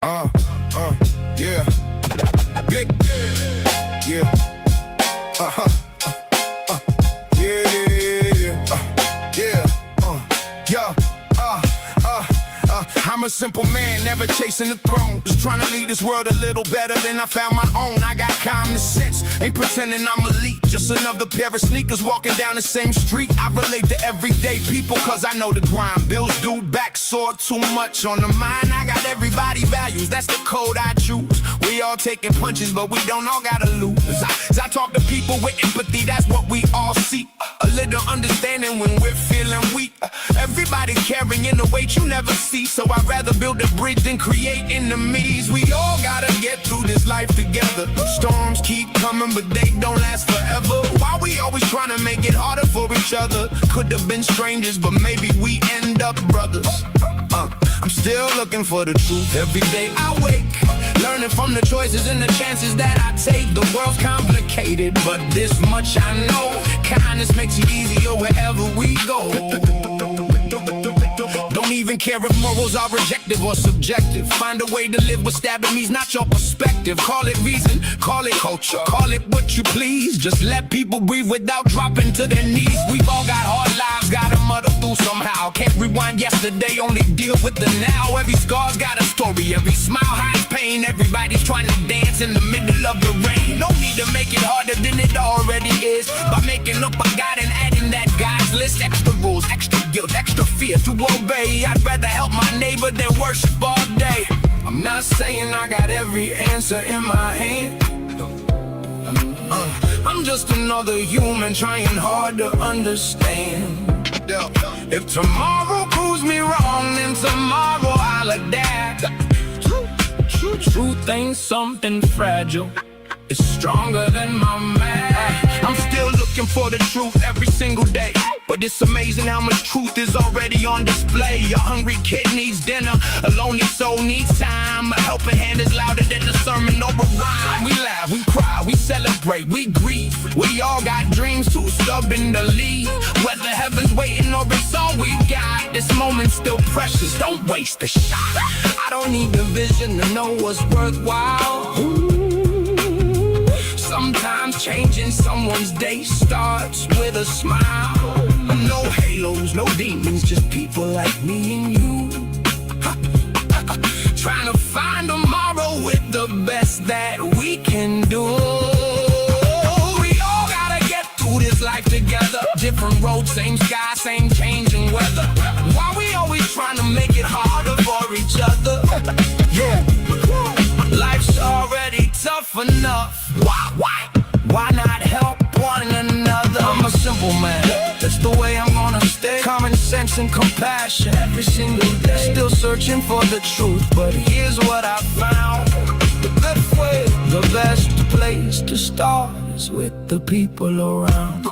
Uh, yeah. Big, yeah. Uh-huh. Yeah, yeah. Yeah. I'm a simple man, never chasing the throne. Just trying to lead this world a little better than I found my own. I got common sense, ain't pretending I'm elite. Just another pair of sneakers walking down the same street. I relate to everyday people cause I know the grind. Bills due, back sore, too much on the mind. I got everybody values, that's the code I choose. We all taking punches, but we don't all gotta lose. As I talk to people with empathy, that's what we all seek. A little understanding when we're feeling weak. Everybody carrying the weight you never see. So I'd rather build a bridge than create enemies. We all gotta get through this life together. Storms keep coming, but they don't last forever. Why we always trying to make it harder for each other? Could have been strangers, but maybe we end up brothers. I'm still looking for the truth. Every day I wake, learning from the choices and the chances that I take. The world's complicated, but this much I know. Kindness makes it easier wherever we go. Don't even care if morals are rejective or subjective. Find a way to live with stabbing me's not your perspective. Call it reason, call it culture, call it what you please. Just let people breathe without dropping to their knees. We've all got hard lives, gotta muddle through somehow. Can't rewind yesterday, only deal with the now. Every scar's got a story, every smile hides pain. Everybody's trying to dance in the middle of the rain. No need to make it harder than it already is. By making up a God and adding that God's list. Extra rules, extra guilt, extra fear to obey. I'd rather help my neighbor than worship all day. I'm not saying I got every answer in my hand. I'm just another human trying hard to understand. If tomorrow proves me wrong, then tomorrow I'll adapt. Truth ain't something fragile, it's stronger than my man. I'm still looking for the truth every single day, but it's amazing how much truth is already on display. A hungry kid needs dinner, a lonely soul needs time. A helping hand is louder than the sermon over rhyme. We laugh, we cry, we celebrate, we grieve. We all got dreams too stubborn to leave. Whether heaven's waiting or it's all we got, this moment's still precious, don't waste a shot. I don't need the vision to know what's worthwhile. Sometimes changing someone's day starts with a smile. No halos, no demons, just people like me and you. Trying to find tomorrow with the best that we can do. We all gotta get through this life together. Different roads, same sky, same changing weather. Why we always trying to make it harder for each other? Yeah. Life's already tough enough. Why not help one another? I'm a simple man, that's the way I'm gonna stay. Common sense and compassion every single day. Still searching for the truth, but here's what I found. The best place to start is with the people around.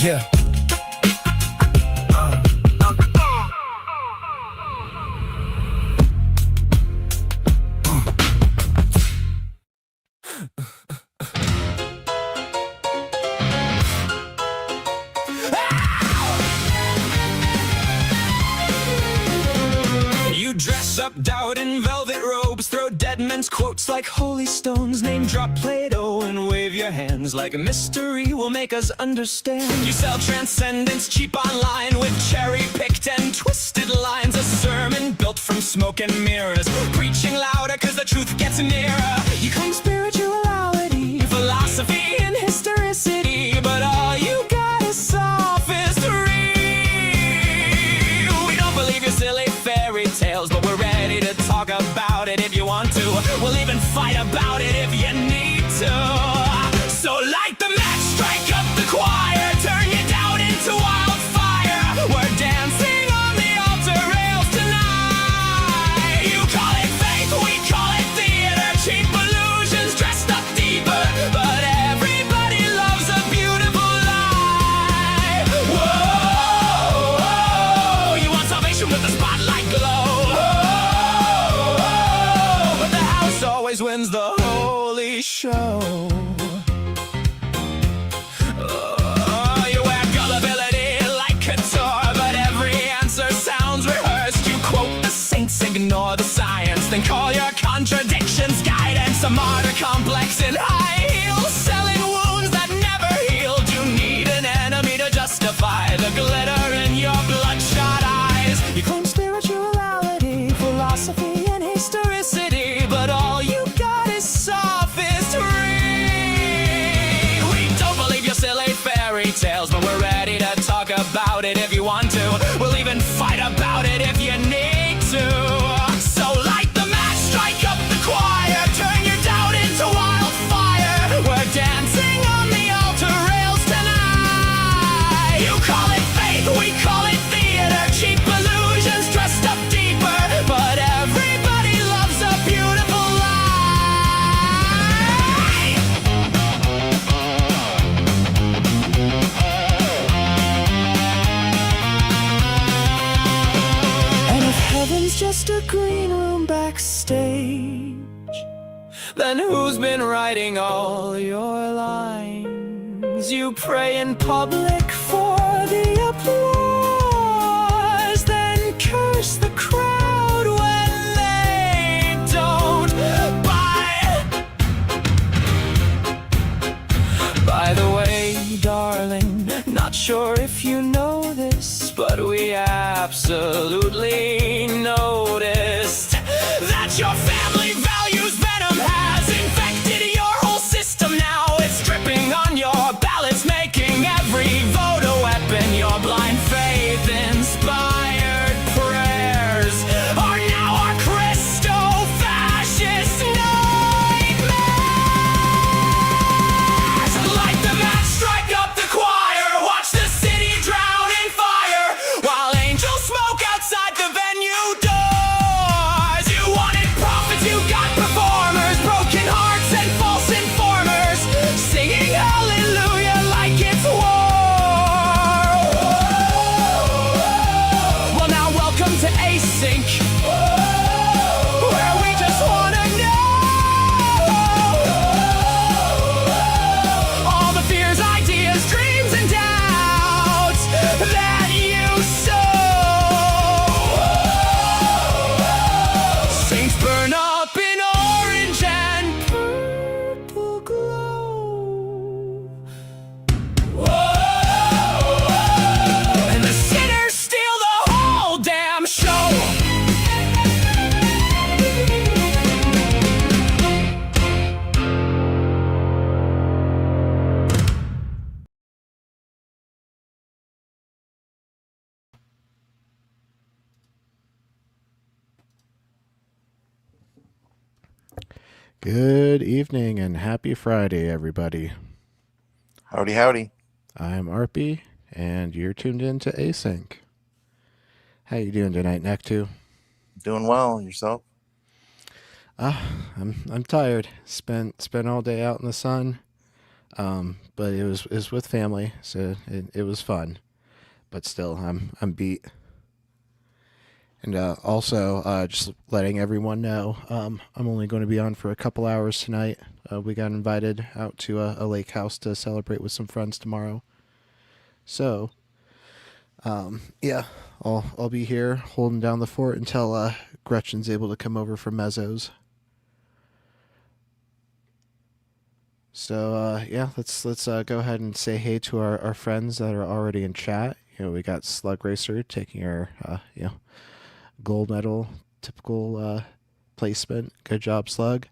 Yeah. You dress up doubt in velvet robes, throw dead men's quotes like holy stones, name drop Plato and wave your hands like a mystery will make us understand. You sell transcendence cheap online with cherry-picked and twisted lines, a sermon built from smoke and mirrors, preaching louder cause the truth gets nearer. You claim spirituality, philosophy and historicity, but all you got is sophistry. We don't believe your silly fairy tales, but we're ready to talk about it if you want to. We'll even fight about it if you need to. So light the match, strike up the choir, turn your doubt into wildfire. We're dancing on the altar rails tonight. You call it faith, we call it theater, cheap illusions dressed up deeper, but everybody loves a beautiful lie. Whoa, whoa, you want salvation with the spotlight glow. But the house always wins the holy Then who's been writing all your lines? You pray in public for the applause, then curse the crowd when they don't buy. By the way, darling, not sure if you know this, but we absolutely noticed that your family values venom has infected your whole system. Now it's dripping on your ballots, making every vote a weapon. Your blind faith inspired prayers are now our Christo-fascist nightmares. Light the match, strike up the choir, watch the city drown in fire, while angels smoke outside the venue doors. You wanted prophets, you got performers, broken hearts and false informers, singing hallelujah like it's war. Well, now welcome to Async, where we just wanna know all the fears, ideas, dreams, and doubts that you sow. Saints burn up in orange and purple glow, and the sinners steal the whole damn show. Good evening and happy Friday, everybody. Howdy, howdy. I'm Arpy, and you're tuned in to Async. How you doing tonight, Nectu? Doing well. Yourself? I'm tired. Spent all day out in the sun, but it was with family, so it was fun. But still, I'm beat. And also, just letting everyone know, I'm only going to be on for a couple hours tonight. We got invited out to a lake house to celebrate with some friends tomorrow. So, yeah, I'll be here holding down the fort until Gretchen's able to come over for mezzos. So yeah, let's go ahead and say hey to our friends that are already in chat. You know, we got Slug Racer taking our gold medal, typical placement. Good job, Slug.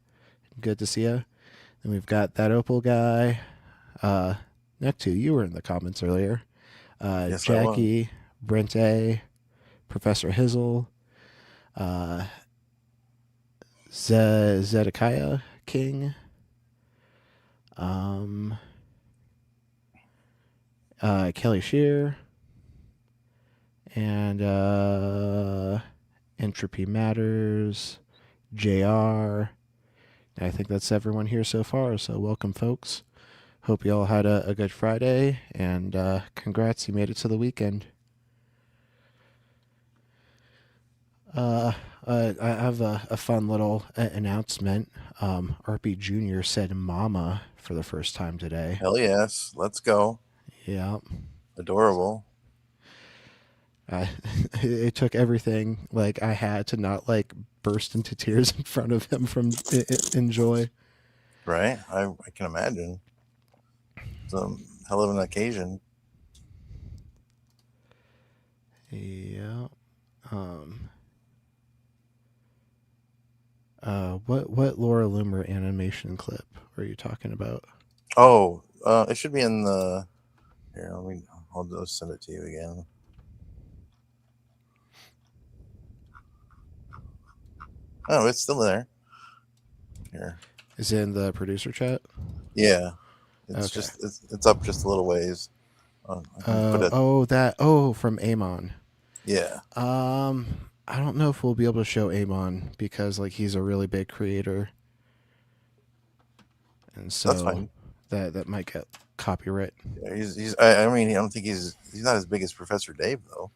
Good to see you. Then we've got that Opal guy. Nectu, you were in the comments earlier. Yes, Jackie, Brent A, Professor Hizzle, Zedekiah King, Kelly Shear, and Entropy Matters, JR. I think that's everyone here so far, so welcome, folks. Hope you all had a good Friday, and congrats, you made it to the weekend. I have a fun little announcement. RP Jr. said mama for the first time today. Hell yes. Let's go. Yeah. Adorable. It took everything like I had to not like burst into tears in front of him from in joy. Right? I can imagine. It's a hell of an occasion. Yeah. What Laura Loomer animation clip are you talking about? Oh, it should be in the... Here, I'll just send it to you again. Oh, it's still there. Here. Is it in the producer chat? Yeah. It's Okay. just it's up just a little ways. I can put it, From Amon. yeah. I don't know if we'll be able to show Amon because like he's a really big creator, and so That's fine. that might get copyright. Yeah, I mean, I don't think he's not as big as Professor Dave though.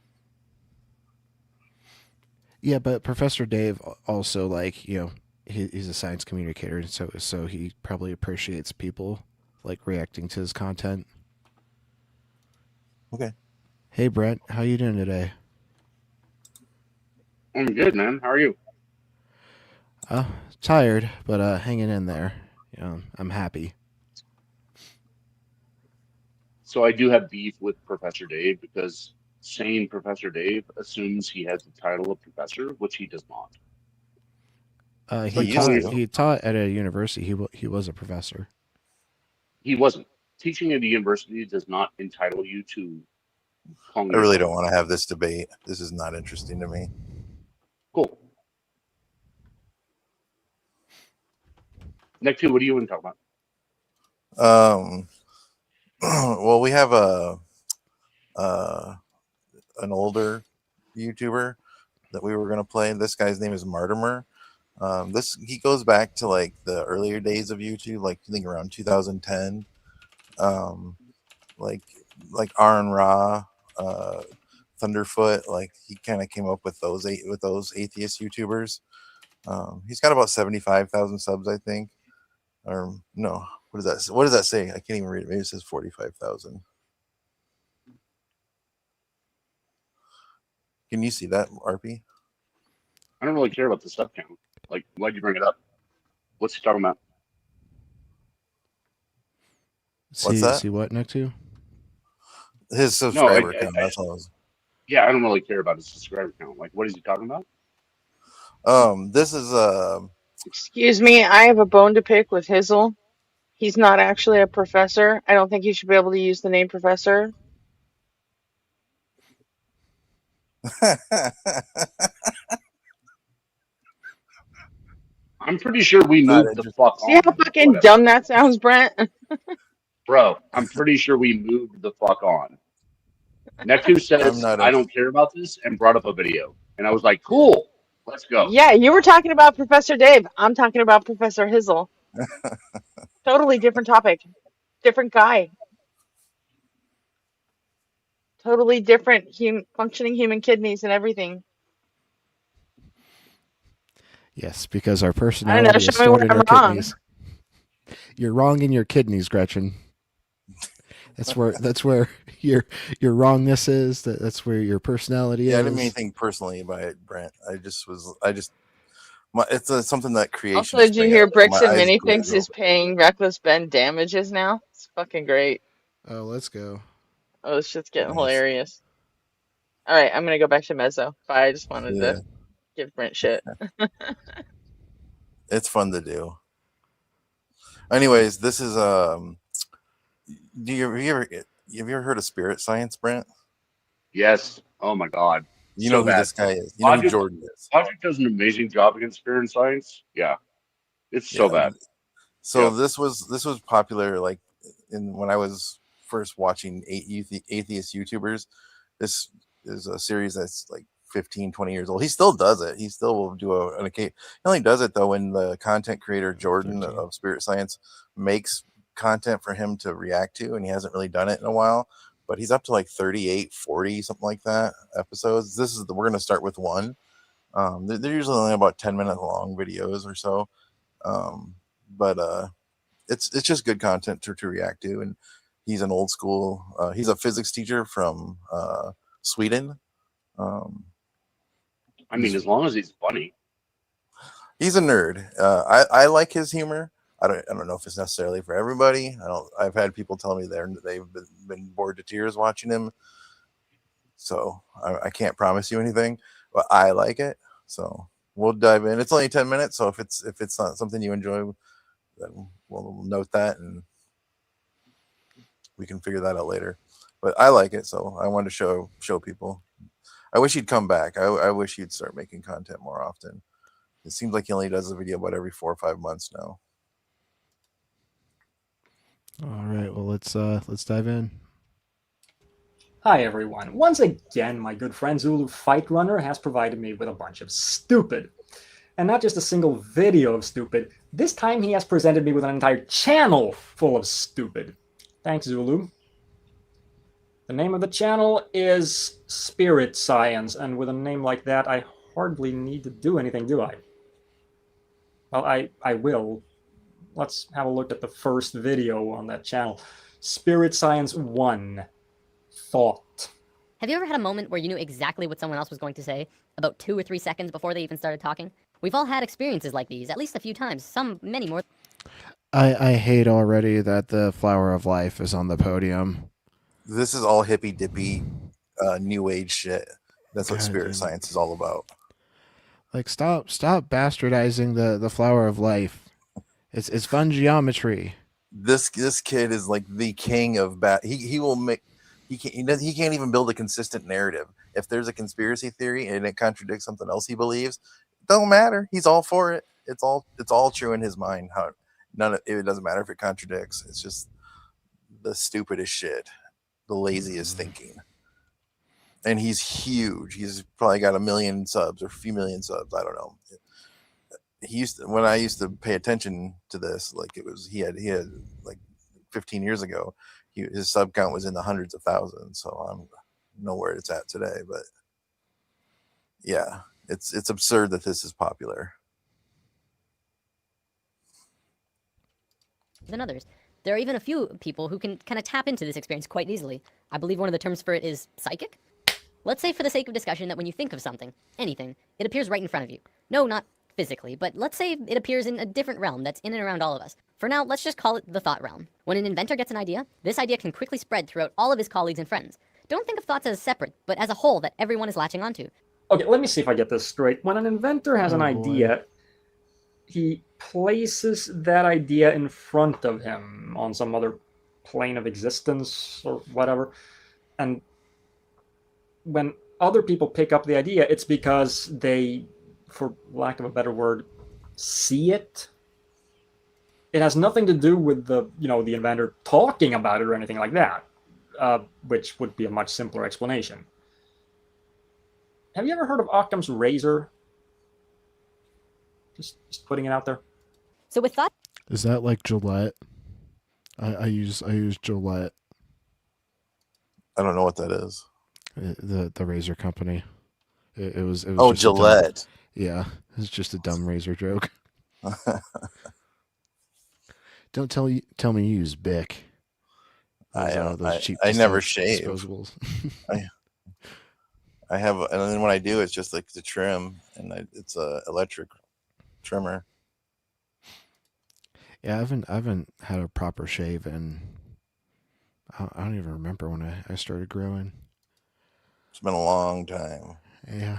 Yeah, but Professor Dave also like he's a science communicator, and so he probably appreciates people like reacting to his content. Okay. Hey Brent, how you doing today? I'm good, man. How are you? Tired, but hanging in there. I'm happy. So I do have beef with Professor Dave because saying Professor Dave assumes he has the title of professor, which he does not. It's He He like used calling taught to. he taught at a university. He was a professor. he wasn't. Teaching at a university does not entitle you to calling I really yourself don't a want to professor. have this debate. This is not interesting to me. Cool. Next two, what do you want to talk about? Well, we have uh, an older YouTuber that we were going to play. This guy's name is Martimer. This he goes back to like the earlier days of YouTube, like I think around 2010. Um, like Aaron Ra, uh, Thunderfoot. Like he kind of came up with those atheist YouTubers. He's got about 75,000 subs, I think. Or no, what does that? What does that say? I can't even read it. Maybe it says 45,000. Can you see that, RP? I don't really care about the sub count. Like, why'd you bring it up? What's he talking about? What's See that? see what next to? His No, subscriber count. That's all. yeah, I don't really care about his subscriber count. Like, what is he talking about? This is Excuse me, I have a bone to pick with Hizzle. He's not actually a professor. I don't think he should be able to use the name professor. I'm pretty sure we not moved the interested. fuck See how on. fucking Whatever. dumb that sounds, Brent? Bro, I'm pretty sure we moved the fuck on. Nektu I'm says, not I don't interested. care about this, and brought up a video. And I was like, cool, let's go. Yeah, you were talking about Professor Dave. I'm talking about Professor Hizzle. Totally different topic. Different guy. Totally different functioning human kidneys and everything. Yes, because our I don't know. personality is Show me where stored in I'm our wrong. kidneys. You're wrong in your kidneys, Gretchen. That's where your wrongness is. That's where your personality Yeah, I didn't mean is. anything personally by it, Brent. It's something that Also, creation did you spring. hear My Bricks and eyes Minifigs glaze is over. paying Reckless Ben damages now? It's fucking great. Oh, let's go. Oh, this shit's getting Nice. hilarious. All right, I'm gonna go back to Mezzo. Bye. I just wanted Yeah, to give Brent shit. it's fun to do. Anyways, this is have you ever heard of spirit science, Brent? Yes. Oh my God. You know So who bad. this guy is. You know who Logic, Jordan is. Logic does an amazing job against spirit and science. Yeah. It's so Yeah. bad. So Yep. this was popular like in when I was first watching atheist YouTubers. This is a series that's like 15, 20 years old. He still does it. He still will do an occasion. He only does it though when the content creator Jordan 13. of Spirit Science makes content for him to react to, and he hasn't really done it in a while. But he's up to like 38, 40, something like that episodes. We're gonna start with one. They're usually only about 10-minute long videos or so. But it's just good content to react to, and he's an old school. He's a physics teacher from Sweden. Um, I mean, as long as he's funny. he's a nerd. I like his humor. I don't know if it's necessarily for everybody. I've had people tell me they've been bored to tears watching him. So I can't promise you anything, but I like it. So we'll dive in. It's only 10 minutes, so if it's not something you enjoy, then we'll note that and we can figure that out later. But I like it, so I wanted to show people. I wish he'd come back. I wish he'd start making content more often. It seems like he only does a video about every 4 or 5 months now. All right, well let's dive in. Hi everyone. Once again, my good friend Zulu Fight Runner has provided me with a bunch of stupid. And not just a single video of stupid. This time he has presented me with an entire channel full of stupid. Thanks, Zulu. The name of the channel is Spirit Science, and with a name like that, I hardly need to do anything, do I? Well, I will. Let's have a look at the first video on that channel. Spirit Science 1. Thought. Have you ever had a moment where you knew exactly what someone else was going to say about 2 or 3 seconds before they even started talking? We've all had experiences like these, at least a few times, some many more. I hate already that the Flower of Life is on the podium. This is all hippy dippy, new age shit. That's what God, spirit dude. science is all about. Like, stop bastardizing the Flower of Life. It's fun geometry. This kid is like the king of he will make he can't even build a consistent narrative. If there's a conspiracy theory and it contradicts something else he believes, it don't matter. He's all for it. It's all true in his mind. How it doesn't matter if it contradicts. It's just the stupidest shit, the laziest thinking. And he's huge. He's probably got 1 million subs or a few million subs. I don't know. When I used to pay attention to this, like he had like 15 years ago, his sub count was in the hundreds of thousands. So I don't know where it's at today, but yeah, it's absurd that this is popular. Than others. There are even a few people who can kind of tap into this experience quite easily. I believe one of the terms for it is psychic. Let's say for the sake of discussion that when you think of something, anything, it appears right in front of you. No, not physically, but let's say it appears in a different realm that's in and around all of us. For now, let's just call it the thought realm. When an inventor gets an idea, this idea can quickly spread throughout all of his colleagues and friends. Don't think of thoughts as separate, but as a whole that everyone is latching onto. Okay, let me see if I get this straight. When an inventor has an boy. idea, he places that idea in front of him on some other plane of existence or whatever. And when other people pick up the idea, it's because they, for lack of a better word, see it. It has nothing to do with the inventor talking about it or anything like that, which would be a much simpler explanation. Have you ever heard of Occam's razor? Just putting it out there. So with thought, Is that like Gillette? I use Gillette, I don't know what that is. the razor company. It was Oh, just a dumb- Gillette. yeah, it's just a dumb razor joke. Don't tell me you use Bic. Those cheap I never disposables. I have, and then when I do, it's just like the trim, and it's a electric trimmer. Yeah, I haven't had a proper shave in. I don't even remember when I started growing. It's been a long time. Yeah.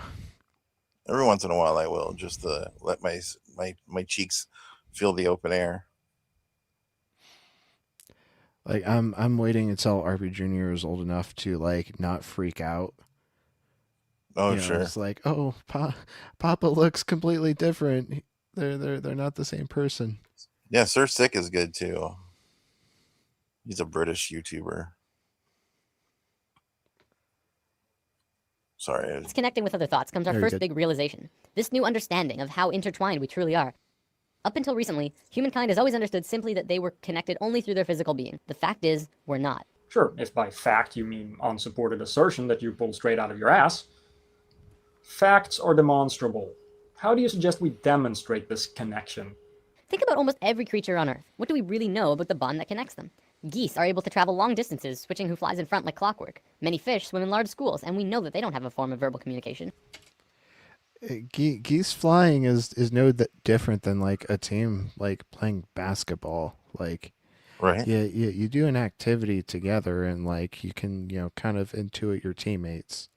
Every once in a while, I will just to let my cheeks feel the open air. Like I'm waiting until RB Jr. is old enough to like not freak out. Oh, You know, sure. It's like, oh, Papa looks completely different. They're not the same person. Yeah, Sir Sick is good too. He's a British YouTuber. Sorry. connecting with other thoughts comes our Very first good. big realization. This new understanding of how intertwined we truly are. Up until recently, humankind has always understood simply that they were connected only through their physical being. The fact is, we're not. Sure, if by fact you mean unsupported assertion that you pulled straight out of your ass. Facts are demonstrable. How do you suggest we demonstrate this connection? Think about almost every creature on Earth. What do we really know about the bond that connects them? Geese are able to travel long distances, switching who flies in front like clockwork. Many fish swim in large schools, and we know that they don't have a form of verbal communication. Geese flying is no different than like a team like playing basketball. Like, Right. you do an activity together, and like you can kind of intuit your teammates.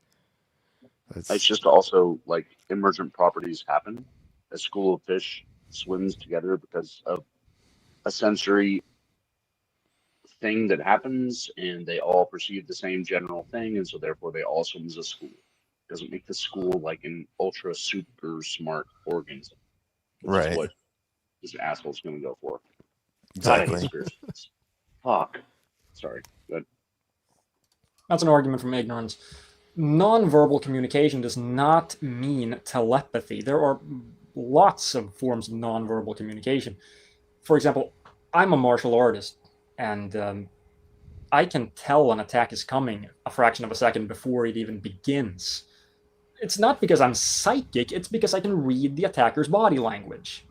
It's just also like emergent properties happen. A school of fish swims together because of a sensory thing that happens, and they all perceive the same general thing, and so therefore they all swim as a school. Doesn't make the school like an ultra super smart organism, which Right. is what this asshole's going to go for. God, I hate Exactly. conspiracies. Fuck. Sorry. Good. That's an argument from ignorance. Nonverbal communication does not mean telepathy. There are lots of forms of nonverbal communication. For example, I'm a martial artist, and I can tell an attack is coming a fraction of a second before it even begins. It's not because I'm psychic, it's because I can read the attacker's body language.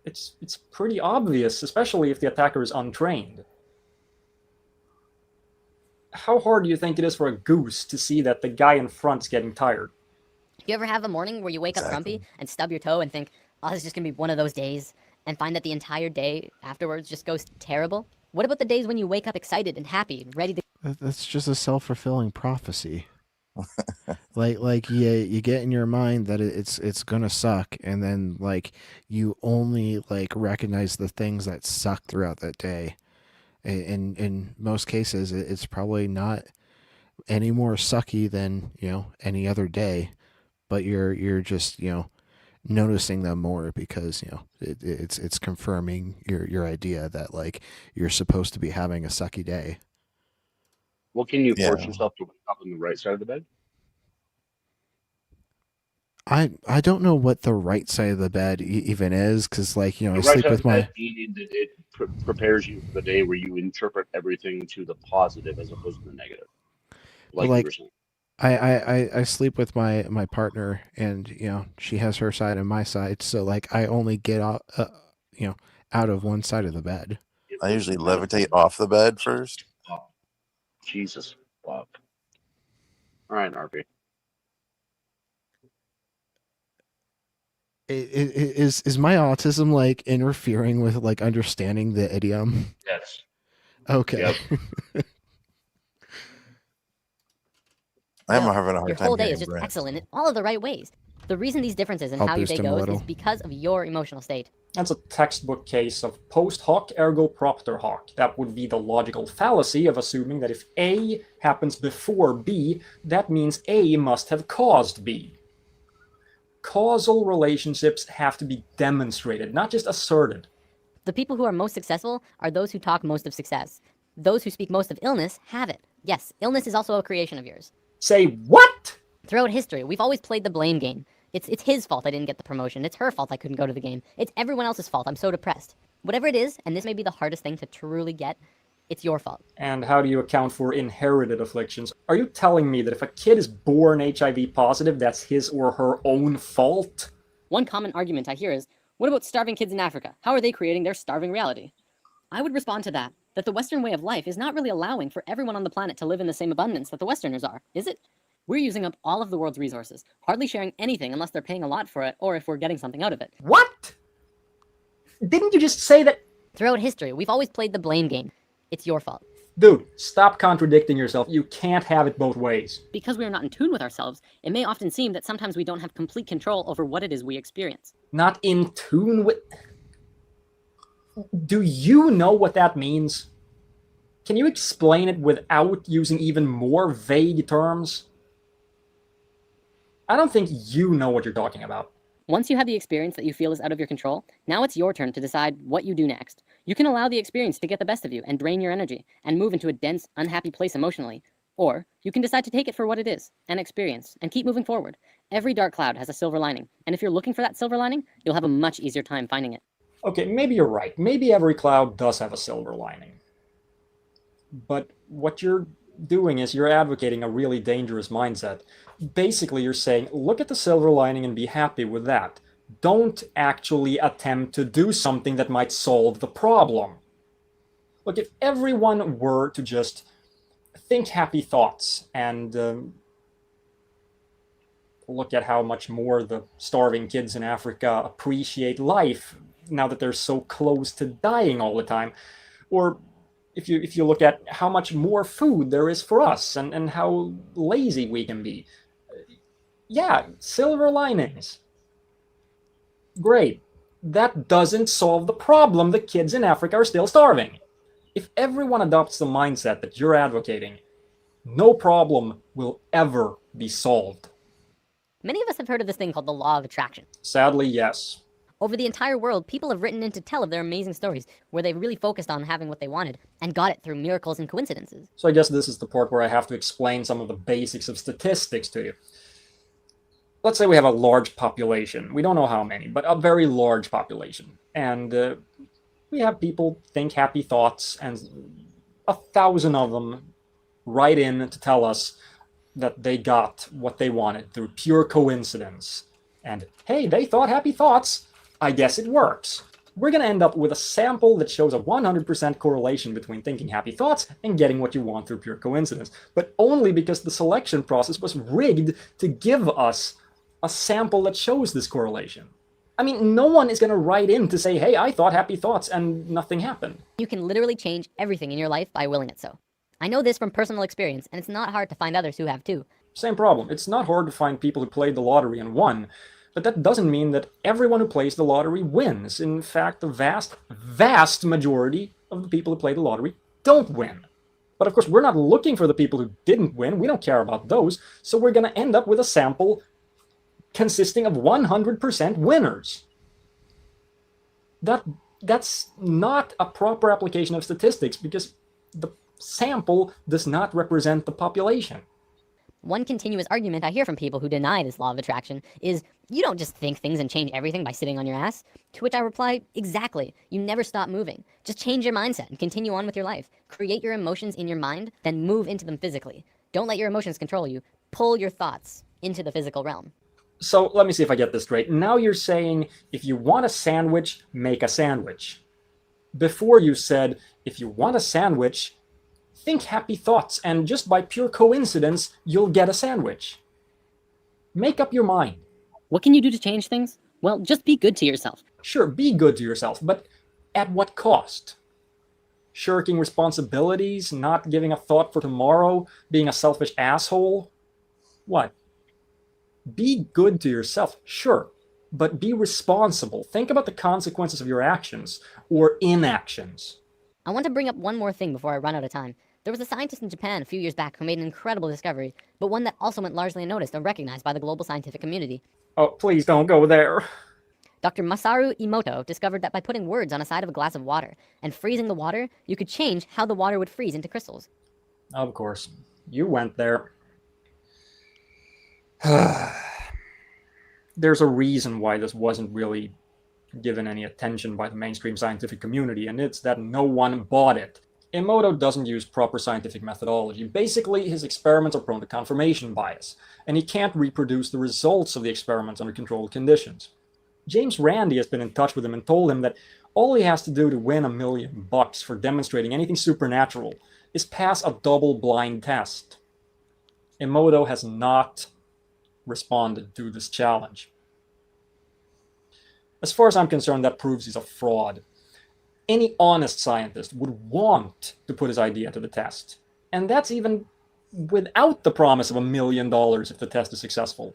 it's pretty obvious, especially if the attacker is untrained. How hard do you think it is for a goose to see that the guy in front is getting tired? You ever have a morning where you wake up grumpy and stub your toe and think, oh, this is just gonna be one of those days, and find that the entire day afterwards just goes terrible? What about the days when you wake up excited and happy and ready to... That's just a self-fulfilling prophecy. like you get in your mind that it's gonna suck, and then like you only like recognize the things that suck throughout that day. In most cases, it's probably not any more sucky than any other day, but you're just noticing them more because it's confirming your idea that like you're supposed to be having a sucky day. Well, can you force yourself to wake up on the right side of the bed? I don't know what the right side of the bed even is, because like The I right sleep side with of the my bed, meaning that it prepares you for the day where you interpret everything to the positive as opposed to the negative. Like you were saying. I sleep with my partner, and she has her side and my side, so like I only get out out of one side of the bed. I usually levitate off the bed first. Jesus fuck. All right, RP. Is my autism like interfering with like understanding the idiom? Yes. Okay. Yep. I'm having a hard Your time whole day getting is just Brent. excellent in all of the right ways. The reason these differences in I'll how your boost day him a goes little. is because of your emotional state. That's a textbook case of post hoc ergo propter hoc. That would be the logical fallacy of assuming that if A happens before B, that means A must have caused B. Causal relationships have to be demonstrated, not just asserted. The people who are most successful are those who talk most of success. Those who speak most of illness have it. Yes, illness is also a creation of yours. Say what? Throughout history, we've always played the blame game. It's his fault I didn't get the promotion. It's her fault I couldn't go to the game. It's everyone else's fault. I'm so depressed. Whatever it is, and this may be the hardest thing to truly get, it's your fault. And how do you account for inherited afflictions? Are you telling me that if a kid is born HIV positive, that's his or her own fault? One common argument I hear is, what about starving kids in Africa? How are they creating their starving reality? I would respond to that the Western way of life is not really allowing for everyone on the planet to live in the same abundance that the Westerners are, is it? We're using up all of the world's resources, hardly sharing anything unless they're paying a lot for it or if we're getting something out of it. What? Didn't you just say that? Throughout history, we've always played the blame game. It's your fault. Dude, stop contradicting yourself. You can't have it both ways. Because we are not in tune with ourselves, it may often seem that sometimes we don't have complete control over what it is we experience. Not in tune with... Do you know what that means? Can you explain it without using even more vague terms? I don't think you know what you're talking about. Once you have the experience that you feel is out of your control, now it's your turn to decide what you do next. You can allow the experience to get the best of you and drain your energy and move into a dense, unhappy place emotionally. Or you can decide to take it for what it is, an experience, and keep moving forward. Every dark cloud has a silver lining, and if you're looking for that silver lining, you'll have a much easier time finding it. Okay, maybe you're right. Maybe every cloud does have a silver lining. But what you're doing is you're advocating a really dangerous mindset. Basically, you're saying, look at the silver lining and be happy with that. Don't actually attempt to do something that might solve the problem. Look, if everyone were to just think happy thoughts and look at how much more the starving kids in Africa appreciate life now that they're so close to dying all the time, or if you look at how much more food there is for us and how lazy we can be. Yeah, silver linings. Great. That doesn't solve the problem. The kids in Africa are still starving. If everyone adopts the mindset that you're advocating, no problem will ever be solved. Many of us have heard of this thing called the law of attraction. Sadly, yes. Over the entire world, people have written in to tell of their amazing stories where they really focused on having what they wanted and got it through miracles and coincidences. So I guess this is the part where I have to explain some of the basics of statistics to you. Let's say we have a large population. We don't know how many, but a very large population. And we have people think happy thoughts, and 1,000 of them write in to tell us that they got what they wanted through pure coincidence. And hey, they thought happy thoughts. I guess it works. we're going to end up with a sample that shows a 100% correlation between thinking happy thoughts and getting what you want through pure coincidence, but only because the selection process was rigged to give us a sample that shows this correlation. I mean, no one is going to write in to say, hey, I thought happy thoughts and nothing happened. You can literally change everything in your life by willing it so. I know this from personal experience, and it's not hard to find others who have too. Same problem. It's not hard to find people who played the lottery and won, but that doesn't mean that everyone who plays the lottery wins. In fact, the vast, vast majority of the people who play the lottery don't win. But of course, we're not looking for the people who didn't win. We don't care about those. So we're going to end up with a sample consisting of 100% winners. That's not a proper application of statistics because the sample does not represent the population. One continuous argument I hear from people who deny this law of attraction is, you don't just think things and change everything by sitting on your ass. To which I reply, exactly. You never stop moving. Just change your mindset and continue on with your life. Create your emotions in your mind, then move into them physically. Don't let your emotions control you. Pull your thoughts into the physical realm. So let me see if I get this straight. Now you're saying, if you want a sandwich, make a sandwich. Before you said, if you want a sandwich, think happy thoughts, and just by pure coincidence, you'll get a sandwich. Make up your mind. What can you do to change things? Well, just be good to yourself. Sure, be good to yourself, but at what cost? Shirking responsibilities, not giving a thought for tomorrow, being a selfish asshole? What? Be good to yourself, sure, but be responsible. Think about the consequences of your actions or inactions. I want to bring up one more thing before I run out of time. There was a scientist in Japan a few years back who made an incredible discovery, but one that also went largely unnoticed or recognized by the global scientific community. Oh, please don't go there. Dr. Masaru Emoto discovered that by putting words on a side of a glass of water and freezing the water, you could change how the water would freeze into crystals. Of course. You went there. There's a reason why this wasn't really given any attention by the mainstream scientific community, and it's that no one bought it. Emoto doesn't use proper scientific methodology. Basically, his experiments are prone to confirmation bias, and he can't reproduce the results of the experiments under controlled conditions. James Randi has been in touch with him and told him that all he has to do to win $1 million for demonstrating anything supernatural is pass a double-blind test. Emoto has not responded to this challenge. As far as I'm concerned, that proves he's a fraud. Any honest scientist would want to put his idea to the test. And that's even without the promise of $1 million if the test is successful.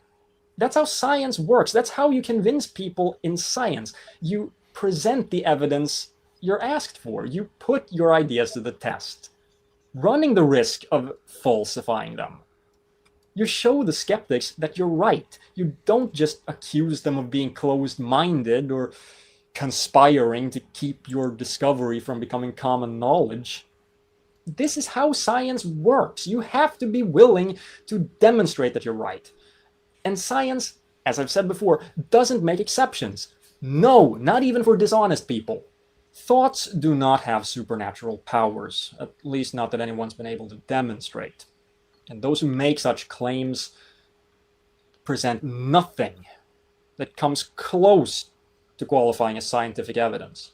That's how science works. That's how you convince people in science. You present the evidence you're asked for. You put your ideas to the test, running the risk of falsifying them. You show the skeptics that you're right. You don't just accuse them of being closed-minded or conspiring to keep your discovery from becoming common knowledge. This is how science works. You have to be willing to demonstrate that you're right. And science, as I've said before, doesn't make exceptions. No, not even for dishonest people. Thoughts do not have supernatural powers, at least not that anyone's been able to demonstrate. And those who make such claims present nothing that comes close to qualifying as scientific evidence.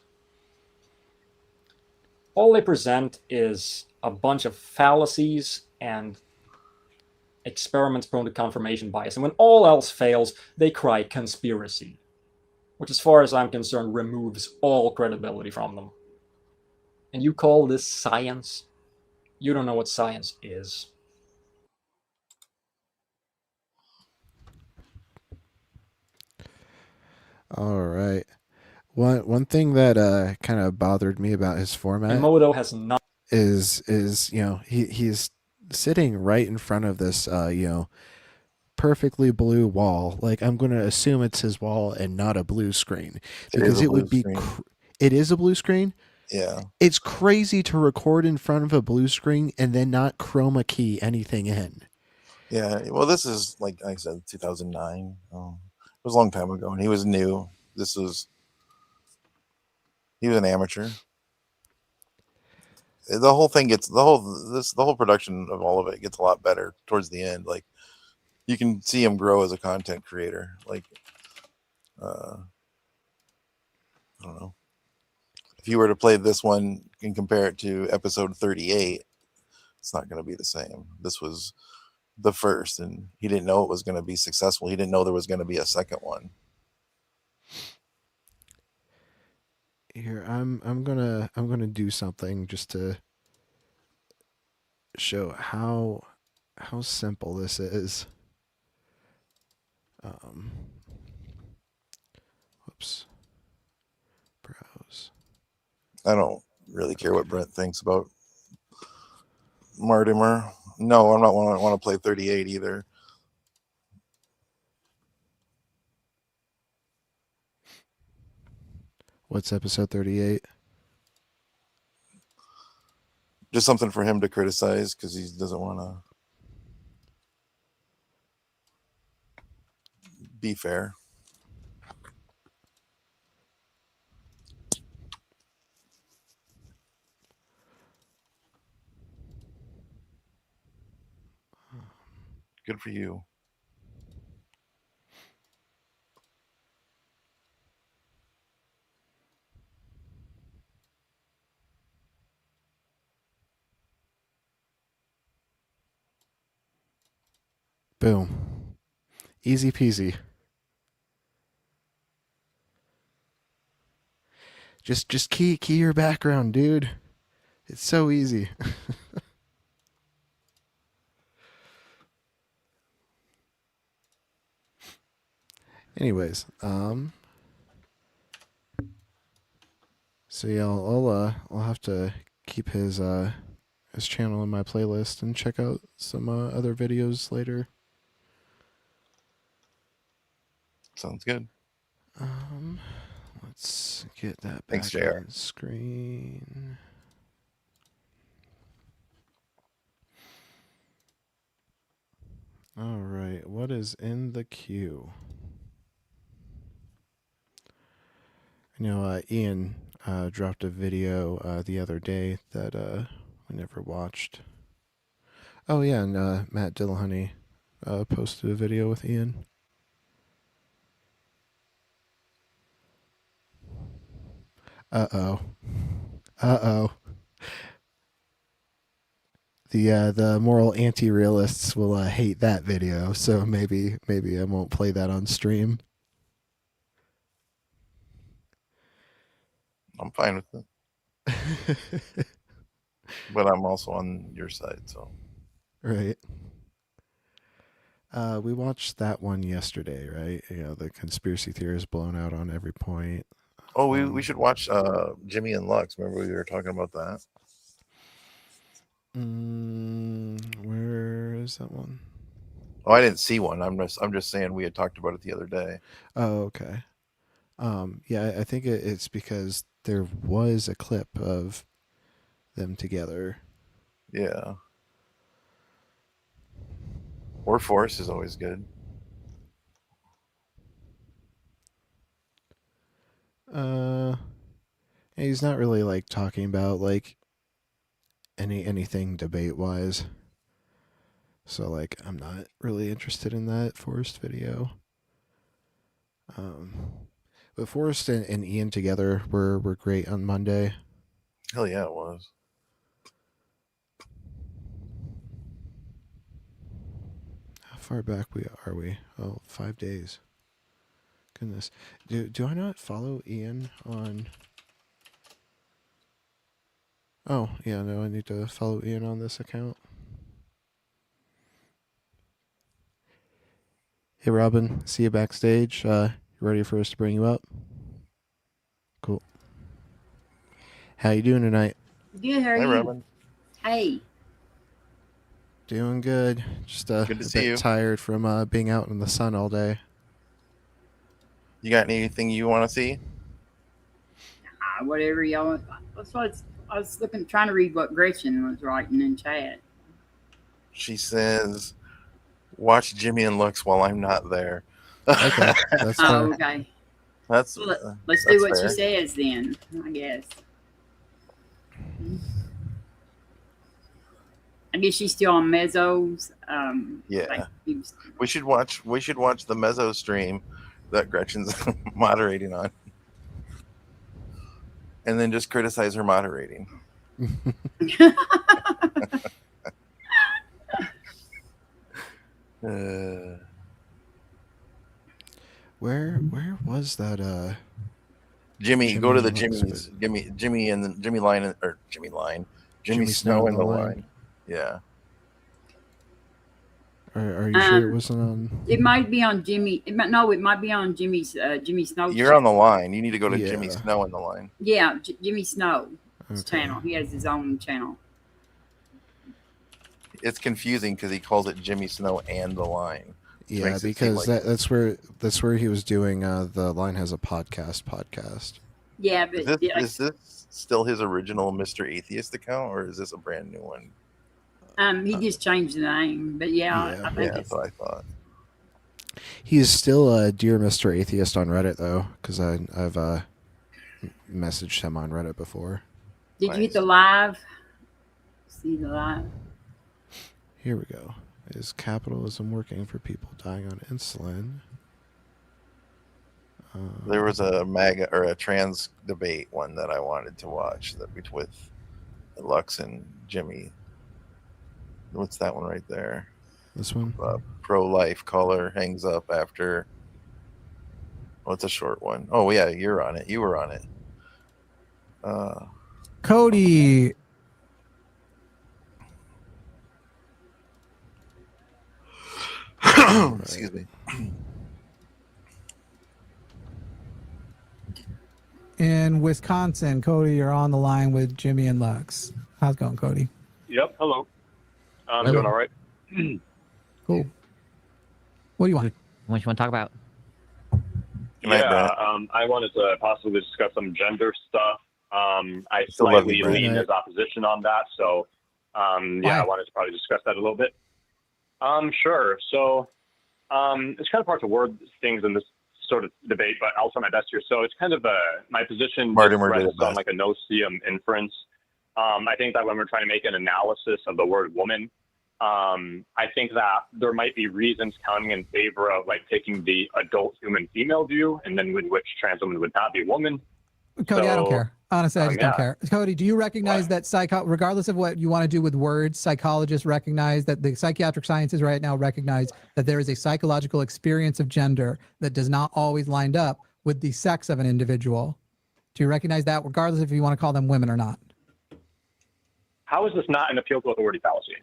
All they present is a bunch of fallacies and experiments prone to confirmation bias. And when all else fails, they cry conspiracy, which as far as I'm concerned removes all credibility from them. And you call this science? You don't know what science is. All right. One thing that kind of bothered me about his format Emoto has not is he's sitting right in front of this perfectly blue wall. Like, I'm going to assume it's his wall and not a blue screen, because it would be it is a blue screen. Yeah. It's crazy to record in front of a blue screen and then not chroma key anything in. Yeah. Well, this is like I said, 2009. It was a long time ago, and he was new. He was an amateur. The whole thing gets the whole production of all of it gets a lot better towards the end. Like, you can see him grow as a content creator. Like, I don't know. if you were to play this one and compare it to episode 38, it's not going to be the same. This was the first, and he didn't know it was going to be successful. He didn't know there was going to be a second one. Here, I'm gonna do something just to show how simple this is. Whoops. Browse. I don't really care what Brent thinks about Mortimer. No, I'm not want to play 38 either. What's episode 38? Just something for him to criticize because he doesn't want to be fair. Good for you. Boom. Easy peasy. Just key your background, dude. It's so easy. Anyways, so yeah, I'll have to keep his channel in my playlist and check out some other videos later. Sounds good. Let's get that back Thanks, JR. on the screen. All right, what is in the queue? I know Ian dropped a video the other day that we never watched. Oh yeah, and Matt Dillahunty posted a video with Ian. Uh-oh. The moral anti-realists will hate that video, so maybe I won't play that on stream. I'm fine with it. But I'm also on your side, so. Right. We watched that one yesterday, right? You know, the conspiracy theories blown out on every point. Oh, we should watch Jimmy and Lux. Remember we were talking about that? Where is that one? Oh, I didn't see one. I'm just saying we had talked about it the other day. Oh, okay. Yeah, I think it's because there was a clip of them together. Yeah. Or Force is always good. He's not really like talking about like anything debate wise. So like I'm not really interested in that Forrest video. But Forrest and Ian together were great on Monday. Hell yeah, it was. How far back are we? Oh, 5 days. Goodness. Do I not follow Ian on... Oh, yeah, no, I need to follow Ian on this account. Hey, Robin, see you backstage. You ready for us to bring you up? Cool. How you doing tonight? Good, how are Hi, you? Robin. Hey. Doing good. Just a Good to see bit you. tired from being out in the sun all day. You got anything you want to see? Whatever y'all want. I was trying to read what Gretchen was writing in chat. She says, watch Jimmy and Lux while I'm not there. Okay, that's fair. Oh, okay. That's Well, let's do what she says then, I guess. I guess she's still on Mezzos. Yeah. Like, We should watch the Mezzo stream that Gretchen's moderating on. and then just criticize her moderating. Where was that? Jimmy, go to the Jimmy Jimmy's. Jimmy and the Jimmy Line or Jimmy Line. Jimmy Snow in the line. Yeah. Are you sure it wasn't on? It might be on Jimmy. It might be on Jimmy's Jimmy Snow. You're on the line. You need to go to Jimmy Snow in the line. Yeah, Jimmy Snow's channel. He has his own channel. It's confusing because he calls it Jimmy Snow and the line. Yeah, because that's where he was doing. The line has a podcast. Yeah, but is this still his original Mr. Atheist account, or is this a brand new one? He just changed the name, but I think that's what I thought. He's still Dear Mr. Atheist on Reddit though, because I've messaged him on Reddit before. Did you hit the live? See the live? Here we go. Is capitalism working for people dying on insulin? There was a MAGA or a trans debate one that I wanted to watch with Lux and Jimmy. What's that one right there? This one? Pro-life caller hangs up after. What's a short one? Oh yeah, you're on it. You were on it. Cody. Excuse me. In Wisconsin, Cody, you're on the line with Jimmy and Lux. How's it going, Cody? Yep. Hello. I'm doing all right. Cool. What do you want? What you want to talk about? I wanted to possibly discuss some gender stuff. I slightly lean as opposition on that, so I wanted to probably discuss that a little bit. Sure. So it's kind of hard to word things in this sort of debate, but I'll try my best here. So it's kind of my position rests on like a no-seum inference. I think that when we're trying to make an analysis of the word woman, I think that there might be reasons counting in favor of like taking the adult human female view, and then with which trans woman would not be woman. Cody, I don't care. Honestly, I just don't care. Cody, do you recognize that regardless of what you want to do with words, psychologists recognize that the psychiatric sciences right now recognize that there is a psychological experience of gender that does not always line up with the sex of an individual. Do you recognize that, regardless if you want to call them women or not? How is this not an appeal to authority fallacy?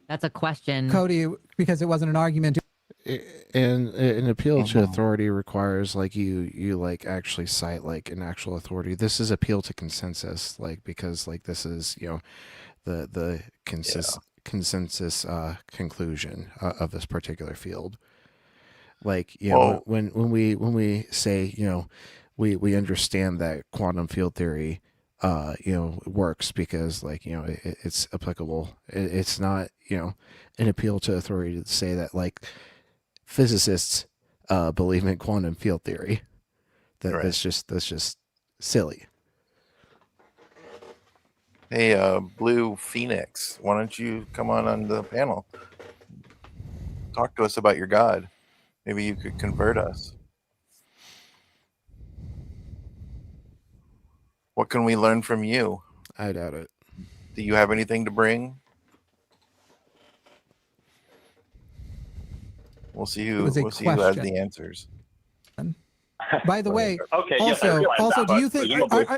That's a question. Cody, because it wasn't an argument. And an appeal to authority requires like you like actually cite like an actual authority. This is appeal to consensus, like because like this is the consensus conclusion of this particular field. Like when we say we understand that quantum field theory works because like it's applicable. It's not an appeal to authority to say that like physicists believe in quantum field theory. That's just silly. Hey, Blue Phoenix, why don't you come on the panel? Talk to us about your God. Maybe you could convert us. What can we learn from you? I doubt it. Do you have anything to bring? We'll see who has the answers. By the way,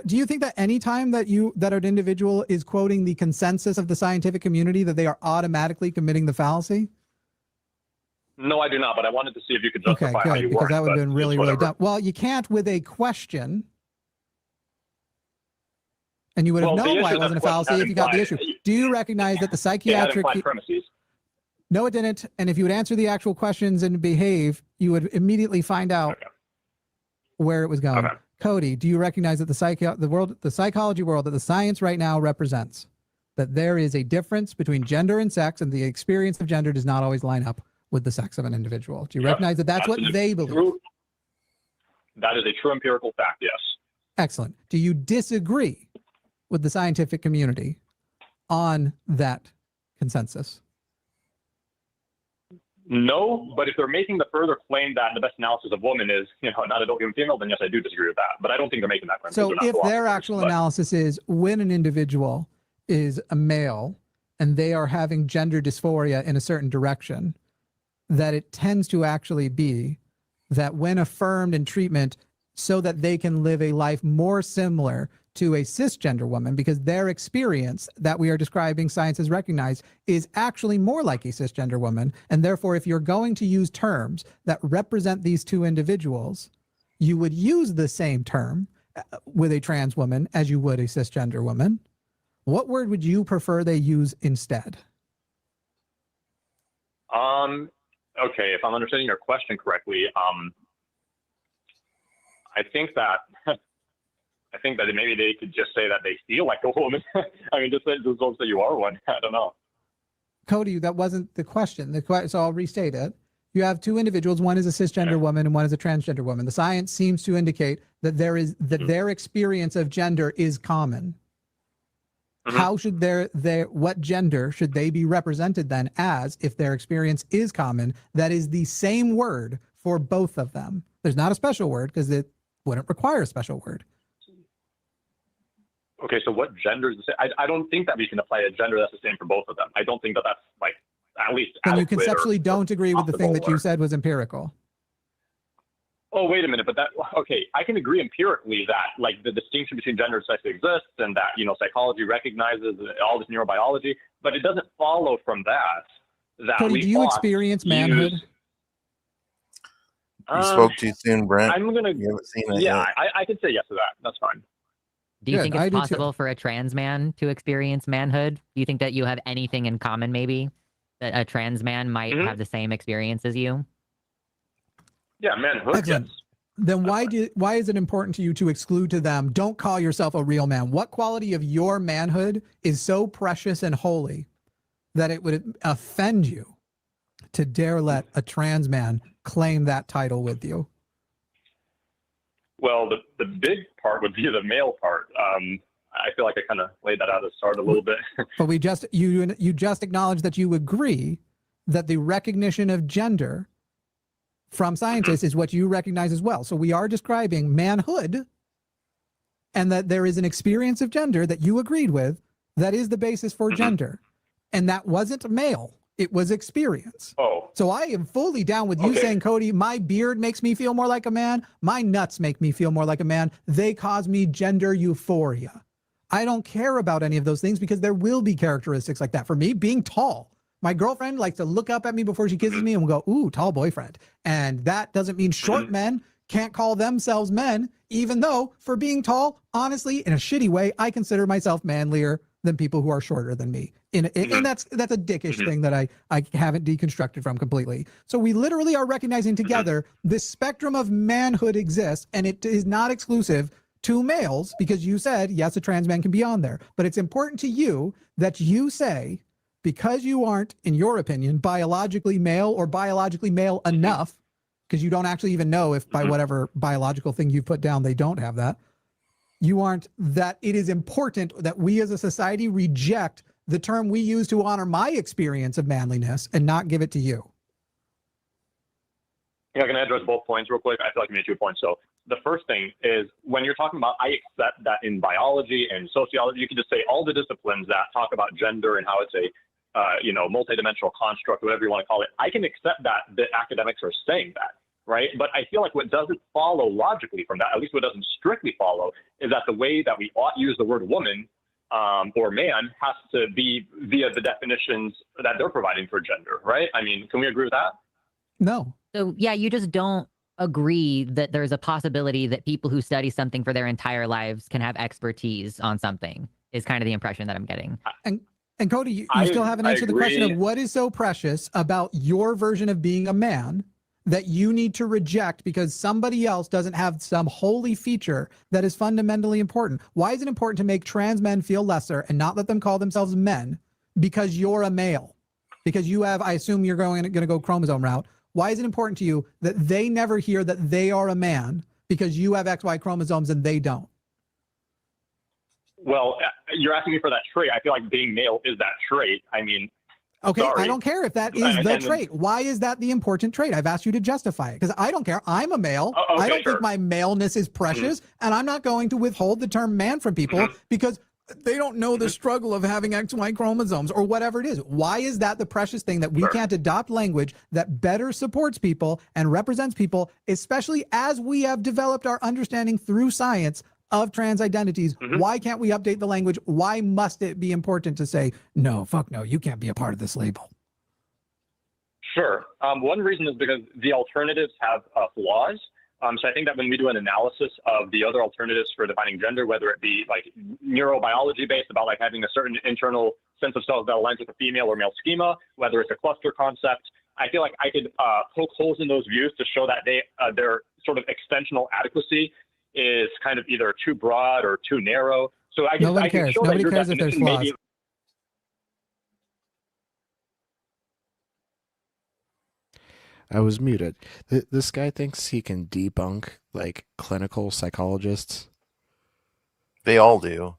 do you think that any time that an individual is quoting the consensus of the scientific community that they are automatically committing the fallacy? No, I do not, but I wanted to see if you could justify how you because that would have been really dumb. Well, you can't with a question. And you would have known why it wasn't a fallacy if you got the issue. Do you recognize that the psychiatric... No, it didn't. And if you would answer the actual questions and behave, you would immediately find out where it was going. Okay. Cody, do you recognize that the psychology world that the science right now represents, that there is a difference between gender and sex, and the experience of gender does not always line up with the sex of an individual? Do you recognize that that's what they believe? That is a true empirical fact, yes. Excellent. Do you disagree with the scientific community on that consensus? No, but if they're making the further claim that the best analysis of woman is, not adult human female, then yes, I do disagree with that. But I don't think they're making that claim. So if their actual analysis is when an individual is a male and they are having gender dysphoria in a certain direction, that it tends to actually be that when affirmed in treatment so that they can live a life more similar to a cisgender woman, because their experience that we are describing, science has recognized, is actually more like a cisgender woman. And therefore, if you're going to use terms that represent these two individuals, you would use the same term with a trans woman as you would a cisgender woman. What word would you prefer they use instead? Okay, if I'm understanding your question correctly, I think that maybe they could just say that they feel like a woman. I mean, just don't say you are one. I don't know. Cody, that wasn't the question. So I'll restate it. You have two individuals. One is a cisgender woman and one is a transgender woman. The science seems to indicate that their experience of gender is common. How should what gender should they be represented then as if their experience is common? That is the same word for both of them. There's not a special word because it wouldn't require a special word. Okay, so what gender is the same? I don't think that we can apply a gender that's the same for both of them. I don't think that that's like at least. And you conceptually don't agree with the thing that you said was empirical. Oh, wait a minute, but okay, I can agree empirically that like the distinction between gender and sex exists and that, psychology recognizes all this neurobiology, but it doesn't follow from that. Cody, do you experience manhood? You spoke too soon, Brent. You haven't seen it yet. I can say yes to that. That's fine. Do you think it's possible for a trans man to experience manhood? Do you think that you have anything in common, maybe? That a trans man might have the same experience as you? Yeah, manhood. Excellent. Yes. Then why is it important to you to exclude to them, don't call yourself a real man? What quality of your manhood is so precious and holy that it would offend you to dare let a trans man claim that title with you? Well, the big part would be the male part. I feel like I kind of laid that out at the start a little bit. But you just acknowledged that you agree that the recognition of gender from scientists is what you recognize as well. So we are describing manhood, and that there is an experience of gender that you agreed with that is the basis for gender. And that wasn't male. It was experience. Oh. So I am fully down with you saying, Cody, my beard makes me feel more like a man. My nuts make me feel more like a man. They cause me gender euphoria. I don't care about any of those things because there will be characteristics like that. For me, being tall. My girlfriend likes to look up at me before she kisses me and will go, ooh, tall boyfriend. And that doesn't mean short men can't call themselves men, even though for being tall, honestly, in a shitty way, I consider myself manlier than people who are shorter than me. And that's a dickish thing that I haven't deconstructed from completely. So we literally are recognizing together this spectrum of manhood exists, and it is not exclusive to males, because you said, yes, a trans man can be on there. But it's important to you that you say, because you aren't, in your opinion, biologically male or biologically male enough, because you don't actually even know if by whatever biological thing you put down, they don't have that. You aren't, that it is important that we as a society reject the term we use to honor my experience of manliness and not give it to you. Yeah, can I address both points real quick? I feel like you made 2 points. So the first thing is when you're talking about, I accept that in biology and sociology, you can just say all the disciplines that talk about gender and how it's a multidimensional construct, whatever you want to call it. I can accept that the academics are saying that, right? But I feel like what doesn't follow logically from that, at least what doesn't strictly follow, is that the way that we ought use the word woman or man has to be via the definitions that they're providing for gender, right? I mean, can we agree with that? No. So yeah, you just don't agree that there's a possibility that people who study something for their entire lives can have expertise on something, is kind of the impression that I'm getting. And Cody, you still haven't answered the question of what is so precious about your version of being a man that you need to reject because somebody else doesn't have some holy feature that is fundamentally important. Why is it important to make trans men feel lesser and not let them call themselves men because you're a male? Because you have, I assume you're going to go chromosome route. Why is it important to you that they never hear that they are a man because you have XY chromosomes and they don't? Well, you're asking me for that trait. I feel like being male is that trait. I mean, Okay, Sorry. I don't care if that is the trait. Why is that the important trait? I've asked you to justify it because I don't care. I'm a male. Okay, I don't think my maleness is precious, and I'm not going to withhold the term man from people because they don't know the struggle of having XY chromosomes or whatever it is. Why is that the precious thing that we can't adopt language that better supports people and represents people, especially as we have developed our understanding through science of trans identities? Why can't we update the language? Why must it be important to say, no, fuck no, you can't be a part of this label? Sure. One reason is because the alternatives have flaws. So I think that when we do an analysis of the other alternatives for defining gender, whether it be like neurobiology based about like having a certain internal sense of self that aligns with a female or male schema, whether it's a cluster concept, I feel like I could poke holes in those views to show that their sort of extensional adequacy is kind of either too broad or too narrow. So I can show Nobody that your cares if there's definition flaws. maybe. I was muted. This guy thinks he can debunk like clinical psychologists. They all do.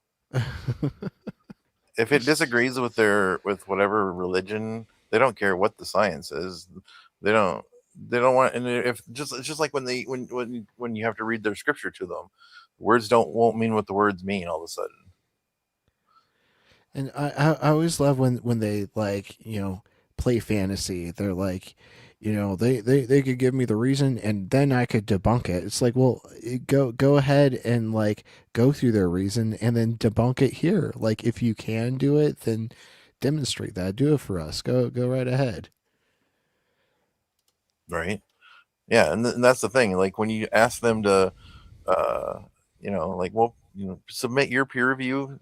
If it disagrees with whatever religion, they don't care what the science is. They don't want. And if it's just like when you have to read their scripture to them, words won't mean what the words mean all of a sudden. And I always love when they like, play fantasy. They're like, they could give me the reason and then I could debunk it. It's like, well, go ahead and like go through their reason and then debunk it here. Like if you can do it, then demonstrate that. Do it for us. Go right ahead. Right. Yeah, and that's the thing. Like when you ask them to, submit your peer review,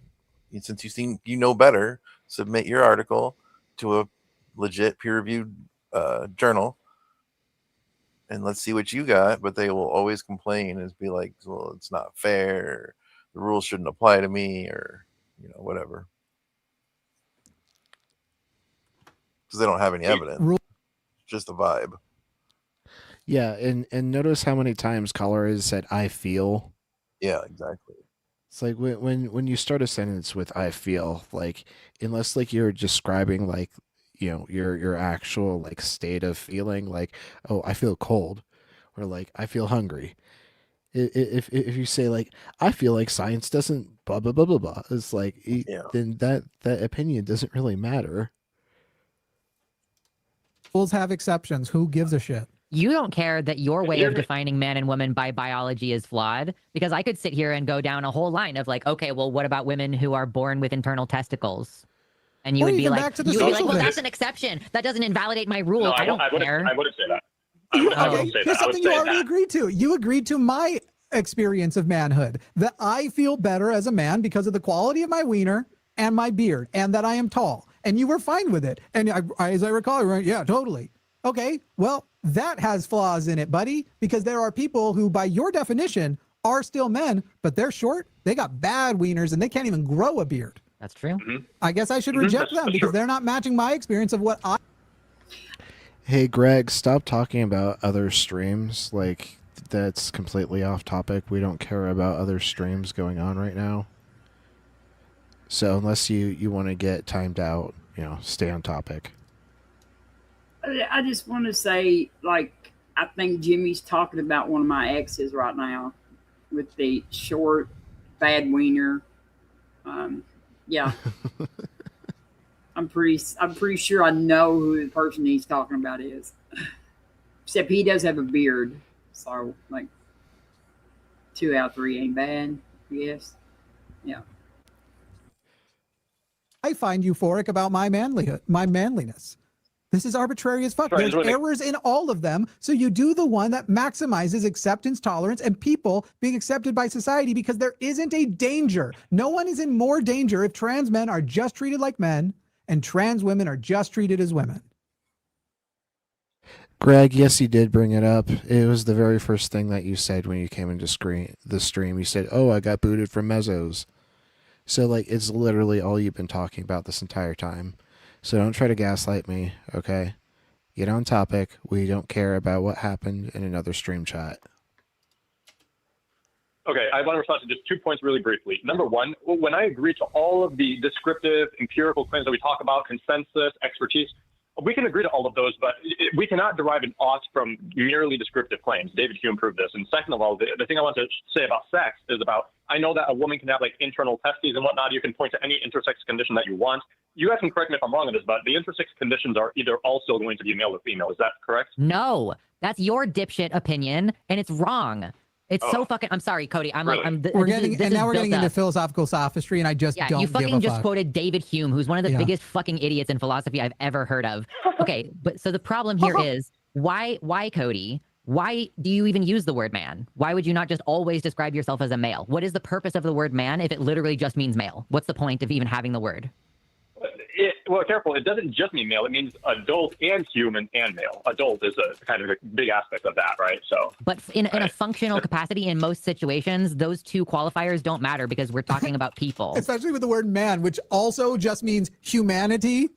since you know better, submit your article to a legit peer-reviewed journal, and let's see what you got. But they will always complain and be like, "Well, it's not fair. Or, the rules shouldn't apply to me," or whatever, because they don't have any evidence. Just a vibe. Yeah, and notice how many times caller has said "I feel." Yeah, exactly. It's like when you start a sentence with "I feel," like unless like you're describing like your actual like state of feeling, like, oh, I feel cold, or like I feel hungry. If you say like I feel like science doesn't blah blah blah blah blah, it's like then that opinion doesn't really matter. Rules have exceptions. Who gives a shit? You don't care that your way of defining man and woman by biology is flawed, because I could sit here and go down a whole line of like, okay, well, what about women who are born with internal testicles? And you would be like, well, that's an exception. That doesn't invalidate my rule. No, I don't care. I wouldn't say that. Here's something you already agreed to. You agreed to my experience of manhood, that I feel better as a man because of the quality of my wiener and my beard, and that I am tall. And you were fine with it. And as I recall, right? Yeah, totally. Okay, well, that has flaws in it, buddy, because there are people who, by your definition, are still men, but they're short. They got bad wieners and they can't even grow a beard. That's true. I guess I should reject them because they're not matching my experience of what I... Hey, Greg, stop talking about other streams. Like, that's completely off topic. We don't care about other streams going on right now. So unless you want to get timed out, stay on topic. I just want to say, like, I think Jimmy's talking about one of my exes right now with the short, bad wiener. Yeah. I'm pretty sure I know who the person he's talking about is. Except he does have a beard. So, like, 2 out of 3 ain't bad, I guess. Yeah. I find euphoric about my manliness. This is arbitrary as fuck. There's errors in all of them. So you do the one that maximizes acceptance, tolerance, and people being accepted by society, because there isn't a danger. No one is in more danger if trans men are just treated like men and trans women are just treated as women. Greg, yes, you did bring it up. It was the very first thing that you said when you came into the stream. You said, "Oh, I got booted from Mezzos." So, like, it's literally all you've been talking about this entire time. So don't try to gaslight me, okay? Get on topic. We don't care about what happened in another stream chat. Okay, I want to respond to just 2 points really briefly. Number one, when I agree to all of the descriptive, empirical claims that we talk about, consensus, expertise, we can agree to all of those, but we cannot derive an ought from merely descriptive claims. David Hume proved this. And second of all, the thing I want to say about sex is about, I know that a woman can have like internal testes and whatnot. You can point to any intersex condition that you want. You guys can correct me if I'm wrong on this, but the intersex conditions are either also going to be male or female. Is that correct? No, that's your dipshit opinion, and it's wrong. It's so fucking. I'm sorry, Cody. We're getting into philosophical sophistry, and I just don't. You fucking just fuck. quoted David Hume, who's one of the biggest fucking idiots in philosophy I've ever heard of. Okay, but so the problem here is why, Cody? Why do you even use the word man? Why would you not just always describe yourself as a male? What is the purpose of the word man if it literally just means male? What's the point of even having the word? Well, careful. It doesn't just mean male. It means adult and human and male. Adult is a kind of a big aspect of that, right? So, but in a functional capacity, in most situations, those two qualifiers don't matter because we're talking about people. Especially with the word man, which also just means humanity.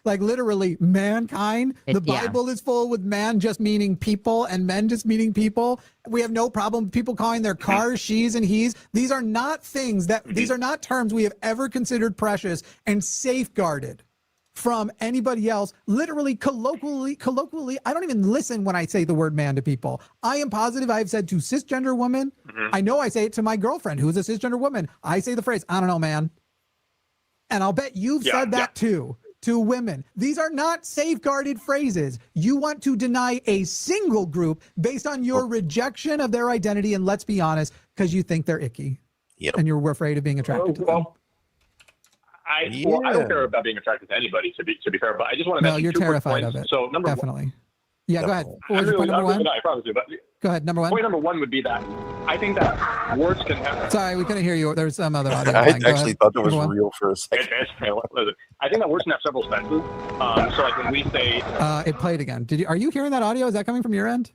Like literally mankind. The Bible is full with man just meaning people and men just meaning people. We have no problem with people calling their cars she's and he's. These are not these are not terms we have ever considered precious and safeguarded from anybody else. Literally, colloquially, I don't even listen when I say the word man to people. I am positive I've said to cisgender women. I know I say it to my girlfriend who's a cisgender woman. I say the phrase, I don't know, man. And I'll bet you've said that too. To women. These are not safeguarded phrases. You want to deny a single group based on your rejection of their identity, and let's be honest, because you think they're icky. And you're afraid of being attracted to them. I don't care about being attracted to anybody, to be fair, but I just want to mention you're 2 quick terrified points. of it. So number Definitely. one. Yeah, go ahead. What was your point number one? I promise you, but go ahead, number one. Point number one would be that I think that words can have... Sorry, we couldn't hear you. There's some other audio. I actually thought that was real for a second. I think that words can have several senses. So like when we say... it played again. Are you hearing that audio? Is that coming from your end?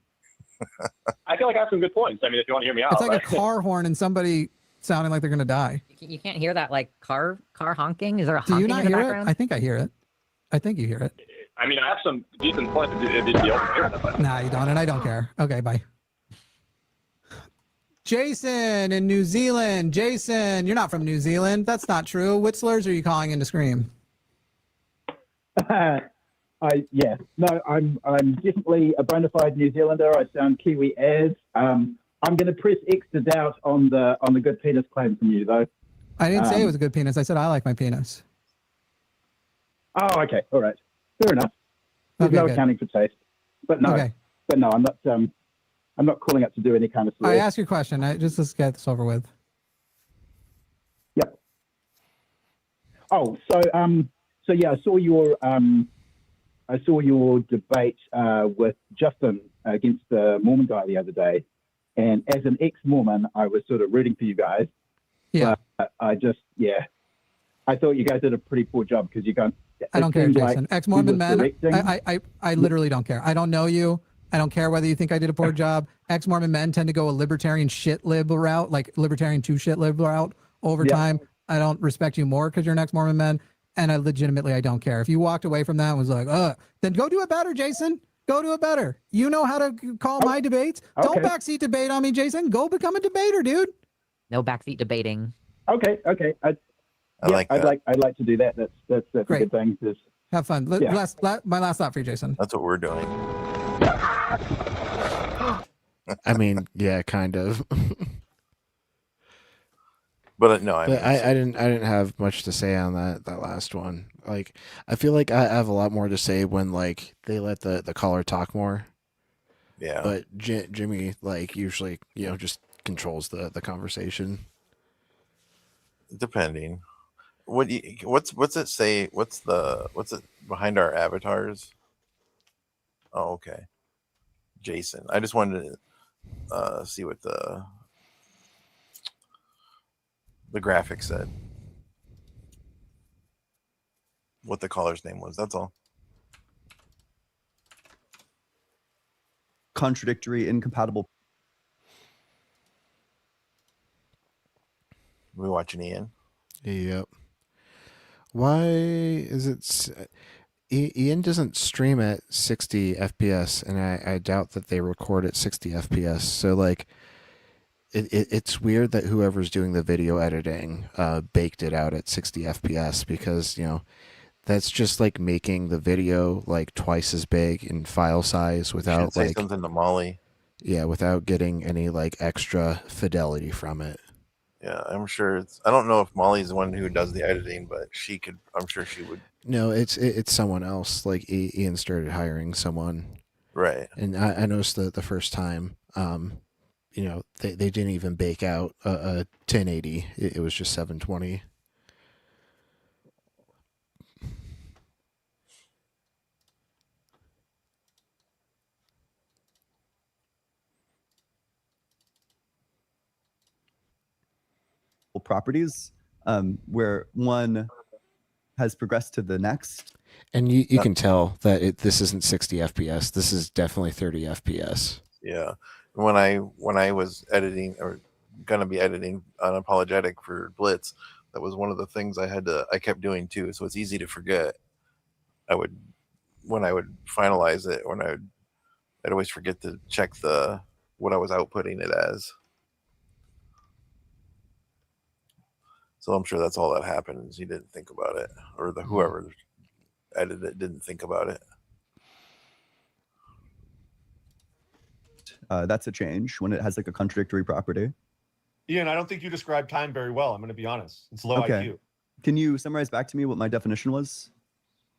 I feel like I have some good points. I mean, if you want to hear me out. It's like a car horn and somebody sounding like they're going to die. You can't hear that like car honking? Is there a honking Do you not in the hear background? it? I think I hear it. I think you hear it. I mean, I have some decent points to be able to hear that. Nah, you don't, and I don't care. Okay, bye. Jason in New Zealand. Jason, you're not from New Zealand. That's not true. What slurs are you calling in to scream? No, I'm definitely a bona fide New Zealander. I sound Kiwi as. I'm going to press X to doubt on the good penis claim from you, though. I didn't say it was a good penis. I said I like my penis. Oh, okay, all right, fair enough. There's no accounting for taste, but no, I'm not calling up to do any kind of. I asked you a question. Let's get this over with. Yep. Oh, so yeah, I saw your debate with Justin against the Mormon guy the other day, and as an ex-Mormon, I was sort of rooting for you guys. Yeah. But I thought you guys did a pretty poor job because you got. I don't care, Jason. Ex-Mormon men, I literally don't care. I don't know you. I don't care whether you think I did a poor job. Ex-Mormon men tend to go a libertarian shit lib route, like libertarian to shit lib route over time. I don't respect you more because you're an ex-Mormon man, and I don't care. If you walked away from that and was like, then go do it better, Jason. Go do it better. You know how to call my debates. Okay. Don't backseat debate on me, Jason. Go become a debater, dude. No backseat debating. Okay. I'd like to do that. That's a good thing. Have fun. My last thought for you, Jason. That's what we're doing. I mean, yeah, kind of. But no, I didn't have much to say on that last one. Like, I feel like I have a lot more to say when like they let the caller talk more. Yeah. But Jimmy like usually just controls the conversation. Depending. What's it say? What's it behind our avatars? Oh, okay. Jason. I just wanted to see what the graphic said. What the caller's name was. That's all. Contradictory, incompatible. We watching Ian? Yep. Why is it? Ian doesn't stream at 60 FPS, and I doubt that they record at 60 FPS. So like, it's weird that whoever's doing the video editing baked it out at 60 FPS because, you know, that's just like making the video like twice as big in file size without say like something to Molly. Yeah, without getting any like extra fidelity from it. Yeah, I'm sure I don't know if Molly's the one who does the editing, but I'm sure she would. No, it's someone else. Like Ian started hiring someone. Right. And I noticed the first time, you know, they didn't even bake out a 1080. It was just 720. Properties where one has progressed to the next. And you can tell that this isn't 60 FPS. This is definitely 30 FPS. Yeah. When I was editing or gonna be editing Unapologetic for Blitz, that was one of the things I kept doing too. So it's easy to forget. When I would finalize it, I'd always forget to check what I was outputting it as. So I'm sure that's all that happens. He didn't think about it, or whoever edited it didn't think about it. That's a change when it has like a contradictory property. Ian, I don't think you described time very well. I'm going to be honest. It's low Okay. IQ. Can you summarize back to me what my definition was?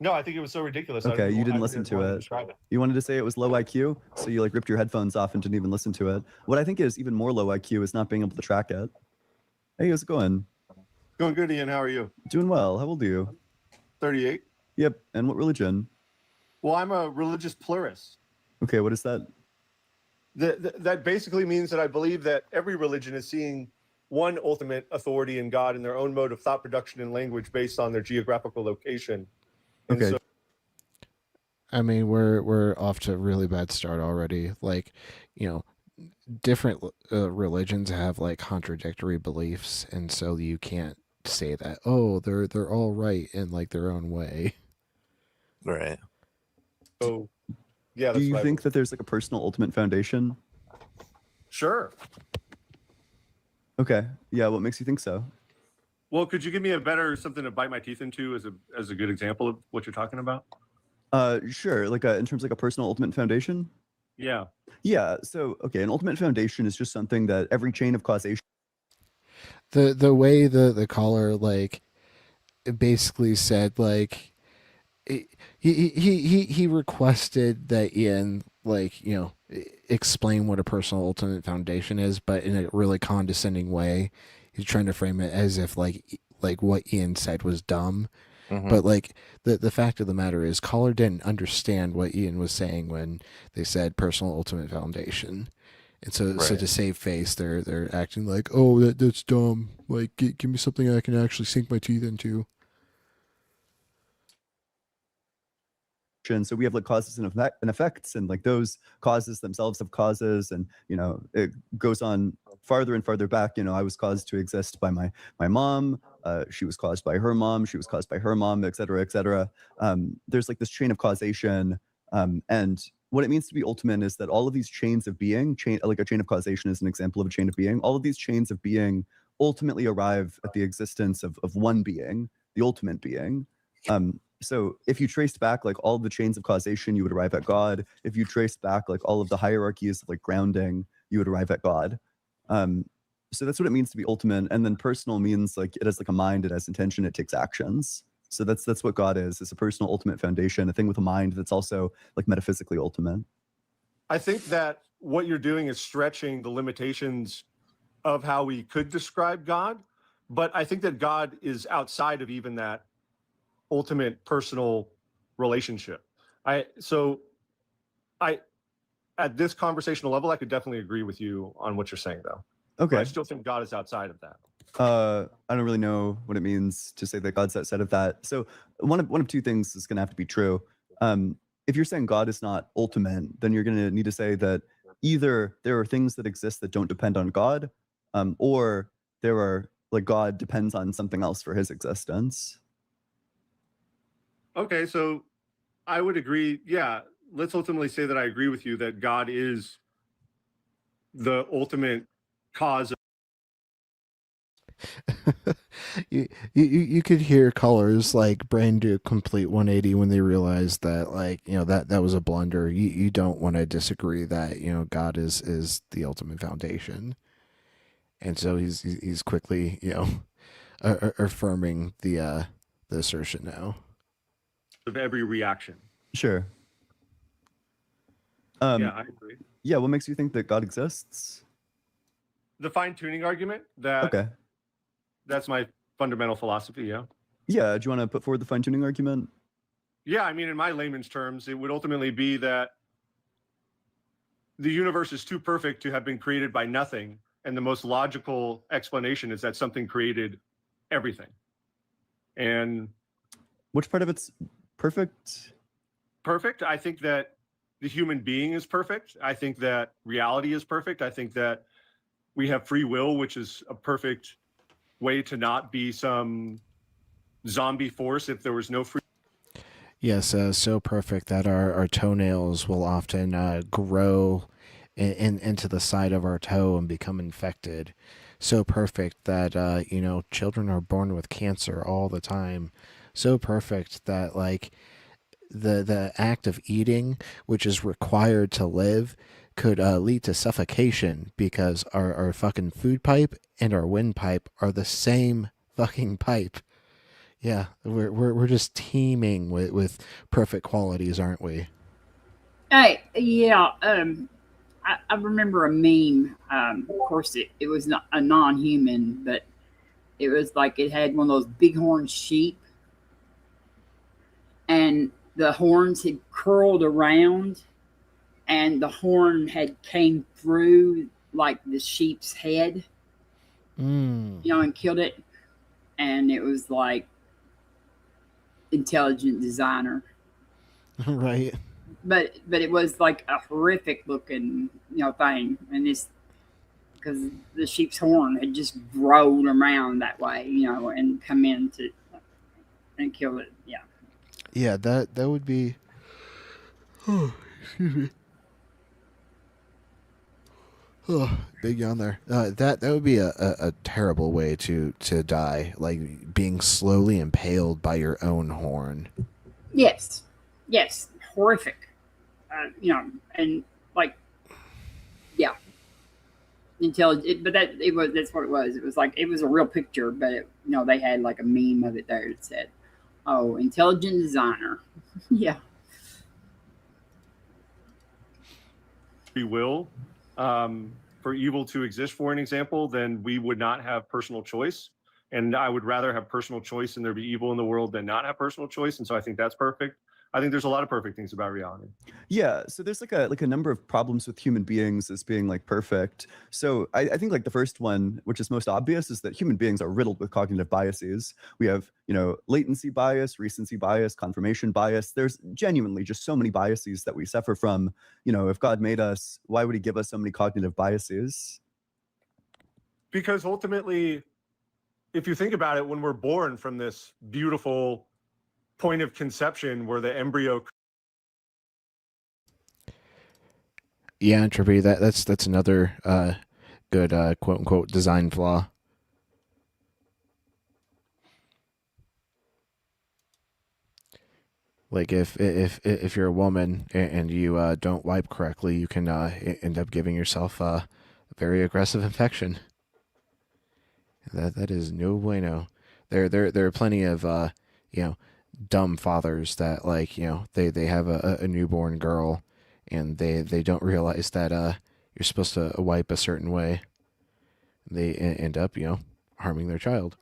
No, I think it was so ridiculous. Okay, you didn't listen to it. You wanted to say it was low IQ, so you like ripped your headphones off and didn't even listen to it. What I think is even more low IQ is not being able to track it. Hey, how's it going? Going good, Ian. How are you? Doing well. How old are you? 38. Yep. And what religion? Well, I'm a religious pluralist. Okay, what is that? That basically means that I believe that every religion is seeing one ultimate authority in God in their own mode of thought production and language based on their geographical location. And okay. I mean, we're off to a really bad start already. Like, you know, different religions have like contradictory beliefs, and so you can't say that, oh, they're all right in like their own way. Right. So, yeah. Do you think that there's like a personal ultimate foundation? Sure. Okay. Yeah. What makes you think so? Well, could you give me something to bite my teeth into as a good example of what you're talking about? Sure. Like in terms of like a personal ultimate foundation. Yeah. Yeah. So, okay, an ultimate foundation is just something that every chain of causation. The way the caller like basically said like he requested that Ian like, you know, explain what a personal ultimate foundation is, but in a really condescending way. He's trying to frame it as if like what Ian said was dumb. Mm-hmm. But like the fact of the matter is, caller didn't understand what Ian was saying when they said personal ultimate foundation, and so to save face, they're acting like, oh, that's dumb. Like, give me something I can actually sink my teeth into. So we have like causes and effects, and like those causes themselves have causes, and you know it goes on farther and farther back. You know, I was caused to exist by my mom. She was caused by her mom. She was caused by her mom, et cetera, et cetera. There's like this chain of causation, and what it means to be ultimate is that all of these chains of being, like a chain of causation is an example of a chain of being. All of these chains of being ultimately arrive at the existence of one being, the ultimate being. So if you traced back like all of the chains of causation, you would arrive at God. If you traced back like all of the hierarchies of like grounding, you would arrive at God. So that's what it means to be ultimate. And then personal means like it has like a mind, it has intention, it takes actions. So that's what God is. It's a personal ultimate foundation, a thing with a mind that's also like metaphysically ultimate. I think that what you're doing is stretching the limitations of how we could describe God, but I think that God is outside of even that ultimate personal relationship. At this conversational level, I could definitely agree with you on what you're saying, though. Okay. But I still think God is outside of that. I don't really know what it means to say that God's outside of that. So one of two things is going to have to be true. If you're saying God is not ultimate, then you're going to need to say that either there are things that exist that don't depend on God, or there are like God depends on something else for his existence. Okay, so I would agree. Yeah, let's ultimately say that I agree with you that God is the ultimate cause of you could hear Color's like brain do a complete 180 when they realize that, like, you know, that was a blunder. You don't want to disagree that, you know, God is the ultimate foundation, and so he's quickly, you know, affirming the assertion now. of every reaction. Sure. Yeah, I agree. Yeah, what makes you think that God exists? The fine-tuning argument that Okay. That's my fundamental philosophy. Yeah. Yeah. Do you want to put forward the fine-tuning argument? Yeah, I mean, in my layman's terms, it would ultimately be that the universe is too perfect to have been created by nothing, and the most logical explanation is that something created everything. And which part of it's perfect? Perfect. I think that the human being is perfect. I think that reality is perfect. I think that we have free will, which is a perfect way to not be some zombie force if there was no free. Yes, so perfect that our toenails will often grow into the side of our toe and become infected. So perfect that, you know, children are born with cancer all the time. So perfect that, like, the act of eating, which is required to live, could lead to suffocation because our fucking food pipe and our windpipe are the same fucking pipe. Yeah, we're just teeming with perfect qualities, aren't we? Hey, yeah. I remember a meme. Of course, it was not a non-human, but it was like it had one of those bighorn sheep, and the horns had curled around, and the horn had came through like the sheep's head, you know, and killed it. And it was like intelligent designer. Right. But it was like a horrific looking, you know, thing, and this because the sheep's horn had just rolled around that way, you know, and come in to and kill it. Yeah. Yeah, that would be. Oh, excuse me. Oh, big yawn there. That would be a terrible way to die, like being slowly impaled by your own horn. Yes. Yes. Horrific. You know, and like, yeah, intelligent. But that's what it was. It was like it was a real picture, but it, you know, they had like a meme of it there that said, "Oh, intelligent designer." Yeah. Free will for evil to exist, for an example, then we would not have personal choice. And I would rather have personal choice and there be evil in the world than not have personal choice. And so I think that's perfect. I think there's a lot of perfect things about reality. Yeah, so there's like a number of problems with human beings as being like perfect. So I think like the first one, which is most obvious, is that human beings are riddled with cognitive biases. We have, you know, latency bias, recency bias, confirmation bias. There's genuinely just so many biases that we suffer from. You know, if God made us, why would he give us so many cognitive biases? Because ultimately, if you think about it, when we're born from this beautiful point of conception where the embryo. Yeah, entropy. That's another good quote unquote design flaw. Like if you're a woman and you don't wipe correctly, you can end up giving yourself a very aggressive infection. That is no bueno. There are plenty of you know, dumb fathers that, like, you know, they have a newborn girl and they don't realize that you're supposed to wipe a certain way. They end up, you know, harming their child.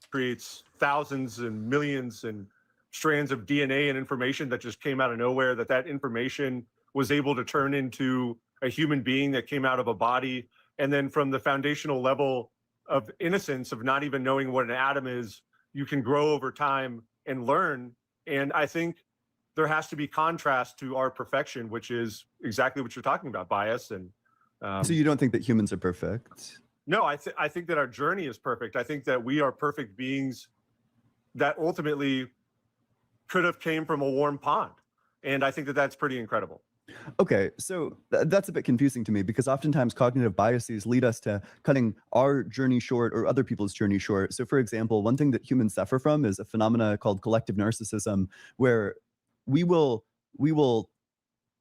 Creates thousands and millions and strands of DNA and information that just came out of nowhere, that information was able to turn into a human being that came out of a body. And then from the foundational level of innocence of not even knowing what an atom is, you can grow over time and learn. And I think there has to be contrast to our perfection, which is exactly what you're talking about, bias. And so you don't think that humans are perfect? No, I think that our journey is perfect. I think that we are perfect beings that ultimately could have came from a warm pond. And I think that that's pretty incredible. Okay, so that's a bit confusing to me because oftentimes cognitive biases lead us to cutting our journey short or other people's journey short. So, for example, one thing that humans suffer from is a phenomena called collective narcissism, where we will we will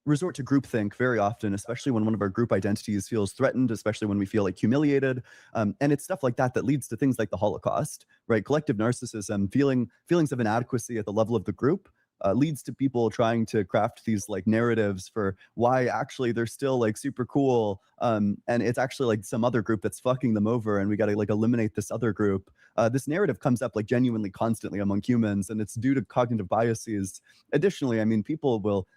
resort to groupthink very often, especially when one of our group identities feels threatened, especially when we feel like humiliated. And it's stuff like that that leads to things like the Holocaust, right? Collective narcissism, feelings of inadequacy at the level of the group leads to people trying to craft these like narratives for why actually they're still like super cool. And it's actually like some other group that's fucking them over and we got to like eliminate this other group. This narrative comes up like genuinely constantly among humans and it's due to cognitive biases. Additionally, I mean, people will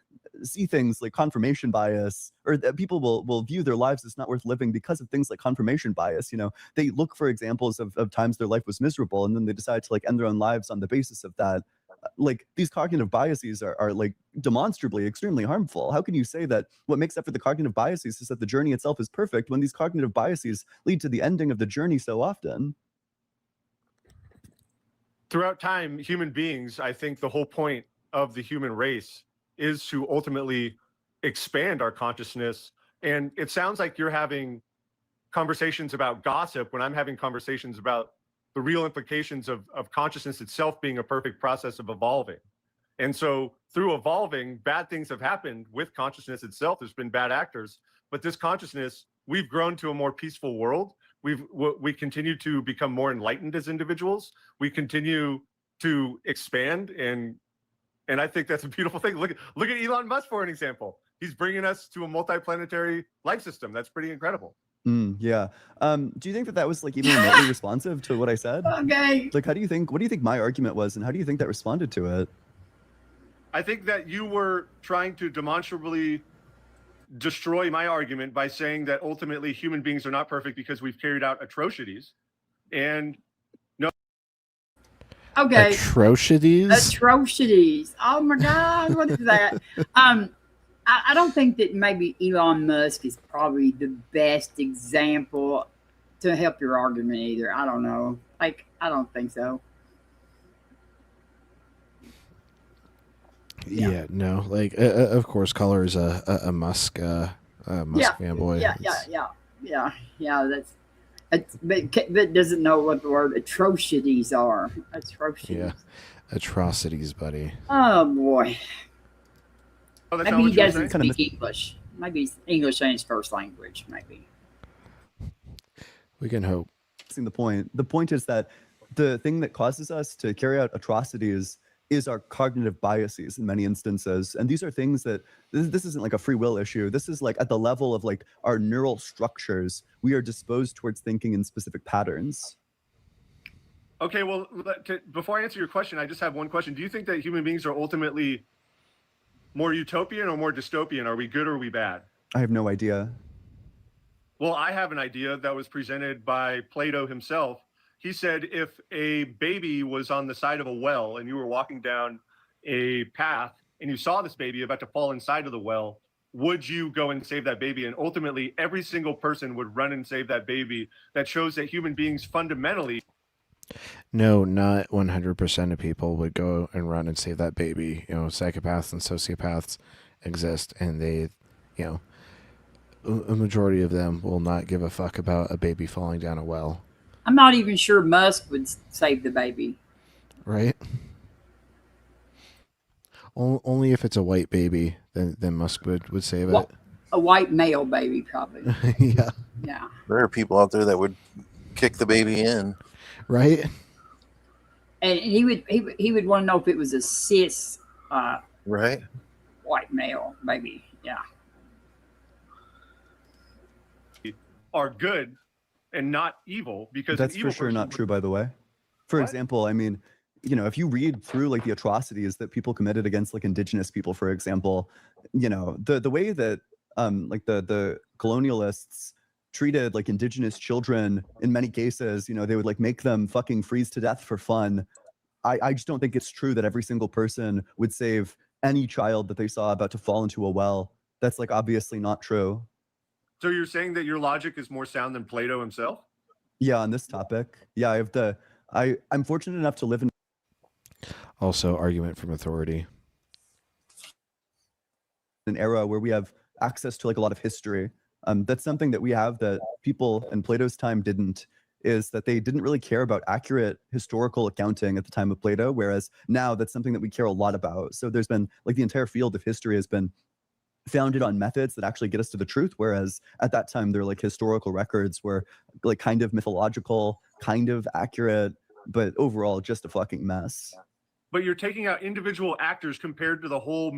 see things like confirmation bias, or that people will view their lives as not worth living because of things like confirmation bias. You know, they look for examples of times their life was miserable, and then they decide to like end their own lives on the basis of that. Like these cognitive biases are like demonstrably extremely harmful. How can you say that what makes up for the cognitive biases is that the journey itself is perfect when these cognitive biases lead to the ending of the journey so often? Throughout time, human beings, I think the whole point of the human race is to ultimately expand our consciousness. And it sounds like you're having conversations about gossip when I'm having conversations about the real implications of consciousness itself being a perfect process of evolving. And so through evolving, bad things have happened with consciousness itself. There's been bad actors, but this consciousness, we've grown to a more peaceful world. We continue to become more enlightened as individuals. We continue to expand, and I think that's a beautiful thing. Look at Elon Musk for an example. He's bringing us to a multi-planetary life system. That's pretty incredible. Yeah. Do you think that was like even remotely responsive to what I said? Okay. Like, what do you think my argument was, and how do you think that responded to it? I think that you were trying to demonstrably destroy my argument by saying that ultimately human beings are not perfect because we've carried out atrocities. And no. Okay. Atrocities? Atrocities. Oh my God, what is that? I don't think that maybe Elon Musk is probably the best example to help your argument either. I don't know. Like, I don't think so. Yeah, no. Like, of course, Color is a Musk fanboy. Yeah. But doesn't know what the word atrocities are. Atrocities. Yeah, atrocities, buddy. Oh boy. Oh, maybe he doesn't speak English. Maybe English ain't his first language. Maybe. We can hope. The point is that the thing that causes us to carry out atrocities is our cognitive biases in many instances. And these are things that, this isn't like a free will issue. This is like at the level of like our neural structures, we are disposed towards thinking in specific patterns. Okay, well, before I answer your question, I just have one question. Do you think that human beings are ultimately more utopian or more dystopian? Are we good or are we bad? I have no idea. Well, I have an idea that was presented by Plato himself. He said if a baby was on the side of a well and you were walking down a path and you saw this baby about to fall inside of the well, would you go and save that baby? And ultimately, every single person would run and save that baby. That shows that human beings fundamentally... No, not 100% of people would go and run and save that baby. You know, psychopaths and sociopaths exist, and they, you know, a majority of them will not give a fuck about a baby falling down a well. I'm not even sure Musk would save the baby. Right? Only if it's a white baby, then Musk would save it. A white male baby, probably. Yeah. Yeah. There are people out there that would kick the baby in. Right? And he would want to know if it was a cis right, white male baby. Yeah. Are good and not evil, because that's for sure not true, by the way. For example, I mean, you know, if you read through like the atrocities that people committed against like indigenous people, for example, you know, the way that like the colonialists treated like indigenous children in many cases, you know, they would like make them fucking freeze to death for fun. I just don't think it's true that every single person would save any child that they saw about to fall into a well. That's like obviously not true. So you're saying that your logic is more sound than Plato himself? Yeah, on this topic. Yeah, I'm fortunate enough to live in... Also, argument from authority. an era where we have access to like a lot of history. That's something that we have that people in Plato's time didn't, is that they didn't really care about accurate historical accounting at the time of Plato, whereas now that's something that we care a lot about. So there's been like the entire field of history has been founded on methods that actually get us to the truth, whereas at that time they're like historical records were like kind of mythological, kind of accurate, but overall just a fucking mess. But you're taking out individual actors compared to the whole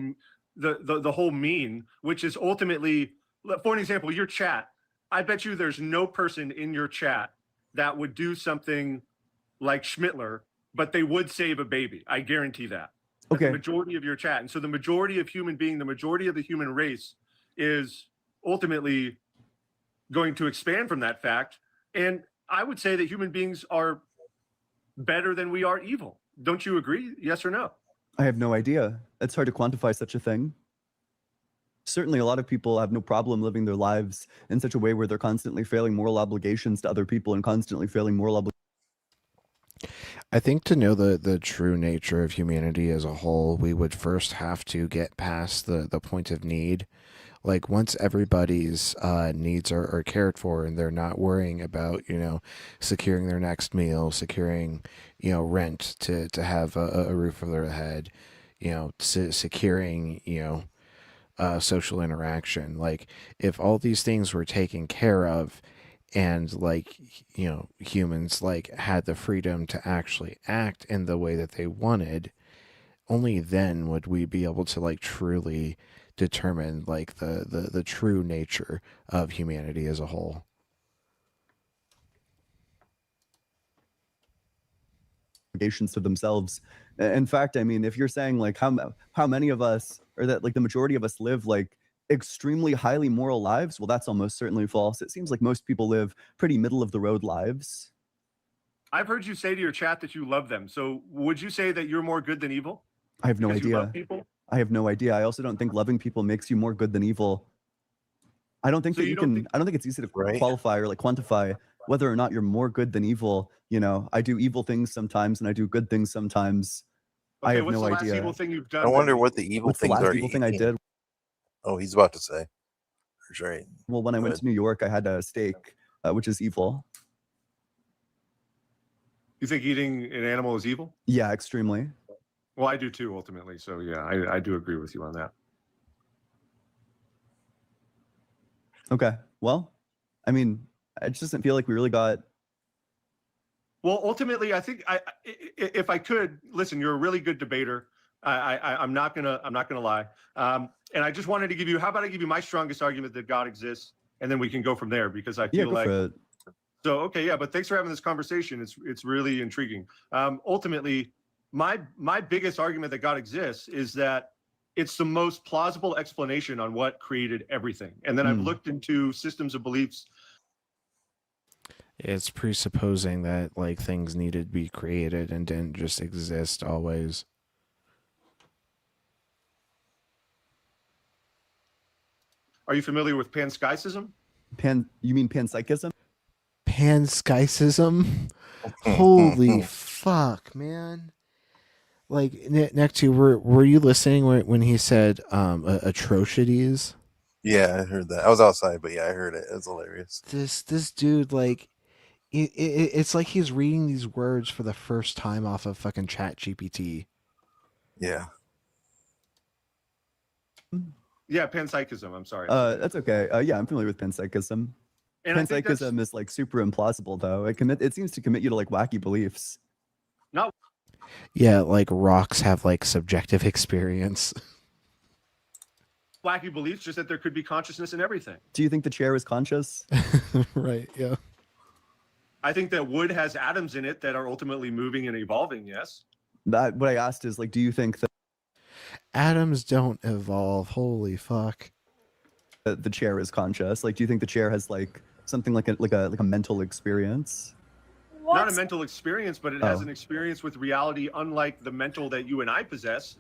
the whole mean, which is ultimately, for an example, your chat. I bet you there's no person in your chat that would do something like Schmittler, but they would save a baby. I guarantee that. Okay. The majority of your chat. And so the majority of the majority of the human race is ultimately going to expand from that fact. And I would say that human beings are better than we are evil. Don't you agree? Yes or no? I have no idea. It's hard to quantify such a thing. Certainly a lot of people have no problem living their lives in such a way where they're constantly failing moral obligations to other people and constantly failing moral obligations. I think to know the true nature of humanity as a whole, we would first have to get past the point of need. Like once everybody's needs are cared for and they're not worrying about, securing their next meal, securing, rent to have a roof over their head, securing, social interaction. Like if all these things were taken care of, and like humans like had the freedom to actually act in the way that they wanted, only then would we be able to like truly determine like the true nature of humanity as a whole. Obligations to themselves. In fact, I mean, if you're saying like how many of us, or that like the majority of us live like extremely highly moral lives, well, that's almost certainly false. It seems like most people live pretty middle of the road lives. I've heard you say to your chat that you love them. So would you say that you're more good than evil? I have no Because you love idea. people? I have no idea. I also don't think loving people makes you more good than evil. I don't think So that you you don't can, think- I don't think it's easy to qualify or like quantify whether or not you're more good than evil. I do evil things sometimes and I do good things sometimes. I Okay, have what's no the last idea. evil thing you've done? I wonder what the evil What's the things last are. evil thing I did? Oh, he's about to say. For sure. Well, when I went to New York, I had a steak, which is evil. You think eating an animal is evil? Yeah, extremely. Well, I do too, ultimately. So yeah, I do agree with you on that. Okay. Well, I mean, it just doesn't feel like we really got. Well, ultimately, I think if I could listen, you're a really good debater. I'm not gonna lie. And I just wanted to give you. How about I give you my strongest argument that God exists, and then we can go from there because I feel like. For it. So okay, yeah, but thanks for having this conversation. It's really intriguing. Ultimately, my biggest argument that God exists is that it's the most plausible explanation on what created everything. And then I've looked into systems of beliefs. It's presupposing that like things needed to be created and didn't just exist always. Are you familiar with panpsychism? You mean panpsychism? Panpsychism? Holy fuck, man. Like next to were you listening when he said atrocities? Yeah, I heard that. I was outside, but yeah, I heard it. It was hilarious. This dude, like it's like he's reading these words for the first time off of fucking ChatGPT. Yeah. Yeah, panpsychism. I'm sorry. That's okay. Yeah, I'm familiar with panpsychism. And I think Panpsychism is like super implausible, though. It seems to commit you to like wacky beliefs. Not. Yeah, like rocks have like subjective experience. Wacky beliefs, just that there could be consciousness in everything. Do you think the chair is conscious? Right. Yeah. I think that wood has atoms in it that are ultimately moving and evolving. Yes. What I asked is like, do you think that atoms don't evolve? Holy fuck. The chair is conscious? Like, do you think the chair has like something like a mental experience? What? Not a mental experience, but it has an experience with reality, unlike the mental that you and I possess.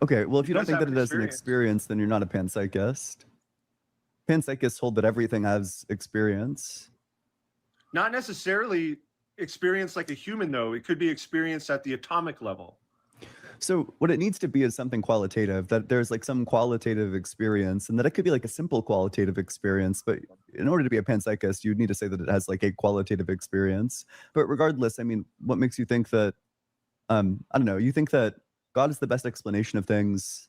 Okay, well, if you don't does think have that an it has an experience. experience, then you're not a panpsychist. Panpsychists hold that everything has experience. Not necessarily experience like a human, though. It could be experienced at the atomic level. So what it needs to be is something qualitative, that there's like some qualitative experience, and that it could be like a simple qualitative experience, but in order to be a panpsychist, you'd need to say that it has like a qualitative experience. But regardless, I mean, what makes you think that, I don't know, you think that God is the best explanation of things?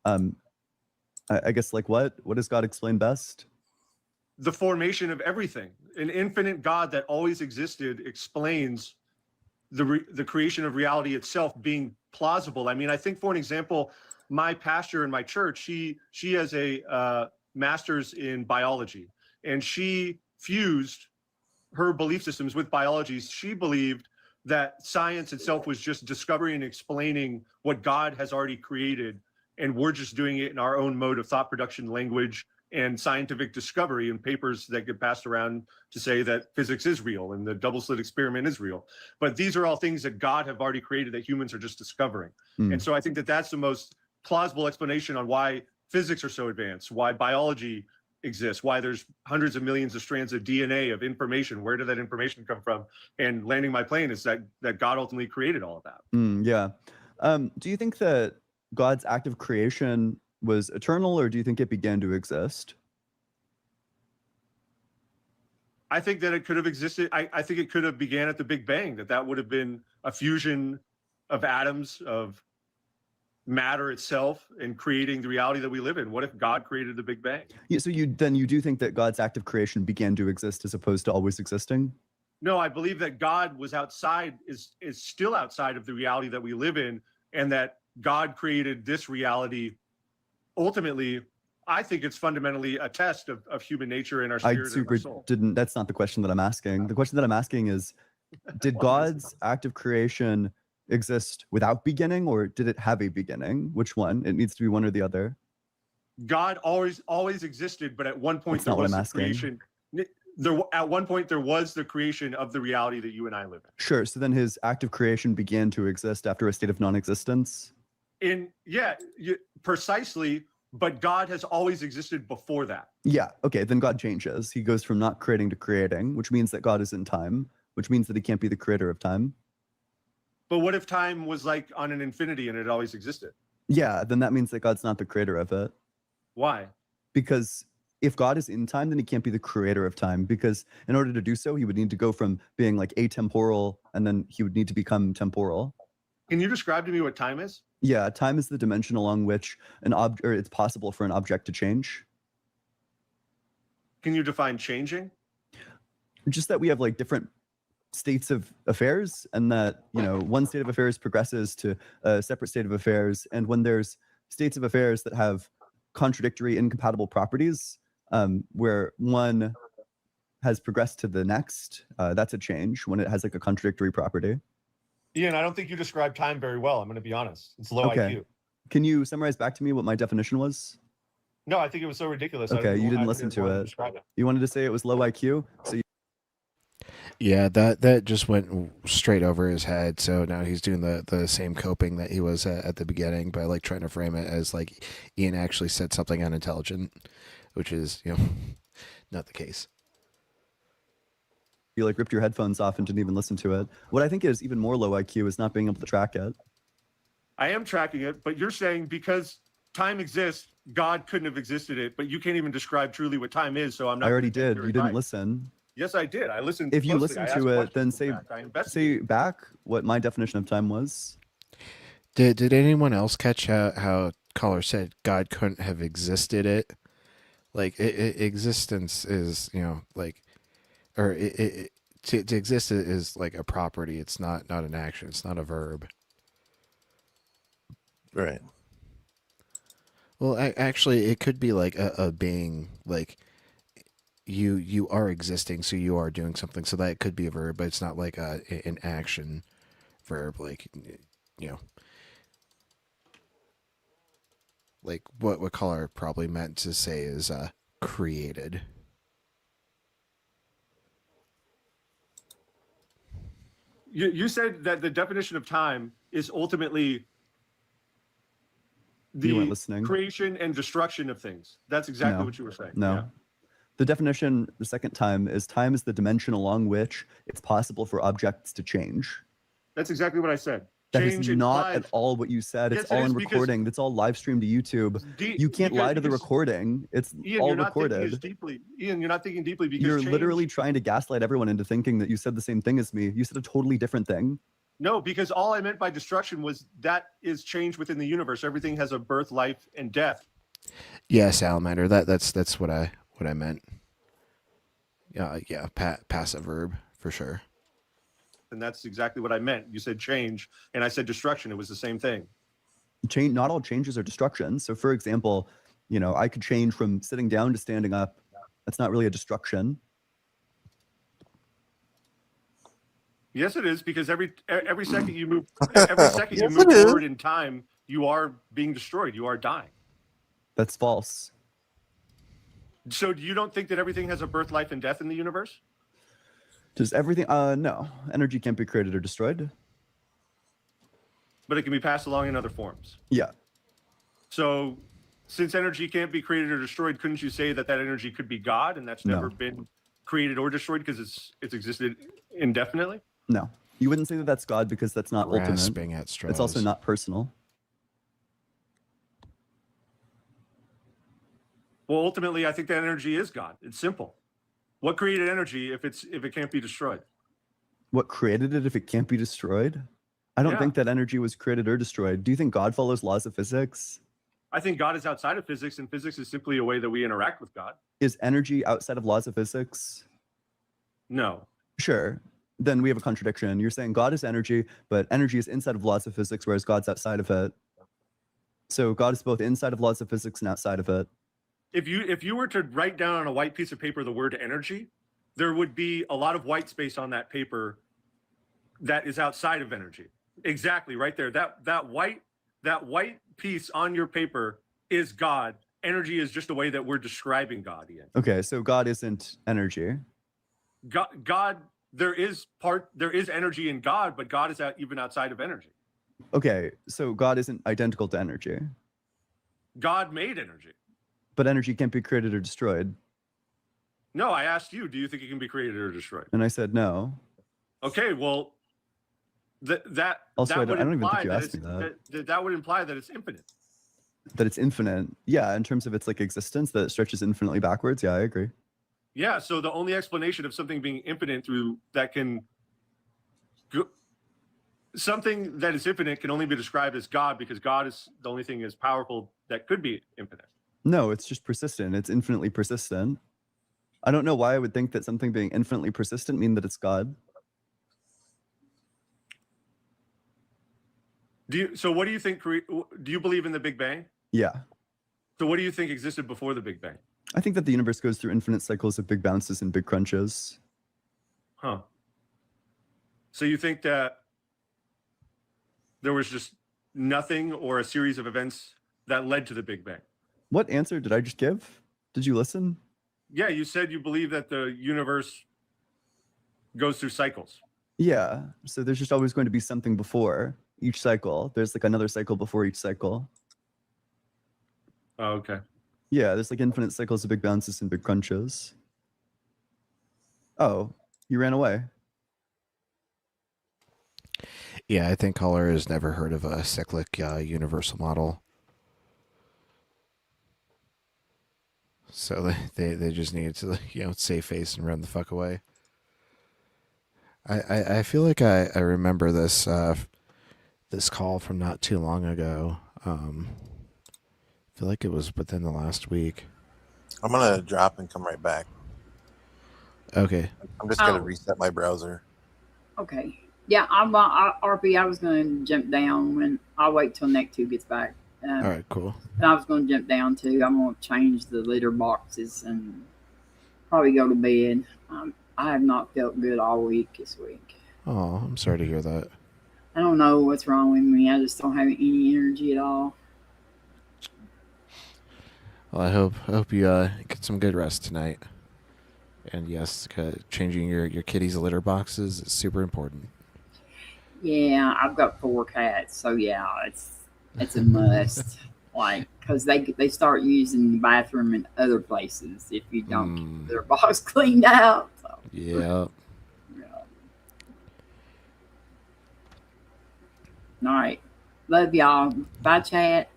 I guess like what does God explain best? The formation of everything. An infinite God that always existed explains the creation of reality itself being plausible. I mean, I think, for an example, my pastor in my church, she has a master's in biology, and she fused her belief systems with biology. She believed that science itself was just discovering and explaining what God has already created, and we're just doing it in our own mode of thought production, language, and scientific discovery, and papers that get passed around to say that physics is real and the double slit experiment is real. But these are all things that God have already created that humans are just discovering. And so I think that that's the most plausible explanation on why physics are so advanced, why biology exists, why there's hundreds of millions of strands of DNA of information. Where did that information come from? And landing my plane is that God ultimately created all of that. Yeah. Do you think that God's act of creation was eternal, or do you think it began to exist? I think that it could have existed. I think it could have began at the Big Bang, that would have been a fusion of atoms, of matter itself, and creating the reality that we live in. What if God created the Big Bang? Yeah, so you do think that God's act of creation began to exist as opposed to always existing? No, I believe that God was outside, is still outside of the reality that we live in, and that God created this reality. Ultimately, I think it's fundamentally a test of human nature and our spirit and our soul. That's not the question that I'm asking. The question that I'm asking is, did God's act of creation exist without beginning, or did it have a beginning? Which one? It needs to be one or the other. God always existed, but at one point That's not what I'm asking. creation. At one point there was the creation of the reality that you and I live in. Sure. So then his act of creation began to exist after a state of non-existence? Precisely, but God has always existed before that. Yeah, okay, then God changes. He goes from not creating to creating, which means that God is in time, which means that he can't be the creator of time. But what if time was like on an infinity and it always existed? Yeah, then that means that God's not the creator of it. Why? Because if God is in time, then he can't be the creator of time, because in order to do so, he would need to go from being like atemporal, and then he would need to become temporal. Can you describe to me what time is? Yeah, time is the dimension along which it's possible for an object to change. Can you define changing? Just that we have like different states of affairs, and that, you know, one state of affairs progresses to a separate state of affairs, and when there's states of affairs that have contradictory, incompatible properties, where one has progressed to the next, that's a change when it has like a contradictory property. Ian, I don't think you described time very well. I'm going to be honest. It's low IQ. Can you summarize back to me what my definition was? No, I think it was so ridiculous. Okay, you didn't listen to it. You wanted to say it was low IQ? So yeah, that just went straight over his head. So now he's doing the same coping that he was at the beginning, by like trying to frame it as like Ian actually said something unintelligent, which is, you know, not the case. You like ripped your headphones off and didn't even listen to it. What I think is even more low IQ is not being able to track it. I am tracking it, but you're saying because time exists, God couldn't have existed it, but you can't even describe truly what time is. So I'm not. I already did. You didn't listen. Yes, I did. I listened. If you closely. listen to it, then say back what my definition of time was. Did anyone else catch how caller said God couldn't have existed it? Like existence is, you know, like, or to exist is like a property. It's not an action. It's not a verb. Right. Well, actually, it could be like a being, like you are existing, so you are doing something. So that could be a verb, but it's not like an action verb. Like, you know, like what caller probably meant to say is created. You said that the definition of time is ultimately the creation and destruction of things. That's exactly what you were saying. No. Yeah. The definition, the second time is the dimension along which it's possible for objects to change. That's exactly what I said. That is change not implies... at all what you said. Yes, it's all it in is, because... recording. That's all live streamed to YouTube. You can't lie to the recording. It's Ian, all you're not recorded. thinking as deeply. Ian, you're not thinking deeply because You're change... literally trying to gaslight everyone into thinking that you said the same thing as me. You said a totally different thing. No, because all I meant by destruction was that is change within the universe. Everything has a birth, life, and death. Yeah, salamander. That's what I meant. Yeah, passive verb for sure. And that's exactly what I meant. You said change, and I said destruction. It was the same thing. Change. Not all changes are destruction. So, for example, I could change from sitting down to standing up. That's not really a destruction. Yes, it is, because every second you move, you move forward in time, you are being destroyed. You are dying. That's false. So you don't think that everything has a birth, life, and death in the universe? Does everything? No. Energy can't be created or destroyed. But it can be passed along in other forms. Yeah. So since energy can't be created or destroyed, couldn't you say that energy could be God, and that's never been created or destroyed because it's existed indefinitely? No. You wouldn't say that that's God because that's not Grasping ultimate. at straws. It's also not personal. Well, ultimately, I think that energy is God. It's simple. What created energy if it can't be destroyed? What created it if it can't be destroyed? I don't think that energy was created or destroyed. Do you think God follows laws of physics? I think God is outside of physics, and physics is simply a way that we interact with God. Is energy outside of laws of physics? No. Sure. Then we have a contradiction. You're saying God is energy, but energy is inside of laws of physics, whereas God's outside of it. So God is both inside of laws of physics and outside of it. If you were to write down on a white piece of paper the word energy, there would be a lot of white space on that paper that is outside of energy. Exactly, right there. That white piece on your paper is God. Energy is just a way that we're describing God, Ian. Okay, so God isn't energy. God, there is energy in God, but God is even outside of energy. Okay, so God isn't identical to energy. God made energy. But energy can't be created or destroyed. No, I asked you, do you think it can be created or destroyed? And I said no. Okay, well, that also, would I don't even imply think you asked me that. That would imply that it's infinite. That it's infinite. Yeah, in terms of its existence, that it stretches infinitely backwards. Yeah, I agree. Yeah, so the only explanation of something being infinite something that is infinite can only be described as God, because God is the only thing as powerful that could be infinite. No, it's just persistent. It's infinitely persistent. I don't know why I would think that something being infinitely persistent mean that it's God. So what do you think? Do you believe in the Big Bang? Yeah. So what do you think existed before the Big Bang? I think that the universe goes through infinite cycles of big bounces and big crunches. Huh. So you think that there was just nothing or a series of events that led to the Big Bang? What answer did I just give? Did you listen? Yeah, you said you believe that the universe goes through cycles. Yeah, so there's just always going to be something before each cycle. There's another cycle before each cycle. Oh, okay. Yeah, there's infinite cycles of big bounces and big crunches. Oh, you ran away. Yeah, I think Caller has never heard of a cyclic universal model. So they just needed to save face and run the fuck away. I feel like I remember this this call from not too long ago. I feel like it was within the last week. I'm gonna drop and come right back. Okay. I'm just gonna reset my browser. Okay. Yeah, RP. I was gonna jump down when I'll wait till Neck 2 gets back. All right, cool. And I was gonna jump down too. I'm gonna change the litter boxes and probably go to bed. I have not felt good all week this week. Oh, I'm sorry to hear that. I don't know what's wrong with me. I just don't have any energy at all. Well, I hope you get some good rest tonight. And yes, changing your kitty's litter boxes is super important. Yeah, I've got 4 cats, so yeah, it's a must. Because they start using the bathroom in other places if you don't keep their box cleaned out. So. Yeah. All right. Love y'all. Bye, chat.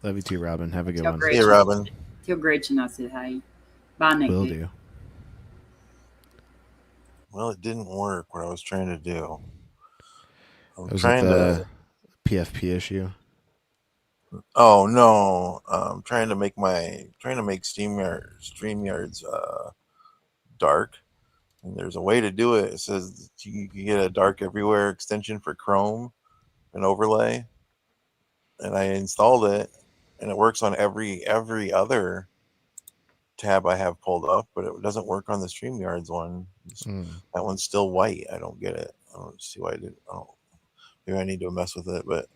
Love you too, Robin. Have a good Tell one. Gretchen. Hey, Robin. Tell Gretchen I said hey. Bye, Nick. Will do. Well, it didn't work. What I was trying to do. Was it the PFP issue? Oh no! I'm trying to make StreamYard's dark, and there's a way to do it. It says you can get a dark everywhere extension for Chrome, an overlay, and I installed it, and it works on every other tab I have pulled up, but it doesn't work on the StreamYard's one. That one's still white. I don't get it. I don't see why I did. Maybe I need to mess with it, but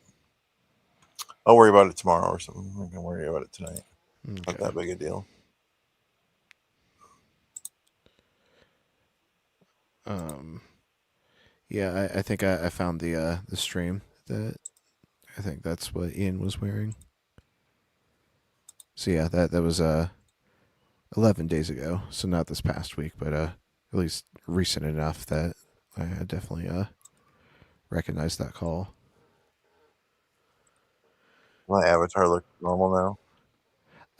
I'll worry about it tomorrow or something. I'm not gonna worry about it tonight. Okay. Not that big a deal. Yeah, I think I found the stream that I think that's what Ian was wearing. So yeah, that was 11 days ago. So not this past week, but at least recent enough that I definitely recognized that call. My avatar look normal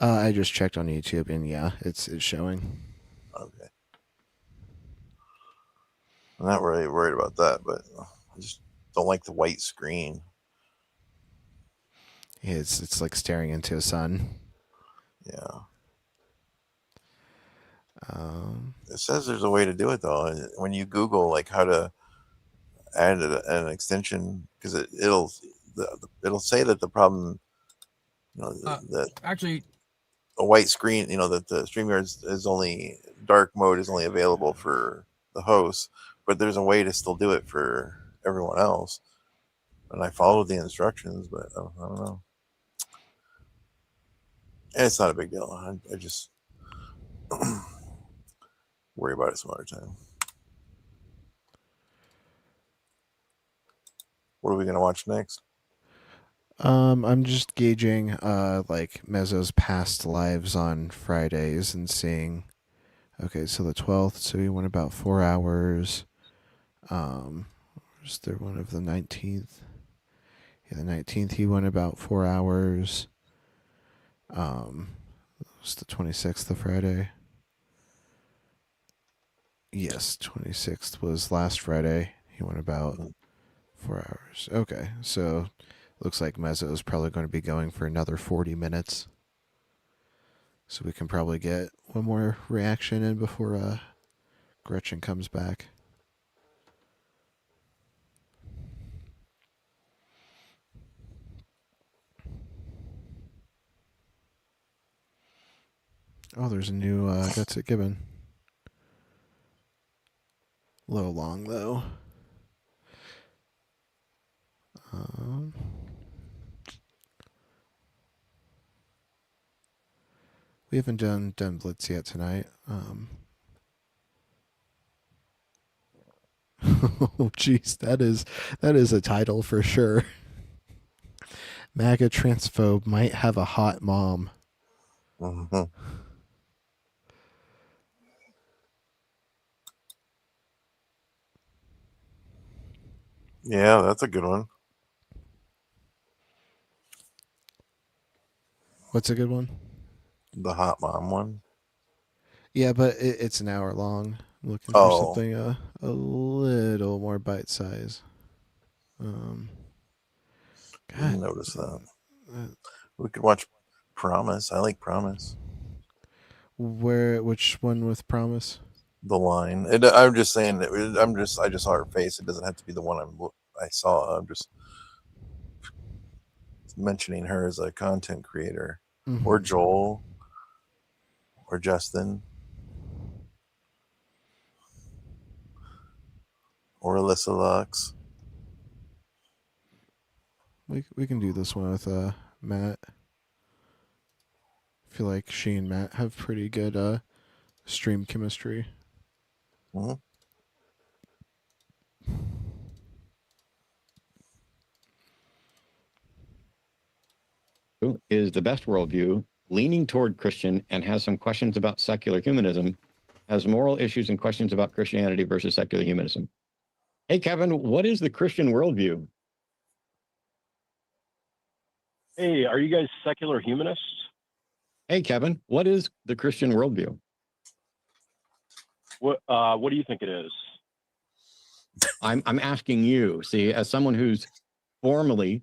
now. I just checked on YouTube, and yeah, it's showing. Okay. I'm not really worried about that, but I just don't like the white screen. Yeah, it's like staring into a sun. Yeah. It says there's a way to do it though. When you Google like how to add an extension, because it'll say that the problem, that actually a white screen, that the StreamYard is only dark mode is only available for the host, but there's a way to still do it for everyone else. And I followed the instructions, but I don't know. And it's not a big deal. I just worry about it some other time. What are we gonna watch next? I'm just gauging like Mezzo's past lives on Fridays and seeing. Okay, so the 12th, so he went about 4 hours. Was there one of the 19th? Yeah, the 19th he went about 4 hours. It was the 26th of Friday. Yes, 26th was last Friday. He went about 4 hours. Okay, so looks like Mezzo is probably going to be going for another 40 minutes. So we can probably get one more reaction in before Gretchen comes back. Oh, there's a new That's It Gibbon. A little long, though. We haven't done Blitz yet tonight. Oh, jeez, that is a title for sure. MAGA transphobe might have a hot mom. Mm-hmm. Yeah, that's a good one. What's a good one? The hot mom one. Yeah, but it's an hour long. I'm looking for something a little more bite size. Didn't notice that. We could watch Promise. I like Promise. Which one with Promise? The Line. I'm just saying. I just saw her face. It doesn't have to be the one I saw. I'm just mentioning her as a content creator, or Joel, or Justin, or Alyssa Lux. We can do this one with Matt. I feel like she and Matt have pretty good stream chemistry. Who is the best worldview, leaning toward Christian, and has some questions about secular humanism, has moral issues and questions about Christianity versus secular humanism. Hey, Kevin, what is the Christian worldview? Hey, are you guys secular humanists? Hey, Kevin, what is the Christian worldview? What do you think it is? I'm asking you. See, as someone who's formally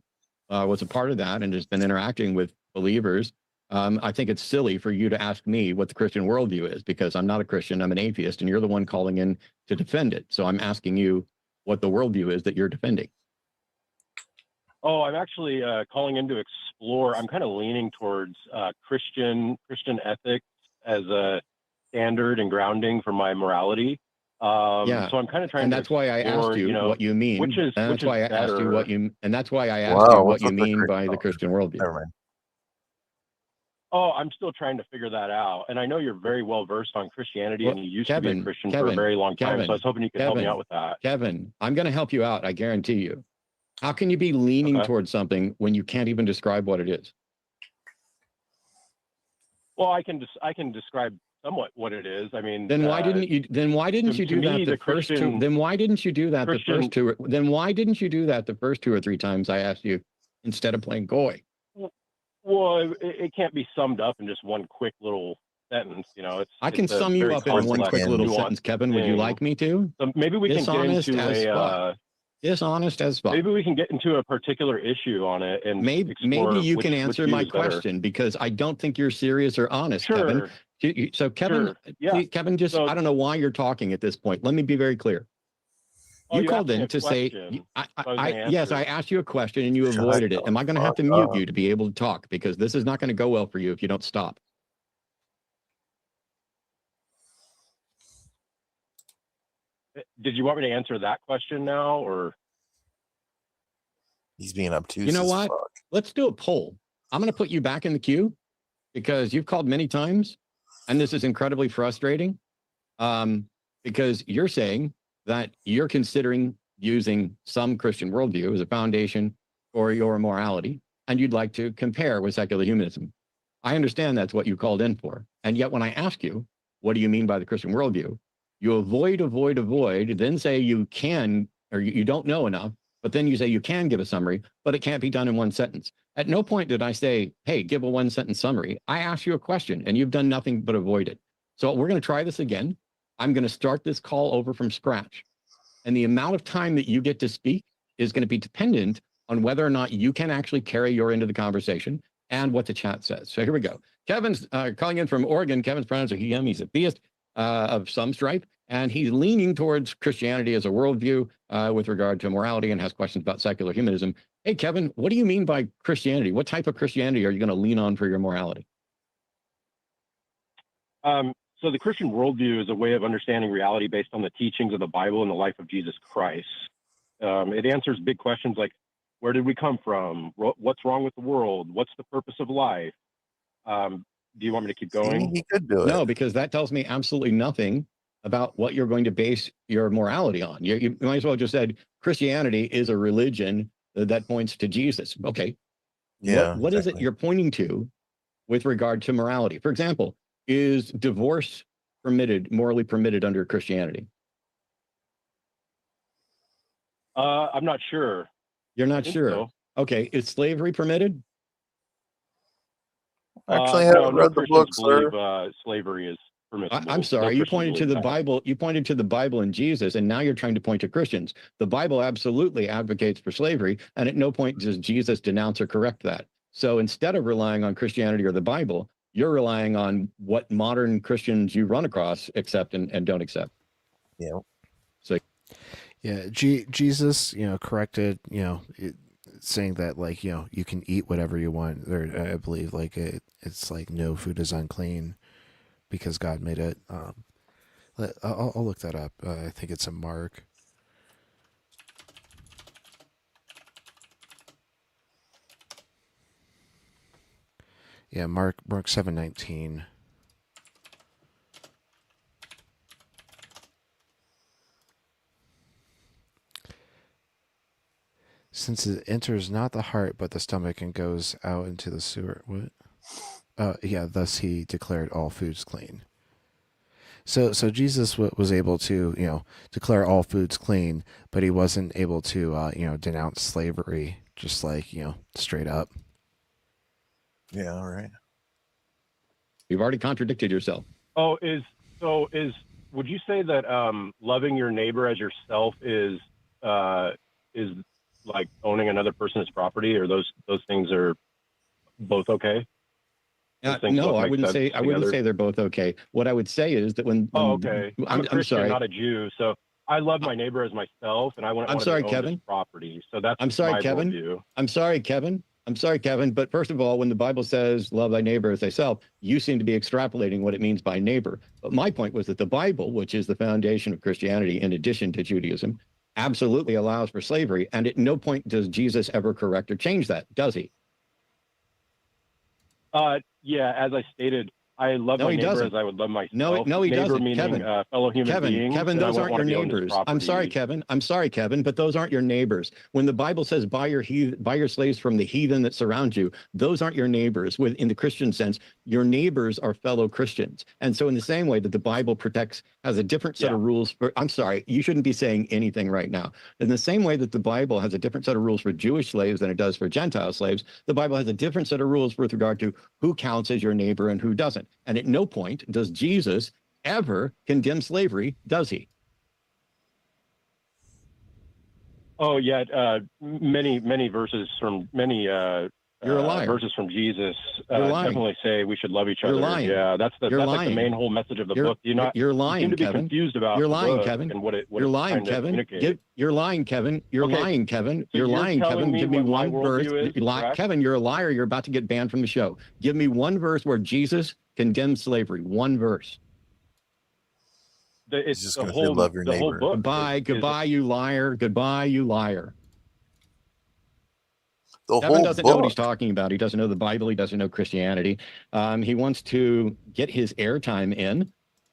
was a part of that and has been interacting with believers, I think it's silly for you to ask me what the Christian worldview is, because I'm not a Christian, I'm an atheist, and you're the one calling in to defend it. So I'm asking you what the worldview is that you're defending. Oh, I'm actually calling in to explore. I'm kind of leaning towards Christian ethics as a standard and grounding for my morality. Yeah. So I'm kind of trying And to that's why I asked you what you mean. which is why I asked you better. what you, and that's why I asked you what you mean by the Christian worldview. Never mind. Oh, I'm still trying to figure that out. And I know you're very well versed on Christianity, and you used to be a Christian for a very long time. So I was hoping you could help me out with that. Kevin, I'm going to help you out. I guarantee you. How can you be leaning towards something when you can't even describe what it is? Well, I can describe somewhat what it is. I mean, then why didn't you? Then why didn't you do that the first two? Then why didn't you do that the first two? Then why didn't you do that the first 2 or 3 times I asked you instead of playing coy? Well, it can't be summed up in just one quick little sentence. You know, I can sum you up in one quick little sentence, Kevin. Would you like me to? So maybe we can get into a dishonest as fuck. Maybe we can get into a particular issue on it, and maybe you can answer my question, because I don't think you're serious or honest, Kevin. So Kevin, Kevin, just I don't know why you're talking at this point. Let me be very clear. You called in to say, yes, I asked you a question and you avoided it. Am I going to have to mute you to be able to talk? Because this is not going to go well for you if you don't stop. Did you want me to answer that question now, or? He's being obtuse. You know what? Let's do a poll. I'm going to put you back in the queue because you've called many times, and this is incredibly frustrating because you're saying that you're considering using some Christian worldview as a foundation for your morality, and you'd like to compare with secular humanism. I understand that's what you called in for. And yet when I ask you, what do you mean by the Christian worldview? You avoid, then say you can, or you don't know enough, but then you say you can give a summary, but it can't be done in one sentence. At no point did I say, hey, give a 1-sentence summary. I asked you a question and you've done nothing but avoid it. So we're going to try this again. I'm going to start this call over from scratch. And the amount of time that you get to speak is going to be dependent on whether or not you can actually carry your end of the conversation and what the chat says. So here we go. Kevin's calling in from Oregon. Kevin's pronouns are he, him. He's a theist of some stripe. And he's leaning towards Christianity as a worldview with regard to morality and has questions about secular humanism. Hey, Kevin, what do you mean by Christianity? What type of Christianity are you going to lean on for your morality? So the Christian worldview is a way of understanding reality based on the teachings of the Bible and the life of Jesus Christ. It answers big questions like, where did we come from? What's wrong with the world? What's the purpose of life? Do you want me to keep going? He could do it. No, because that tells me absolutely nothing about what you're going to base your morality on. You might as well just said Christianity is a religion that points to Jesus. Okay. Yeah. What is it you're pointing to with regard to morality? For example, is divorce morally permitted under Christianity? I'm not sure. You're not sure? So. Okay. Is slavery permitted? Actually, I haven't read the book, sir. Slavery is permissible. I'm sorry. You pointed to the Bible. You pointed to the Bible and Jesus, and now you're trying to point to Christians. The Bible absolutely advocates for slavery, and at no point does Jesus denounce or correct that. So instead of relying on Christianity or the Bible, you're relying on what modern Christians you run across accept and don't accept. Yeah. So, yeah, Jesus, corrected, saying that like, you can eat whatever you want. There, I believe like it's like no food is unclean because God made it. I'll look that up. I think it's a Mark. Yeah, Mark 7:19. Since it enters not the heart but the stomach and goes out into the sewer. What? Yeah, thus he declared all foods clean. So Jesus was able to, declare all foods clean, but he wasn't able to, denounce slavery just like, straight up. Yeah, all right. You've already contradicted yourself. Oh, would you say that loving your neighbor as yourself is like owning another person's property, or those things are both okay? No, I wouldn't say they're both okay. What I would say is that when okay, I'm a Christian, I'm sorry, not a Jew, so I love my neighbor as myself, and I want to own his property. So that's I'm sorry, my Kevin. worldview. I'm sorry, Kevin. But first of all, when the Bible says love thy neighbor as thyself, you seem to be extrapolating what it means by neighbor. But my point was that the Bible, which is the foundation of Christianity in addition to Judaism, absolutely allows for slavery. And at no point does Jesus ever correct or change that, does he? Yeah, as I stated, I love my neighbor as I would love myself. No, he neighbor doesn't. meaning Kevin, fellow human beings. Kevin, those aren't your neighbors. I'm sorry, Kevin, but those aren't your neighbors. When the Bible says buy your slaves from the heathen that surround you, those aren't your neighbors. In the Christian sense, your neighbors are fellow Christians. And so in the same way that the Bible has a different set of rules for, I'm sorry, you shouldn't be saying anything right now. In the same way that the Bible has a different set of rules for Jewish slaves than it does for Gentile slaves, the Bible has a different set of rules with regard to who counts as your neighbor and who doesn't. And at no point does Jesus ever condemn slavery, does he? Oh yeah, many verses from You're a liar. Verses from Jesus You're lying. definitely say we should love each You're other. lying. Yeah, that's You're like the main whole message of the book. You're lying, you seem to be Kevin. confused about You're the lying, book Kevin. and what it You're lying, trying to Kevin. communicate. You're lying, Kevin. You're Okay, lying, Kevin. so You're lying, telling Kevin. me Give me what my one verse. worldview is, correct? Kevin, you're a liar. You're about to get banned from the show. Give me one verse where Jesus condemns slavery. One verse. It's just going to say love your neighbor. Goodbye, you liar. Goodbye, you liar. Kevin doesn't know what he's talking about. He doesn't know the Bible. He doesn't know Christianity. He wants to get his airtime in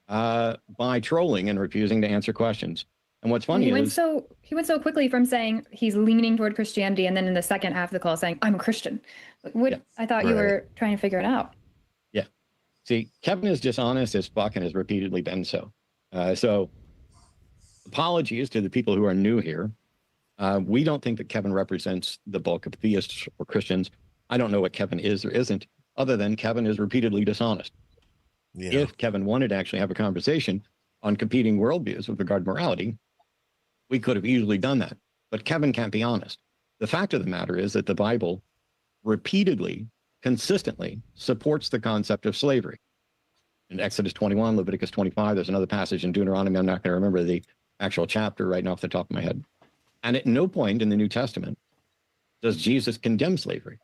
by trolling and refusing to answer questions. And what's funny he went so quickly from saying he's leaning toward Christianity, and then in the second half of the call saying, I'm a Christian. I thought you were trying to figure it out. Yeah. See, Kevin is dishonest as fuck and has repeatedly been so. So apologies to the people who are new here. We don't think that Kevin represents the bulk of theists or Christians. I don't know what Kevin is or isn't, other than Kevin is repeatedly dishonest. Yeah. If Kevin wanted to actually have a conversation on competing worldviews with regard to morality, we could have easily done that. But Kevin can't be honest. The fact of the matter is that the Bible repeatedly, consistently supports the concept of slavery. In Exodus 21, Leviticus 25, there's another passage in Deuteronomy. I'm not going to remember the actual chapter right now off the top of my head. And at no point in the New Testament does Jesus condemn slavery.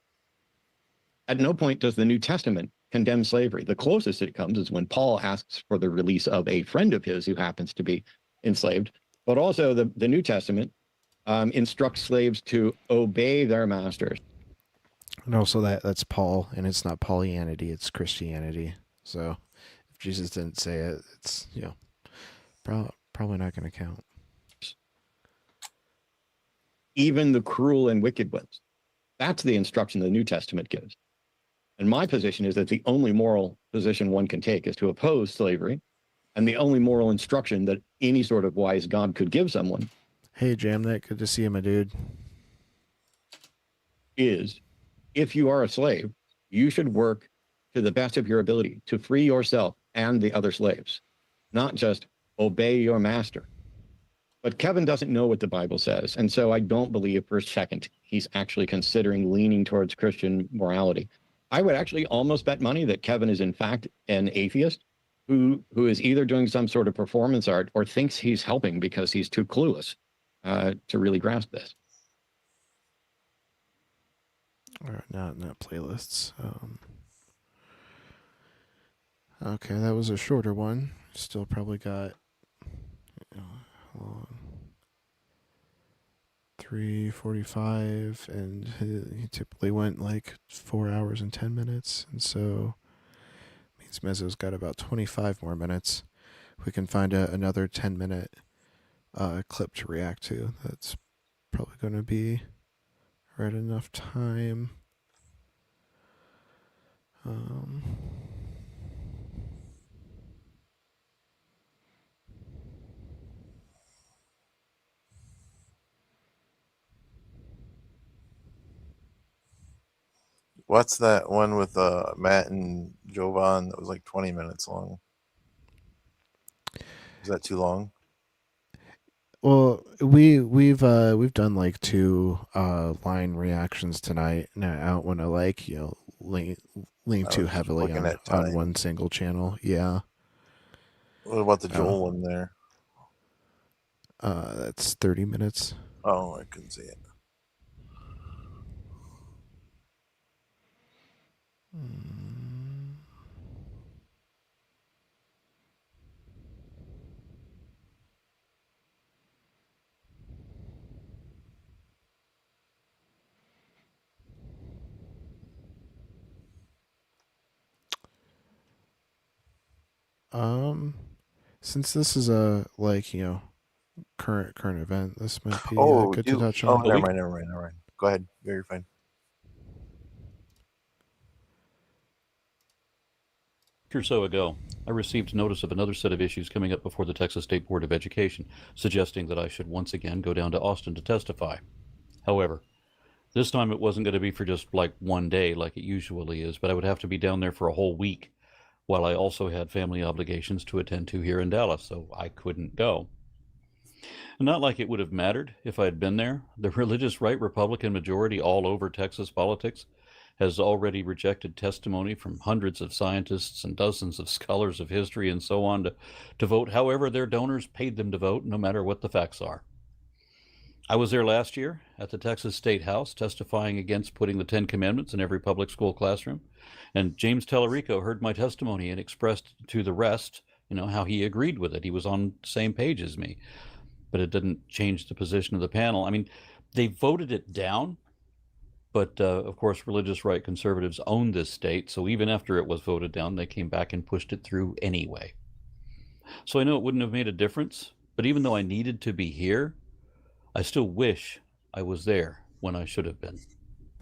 At no point does the New Testament condemn slavery. The closest it comes is when Paul asks for the release of a friend of his who happens to be enslaved. But also the New Testament instructs slaves to obey their masters. And also that's Paul, and it's not Paulianity, it's Christianity. So if Jesus didn't say it, it's, probably not going to count. Even the cruel and wicked ones. That's the instruction the New Testament gives. And my position is that the only moral position one can take is to oppose slavery. And the only moral instruction that any sort of wise God could give someone. Hey, Jamnet, good to see you, my dude. Is if you are a slave, you should work to the best of your ability to free yourself and the other slaves, not just obey your master. But Kevin doesn't know what the Bible says. And so I don't believe for a second he's actually considering leaning towards Christian morality. I would actually almost bet money that Kevin is in fact an atheist who is either doing some sort of performance art or thinks he's helping because he's too clueless to really grasp this. All right, not playlists. Okay, that was a shorter one. Still probably got 3:45, and he typically went like 4 hours and 10 minutes, and so means Mezzo's got about 25 more minutes. We can find another 10-minute clip to react to. That's probably going to be right enough time. What's that one with Matt and Jovan that was like 20 minutes long? Is that too long? Well, we've done like 2 line reactions tonight. And I don't want to like lean too heavily on one single channel. Yeah. What about the Joel one there? That's 30 minutes. Oh, I couldn't see it. Since this is a current event, this might be good to touch Oh, on. never mind. Go ahead. You're fine. Or so ago, I received notice of another set of issues coming up before the Texas State Board of Education, suggesting that I should once again go down to Austin to testify. However, this time it wasn't going to be for just like one day like it usually is, but I would have to be down there for a whole week, while I also had family obligations to attend to here in Dallas, so I couldn't go. Not like it would have mattered if I had been there. The religious right Republican majority all over Texas politics has already rejected testimony from hundreds of scientists and dozens of scholars of history and so on to vote however their donors paid them to vote, no matter what the facts are. I was there last year at the Texas State House testifying against putting the 10 Commandments in every public school classroom, and James Tellerico heard my testimony and expressed to the rest, how he agreed with it. He was on the same page as me, but it didn't change the position of the panel. I mean, they voted it down, but of course, religious right conservatives own this state, so even after it was voted down, they came back and pushed it through anyway. So I know it wouldn't have made a difference, but even though I needed to be here, I still wish I was there when I should have been.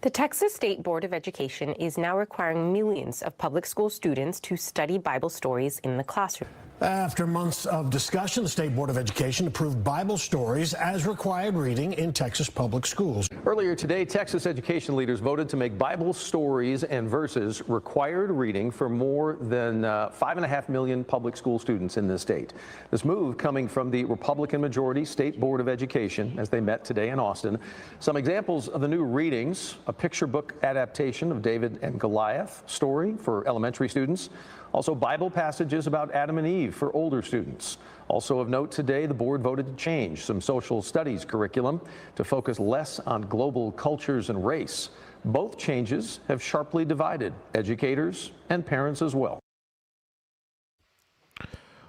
The Texas State Board of Education is now requiring millions of public school students to study Bible stories in the classroom. After months of discussion, the State Board of Education approved Bible stories as required reading in Texas public schools. Earlier today, Texas education leaders voted to make Bible stories and verses required reading for more than 5.5 million public school students in this state. This move coming from the Republican majority State Board of Education as they met today in Austin. Some examples of the new readings: a picture book adaptation of David and Goliath story for elementary students. Also, Bible passages about Adam and Eve for older students. Also of note today, the board voted to change some social studies curriculum to focus less on global cultures and race. Both changes have sharply divided educators and parents as well.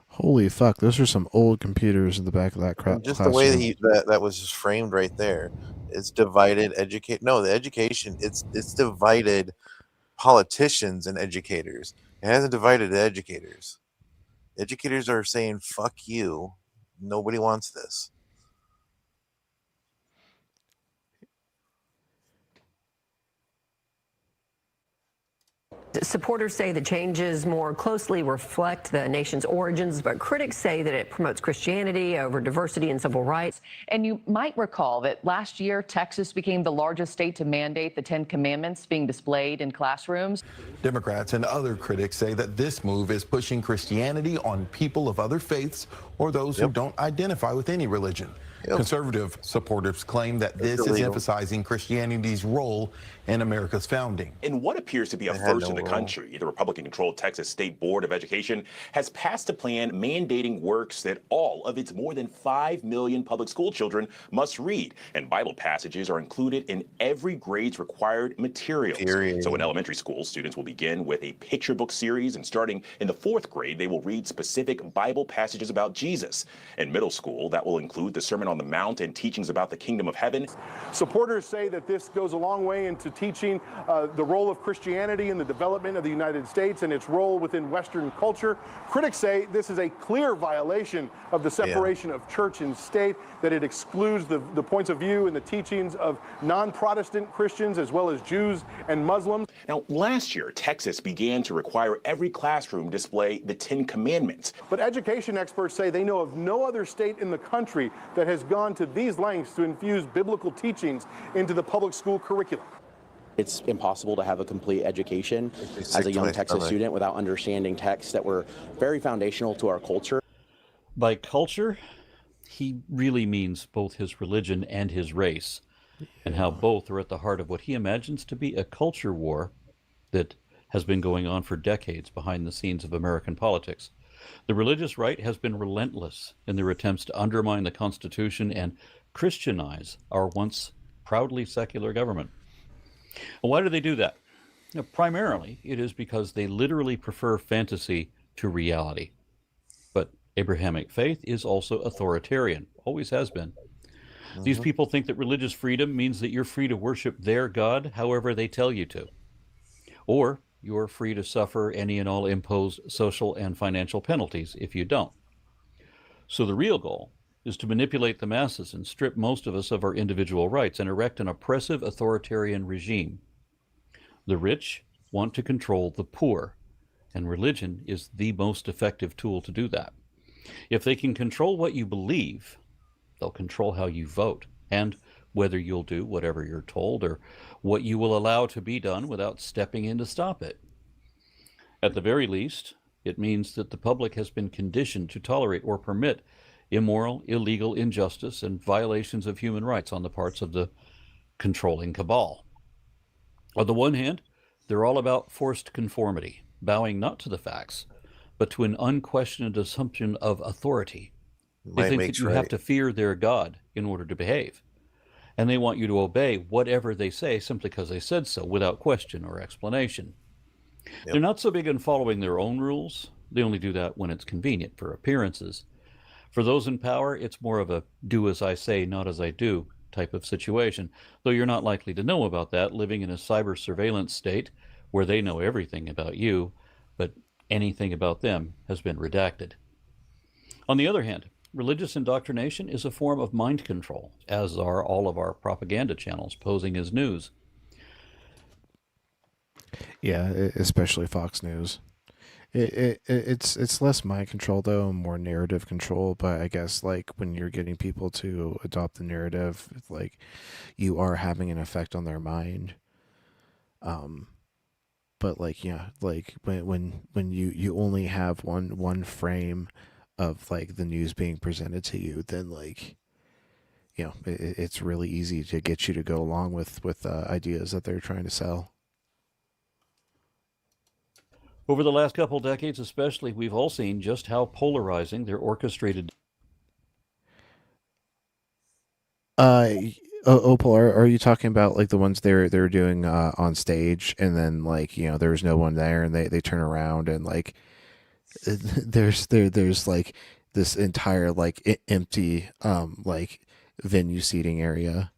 Holy fuck, those are some old computers in the back of that crap. Just the way that was just framed right there. It's divided the education, it's divided politicians and educators. It hasn't divided the educators. Educators are saying, fuck you. Nobody wants this. Supporters say the changes more closely reflect the nation's origins, but critics say that it promotes Christianity over diversity and civil rights. And you might recall that last year, Texas became the largest state to mandate the 10 Commandments being displayed in classrooms. Democrats and other critics say that this move is pushing Christianity on people of other faiths or those who don't identify with any religion. Conservative supporters claim that this is emphasizing Christianity's role in America's founding. In what appears to be a first in the country, the Republican-controlled Texas State Board of Education has passed a plan mandating works that all of its more than 5 million public school children must read, and Bible passages are included in every grade's required materials. So in elementary school, students will begin with a picture book series, and starting in the 4th grade, they will read specific Bible passages about Jesus. In middle school, that will include the Sermon on the Mount and teachings about the kingdom of heaven. Supporters say that this goes a long way into teaching the role of Christianity in the development of the United States and its role within Western culture. Critics say this is a clear violation of the separation of church and state, that it excludes the points of view and the teachings of non-Protestant Christians as well as Jews and Muslims. Now, last year, Texas began to require every classroom display the 10 Commandments. But education experts say they know of no other state in the country that has gone to these lengths to infuse biblical teachings into the public school curriculum. It's impossible to have a complete education as a young Texas student without understanding texts that were very foundational to our culture. By culture, he really means both his religion and his race, and how both are at the heart of what he imagines to be a culture war that has been going on for decades behind the scenes of American politics. The religious right has been relentless in their attempts to undermine the Constitution and Christianize our once proudly secular government. Well, why do they do that? Primarily, it is because they literally prefer fantasy to reality. But Abrahamic faith is also authoritarian, always has been. These people think that religious freedom means that you're free to worship their God however they tell you to. Or you're free to suffer any and all imposed social and financial penalties if you don't. So the real goal is to manipulate the masses and strip most of us of our individual rights and erect an oppressive authoritarian regime. The rich want to control the poor, and religion is the most effective tool to do that. If they can control what you believe, they'll control how you vote and whether you'll do whatever you're told or what you will allow to be done without stepping in to stop it. At the very least, it means that the public has been conditioned to tolerate or permit immoral, illegal injustice and violations of human rights on the parts of the controlling cabal. On the one hand, they're all about forced conformity, bowing not to the facts, but to an unquestioned assumption of authority. They think that you have to fear their God in order to behave. And they want you to obey whatever they say simply because they said so, without question or explanation. They're not so big on following their own rules. They only do that when it's convenient for appearances. For those in power, it's more of a do as I say, not as I do type of situation, though you're not likely to know about that living in a cyber surveillance state where they know everything about you, but anything about them has been redacted. On the other hand, religious indoctrination is a form of mind control, as are all of our propaganda channels posing as news. Yeah, especially Fox News. It's less mind control though, more narrative control. But I guess like when you're getting people to adopt the narrative, like you are having an effect on their mind. But like yeah, like when you only have one frame of like the news being presented to you, then like you know it's really easy to get you to go along with ideas that they're trying to sell. Over the last couple decades especially, we've all seen just how polarizing their orchestrated... Opal, are you talking about like the ones they're doing on stage, and then like you know there was no one there, and they turn around and like there's like this entire like empty like venue seating area.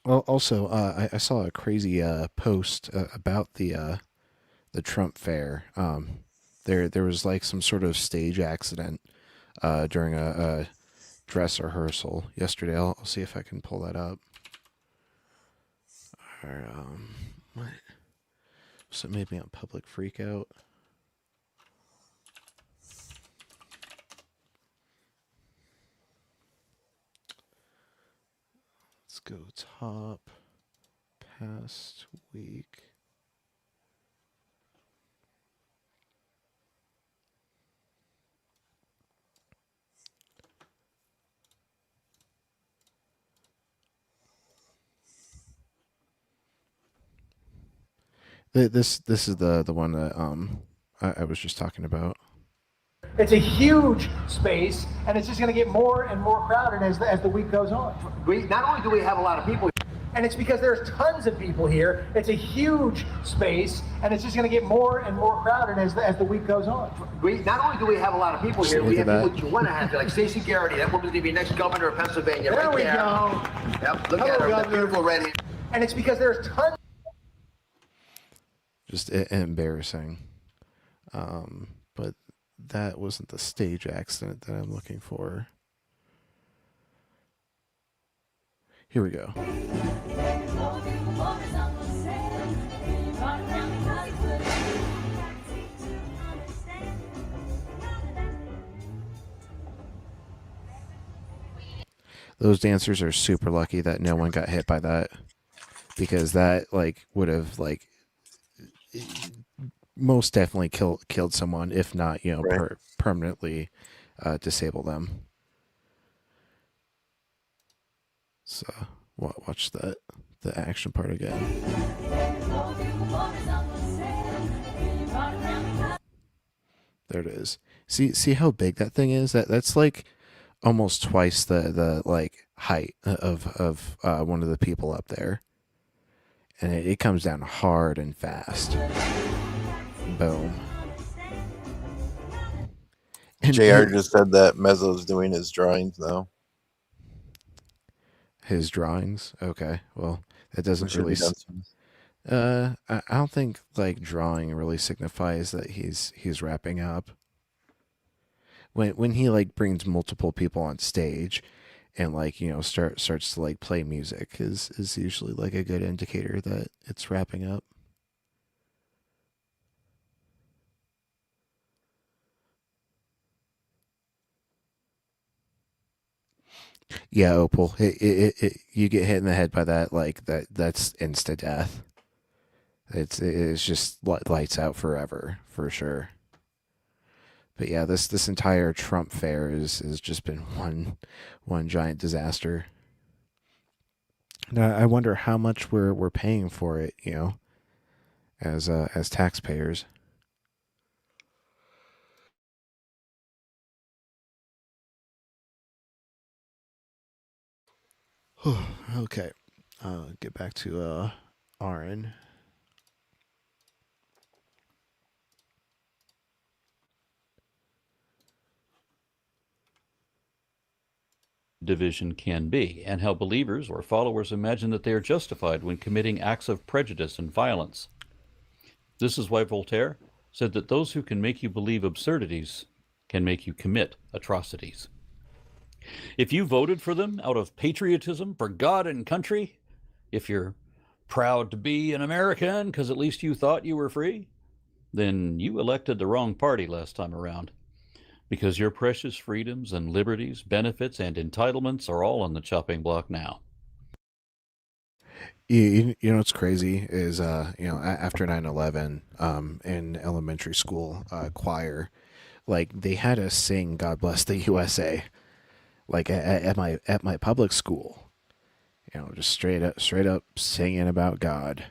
Well, also, I saw a crazy post about the Trump fair. There was like some sort of stage accident during a dress rehearsal yesterday. I'll see if I can pull that up. Or, what? So maybe on Public Freakout. Let's go top past week. This is the one that I was just talking about. It's a huge space, and it's just going to get more and more crowded as the week goes on. Not only do we have a lot of people, and it's because there's tons of people here. It's a huge space, and it's just going to get more and more crowded as the week goes on. Not only do we have a lot of people here, we have people you want to have, like Stacey Garrity. That woman's going to be next governor of Pennsylvania. There we go. Yep, look at her, that beautiful red hair. And it's because there's tons. Just embarrassing. But that wasn't the stage accident that I'm looking for. Here we go. those dancers are super lucky that no one got hit by that, because that like would have like most definitely killed someone, if not, you know, permanently disable them. So watch the action part again. There it is. See how big that thing is? That's like almost twice the like height of one of the people up there, and it comes down hard and fast. Boom. And JR just said that Mezzo's doing his drawings now. His drawings? Okay. Well, that doesn't really. I don't think like drawing really signifies that he's wrapping up. When he like brings multiple people on stage, and like, you know, starts to like play music is usually like a good indicator that it's wrapping up. Yeah, Opal. You get hit in the head by that, like that's insta death. It's just lights out forever for sure. But yeah, this entire Trump fair has just been one giant disaster. Now I wonder how much we're paying for it, you know, as taxpayers. Okay, get back to Aaron. Division can be, and how believers or followers imagine that they are justified when committing acts of prejudice and violence. This is why Voltaire said that those who can make you believe absurdities can make you commit atrocities. If you voted for them out of patriotism for God and country, if you're proud to be an American because at least you thought you were free, then you elected the wrong party last time around, because your precious freedoms and liberties, benefits, and entitlements are all on the chopping block now. You know what's crazy is, you know, after 9/11, in elementary school choir, like they had us sing "God Bless the USA," like at my public school, you know, just straight up singing about God.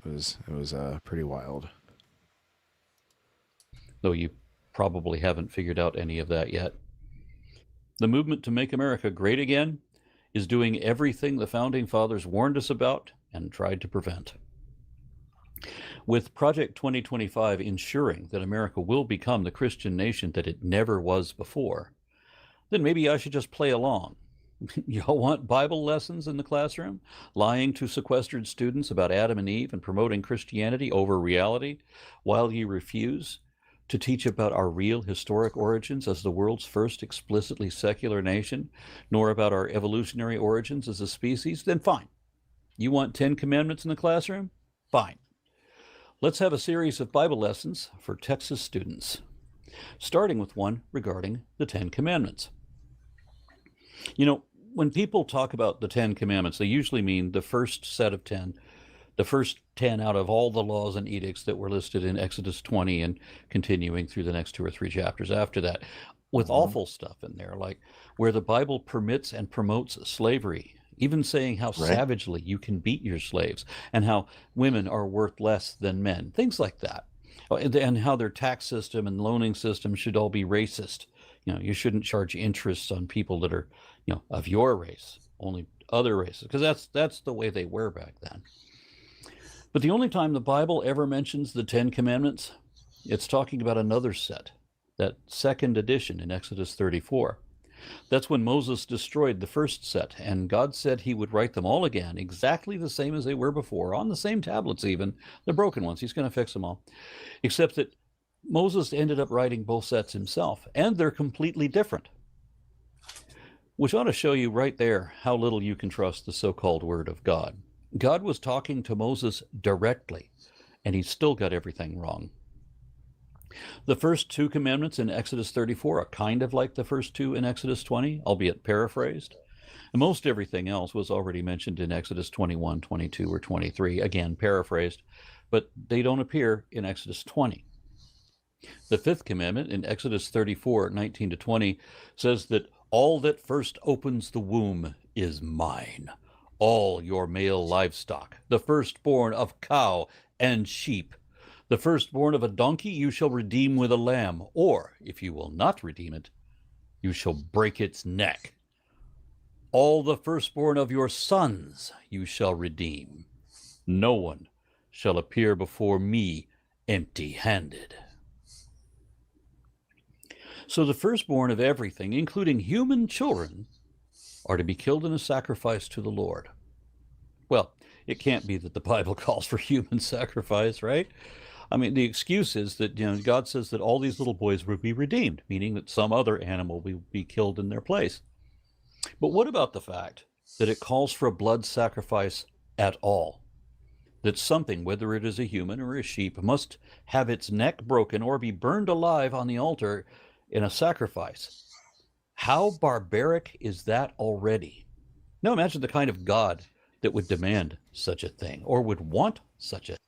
It was pretty wild. Though you probably haven't figured out any of that yet. The movement to make America great again is doing everything the Founding Fathers warned us about and tried to prevent. With Project 2025 ensuring that America will become the Christian nation that it never was before, then maybe I should just play along. Y'all want Bible lessons in the classroom? Lying to sequestered students about Adam and Eve and promoting Christianity over reality, while you refuse to teach about our real historic origins as the world's first explicitly secular nation, nor about our evolutionary origins as a species? Then fine. You want 10 commandments in the classroom? Fine. Let's have a series of Bible lessons for Texas students, starting with one regarding the 10 commandments. You know, when people talk about the 10 commandments, they usually mean the first set of 10, the first 10 out of all the laws and edicts that were listed in Exodus 20 and continuing through the next 2 or 3 chapters after that, with awful stuff in there, like where the Bible permits and promotes slavery, even saying how savagely you can beat your slaves and how women are worth less than men, things like that, and how their tax system and loaning system should all be racist. You know, you shouldn't charge interest on people that are, you know, of your race, only other races, because that's the way they were back then. But the only time the Bible ever mentions the 10 Commandments, it's talking about another set, that second edition in Exodus 34. That's when Moses destroyed the first set, and God said he would write them all again, exactly the same as they were before, on the same tablets even, the broken ones. He's going to fix them all. Except that Moses ended up writing both sets himself, and they're completely different. Which ought to show you right there how little you can trust the so-called word of God. God was talking to Moses directly, and he still got everything wrong. The first 2 commandments in Exodus 34 are kind of like the first 2 in Exodus 20, albeit paraphrased. And most everything else was already mentioned in Exodus 21, 22, or 23, again, paraphrased, but they don't appear in Exodus 20. The fifth commandment in Exodus 34, 19 to 20 says that all that first opens the womb is mine. All your male livestock, the firstborn of cow and sheep, the firstborn of a donkey you shall redeem with a lamb, or if you will not redeem it, you shall break its neck. All the firstborn of your sons you shall redeem. No one shall appear before me empty-handed. So the firstborn of everything, including human children, are to be killed in a sacrifice to the Lord. Well, it can't be that the Bible calls for human sacrifice, right? I mean, the excuse is that, God says that all these little boys will be redeemed, meaning that some other animal will be killed in their place. But what about the fact that it calls for a blood sacrifice at all? That something, whether it is a human or a sheep, must have its neck broken or be burned alive on the altar in a sacrifice. How barbaric is that already? Now imagine the kind of God that would demand such a thing or would want such a thing.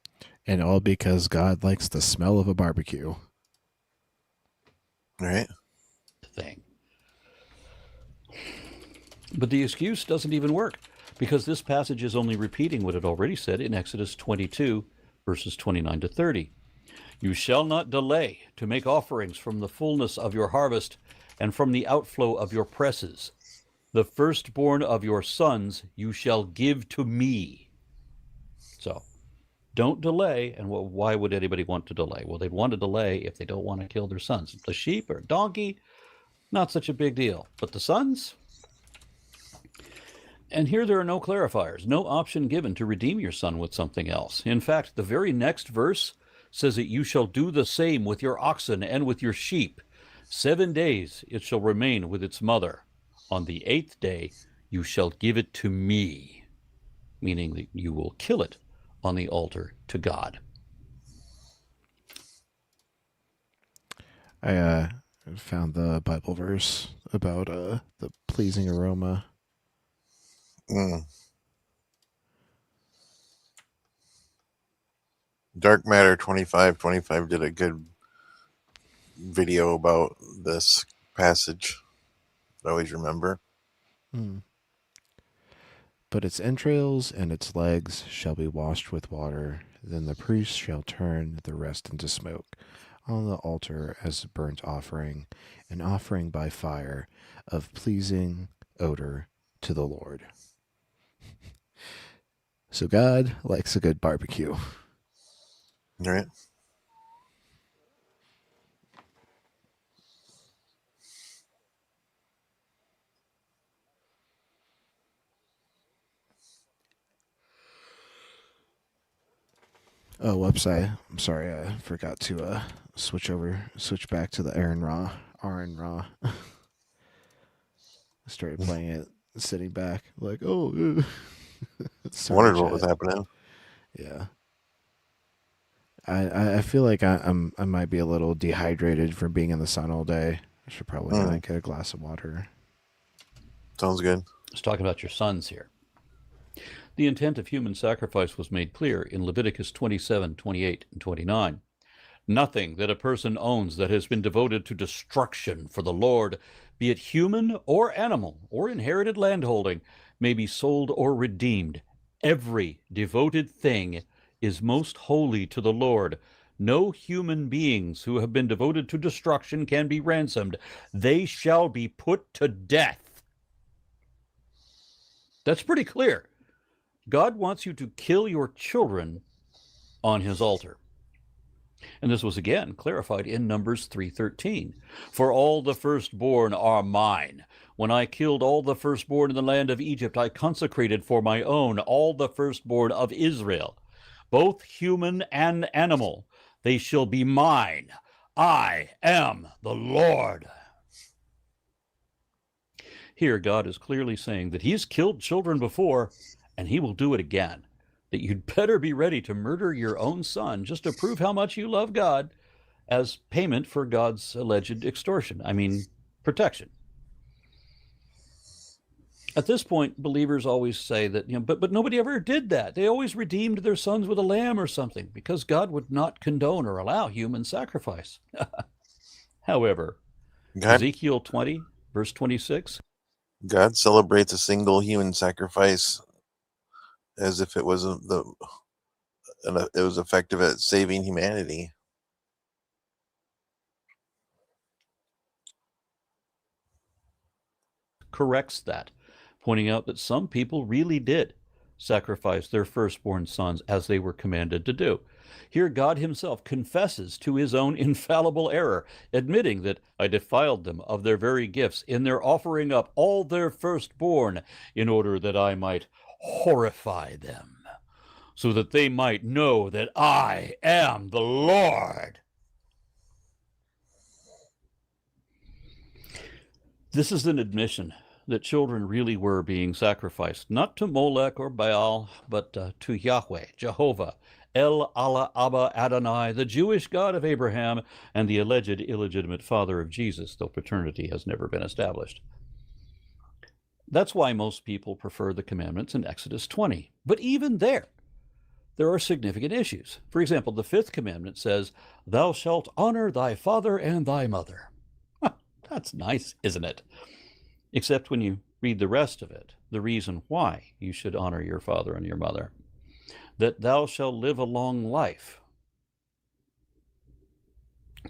And all because God likes the smell of a barbecue. Right. Thing. But the excuse doesn't even work, because this passage is only repeating what it already said in Exodus 22, verses 29 to 30. You shall not delay to make offerings from the fullness of your harvest and from the outflow of your presses. The firstborn of your sons you shall give to me. So, don't delay. And why would anybody want to delay? Well, they'd want to delay if they don't want to kill their sons. The sheep or donkey, not such a big deal. But the sons? And here there are no clarifiers, no option given to redeem your son with something else. In fact, the very next verse says that you shall do the same with your oxen and with your sheep. 7 days it shall remain with its mother. On the 8th day you shall give it to me, meaning that you will kill it on the altar to God. I found the Bible verse about the pleasing aroma. Dark Matter 2525 did a good video about this passage. I always remember. But its entrails and its legs shall be washed with water. Then the priest shall turn the rest into smoke on the altar as a burnt offering, an offering by fire of pleasing odor to the Lord. So God likes a good barbecue. All right. Oh, whoops! I'm sorry. I forgot to switch back to the Aaron Ra. I started playing it, sitting back, like, oh. Wondered what was happening. Yeah. I feel like I might be a little dehydrated from being in the sun all day. I should probably get a glass of water. Sounds good. Let's talk about your sons here. The intent of human sacrifice was made clear in Leviticus 27, 28, and 29. Nothing that a person owns that has been devoted to destruction for the Lord, be it human or animal or inherited landholding, may be sold or redeemed. Every devoted thing is most holy to the Lord. No human beings who have been devoted to destruction can be ransomed. They shall be put to death. That's pretty clear. God wants you to kill your children on his altar. And this was again clarified in Numbers 3:13. For all the firstborn are mine. When I killed all the firstborn in the land of Egypt, I consecrated for my own all the firstborn of Israel, both human and animal. They shall be mine. I am the Lord. Here, God is clearly saying that he's killed children before, and he will do it again. That you'd better be ready to murder your own son just to prove how much you love God as payment for God's alleged extortion. I mean, protection. At this point, believers always say that, but nobody ever did that. They always redeemed their sons with a lamb or something because God would not condone or allow human sacrifice. However, Ezekiel 20, verse 26. God celebrates a single human sacrifice as if it was it was effective at saving humanity. Corrects that, pointing out that some people really did sacrifice their firstborn sons as they were commanded to do. Here, God himself confesses to his own infallible error, admitting that I defiled them of their very gifts in their offering up all their firstborn in order that I might horrify them, so that they might know that I am the Lord. This is an admission that children really were being sacrificed, not to Molech or Baal, but to Yahweh, Jehovah, El Allah Abba Adonai, the Jewish God of Abraham, and the alleged illegitimate father of Jesus, though paternity has never been established. That's why most people prefer the commandments in Exodus 20. But even there are significant issues. For example, the fifth commandment says, "Thou shalt honor thy father and thy mother." That's nice, isn't it? Except when you read the rest of it, the reason why you should honor your father and your mother. That thou shalt live a long life.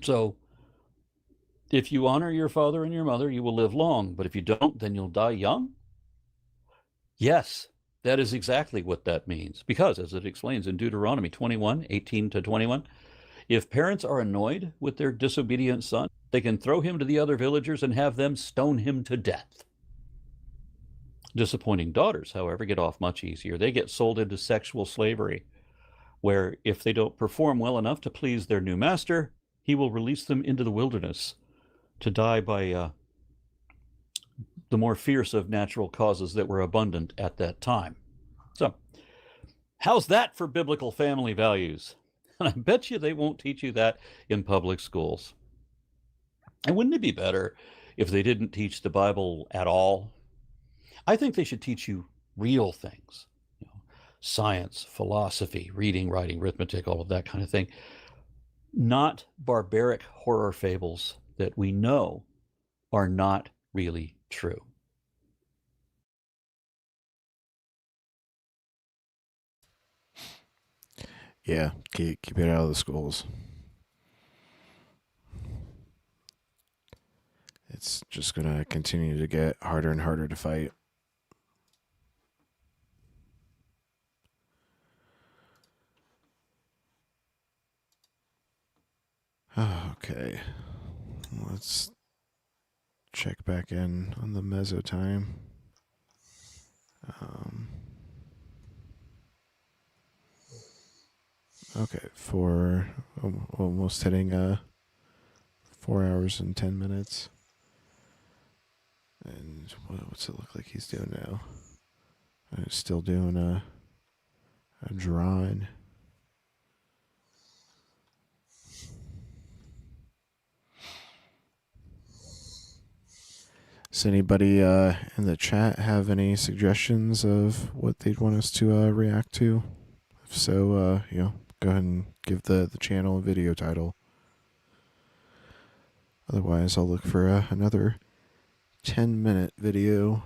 So, if you honor your father and your mother, you will live long. But if you don't, then you'll die young? Yes, that is exactly what that means. Because, as it explains in Deuteronomy 21, 18 to 21, if parents are annoyed with their disobedient son, they can throw him to the other villagers and have them stone him to death. Disappointing daughters, however, get off much easier. They get sold into sexual slavery, where if they don't perform well enough to please their new master, he will release them into the wilderness to die by the more fierce of natural causes that were abundant at that time. So, how's that for biblical family values? And I bet you they won't teach you that in public schools. And wouldn't it be better if they didn't teach the Bible at all? I think they should teach you real things. Science, philosophy, reading, writing, arithmetic, all of that kind of thing. Not barbaric horror fables that we know are not really true. Yeah, keep it out of the schools. It's just going to continue to get harder and harder to fight. Okay, let's check back in on the meso time. Okay, for almost hitting 4 hours and 10 minutes. And what's it look like he's doing now? Still doing a drawing. Does anybody in the chat have any suggestions of what they'd want us to react to? If so, go ahead and give the channel a video title. Otherwise, I'll look for another 10-minute video.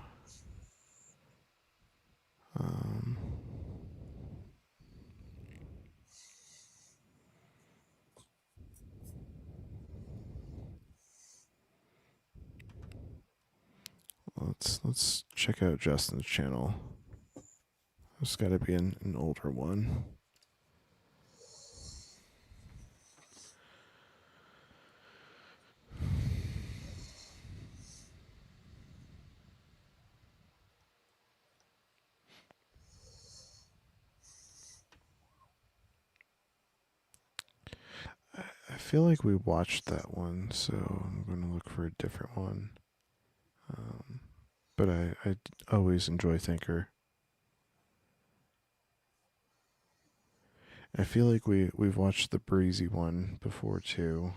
Let's check out Justin's channel. It's got to be an older one. I feel like we watched that one, so I'm going to look for a different one. But I always enjoy Thinker. I feel like we've watched the Breezy one before too.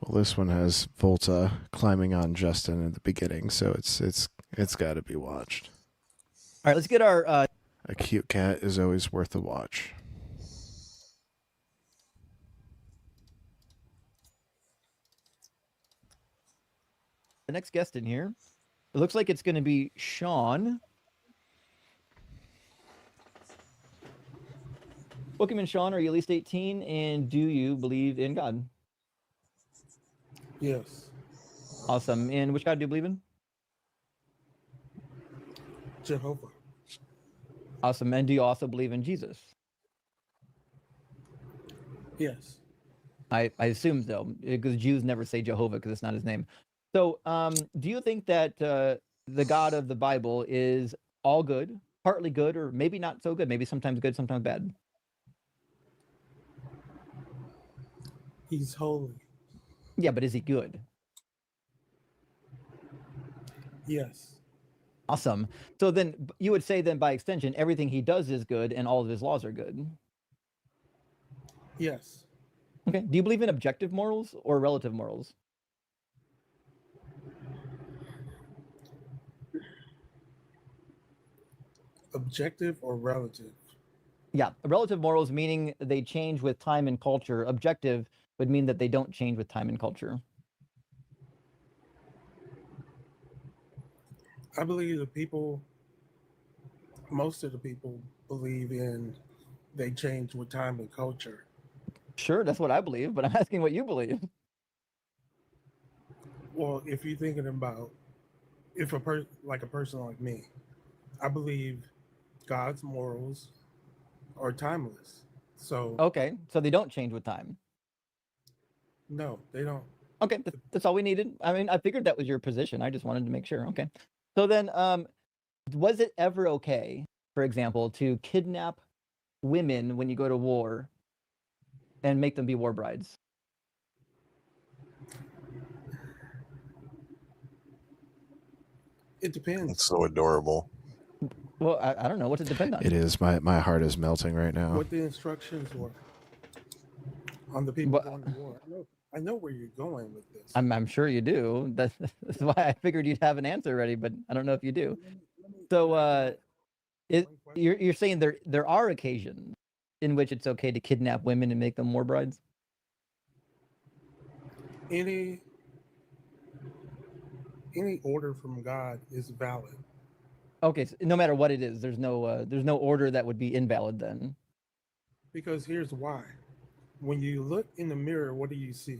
Well, this one has Volta climbing on Justin in the beginning, so it's got to be watched. All right, let's get our. A cute cat is always worth a watch. The next guest in here. It looks like it's going to be Sean. Welcome in, Sean. Are you at least 18? And do you believe in God? Yes. Awesome. And which God do you believe in? Jehovah. Awesome. And do you also believe in Jesus? Yes. I assume so, because Jews never say Jehovah because it's not his name. So do you think that the God of the Bible is all good, partly good, or maybe not so good, maybe sometimes good, sometimes bad? He's holy. Yeah, but is he good? Yes. Awesome. So then you would say then by extension, everything he does is good and all of his laws are good. Yes. Okay. Do you believe in objective morals or relative morals? Objective or relative? Yeah. Relative morals meaning they change with time and culture. Objective would mean that they don't change with time and culture. I believe most of the people believe in they change with time and culture. Sure, that's what I believe, but I'm asking what you believe. Well, if you're thinking about a person like me, I believe God's morals are timeless. So okay, so they don't change with time. No, they don't. Okay, that's all we needed. I mean, I figured that was your position. I just wanted to make sure. Okay, so then, was it ever okay, for example, to kidnap women when you go to war and make them be war brides? It depends. It's so adorable. Well, I don't know. What's it depend on? It is. My heart is melting right now. What the instructions were on the people going to war. I know where you're going with this. I'm sure you do. That's why I figured you'd have an answer ready, but I don't know if you do. So, you're saying there are occasions in which it's okay to kidnap women and make them war brides? Any order from God is valid. Okay, so no matter what it is, there's no order that would be invalid then. Because here's why. When you look in the mirror, what do you see?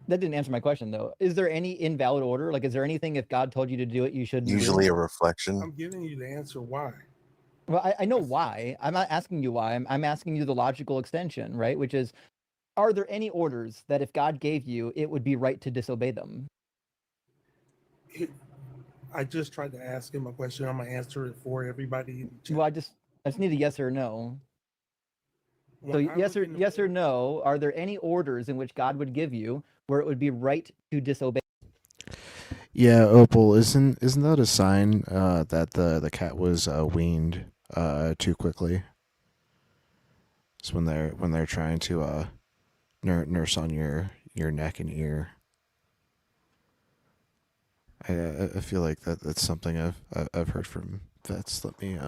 That didn't answer my question though. Is there any invalid order? Like, is there anything if God told you to do it, you shouldn't? Usually a reflection. I'm giving you the answer why. Well, I know why. I'm not asking you why. I'm asking you the logical extension, right? Which is, are there any orders that if God gave you, it would be right to disobey them? I just tried to ask him a question. I'm gonna answer it for everybody. Well, I just need a yes or no. So yes or no, are there any orders in which God would give you where it would be right to disobey? Yeah, Opal, isn't that a sign that the cat was weaned too quickly? It's when they're trying to nurse on your neck and ear. I feel like that's something I've heard from vets. Let me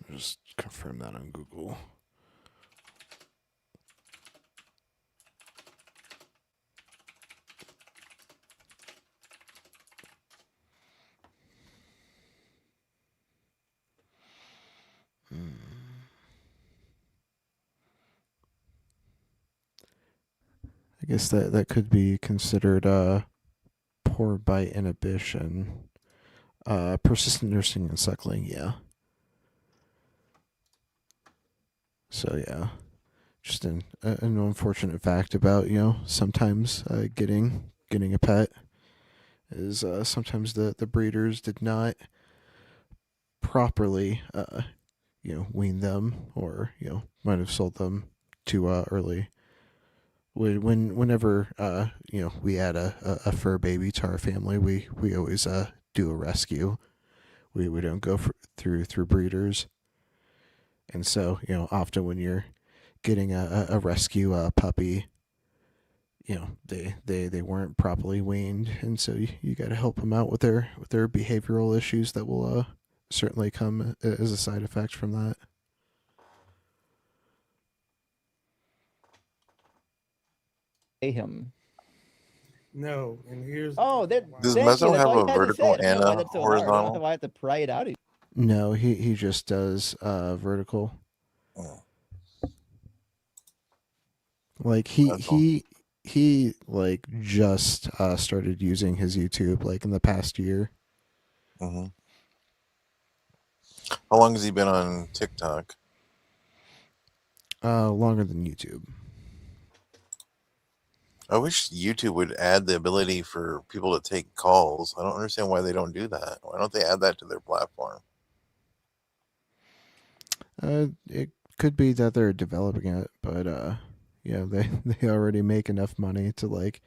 just confirm that on Google. I guess that could be considered poor bite inhibition. Persistent nursing and suckling, yeah. So yeah, just an unfortunate fact about, sometimes getting a pet is sometimes the breeders did not properly wean them, or might have sold them too early. Whenever we add a fur baby to our family, we always do a rescue. We don't go through breeders. And so, often when you're getting a rescue puppy. You know, they weren't properly weaned, and so you got to help them out with their behavioral issues that will certainly come as a side effect from that. Him. No, and here's Oh, why. Does thank you. Mezzo That's have all you a had to say. vertical I don't and know why a that's so hard. I don't know horizontal? why I have to pry it out of you. No, he just does vertical. Oh. Like he like just started using his YouTube like in the past year. Mm-hmm. How long has he been on TikTok? Longer than YouTube. I wish YouTube would add the ability for people to take calls. I don't understand why they don't do that. Why don't they add that to their platform? It could be that they're developing it, but yeah, they already make enough money to like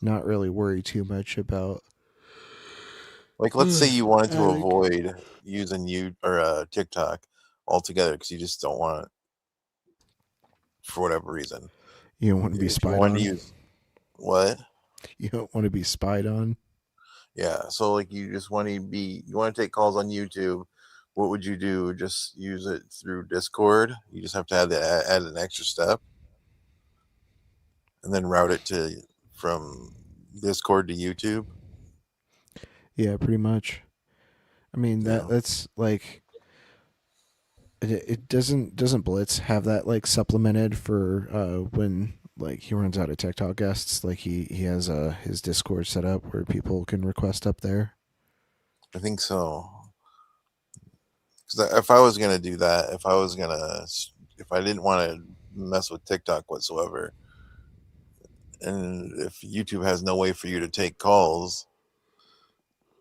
not really worry too much about. Like, let's say you wanted to Attic. avoid using TikTok altogether because you just don't want it for whatever reason. You don't want to be If you spied wanted on. to use what? You don't want to be spied on. Yeah, so like you just want to take calls on YouTube. What would you do? Just use it through Discord? You just have to add an extra step, and then route it from Discord to YouTube. Yeah, pretty much. I mean Yeah. that's like it doesn't Blitz have that like supplemented for when like he runs out of TikTok guests, like he has his Discord set up where people can request up there. I think so. Because if I was gonna do that, if I didn't want to mess with TikTok whatsoever, and if YouTube has no way for you to take calls,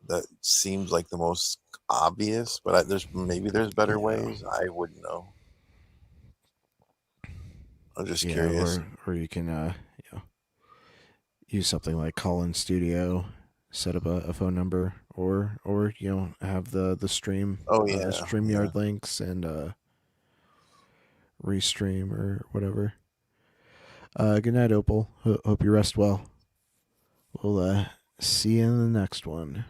that seems like the most obvious. But there's better ways. I wouldn't know. I'm just curious. Or you can you know, use something like Call in Studio, set up a phone number, or you know, have the stream. Oh, yeah, StreamYard links and restream or whatever. Good night, Opal. Hope you rest well. We'll see you in the next one.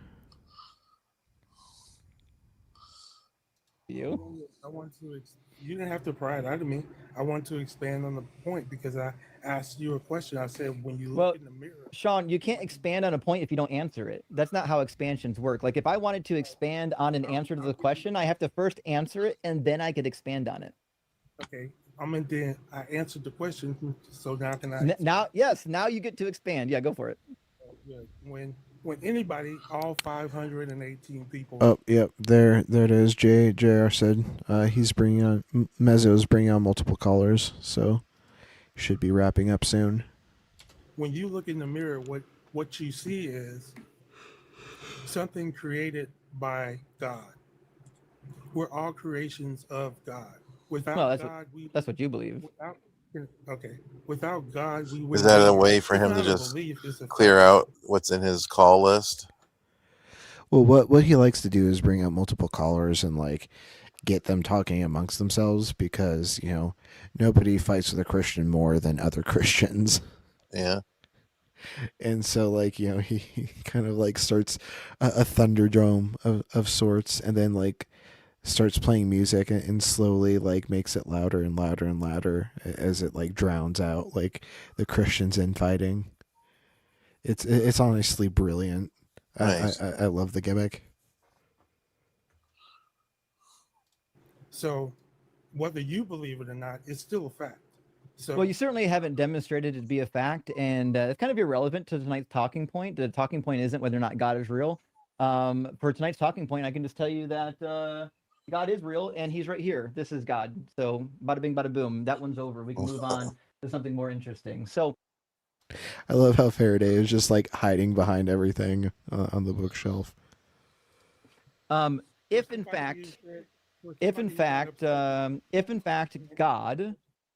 You? I want to. You didn't have to pry it out of me. I want to expand on the point because I asked you a question. I said, when you look in the mirror. Sean, you can't expand on a point if you don't answer it. That's not how expansions work. Like if I wanted to expand on an answer to the question, I have to first answer it and then I could expand on it. Okay, I answered the question, so now can I? Now you get to expand. Yeah, go for it. Yeah, when anybody, all 518 people. Oh, yep, there it is. JR said he's bringing on Mezzo's bringing on multiple callers, so should be wrapping up soon. When you look in the mirror, what you see is something created by God. We're all creations of God. Without God, that's what you believe. Without God, we would. Is that a way for him to just clear out what's in his call list? Well, what he likes to do is bring out multiple callers and like get them talking amongst themselves because, you know, nobody fights with a Christian more than other Christians. Yeah. And so like, you know, he kind of like starts a thunderdome of sorts and then like starts playing music and slowly like makes it louder and louder and louder as it like drowns out like the Christians infighting. It's honestly brilliant. Nice. I love the gimmick. So whether you believe it or not, it's still a fact. So, well, you certainly haven't demonstrated it to be a fact, and it's kind of irrelevant to tonight's talking point. The talking point isn't whether or not God is real. For tonight's talking point, I can just tell you that God is real, and he's right here. This is God. So bada bing, bada boom. That one's over. We can move on to something more interesting. So I love how Faraday is just like hiding behind everything on the bookshelf. If in fact God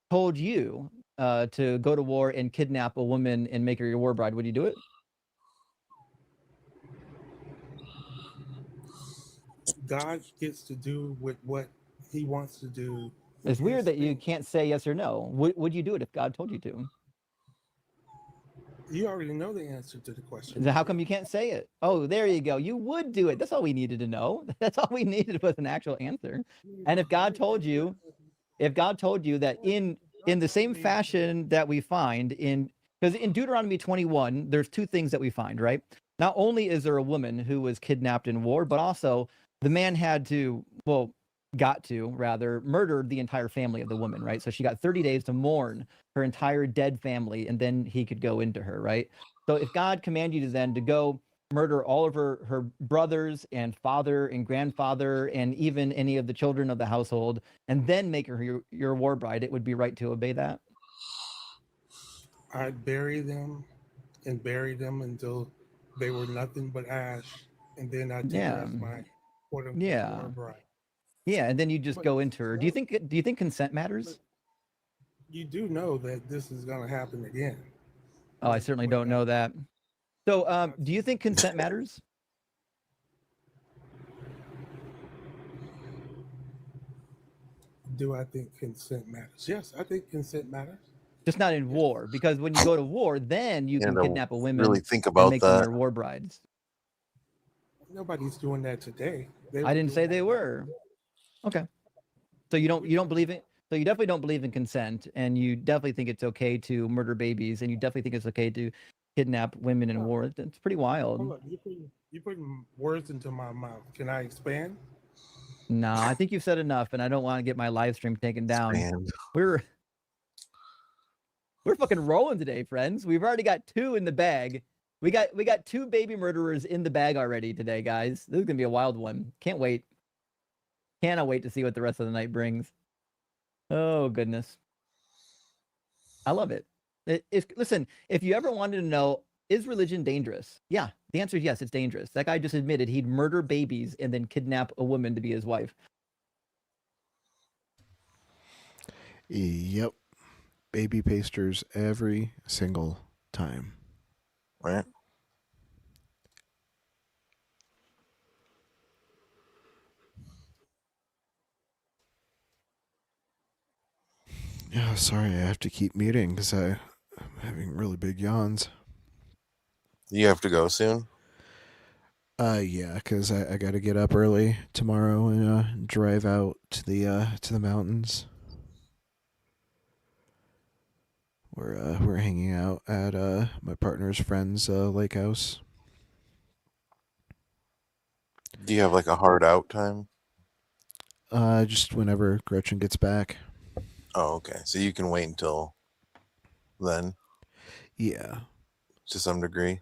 told you to go to war and kidnap a woman and make her your war bride, would you do it? God gets to do with what he wants to do It's weird that you can't say yes or no. Would you do it if God told you to? You already know the answer to the question. Then how come you can't say it? Oh, there you go. You would do it. That's all we needed to know. That's all we needed was an actual answer. And if God told you that in the same fashion that we find because in Deuteronomy 21, there's two things that we find, right? Not only is there a woman who was kidnapped in war, but also the man got to murder the entire family of the woman, right? So she got 30 days to mourn her entire dead family, and then he could go into her, right? So if God commanded you then to go murder all of her brothers and father and grandfather and even any of the children of the household, and then make her your war bride, it would be right to obey that? I'd bury them until they were nothing but ash, and then I'd take her as my war bride. Yeah, and then you just go into her. Do you think consent matters? You do know that this is going to happen again. Oh, I certainly don't know that. So, do you think consent matters? Do I think consent matters? Yes, I think consent matters. Just not in war, because when you go to war, then you can kidnap a woman really think and about make them that. your war brides. Nobody's doing that today. I didn't say they were. Okay. So you don't believe it? So you definitely don't believe in consent, and you definitely think it's okay to murder babies, and you definitely think it's okay to kidnap women in war. It's pretty wild. Hold on, you're putting words into my mouth. Can I expand? No, I think you've said enough, and I don't want to get my live stream taken down. We're fucking rolling today, friends. We've already got 2 in the bag. We got 2 baby murderers in the bag already today, guys. This is gonna be a wild one. Can't wait. Cannot wait to see what the rest of the night brings. Oh goodness, I love it. Listen, if you ever wanted to know, is religion dangerous? Yeah, the answer is yes, it's dangerous. That guy just admitted he'd murder babies and then kidnap a woman to be his wife. Yep. Baby pastors every single time. Right. Yeah, sorry, I have to keep muting because I'm having really big yawns. You have to go soon? Yeah, because I got to get up early tomorrow and drive out to the mountains. We're hanging out at my partner's friend's lake house. Do you have like a hard out time? Just whenever Gretchen gets back. Oh, okay. So you can wait until then? Yeah. To some degree.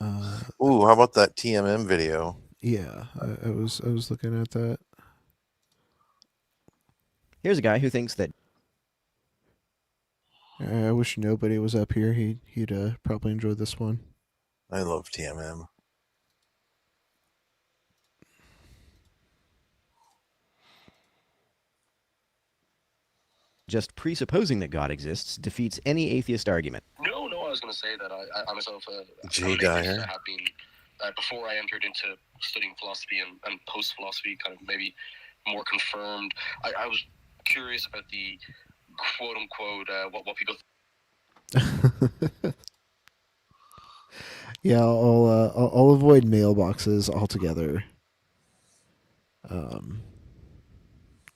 Ooh, how about that TMM video? Yeah, I was looking at that. Here's a guy who thinks that. I wish nobody was up here. He'd probably enjoy this one. I love TMM. Just presupposing that God exists defeats any atheist argument. No, I was going to say that I myself, Jay Dyer. have been, before I entered into studying philosophy and post-philosophy, kind of maybe more confirmed, I was curious about the quote-unquote, what people Yeah, I'll avoid mailboxes altogether.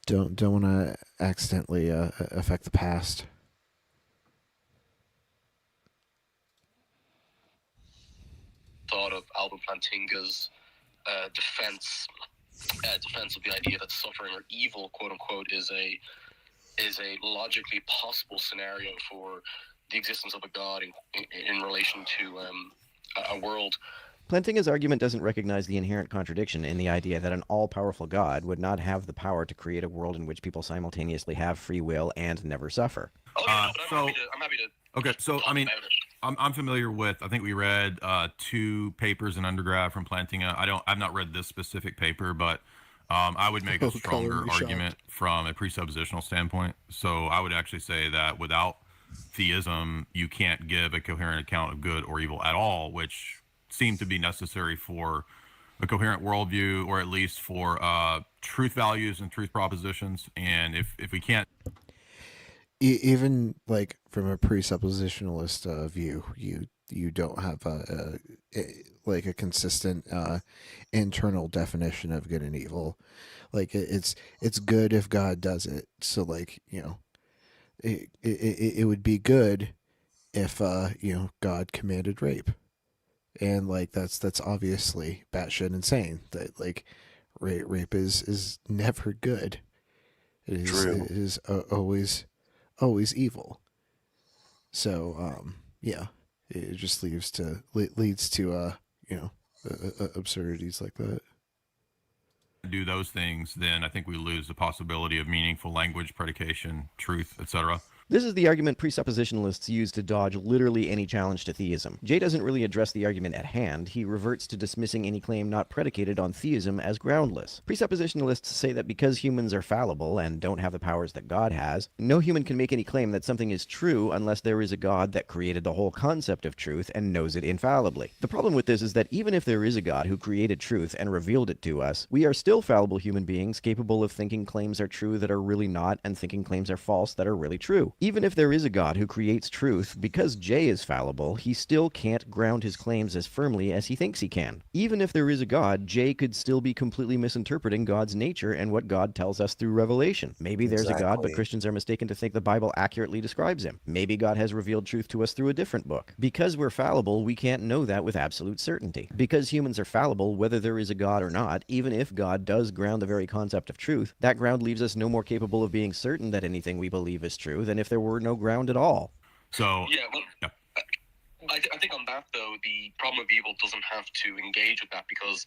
Don't want to accidentally affect the past. thought of Albert Plantinga's defense of the idea that suffering or evil, quote unquote, is a logically possible scenario for the existence of a god in relation to a world. Plantinga's argument doesn't recognize the inherent contradiction in the idea that an all-powerful God would not have the power to create a world in which people simultaneously have free will and never suffer. I'm happy to. Okay, so I mean, I'm familiar with. I think we read 2 papers in undergrad from Plantinga. I've not read this specific paper, but I would make a stronger argument from a presuppositional standpoint. So I would actually say that without theism, you can't give a coherent account of good or evil at all, which seem to be necessary for a coherent worldview, or at least for truth values and truth propositions, and if we can't, even like from a presuppositionalist view, you don't have like a consistent internal definition of good and evil. Like it's good if God does it. So like it would be good if God commanded rape, and like that's obviously batshit insane. That like rape is never good. True. It is always evil. So yeah, it just leads to absurdities like that. do those things, then I think we lose the possibility of meaningful language, predication, truth, etc. This is the argument presuppositionalists use to dodge literally any challenge to theism. Jay doesn't really address the argument at hand. He reverts to dismissing any claim not predicated on theism as groundless. Presuppositionalists say that because humans are fallible and don't have the powers that God has, no human can make any claim that something is true unless there is a God that created the whole concept of truth and knows it infallibly. The problem with this is that even if there is a God who created truth and revealed it to us, we are still fallible human beings capable of thinking claims are true that are really not and thinking claims are false that are really true. Even if there is a God who creates truth, because Jay is fallible, he still can't ground his claims as firmly as he thinks he can. Even if there is a God, Jay could still be completely misinterpreting God's nature and what God tells us through revelation. Maybe there's a God, but Christians are mistaken to think the Bible accurately describes him. Maybe God has revealed truth to us through a different book. Because we're fallible, we can't know that with absolute certainty. Because humans are fallible, whether there is a God or not, even if God does ground the very concept of truth, that ground leaves us no more capable of being certain that anything we believe is true than if there were no ground at all. So yeah, well, I think on that though, the problem of evil doesn't have to engage with that, because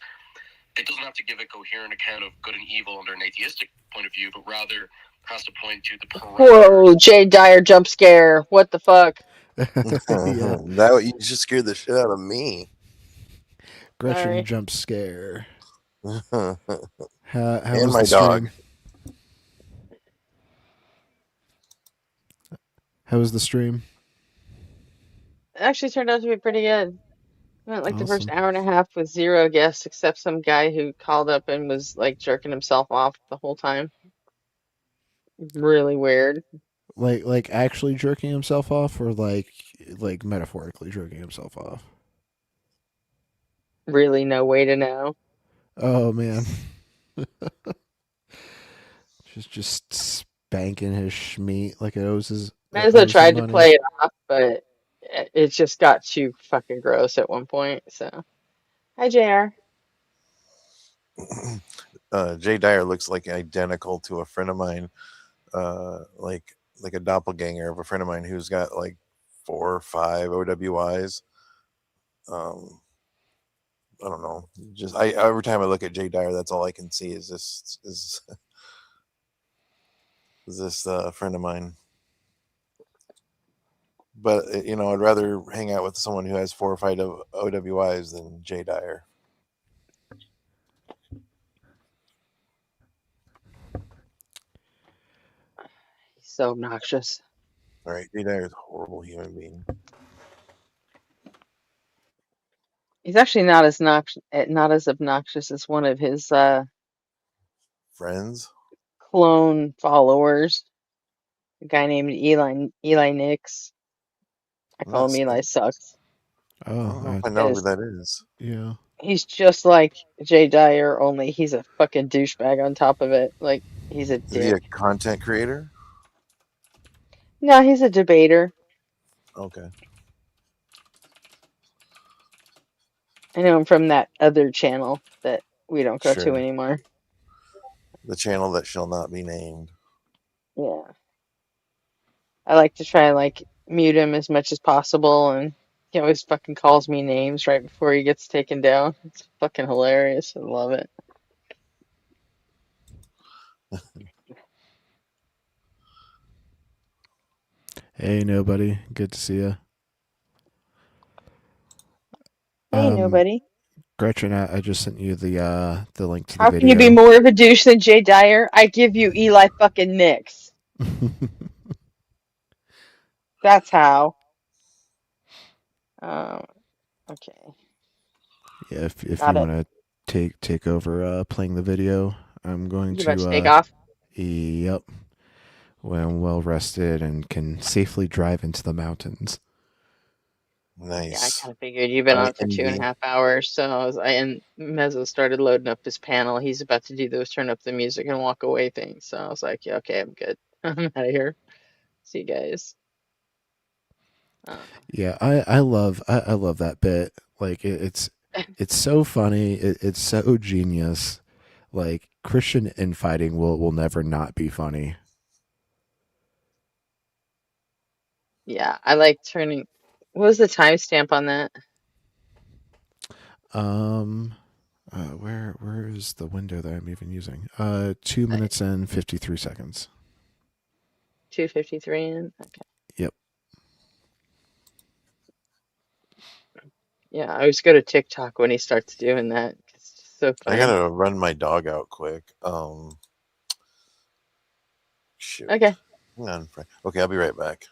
it doesn't have to give a coherent account of good and evil under an atheistic point of view, but rather has to point to the parameters. Whoa, Jay Dyer jump scare. What the fuck? That you just scared the shit out of me. Gretchen Sorry. jump scare. And How was my the dog. stream? How was the stream? It actually turned out to be pretty good. I went like the first Awesome. hour and a half with zero guests except some guy who called up and was like jerking himself off the whole time. Really weird. Like actually jerking himself off, or like metaphorically jerking himself off? Really no way to know. Oh man. just spanking his schmeat like it owes his Mezzo owes him tried to money. play it off, but it just got too fucking gross at one point. So, hi, JR. Jay Dyer looks like identical to a friend of mine, like a doppelganger of a friend of mine who's got like 4 or 5 OWIs. I don't know. Just every time I look at Jay Dyer, that's all I can see is this friend of mine. But I'd rather hang out with someone who has 4 or 5 OWIs than Jay Dyer. He's so obnoxious. All right, Jay Dyer is a horrible human being. He's actually not as obnoxious as one of his Friends? clone followers, a guy named Eli Nix. I call him Eli Sucks. I don't know if I know who that is. Yeah. He's just like Jay Dyer, only he's a fucking douchebag on top of it. Like, he's a Is he a dick. content creator? No, he's a debater. Okay. I know him from that other channel that we don't go to Sure. anymore. The channel that shall not be named. Yeah. I like to try and like mute him as much as possible, and he always fucking calls me names right before he gets taken down. It's fucking hilarious. I love it. Hey, nobody. Good to see you. Hey, nobody. Gretchen, I just sent you the link to the How video. can you be more of a douche than Jay Dyer? I give you Eli fucking Nix. That's how. Okay. Yeah, if Got you it. want to take over playing the video, I'm going You about to take to. off? Yep. When I'm well rested and can safely drive into the mountains. Yeah, I Nice. kind of figured you've been I on for 2.5 hours, so and Mezzo started loading up his panel. He's about to do those turn up the music and walk away things. So I was like, yeah, okay, I'm good. I'm out of here. See you guys. Yeah, I love that bit. Like it's so funny. It's so genius. Like Christian infighting will never not be funny. Yeah, I like turning. What was the timestamp on that? Where is the window that I'm even using? 2 minutes and 53 seconds. 2:53 in. Okay. Yep. Yeah, I always go to TikTok when he starts doing that. It's so I funny. gotta run my dog out quick. Shoot. Okay. Hang on. Okay, I'll be right back.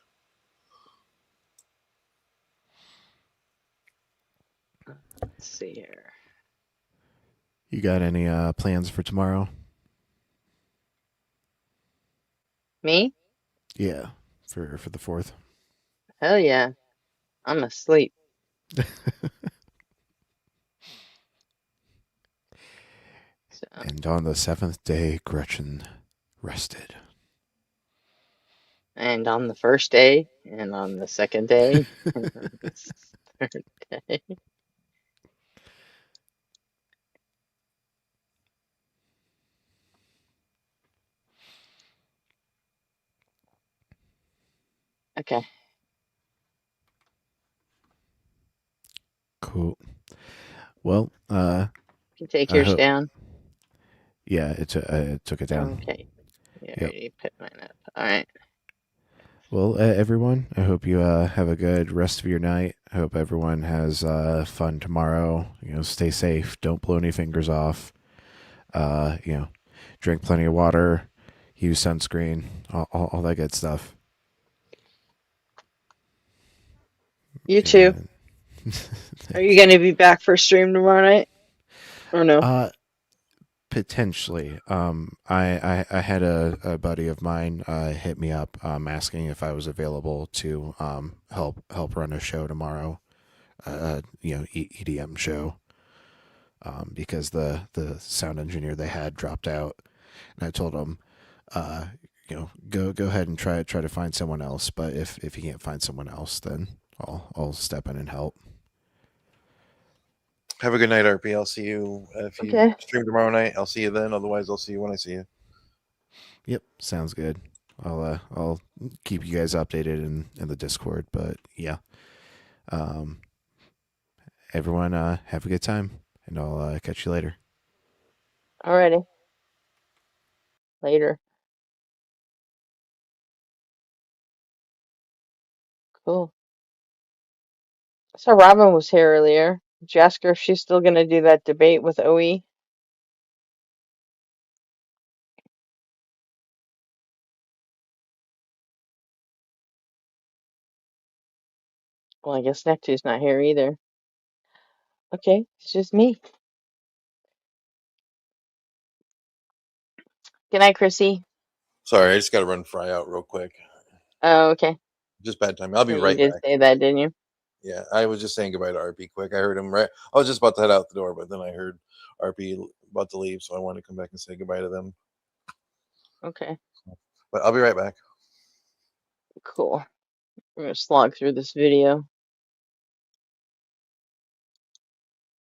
Let's see here. You got any plans for tomorrow? Me? Yeah, for the 4th. Hell yeah. I'm asleep. And on the 7th day, Gretchen rested. And on the first day, and on the second day, and on the third day. Okay. Cool. Well, You can take I yours hope. down. Yeah, it took it down. Okay. Yeah, I Yep. already put mine up. All right. Well, everyone, I hope you have a good rest of your night. I hope everyone has fun tomorrow. Stay safe. Don't blow any fingers off. Drink plenty of water. Use sunscreen. All that good stuff. You too. Are you going to be back for stream tomorrow night? Or no? Potentially. I had a buddy of mine hit me up asking if I was available to help run a show tomorrow. EDM show. Because the sound engineer they had dropped out, and I told him, go ahead and try to find someone else. But if you can't find someone else, then I'll step in and help. Have a good night, RP. I'll see you if you Okay. stream tomorrow night. I'll see you then. Otherwise, I'll see you when I see you. Yep, sounds good. I'll keep you guys updated in the Discord. But yeah, everyone have a good time, and I'll catch you later. Alrighty. Later. Cool. So Robin was here earlier. Did you ask her if she's still going to do that debate with OE? Well, I guess Neptune's not here either. Okay, it's just me. Good night, Chrissy. Sorry, I just got to run Fry out real quick. Oh, okay. Just bad time. I'll be Yeah, right you did back. say that, didn't you? Yeah, I was just saying goodbye to RP quick. I heard him right. I was just about to head out the door, but then I heard RP about to leave, so I wanted to come back and say goodbye to them. Okay. But I'll be right back. Cool. We're going to slog through this video.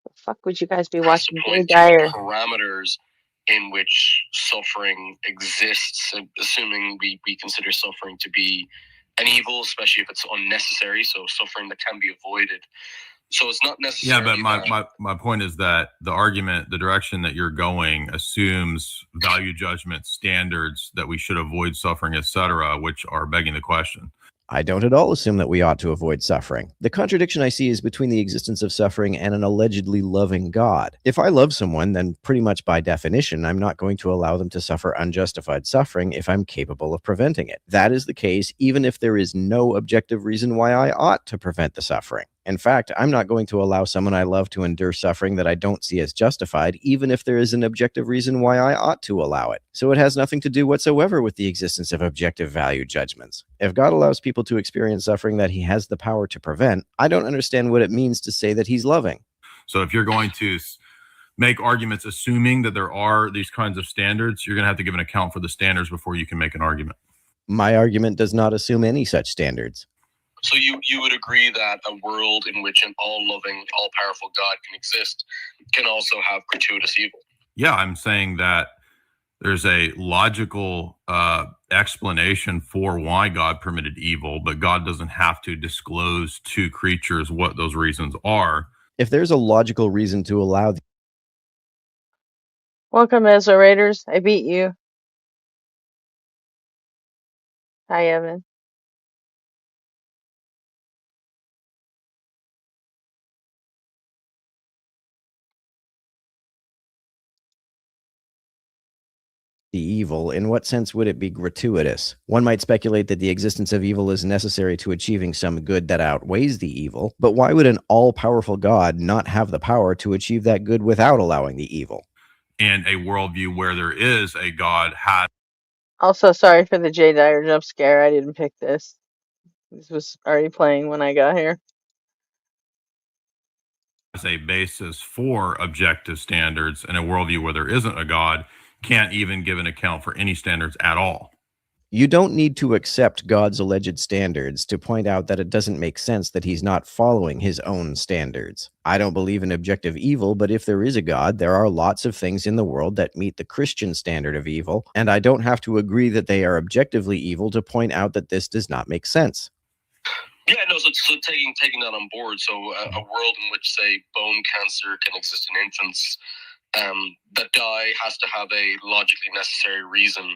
The fuck would you guys be watching Gay Point to Dyer? the parameters in which suffering exists, assuming we consider suffering to be an evil, especially if it's unnecessary, so suffering that can be avoided. So it's not necessarily. Yeah, but my point is that the argument, the direction that you're going, assumes value judgment standards that we should avoid suffering, etc., which are begging the question. I don't at all assume that we ought to avoid suffering. The contradiction I see is between the existence of suffering and an allegedly loving God. If I love someone, then pretty much by definition, I'm not going to allow them to suffer unjustified suffering if I'm capable of preventing it. That is the case even if there is no objective reason why I ought to prevent the suffering. In fact, I'm not going to allow someone I love to endure suffering that I don't see as justified, even if there is an objective reason why I ought to allow it. So it has nothing to do whatsoever with the existence of objective value judgments. If God allows people to experience suffering that he has the power to prevent, I don't understand what it means to say that he's loving. So if you're going to make arguments assuming that there are these kinds of standards, you're going to have to give an account for the standards before you can make an argument. My argument does not assume any such standards. So you would agree that a world in which an all-loving, all-powerful God can exist can also have gratuitous evil? Yeah, I'm saying that there's a logical explanation for why God permitted evil, but God doesn't have to disclose to creatures what those reasons are. If there's a logical reason to allow Welcome, Ezra Raiders. I beat you. Hi, Evan. the evil, in what sense would it be gratuitous? One might speculate that the existence of evil is necessary to achieving some good that outweighs the evil, but why would an all-powerful God not have the power to achieve that good without allowing the evil? And a worldview where there is a God has Also, sorry for the Jay Dyer jump scare. I didn't pick this. This was already playing when I got here. a basis for objective standards, and a worldview where there isn't a God can't even give an account for any standards at all. You don't need to accept God's alleged standards to point out that it doesn't make sense that he's not following his own standards. I don't believe in objective evil, but if there is a God, there are lots of things in the world that meet the Christian standard of evil, and I don't have to agree that they are objectively evil to point out that this does not make sense. Yeah, no, so taking that on board, so a world in which, say, bone cancer can exist in infants that die has to have a logically necessary reason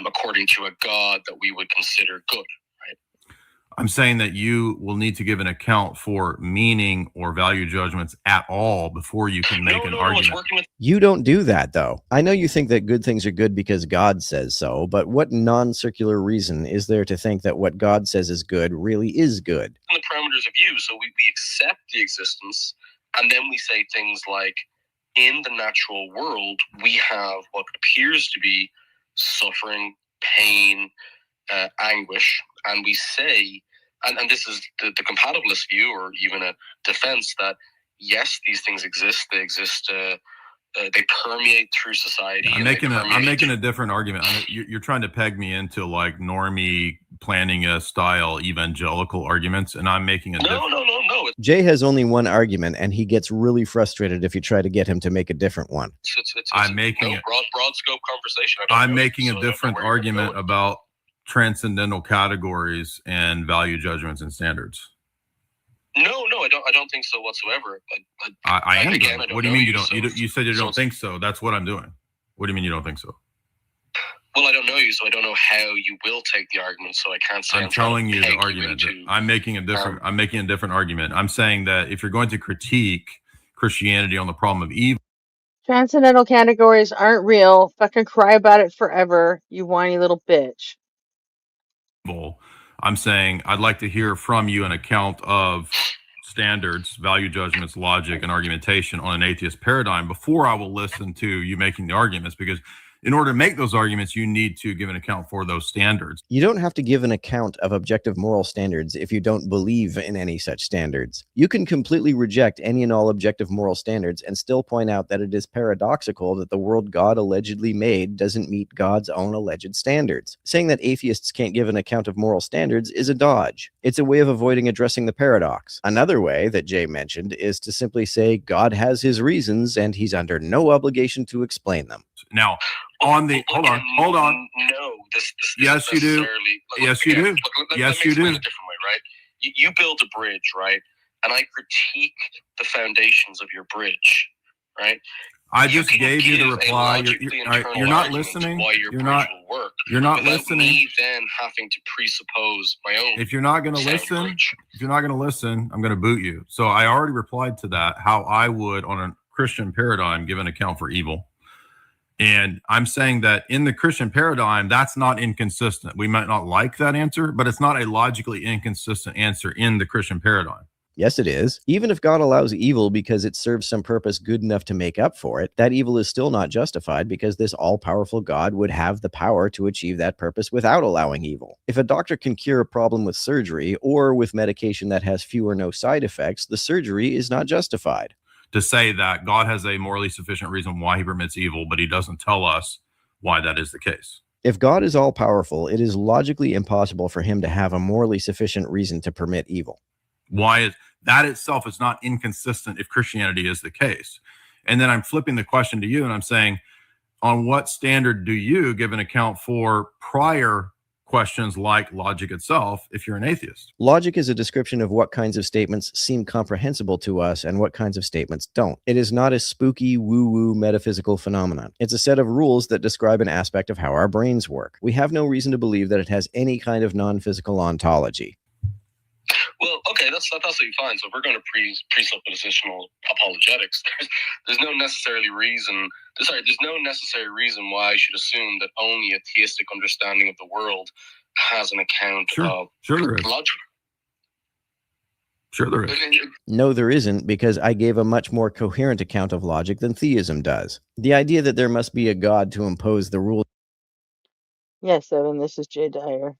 according to a God that we would consider good, right? I'm saying that you will need to give an account for meaning or value judgments at all before you can make an argument. You don't do that, though. I know you think that good things are good because God says so, but what non-circular reason is there to think that what God says is good really is good? In the parameters of you, so we accept the existence, and then we say things like, in the natural world, we have what appears to be suffering, pain, anguish, and we say, and this is the compatibilist view, or even a defense, that yes, these things exist. They exist. They permeate through society. I'm making a different argument. You're trying to peg me into like normie planning a style evangelical arguments, and I'm making a no. Jay has only one argument, and he gets really frustrated if you try to get him to make a different one. I'm making broad scope conversation. I'm making a different argument about transcendental categories and value judgments and standards. No, I don't think so whatsoever. I am. Again, what do you mean you don't? You said you don't think so. That's what I'm doing. What do you mean you don't think so? Well, I don't know you, so I don't know how you will take the argument. So I can't say. I'm telling you the argument. I'm making a different. I'm making a different argument. I'm saying that if you're going to critique Christianity on the problem of evil, Transcendental categories aren't real. Fucking cry about it forever, you whiny little bitch. I'm saying I'd like to hear from you an account of standards, value judgments, logic, and argumentation on an atheist paradigm before I will listen to you making the arguments, because in order to make those arguments, you need to give an account for those standards. You don't have to give an account of objective moral standards if you don't believe in any such standards. You can completely reject any and all objective moral standards and still point out that it is paradoxical that the world God allegedly made doesn't meet God's own alleged standards. Saying that atheists can't give an account of moral standards is a dodge. It's a way of avoiding addressing the paradox. Another way that Jay mentioned is to simply say God has his reasons and he's under no obligation to explain them. Now, on the hold on. No, this yes, you do. Yes, you do. Yes, you do. A different way, right? You build a bridge, right? And I critique the foundations of your bridge, right? I just gave you the reply. You're not listening. You're not listening. Me then having to presuppose my own. If you're not going to listen, I'm going to boot you. So I already replied to that. How I would, on a Christian paradigm, give an account for evil. And I'm saying that in the Christian paradigm, that's not inconsistent. We might not like that answer, but it's not a logically inconsistent answer in the Christian paradigm. Yes, it is. Even if God allows evil because it serves some purpose good enough to make up for it, that evil is still not justified because this all-powerful God would have the power to achieve that purpose without allowing evil. If a doctor can cure a problem with surgery or with medication that has few or no side effects, the surgery is not justified. To say that God has a morally sufficient reason why he permits evil, but he doesn't tell us why that is the case. If God is all-powerful, it is logically impossible for him to have a morally sufficient reason to permit evil. Why is that itself is not inconsistent if Christianity is the case. And then I'm flipping the question to you and I'm saying, on what standard do you give an account for prior questions like logic itself if you're an atheist? Logic is a description of what kinds of statements seem comprehensible to us and what kinds of statements don't. It is not a spooky, woo-woo metaphysical phenomenon. It's a set of rules that describe an aspect of how our brains work. We have no reason to believe that it has any kind of non-physical ontology. Well, okay, that's absolutely fine. So if we're going to presuppositional apologetics, there's no necessary reason. There's no necessary reason why I should assume that only a theistic understanding of the world has an account of logic. Sure there is. No, there isn't, because I gave a much more coherent account of logic than theism does. The idea that there must be a God to impose the rules. Yes, Evan, this is Jay Dyer.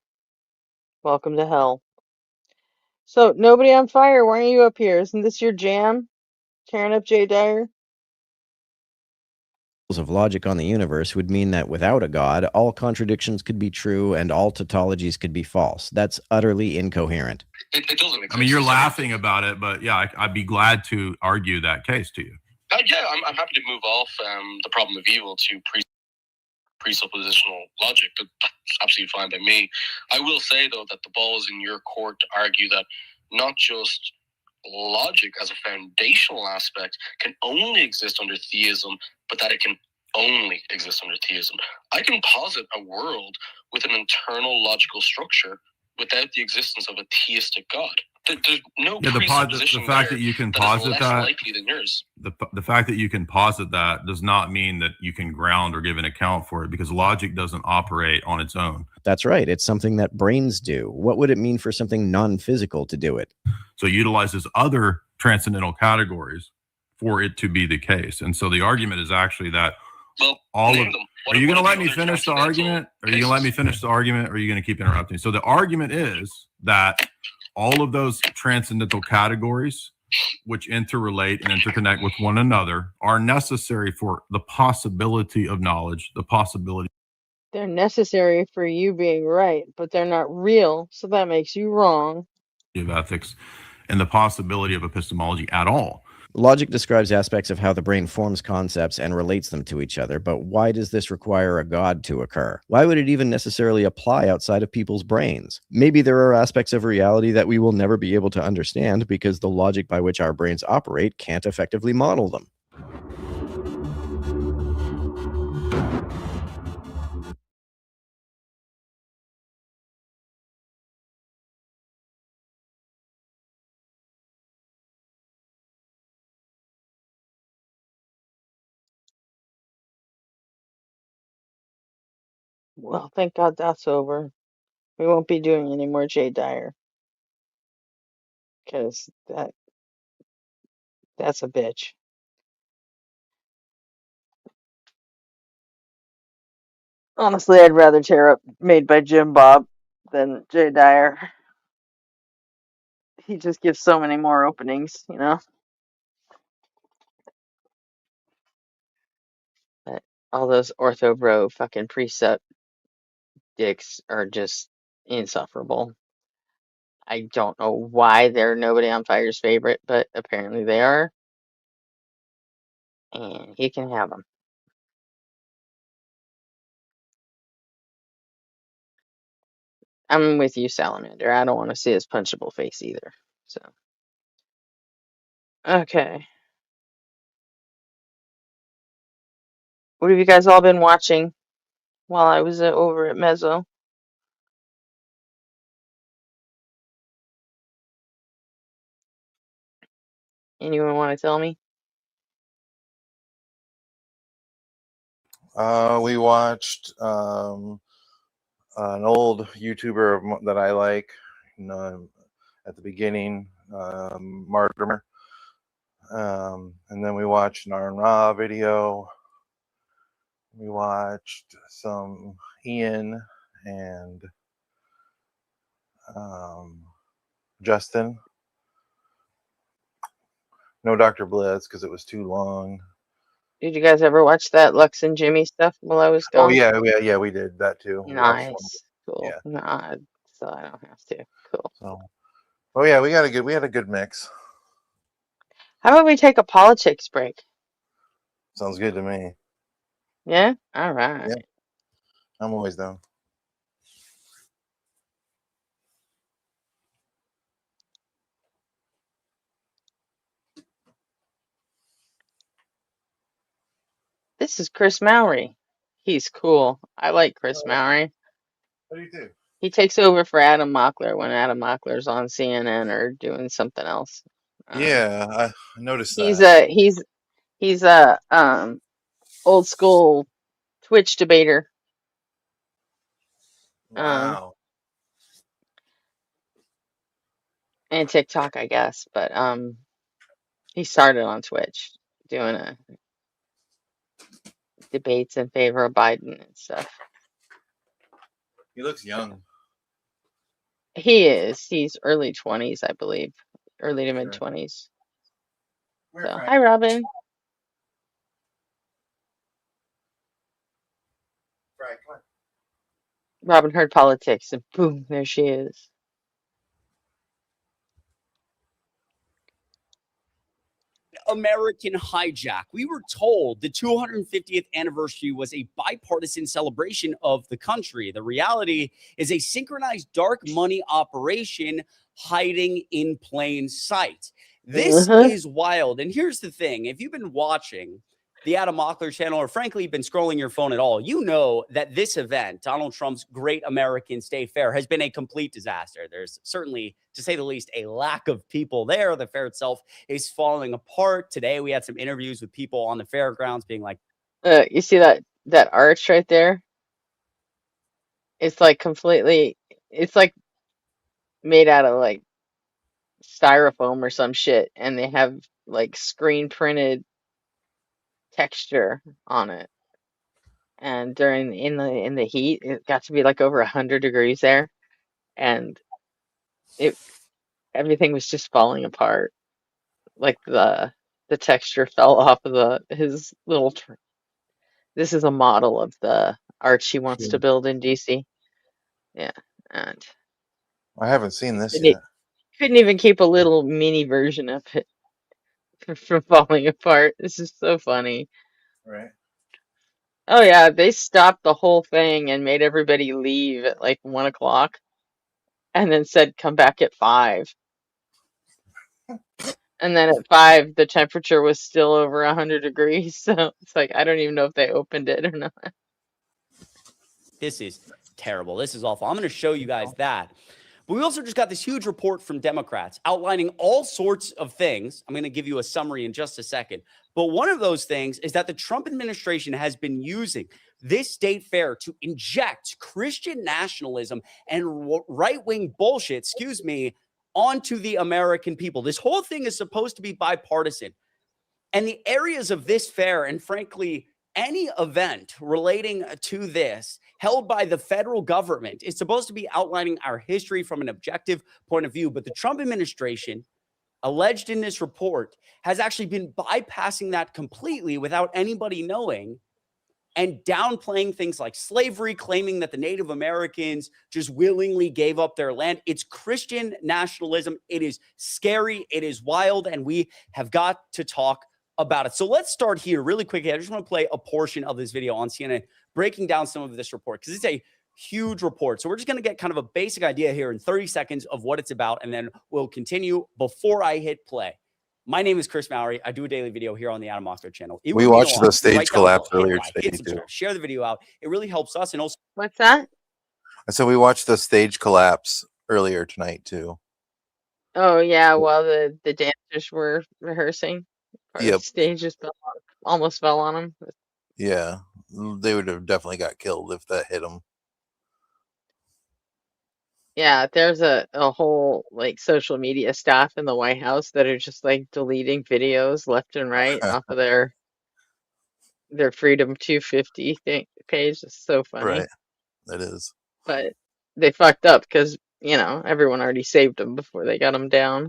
Welcome to hell. So, nobody on fire, why aren't you up here? Isn't this your jam? Tearing up Jay Dyer? Of logic on the universe would mean that without a God, all contradictions could be true and all tautologies could be false. That's utterly incoherent. It doesn't exist. I mean, you're laughing about it, but yeah, I'd be glad to argue that case to you. Yeah, I'm happy to move off the problem of evil to presuppositional logic. But that's absolutely fine by me. I will say, though, that the ball is in your court to argue that not just logic as a foundational aspect can only exist under theism, but that it can only exist under theism. I can posit a world with an internal logical structure without the existence of a theistic God. There's no presupposition the fact that you can posit less that likely than yours. The fact that you can posit that does not mean that you can ground or give an account for it, because logic doesn't operate on its own. That's right. It's something that brains do. What would it mean for something non-physical to do it? So it utilizes other transcendental categories for it to be the case. And so the argument is actually that are you going to let me finish the argument? Are you going to let me finish the argument? Or are you going to keep interrupting? So the argument is that all of those transcendental categories, which interrelate and interconnect with one another, are necessary for the possibility of knowledge, the possibility. They're necessary for you being right, but they're not real, so that makes you wrong. Of ethics and the possibility of epistemology at all. Logic describes aspects of how the brain forms concepts and relates them to each other, but why does this require a God to occur? Why would it even necessarily apply outside of people's brains? Maybe there are aspects of reality that we will never be able to understand because the logic by which our brains operate can't effectively model them. Well, thank God that's over. We won't be doing any more Jay Dyer. Because that's a bitch. Honestly, I'd rather tear up Made by Jim Bob than Jay Dyer. He just gives so many more openings, you know? But all those ortho bro fucking precept dicks are just insufferable. I don't know why they're nobody on fire's favorite, but apparently they are. And he can have them. I'm with you, Salamander. I don't want to see his punchable face either. So, okay. What have you guys all been watching while I was over at Mezzo? Anyone want to tell me? We watched an old YouTuber that I like at the beginning. Martymer. And then we watched an Aaron Ra video. We watched some Ian and Justin. No Dr. Blitz because it was too long. Did you guys ever watch that Lux and Jimmy stuff while I was Oh gone? yeah, we did that too. We watched one. Nice. Cool. Yeah. Nah, so I don't have to. Cool. So, oh yeah, we had a good mix. How about we take a politics break? Sounds good to me. Yeah? All right. Yeah, I'm always down. This is Chris Mowry. He's cool. I like Chris Mowry. What do you do? He takes over for Adam Mockler when Adam Mockler's on CNN or doing something else. Yeah, I noticed He's that. a old school Twitch debater. Wow. And TikTok, I guess, but he started on Twitch doing debates in favor of Biden and stuff. He looks young. He is. He's early 20s, I believe. Early to mid 20s. So, hi, Robin. Right, come on. Robin heard politics, and boom, there she is. American hijack. We were told the 250th anniversary was a bipartisan celebration of the country. The reality is a synchronized dark money operation hiding in plain sight. This is wild. And here's the thing. If you've been watching the Adam Mockler channel, or frankly, been scrolling your phone at all, you know that this event, Donald Trump's Great American State Fair, has been a complete disaster. There's certainly, to say the least, a lack of people there. The fair itself is falling apart. Today, we had some interviews with people on the fairgrounds being like, You see that arch right there? It's like completely, it's like made out of like styrofoam or some shit, and they have like screen printed texture on it. And in the heat, it got to be like over 100 degrees there, and everything was just falling apart. Like the texture fell off of his little. This is a model of the arch he wants to build in DC. Yeah, and I haven't seen this couldn't, yet. couldn't even keep a little mini version of it from falling apart. This is so funny. Right. Oh yeah, they stopped the whole thing and made everybody leave at like 1 o'clock, and then said come back at 5. And then at 5, the temperature was still over 100 degrees. So it's like I don't even know if they opened it or not. this is terrible. This is awful. I'm going to show you guys that. But we also just got this huge report from Democrats outlining all sorts of things. I'm going to give you a summary in just a second. But one of those things is that the Trump administration has been using this state fair to inject Christian nationalism and right-wing bullshit, onto the American people. This whole thing is supposed to be bipartisan. And the areas of this fair, and frankly, any event relating to this held by the federal government is supposed to be outlining our history from an objective point of view. But the Trump administration, alleged in this report, has actually been bypassing that completely without anybody knowing, and downplaying things like slavery, claiming that the Native Americans just willingly gave up their land. It's Christian nationalism. It is scary. It is wild. And we have got to talk about it. So let's start here really quickly. I just want to play a portion of this video on CNN breaking down some of this report because it's a huge report. So we're just going to get kind of a basic idea here in 30 seconds of what it's about, and then we'll continue before I hit play. My name is Chris Mowry. I do a daily video here on the Adam Mockler channel. We watched the stage collapse earlier today too. Share the video out. It really helps us. And also, what's that? I said we watched the stage collapse earlier tonight too. Oh yeah, while the dancers were rehearsing, Yep. the stage just almost fell on them. Yeah, they would have definitely got killed if that hit them. Yeah, there's a whole like social media staff in the White House that are just like deleting videos left and right off of their Freedom 250 page. It's so funny. Right. It is. But they fucked up because, you know, everyone already saved them before they got them down.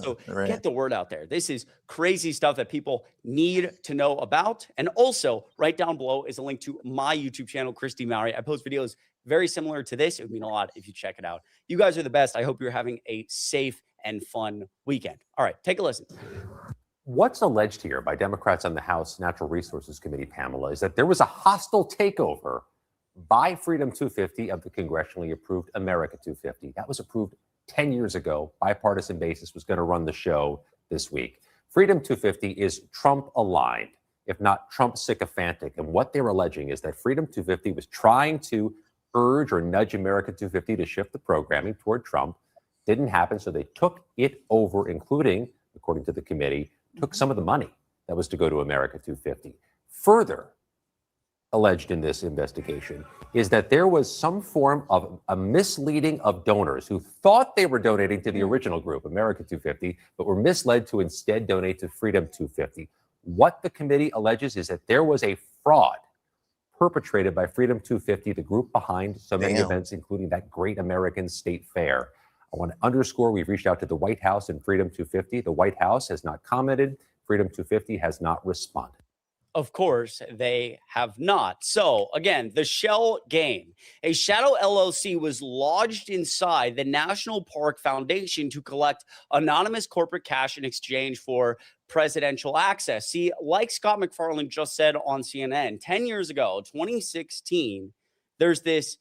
So Right. get the word out there. This is crazy stuff that people need to know about. And also, right down below is a link to my YouTube channel, Christy Mowry. I post videos very similar to this. It would mean a lot if you check it out. You guys are the best. I hope you're having a safe and fun weekend. All right, take a listen. What's alleged here by Democrats on the House Natural Resources Committee, Pamela, is that there was a hostile takeover by Freedom 250 of the congressionally approved America 250. That was approved 10 years ago. Bipartisan basis was going to run the show this week. Freedom 250 is Trump aligned, if not Trump sycophantic. And what they're alleging is that Freedom 250 was trying to urge or nudge America 250 to shift the programming toward Trump. Didn't happen, so they took it over, including, according to the committee, took some of the money that was to go to America 250. Further alleged in this investigation is that there was some form of a misleading of donors who thought they were donating to the original group, America 250, but were misled to instead donate to Freedom 250. What the committee alleges is that there was a fraud perpetrated by Freedom 250, the group behind so many events, including that great American state fair. I want to underscore we've reached out to the White House and Freedom 250. The White House has not commented. Freedom 250 has not responded. Of course, they have not. So, again, the shell game. A shadow LLC was lodged inside the National Park Foundation to collect anonymous corporate cash in exchange for presidential access. See, like Scott McFarland just said on CNN, 10 years ago, 2016, there's this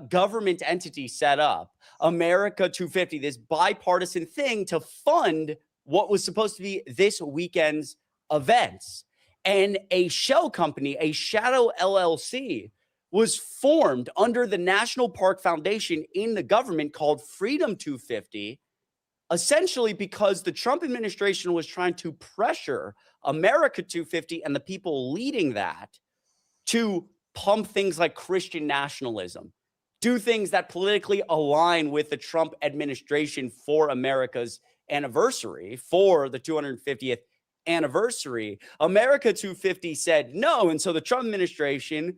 government entity set up, America 250, this bipartisan thing to fund what was supposed to be this weekend's events. And a shell company, a shadow LLC, was formed under the National Park Foundation in the government called Freedom 250, essentially because the Trump administration was trying to pressure America 250 and the people leading that to pump things like Christian nationalism, do things that politically align with the Trump administration for America's anniversary, for the 250th anniversary. America 250 said no. And so the Trump administration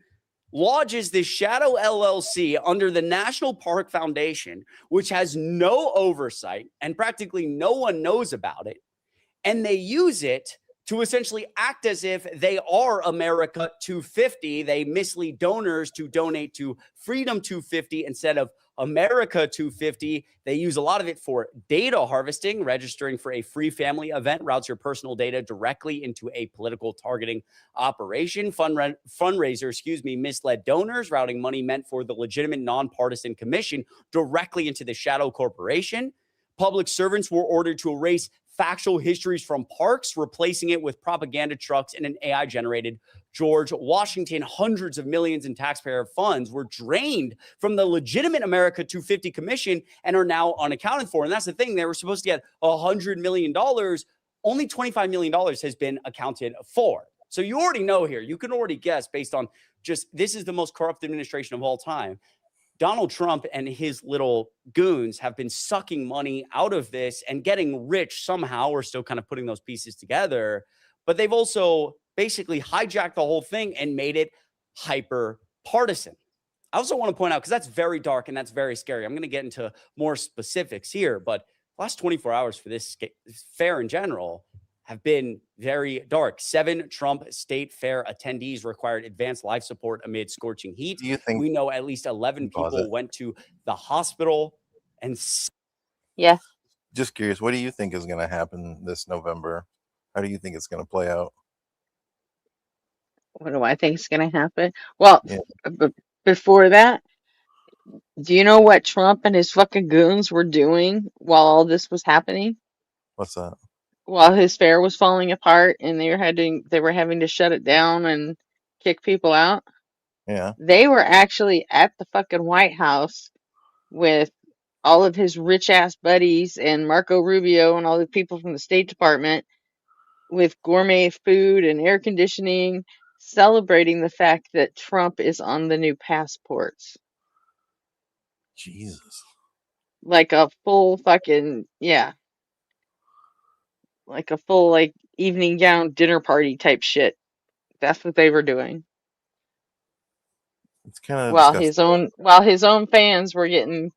lodges this shadow LLC under the National Park Foundation, which has no oversight and practically no one knows about it. And they use it to essentially act as if they are America 250. They mislead donors to donate to Freedom 250 instead of America 250. They use a lot of it for data harvesting. Registering for a free family event routes your personal data directly into a political targeting operation. Fundraiser, misled donors, routing money meant for the legitimate nonpartisan commission directly into the shadow corporation. Public servants were ordered to erase factual histories from parks, replacing it with propaganda trucks and an AI-generated George Washington. Hundreds of millions in taxpayer funds were drained from the legitimate America 250 Commission and are now unaccounted for. And that's the thing. They were supposed to get $100 million. Only $25 million has been accounted for. So you already know here. You can already guess based on just this is the most corrupt administration of all time. Donald Trump and his little goons have been sucking money out of this and getting rich somehow. We're still kind of putting those pieces together, but they've also basically hijacked the whole thing and made it hyper partisan. I also want to point out, because that's very dark and that's very scary. I'm going to get into more specifics here, but the last 24 hours for this fair in general have been very dark. 7 Trump State Fair attendees required advanced life support amid scorching heat. Do you think we know at least 11 people went to the hospital and yeah. Just curious, what do you think is going to happen this November? How do you think it's going to play out? What do I think is going to happen? Well, before that, do you know what Trump and his fucking goons were doing while all this was happening? What's that? While his fair was falling apart and they were having to shut it down and kick people out. Yeah. They were actually at the fucking White House with all of his rich ass buddies and Marco Rubio and all the people from the State Department with gourmet food and air conditioning, celebrating the fact that Trump is on the new passports. Jesus. like a full fucking, yeah, like a full like evening gown dinner party type shit. That's what they were doing. It's kind of disgusting. While his own fans were getting,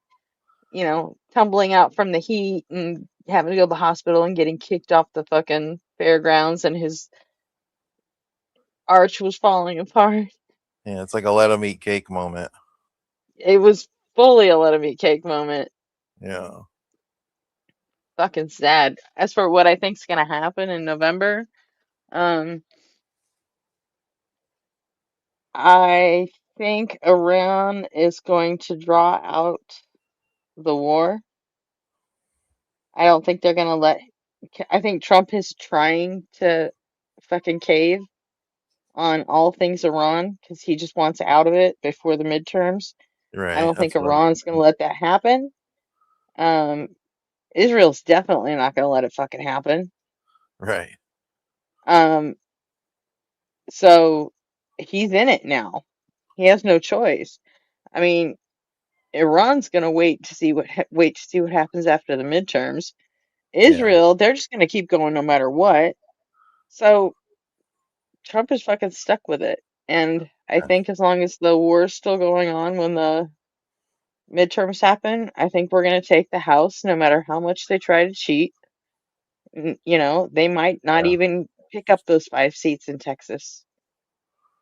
tumbling out from the heat and having to go to the hospital and getting kicked off the fucking fairgrounds, and his arch was falling apart. Yeah, it's like a let 'em eat cake moment. It was fully a let 'em eat cake moment. Yeah. Fucking sad. As for what I think's gonna happen in November, um, I think Iran is going to draw out the war. I don't think they're gonna let. I think Trump is trying to fucking cave on all things Iran because he just wants out of it before the midterms. I Right. don't think That's what I'm Iran's gonna let that happen. Um, Israel's definitely not gonna let it fucking happen. right. Um, so he's in it now. He has no choice. I mean, Iran's gonna wait to see what happens after the midterms. Yeah. Israel, they're just gonna keep going no matter what. So Trump is fucking stuck with it. And I think as long as the war's still going on when the midterms happen, I think we're gonna take the House no matter how much they try to cheat. They might not Yeah. even pick up those 5 seats in Texas.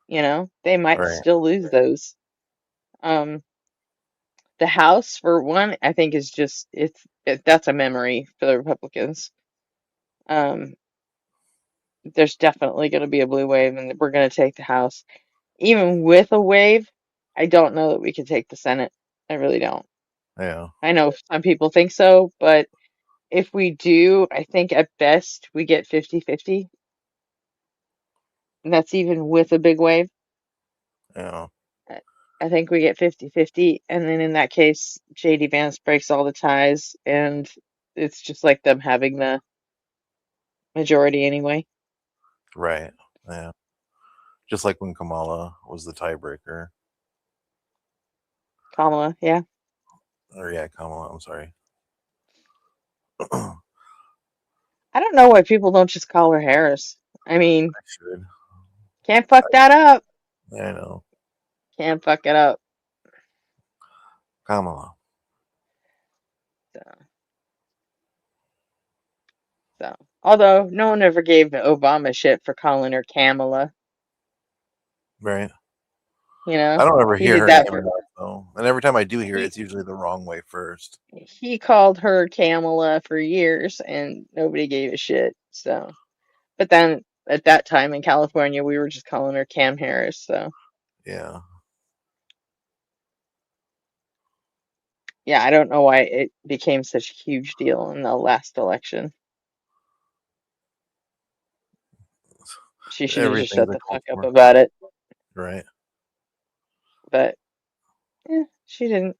They might Right. still lose those. The House, for one, I think is just that's a memory for the Republicans. Um, there's definitely going to be a blue wave, and we're going to take the House. Even with a wave, I don't know that we can take the Senate. I really don't. Yeah. I know some people think so, but if we do, I think at best we get 50-50. And that's even with a big wave. Yeah. I think we get 50-50, and then in that case, JD Vance breaks all the ties, and it's just like them having the majority anyway. Right. Yeah. Just like when Kamala was the tiebreaker. Kamala, yeah. Or yeah, Kamala. I'm sorry. I don't know why people don't just call her Harris. I mean, I should. can't fuck that up. I know. Can't fuck it up. Kamala. So, although no one ever gave Obama shit for calling her Kamala. Right. You know, I don't ever he hear did her that name for. enough though. And every time I do hear it, He it's usually the wrong way first. he called her Kamala for years, and nobody gave a shit. So, but then at that time in California, we were just calling her Cam Harris. So, Yeah. yeah, I don't know why it became such a huge deal in the last election. She should have just Everything's shut a the fuck culture up war. about it. Right. But she didn't.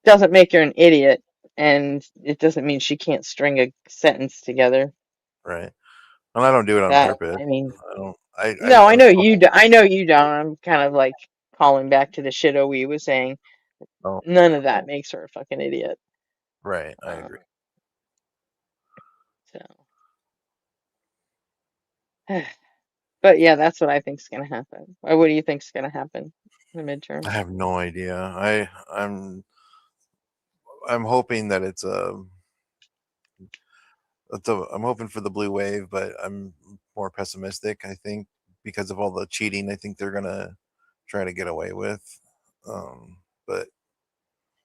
Doesn't make her an idiot, and it doesn't mean she can't string a sentence together. Right. And I don't do it on That purpose. I mean, I don't. no, I I'm know supposed you. I know you don't. I'm kind of like calling back to the shit we was saying. to. None of that makes her a fucking idiot. Right. I agree. So, but yeah, that's what I think's gonna happen. What do you think's gonna happen in the I midterms? have no idea. I'm hoping that I'm hoping for the blue wave, but I'm more pessimistic. I think because of all the cheating, I think they're gonna try to get away with. But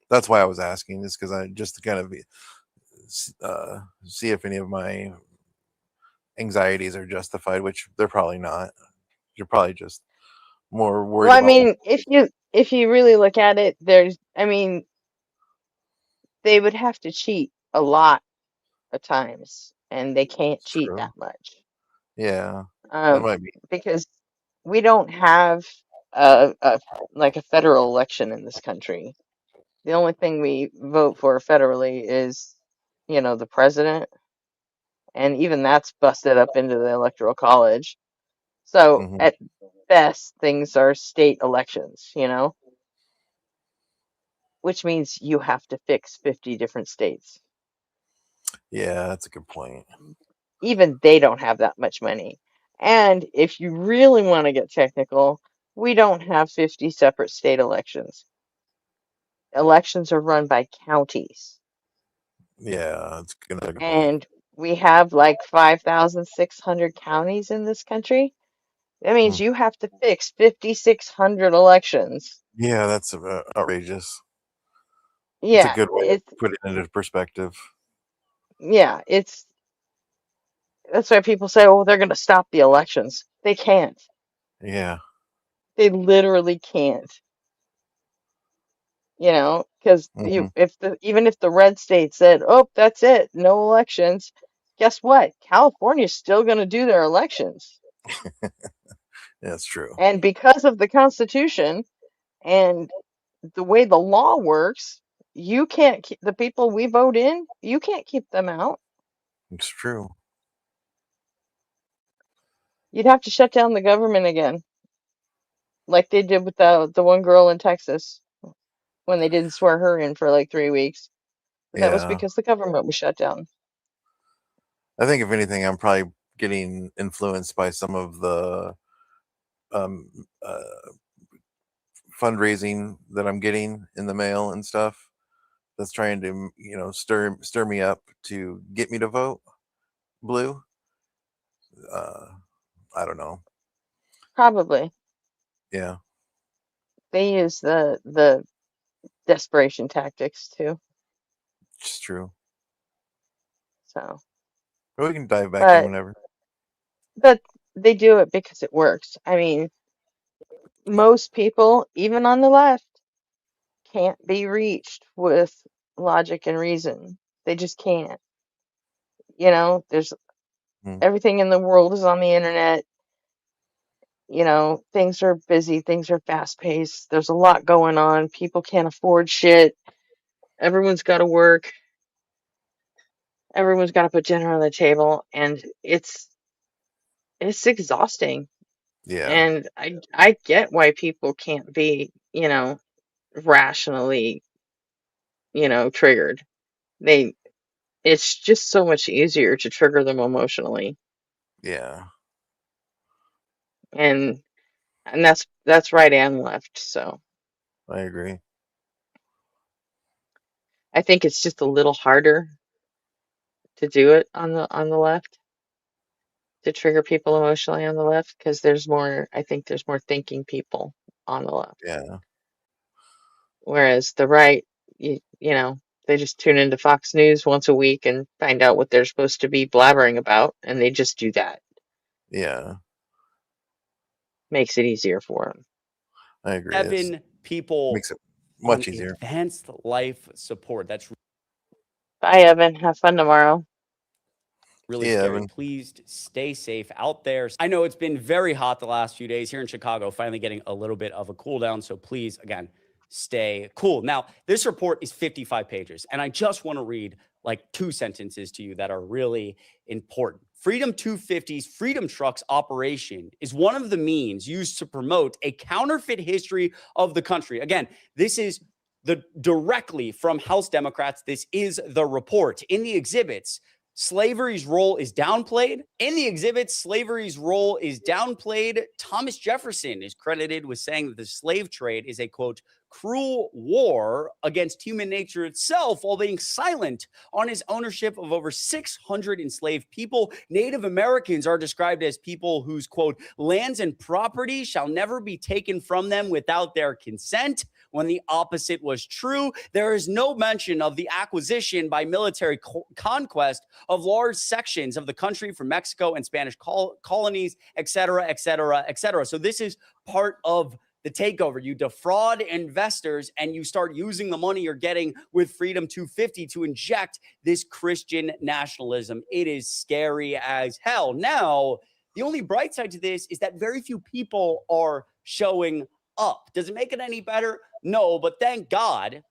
that's why I was asking, is because I just to kind of see if any of my anxieties are justified, which they're probably not. You're probably just more Well, worried I about. mean, if you really look at it, I mean, they would have to cheat a lot of times, and they can't cheat True. that much. Yeah, that Um, might be. because we don't have like a federal election in this country. The only thing we vote for federally is, the president, and even that's busted up into the electoral college. So Hmm. at best, things are state elections, which means you have to fix 50 different states. Yeah, that's a good point. Even they don't have that much money. And if you really want to get technical, we don't have 50 separate state elections. Elections are run by counties. Yeah, that's a good point. And we have like 5,600 counties in this country. That means you have to fix 5,600 elections. Yeah, that's outrageous. It's a Yeah, good way to it's put it into perspective. that's why people say, "Oh, they're going to stop the elections." They can't. Yeah. They literally can't. Because Hmm. even if the red state said, "Oh, that's it, no elections," guess what? California's still going to do their elections. That's true. And because of the Constitution and the way the law works, you can't keep the people we vote in, you can't keep them out. It's true. You'd have to shut down the government again, like they did with the one girl in Texas when they didn't swear her in for like 3 weeks. That was Yeah. because the government was shut down. I think if anything, I'm probably getting influenced by some of the um, uh, fundraising that I'm getting in the mail and stuff. That's trying to, stir me up to get me to vote blue. I don't know. Probably. Yeah. They use the desperation tactics too. It's true. So, But we can dive back in but whenever. but they do it because it works. I mean, most people, even on the left, can't be reached with logic and reason. They just can't. There's everything in the world is on the internet. Things are busy, things are fast paced. There's a lot going on. People can't afford shit. Everyone's got to work. Everyone's got to put dinner on the table, and it's exhausting. Yeah. And I get why people can't be, rationally, triggered. It's just so much easier to trigger them emotionally. Yeah. And that's right and left. So I agree. I think it's just a little harder to do it on the left, to trigger people emotionally on the left, because I think there's more thinking people on the left. Yeah. Whereas the right, they just tune into Fox News once a week and find out what they're supposed to be blabbering about, and they just do that. Yeah. Makes it easier for them. I agree. 7 people makes it on much easier. advanced life support. That's Bye, Evan. Have fun tomorrow. really Yeah, scary. Evan. Please stay safe out there. I know it's been very hot the last few days here in Chicago, finally getting a little bit of a cool down. So please, again, stay cool. Now, this report is 55 pages, and I just want to read like 2 sentences to you that are really important. Freedom 250's Freedom Trucks operation is one of the means used to promote a counterfeit history of the country. Again, this is directly from House Democrats. This is the report. In the exhibits, slavery's role is downplayed. In the exhibits, slavery's role is downplayed. Thomas Jefferson is credited with saying that the slave trade is a, quote, cruel war against human nature itself, while being silent on his ownership of over 600 enslaved people. Native Americans are described as people whose, quote, lands and property shall never be taken from them without their consent, when the opposite was true. There is no mention of the acquisition by military conquest of large sections of the country from Mexico and Spanish colonies, et cetera, et cetera, et cetera. So this is part of the takeover. You defraud investors and you start using the money you're getting with Freedom 250 to inject this Christian nationalism. It is scary as hell. Now, the only bright side to this is that very few people are showing up. Does it make it any better? No, but thank God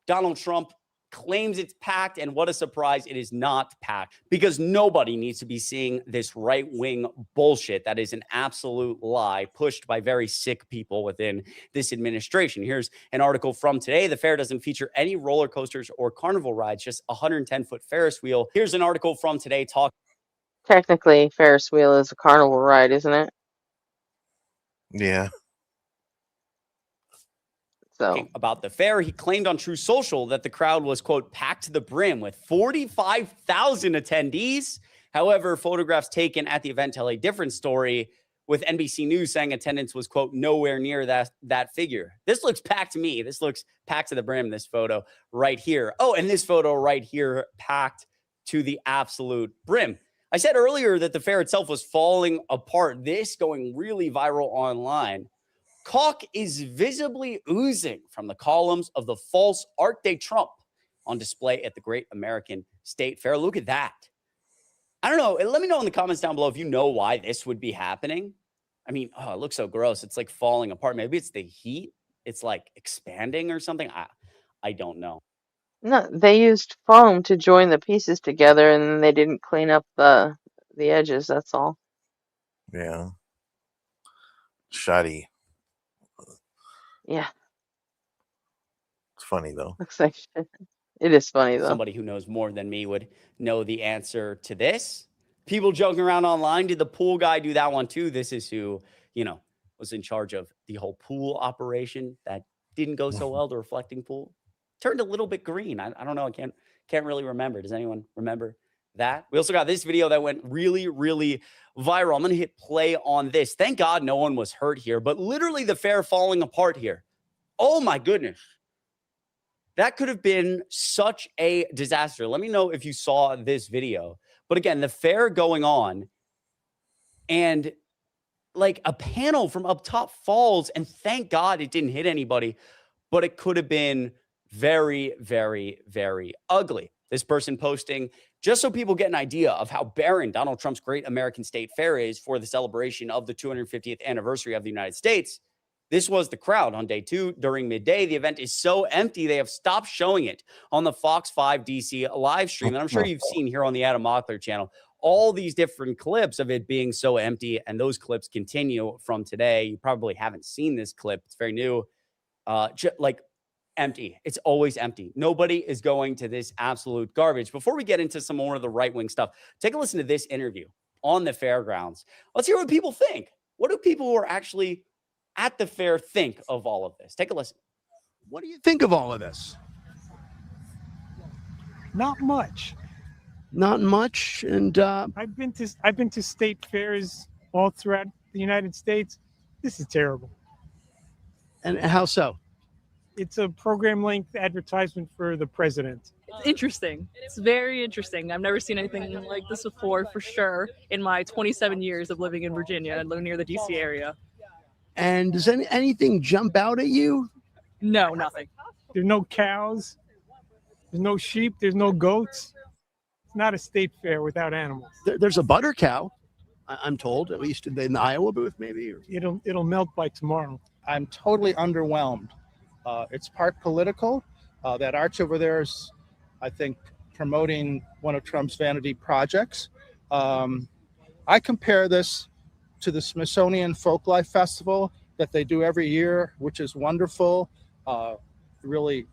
Donald Trump claims it's packed, and what a surprise, it is not packed, because nobody needs to be seeing this right-wing bullshit that is an absolute lie pushed by very sick people within this administration. Here's an article from today. The fair doesn't feature any roller coasters or carnival rides, just a 110-foot Ferris wheel. Here's an article from today talking. Technically, Ferris wheel is a carnival ride, isn't it? Yeah. So About the fair, he claimed on True Social that the crowd was, quote, packed to the brim with 45,000 attendees. However, photographs taken at the event tell a different story, with NBC News saying attendance was, quote, nowhere near that figure. This looks packed to me. This looks packed to the brim, this photo right here. Oh, and this photo right here, packed to the absolute brim. I said earlier that the fair itself was falling apart. This going really viral online. Caulk is visibly oozing from the columns of the false Arc de Trump on display at the Great American State Fair. Look at that. I don't know. Let me know in the comments down below if you know why this would be happening. I mean, oh, it looks so gross. It's like falling apart. Maybe it's the heat. It's like expanding or something. I don't know. no, they used foam to join the pieces together, and then they didn't clean up the edges. That's all. Yeah. Shoddy. Yeah, It's funny though. looks like shit. It is funny though. Somebody who knows more than me would know the answer to this. People joking around online. Did the pool guy do that one too? This is who, was in charge of the whole pool operation that didn't go so well. The reflecting pool turned a little bit green. I don't know. I can't really remember. Does anyone remember that? We also got this video that went really, really viral. I'm going to hit play on this. Thank God no one was hurt here, but literally the fair falling apart here. Oh my goodness. That could have been such a disaster. Let me know if you saw this video. But again, the fair going on and like a panel from up top falls, and thank God it didn't hit anybody, but it could have been very, very, very ugly. This person posting, just so people get an idea of how barren Donald Trump's Great American State Fair is for the celebration of the 250th anniversary of the United States. This was the crowd on day 2 during midday. The event is so empty, they have stopped showing it on the Fox 5 DC live stream. And I'm sure you've seen here on the Adam Mockler channel all these different clips of it being so empty. And those clips continue from today. You probably haven't seen this clip. It's very new. Like empty. It's always empty. Nobody is going to this absolute garbage. Before we get into some more of the right-wing stuff, take a listen to this interview on the fairgrounds. Let's hear what people think. What do people who are actually at the fair think of all of this? Take a listen. What do you think of all of this? Not much. Not much. And I've been to state fairs all throughout the United States. This is terrible. And how so? It's a program-length advertisement for the president. It's interesting. It's very interesting. I've never seen anything like this before, for sure, in my 27 years of living in Virginia and living near the DC area. And does anything jump out at you? No, nothing. There's no cows. There's no sheep. There's no goats. It's not a state fair without animals. There's a butter cow, I'm told, at least in the Iowa booth, maybe. It'll melt by tomorrow. I'm totally underwhelmed. It's part political. That arch over there is, I think, promoting one of Trump's vanity projects. I compare this to the Smithsonian Folklife Festival that they do every year, which is wonderful. Really,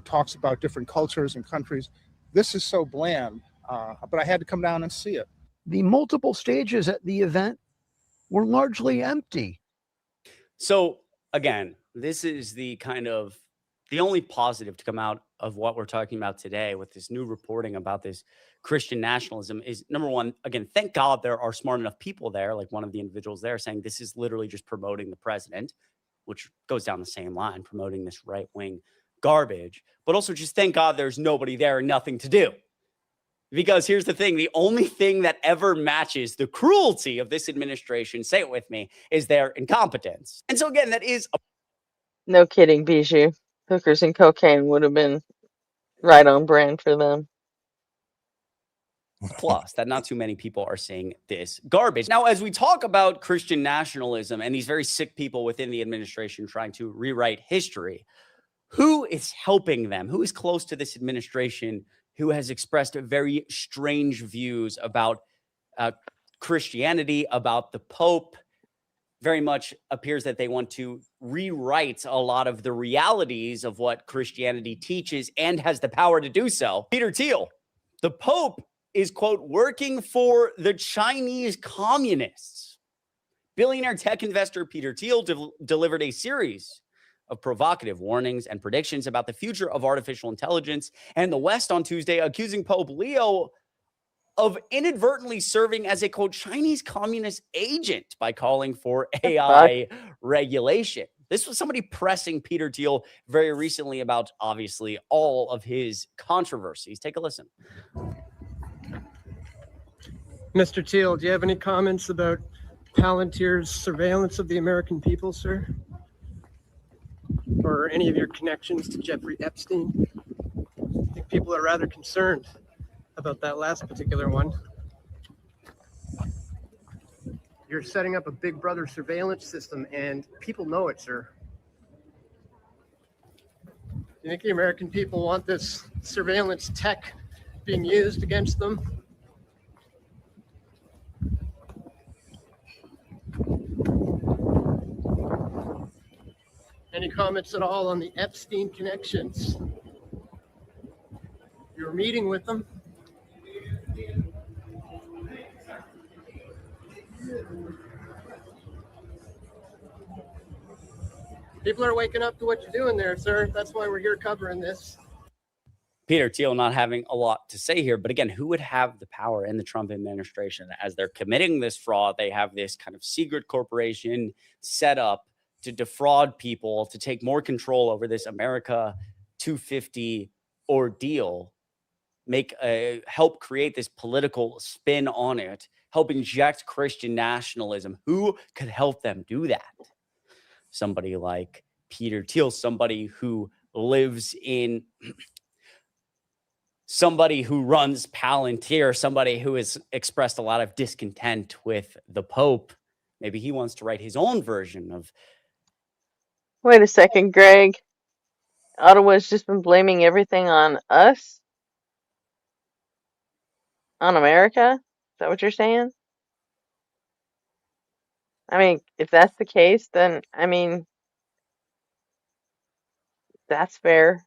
talks about different cultures and countries. This is so bland, but I had to come down and see it. The multiple stages at the event were largely empty. So again, this is the only positive to come out of what we're talking about today with this new reporting about this Christian nationalism is, number one, again, thank God there are smart enough people there, like one of the individuals there saying this is literally just promoting the president, which goes down the same line, promoting this right-wing garbage. But also just thank God there's nobody there and nothing to do. Because here's the thing, the only thing that ever matches the cruelty of this administration, say it with me, is their incompetence. And so again, that is No kidding, Bijou. Hookers and cocaine would have been right on brand for them. plus that not too many people are saying this garbage. Now, as we talk about Christian nationalism and these very sick people within the administration trying to rewrite history, who is helping them? Who is close to this administration who has expressed very strange views about Christianity, about the Pope? Very much appears that they want to rewrite a lot of the realities of what Christianity teaches and has the power to do so. Peter Thiel, the Pope is, quote, working for the Chinese communists. Billionaire tech investor Peter Thiel delivered a series of provocative warnings and predictions about the future of artificial intelligence and the West on Tuesday, accusing Pope Leo of inadvertently serving as a, quote, Chinese communist agent by calling for AI regulation. This was somebody pressing Peter Thiel very recently about, obviously, all of his controversies. Take a listen. Mr. Thiel, do you have any comments about Palantir's surveillance of the American people, sir? Or any of your connections to Jeffrey Epstein? I think people are rather concerned about that last particular one. You're setting up a Big Brother surveillance system, and people know it, sir. You think the American people want this surveillance tech being used against them? Any comments at all on the Epstein connections? You were meeting with them. People are waking up to what you're doing there, sir. That's why we're here covering this. Peter Thiel not having a lot to say here, but again, who would have the power in the Trump administration as they're committing this fraud? They have this kind of secret corporation set up to defraud people, to take more control over this America 250 ordeal, help create this political spin on it, help inject Christian nationalism. Who could help them do that? Somebody like Peter Thiel, somebody who lives in, somebody who runs Palantir, somebody who has expressed a lot of discontent with the Pope. Maybe he wants to write his own version of. Wait a second, Greg. Ottawa's just been blaming everything on us? On America? Is that what you're saying? I mean, if that's the case, then, I mean, that's fair.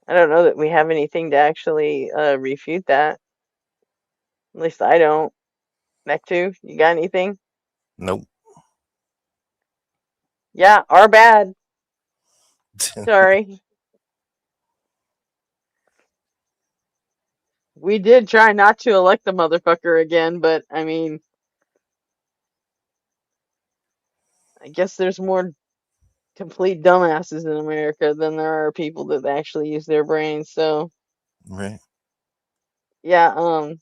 I don't know that we have anything to actually refute that. At least I don't. Nectu, you got anything? Nope. Yeah, our bad. Sorry. We did try not to elect the motherfucker again, but I mean, I guess there's more complete dumbasses in America than there are people that actually use their brains. So, Right. yeah,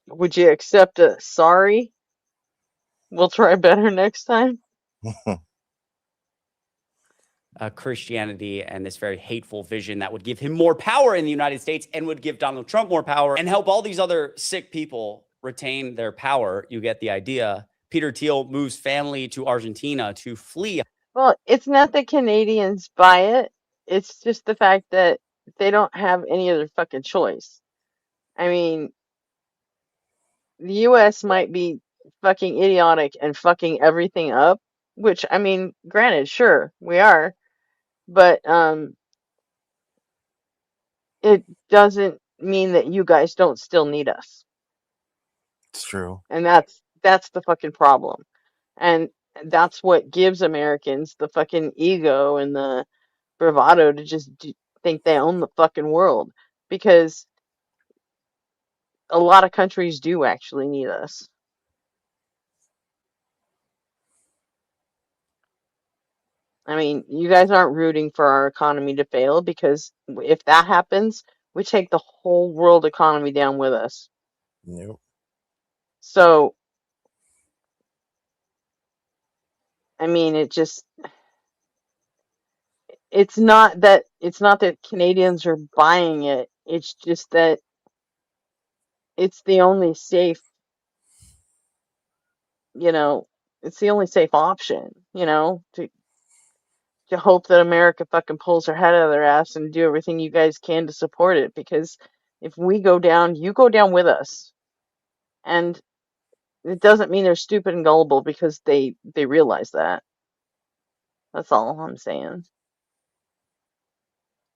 would you accept a sorry? We'll try better next time. Christianity and this very hateful vision that would give him more power in the United States and would give Donald Trump more power and help all these other sick people retain their power. You get the idea. Peter Thiel moves family to Argentina to flee. Well, it's not that Canadians buy it. It's just the fact that they don't have any other fucking choice. I mean, the US might be fucking idiotic and fucking everything up, which, I mean, granted, sure, we are, but it doesn't mean that you guys don't still need us. It's true. And that's the fucking problem. And that's what gives Americans the fucking ego and the bravado to just think they own the fucking world, because a lot of countries do actually need us. I mean, you guys aren't rooting for our economy to fail, because if that happens, we take the whole world economy down with us. Nope. So, I mean, it's not that Canadians are buying it. It's just that it's the only safe, you know, it's the only safe option, to hope that America fucking pulls their head out of their ass and do everything you guys can to support it. Because if we go down, you go down with us. And it doesn't mean they're stupid and gullible because they realize that. That's all I'm saying.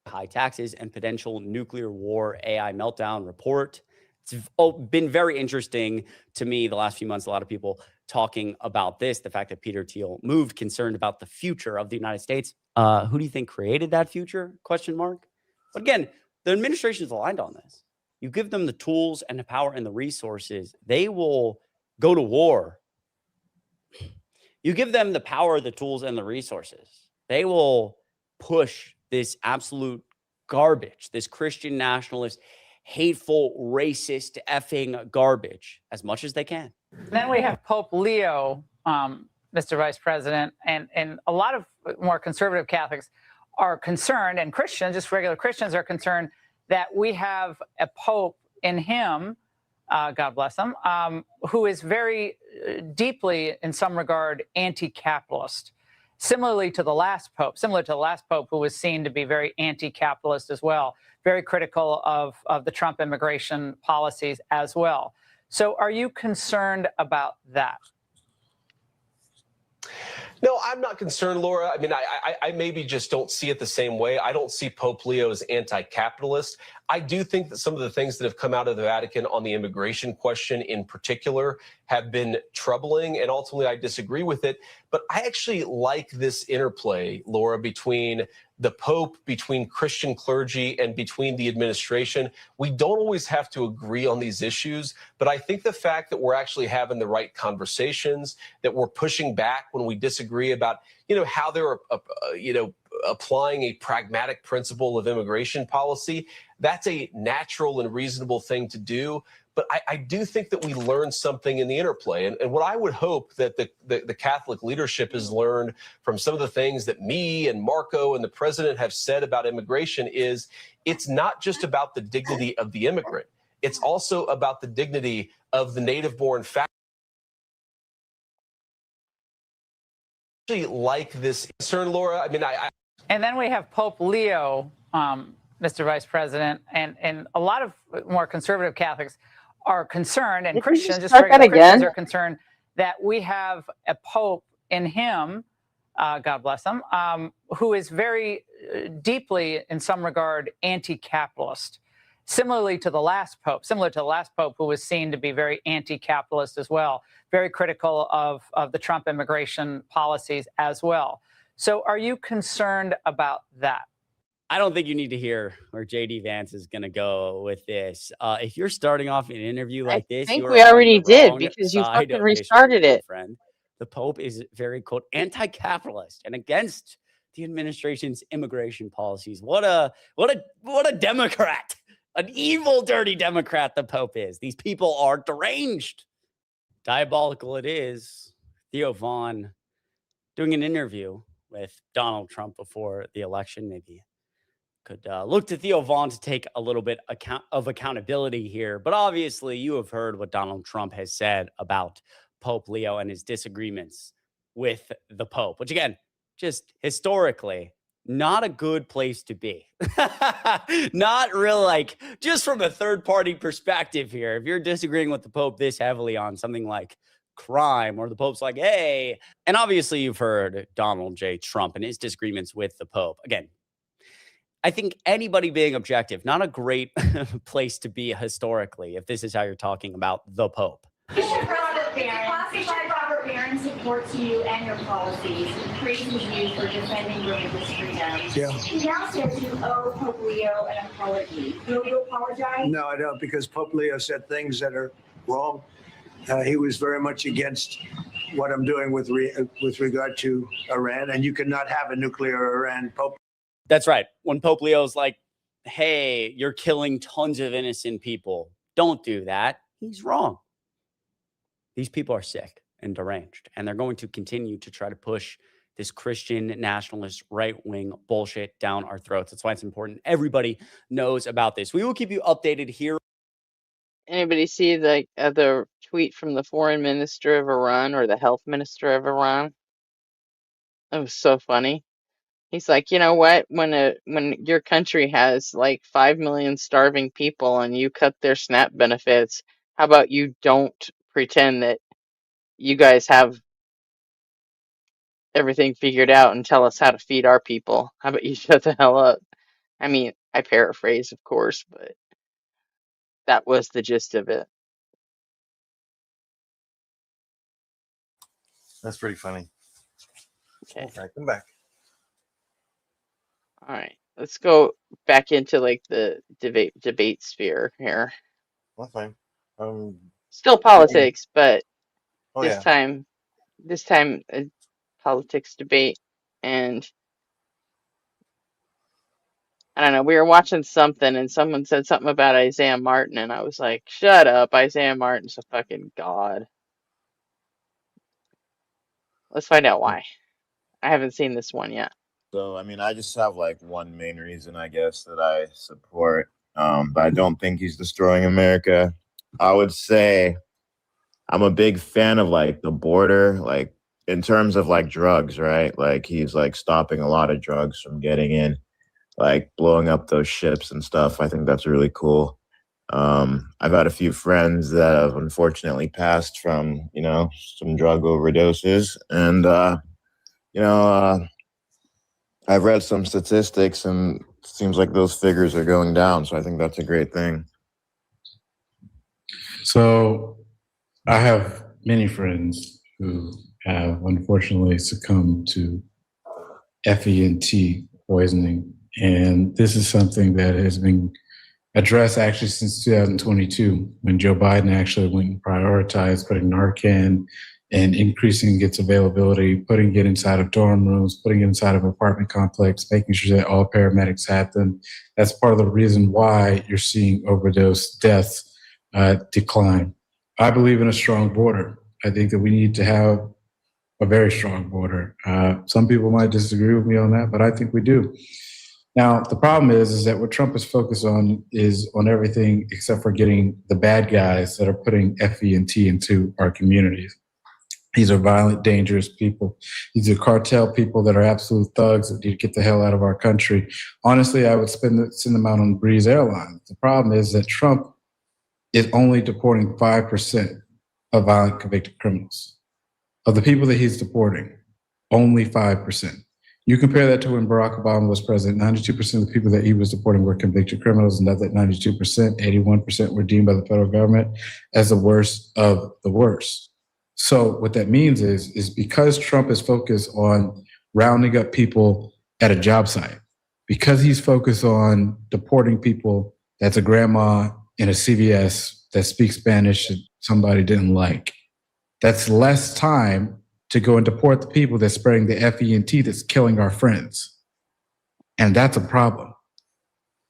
High taxes and potential nuclear war AI meltdown report. It's been very interesting to me the last few months. A lot of people talking about this, the fact that Peter Thiel moved, concerned about the future of the United States. Who do you think created that future? Question mark. But again, the administration is aligned on this. You give them the tools and the power and the resources, they will go to war. You give them the power, the tools, and the resources, they will push this absolute garbage, this Christian nationalist, hateful, racist, effing garbage as much as they can. Then we have Pope Leo, Mr. Vice President, and a lot of more conservative Catholics are concerned, and Christians, just regular Christians, are concerned that we have a Pope in him, God bless him, who is very deeply, in some regard, anti-capitalist. Similar to the last pope, who was seen to be very anti-capitalist as well, very critical of the Trump immigration policies as well. So are you concerned about that? No, I'm not concerned, Laura. I mean, I maybe just don't see it the same way. I don't see Pope Leo as anti-capitalist. I do think that some of the things that have come out of the Vatican on the immigration question in particular have been troubling, and ultimately I disagree with it. But I actually like this interplay, Laura, between the Pope, between Christian clergy, and between the administration. We don't always have to agree on these issues, but I think the fact that we're actually having the right conversations, that we're pushing back when we disagree about, how they're, applying a pragmatic principle of immigration policy, that's a natural and reasonable thing to do. But I do think that we learned something in the interplay. And what I would hope that the Catholic leadership has learned from some of the things that me and Marco and the president have said about immigration is it's not just about the dignity of the immigrant. It's also about the dignity of the native-born family. Like this concern, Laura. I mean, And then we have Pope Leo, Mr. Vice President, and a lot of more conservative Catholics are concerned, and Christians, just regular Christians, are concerned that we have a Pope in him, God bless him, who is very deeply, in some regard, anti-capitalist. Similar to the last pope, who was seen to be very anti-capitalist as well, very critical of the Trump immigration policies as well. So are you concerned about that? I don't think you need to hear where JD Vance is going to go with this. If you're starting off an interview like this, I think you are we already on the did wrong because you side fucking of history, restarted my it. friend. The Pope is very, quote, anti-capitalist and against the administration's immigration policies. What a Democrat, an evil, dirty Democrat the Pope is. These people are deranged. Diabolical it is. Theo Vaughn doing an interview with Donald Trump before the election. Maybe could look to Theo Vaughn to take a little bit of accountability here. But obviously, you have heard what Donald Trump has said about Pope Leo and his disagreements with the Pope, which again, just historically, not a good place to be. Not really, just from a third-party perspective here. If you're disagreeing with the Pope this heavily on something like crime, or the Pope's like, hey, and obviously you've heard Donald J. Trump and his disagreements with the Pope. Again, I think anybody being objective, not a great place to be historically, if this is how you're talking about the Pope. Classified Robert Barron supports you and your policies and praises you for defending religious freedom. Yeah. He now says you owe Pope Leo an apology. Will you apologize? No, I don't, because Pope Leo said things that are wrong. He was very much against what I'm doing with regard to Iran, and you cannot have a nuclear Iran Pope. That's right. When Pope Leo's like, hey, you're killing tons of innocent people, don't do that, he's wrong. These people are sick and deranged, and they're going to continue to try to push this Christian nationalist right-wing bullshit down our throats. That's why it's important everybody knows about this. We will keep you updated here. Anybody see the tweet from the foreign minister of Iran or the health minister of Iran? It was so funny. He's like, you know what? When your country has like 5 million starving people and you cut their SNAP benefits, how about you don't pretend that you guys have everything figured out and tell us how to feed our people? How about you shut the hell up? I mean, I paraphrase, of course, but that was the gist of it. That's pretty funny. Okay. Come back. All right. Let's go back into like the debate sphere here. That's fine. Still politics, but Oh, this yeah. time politics debate. And I don't know, we were watching something and someone said something about Isaiah Martin and I was like, shut up, Isaiah Martin's a fucking god. Let's find out why. I haven't seen this one yet. So, I mean, I just have like one main reason, I guess, that I support, but I don't think he's destroying America. I would say I'm a big fan of like the border, like in terms of like drugs, right? Like he's like stopping a lot of drugs from getting in, like blowing up those ships and stuff. I think that's really cool. I've had a few friends that have unfortunately passed from, some drug overdoses. And, I've read some statistics and it seems like those figures are going down. So I think that's a great thing. So I have many friends who have unfortunately succumbed to FENT poisoning. And this is something that has been addressed actually since 2022, when Joe Biden actually went and prioritized putting Narcan and increasing its availability, putting it inside of dorm rooms, putting it inside of apartment complex, making sure that all paramedics have them. That's part of the reason why you're seeing overdose deaths decline. I believe in a strong border. I think that we need to have a very strong border. Some people might disagree with me on that, but I think we do. Now, the problem is that what Trump is focused on is on everything except for getting the bad guys that are putting FENT into our communities. These are violent, dangerous people. These are cartel people that are absolute thugs that need to get the hell out of our country. Honestly, I would send them out on Breeze Airlines. The problem is that Trump is only deporting 5% of violent convicted criminals. Of the people that he's deporting, only 5%. You compare that to when Barack Obama was president, 92% of the people that he was deporting were convicted criminals, and of that 92%, 81% were deemed by the federal government as the worst of the worst. So what that means is because Trump is focused on rounding up people at a job site, because he's focused on deporting people that's a grandma in a CVS that speaks Spanish that somebody didn't like, that's less time to go and deport the people that's spreading the FENT that's killing our friends. And that's a problem.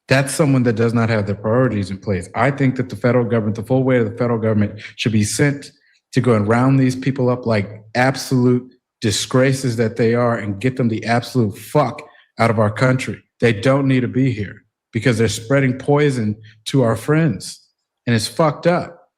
That's someone that does not have their priorities in place. I think that the federal government, the full weight of the federal government should be sent to go and round these people up like absolute disgraces that they are and get them the absolute fuck out of our country. They don't need to be here because they're spreading poison to our friends and it's fucked up.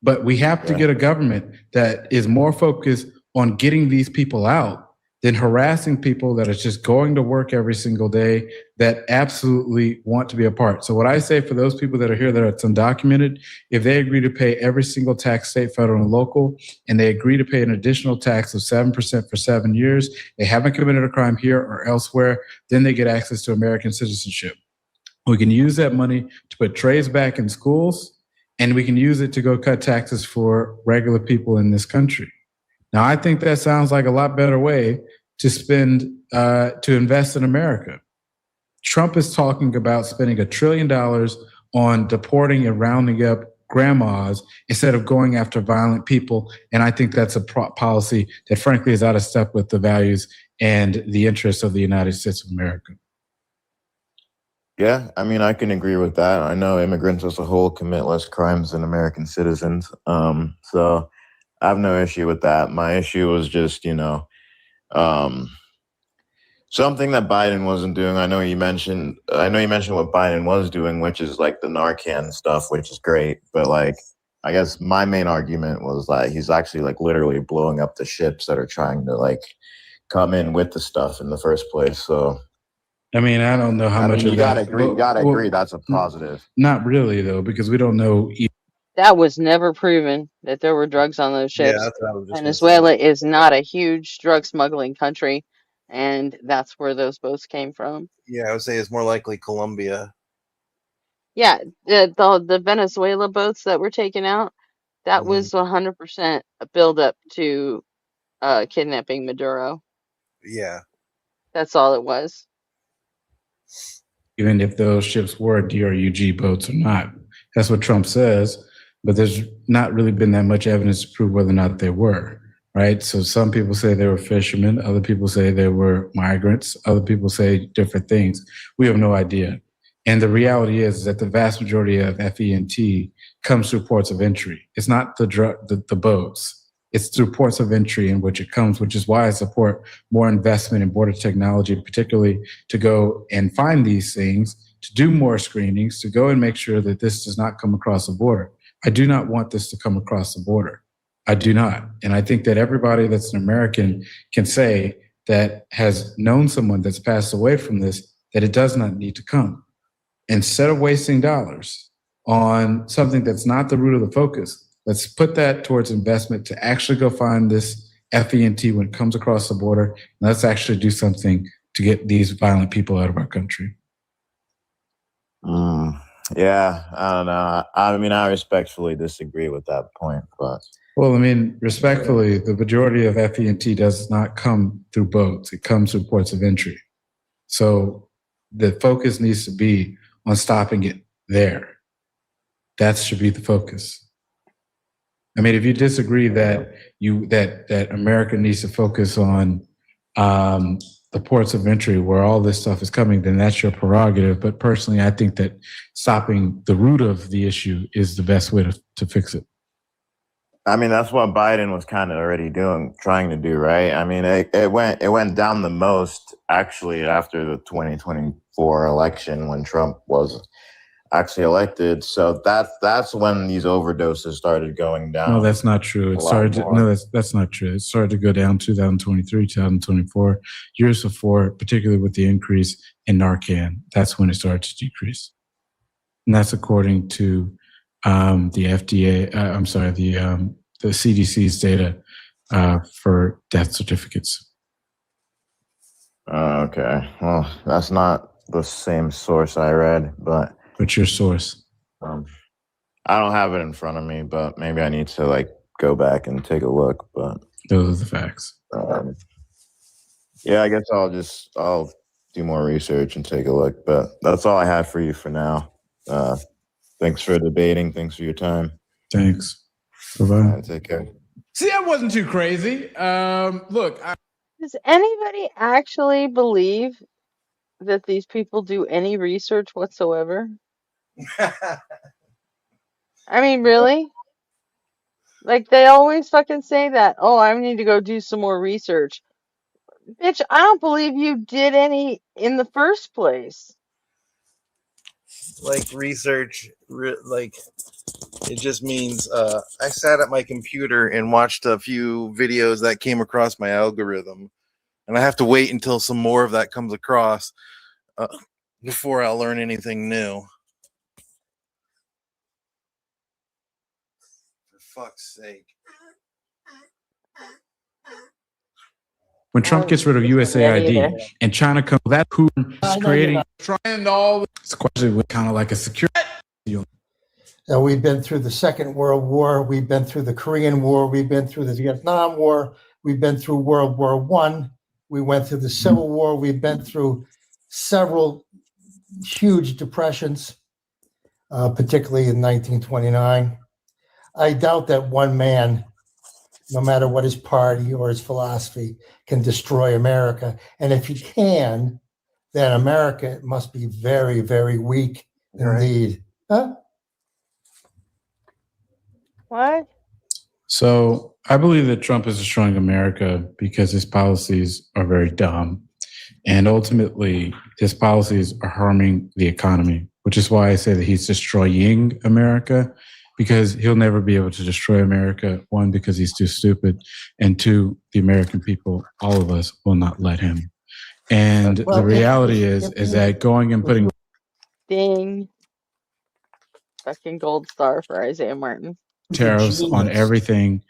But we have to get a government that is more focused on getting these people out than harassing people that are just going to work every single day that absolutely want to be a part. So what I say for those people that are here that are undocumented, if they agree to pay every single tax, state, federal, and local, and they agree to pay an additional tax of 7% for 7 years, they haven't committed a crime here or elsewhere, then they get access to American citizenship. We can use that money to put trays back in schools, and we can use it to go cut taxes for regular people in this country. Now, I think that sounds like a lot better way to spend, to invest in America. Trump is talking about spending $1 trillion on deporting and rounding up grandmas instead of going after violent people. And I think that's a policy that frankly is out of step with the values and the interests of the United States of America. Yeah, I mean, I can agree with that. I know immigrants as a whole commit less crimes than American citizens. So I have no issue with that. My issue was just, Something that Biden wasn't doing. I know you mentioned what Biden was doing, which is like the Narcan stuff, which is great. But like, I guess my main argument was like he's actually like literally blowing up the ships that are trying to like come in with the stuff in the first place. So I mean, I don't know how much you of gotta that. agree. You gotta agree. That's a positive. Not really, though, because we don't know. That was never proven that there were drugs on those Yeah, ships. that's what I was just gonna say. Venezuela is not a huge drug smuggling country, and that's where those boats came from. Yeah, I would say it's more likely Colombia. Yeah, the Venezuela boats that were taken out, that Mhm. was 100% a build up to kidnapping Maduro. Yeah. That's all it was. Even if those ships were DRUG boats or not. That's what Trump says, but there's not really been that much evidence to prove whether or not they were, right? So some people say they were fishermen, other people say they were migrants, other people say different things. We have no idea. And the reality is that the vast majority of FENT comes through ports of entry. It's not the boats. It's through ports of entry in which it comes, which is why I support more investment in border technology, particularly to go and find these things, to do more screenings, to go and make sure that this does not come across the border. I do not want this to come across the border. I do not. And I think that everybody that's an American can say that has known someone that's passed away from this, that it does not need to come. Instead of wasting dollars on something that's not the root of the focus, let's put that towards investment to actually go find this FENT when it comes across the border. And let's actually do something to get these violent people out of our country. Yeah, I don't know. I mean, I respectfully disagree with that point, but Well, I mean, respectfully, the majority of FENT does not come through boats. It comes through ports of entry. So the focus needs to be on stopping it there. That should be the focus. I mean, if you disagree that that America needs to focus on the ports of entry where all this stuff is coming, then that's your prerogative. But personally, I think that stopping the root of the issue is the best way to fix it. I mean, that's what Biden was kind of already trying to do, right? I mean, it went down the most actually after the 2024 election when Trump was actually elected. So that's when these overdoses started going down. No, that's not true. It started. That's not true. It started to go down 2023, 2024, years before, particularly with the increase in Narcan. That's when it started to decrease, and that's according to the FDA. I'm sorry, the CDC's data for death certificates. Okay. Well, that's not the same source I read, but what's your source? I don't have it in front of me, but maybe I need to like go back and take a look. But those are the facts. Yeah, I guess I'll do more research and take a look. But that's all I have for you for now. Thanks for debating. Thanks for your time. Thanks. Bye-bye. Take care. See, that wasn't too crazy. Look. Does anybody actually believe that these people do any research whatsoever? I mean, really? Like, they always fucking say that. Oh, I need to go do some more research. Bitch, I don't believe you did any in the first place. Like research, like it just means I sat at my computer and watched a few videos that came across my algorithm, and I have to wait until some more of that comes across before I'll learn anything new. For fuck's sake. When Trump gets rid of USAID and China comes, that Putin is creating, trying all. It's question kind of like a security. We've been through the Second World War. We've been through the Korean War. We've been through the Vietnam War. We've been through World War I. We went through the Civil War. We've been through several huge depressions, particularly in 1929. I doubt that one man, no matter what his party or his philosophy, can destroy America. And if he can, then America must be very, very weak indeed. Huh? What? So I believe that Trump is destroying America because his policies are very dumb. And ultimately, his policies are harming the economy, which is why I say that he's destroying America, because he'll never be able to destroy America. One, because he's too stupid. And two, the American people, all of us, will not let him. And the reality is that going and putting Ding. Fucking gold star for Isaiah Martin. tariffs on everything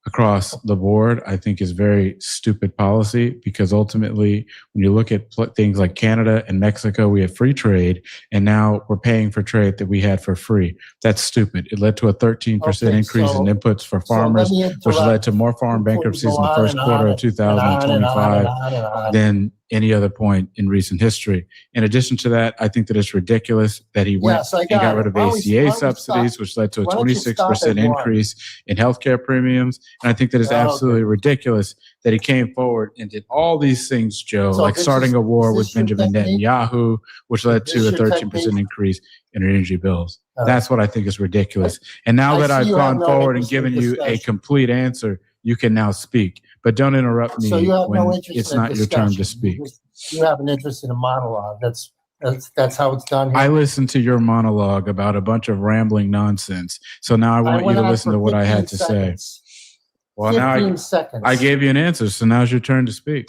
across the board, I think is very stupid policy, because ultimately, when you look at things like Canada and Mexico, we have free trade, and now we're paying for trade that we had for free. That's stupid. It led to a 13% increase in inputs for farmers, which led to more farm bankruptcies in the first quarter of 2025 than any other point in recent history. In addition to that, I think that it's ridiculous that he went and got rid of ACA subsidies, which led to a 26% increase in healthcare premiums. And I think that it's absolutely ridiculous that he came forward and did all these things, Joe, like starting a war with Benjamin Netanyahu, which led to a 13% increase in energy bills. That's what I think is ridiculous. And now that I've gone forward and given you a complete answer, you can now speak. But don't interrupt me when it's not your turn to speak. You have an interest in a monologue. That's how it's done here. I listened to your monologue about a bunch of rambling nonsense. So now I want you to listen to what I had to say. Well, now I gave you an answer, so now's your turn to speak.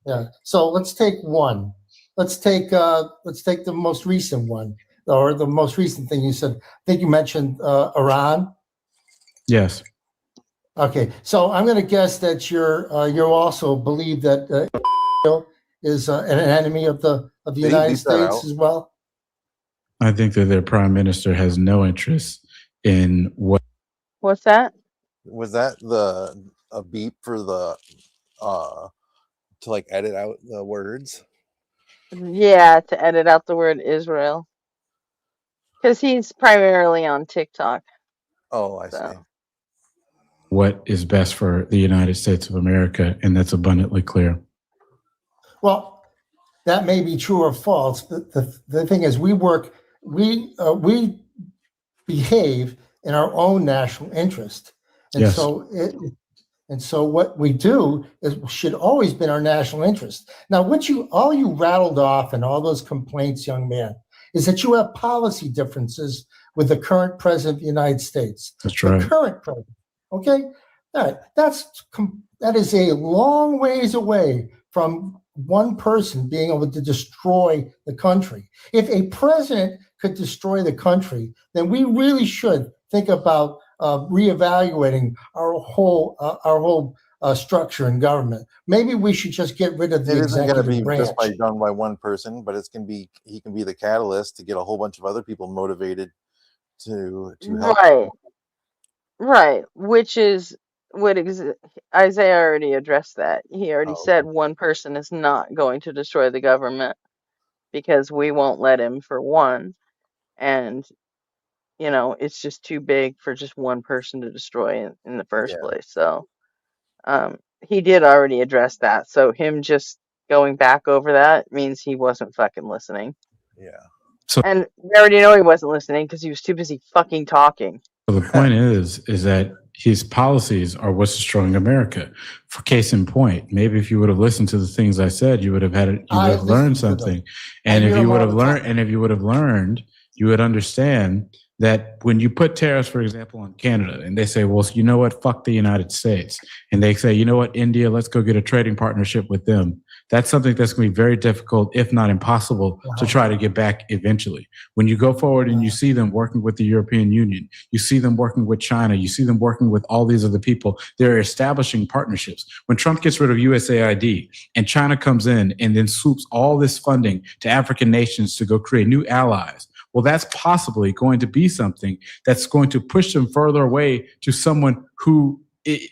Yeah. So let's take one. Let's take the most recent one, or the most recent thing you said. I think you mentioned Iran. Yes. Okay. So I'm going to guess that you also believe that Israel is an enemy of the United States as well. I think that their prime minister has no interest in what. What's that? Was that a beep for the to like edit out the words? Yeah, to edit out the word Israel. Because he's primarily on TikTok. Oh, I see. What is best for the United States of America, and that's abundantly clear. Well, that may be true or false. The thing is, we behave in our own national interest, and Yes. so what we do should always be in our national interest. Now, all you rattled off and all those complaints, young man, is that you have policy differences with the current president of the United States. That's right. The current president. Okay, all right. That is a long ways away from one person being able to destroy the country. If a president could destroy the country, then we really should think about reevaluating our whole structure in government. Maybe we should just get rid of the executive branch. It isn't going to be done by one person, but he can be the catalyst to get a whole bunch of other people motivated to help. Right. Which is what Isaiah already addressed that. He already said one person is not going to destroy the government because we won't let him, for one. And, it's just too big for just one person to destroy in the first place. So he did already address that. So him just going back over that means he wasn't fucking listening. Yeah. And we already know he wasn't listening because he was too busy fucking talking. So the point is that his policies are what's destroying America. For case in point, maybe if you would have listened to the things I said, you would have learned something. And if you would have learned, you would understand that when you put tariffs, for example, on Canada, and they say, well, you know what, fuck the United States. And they say, you know what, India, let's go get a trading partnership with them. That's something that's going to be very difficult, if not impossible, to try to get back eventually. When you go forward and you see them working with the European Union, you see them working with China, you see them working with all these other people, they're establishing partnerships. When Trump gets rid of USAID and China comes in and then swoops all this funding to African nations to go create new allies, well, that's possibly going to be something that's going to push them further away to someone who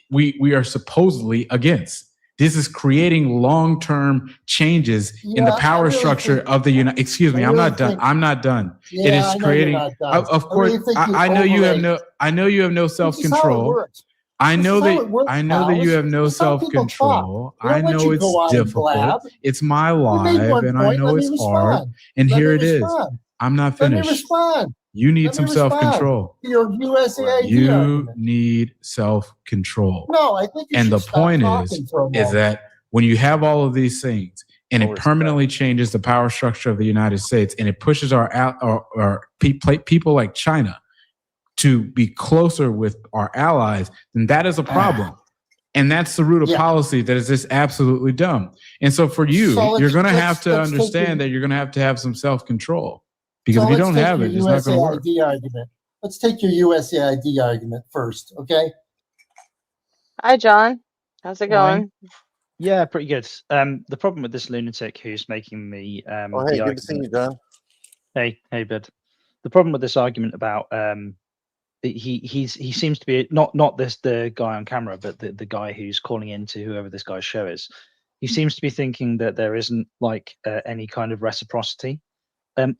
we are supposedly against. This is creating long-term changes in the power structure of the United. Excuse me, I'm not done. I'm not done. It is creating. Of course, I know you have no. I know you have no self-control. I know that you have no self-control. I know it's difficult. It's my live, and I know it's hard. And here it is. I'm not finished. Let me respond. You need some self-control. Your USAID You argument. need self-control. No, I think you and should the stop point talking for a is moment. that when you have all of these things and No it permanently changes the power structure of the United States, and it pushes our people like China to be closer with our allies, then that is a problem. And that's the root of policy that is just absolutely dumb. And so for you, So you're going to let's- have to let's take understand the- that you're going to have some self-control. Because So if you let's don't take have your it, it's not going to work. USAID argument. Let's take your USAID argument first, okay? Hi, John. How's it going? Yeah, pretty good. The problem with this lunatic who's making me Oh, hey, good to see you, John. Hey, bud. The problem with this argument about he seems to be not the guy on camera, but the guy who's calling in to whoever this guy's show is. He seems to be thinking that there isn't like any kind of reciprocity.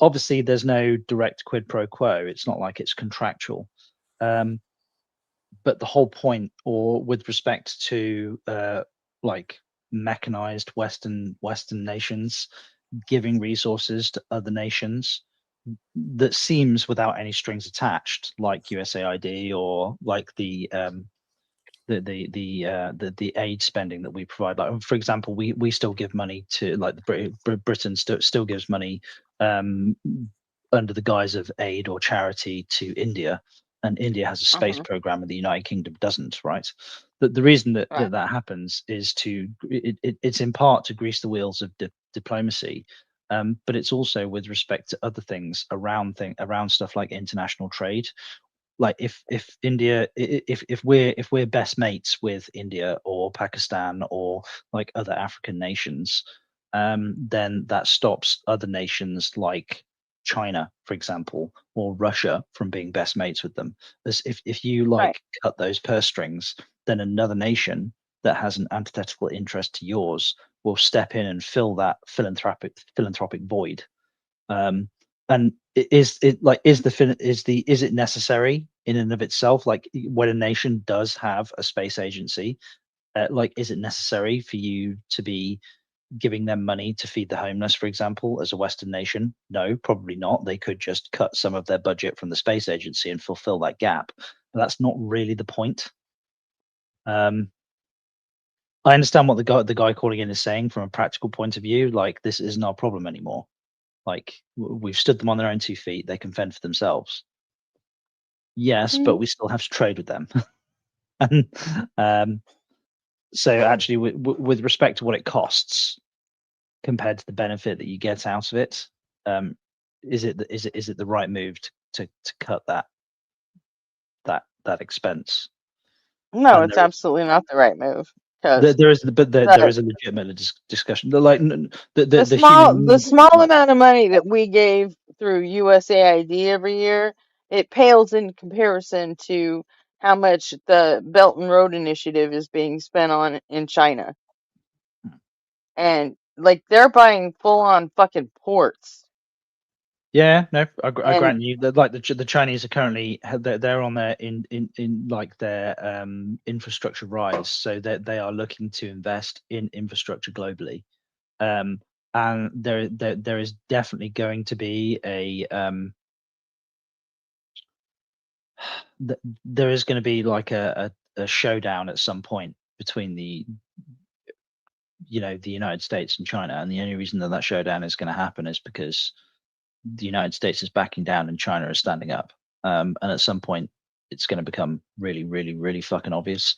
Obviously, there's no direct quid pro quo. It's not like it's contractual. But the whole point, or with respect to like mechanized Western nations giving resources to other nations, that seems without any strings attached, like USAID or like the aid spending that we provide. Like, for example, we still give money to, like, Britain still gives money under the guise of aid or charity to India, and India has a space program and the United Kingdom doesn't, right? The reason that that happens is it's in part to grease the wheels of diplomacy, but it's also with respect to other things around stuff like international trade. Like if India, if we're best mates with India or Pakistan or like other African nations, then that stops other nations like China, for example, or Russia from being best mates with them. As if you like cut those purse strings, then another nation that has an antithetical interest to yours will step in and fill that philanthropic void. And is it necessary in and of itself? Like, when a nation does have a space agency, like, is it necessary for you to be giving them money to feed the homeless, for example, as a Western nation? No, probably not. They could just cut some of their budget from the space agency and fulfill that gap. But that's not really the point. I understand what the guy calling in is saying from a practical point of view. Like, this isn't our problem anymore. Like, we've stood them on their own 2 feet. They can fend for themselves. Yes, but we still have to trade with them. And so actually, with respect to what it costs compared to the benefit that you get out of it, is it the right move to cut that expense? No, And it's absolutely not the right move. there is a legitimate discussion. The small amount of money that we gave through USAID every year, it pales in comparison to how much the Belt and Road Initiative is being spent on in China. And like, they're buying full on fucking ports. Yeah, no, I grant you that. Like, the Chinese are currently they're on their in like their infrastructure rise, so that they are looking to invest in infrastructure globally, and there is definitely going to be there is going to be like a showdown at some point between the United States and China, and the only reason that showdown is going to happen is because the United States is backing down and China is standing up. And at some point, it's going to become really, really, really fucking obvious.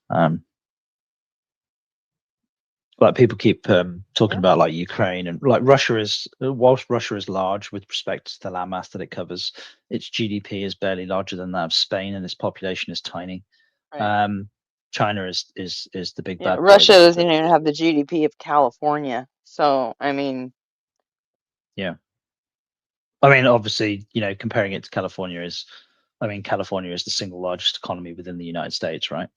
Like, people keep talking about like Ukraine, and like Russia is, whilst Russia is large with respect to the landmass that it covers, its GDP is barely larger than that of Spain, and its population is tiny. China is the big bad boy. Russia doesn't even have the GDP of California. So, I mean, yeah. I mean, obviously, comparing it to California California is the single largest economy within the United States, right?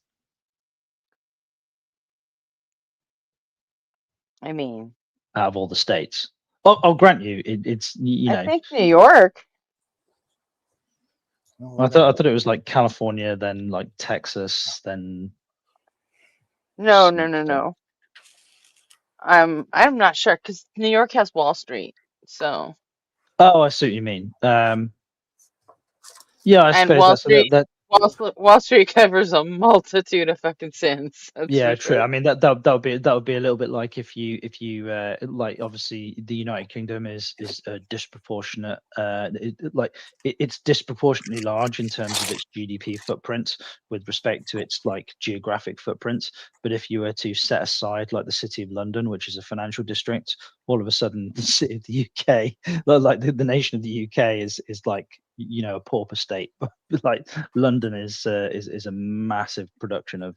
I mean, out of all the states. I'll grant you, it's I think New York. I thought it was like California, then like Texas, then. No. I'm not sure, because New York has Wall Street, so. Oh, I see what you mean. Yeah, I And suppose Wall Wall Street covers a multitude of fucking sins. That's Yeah, for true. sure. I mean that would be a little bit like if you like, obviously the United Kingdom is a disproportionate it's disproportionately large in terms of its GDP footprint with respect to its like geographic footprint. But if you were to set aside like the City of London, which is a financial district, all of a sudden the city of the UK, like the nation of the UK is like, you know, a pauper state. Like London is a massive production of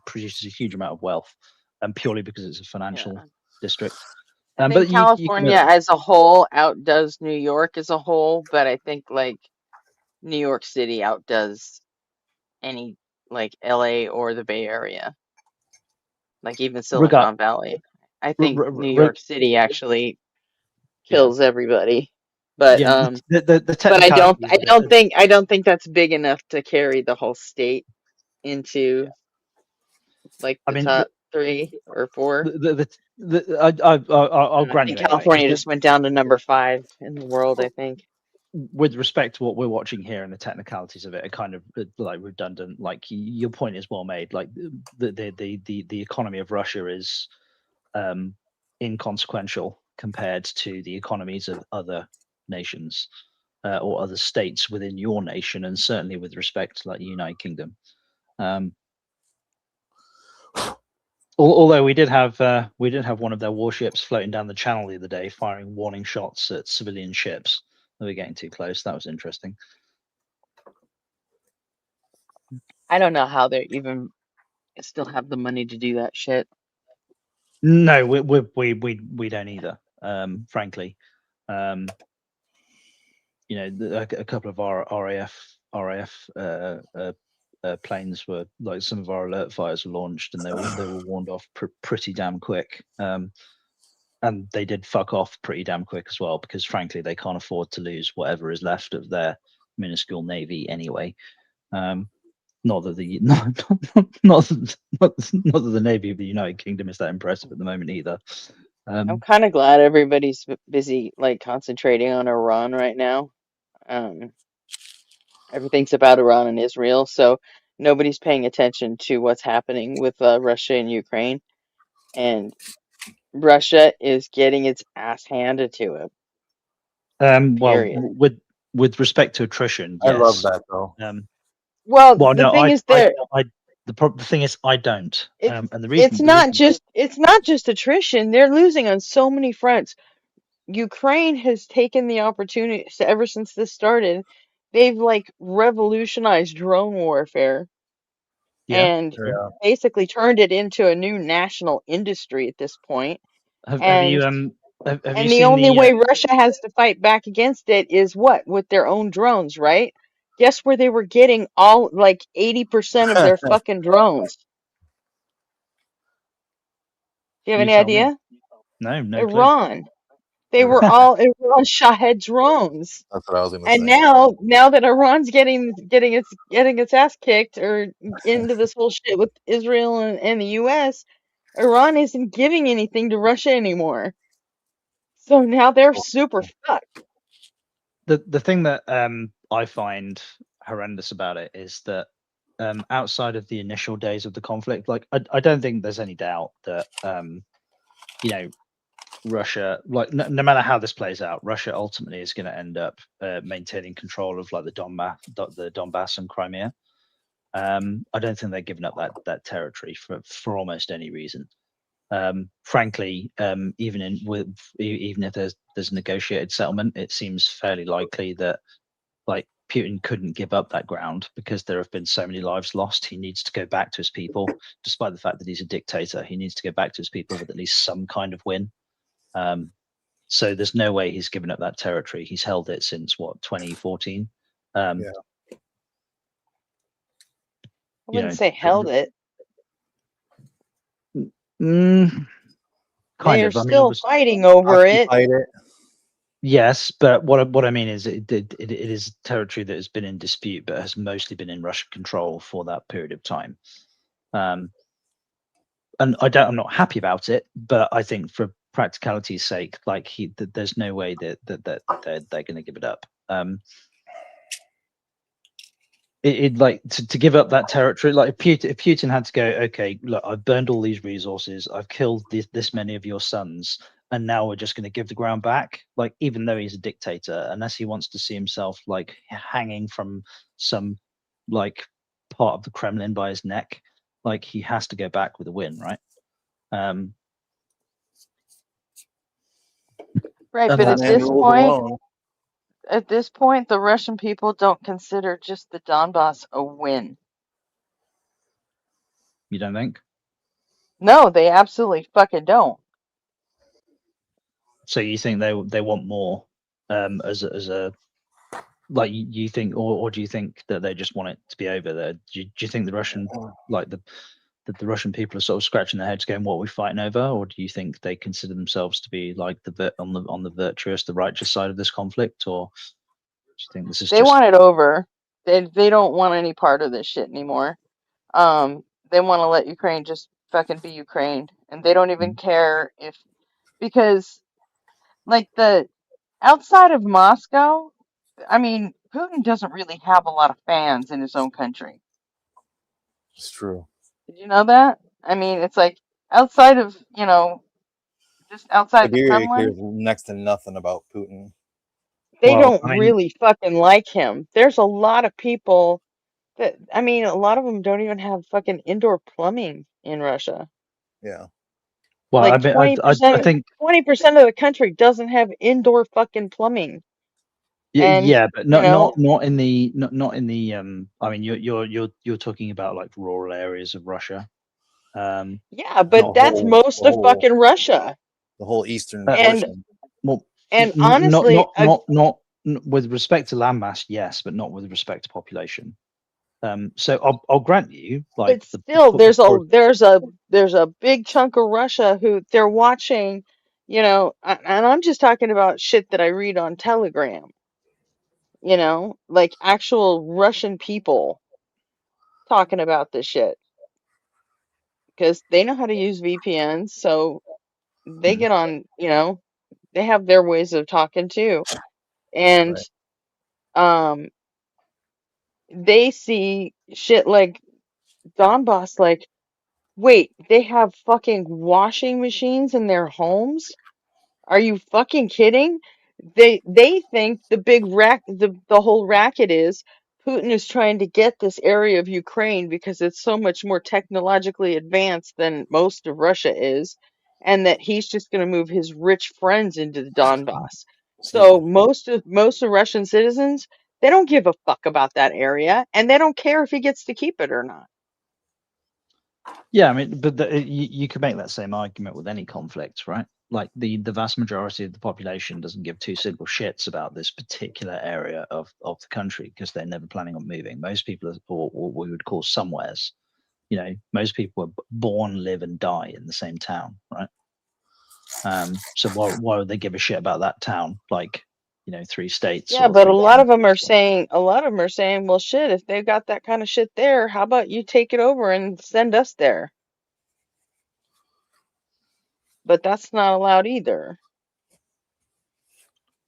produces a huge amount of wealth, and purely because it's a financial district. I think But you can California as a whole outdoes New York as a whole, but I think like New York City outdoes any like LA or the Bay Area, like even regard Silicon Valley. I re, think re, New re, York City actually yeah kills everybody. But yeah the but technicalities of it. I don't think that's big enough to carry the whole state into like I the mean top 3 or 4. I'll And I grant think you anyway. California just went down to number 5 in the world, I think. With respect to what we're watching here and the technicalities of it are kind of like redundant. Like your point is well made. Like the economy of Russia is inconsequential compared to the economies of other nations or other states within your nation, and certainly with respect to like the United Kingdom. Although we did have one of their warships floating down the channel the other day, firing warning shots at civilian ships that were getting too close. That was interesting. I don't know how they even still have the money to do that shit. No, we don't either. Frankly, you know, a couple of our RAF planes were like, some of our alert fires were launched and they were warned off pretty damn quick. And they did fuck off pretty damn quick as well, because frankly they can't afford to lose whatever is left of their minuscule navy anyway. Not that the not that the navy of the United Kingdom is that impressive at the moment either. I'm kind of glad everybody's busy like concentrating on Iran right now. Everything's about Iran and Israel, so nobody's paying attention to what's happening with Russia and Ukraine. And Russia is getting its ass handed to it. Well, Period. with respect to attrition, I love yes. that though. Well, Well, the no, thing is there the thing is I don't. And the it's reason not just attrition. They're losing on so many fronts. Ukraine has taken the opportunity ever since this started. They've like revolutionized drone warfare and Yeah. basically turned it into a new national industry at this point. have And you have you the seen only the way Russia has to fight back against it is what? With their own drones, right? Guess where they were getting all like 80% of their fucking drones? Do you have you any tell me? idea? No clue. Iran. They were all Iran Shahed drones. That's what I was gonna And say. now that Iran's getting its ass kicked or into this whole shit with Israel and the US, Iran isn't giving anything to Russia anymore. So now they're super fucked. The thing that I find horrendous about it is that outside of the initial days of the conflict, like I don't think there's any doubt that you know, Russia, like no matter how this plays out, Russia ultimately is going to end up maintaining control of like the Donbass and Crimea. I don't think they're giving up that territory for almost any reason. Frankly, even if there's a negotiated settlement, it seems fairly likely that like Putin couldn't give up that ground because there have been so many lives lost. He needs to go back to his people, despite the fact that he's a dictator. He needs to go back to his people with at least some kind of win. So there's no way he's given up that territory. He's held it since what, 2014. I wouldn't say held it. Kind They are of. I mean, it still was fighting over it. Occupied it. yes, but what I mean is it is territory that has been in dispute, but has mostly been in Russian control for that period of time. And I'm not happy about it, but I think for practicality's sake, like there's no way that they're going to give it up. it like to give up that territory. Like if Putin had to go, okay, look, I've burned all these resources, I've killed this many of your sons, and now we're just going to give the ground back. Like, even though he's a dictator, unless he wants to see himself like hanging from some like part of the Kremlin by his neck, like he has to go back with a win, right? Right, And but that's at this point, the Russian people don't consider just the Donbass a win. You don't think? No, they absolutely fucking don't. So you think they want more, as a like you think, or do you think that they just want it to be over there? Do you think the Russian like the Russian people are sort of scratching their heads going, what are we fighting over? Or do you think they consider themselves to be like on the virtuous, the righteous side of this conflict? Or do you think this is They just want it over. They don't want any part of this shit anymore. They want to let Ukraine just fucking be Ukraine, and they don't even care if, because like the outside of Moscow, I mean, Putin doesn't really have a lot of fans in his own country. It's true. Did you know that? I mean, it's like outside of, just outside the Siberia cares Kremlin, next to nothing about Putin. they don't really fucking like him. There's a lot of people that, I mean, a lot of them don't even have fucking indoor plumbing in Russia. Yeah. well, Like I 20%, think 20% of the country doesn't have indoor fucking plumbing. And, yeah, but you know, not in the not in the I mean, you're talking about like rural areas of Russia. yeah, but that's most of fucking Russia. The whole eastern And portion. Well, honestly, not with respect to landmass, yes, but not with respect to population. So I'll grant you, like, but still, there's a big chunk of Russia who they're watching, and I'm just talking about shit that I read on Telegram, like actual Russian people talking about this shit because they know how to use VPNs, so they get on, they have their ways of talking too, and they see shit like Donbass, like, wait, they have fucking washing machines in their homes? Are you fucking kidding? They think the whole racket is Putin is trying to get this area of Ukraine because it's so much more technologically advanced than most of Russia is, and that he's just going to move his rich friends into the Donbass. So most of Russian citizens, they don't give a fuck about that area, and they don't care if he gets to keep it or not. Yeah, I mean, but you could make that same argument with any conflict, right? Like the vast majority of the population doesn't give two single shits about this particular area of the country because they're never planning on moving. Most people are, or what we would call somewheres. Most people are born, live, and die in the same town, right? So why would they give a shit about that town? Like, 3 states Yeah, or but a 3 lot of them are saying, well, shit, if they've got that kind of shit there, how about you take it over and send us there? But that's not allowed either.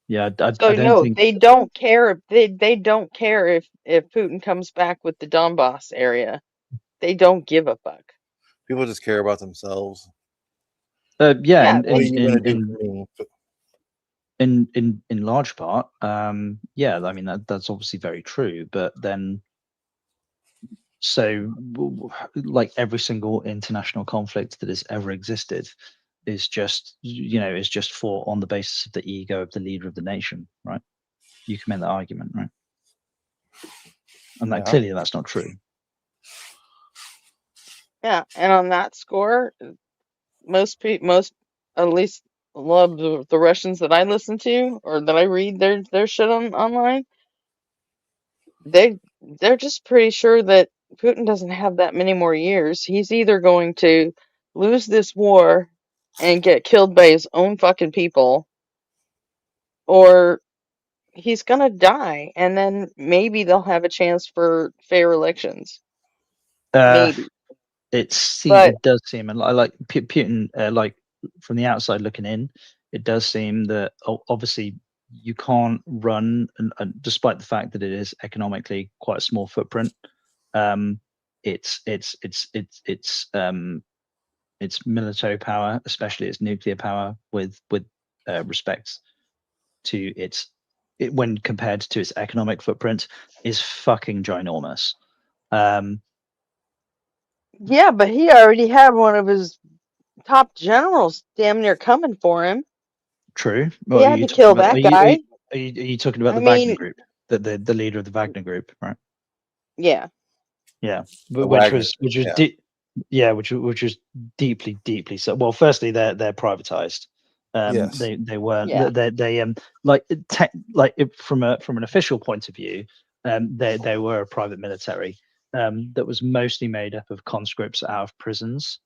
Yeah, I So don't no, think they don't care. They don't care if Putin comes back with the Donbass area. They don't give a fuck. People just care about themselves. yeah, Yeah, What are you gonna do for me? in large part, yeah, I mean that's obviously very true, but then like every single international conflict that has ever existed is just fought on the basis of the ego of the leader of the nation, right? You can make that argument, right? And that clearly that's not true. yeah, and on that score, most at least a lot of the Russians that I listen to or that I read their shit online, they're just pretty sure that Putin doesn't have that many more years. He's either going to lose this war and get killed by his own fucking people, or he's gonna die, and then maybe they'll have a chance for fair elections. Maybe. But It does seem, and I like Putin, like from the outside looking in, it does seem that obviously you can't run, and despite the fact that it is economically quite a small footprint, its military power, especially its nuclear power, with respect to when compared to its economic footprint, is fucking ginormous. Yeah, but he already had one of his top generals damn near coming for him. True. He Well, had to kill that guy. Are you talking about I the Wagner mean, group, the leader of the Wagner group, right? yeah. Yeah, The which Wagner, was yeah. which was deeply so. Well, firstly, they're privatized. Yes. They weren't. Yeah. They from an official point of view, they were a private military that was mostly made up of conscripts out of prisons.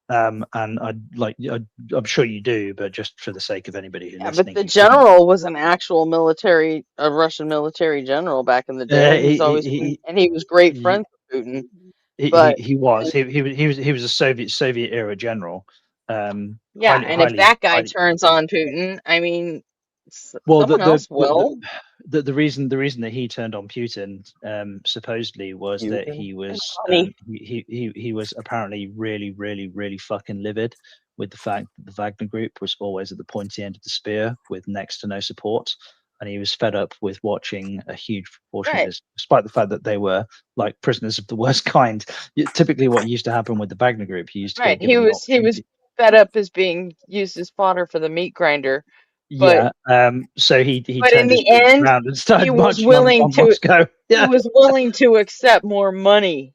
And I'm sure you do, but just for the sake of anybody who's Yeah, but listening, the who couldn't, general was an actual a Russian military general back in the day. He's always been, and he was great he, friends with Putin. he But he was he was a Soviet era general. yeah, and if that guy turns on Putin, I mean, well, someone else will. the reason that he turned on Putin supposedly was that he was Funny. he was apparently really fucking livid with the fact that the Wagner group was always at the pointy end of the spear with next to no support, and he was fed up with watching a huge proportion of Right. this, despite the fact that they were like prisoners of the worst kind. Typically what used to happen with the Wagner group, he used to Right. get given the He was opportunity. fed up as being used as fodder for the meat grinder. But Yeah. So he but in turned his the boots end, around and he started was marching on willing to Moscow. he Yeah. was willing to accept more money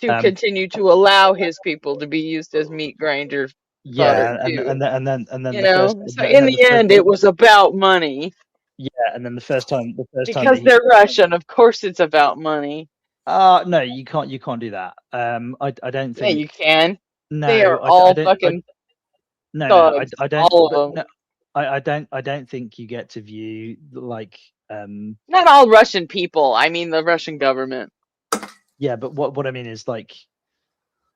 to Um, continue to allow his people to be used as meat grinder fodder yeah, and too. then You the first, know, so in the end, it was about money yeah, and then the first time that because they're Russian. Of course, it's about money. no, you can't do that. I don't Yeah, think. you can. No, They are I all don't. fucking No, thugs, I don't. all of But them. no, I don't think you get to view like Not all Russian people. I mean, the Russian government. yeah, but what I mean is like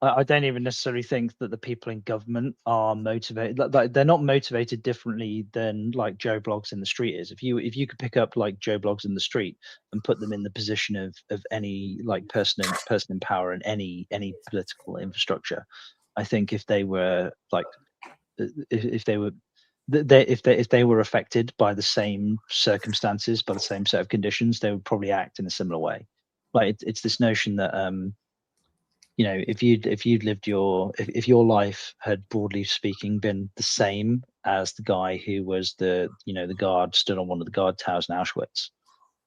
I don't even necessarily think that the people in government are motivated. Like they're not motivated differently than like Joe Blogs in the street is. If you could pick up like Joe Blogs in the street and put them in the position of any like person in power in any political infrastructure, I think if they were like if they were if they were affected by the same circumstances, by the same set of conditions, they would probably act in a similar way. Like it's this notion that you know, if you'd lived if your life had broadly speaking been the same as the guy who was the guard stood on one of the guard towers in Auschwitz,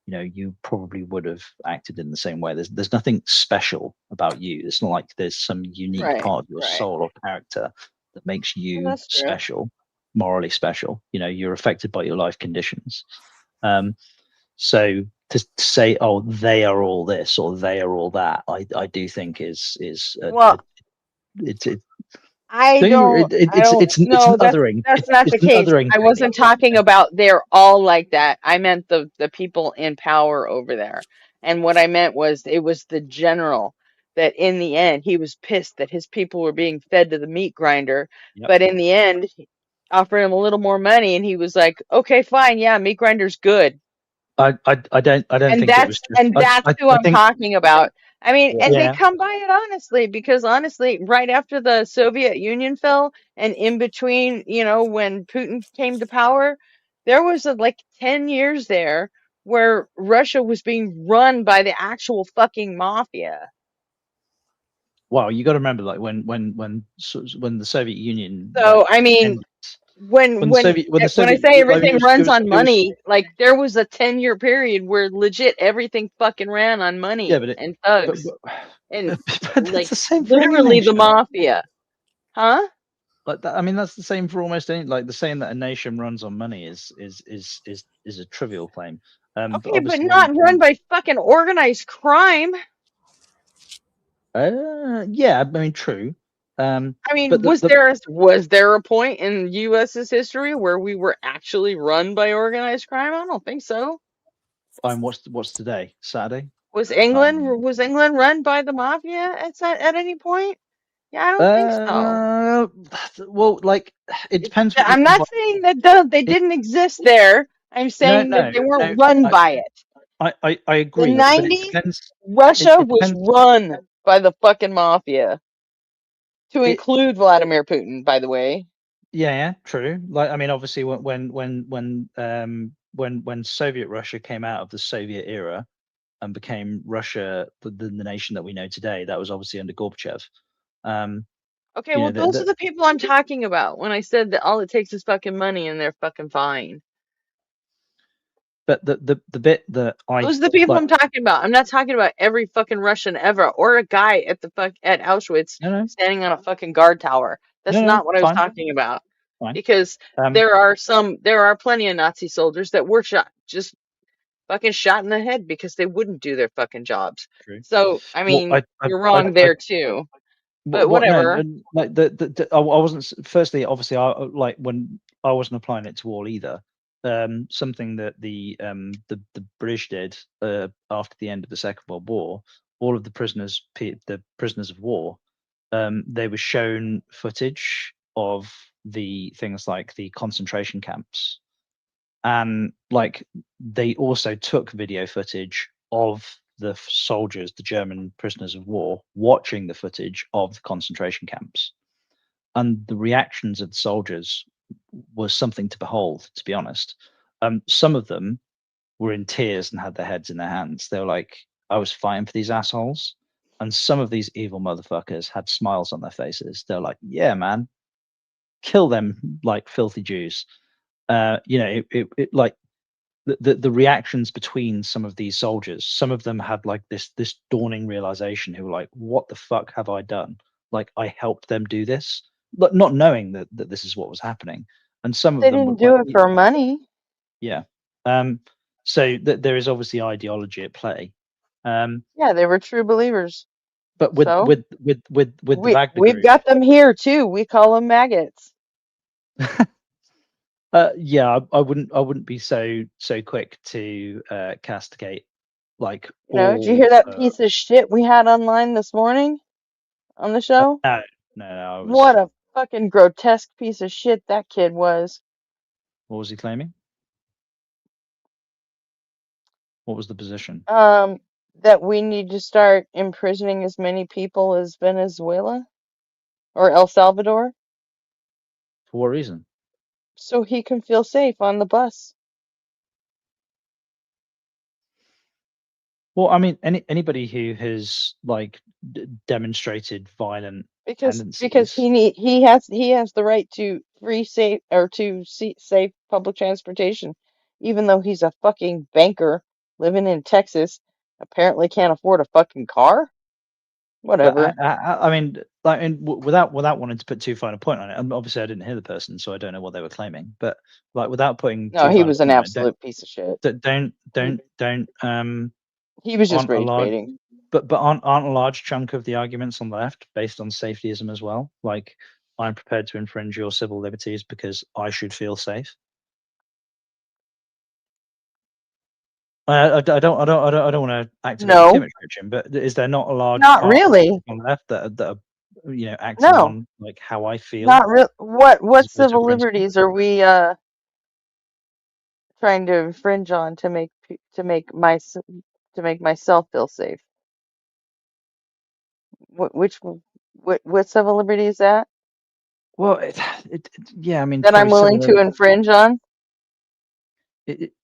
you know, you probably would have acted in the same way. There's nothing special about you. It's not like there's some unique Right, part of your right. soul or character that makes Well, you that's true. special, morally special. You know, you're affected by your life conditions. So to say, oh, they are all this or they are all that, I do think is Well, it's I don't know. an othering. That's not the It's an case. othering I thing. wasn't talking about they're all like that. I meant the people in power over there. And what I meant was it was the general that in the end he was pissed that his people were being fed to the meat grinder. Yep. But in the end, offered him a little more money and he was like, okay, fine, yeah, meat grinder's good. I don't And think it was just. that's who I I'm think talking about. I mean, and they yeah. come by it honestly, because honestly, right after the Soviet Union fell and in between, you know, when Putin came to power, there was like 10 years there where Russia was being run by the actual fucking mafia. Well, you got to remember, like when the Soviet Union. So, Like, I mean, ended, when I say everything runs on money, like there was a 10-year period where legit everything fucking ran on money and thugs and but like that's the same for any literally the nation. mafia, huh? Like that, I mean, that's the same for almost any. Like the saying that a nation runs on money is a trivial claim. Okay, but not run by fucking organized crime. Yeah, I mean, true. I mean, but was there a point in U.S.'s history where we were actually run by organized crime? I don't think so. What's today? Saturday? Was England run by the mafia at any point? Yeah, I don't think so. Well, like it depends. I'm not saying that they didn't exist there. I'm saying that they weren't run by it. I The agree, but it 90s, depends. Russia It was depends. run by the fucking mafia, to It, include Vladimir Putin, by the way. yeah, true. Like, I mean, obviously, when Soviet Russia came out of the Soviet era and became Russia, the nation that we know today, that was obviously under Gorbachev. Okay, You well, know, those are the people I'm talking about when I said that all it takes is fucking money and they're fucking fine. but the bit that I Those are the people like, I'm talking about. I'm not talking about every fucking Russian ever or a guy at at Auschwitz standing on a fucking guard tower. That's not what I was fine, talking about. fine. Because there are plenty of Nazi soldiers that were just fucking shot in the head because they wouldn't do their fucking jobs. True. So, I mean, you're wrong there too. But What? No, whatever. like I wasn't. Firstly, obviously, I like when I wasn't applying it to all either. Something that the British did after the end of the Second World War, all of the prisoners of war, they were shown footage of the things like the concentration camps, and like they also took video footage of the soldiers, the German prisoners of war, watching the footage of the concentration camps, and the reactions of the soldiers was something to behold, to be honest. Some of them were in tears and had their heads in their hands. They were like, I was fighting for these assholes. And some of these evil motherfuckers had smiles on their faces. They're like, yeah, man, kill them like filthy Jews. You know, it like the reactions between some of these soldiers, some of them had like this dawning realization, who were like, what the fuck have I done? Like, I helped them do this, but not knowing that this is what was happening. And some of They them were didn't like, do it for money. yeah. So there is obviously ideology at play. Yeah, they were true believers. But with So the Wagner we've group, got them here too. We call them maggots. yeah, I wouldn't be so quick to castigate like You know, did you all. hear that piece of shit we had online this morning on the show? No, I was. What a fucking grotesque piece of shit that kid was. What was he claiming? What was the position? That we need to start imprisoning as many people as Venezuela or El Salvador For what reason? so he can feel safe on the bus. Well, I mean, anybody who has like demonstrated violent Because tendencies. he has the right to safe public transportation, even though he's a fucking banker living in Texas, apparently can't afford a fucking car. But Whatever. I mean, like, without wanting to put too fine a point on it, and obviously I didn't hear the person, so I don't know what they were claiming. But like, without putting No, too he fine a was an point on it, absolute piece of shit. don't He was just aren't a rage large, baiting. but aren't a large chunk of the arguments on the left based on safetyism as well? Like, I'm prepared to infringe your civil liberties because I should feel safe. I don't want to activate the image, Christian, but is there not a large Not part of really. people on the left that are you know, acting No. on like how I feel? Not real. What as opposed to civil principle? liberties are we trying to infringe on to make myself feel safe? What civil liberty is that? Well, yeah, I mean, That I'm probably willing to infringe on?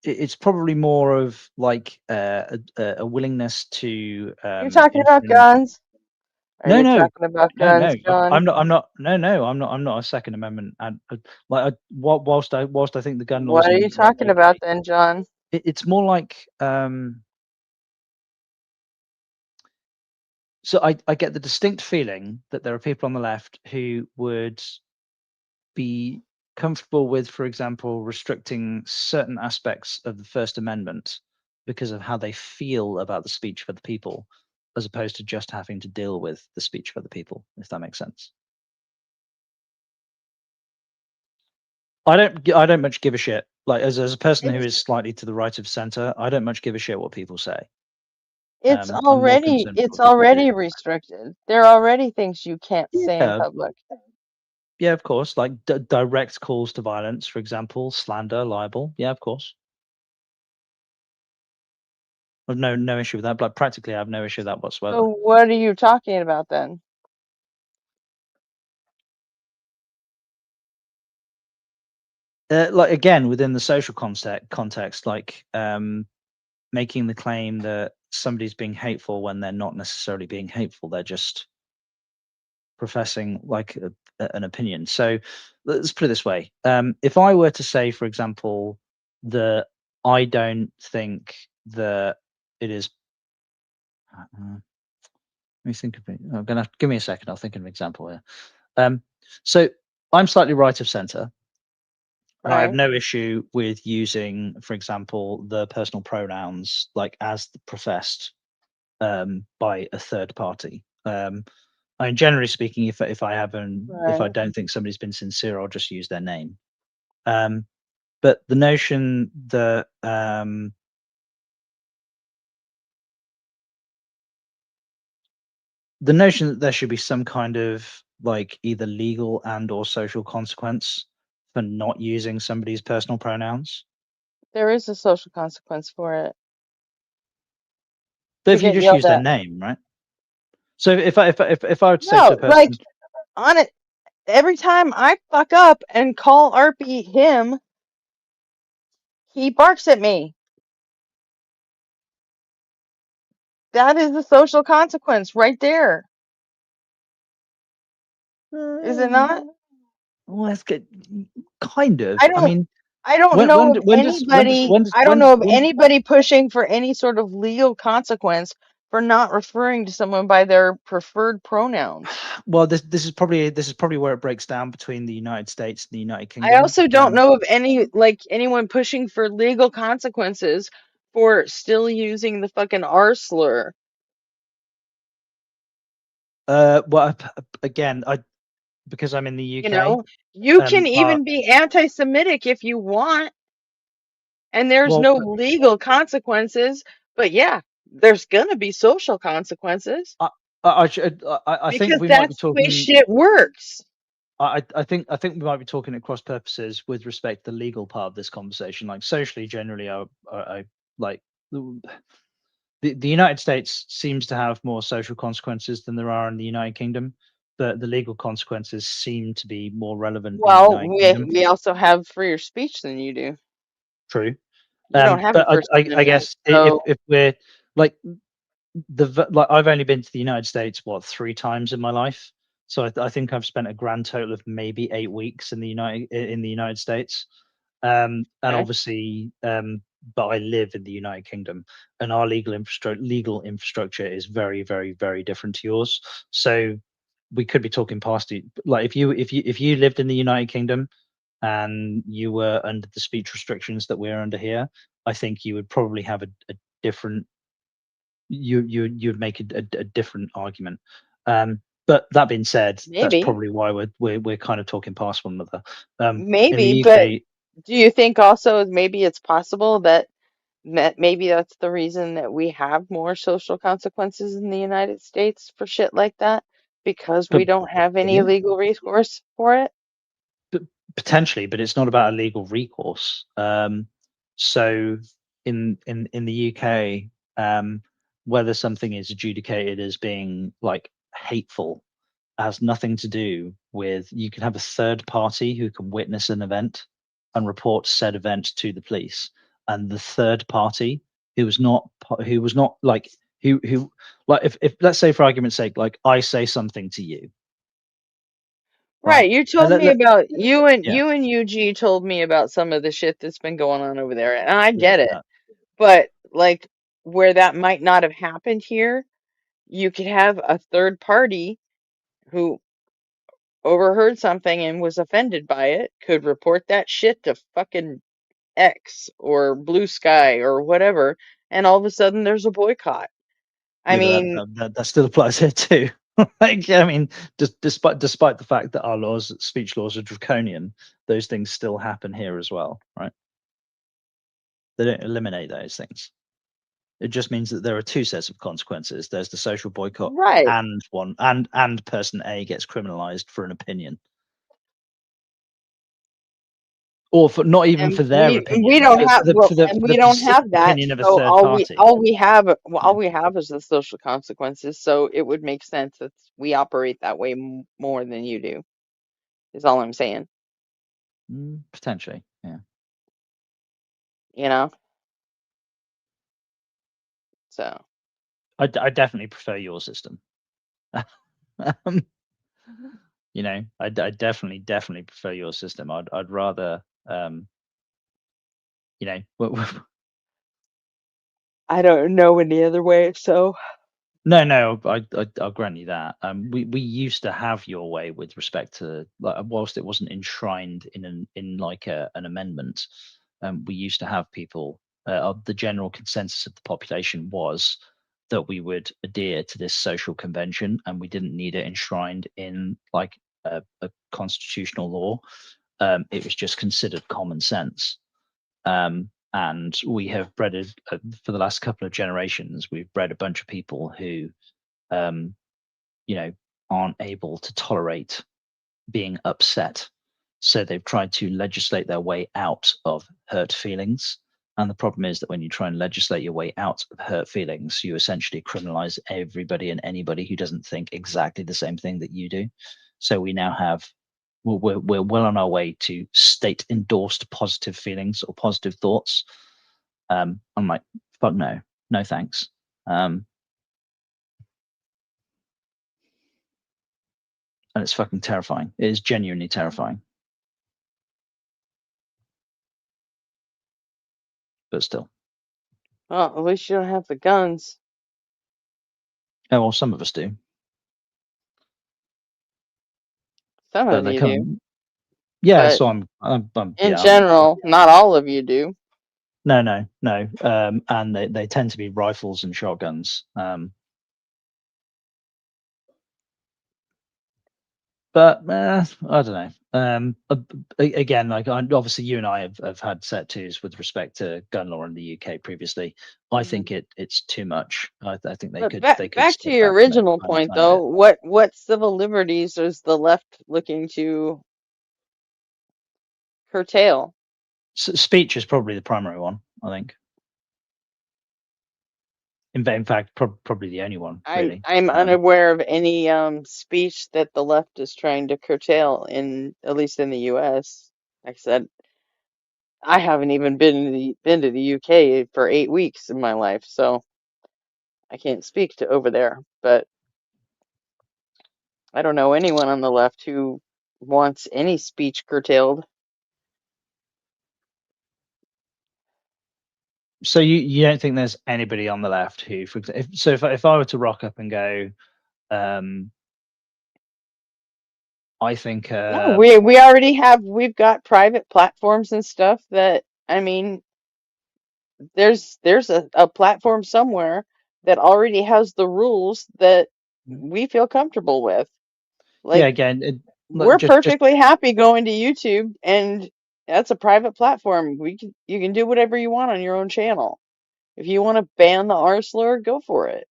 it's probably more of like a willingness to You're talking about infringe. guns? Are you No, talking about guns, John? I'm not. No, I'm not a Second Amendment. And like, whilst I think the gun laws What are in you the US talking about then, John? it's more like so I get the distinct feeling that there are people on the left who would be comfortable with, for example, restricting certain aspects of the First Amendment because of how they feel about the speech for the people, as opposed to just having to deal with the speech for the people, if that makes sense. I don't much give a shit. Like, as a person who is slightly to the right of center, I don't much give a shit what people say. It's I'm more already concerned with it's what people do. already restricted. There are already things you can't say in Yeah, public. yeah, of course. Like direct calls to violence, for example, slander, libel. Yeah, of course. I've no issue with that. But practically, I have no issue with that whatsoever. So what are you talking about then? Like again, within the social context, like making the claim that somebody's being hateful when they're not necessarily being hateful. They're just professing like an opinion. So let's put it this way: if I were to say, for example, that I don't think that it is. Let me think of it. I'm gonna give me a second. I'll think of an example here. So I'm slightly right of center. And I have Right. no issue with using, for example, the personal pronouns like as professed by a third party. I mean, generally speaking, if I haven't, if I Right. don't think somebody's been sincere, I'll just use their name. But the notion that there should be some kind of like either legal and or social consequence for not using somebody's personal pronouns. There is a social consequence for it. But To if you get just use yelled their at. name, right? So if I were to say to No, a person, like on it every time I fuck up and call Arpy him, he barks at me. That is the social consequence right there. Is it not? well, that's good. Kind of. I I don't mean, I don't when know when of when does when does anybody when does I don't when know of when anybody pushing for any sort of legal consequence for not referring to someone by their preferred pronouns. well, this is probably where it breaks down between the United States and the United I Kingdom. also don't know of anyone pushing for legal consequences for still using the fucking R slur. Well, again, because I'm in the You UK. know, you can even be anti-Semitic if you want, and there's Well, no legal consequences. But yeah, there's gonna be social consequences I think because we might be that's the way talking. shit works. I think we might be talking at cross purposes with respect to the legal part of this conversation. Like socially, generally, I like the United States seems to have more social consequences than there are in the United Kingdom, but the legal consequences seem to be more relevant in the Well, United Kingdom. we also have freer speech than you do. True. You don't have a But First I Amendment, guess so if we're like like I've only been to the United States 3 times in my life, so I think I've spent a grand total of maybe 8 weeks in the United States, and okay. obviously, but I live in the United Kingdom, and our legal infrastructure is very, very, very different to yours. So we could be talking past it. Like if you lived in the United Kingdom and you were under the speech restrictions that we're under here, I think you would probably have a different you'd make a different argument. But that being said, that's Maybe, probably why we're kind of talking past one another. In maybe, the but UK, do you think also maybe it's possible that maybe that's the reason that we have more social consequences in the United States for shit like that because we but don't have any yeah, legal recourse for it? potentially, but it's not about a legal recourse. So in the UK, whether something is adjudicated as being like hateful has nothing to do with you can have a third party who can witness an event and report said event to the police, and the third party who was not like who like if let's say for argument's sake, like I say something to you, right? Right, you And told me about you and yeah, UG told me about some of the shit that's been going on over there, and I yeah, get it. But like where that might not have happened here, you could have a third party who overheard something and was offended by it, could report that shit to fucking X or Blue Sky or whatever, and all of a sudden there's a boycott. I yeah, but mean, that still applies here too. Like, I mean, despite the fact that our speech laws are draconian, those things still happen here as well, right? They don't eliminate those things. It just means that there are two sets of consequences. There's the social boycott, Right. and person A gets criminalized for an opinion, or for not even And for their we opinion, don't have for the and we don't perceived have that. opinion of a So third party. all we have is the social consequences. So it would make sense that we operate that way more than you do. Is all I'm saying. Potentially, yeah. You know. So I definitely prefer your system. You know, I definitely prefer your system. I'd rather, you know, I don't know any other way. So no, I'll grant you that. We used to have your way with respect to, like, whilst it wasn't enshrined in like an amendment, we used to have people. The general consensus of the population was that we would adhere to this social convention, and we didn't need it enshrined in like a constitutional law. It was just considered common sense. And we have bred for the last couple of generations. We've bred a bunch of people who, you know, aren't able to tolerate being upset. So they've tried to legislate their way out of hurt feelings. And the problem is that when you try and legislate your way out of hurt feelings, you essentially criminalize everybody and anybody who doesn't think exactly the same thing that you do. So we now have, we're well on our way to state endorsed positive feelings or positive thoughts. I'm like, fuck no, no thanks. And it's fucking terrifying. It is genuinely terrifying. But still. well, at least you don't have the guns. Oh, well, some of us do. Some But of they you come. do. Yeah, But so I'm in yeah, general, not all of you do. no. And they tend to be rifles and shotguns. But I don't know. Again, like obviously you and I have had set twos with respect to gun law in the UK previously. I think it's too much. I think they But could back to step your back from it original a tiny, point, tiny bit. though, what civil liberties is the left looking to curtail? Speech is probably the primary one, I think. In fact, probably the only one, really. I'm unaware of any speech that the left is trying to curtail at least in the U.S. Like I said, I haven't even been to the UK for 8 weeks in my life, so I can't speak to over there. But I don't know anyone on the left who wants any speech curtailed. So you don't think there's anybody on the left who, for example, if I were to rock up and go, I think No, we already we've got private platforms and stuff that, I mean, there's a platform somewhere that already has the rules that we feel comfortable with. yeah, Like, again, we're just perfectly happy going to YouTube, and that's a private platform. You can do whatever you want on your own channel. If you want to ban the R slur, go for it.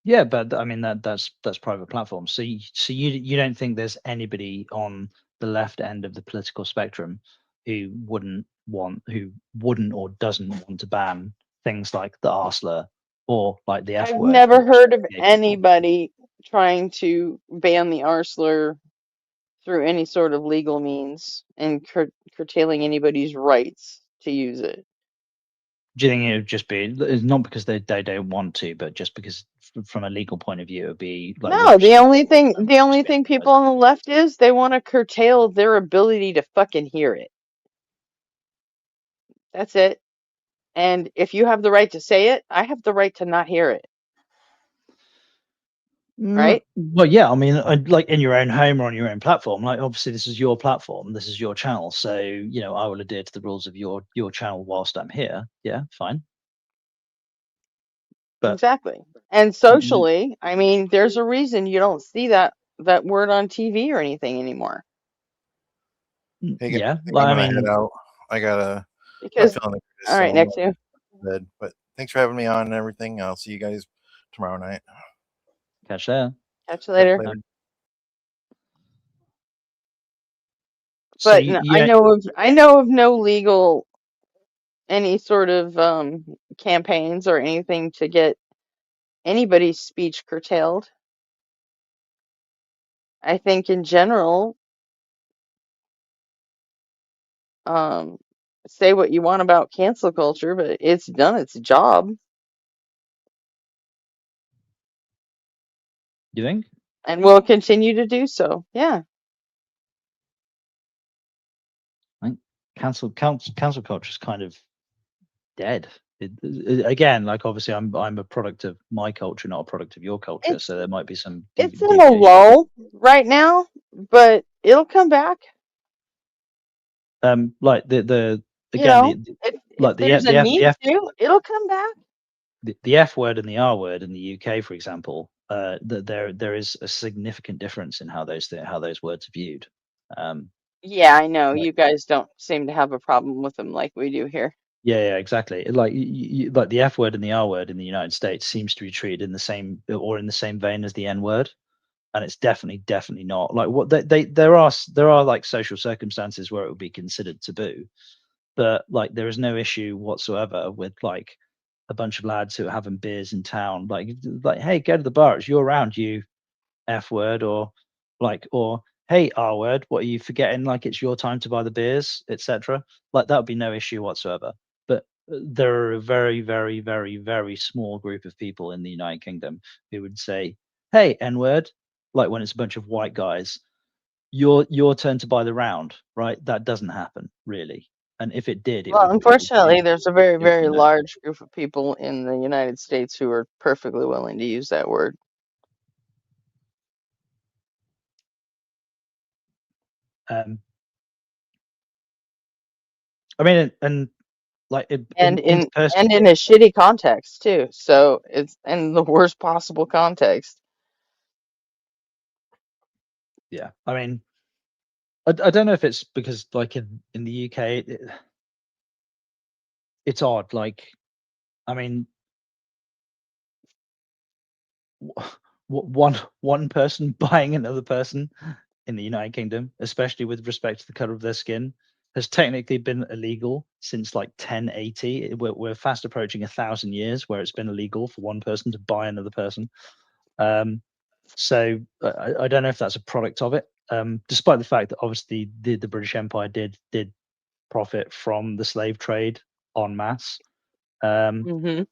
yeah, but I mean that's private platforms. So you don't think there's anybody on the left end of the political spectrum who wouldn't or doesn't want to ban things like the R slur or like the F I've word? never heard of gay people? anybody trying to ban the R slur through any sort of legal means and curtailing anybody's rights to use it. Do you think it would just be it's not because they don't want to, but just because from a legal point of view, it would be like No, the only thing people on the left is they want to curtail their ability to fucking hear it. That's it. And if you have the right to say it, I have the right to not hear it. Right? Well, yeah, I mean, like in your own home or on your own platform, like obviously this is your platform, this is your channel, so you know I will adhere to the rules of your channel whilst I'm here. Yeah, fine. But exactly. And socially, I mean, there's a reason you don't see that word on TV or anything anymore. Hey, yeah, I'm gonna head out. I gotta. Because I'm feeling like all right, next to you. bed. But thanks for having me on and everything. I'll see you guys tomorrow night. Catch you there. Catch you later. Later. So But I know of no legal any sort of campaigns or anything to get anybody's speech curtailed. I think in general, say what you want about cancel culture, but it's done its job. You think? And will continue to do so. Yeah. I think cancel culture is kind of dead. Again, like obviously, I'm a product of my culture, not a product of your culture. So there might be some. It's in a lull right now, but it'll come back. Like the You again know, if there's a need to, it'll come back. The F word and the R word in the UK, for example, there is a significant difference in how those words are viewed. Yeah, I know. You guys don't seem to have a problem with them like we do here. Yeah, exactly. Like like the F word and the R word in the United States seems to be treated in the same vein as the N word, and it's definitely not. Like what there are like social circumstances where it would be considered taboo, but like there is no issue whatsoever with like a bunch of lads who are having beers in town, like hey, go to the bar, it's your round, you F word, or hey, R word, what are you forgetting? Like it's your time to buy the beers, etc. Like that would be no issue whatsoever. But there are a very small group of people in the United Kingdom who would say, hey, N word, like when it's a bunch of white guys, your turn to buy the round, right? That doesn't happen really. And if it did, Well, unfortunately, there's a very, it would be very no. large group of people in the United States who are perfectly willing to use that word. I mean, and like And in a shitty context too. So it's in the worst possible context. Yeah, I mean, I don't know if it's because like in the UK, it's odd. Like, I mean, one person buying another person in the United Kingdom, especially with respect to the color of their skin, has technically been illegal since like 1080. We're fast approaching 1,000 years where it's been illegal for one person to buy another person. So I don't know if that's a product of it. Despite the fact that obviously the British Empire did profit from the slave trade en masse. Mm-hmm.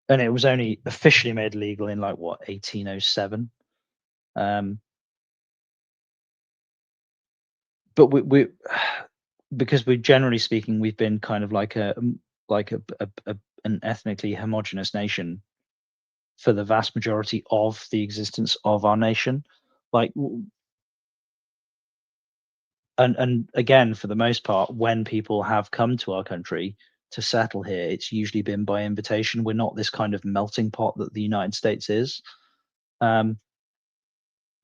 And it was only officially made legal in like what 1807. But we because we generally speaking we've been kind of like an ethnically homogenous nation for the vast majority of the existence of our nation, like. And again, for the most part, when people have come to our country to settle here, it's usually been by invitation. We're not this kind of melting pot that the United States is. But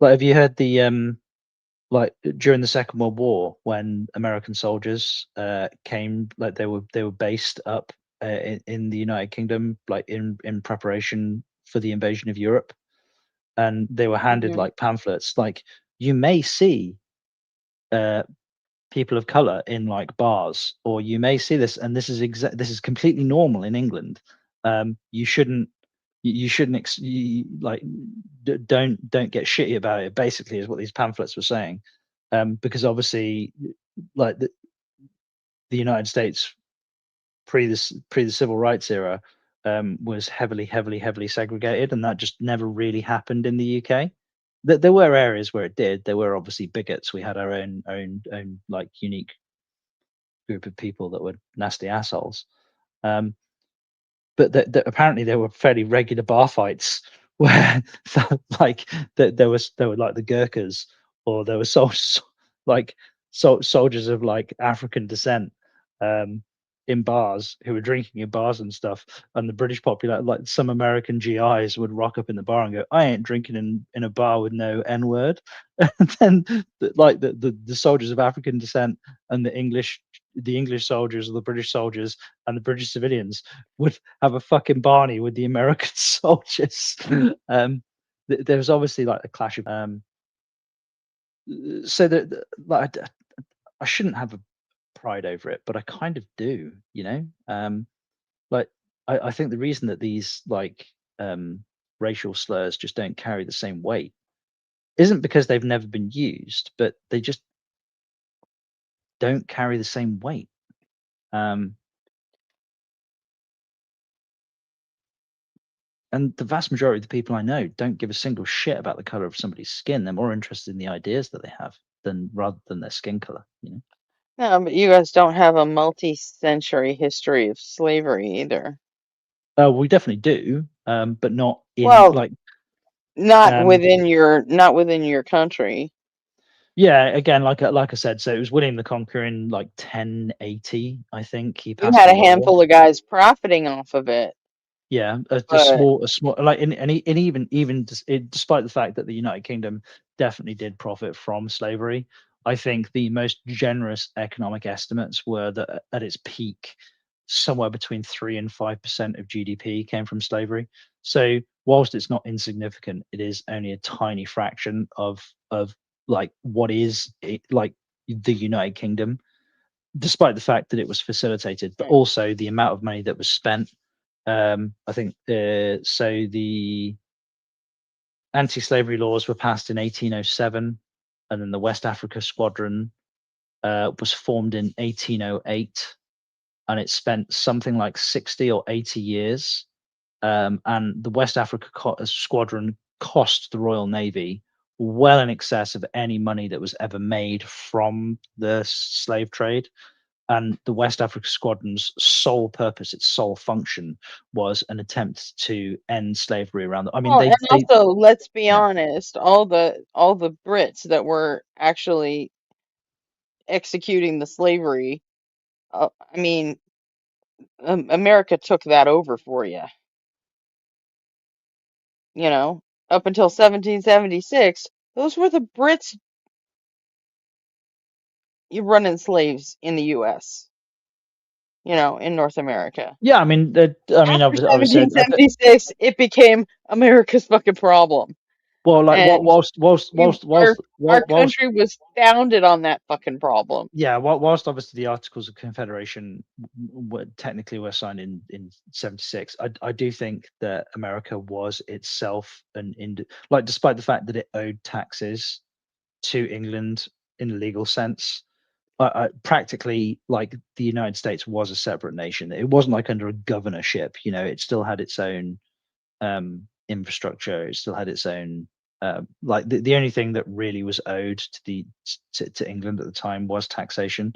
have you heard the like during the Second World War when American soldiers came, like they were based up in the United Kingdom, like in preparation for the invasion of Europe, and they were handed Mhm. like pamphlets. Like you may see people of color in like bars, or you may see this, and this is completely normal in England. You shouldn't don't get shitty about it, basically, is what these pamphlets were saying. Because obviously like the United States pre the civil rights era was heavily segregated, and that just never really happened in the UK. There were areas where it did. There were obviously bigots. We had our own like unique group of people that were nasty assholes. But apparently there were fairly regular bar fights where like there were like the Gurkhas, or there were soldiers of like African descent in bars who were drinking in bars and stuff, and the British populace, like some American GIs, would rock up in the bar and go, I ain't drinking in a bar with no N word. And then like the soldiers of African descent and the English the English soldiers or the British soldiers and the British civilians would have a fucking Barney with the American soldiers. There was obviously like a clash of so that like I shouldn't have a pride over it, but I kind of do, you know. Like I think the reason that these like racial slurs just don't carry the same weight isn't because they've never been used, but they just don't carry the same weight. And the vast majority of the people I know don't give a single shit about the color of somebody's skin. They're more interested in the ideas that they have rather than their skin color, you know. No, but you guys don't have a multi-century history of slavery either. We definitely do, but not in Well, like not within your country. Yeah, again, like I said, so it was William the Conqueror in like 1080, I think. He You passed had a a law. handful of guys profiting off of it. Yeah, a But small, like, and despite the fact that the United Kingdom definitely did profit from slavery, I think the most generous economic estimates were that at its peak, somewhere between 3 and 5% of GDP came from slavery. So whilst it's not insignificant, it is only a tiny fraction of like what is like the United Kingdom, despite the fact that it was facilitated, but also the amount of money that was spent. I think so. The anti-slavery laws were passed in 1807, and then the West Africa Squadron was formed in 1808, and it spent something like 60 or 80 years. And the West Africa Squadron cost the Royal Navy well in excess of any money that was ever made from the slave trade. And the West Africa Squadron's sole purpose, its sole function, was an attempt to end slavery around. I mean, well, and also, let's be honest, all the Brits that were actually executing the slavery, I mean, America took that over for you. You know, up until 1776, those were the Brits running slaves in the U.S. You know, in North America. Yeah, I mean, After obviously, 1776, it became America's fucking problem. well, like And our whilst country was founded on that fucking problem. yeah, whilst obviously the Articles of Confederation technically were signed in 76, I do think that America was itself like, despite the fact that it owed taxes to England in a legal sense, practically, like, the United States was a separate nation. It wasn't like under a governorship, you know. It still had its own infrastructure. It still had its own like, the only thing that really was owed to England at the time was taxation.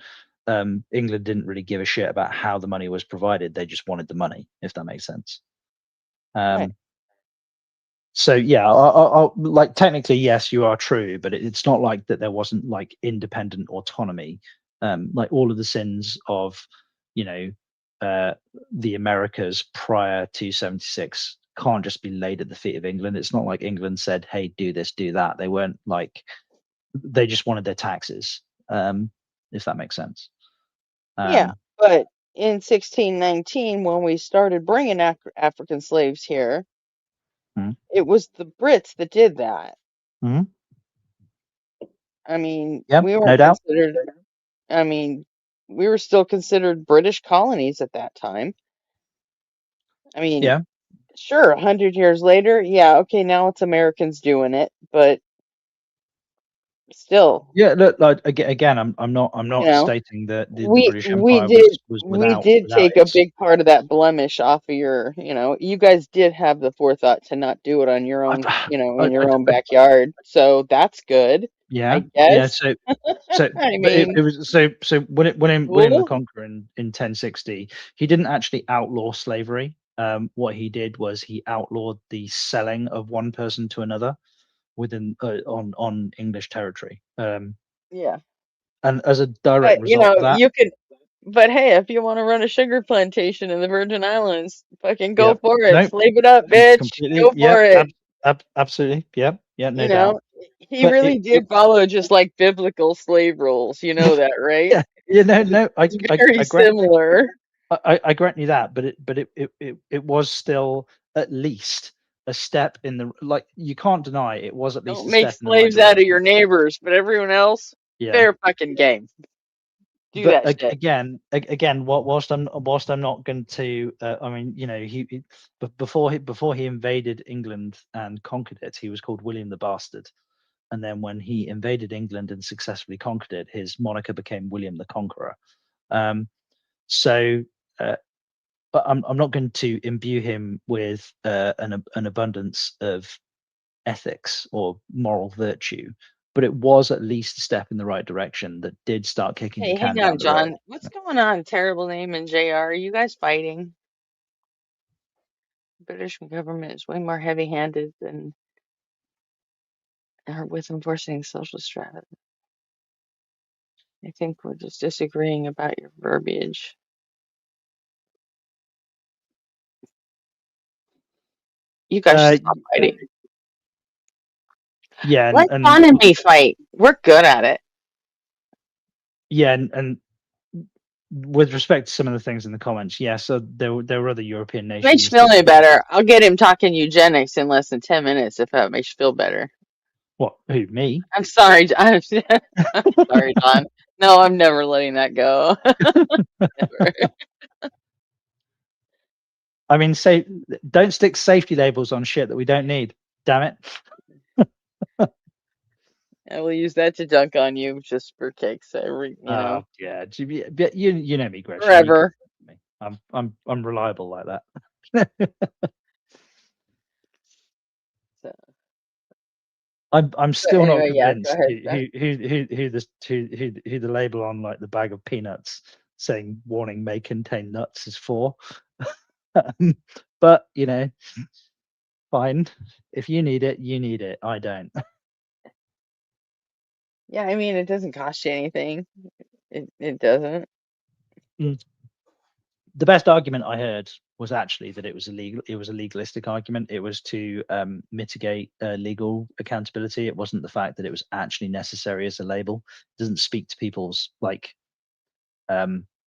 England didn't really give a shit about how the money was provided. They just wanted the money, if that makes sense. Right. So yeah, I'll like, technically, yes, you are true, but it's not like that there wasn't like independent autonomy. Like, all of the sins of, you know, the Americas prior to 76 can't just be laid at the feet of England. It's not like England said, "Hey, do this, do that." They weren't like, they just wanted their taxes, if that makes sense. Yeah, but in 1619, when we started bringing African slaves here, it was the Brits that did that. Mm-hmm. I mean, Yeah, we no weren't doubt. considered. I mean, we were still considered British colonies at that time. I mean, Yeah. sure, 100 years later, yeah, okay, now it's Americans doing it, but still, Yeah, look, like, again, I'm not you know, stating that the we British Empire was without take a its. big part of that blemish off of your, you know, you guys did have the forethought to not do it on your own, you know, in your own backyard, so that's good, I Yeah. guess. So I but it mean, was so when William the cool. Conqueror in 1060, he didn't actually outlaw slavery. What he did was he outlawed the selling of one person to another within on English territory. Yeah. And as a direct But you result know, of that, you could. But hey, if you want to run a sugar plantation in the Virgin Islands, fucking go yeah, for it. no, Slave it up, bitch. completely, Go yeah, for it. absolutely, yeah, no You doubt. know, He really did follow just like biblical slave rules. You know that, right? Yeah, no, It's very similar. I grant you that, but it was still at least a step in the, like, you can't deny it was at least Don't a make step in the right slaves out of direction. your neighbors, but everyone else, Yeah. fair fucking game. Do But that shit. again, whilst I'm not going to, I mean, you know, but before he invaded England and conquered it, he was called William the Bastard, and then when he invaded England and successfully conquered it, his moniker became William the Conqueror. So, but I'm not going to imbue him with an abundance of ethics or moral virtue, but it was at least a step in the right direction that did start kicking the Hey, can hang down on, the road. John. What's going on? Terrible name and JR. Are you guys fighting? British government is way more heavy-handed than with enforcing social strategy. I think we're just disagreeing about your verbiage. You guys should stop fighting. Yeah, Let and John and me fight. We're good at it. yeah, and with respect to some of the things in the comments, yeah, so there were other European Makes nations. you feel any better. I'll get him talking eugenics in less than 10 minutes if that makes you feel better. What? Who? Me? I'm sorry. I'm sorry, John. No, I'm never letting that go. Never. I mean, don't stick safety labels on shit that we don't need. Damn it. I will use that to dunk on you just for cake's sake. You know. Yeah, you know me, Gretchen. Forever. I'm reliable like that. So. I'm still not anyway, yeah, go convinced ahead, who the label on like the bag of peanuts saying warning may contain nuts is for. But you know, fine. If you need it, you need it. I don't. Yeah, I mean, it doesn't cost you anything. It doesn't. The best argument I heard was actually that it was illegal. It was a legalistic argument. It was to mitigate legal accountability. It wasn't the fact that it was actually necessary as a label. It doesn't speak to people's like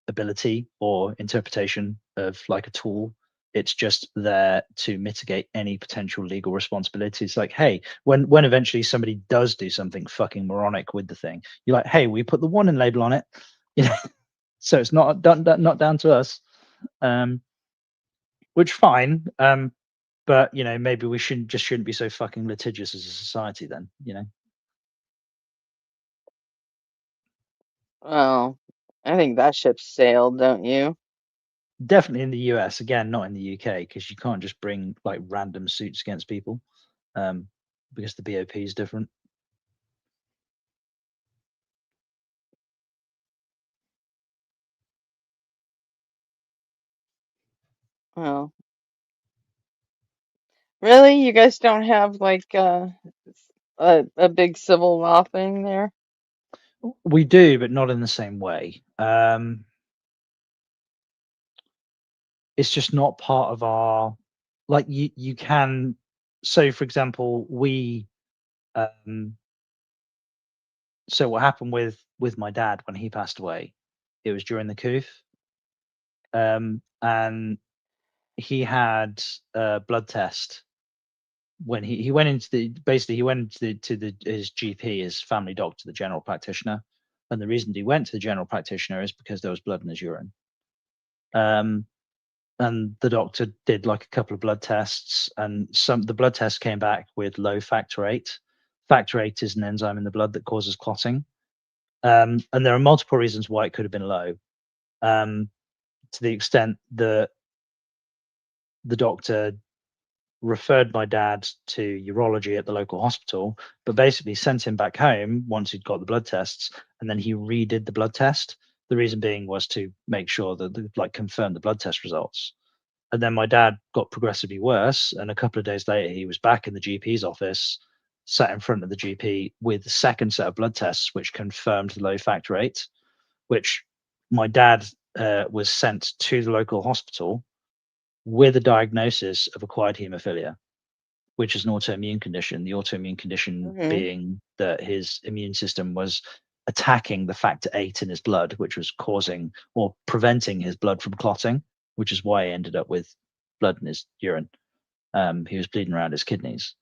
ability or interpretation of like a tool. It's just there to mitigate any potential legal responsibilities. Like, hey, when eventually somebody does do something fucking moronic with the thing, you're like, hey, we put the warning label on it, you know, so it's not down to us. Which fine, but you know, maybe we shouldn't be so fucking litigious as a society then, you know. Well, I think that ship sailed, don't you? Definitely in the US, again, not in the UK, because you can't just bring like random suits against people, because the BOP is different. Oh. Really? You guys don't have like a big civil law thing there? We do, but not in the same way. It's just not part of our, like, you can, so for example, so what happened with my dad when he passed away, it was during the coup, and he had a blood test when he went into his GP, his family doctor, the general practitioner, and the reason he went to the general practitioner is because there was blood in his urine. And the doctor did like a couple of blood tests, and the blood tests came back with low factor VIII. Factor VIII is an enzyme in the blood that causes clotting, and there are multiple reasons why it could have been low. To the extent that the doctor referred my dad to urology at the local hospital, but basically sent him back home once he'd got the blood tests, and then he redid the blood test. The reason being was to make sure that like confirm the blood test results. And then my dad got progressively worse, and a couple of days later he was back in the GP's office, sat in front of the GP with the second set of blood tests, which confirmed the low factor VIII, which my dad was sent to the local hospital with a diagnosis of acquired haemophilia. which is an autoimmune condition. The autoimmune condition Mhm. being that his immune system was attacking the factor VIII in his blood, which was causing or preventing his blood from clotting, which is why he ended up with blood in his urine. He was bleeding around his kidneys.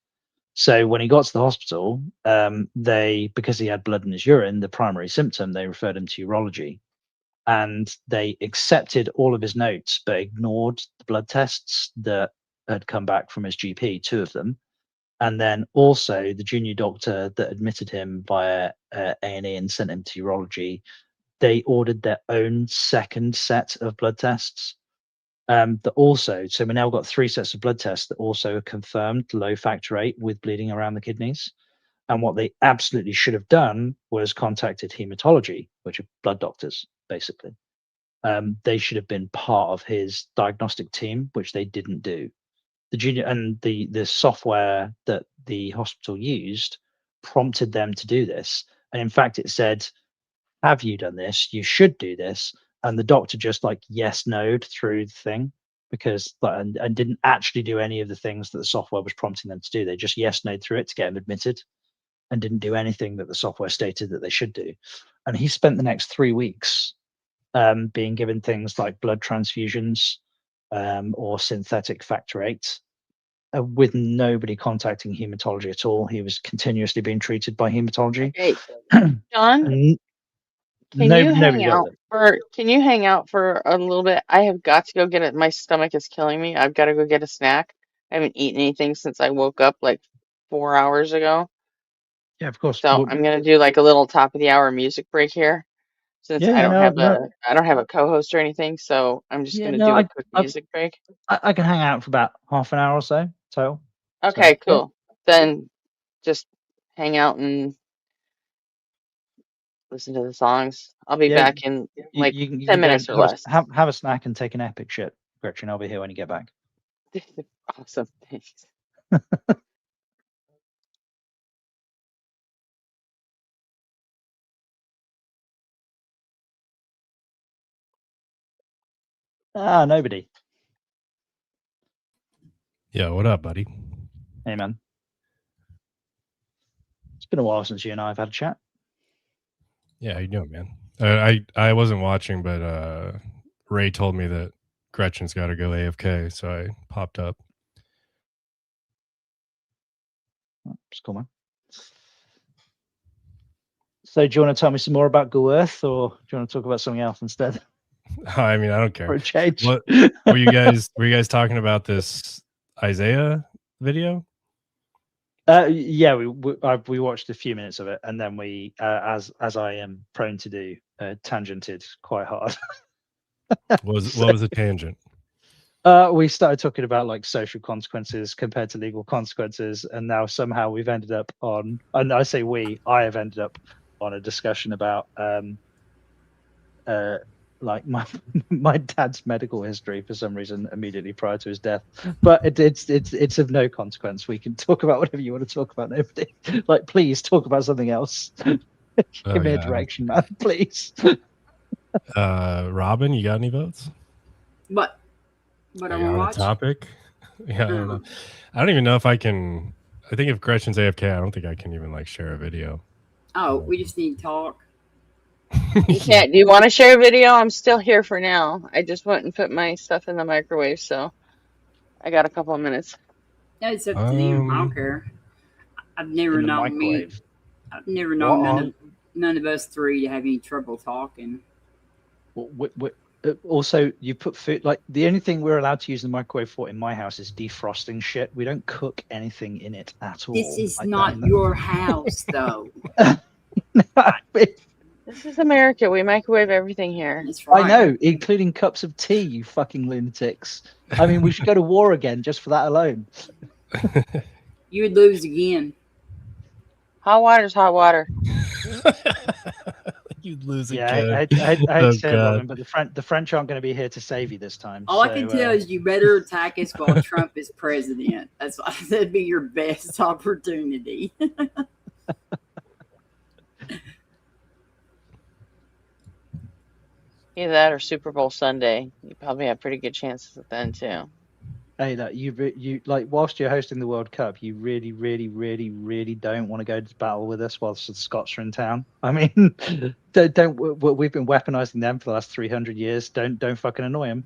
So when he got to the hospital, because he had blood in his urine, the primary symptom, they referred him to urology. And they accepted all of his notes, but ignored the blood tests that had come back from his GP, 2 of them. And then also the junior doctor that admitted him via A&E and sent him to urology, they ordered their own second set of blood tests. So we now got 3 sets of blood tests that also confirmed low factor VIII with bleeding around the kidneys. And what they absolutely should have done was contacted hematology, which are blood doctors, basically. They should have been part of his diagnostic team, which they didn't do. The junior and the software that the hospital used prompted them to do this. And in fact, it said, have you done this? You should do this. And the doctor just like yes no'd through the thing because and didn't actually do any of the things that the software was prompting them to do. They just yes no'd through it to get him admitted and didn't do anything that the software stated that they should do. And he spent the next 3 weeks being given things like blood transfusions or synthetic factor VIII with nobody contacting hematology at all. He was continuously being treated by hematology. Hey, John, And can you nobody got them. hang out for a little bit? I have got to go get it. My stomach is killing me. I've got to go get a snack. I haven't eaten anything since I woke up like 4 hours ago. Yeah, of course. So I'm gonna do like a little top of the hour music break here, since Yeah, I don't have no. a co-host or anything. So I'm just Yeah, gonna no, do a quick music break. I can hang out for about half an hour or so total. Okay, So, yeah. cool. Then just hang out and listen to the songs. I'll be Yeah, back in like you 10 can go minutes and or less. have a snack and take an epic shit, Gretchen. I'll be here when you get back. Awesome. Thanks. Nobody. Yeah, what up, buddy? Hey, man. It's been a while since you and I have had a chat. Yeah, how you doing, man? I wasn't watching, but Ray told me that Gretchen's got to go AFK, so I popped up. It's cool, man. So, do you want to tell me some more about Go Earth, or do you want to talk about something else instead? I mean, I don't care. For a change. What were you guys talking about this Isaiah video? Yeah, we watched a few minutes of it, and then we, as I am prone to do, tangented quite hard. What was the tangent? We started talking about like social consequences compared to legal consequences, and now somehow we've ended up on, and I say I have ended up on a discussion about like my dad's medical history for some reason immediately prior to his death. But it's of no consequence. We can talk about whatever you want to talk about. Nobody, like, please talk about something else. Give me a direction, man, please. Robin, you got any votes? What I want to On a watch? topic? Yeah, I don't know. I don't even know if I can. I think if Gretchen's AFK, I don't think I can even like share a video. Oh, we just need to talk. You can't. Do you want to share a video? I'm still here for now. I just went and put my stuff in the microwave, so I got a couple of minutes. Yeah, it's up to you. I don't care. I've never known none of us three to have any trouble talking. Also, you put food, like, the only thing we're allowed to use the microwave for in my house is defrosting shit. We don't cook anything in it at all. This is like not that. your house, though. This is America. We microwave everything here. That's right. I know, including cups of tea, you fucking lunatics. I mean, we should go to war again just for that alone. You would lose again. Hot water's hot water. You'd lose Yeah, again. I hate Oh, to say it, God. Robin, but the French aren't going to be here to save you this time. All I can tell is you better attack us while Trump is president. That'd be your best opportunity. Either that or Super Bowl Sunday. You probably have pretty good chances at then too. Hey, look, you like whilst you're hosting the World Cup, you really, really, really, really don't want to go to battle with us whilst the Scots are in town. I mean, we've been weaponizing them for the last 300 years. Don't fucking annoy them.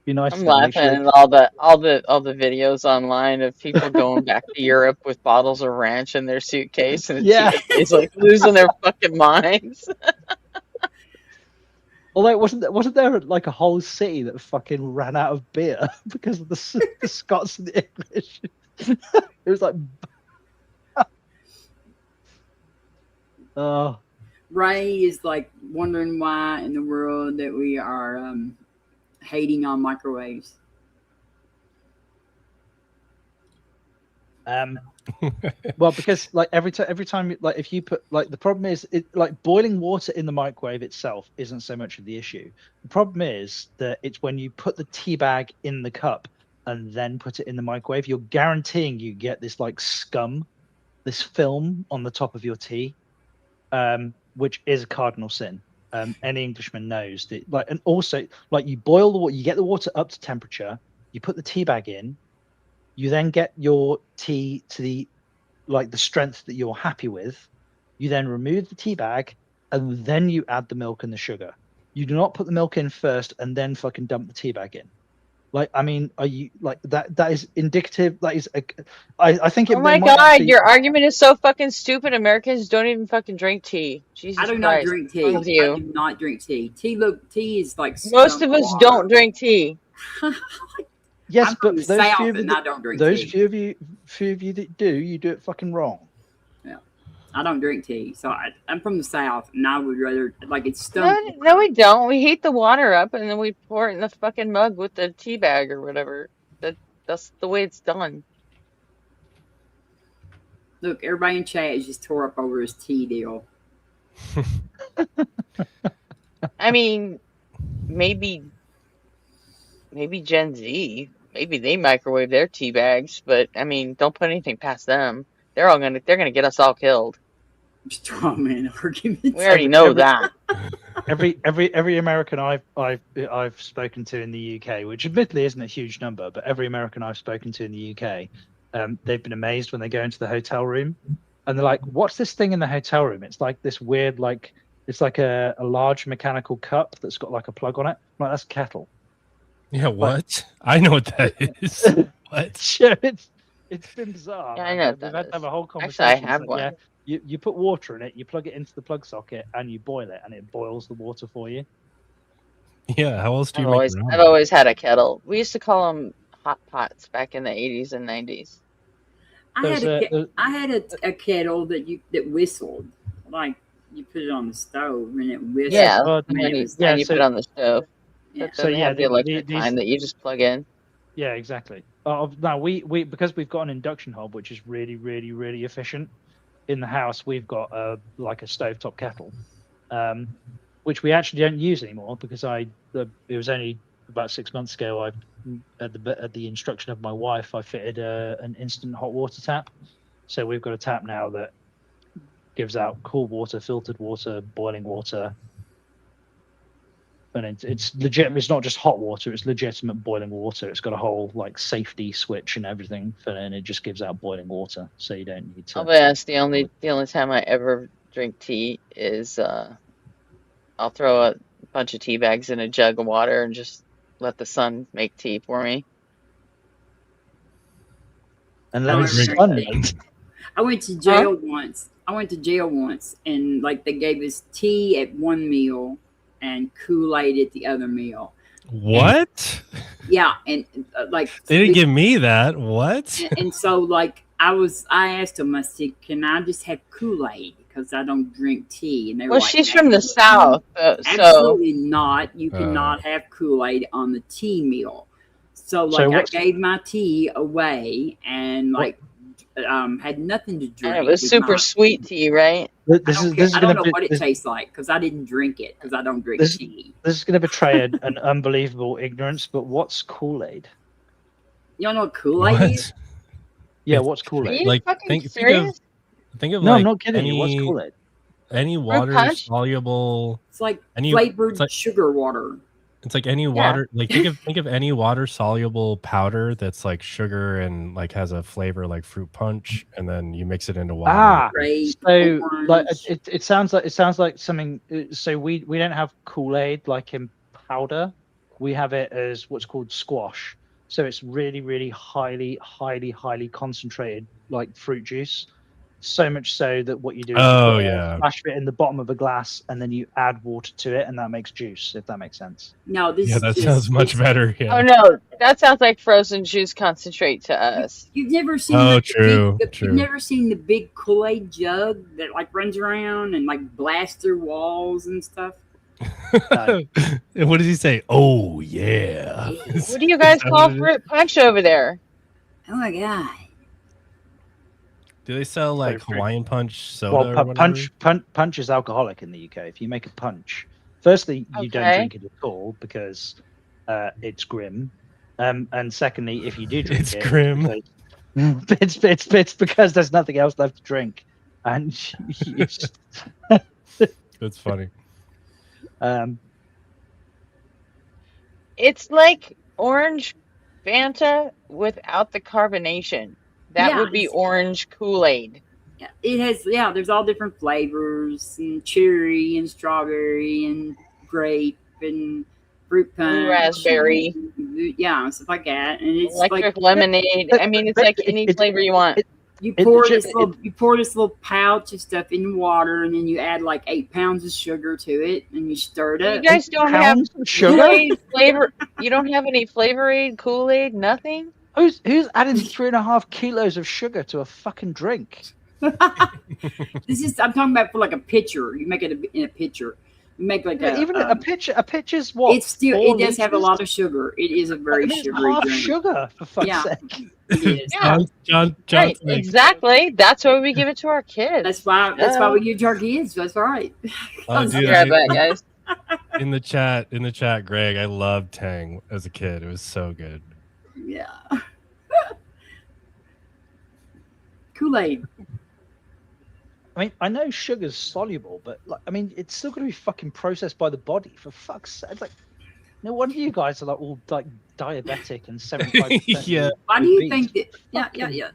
Be nice I'm to them. Make laughing sure at all the videos online of people going back to Europe with bottles of ranch in their suitcase, and Yeah. it's like losing their fucking minds. Although wasn't there like a whole city that fucking ran out of beer because of the Scots and the English? It was like, oh, Ray is like wondering why in the world that we are hating on microwaves. well, because like every time, like if you put like the problem is like boiling water in the microwave itself isn't so much of the issue. The problem is that it's when you put the tea bag in the cup and then put it in the microwave, you're guaranteeing you get this like scum, this film on the top of your tea, which is a cardinal sin. Any Englishman knows that. Like, and also like you boil the water, you get the water up to temperature, you put the tea bag in. You then get your tea to the strength that you're happy with. You then remove the tea bag and then you add the milk and the sugar. You do not put the milk in first and then fucking dump the tea bag in. Like, I mean, are you like that? That is indicative. That is, I think it Oh my might God, actually. your argument is so fucking stupid. Americans don't even fucking drink tea. Jesus I do Christ. not drink tea. What's wrong with you? I do not drink tea. Tea is like Most of us water. don't drink tea. Yes, I'm but from for the those South few of you and that, I don't drink those tea. few of you that do, you do it fucking wrong. Yeah, I don't drink tea, so I'm from the South, and I would rather like it's stomach. No, we don't. We heat the water up and then we pour it in the fucking mug with the tea bag or whatever. That's the way it's done. Look, everybody in chat is just tore up over his tea deal. I mean, maybe Gen Z, maybe they microwave their tea bags, but I mean, don't put anything past them. They're gonna get us all killed. Straw man argument. We already know that. Every American I've spoken to in the UK, which admittedly isn't a huge number, but every American I've spoken to in the UK, they've been amazed when they go into the hotel room, and they're like, "What's this thing in the hotel room?" It's like this weird, like it's like a large mechanical cup that's got like a plug on it. I'm like, that's a kettle. Yeah, what? I know what that is. What? Yeah, it's been bizarre. Yeah, I man. know what We've that had to is. have a whole Actually, conversation. I It's have like, one. yeah, you put water in it, you plug it into the plug socket, and you boil it, and it boils the water for you. Yeah, how else do you I've make always had a kettle. We used to call them hot pots back in the 80s and 90s. I had a kettle that whistled, like you put it on the stove and it whistled. Yeah, well, and yeah, you put it on the stove. Yeah. That doesn't have the electric kind that you just plug in. Yeah, exactly. Now we because we've got an induction hob, which is really, really, really efficient. In the house, we've got like a stovetop kettle, which we actually don't use anymore because it was only about 6 months ago. At the instruction of my wife, I fitted an instant hot water tap. So we've got a tap now that gives out cool water, filtered water, boiling water. And it's legit. It's not just hot water; it's legitimate boiling water. It's got a whole like safety switch and everything, and it just gives out boiling water, so you don't need to. I'll be honest. The only time I ever drink tea is I'll throw a bunch of tea bags in a jug of water and just let the sun make tea for me. And I let the sun make. I went to jail once. And like they gave us tea at one meal and Kool-Aid at the other meal. What? Yeah, and like They didn't give me that. What? And so like I asked them, I said, "Can I just have Kool-Aid because I don't drink tea?" And they were Well, like, she's from the South, so absolutely not. You cannot have Kool-Aid on the tea meal. So like I gave my tea away and like had nothing to drink. And it was super sweet tea, right? I don't know what it tastes like because I didn't drink it because I don't drink tea. This is going to betray an unbelievable ignorance, but what's Kool-Aid? You don't know what Kool-Aid is? Yeah, what's Kool-Aid? Are you Like fucking think serious? of No, like I'm not kidding you. What's any Kool-Aid? any water punch? soluble. It's like Any flavored it's like- sugar water. It's like any water. Like think of any water soluble powder that's like sugar and like has a flavor like fruit punch, and then you mix it into water. Ah, Grape, so like orange. it sounds like something. So we don't have Kool-Aid like in powder. We have it as what's called squash. So it's really, really highly concentrated like fruit juice. So much so that what you do is you Oh put yeah. a splash of it in the bottom of a glass, and then you add water to it, and that makes juice. If that makes sense. No, this Yeah, that sounds much better. Yeah. Oh no, that sounds like frozen juice concentrate to us. You've never seen Oh, like, true, you've true. never seen the big Kool-Aid jug that like runs around and like blasts through walls and stuff. And what does he say? Oh yeah. What do you guys call fruit punch over there? Oh my god. Do they sell like So fruit- Hawaiian punch soda Well, or whatever? punch is alcoholic in the UK. If you make a punch, firstly, you don't Okay. drink it at all because it's grim. And secondly, if you do drink It's it, grim. it's because there's nothing else left to drink, and you just, That's funny. It's like orange Fanta without the carbonation. That Yeah, would be orange Kool-Aid. It has, there's all different flavors and cherry and strawberry and grape and fruit punch. Raspberry. And stuff like that. And it's Electric like lemonade. I mean, it's like any flavor you want. you pour this little pouch of stuff in water, and then you add like 8 pounds of sugar to it, and you stir it You up. guys don't have sugar? Kool-Aid flavor. You don't have any Flavor Aid, Kool-Aid, nothing? who's adding 3.5 kilos of sugar to a fucking drink? I'm talking about for like a pitcher. You make it in a pitcher. You make like A pitcher's what? It still 4 it does have a liters? lot of sugar. It is a very I mean, it's sugary half drink. sugar, for fuck's Yeah. sake. It is. John Right, exactly. That's why we give it to our kids. That's why we give it to our kids. That's right. Dude, Grab that, guys. in the chat, Greg, I loved Tang as a kid. It was so good. Yeah. Kool-Aid. I mean, I know sugar's soluble, but like, I mean, it's still going to be fucking processed by the body. For fuck's sake, it's like, no wonder you guys are like all like diabetic and 75%. Yeah. Why do you think that? Yeah.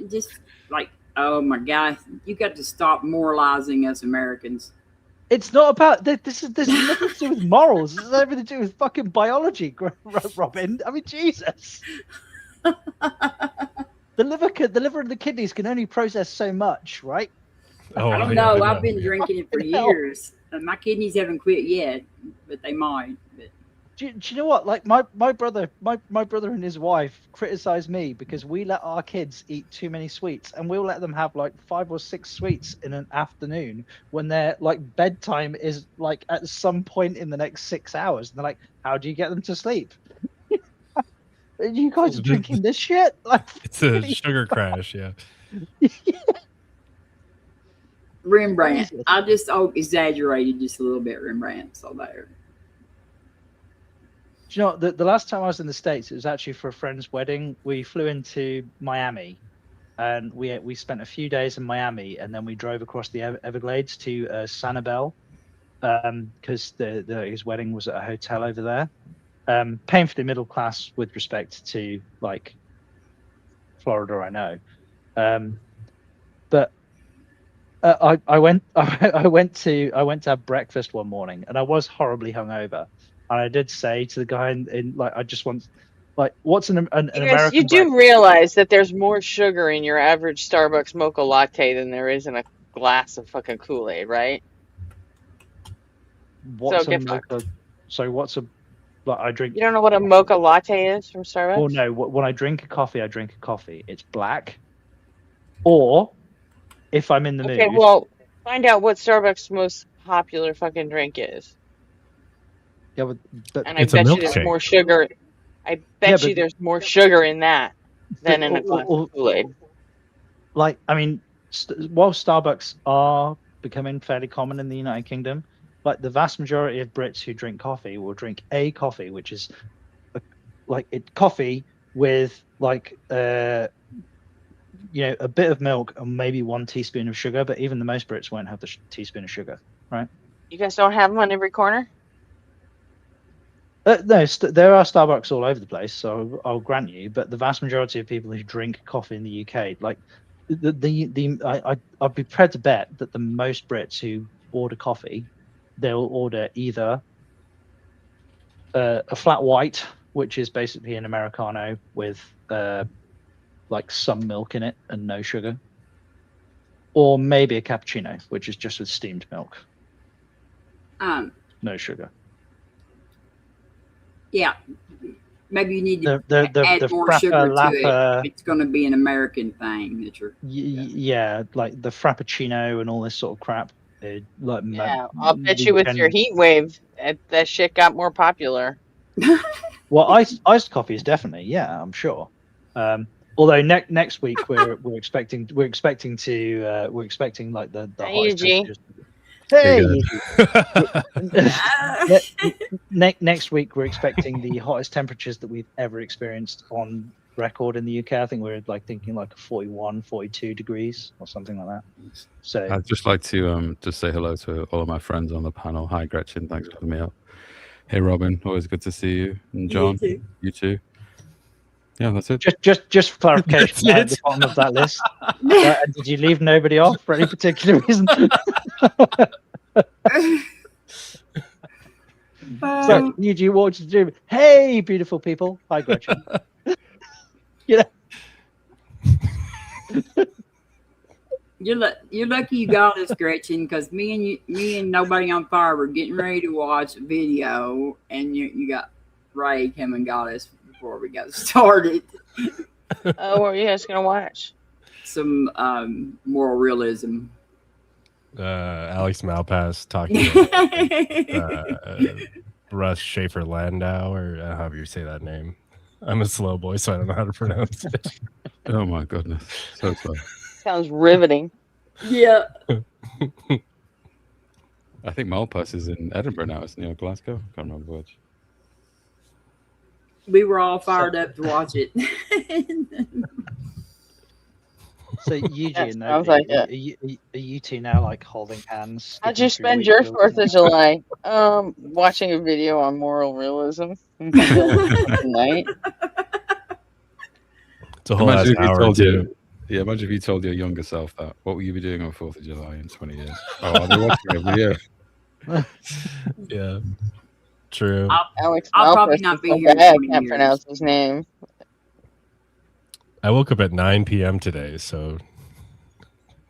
Just like, oh my God, you got to stop moralizing us Americans. It's not about this. Is nothing to do with morals. This has everything to do with fucking biology, Robin. I mean, Jesus. The liver and the kidneys can only process so much, right? Oh, I don't know. I've been drinking it for years. My kidneys haven't quit yet, but they might. But Do you know what? Like my brother and his wife criticize me because we let our kids eat too many sweets, and we'll let them have like 5 or 6 sweets in an afternoon when their like bedtime is like at some point in the next 6 hours. And they're like, "How do you get them to sleep? You guys are drinking this shit?" Like, It's a sugar crash. Yeah. Rembrandt. I just exaggerated just a little bit. Rembrandt. So there. Do you know what, the last time I was in the States, it was actually for a friend's wedding. We flew into Miami, and we spent a few days in Miami, and then we drove across the Everglades to Sanibel, because his wedding was at a hotel over there. Painfully middle class with respect to like Florida, I know, but I went to have breakfast one morning, and I was horribly hungover. And I did say to the guy in like, I just want, like, what's an American? You do realize that there's more sugar in your average Starbucks mocha latte than there is in a glass of fucking Kool-Aid, right? What's So a get fucked. mocha? So what's a like? I drink. You don't know what a mocha latte is from Starbucks? Well, no. When I drink a coffee, I drink a coffee. It's black. Or if I'm in the Okay, mood. well, find out what Starbucks' most popular fucking drink is. Yeah, but And I bet you there's more sugar. I bet you there's more sugar in that than in a glass of Kool-Aid. Like, I mean, while Starbucks are becoming fairly common in the United Kingdom, like the vast majority of Brits who drink coffee will drink a coffee, which is coffee with like a bit of milk and maybe 1 teaspoon of sugar. But even the most Brits won't have the teaspoon of sugar, right? You guys don't have them on every corner? No, there are Starbucks all over the place, so I'll grant you. But the vast majority of people who drink coffee in the UK, like I'd be prepared to bet that the most Brits who order coffee, they'll order either a flat white, which is basically an Americano with like some milk in it and no sugar, or maybe a cappuccino, which is just with steamed milk, no sugar. Yeah, maybe you need to The add more frappa, sugar to lappa, it. It's going to be an American thing that you're. yeah, like the frappuccino and all this sort of crap. Like Yeah, I'll bet you with your heat wave, that shit got more popular. Well, iced coffee is definitely, yeah, I'm sure. Although next week we're expecting like the Hey, hottest Eugene. temperatures. Hey, next week we're expecting the hottest temperatures that we've ever experienced on record in the UK. I think we're thinking like 41, 42 degrees or something like that. So I'd just like to just say hello to all of my friends on the panel. Hi, Gretchen. Thanks for having me up. Hey, Robin. Always good to see you. And John, you too. Yeah, that's it. Just for clarification, at the bottom of that list, did you leave nobody off for any particular reason? So, you what to do? Hey, beautiful people. Hi, Gretchen. You're lucky you got us, Gretchen, because me and Nobody on Fire were getting ready to watch a video, and you got Ray came and got us before we got started. What are you guys gonna watch? Some moral realism. Alex Malpass talking about Russ Schaefer Landau, or however you say that name. I'm a slow boy, so I don't know how to pronounce it. Oh my goodness, so slow. Sounds riveting. Yeah. I think Malpass is in Edinburgh now, isn't he, or Glasgow? Can't remember which. We were all fired up to watch it. So Eugene, sounds like are you two now like holding hands? How'd you spend your 4th of July? Watching a video on moral realism tonight. It's a whole ass hour too. Yeah, imagine if you told your younger self that. What will you be doing on 4th of July in 20 years? Oh, I'll be watching every year. Yeah, true. I'll probably not be here. I can't pronounce his name. I woke up at 9 p.m. today, so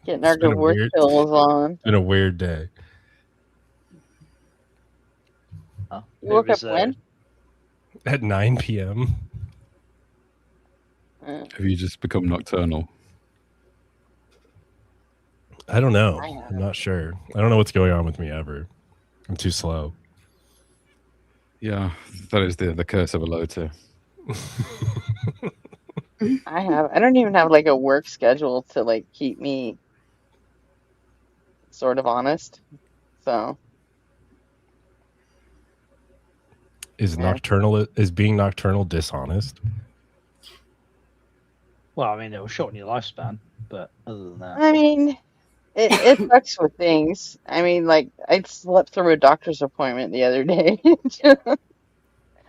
getting our good work pills on. It's been a weird day. You woke up when? At 9 p.m. Have you just become nocturnal? I don't know. I'm not sure. I don't know what's going on with me ever. I'm too slow. Yeah, that is the curse of a low tier. I don't even have like a work schedule to like keep me sort of honest. So is being nocturnal dishonest? Well, I mean, it will shorten your lifespan, but other than that, I mean, it fucks with things. I mean, like I slept through a doctor's appointment the other day.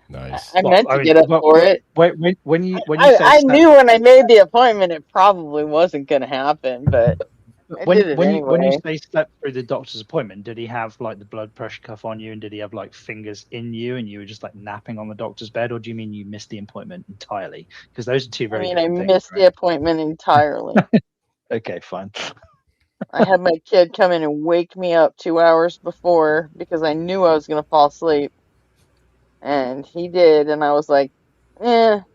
Nice. I meant to get up for it. When you I knew when I made the appointment it probably wasn't going to happen, but I did it anyway. When you say slept through the doctor's appointment, did he have like the blood pressure cuff on you, and did he have like fingers in you, and you were just like napping on the doctor's bed, or do you mean you missed the appointment entirely? Because those are two very. I missed the appointment entirely. Okay, fine. I had my kid come in and wake me up 2 hours before because I knew I was going to fall asleep. And he did, and I was like, they'll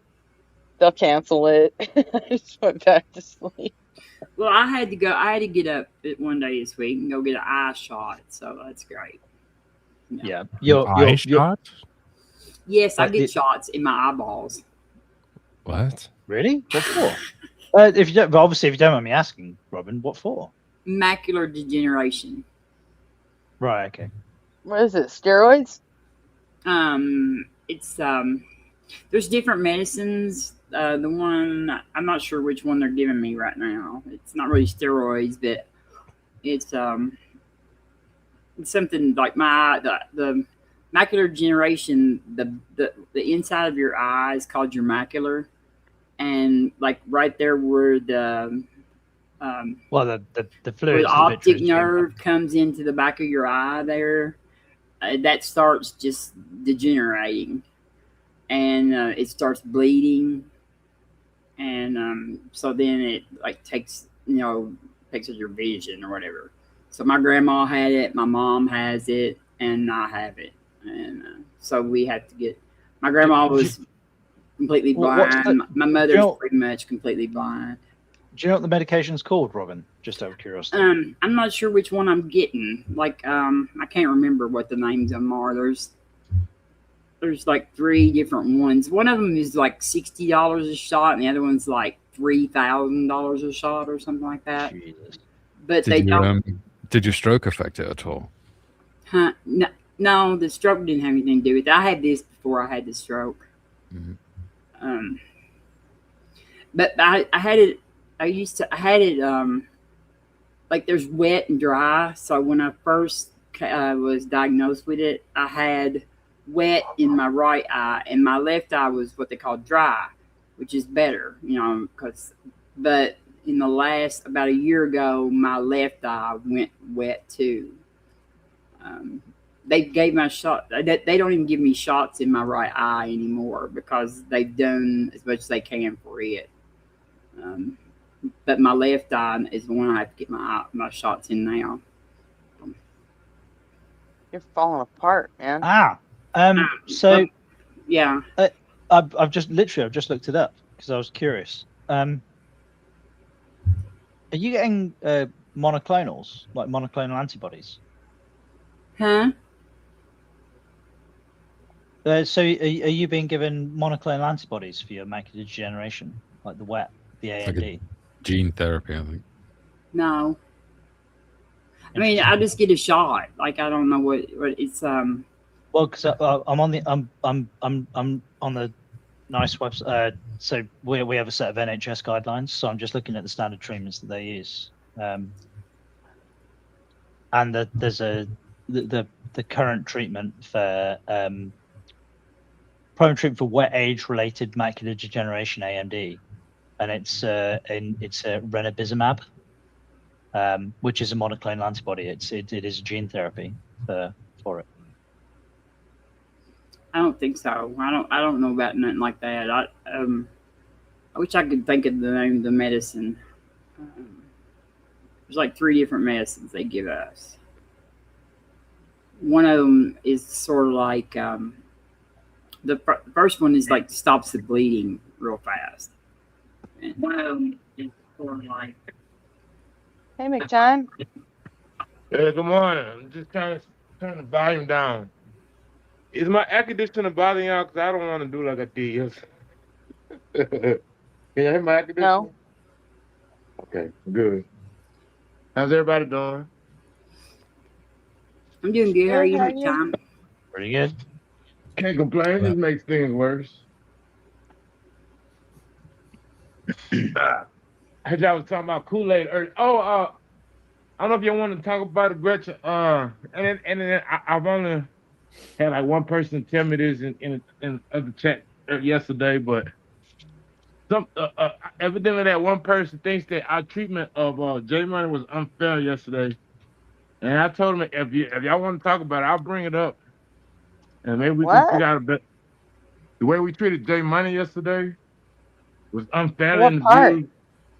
cancel it. I just went back to sleep. Well, I had to get up one day this week and go get an eye shot, so that's great. Yeah. Your eye shot? Yes, I get shots in my eyeballs. What? Really? What for? If you don't mind me asking, Robin, what for? Macular degeneration. Right. Okay. What is it? Steroids? It's there's different medicines. The one I'm not sure which one they're giving me right now. It's not really steroids, but it's something like the macular degeneration, the inside of your eye is called your macular, and like right there where the Well, the where the fluids, the optic vitreous. nerve comes into the back of your eye there, that starts just degenerating, and it starts bleeding, and so then it like takes your vision or whatever. So my grandma had it, my mom has it, and I have it, and so we had to get. My grandma was completely blind. My mother's pretty much completely blind. Do you know what the medication's called, Robin? Just out of curiosity. I'm not sure which one I'm getting. Like, I can't remember what the names of them are. There's like 3 different ones. One of them is like $60 a shot, and the other one's like $3,000 a shot or something like that. Jesus. But Did your stroke affect it at all? Huh? No, the stroke didn't have anything to do with it. I had this before I had the stroke. Mm-hmm. But I had it. I had it. Like there's wet and dry. So when I first was diagnosed with it, I had wet in my right eye, and my left eye was what they call dry, which is better, but in the last about a year ago, my left eye went wet too. They gave my shot. They don't even give me shots in my right eye anymore because they've done as much as they can for it. But my left eye is the one I have to get my shots in now. You're falling apart, man. So yeah, I've just looked it up because I was curious. Are you getting monoclonals, like monoclonal antibodies? Huh? So are you being given monoclonal antibodies for your macular degeneration, like the wet, the AMD? Gene therapy, I think. No. I mean, I just get a shot. Like I don't know what it's. Well, because I'm on the NICE website. So we have a set of NHS guidelines. So I'm just looking at the standard treatments that they use, and there's the current treatment for primary treatment for wet age-related macular degeneration (AMD), and it's ranibizumab, which is a monoclonal antibody. It is a gene therapy for it. I don't think so. I don't know about nothing like that. I wish I could think of the name of the medicine. There's like 3 different medicines they give us. One of them is sort of like the first one is like stops the bleeding real fast. And one of them is sort of like. Hey, McJohn. Yeah, good morning. I'm just trying to turn the volume down. Is my air conditioner bothering y'all? Because I don't want to do like I did yesterday. Can you hear my air conditioner? No. Okay, good. How's everybody doing? I'm doing good. How are you, Tom? Pretty good. Can't complain. Just makes things worse. I heard y'all was talking about Kool-Aid earlier. I don't know if y'all want to talk about it, Gretchen. And then I've only had like one person tell me this in the chat yesterday, but evidently that one person thinks that our treatment of J Money was unfair yesterday. And I told him if y'all want to talk about it, I'll bring it up, and maybe we can figure out a bit. The way we treated J Money yesterday was unfair in the view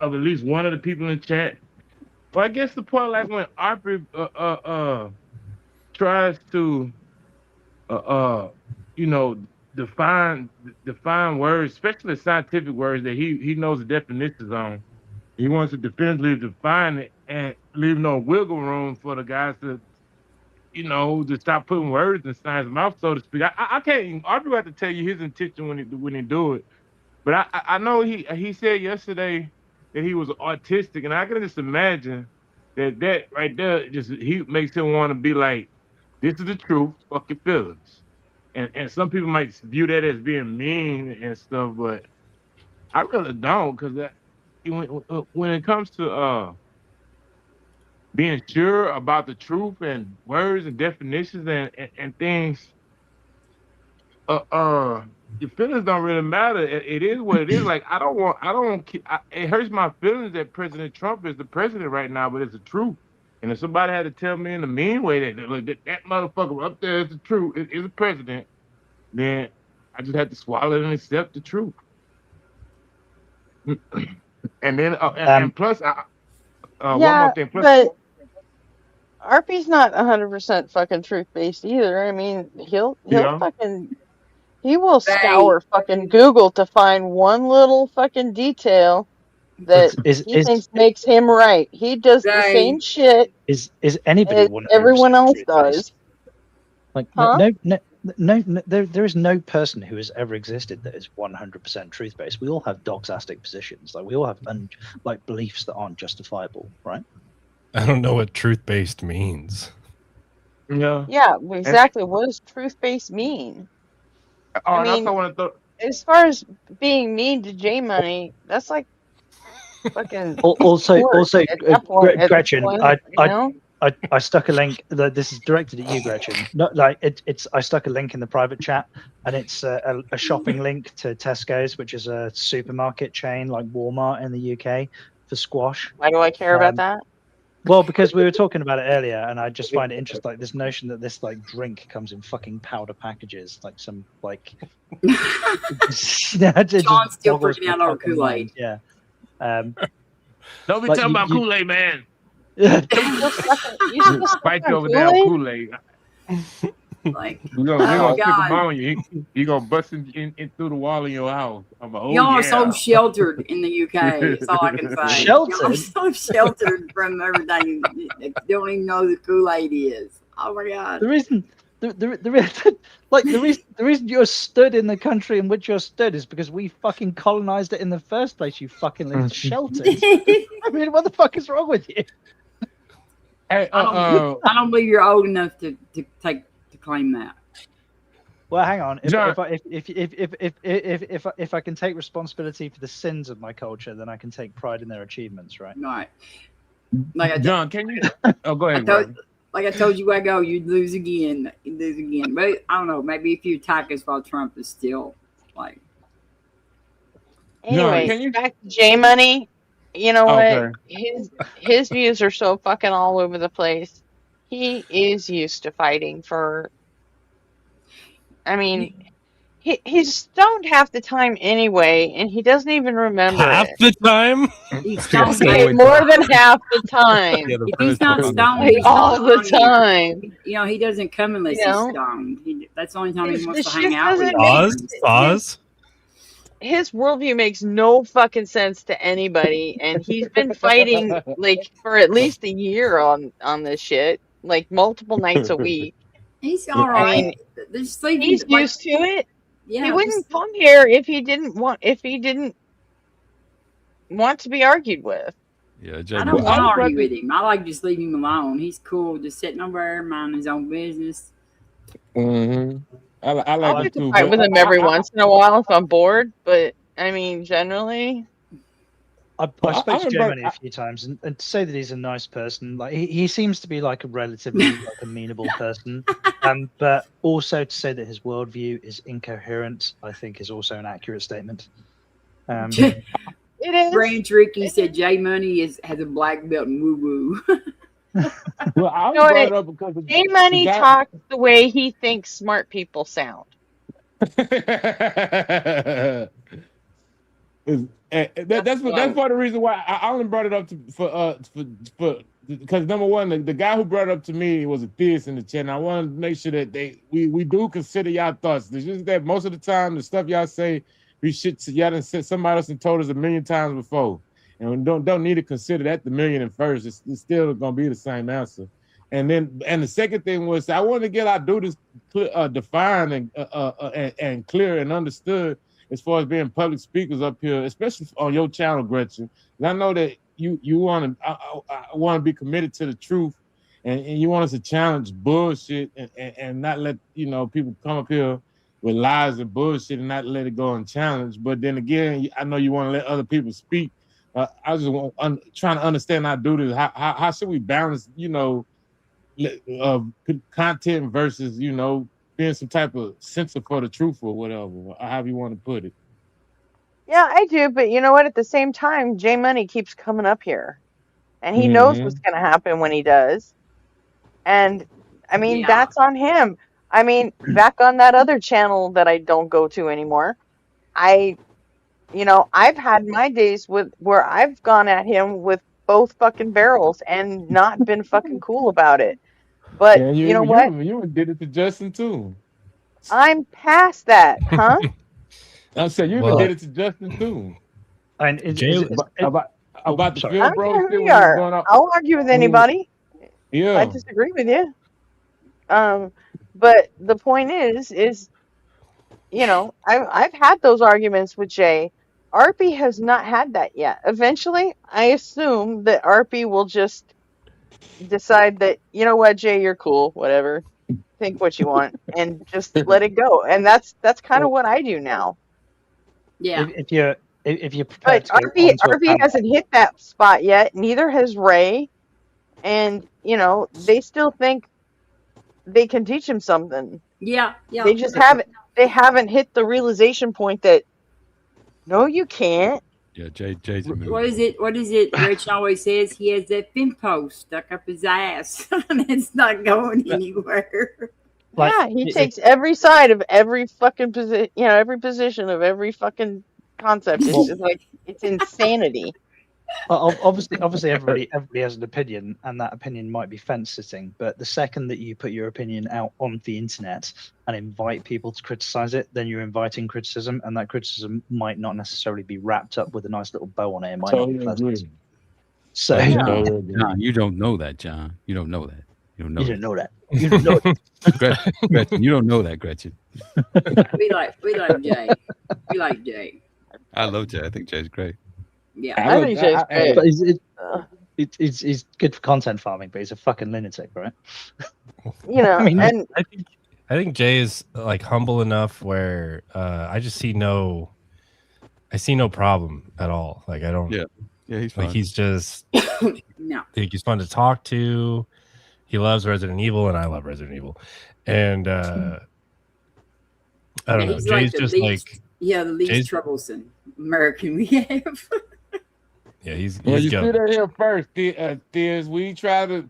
of at least one of the people in the chat. Well, I guess the point, like when Aubrey tries to define words, especially scientific words that he knows the definitions on. He wants to definitively define it and leave no wiggle room for the guys to stop putting words in science mouth, so to speak. I can't even. Aubrey have to tell you his intention when he do it. But I know he said yesterday that he was autistic, and I can just imagine that right there he makes him want to be like, this is the truth, fuck your feelings. And some people might view that as being mean and stuff, but I really don't, because when it comes to being sure about the truth and words and definitions and things, your feelings don't really matter. It is what it is. Like it hurts my feelings that President Trump is the president right now, but it's the truth. And if somebody had to tell me in a mean way that motherfucker up there is the truth, is a president, then I just had to swallow it and accept the truth. And then and plus, one more thing. Plus, but RP's not 100% fucking truth based either. I mean, he'll fucking he will scour fucking Google to find one little fucking detail that he thinks makes him right. He does the same shit Is anybody as 100% everyone else truth-based? does. Like Huh? there is no person who has ever existed that is 100% truth based. We all have doxastic positions. Like we all have like beliefs that aren't justifiable, right? I don't know what truth-based means. Yeah. Yeah, exactly. What does truth based mean? I and mean, also want to as far as being mean to J Money, that's like fucking Also, sport at that point. At this Gretchen, point, you know? I stuck a link. This is directed at you, Gretchen. Not like it's. I stuck a link in the private chat, and it's a shopping link to Tesco's, which is a supermarket chain like Walmart in the UK for squash. Why do I care about that? Well, because we were talking about it earlier, and I just find it interesting, like this notion that this like drink comes in fucking powder packages, like some like. John's still freaking out over Kool-Aid. Yeah. Don't be Like talking you- about you- Kool-Aid, man. You still Spike sucking over there on Kool-Aid? Kool-Aid. Like, We're gonna stick God. him on you. He gonna bust in through the wall in your house. I'm like, oh Y'all are yeah. so sheltered in the UK. That's all I can say. Y'all are so sheltered from everything. They don't even know who Kool-Aid is. Oh my God. The reason you're stood in the country in which you're stood is because we fucking colonized it in the first place. You fucking sheltered. I mean, what the fuck is wrong with you? Hey, I don't believe you're old enough to claim that. Well, hang on. John- If I can take responsibility for the sins of my culture, then I can take pride in their achievements, right? Right. Like John, can you? Oh, go ahead. Like I told you, you'd lose again. You'd lose again. But I don't know. Maybe if you attack us while Trump is still like. Anyways, back to J Money. You know Okay. what? His views are so fucking all over the place. He is used to fighting for. I mean, he's stoned half the time anyway, and he doesn't even remember Half it. the time? He's stoned. Okay, more than half the time. If he's not stoned, Like, he's all not the on time. here. You know, he doesn't come unless You know? he's stoned. That's the only time he wants The to hang shit out with doesn't you. Oz? His worldview makes no fucking sense to anybody, and he's been fighting like for at least a year on this shit, like multiple nights a week. He's all I right. mean, He's used to it. Yeah, He wouldn't come here if he didn't want to be argued with. Yeah, I Jamie. don't want to argue with him. I like just leave him alone. He's cool, just sitting over there, minding his own business. Mm-hmm. I I like like it to too. fight but with him every once in a while if I'm bored, but I mean, generally, I've spoken to Germany a few times, and to say that he's a nice person, like he seems to be like a relatively like amenable person, but also to say that his worldview is incoherent, I think, is also an accurate statement. it is. Branch Ricky said J Money has a black belt in woo woo. Well, I You know was brought what? up because of J Money the guy- talks the way he thinks smart people sound. That's part of the reason why I only brought it up for because number one, the guy who brought it up to me was a theist in the chat, and I wanted to make sure that we do consider y'all thoughts. It's just that most of the time the stuff y'all say, y'all done said somebody else and told us a million times before, and we don't need to consider that the million and first. It's still gonna be the same answer. And the second thing was I wanted to get our duties defined and clear and understood as far as being public speakers up here, especially on your channel, Gretchen. And I know that you want to I want to be committed to the truth, and you want us to challenge bullshit and not let people come up here with lies and bullshit and not let it go unchallenged. But then again, I know you want to let other people speak. I just trying to understand our duties. How should we balance content versus being some type of censor for the truth or whatever, or however you want to put it. Yeah, I do, but you know what? At the same time, J Money keeps coming up here, and he knows what's going to happen when he does. And I mean, Yeah. that's on him. I mean, back on that other channel that I don't go to anymore, I've had my days with where I've gone at him with both fucking barrels and not been fucking cool about it. But Yeah, you know what? you did it to Justin too. I'm past that, huh? I said you even Well, did it to Justin too. And About the sorry. Phil I don't Bro care who shit you when he was are. going out. I'll argue with when he was- anybody if I Yeah. disagree with you. But the point is, I've had those arguments with Jay. Arpy has not had that yet. Eventually, I assume that Arpy will just decide that, you know what, Jay, you're cool, whatever. Think what you want and just let it go. And that's kind of what I do now. Yeah. If you're But prepared to go onto a Arpy panel, hasn't hit that spot yet. Neither has Ray. And, they still think they can teach him something. Yeah. Yeah. They just haven't hit the realization point that no, you can't. Yeah, Jay's a What is it? What is it? Rich always says he has that FIMPO stuck up his ass, and it's not going anywhere. Yeah, he takes every side of every fucking position, every position of every fucking concept. It's just like it's insanity. obviously, everybody has an opinion, and that opinion might be fence sitting. But the second that you put your opinion out on the internet and invite people to criticize it, then you're inviting criticism, and that criticism might not necessarily be wrapped up with a nice little bow on it. It might not be pleasant. So, John, you don't know that, John. You don't know that. You don't know. You didn't know that. You didn't know that. Gretchen, you don't know that, Gretchen. We like Jay. We like Jay. I love Jay. I think Jay's great. Yeah, I think Jay's great. But he's good for content farming, but he's a fucking lunatic, right? I mean, I think Jay is like humble enough where I see no problem at all. Like I don't. Yeah, he's like fine. he's just no. Like he's fun to talk to. He loves Resident Evil, and I love Resident Evil, and I don't know. He's Jay's the just least, the least Jay's- troublesome American we have. Yeah, he's Well, you good. see that here first, Thiers. We try to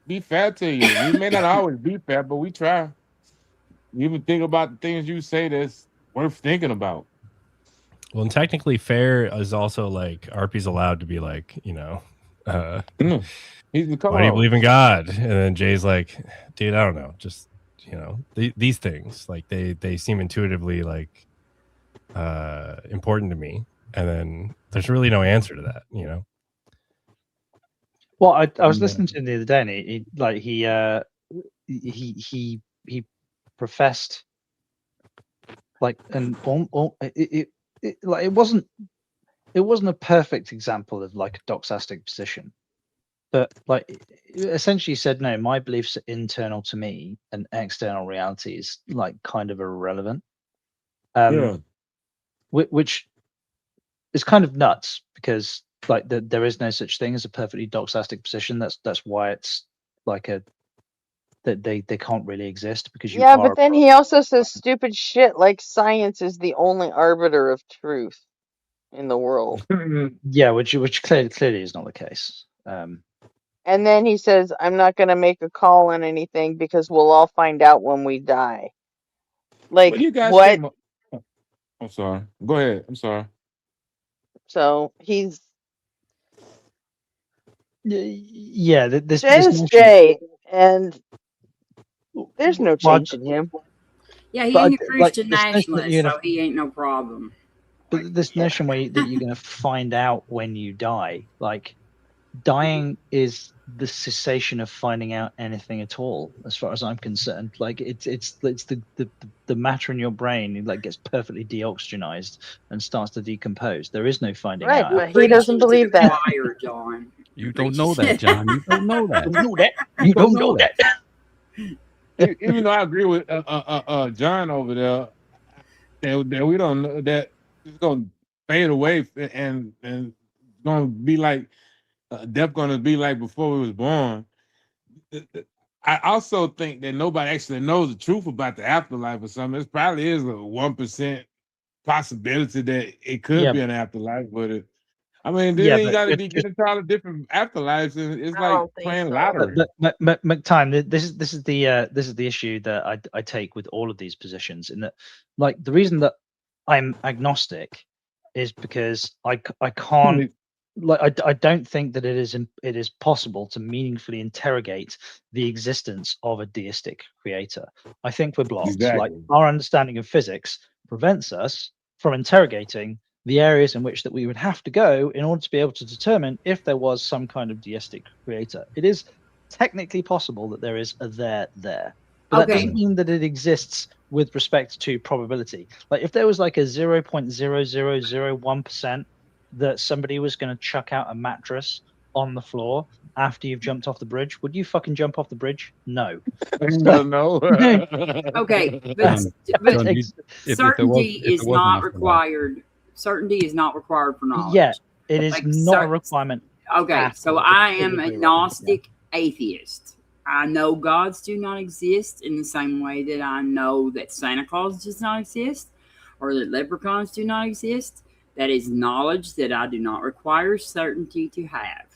be fair to you. We may not always be fair, but we try. You even think about the things you say that's worth thinking about. Well, and technically, fair is also like Arpy's allowed to be like, He's the why do you co-host. believe in God? And then Jay's like, dude, I don't know, just these things like they seem intuitively like important to me, and then there's really no answer to that, Well, I was listening to him the other day, and he professed like it wasn't a perfect example of like a doxastic position, but like essentially said, no, my beliefs are internal to me, and external reality is like kind of irrelevant. Which is kind of nuts because like there is no such thing as a perfectly doxastic position. That's why it's like that they can't really exist because you yeah, are. but then he also says stupid shit like science is the only arbiter of truth in the world. Yeah, which clearly is not the case. And then he says, I'm not going to make a call on anything because we'll all find out when we die. Like, you guys what? I'm sorry. Go ahead. I'm sorry. So he's... Yeah, this Jay's notion- Jay, and there's no change in him. Yeah, he But ain't a like, Christian this notion that nationalist, you're so gonna- he ain't no problem. But this notion that you're going to find out when you die, like dying is the cessation of finding out anything at all, as far as I'm concerned. Like it's the matter in your brain, it like gets perfectly deoxygenized and starts to decompose. There is no finding Right, out. but he doesn't believe that. Fire, John. You don't know that, John. You don't know that. You don't know that. Even though I agree with John over there, that we don't know that it's gonna fade away and gonna be like death gonna be like before we was born. I also think that nobody actually knows the truth about the afterlife or something. It probably is a 1% possibility that it could Yeah, be an afterlife, but I mean, yeah, then you but got to be getting into all the different afterlives, and it's I like don't think playing so. lottery. But McTime, this is the issue that I take with all of these positions. In that, like, the reason that I'm agnostic is because I can't, like, I don't think that it is possible to meaningfully interrogate the existence of a deistic creator. I think we're blocked. Like, Exactly. our understanding of physics prevents us from interrogating the areas in which that we would have to go in order to be able to determine if there was some kind of deistic creator. It is technically possible that there is a there, but that doesn't Okay. mean that it exists with respect to probability. Like, if there was like a 0.0001% that somebody was going to chuck out a mattress on the floor after you've jumped off the bridge, would you fucking jump off the bridge? No. No. Okay, but, John, but John, certainty if is there was an not afterlife, required. Certainty is not required for knowledge. Yeah, it is Like, not a requirement. Okay, at so all. I It am would be agnostic atheist. I know gods do not exist in the same way that I know that Santa Claus does not exist or that leprechauns do not exist. That is knowledge that I do not require certainty to have.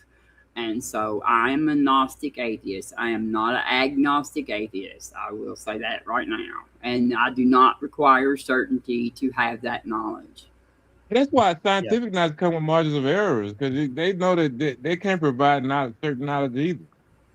And so I am a Gnostic atheist. I am not an agnostic atheist. I will say that right now. And I do not require certainty to have that knowledge. That's why scientific knowledge come with margins of errors, because they know that they can't provide certain knowledge either.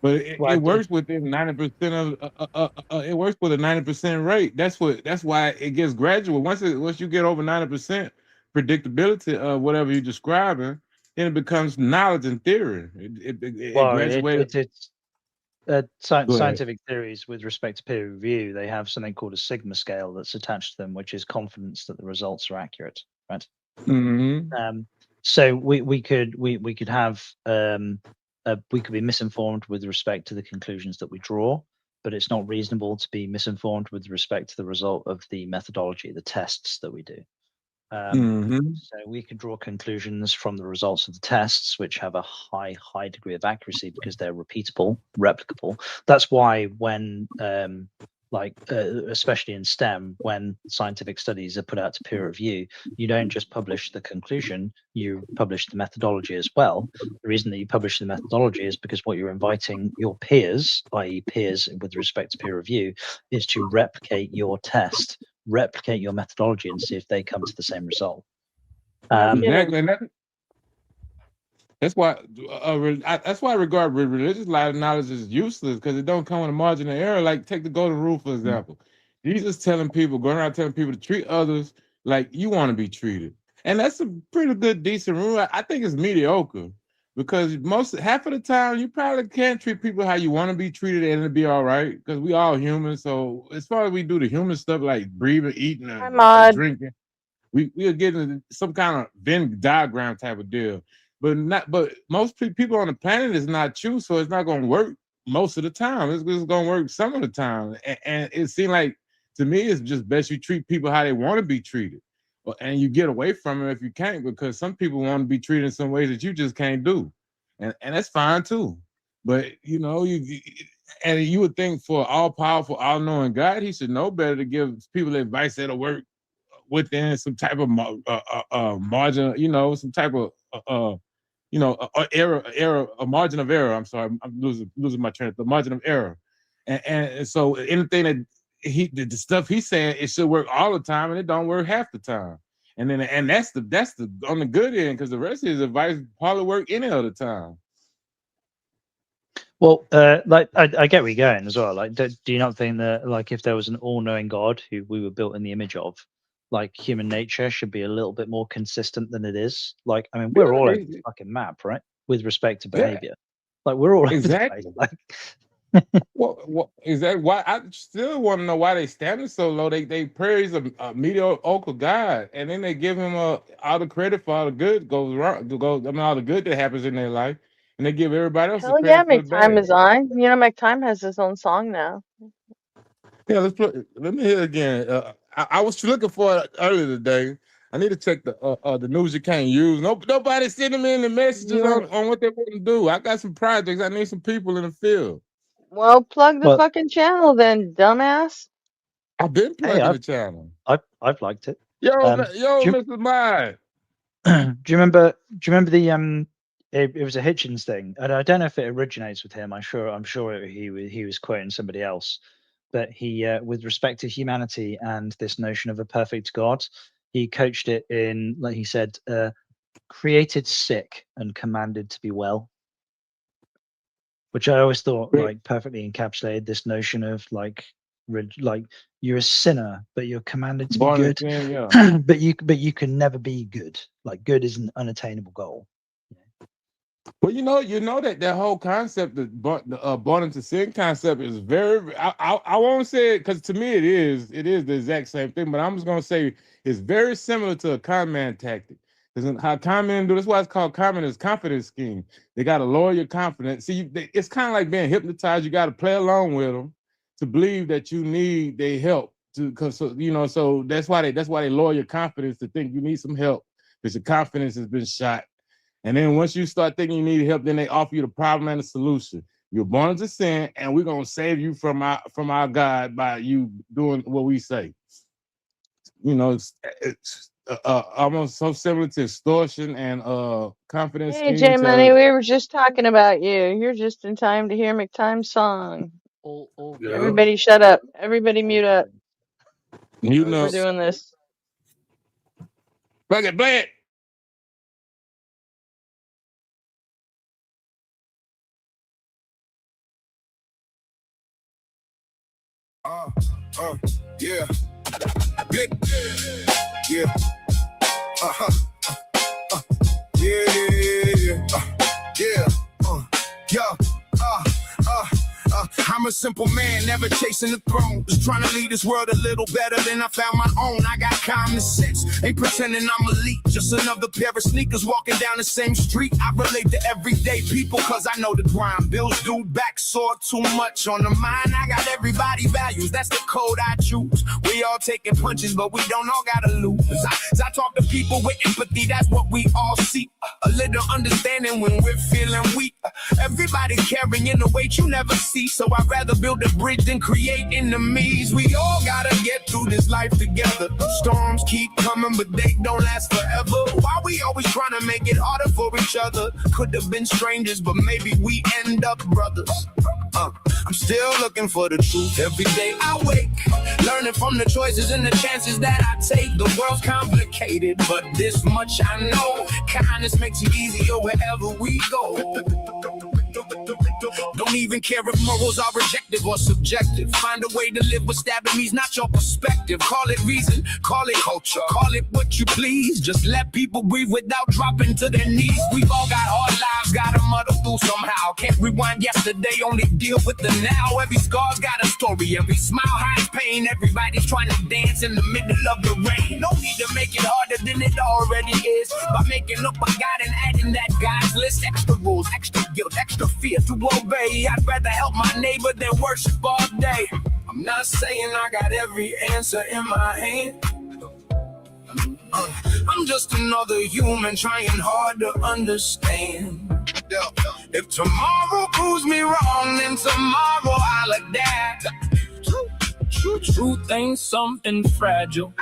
But it works within 90% of it works with a 90% rate. That's why it gets gradual. Once you get over 90% predictability of whatever you're describing, then it becomes knowledge and theory. It graduates. Scientific theories with respect to peer review, they have something called a sigma scale that's attached to them, which is confidence that the results are accurate, right? Mm-hmm. So we could have we could be misinformed with respect to the conclusions that we draw, but it's not reasonable to be misinformed with respect to the result of the methodology, the tests that we do. So we could draw conclusions from the results of the tests, which have a high degree of accuracy because they're repeatable, replicable. That's why when especially in STEM, when scientific studies are put out to peer review, you don't just publish the conclusion, you publish the methodology as well. The reason that you publish the methodology is because what you're inviting your peers, i.e. peers with respect to peer review, is to replicate your test, replicate your methodology, and see if they come to the same result. Exactly. And that's why I regard religious knowledge as useless, because it don't come with a margin of error. Like, take the golden rule, for example. Jesus going around telling people to treat others like you want to be treated. And that's a pretty good, decent rule. I think it's mediocre, because half of the time you probably can't treat people how you want to be treated and it'll be all right, because we all human. So as far as we do the human stuff like breathing, eating, and drinking, we are getting some kind of Venn diagram type of deal. But most people on the planet is not you, so it's not going to work most of the time. It's going to work some of the time. And it seems like, to me, it's just best you treat people how they want to be treated. And you get away from it if you can't, because some people want to be treated in some ways that you just can't do. And that's fine too. But, you would think, for all-powerful, all-knowing God, he should know better to give people advice that'll work within some type of margin, some type of error, a margin of error. I'm sorry, I'm losing my train of thought. Margin of error, and so anything that the stuff he's saying, it should work all the time, and it don't work half the time. And that's the on the good end, because the rest of his advice probably work any other time. Well, I get where you're going as well. Like, do you not think that, like, if there was an all-knowing God who we were built in the image of, like, human nature should be a little bit more consistent than it is? Like, I mean, we're all over the fucking map, right? With respect to behavior, like, we're all exactly. over the place. Well, is that why? I still want to know why they standing so low. They praise a mediocre God, and then they give him all the credit for all the good goes wrong. All the good that happens in their life, and they give everybody else the Hell yeah, credit for the McTime bad. is on. You know, McTime has his own song now. Yeah, let me hear it again. I was looking for it earlier today. I need to check the news you can't use. Nobody's sending me any messages on what they want to do. I got some projects. I need some people in the field. Well, plug the Well, fucking channel then, dumbass. I've been hey, plugging the channel. I've liked it. Yo, Do you, Mr. Mine. do you remember the it was a Hitchens thing, and I don't know if it originates with him. I'm sure he was quoting somebody else, but he with respect to humanity and this notion of a perfect God, he coached it in, like he said, created sick and commanded to be well, which I always thought like perfectly encapsulated this notion of like you're a sinner, but you're commanded to be Born good. again, yeah. but you can never be good. Like good is an unattainable goal. Well, you know that whole concept, the born into sin concept, is very. I won't say it because to me it is the exact same thing, but I'm just gonna say it's very similar to a con man tactic. Because how con men do, that's why it's called con man, is confidence scheme. They got to lower your confidence. See, it's kind of like being hypnotized. You got to play along with them to believe that you need their help. Because so that's why they lower your confidence to think you need some help because your confidence has been shot. And then once you start thinking you need help, then they offer you the problem and the solution. You're born into sin, and we're gonna save you from our God by you doing what we say. It's almost so similar to extortion and confidence Hey, scheme. J Money, we were just talking about you. You're just in time to hear McTime's song. Yeah. Everybody shut up. Everybody mute up. Mute We're up. doing this. Play it. Yeah. Yeah. Yeah. I'm a simple man, never chasing the throne. Just trying to leave this world a little better than I found my own. I got common sense, ain't pretending I'm elite. Just another pair of sneakers walking down the same street. I relate to everyday people cause I know the grind. Bills due, back sore, too much on the mind. I got everybody values, that's the code I choose. We all taking punches, but we don't all gotta lose. I talk to people with empathy, that's what we all seek. A little understanding when we're feeling weak. Everybody carrying the weight you never see. So I'd rather build a bridge than create enemies. We all gotta get through this life together. Storms keep coming, but they don't last forever. Why we always trying to make it harder for each other? Could have been strangers, but maybe we end up brothers. I'm still looking for the truth every day I wake. Learning from the choices and the chances that I take. The world's complicated, but this much I know. Kindness makes it easier wherever we go. Don't even care if morals are objective or subjective. Find a way to live with stabbing me's not your perspective. Call it reason, call it culture, call it what you please. Just let people breathe without dropping to their knees. We've all got hard lives, gotta muddle through somehow. Can't rewind yesterday, only deal with the now. Every scar's got a story, every smile hides pain. Everybody's trying to dance in the middle of the rain. No need to make it harder than it already is. By making up a God and adding that God's list. Extra rules, extra guilt, extra fear to obey. I'd rather help my neighbor than worship all day. I'm not saying I got every answer in my hand. I'm just another human trying hard to understand. If tomorrow proves me wrong, then tomorrow I'll adapt. Truth ain't something fragile.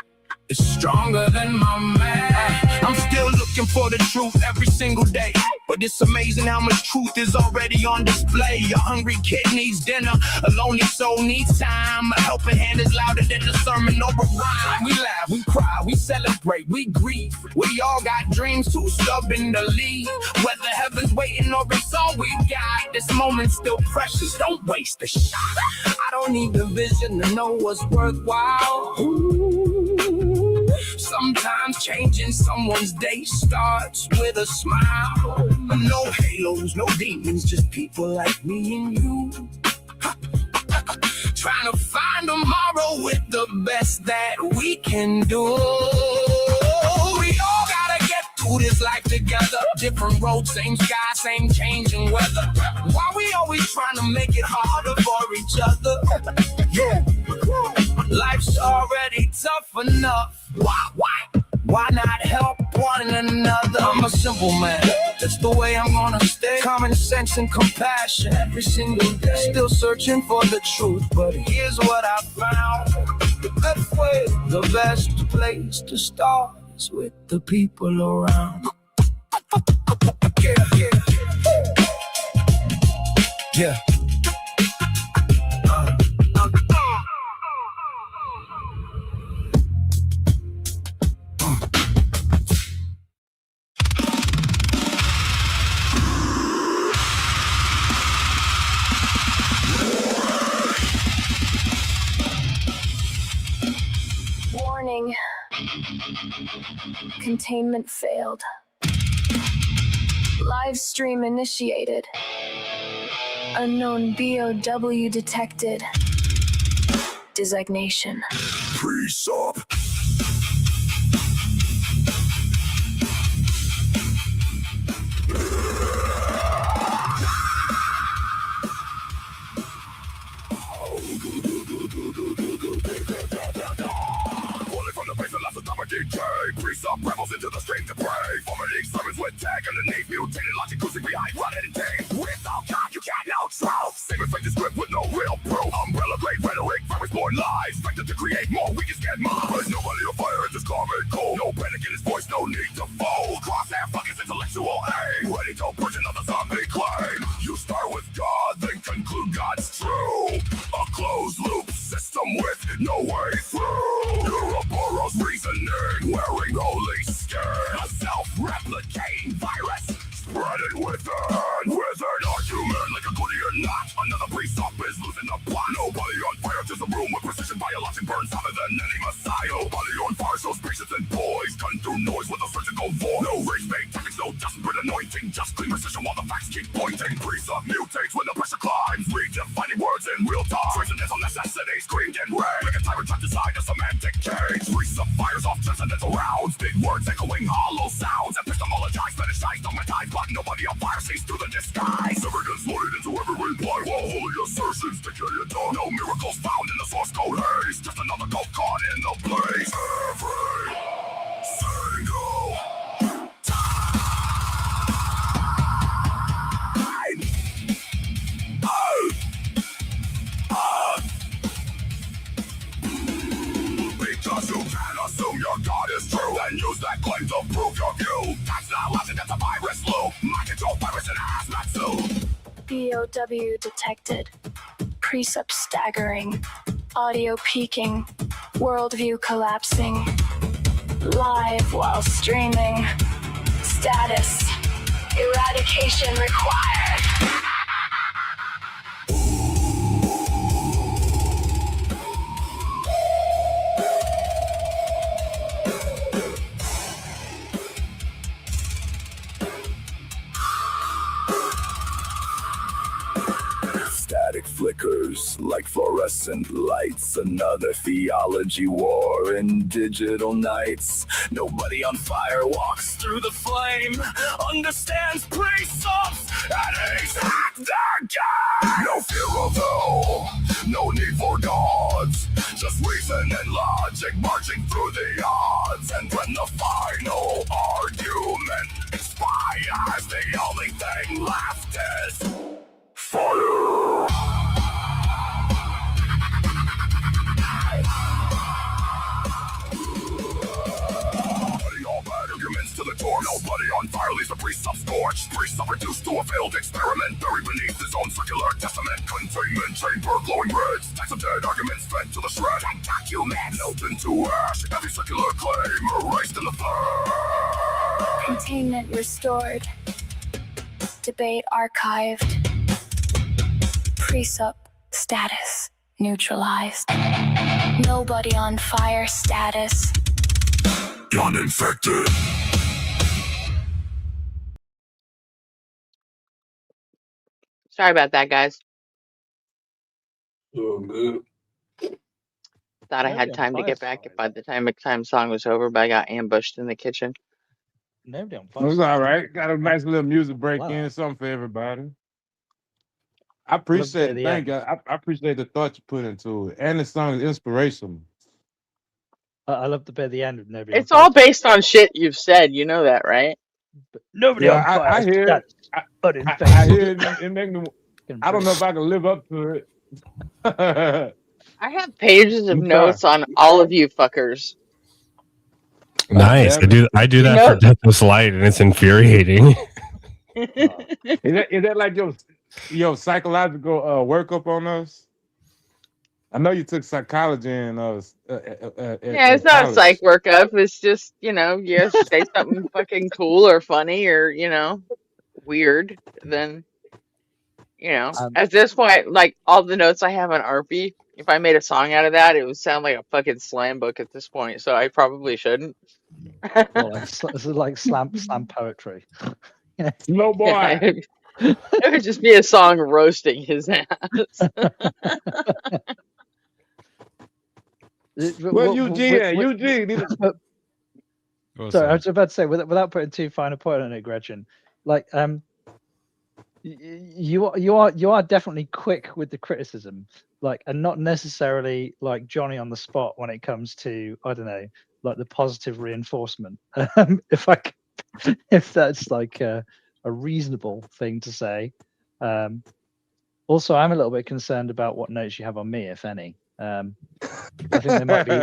It's stronger than my man. I'm still looking for the truth every single day. But it's amazing how much truth is already on display. A hungry kid needs dinner, a lonely soul needs time. A helping hand is louder than the sermon over rhyme. We laugh, we cry, we celebrate, we grieve. We all got dreams too stubborn to leave. Whether heaven's waiting or it's all we got, this moment's still precious, don't waste the shot. I don't need the vision to know what's worthwhile. Sometimes changing someone's day starts with a smile. No halos, no demons, just people like me and you. Trying to find tomorrow with the best that we can do. We all gotta get through this life together. Different roads, same sky, same changing weather. Why we always trying to make it harder for each other? Yeah. Life's already tough enough. Why? Why not help one another? I'm a simple man. That's the way I'm gonna stay. Common sense and compassion every single day. Still searching for the truth, but here's what I found. The best place to start is with the people around. Yeah. Warning. Containment failed. Live stream initiated. Unknown BOW detected. Designation. Pre-sup. Pre-sup rebels into the stream to pray. Formating sermons with tag underneath. Mutated logic cruising behind running in tape. Without God you can't know truth. Same fake the script with no real proof. Umbrella grade rhetoric, virus born lies. Expected to create more, we just get more. There's nobody on fire, it's just common cold. No panic in his voice, no need to fold. Crosshair fuck his intellectual aim. Ready to push another zombie claim. You start with God, then conclude God's true. A closed loop system with no way through. Ouroboros reasoning, wearing holy skin. A self-replicating virus, spreading within. With an argument like a Gordian knot. Another pre-sup is losing the plot. Nobody on fire, just a room with precision. Biologic burns hotter than any messiah. Nobody on fire shows patience and poise. Gun through noise with a surgical voice. No rage-bait tactics, no desperate anointing. Just clean precision while the facts keep pointing. Pre-sup mutates when the pressure climbs. Redefining words in real time. Transcendental necessity screamed in rage. Like a tyrant trapped inside a semantic cage. Pre-sup fires off transcendental rounds. Big words echoing hollow sounds. Epistemologize, fetishized, dogmatized. But nobody on fire sees through the disguise. Evidence loaded into every reply while holy assertions decay and done. No miracles found in the source code haze. Just another gold caught in the blaze. Every single because you can't assume your God is true and use that claim to prove your view. That's not logic, that's a virus loop. Mind control virus in a hazmat suit. BOW detected. Precept staggering. Audio peaking. Worldview collapsing. Live while streaming. Status. Eradication required. Static flickers like fluorescent lights. Another theology war in digital nights. Nobody on fire walks through the flame. Understands precepts and he's hacked their game. No fear of hell, no need for gods. Just reason and logic marching through the odds. And when the final argument expires, the only thing left is fire. To the door, nobody on fire leaves the priest scorched. Priest reduced to a failed experiment, buried beneath his own circular testament. Containment chamber glowing red, stacks of dead arguments fed to the shred. And documents melted into ash, every circular claim erased in the flare. Containment restored. Debate archived. Presup status neutralized. Nobody on fire status. Uninfected. Sorry about that, guys. Oh, good. Thought I had time to get back by the time song was over, but I got ambushed in the kitchen. It was all right. Got a nice little music break in, something for everybody. I appreciate it. Thank you. I appreciate the thought you put into it. And the song is inspirational. I love the bit at the end of nobody. It's all based on shit you've said. You know that, right? Nobody Yeah, on fire. I hear it. Status. I hear it. It make me. I don't know if I can live up to it. I have pages of I'm trying. notes on all of you fuckers. Nice. I do You that know- for Deathless Light, and it's infuriating. Is that like your psychological workup on us? I know you took psychology in Yeah, it's not a psych workup. It's just, you say something fucking cool or funny or, weird, then, at this point, like all the notes I have on RP, if I made a song out of that, it would sound like a fucking slam book at this point. So I probably shouldn't. Well, it's like slam poetry. No boy. Yeah, it would just be a song roasting his ass. Well, Eugene. Sorry, I was about to say, without putting too fine a point on it, Gretchen, like, you are definitely quick with the criticism, like, and not necessarily like Johnny on the spot when it comes to, I don't know, like the positive reinforcement. If that's like a reasonable thing to say. Also, I'm a little bit concerned about what notes you have on me, if any. I think they might be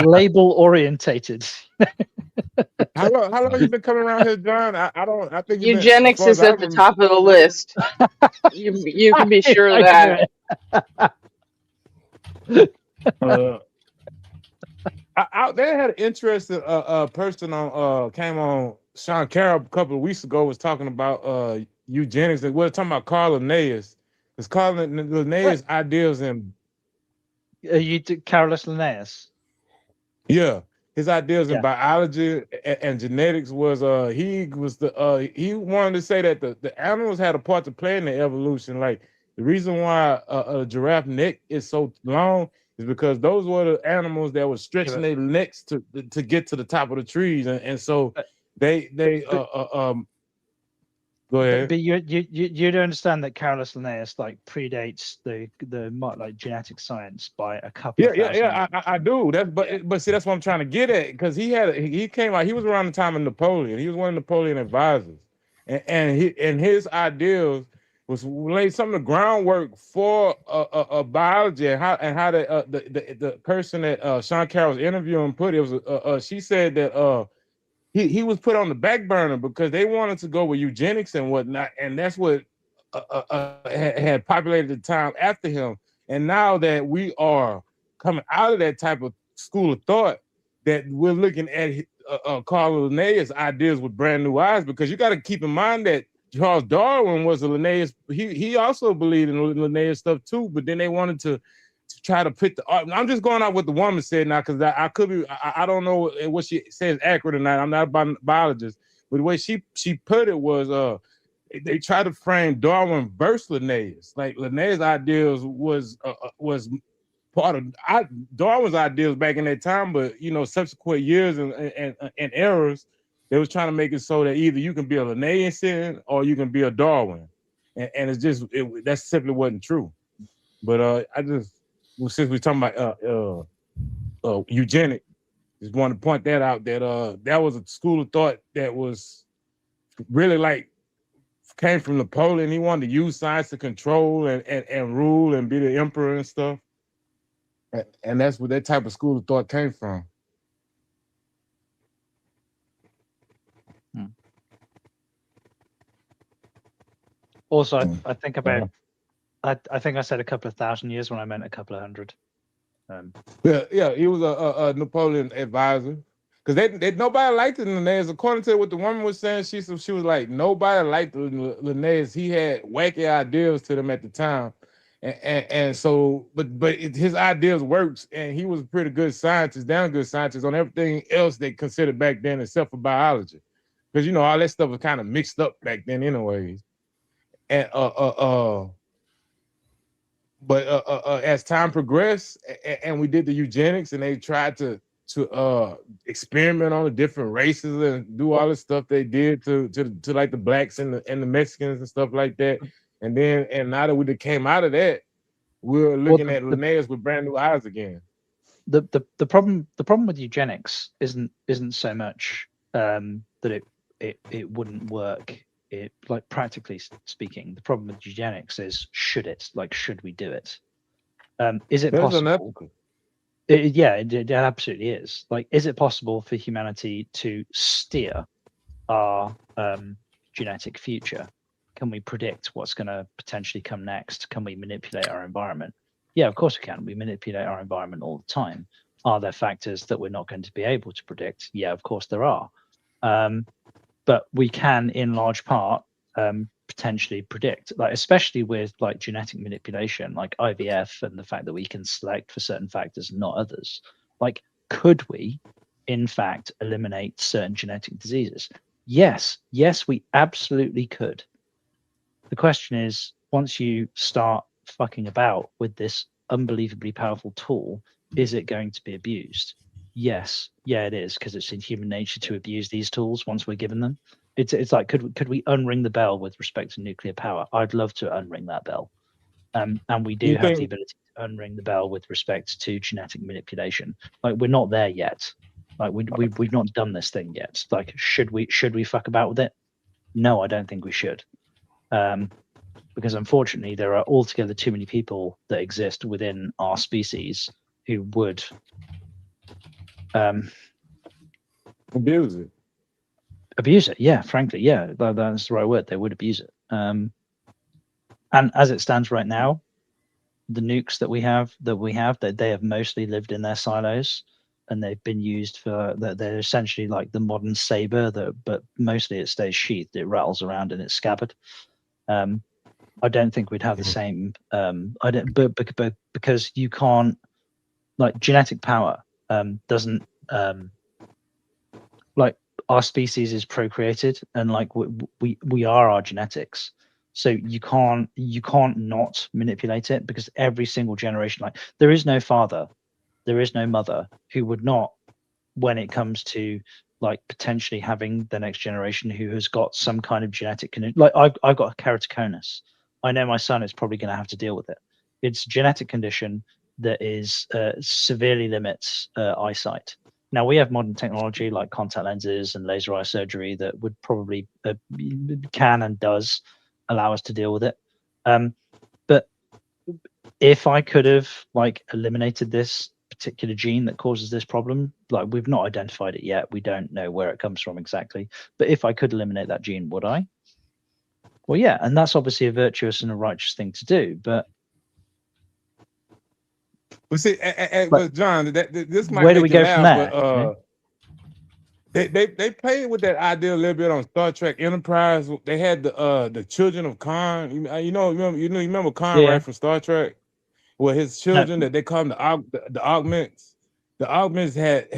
label orientated. How long have you been coming around here, John? I think Eugenics is at the top of the list. You can be sure of that. They had an interesting person on came on Sean Carroll a couple of weeks ago, was talking about eugenics, and we were talking about Carl Linnaeus. It's Carl Linnaeus' ideas in Carolus Linnaeus. Yeah, his ideas in biology and genetics was he wanted to say that the animals had a part to play in the evolution. Like the reason why a giraffe neck is so long is because those were the animals that were stretching their necks to get to the top of the trees, and so they go ahead. But you don't understand that Carolus Linnaeus like predates the like genetic science by a couple of thousand years. I do. But see, that's what I'm trying to get at, because he came out. He was around the time of Napoleon. He was one of Napoleon's advisors, and his ideals was laid some of the groundwork for biology and how the person that Sean Carroll was interviewing put it was she said that he was put on the back burner because they wanted to go with eugenics and whatnot, and that's what had populated the time after him. And now that we are coming out of that type of school of thought, that we're looking at Carl Linnaeus' ideas with brand new eyes, because you got to keep in mind that Charles Darwin was a Linnaeus. He also believed in Linnaeus stuff too, but then they wanted to try to put the art. I'm just going out what the woman said now, because I could be, I don't know what she says accurate or not. I'm not a biologist, but the way she put it was they tried to frame Darwin versus Linnaeus. Like Linnaeus' ideas was part of Darwin's ideas back in that time, but subsequent years and errors, they was trying to make it so that either you can be a Linnaean or you can be a Darwin, and it's just that simply wasn't true. But since we're talking about eugenics, just want to point that out, that that was a school of thought that was really like came from Napoleon. He wanted to use science to control and rule and be the emperor and stuff. And that's where that type of school of thought came from. Also, I think about, I think I said a couple of thousand years when I meant a couple of hundred. Yeah, he was a Napoleon advisor, because they nobody liked the Linnaeus. According to what the woman was saying, she was like, nobody liked Linnaeus. He had wacky ideas to them at the time, and so but his ideas worked, and he was a pretty good scientist, damn good scientist on everything else they considered back then except for biology, because all that stuff was kind of mixed up back then anyways. And but as time progressed and we did the eugenics and they tried to experiment on the different races and do all the stuff they did to like the blacks and the Mexicans and stuff like that, and now that we came out of that, we're looking at Linnaeus with brand new eyes again. the problem with eugenics isn't so much that it wouldn't work. It, like, practically speaking, the problem with eugenics is should we do it? Is it That's possible? unethical. It absolutely is. Like, is it possible for humanity to steer our genetic future? Can we predict what's going to potentially come next? Can we manipulate our environment? Yeah, of course we can. We manipulate our environment all the time. Are there factors that we're not going to be able to predict? Yeah, of course there are. But we can, in large part, potentially predict, like, especially with like genetic manipulation, like IVF, and the fact that we can select for certain factors and not others. Like, could we, in fact, eliminate certain genetic diseases? Yes, we absolutely could. The question is, once you start fucking about with this unbelievably powerful tool, is it going to be abused? Yes, yeah, it is, because it's in human nature to abuse these tools once we're given them. It's like, could we unring the bell with respect to nuclear power? I'd love to unring that bell. And we do have the ability to unring the bell with respect to genetic manipulation. Like, we're not there yet. Like, we've not done this thing yet. Like, should we fuck about with it? No, I don't think we should. Because unfortunately, there are altogether too many people that exist within our species who would abuse it. Abuse it, yeah. Frankly, yeah, that's the right word. They would abuse it. And as it stands right now, the nukes that we have, they have mostly lived in their silos, and they've been used for. They're essentially like the modern saber, but mostly it stays sheathed. It rattles around in its scabbard. I don't think we'd have the same. I don't, but because you can't, like, genetic power doesn't like, our species is procreated, and like we are our genetics. So you can't not manipulate it, because every single generation, like, there is no father, there is no mother who would not, when it comes to like potentially having the next generation who has got some kind of genetic condition. Like, I've got keratoconus. I know my son is probably going to have to deal with it. It's a genetic condition that is severely limits eyesight. Now, we have modern technology like contact lenses and laser eye surgery that would probably can and does allow us to deal with it. But if I could have like eliminated this particular gene that causes this problem, like, we've not identified it yet. We don't know where it comes from exactly. But if I could eliminate that gene, would I? Well, yeah, and that's obviously a virtuous and a righteous thing to do. But see, but John, this might where do make we you go from laugh, there? but they played with that idea a little bit on Star Trek Enterprise. They had the children of Khan. Remember Khan, Yeah. right, from Star Trek? Well, his children that they call them the augments. The augments had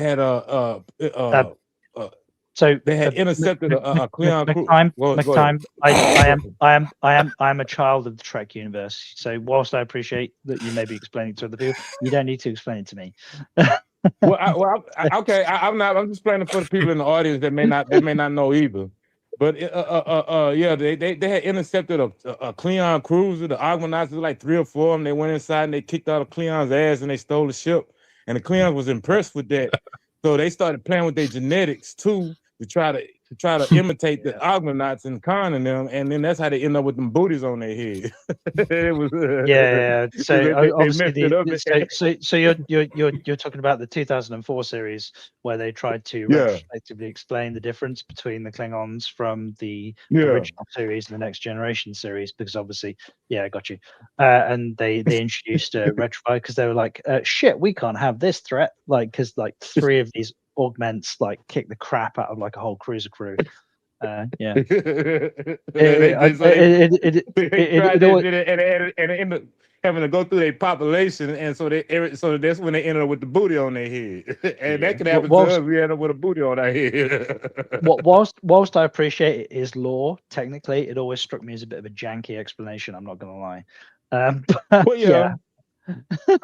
so they had intercepted a Klingon crew. I am a child of the Trek universe. So whilst I appreciate that you may be explaining to other people, you don't need to explain it to me. Okay, I'm not. I'm just explaining for the people in the audience that may not know either. But yeah, they had intercepted a Klingon cruiser. The Argonauts, like 3 or 4 of them. They went inside and they kicked out a Klingons' ass and they stole the ship. And the Klingons was impressed with that, so they started playing with their genetics too to try to imitate the Argonauts and Khan and them. And then that's how they end up with them booties on their head. It was yeah. So they obviously, messed it up. so you're talking about the 2004 series where they tried to retrospectively explain the difference between the Klingons from the original series and the Next Generation series, because obviously, I got you. And they introduced retro, because they were like, shit, we can't have this threat, like, because like 3 of these augments like kick the crap out of like a whole cruiser crew. Yeah. They ended up having to go through their population, and so that's when they ended up with the booty on their head. And that could happen to us. We end up with a booty on our head. whilst I appreciate it is lore, technically, it always struck me as a bit of a janky explanation. I'm not gonna lie. But yeah.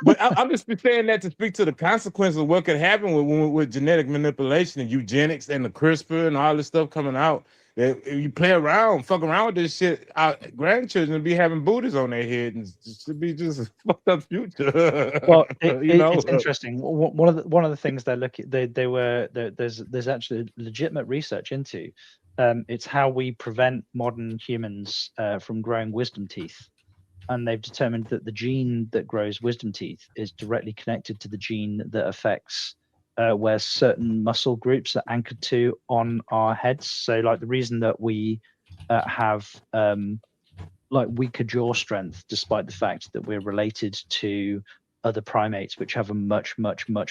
But I'm just saying that to speak to the consequences of what could happen with genetic manipulation and eugenics and the CRISPR and all this stuff coming out. If you play around, fuck around with this shit, our grandchildren will be having booties on their head, and it should be just a fucked up future. Well, You know? it's interesting. One of the things they're looking there's actually legitimate research into. It's how we prevent modern humans from growing wisdom teeth, and they've determined that the gene that grows wisdom teeth is directly connected to the gene that affects where certain muscle groups are anchored to on our heads. So, like the reason that we have like weaker jaw strength, despite the fact that we're related to other primates which have a much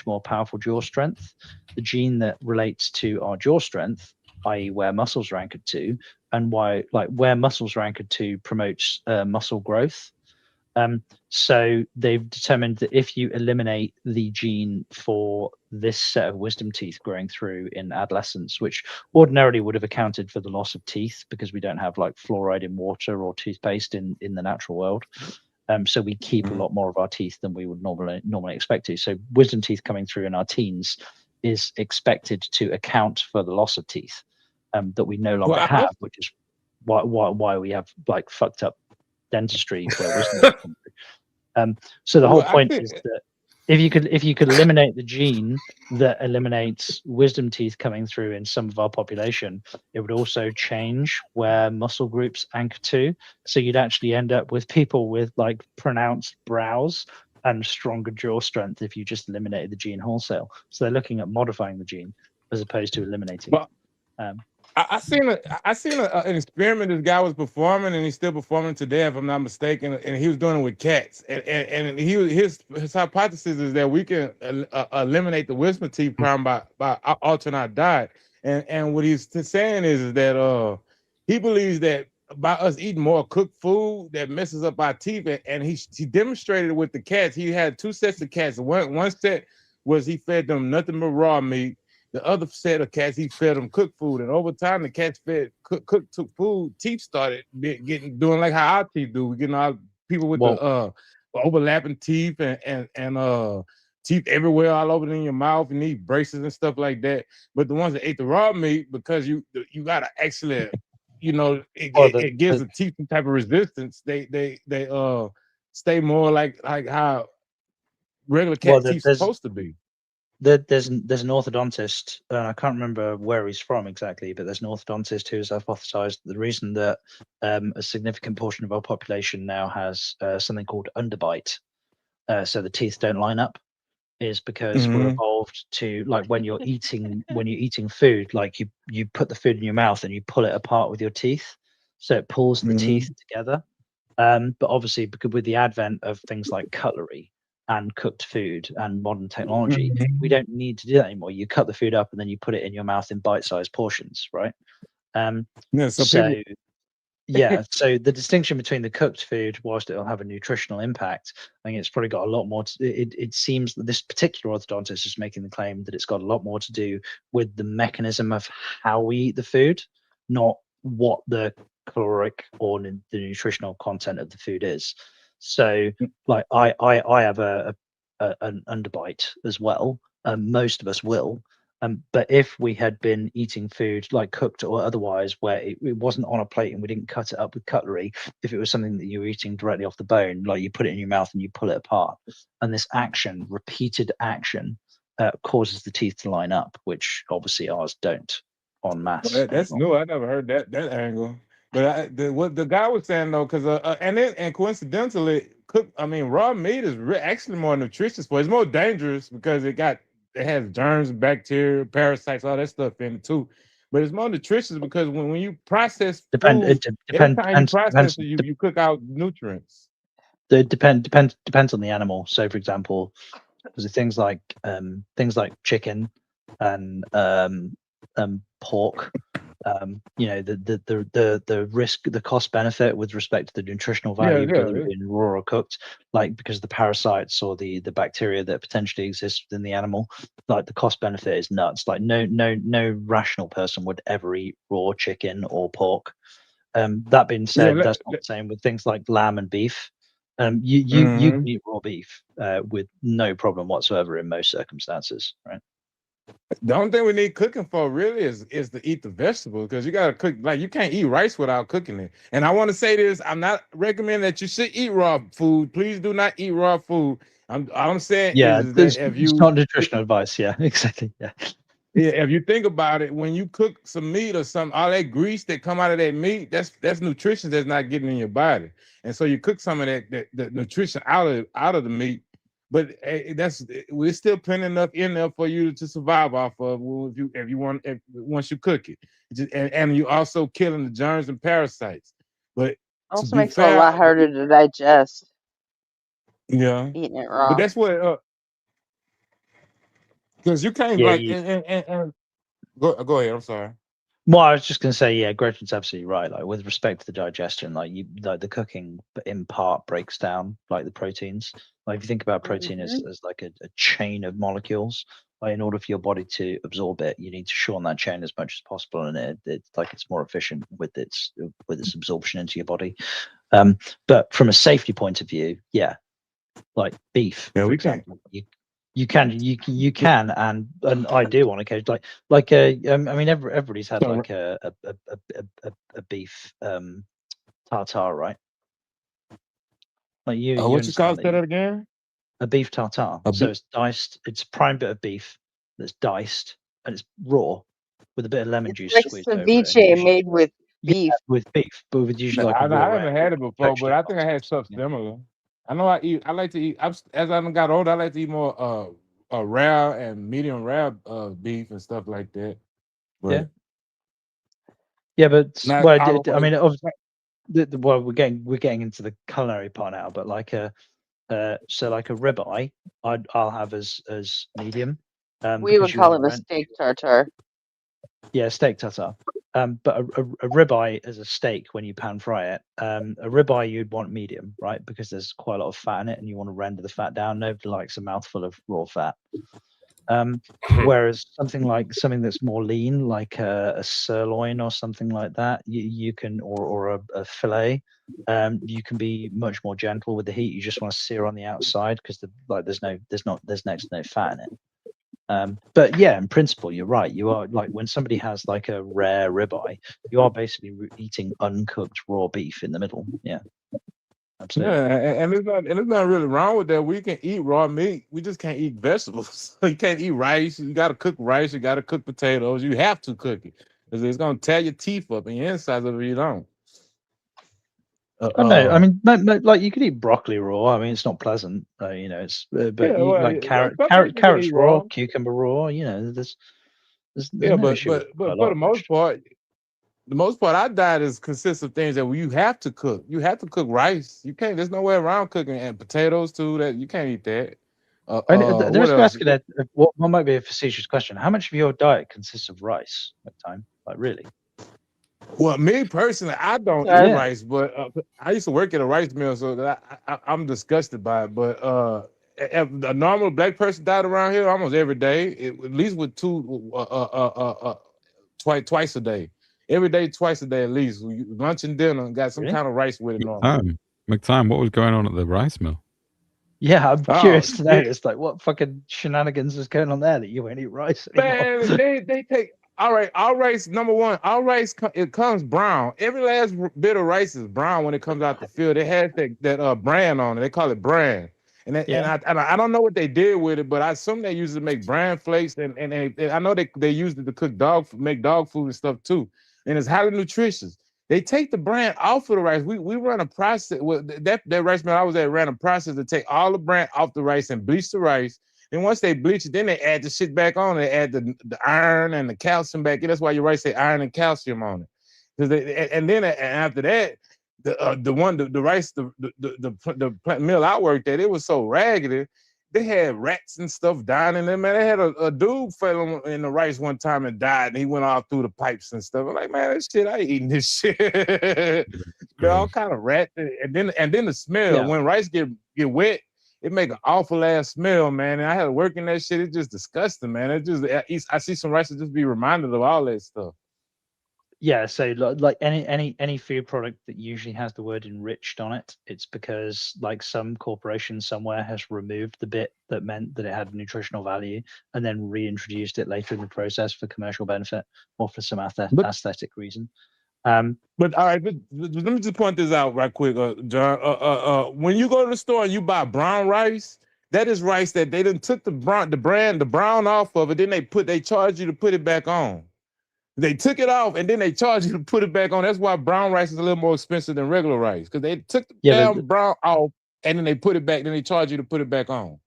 more powerful jaw strength. The gene that relates to our jaw strength, i.e. where muscles are anchored to, and where muscles are anchored to promotes muscle growth. So they've determined that if you eliminate the gene for this set of wisdom teeth growing through in adolescence, which ordinarily would have accounted for the loss of teeth because we don't have like fluoride in water or toothpaste in the natural world. So we keep a lot more of our teeth than we would normally expect to. So wisdom teeth coming through in our teens is expected to account for the loss of teeth that we no longer have, which is why we have like fucked up dentistry where wisdom teeth come through. So the whole point is that if you could eliminate the gene that eliminates wisdom teeth coming through in some of our population, it would also change where muscle groups anchor to. So you'd actually end up with people with like pronounced brows and stronger jaw strength if you just eliminated the gene wholesale. So they're looking at modifying the gene as opposed to eliminating it. I seen an experiment this guy was performing, and he's still performing today, if I'm not mistaken. And he was doing it with cats. And his hypothesis is that we can eliminate the wisdom teeth problem by altering our diet. And what he's saying is that he believes that by us eating more cooked food that messes up our teeth. And he demonstrated it with the cats. He had two sets of cats. One set was he fed them nothing but raw meat. The other set of cats, he fed them cooked food, and over time, the cats fed cooked food. Teeth started doing like how our teeth do. We getting our people with the overlapping teeth and teeth everywhere, all over in your mouth. You need braces and stuff like that. But the ones that ate the raw meat, because you gotta actually, it gives the teeth some type of resistance. They stay more like how regular cat teeth supposed to be. There's an orthodontist, I can't remember where he's from exactly, but there's an orthodontist who has hypothesized the reason that a significant portion of our population now has something called underbite, so the teeth don't line up, is because we're evolved to, like, when you're eating food, like you put the food in your mouth and you pull it apart with your teeth, so it pulls the teeth together. But obviously, because with the advent of things like cutlery and cooked food and modern technology, we don't need to do that anymore. You cut the food up and then you put it in your mouth in bite-sized portions, right? So the distinction between the cooked food, whilst it'll have a nutritional impact, I think it's probably got a lot more it seems that this particular orthodontist is making the claim that it's got a lot more to do with the mechanism of how we eat the food, not what the caloric or the nutritional content of the food is. So, like, I have an underbite as well. Most of us will. But if we had been eating food like cooked or otherwise, where it wasn't on a plate and we didn't cut it up with cutlery, if it was something that you were eating directly off the bone, like you put it in your mouth and you pull it apart, and this action, repeated action, causes the teeth to line up, which obviously ours don't en masse. That's new. I never heard that angle. But what the guy was saying though, because and coincidentally, raw meat is actually more nutritious for. It's more dangerous because it has germs, bacteria, parasites, all that stuff in it too. But it's more nutritious because when you process food, every time you process it, you cook out nutrients. It depends on the animal. So, for example, because things like chicken and pork, the risk, the cost benefit with respect to the nutritional value, whether it's in raw or cooked, like because of the parasites or the bacteria that potentially exists within the animal, like the cost benefit is nuts. Like no rational person would ever eat raw chicken or pork. That being said, that's not the same with things like lamb and beef. You can eat raw beef with no problem whatsoever in most circumstances, right? The only thing we need cooking for really is to eat the vegetables, because you gotta cook. Like, you can't eat rice without cooking it. And I want to say this: I'm not recommending that you should eat raw food. Please do not eat raw food. All I'm saying Yeah, is that if it's you not nutritional advice. Yeah, exactly. Yeah. Yeah, if you think about it, when you cook some meat or something, all that grease that come out of that meat, that's nutrition that's not getting in your body. And so you cook some of that nutrition out of the meat, but we're still plenty enough in there for you to survive off of if you want once you cook it. And you also killing the germs and parasites. But to Also be makes it a fair, lot harder to digest yeah, eating it but raw. that's what because you can't Yeah, like and go ahead. I'm sorry. Well, I was just going to say, yeah, Gretchen's absolutely right. Like with respect to the digestion, like the cooking in part breaks down like the proteins. Like if you think about protein as like a chain of molecules, like in order for your body to absorb it, you need to shorten that chain as much as possible, and it's more efficient with its absorption into your body. But from a safety point of view, yeah, like beef, for example, you can and I do on occasion like I mean everybody's had like a beef tartare, right? Like you What you call understand that again? a beef tartare. So it's diced, it's a prime bit of beef that's diced and it's raw with a bit of lemon juice Like squeezed over it. And ceviche made with beef. with beef, but with usually like I a raw haven't had it before, but I think I had stuff something similar. I know I like to eat. As I got older, I like to eat more rare and medium rare beef and stuff like that. But yeah, but not well, all I the mean, way. well, we're getting into the culinary part now, but like so like a ribeye, I'll have as medium. We would Because you call want it to a steak tartare. Yeah, steak tartare. But a ribeye as a steak, when you pan fry it, a ribeye you'd want medium, right? Because there's quite a lot of fat in it, and you want to render the fat down. Nobody likes a mouthful of raw fat. Whereas something that's more lean, like a sirloin or something like that, you can or a fillet, you can be much more gentle with the heat. You just want to sear on the outside because there's next to no fat in it. But yeah, in principle, you're right. You are like when somebody has like a rare ribeye, you are basically eating uncooked raw beef in the middle. Yeah, absolutely. Yeah, and it's not really wrong with that. We can eat raw meat. We just can't eat vegetables. You can't eat rice. You got to cook rice. You got to cook potatoes. You have to cook it because it's gonna tear your teeth up and your insides if you don't. Oh no, I mean, like you could eat broccoli raw. I mean, it's not pleasant, you know. It's but Yeah, you well, like some people can carrots eat raw, raw. cucumber raw. You know, there's Yeah, no issue with quite but a for lot. the most part, our diet consists of things that you have to cook. You have to cook rice. You can't. There's no way around cooking and potatoes too. That you can't eat that. There What is else? asking that what might be a facetious question. How much of your diet consists of rice at time? Like really? Well, me personally, I don't eat Yeah. rice, but I used to work at a rice mill, so that I'm disgusted by it. But if a normal black person died around here almost every day, at least with twice a day, every day, twice a day at least. Lunch and dinner got some kind of rice with it normally. McTime, what was going on at the rice mill? Yeah, I'm Oh, curious to know shit. this. Like, what fucking shenanigans is going on there that you won't eat rice anymore? Man, they take all right. Our rice, number one, our rice it comes brown. Every last bit of rice is brown when it comes out the field. It has that brand on it. They call it brand. And I don't know what they did with it, but I assume they use it to make bran flakes, and I know they used it to cook make dog food and stuff too. And it's highly nutritious. They take the bran off of the rice. We run a process. Well, that rice mill I was at ran a process to take all the bran off the rice and bleach the rice. And once they bleach it, then they add the shit back on. They add the iron and the calcium back in. That's why your rice say iron and calcium on it. And then after that, the plant mill I worked at, it was so raggedy. They had rats and stuff dying in there, man. They had a dude fell in the rice one time and died, and he went all through the pipes and stuff. I'm like, man, this shit, I ain't eating this shit. They're all kind of rats. And then the smell, when rice get wet, it make an awful ass smell, man. And I had to work in that shit. It's just disgusting, man. I see some rice that just be reminded of all that stuff. Yeah, so like any food product that usually has the word enriched on it, it's because like some corporation somewhere has removed the bit that meant that it had nutritional value and then reintroduced it later in the process for commercial benefit or for some aesthetic reason. But all right, let me just point this out right quick, John. When you go to the store and you buy brown rice, that is rice that they didn't took the brown off of it. Then they charge you to put it back on. They took it off and then they charge you to put it back on. That's why brown rice is a little more expensive than regular rice, because they took the damn brown off and then they put it back. Then they charge you to put it back on.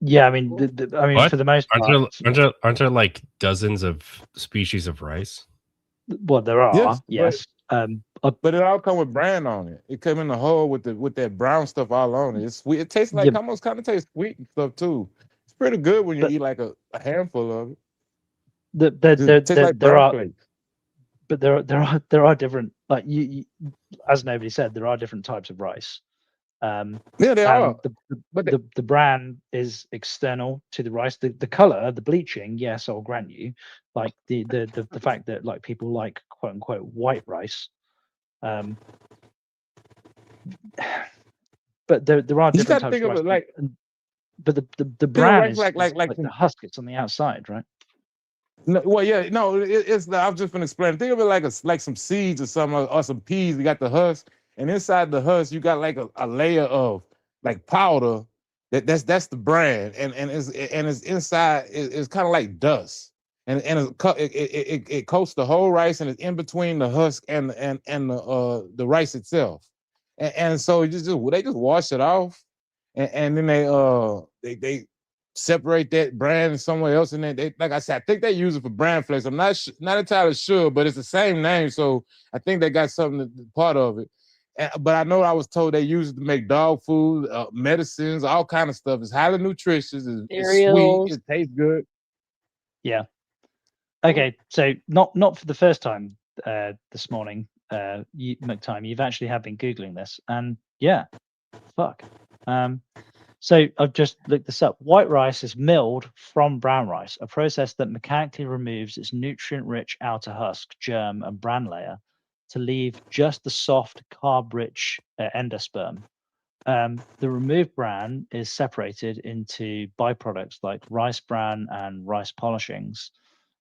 Yeah, I mean, What? for the most part, aren't there like dozens of species of rice? Well, there are, yes. But it all come with brand on it. It come in the whole with that brown stuff all on it. It's sweet. It tastes like almost kind of tastes sweet and stuff too. It's pretty good when you eat like a handful of it. There are different, like you as nobody said, there are different types of rice. Yeah, they are. The brand is external to the rice. The color, the bleaching, yes, I'll grant you. Like the fact that like people like quote unquote white rice. But there are You different gotta types think of of rice. it like, but the brand is like the husk. It's on the outside, right? No, well, yeah, no, it's. I'm just gonna explain. Think of it like some seeds or something, or some peas. You got the husk, and inside the husk, you got like a layer of like powder. That's the bran, and it's inside. It's kind of like dust, and it coats the whole rice, and it's in between the husk and the rice itself, and so they just wash it off, and then they separate that brand somewhere else, and then they, like I said, I think they use it for brand flex. I'm not entirely sure, but it's the same name, so I think they got something part of it. But I know I was told they use it to make dog food, medicines, all kind of stuff. It's highly nutritious. It's sweet. It tastes good. Yeah. Okay, so not for the first time this morning, McTime. You've actually have been googling this, and yeah, fuck. So I've just looked this up. White rice is milled from brown rice, a process that mechanically removes its nutrient-rich outer husk, germ, and bran layer to leave just the soft, carb-rich endosperm. The removed bran is separated into byproducts like rice bran and rice polishings,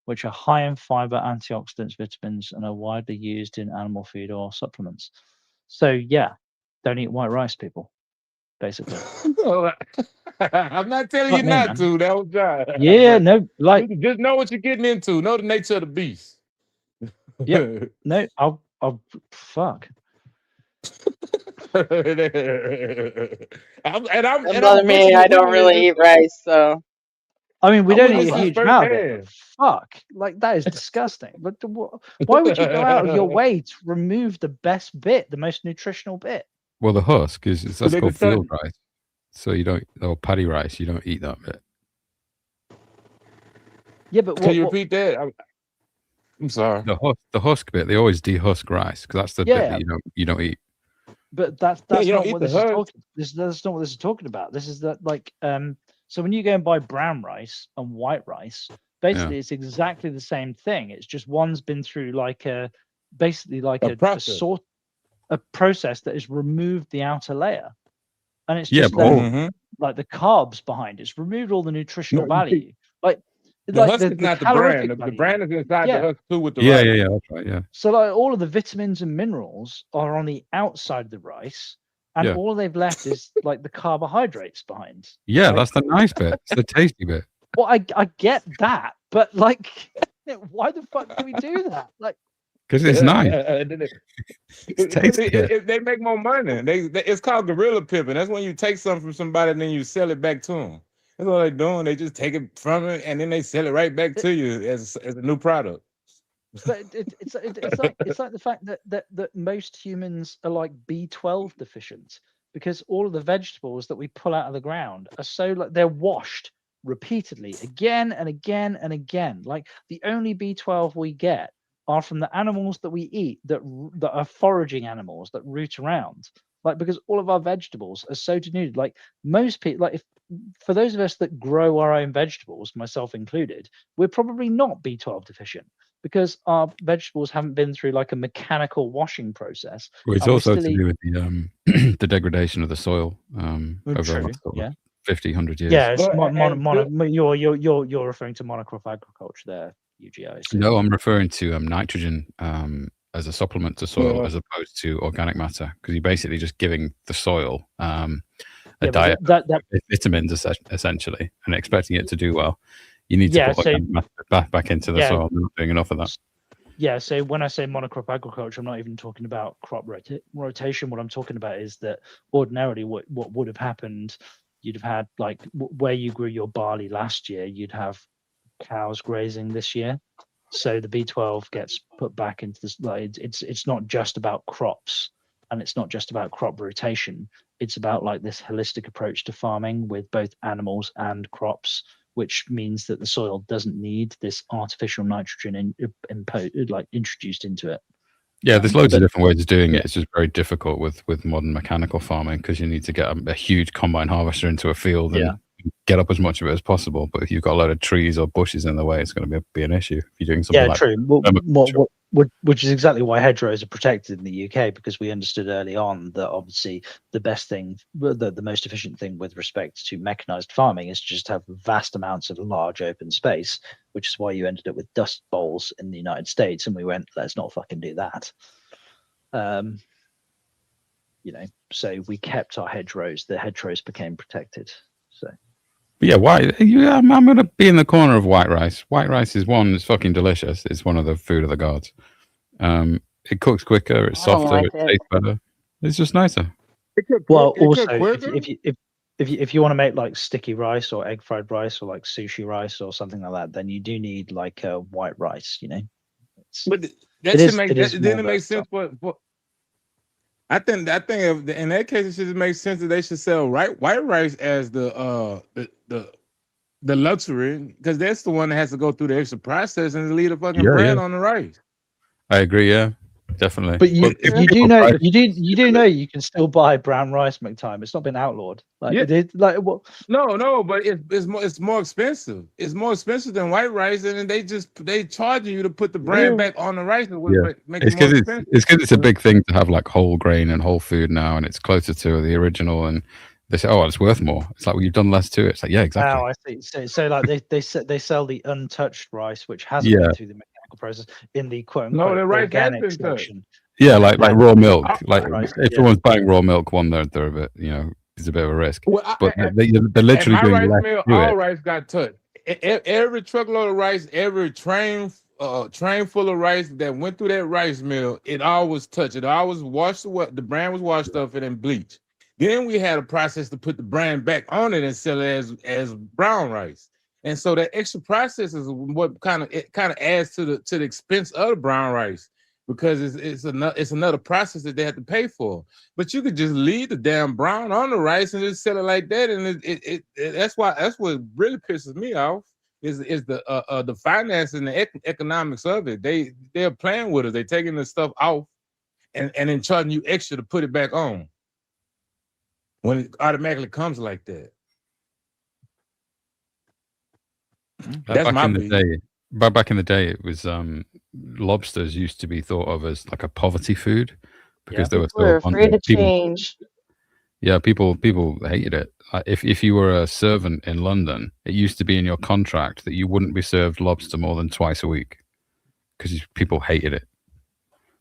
which are high in fiber, antioxidants, vitamins, and are widely used in animal food or supplements. So yeah, don't eat white rice, people. Basically, I'm not telling you not to. That was John. Yeah, no, like just know what you're getting into. Know the nature of the beast. Yeah, no, I'll fuck. Don't bother me. I don't really eat rice, so. I mean, we I'm don't with eat a this huge amount of it. firsthand. Fuck, like that is disgusting. But why would you go out of your way to remove the best bit, the most nutritional bit? Well, the husk that's they called can tell- field rice. So you don't, or paddy rice, you don't eat that bit. Yeah, but Can you repeat that? I'm sorry. The husk bit, they always dehusk rice because that's the bit Yeah. that you don't eat. But that's you don't not eat what the this is husk. talking. That's not what this is talking about. This is that like so when you go and buy brown rice and white rice, basically it's exactly the same thing. It's just one's been through like a process that has removed the outer layer, and it's Yeah, just but left like the carbs behind. It's removed all the nutritional No, you see, value. Like The husk is not the brand. The value. brand is inside Yeah. the husk too with the yeah, rice. yeah, that's right. Yeah, So like all of the vitamins and minerals are on the outside of the rice, and Yeah. all they've left is like the carbohydrates behind. yeah, Like, that's the nice bit. It's the tasty bit. well, I get that, but like, why the fuck do we do that? Like, Because it's nice. It's tasty. They make more money. It's called guerrilla pimping. That's when you take something from somebody and then you sell it back to them. That's what they're doing. They just take it from it and then they sell it right back to you as a new product. but it's like the fact that most humans are like B12 deficient because all of the vegetables that we pull out of the ground are so like they're washed repeatedly again and again and again. Like the only B12 we get are from the animals that we eat that are foraging animals that root around. Like because all of our vegetables are so denuded. Like most people, like for those of us that grow our own vegetables, myself included, we're probably not B12 deficient because our vegetables haven't been through like a mechanical washing process. Well, it's and we're also still to do with the the degradation of the soil over the true, last sort of yeah. 50, 100 years. Yeah, it's Well, you're referring to monoculture there, UGI. No, I'm referring to nitrogen as a supplement to soil as opposed to organic matter, because you're basically just giving the soil a diet of vitamins essentially and expecting it to do well. You need to put organic matter back into the soil. We're not doing enough of that. Yeah, so when I say monocrop agriculture, I'm not even talking about crop rotation. What I'm talking about is that ordinarily what would have happened, you'd have had like where you grew your barley last year, you'd have cows grazing this year. So the B12 gets put back into this. Like it's not just about crops, and it's not just about crop rotation. It's about like this holistic approach to farming with both animals and crops, which means that the soil doesn't need this artificial nitrogen introduced into it. Yeah, there's loads of different ways of doing it. It's just very difficult with modern mechanical farming because you need to get a huge combine harvester into a field and get up as much of it as possible. But if you've got a load of trees or bushes in the way, it's going to be an issue. If you're doing something like true. Which is exactly why hedgerows are protected in the UK, because we understood early on that obviously the best thing, the most efficient thing with respect to mechanized farming is to just have vast amounts of large open space, which is why you ended up with dust bowls in the United States. And we went, let's not fucking do that. So we kept our hedgerows. The hedgerows became protected. So. But yeah, I'm going to be in the corner of white rice. White rice is it's fucking delicious. It's one of the food of the gods. It cooks quicker. It's softer. It tastes better. It's just nicer. Well, also, if you want to make like sticky rice or egg fried rice or like sushi rice or something like that, then you do need like white rice. But that should make then it makes sense for. I think in that case it should make sense that they should sell white rice as the luxury, because that's the one that has to go through the extra process and leave the fucking brand on the rice. I agree. Yeah, definitely. But you do know you can still buy brown rice, McTime. It's not been outlawed. No, but it's more expensive. It's more expensive than white rice, and they charge you to put the brand back on the rice. It's because it's a big thing to have like whole grain and whole food now, and it's closer to the original. And they say, "Oh, it's worth more." It's like, well, you've done less to it. It's like, yeah, exactly. Oh, I see. So like they sell the untouched rice, which hasn't been through the mechanical process, in the quote unquote organic section. Yeah, like raw milk. Like if someone's buying raw milk, they're a bit, it's a bit of a risk. But they're literally doing less to all it. rice got touched. Every truckload of rice, every train full of rice that went through that rice mill, it all was touched. It always washed the brand was washed off it and bleached. Then we had a process to put the brand back on it and sell it as brown rice. And so that extra process is what kind of adds to the expense of the brown rice, because it's another process that they have to pay for. But you could just leave the damn brown on the rice and just sell it like that, and that's what really pisses me off is the finance and the economics of it. They're playing with us. They're taking the stuff off and then charging you extra to put it back on when it automatically comes like that. Back in the day, it was lobsters used to be thought of as like a poverty food because they were afraid to change. Yeah, people hated it. If you were a servant in London, it used to be in your contract that you wouldn't be served lobster more than twice a week because people hated it.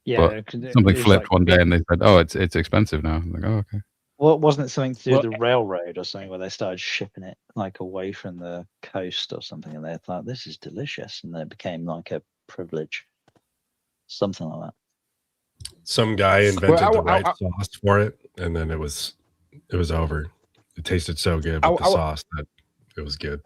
Yeah, but something flipped one day and they said, "Oh, it's expensive now." I'm like, "Oh, okay." Well, wasn't it something to do with the railroad or something where they started shipping it like away from the coast or something, and they thought this is delicious, and then it became like a privilege, something like that. Some guy invented the right sauce for it, and then it was over. It tasted so good with the sauce that it was good.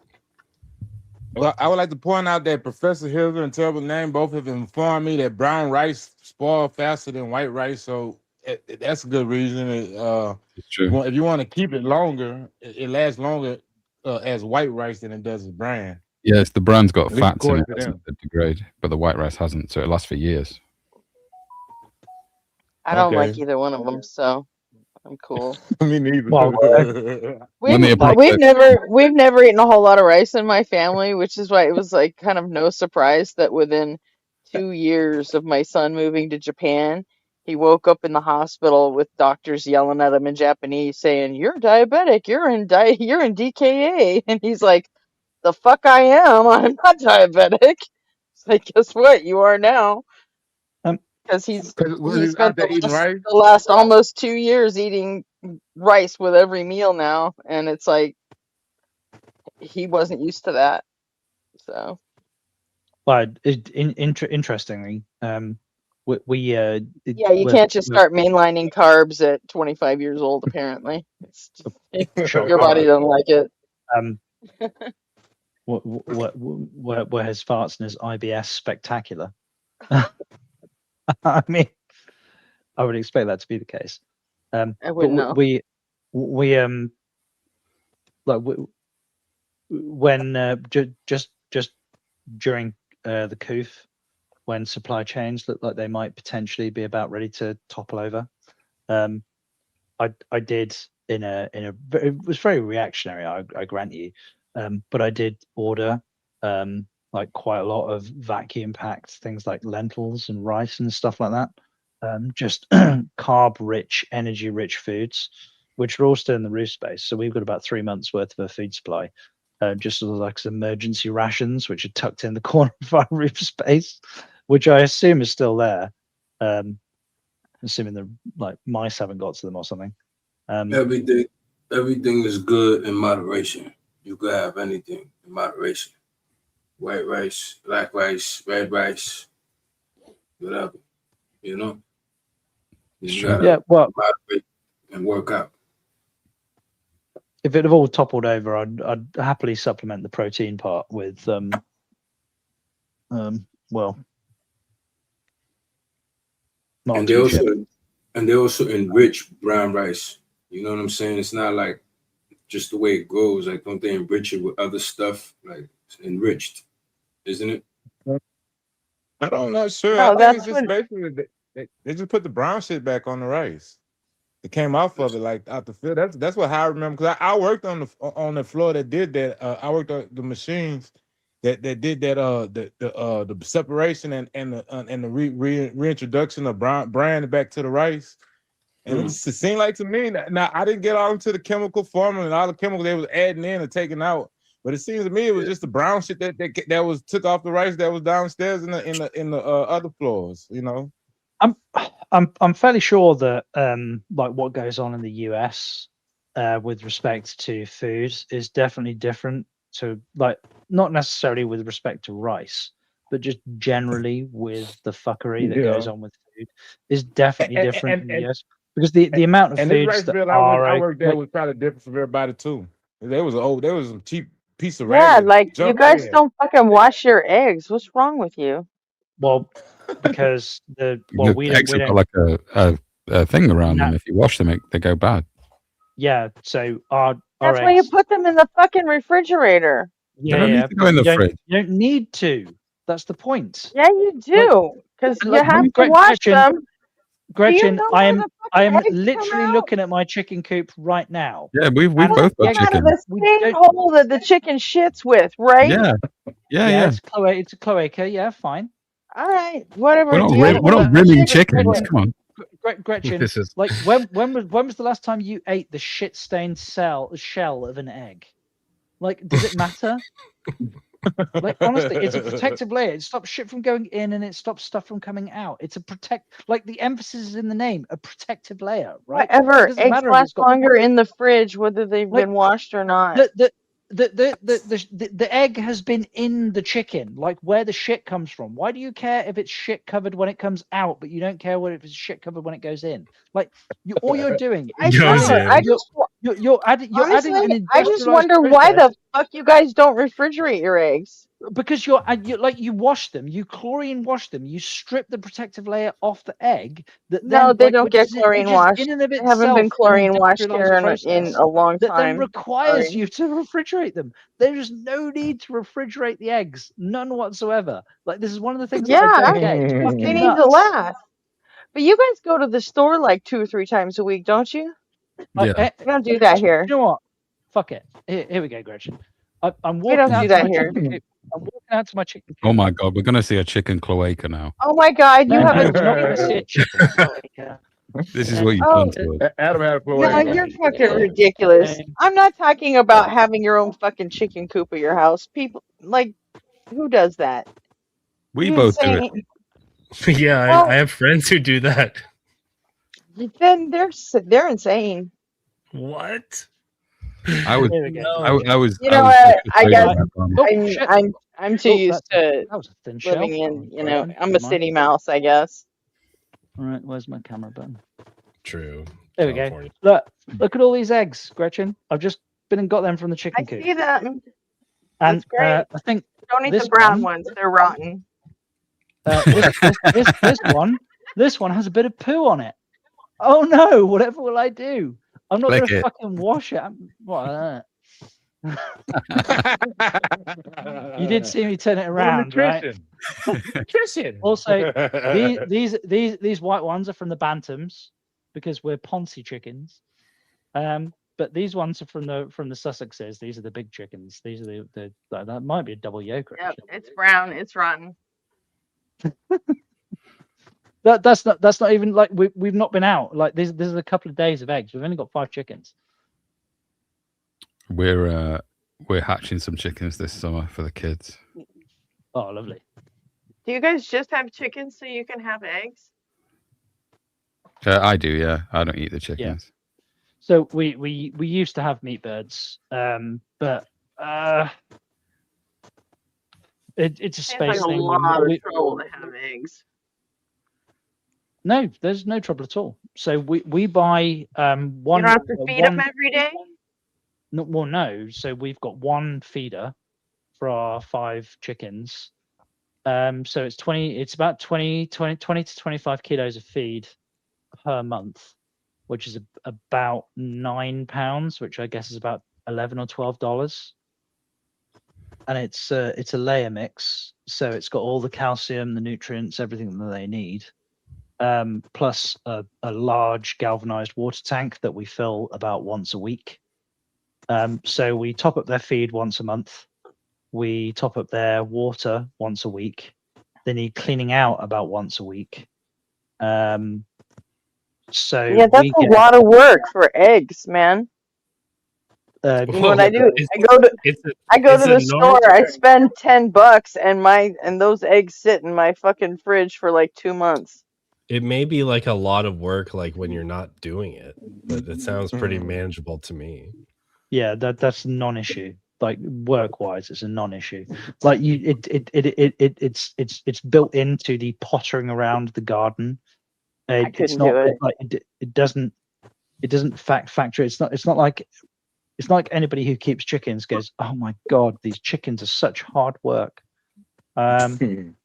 Well, I would like to point out that Professor Hilder and Terrible Name both have informed me that brown rice spoils faster than white rice, so that's a good reason. It's true. If you want to keep it longer, it lasts longer as white rice than it does as bran. Yes, the bran's got fats in it that degrade, but the white rice hasn't, so it lasts for years. I don't like either one of them, so I'm cool. Me neither. Well, We've never eaten a whole lot of rice in my family, which is why it was like kind of no surprise that within 2 years of my son moving to Japan, he woke up in the hospital with doctors yelling at him in Japanese saying, "You're diabetic, you're in DKA." And he's like, "The fuck I am. I'm not diabetic." It's like, "Guess what? You are now." Because he spent out there eating rice. the last almost 2 years eating rice with every meal now, and it's like he wasn't used to that. So, but interestingly, yeah, you can't just start mainlining carbs at 25 years old. Apparently, your body doesn't like it. Where his farts and his IBS spectacular. I mean, I would expect that to be the case. I wouldn't know. We when just during the coup, when supply chains looked like they might potentially be about ready to topple over, I did it was very reactionary, I grant you, but I did order like quite a lot of vacuum packed things like lentils and rice and stuff like that, just carb rich, energy rich foods, which are all still in the roof space. So we've got about 3 months worth of a food supply, just sort of like some emergency rations, which are tucked in the corner of our roof space, which I assume is still there. Assuming the mice haven't got to them or something. Everything is good in moderation. You could have anything in moderation. White rice, black rice, red rice, whatever. You know? You gotta moderate and work out. If it had all toppled over, I'd happily supplement the protein part with and they also enrich brown rice. You know what I'm saying? It's not like just the way it grows. Like, don't they enrich it with other stuff? Like, it's enriched, isn't it? I'm not sure. No, I think that's it's just basically they just put the brown shit back on the rice. It came off of it like out the field. That's what I remember, because I worked on the floor that did that. I worked on the machines that did that. The separation and the reintroduction of bran back to the rice. And it seemed like to me, now I didn't get all into the chemical formula and all the chemicals they was adding in and taking out, but it seems to me it was just the brown shit that was took off the rice that was downstairs in the other floors. You know, I'm fairly sure that like what goes on in the US with respect to food is definitely different to, like, not necessarily with respect to rice, but just generally with the fuckery that goes on with food is definitely different in the US. Because the amount of foods that I worked there was probably different from everybody too. There was a cheap piece of yeah, rabbit. like you guys don't fucking wash your eggs. What's wrong with you? Well, because eggs have got like a thing around them. If you wash them, they go bad. Yeah, so our That's why you put them in the fucking refrigerator. They don't need to go in the fridge. You don't need to. That's the point. Yeah, you do, because you have to Gretchen, wash them. Gretchen, I am literally looking at my chicken coop right now. Yeah, we've both got chicken. Out of the same hole that the chicken shits with, right? Yeah. It's a cloaca. Yeah, fine. All right, whatever. We're not rimming chickens. Come on. Gretchen, This is like when was the last time you ate the shit-stained shell of an egg? Like, does it matter? Like, honestly, it's a protective layer. It stops shit from going in and it stops stuff from coming out. It's a like the emphasis is in the name, a protective layer, right? Whatever. Eggs last longer in the fridge, whether they've been washed or not. The egg has been in the chicken, like where the shit comes from. Why do you care if it's shit covered when it comes out, but you don't care if it's shit covered when it goes in? Like, all you're doing is you're adding an industrialized I just wonder why the fuck you guys don't refrigerate your eggs. Because you wash them, you chlorine wash them, you strip the protective layer off the egg. No, they don't get chlorine washed. They haven't been chlorine washed here in a long time. That then requires you to refrigerate them. There is no need to refrigerate the eggs, none whatsoever. Like, this is one of the things that I don't get. It's fucking They need nuts. to last. But you guys go to the store like 2 or 3 times a week, don't you? Yeah. We don't do that here. You know what? Fuck it. Here we go, Gretchen. I'm We walking don't out do to that my here. chicken coop. I'm walking out to my chicken coop. Oh my God, we're gonna see a chicken cloaca now. Oh my God, you No, have no, a we're not going to see a chicken cloaca. This is what you've Oh, done to us. Adam had a no, cloaca. you're fucking ridiculous. I'm not talking about having your own fucking chicken coop at your house. People like, who does that? We You both do it. insane? Yeah, Well, I have friends who do that. then they're insane. What? I was, Here we go. I was, You I know was what? just I guess persuaded by Barney. Oh, shit. I'm too Oh, used to that was a thin shell. living in. You know, Gretchen, I'm a never mind. city mouse, I guess. All right, where's my camera button? True. There we California. go. Look at all these eggs, Gretchen. I've just been and got them from the chicken I coop. see them. And That's great. I think Don't eat this the brown one, ones; they're rotten. This one has a bit of poo on it. Oh no! Whatever will I do? I'm not Lick going to it. fucking wash it. You did see me turn it around, right? Nutrition. Also, these white ones are from the bantams because we're Ponzi chickens. But these ones are from the Sussexes. These are the big chickens. These are the that might be a double yolk. Yep, it's brown. It's rotten. That's not even like we've not been out. Like this is a couple of days of eggs. We've only got 5 chickens. We're hatching some chickens this summer for the kids. Oh, lovely. Do you guys just have chickens so you can have eggs? I do, yeah. I don't eat the chickens. So we used to have meat birds, but it's a space It's like a thing. lot of trouble to have eggs. No, there's no trouble at all. So we buy one. You don't have to feed them every day. No, well, no. So we've got one feeder for our 5 chickens. So it's about 20 to 25 kilos of feed per month, which is about £9, which I guess is about $11 or $12. And it's a layer mix, so it's got all the calcium, the nutrients, everything that they need. Plus a large galvanized water tank that we fill about once a week. So we top up their feed once a month. We top up their water once a week. They need cleaning out about once a week. So yeah, that's a lot of work for eggs, man. You know what I do? I go to the store. I spend $10, and those eggs sit in my fucking fridge for like 2 months. It may be like a lot of work, like when you're not doing it, but it sounds pretty manageable to me. Yeah, that's a non-issue. Like work-wise, it's a non-issue. Like it's built into the pottering around the garden. It's not like it doesn't factor. It's not like anybody who keeps chickens goes, oh my god, these chickens are such hard work. And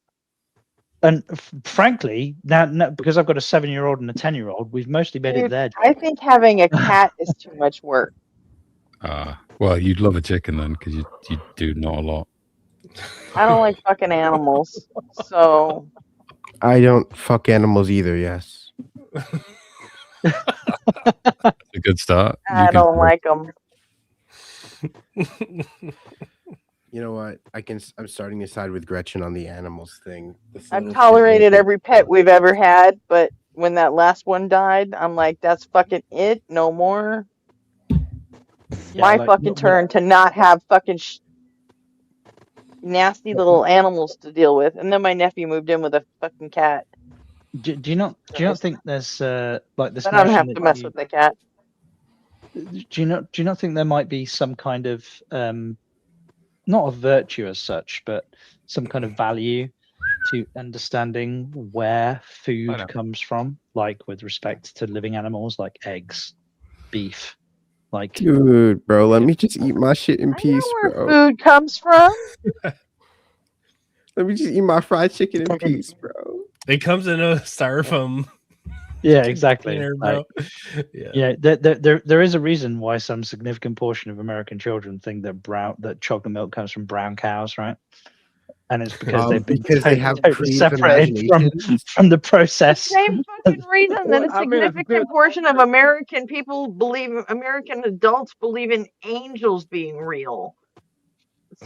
frankly, now because I've got a 7-year-old and a 10-year-old, we've mostly made it their job. I think having a cat is too much work. Well, you'd love a chicken then, because you do not a lot. I don't like fucking animals, so I don't fuck animals either. Yes. That's a good start. I don't like them. You know what? I'm starting to side with Gretchen on the animals thing. I've tolerated every pet we've ever had, but when that last one died, I'm like, that's fucking it. No more. My fucking turn to not have fucking nasty little animals to deal with. And then my nephew moved in with a fucking cat. Do you not think there's like this? I don't have to mess with the cat. Do you not think there might be some kind of not a virtue as such, but some kind of value to understanding where food comes from, like with respect to living animals like eggs, beef, like dude, bro, let me just eat my shit in peace, bro. Food comes from. Let me just eat my fried chicken in peace, bro. It comes in a styrofoam. Yeah, exactly. Bro. Yeah, there is a reason why some significant portion of American children think that chocolate milk comes from brown cows, right? And it's because they've been because they have totally creative separated imagination. from the process. Same fucking reason that a I mean, it's significant portion of American people American adults believe in angels being real.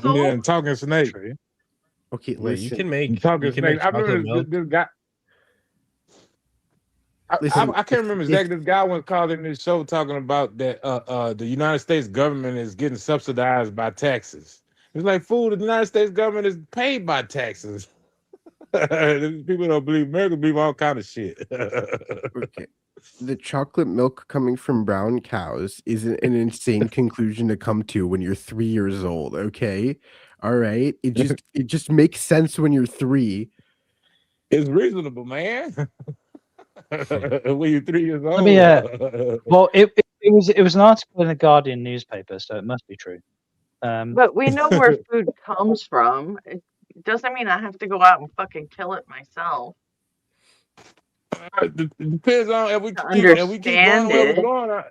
So yeah, and talking snake. Okay, Wait, you listen. can make Talking snake. I chocolate remember milk. this guy. Listen, I can't remember exactly. This guy once called in this show talking about that the United States government is getting subsidized by taxes. It's like, fool, the United States government is paid by taxes. People don't believe America believe all kind of shit. Okay. The chocolate milk coming from brown cows is an insane conclusion to come to when you're 3 years old, okay? All right? It just makes sense when you're 3. It's reasonable, man. When you're 3 years old. Let me. Well, it was an article in the Guardian newspaper, so it must be true. but we know where food comes from. It doesn't mean I have to go out and fucking kill it myself. It depends on if we keep going Understand the way we're it. going.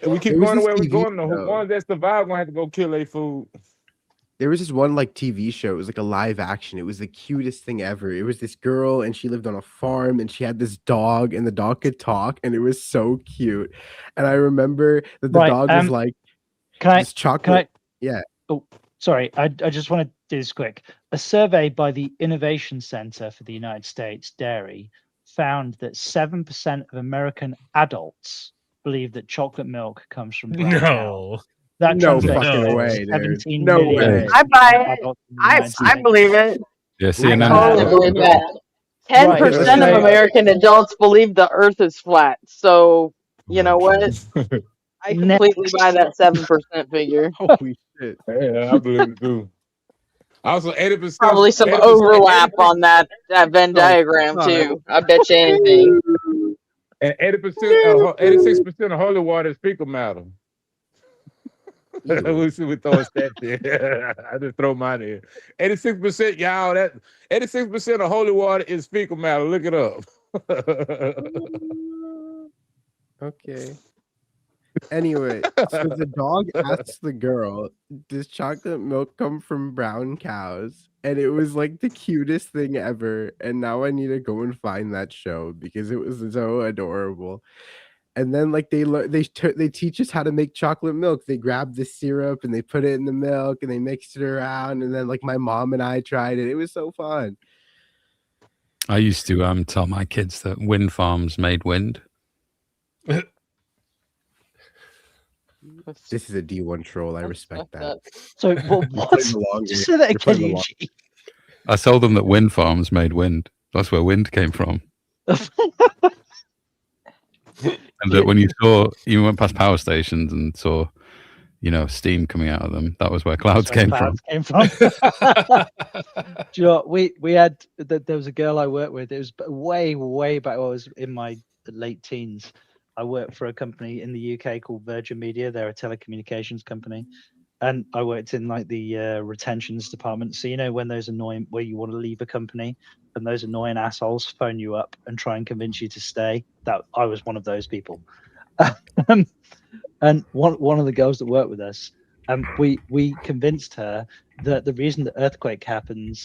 If we keep There was going the this way we're TV going, the show. ones that survive gonna have to go kill their food. There was this one like TV show. It was like a live action. It was the cutest thing ever. It was this girl and she lived on a farm and she had this dog and the dog could talk and it was so cute. And I remember that the dog was like, this chocolate. Yeah. Oh, sorry. I just want to do this quick. A survey by the Innovation Center for the United States Dairy found that 7% of American adults believe that chocolate milk comes from brown cow. That no translates fucking to way, dude. 17 No million way. I buy it. adults in the United I States. believe it. Yeah, I CNN. totally believe that. 10% of American adults believe the Earth is flat. So you know what? I completely buy that 7% figure. Holy shit! Yeah, I believe it too. Also, 80%. Probably some 80%, overlap on that Venn diagram God. too. I bet you anything. And 80%, 86% of holy water is fecal matter. We throw a stat there. I just throw mine in. 86%, y'all. That 86% of holy water is fecal matter. Look it up. Okay. Anyway, so the dog asks the girl, "Does chocolate milk come from brown cows?" And it was like the cutest thing ever. And now I need to go and find that show because it was so adorable. And then like they teach us how to make chocolate milk. They grab the syrup and they put it in the milk and they mix it around. And then like my mom and I tried it. It was so fun. I used to tell my kids that wind farms made wind. This is a D1 troll. I respect that. So what? Just say that again, Eugene. I told them that wind farms made wind. That's where wind came from. And that when you went past power stations and saw, steam coming out of them, that was where clouds came from. Do you know what? We had there was a girl I worked with. It was way back. I was in my late teens. I worked for a company in the UK called Virgin Media. They're a telecommunications company, and I worked in like the retentions department. So when those annoying where you want to leave a company and those annoying assholes phone you up and try and convince you to stay. That I was one of those people. And one of the girls that worked with us, we convinced her that the reason that earthquakes happen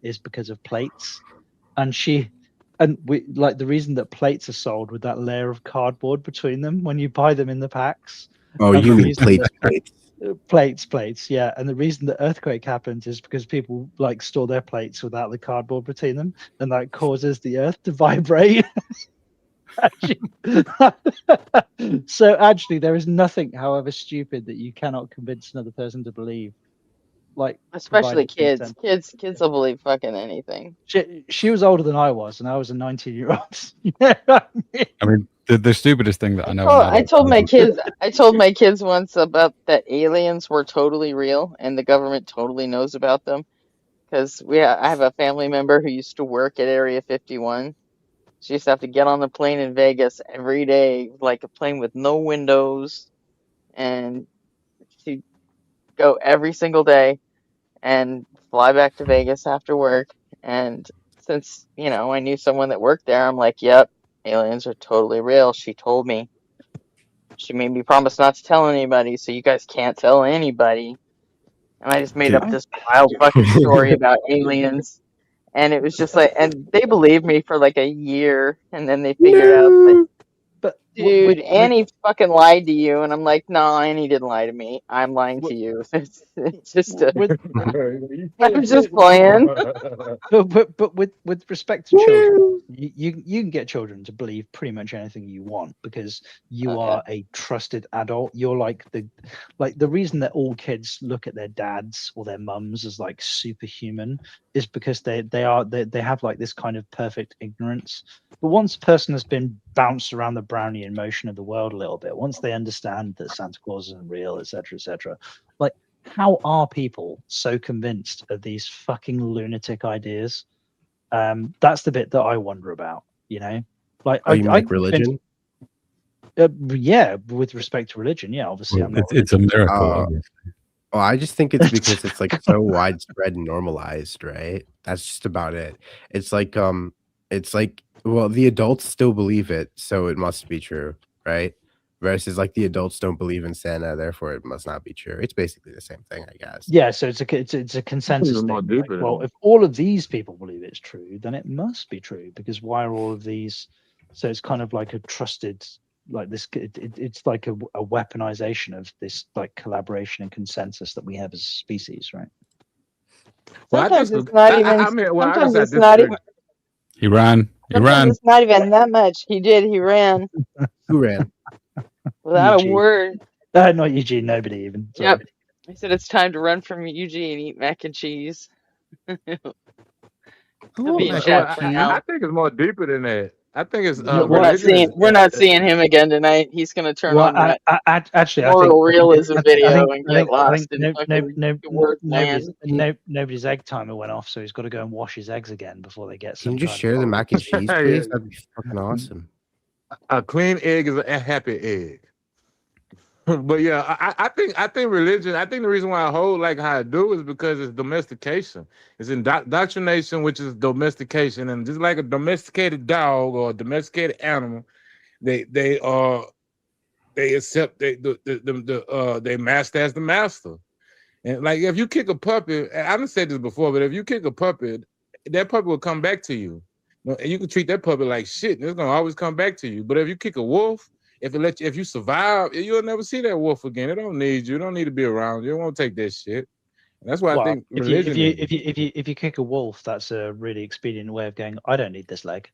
is because of plates, and the reason that plates are sold with that layer of cardboard between them when you buy them in the packs. Oh, you mean plates? Plates, yeah. And the reason that earthquake happens is because people like store their plates without the cardboard between them, and that causes the earth to vibrate. So actually, there is nothing, however stupid, that you cannot convince another person to believe. Like especially kids. Kids will believe fucking anything. She was older than I was, and I was a 19-year-old. I mean, the stupidest thing that I know. I told my kids once about that aliens were totally real, and the government totally knows about them. Because I have a family member who used to work at Area 51. She used to have to get on the plane in Vegas every day, like a plane with no windows, and she'd go every single day and fly back to Vegas after work. And since, I knew someone that worked there, I'm like, yep, aliens are totally real. She told me. She made me promise not to tell anybody, so you guys can't tell anybody. and I just made up this wild fucking story about aliens. And it was just like, and they believed me for like a year, and then they figured out that, dude, Annie fucking lied to you, and I'm like, no, Annie didn't lie to me. I'm lying to you. It's just a, I'm just playing. But with respect to children, you can get children to believe pretty much anything you want because you are a trusted adult. You're like the reason that all kids look at their dads or their mums as like superhuman is because they have like this kind of perfect ignorance. But once a person has been bounced around the Brownian motion of the world a little bit, once they understand that Santa Claus isn't real, etc., like, how are people so convinced of these fucking lunatic ideas? That's the bit that I wonder about, you know? Like, you mean like religion? Yeah, with respect to religion, yeah, obviously I'm not. It's a miracle, obviously. Well, I just think it's because it's like so widespread and normalized, right? That's just about it. It's like well, the adults still believe it, so it must be true, right? Versus like the adults don't believe in Santa, therefore it must not be true. It's basically the same thing, I guess. Yeah, so it's a consensus thing. Like, well, if all of these people believe it's true, then it must be true because why are all of these? So it's kind of like a trusted, like this. It's like a weaponization of this like collaboration and consensus that we have as a species, right? Sometimes it's not even. Sometimes it's not even. He ran. It's not even that much. He did. He ran. Who ran? Without Eugene. a word. Not Eugene. Nobody even. Sorry. Yep. I said it's time to run from Eugene and eat mac and cheese. I think it's more deeper than that. I think it's we're not seeing him again tonight. He's gonna turn on that moral realism video and get lost in fucking word land. Nobody's egg timer went off, so he's got to go and wash his eggs again before they get. Can you just share the mac and cheese, please? That'd be fucking awesome. A clean egg is a happy egg. But yeah, I think religion. I think the reason why I hold like how I do is because it's domestication. It's indoctrination, which is domestication, and just like a domesticated dog or a domesticated animal, they accept they master as the master. And like if you kick a puppy, I haven't said this before, but if you kick a puppy, that puppy will come back to you. And you can treat that puppy like shit, and it's gonna always come back to you. But if you kick a wolf, if you survive, you'll never see that wolf again. It don't need you. It don't need to be around you. It won't take that shit. And that's why I think religion. If you kick a wolf, that's a really expedient way of going. I don't need this leg.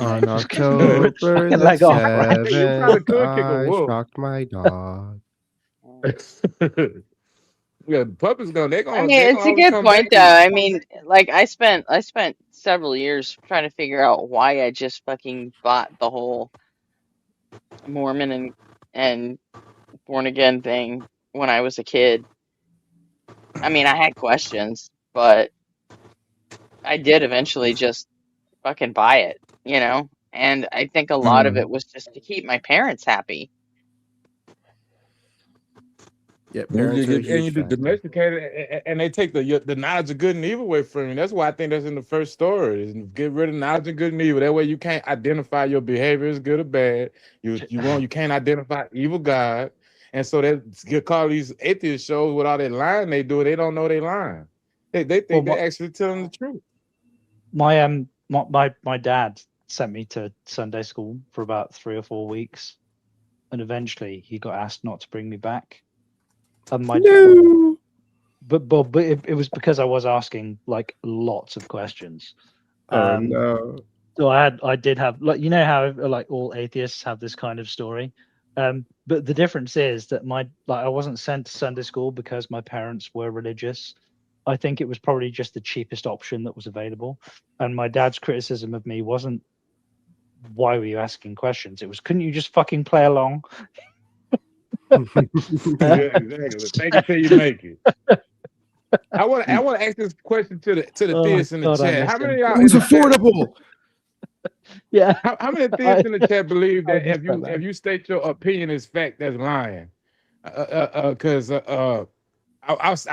On October the 7th, I shocked my dog. Yeah, the puppets they're gonna. I mean, it's a good point, though. I mean, like I spent several years trying to figure out why I just fucking bought the whole Mormon and born again thing when I was a kid. I mean, I had questions, but I did eventually just fucking buy it, you know? And I think a lot of it was just to keep my parents happy. Yeah, and you domesticate it, and they take the knowledge of good and evil away from you. That's why I think that's in the first story. Is get rid of knowledge of good and evil. That way you can't identify your behavior as good or bad. You can't identify evil God. And so they call these atheist shows with all that lying they do. They don't know they lying. They think they're actually telling the truth. My dad sent me to Sunday school for about 3 or 4 weeks, and eventually he got asked not to bring me back. And but it was because I was asking like lots of questions. No. So I did have, like, you know how like all atheists have this kind of story. But the difference is that I wasn't sent to Sunday school because my parents were religious. I think it was probably just the cheapest option that was available. And my dad's criticism of me wasn't, why were you asking questions? It was, couldn't you just fucking play along? Yeah, exactly. Take it till you make it. I want to ask this question to the theists in the chat. How many of y'all? It was affordable. Yeah. How many theists in the chat believe that if you state your opinion as fact, that's lying? Because I was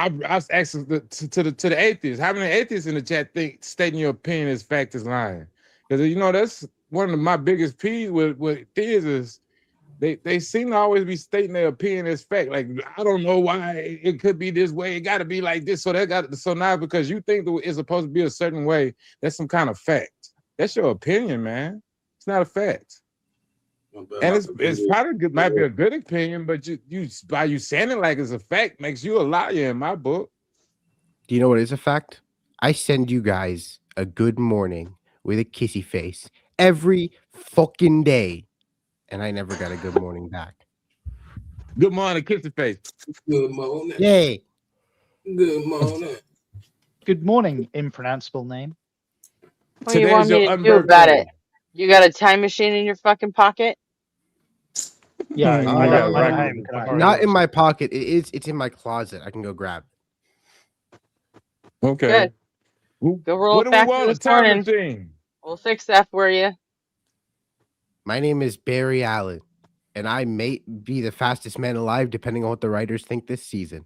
asking to the atheists. How many atheists in the chat think stating your opinion as fact is lying? Because that's one of my biggest peeves with theists is they seem to always be stating their opinion as fact. Like, I don't know why it could be this way. It got to be like this. So now because you think that it's supposed to be a certain way, that's some kind of fact. That's your opinion, man. It's not a fact. And it's probably good, might be a good opinion, but you by you saying it like it's a fact makes you a liar in my book. Do you know what is a fact? I send you guys a good morning with a kissy face every fucking day, and I never got a good morning back. Good morning, kissy face. Good morning. Yay. Good morning. Good morning, impronounceable name. What do you want me to do about it? You got a time machine in your fucking pocket? Yeah, I got home. Not in my pocket. It's in my closet. I can go grab it. Okay. Good. Go roll What it do we back want? to A this time morning. machine. We'll fix that for you. My name is Barry Allen, and I may be the fastest man alive, depending on what the writers think this season.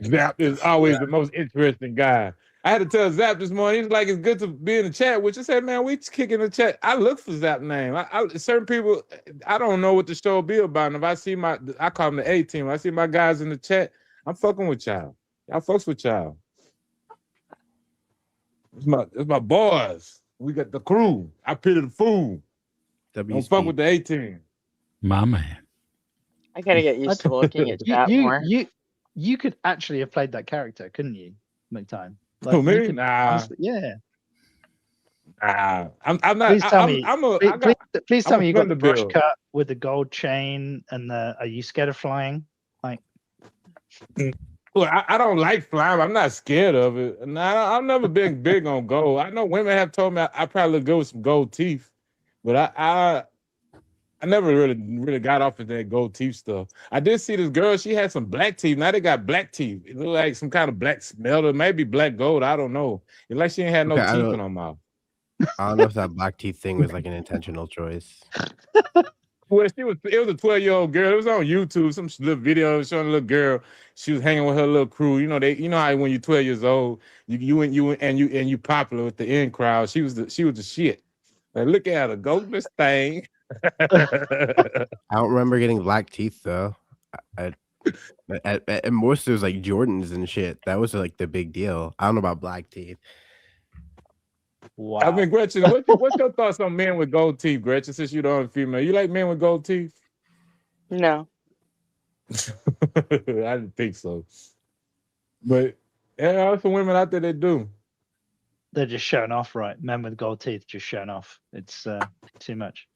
Zap is always the most interesting guy. I had to tell Zap this morning. He's like, it's good to be in the chat. Which I said, man, we kicking the chat. I look for Zap name. Certain people, I don't know what the show will be about. And if I see I call them the A team. I see my guys in the chat. I'm fucking with y'all. Y'all fucks with y'all. It's my boys. We got the crew. I pity the fool. Don't fuck with the A team. My man. I gotta get used to looking at chat more. You could actually have played that character, couldn't you? McTime. Who, me? you could Nah. honestly- yeah. Nah. I'm not. Please tell me. Please tell me you got the brush build. cut with the gold chain and the. Are you scared of flying? Like. Look, I don't like flying. I'm not scared of it. And I've never been big on gold. I know women have told me I probably look good with some gold teeth, but I never really got off of that gold teeth stuff. I did see this girl. She had some black teeth. Now they got black teeth. It looked like some kind of black smell, or maybe black gold. I don't know. It's like she ain't had no teeth in her mouth. I don't know if that black teeth thing was like an intentional choice. Well, it was a 12-year-old girl. It was on YouTube, some little video showing a little girl. She was hanging with her little crew. You know how when you're 12 years old, you popular with the in crowd. She was the shit. Like, look at her, go this thing. I don't remember getting black teeth though. At most it was like Jordans and shit. That was like the big deal. I don't know about black teeth. Wow. I mean, Gretchen, what's your thoughts on men with gold teeth, Gretchen? Since you're the only female, you like men with gold teeth? No. I didn't think so. But there are some women out there that do. They're just showing off, right? Men with gold teeth just showing off. It's too much.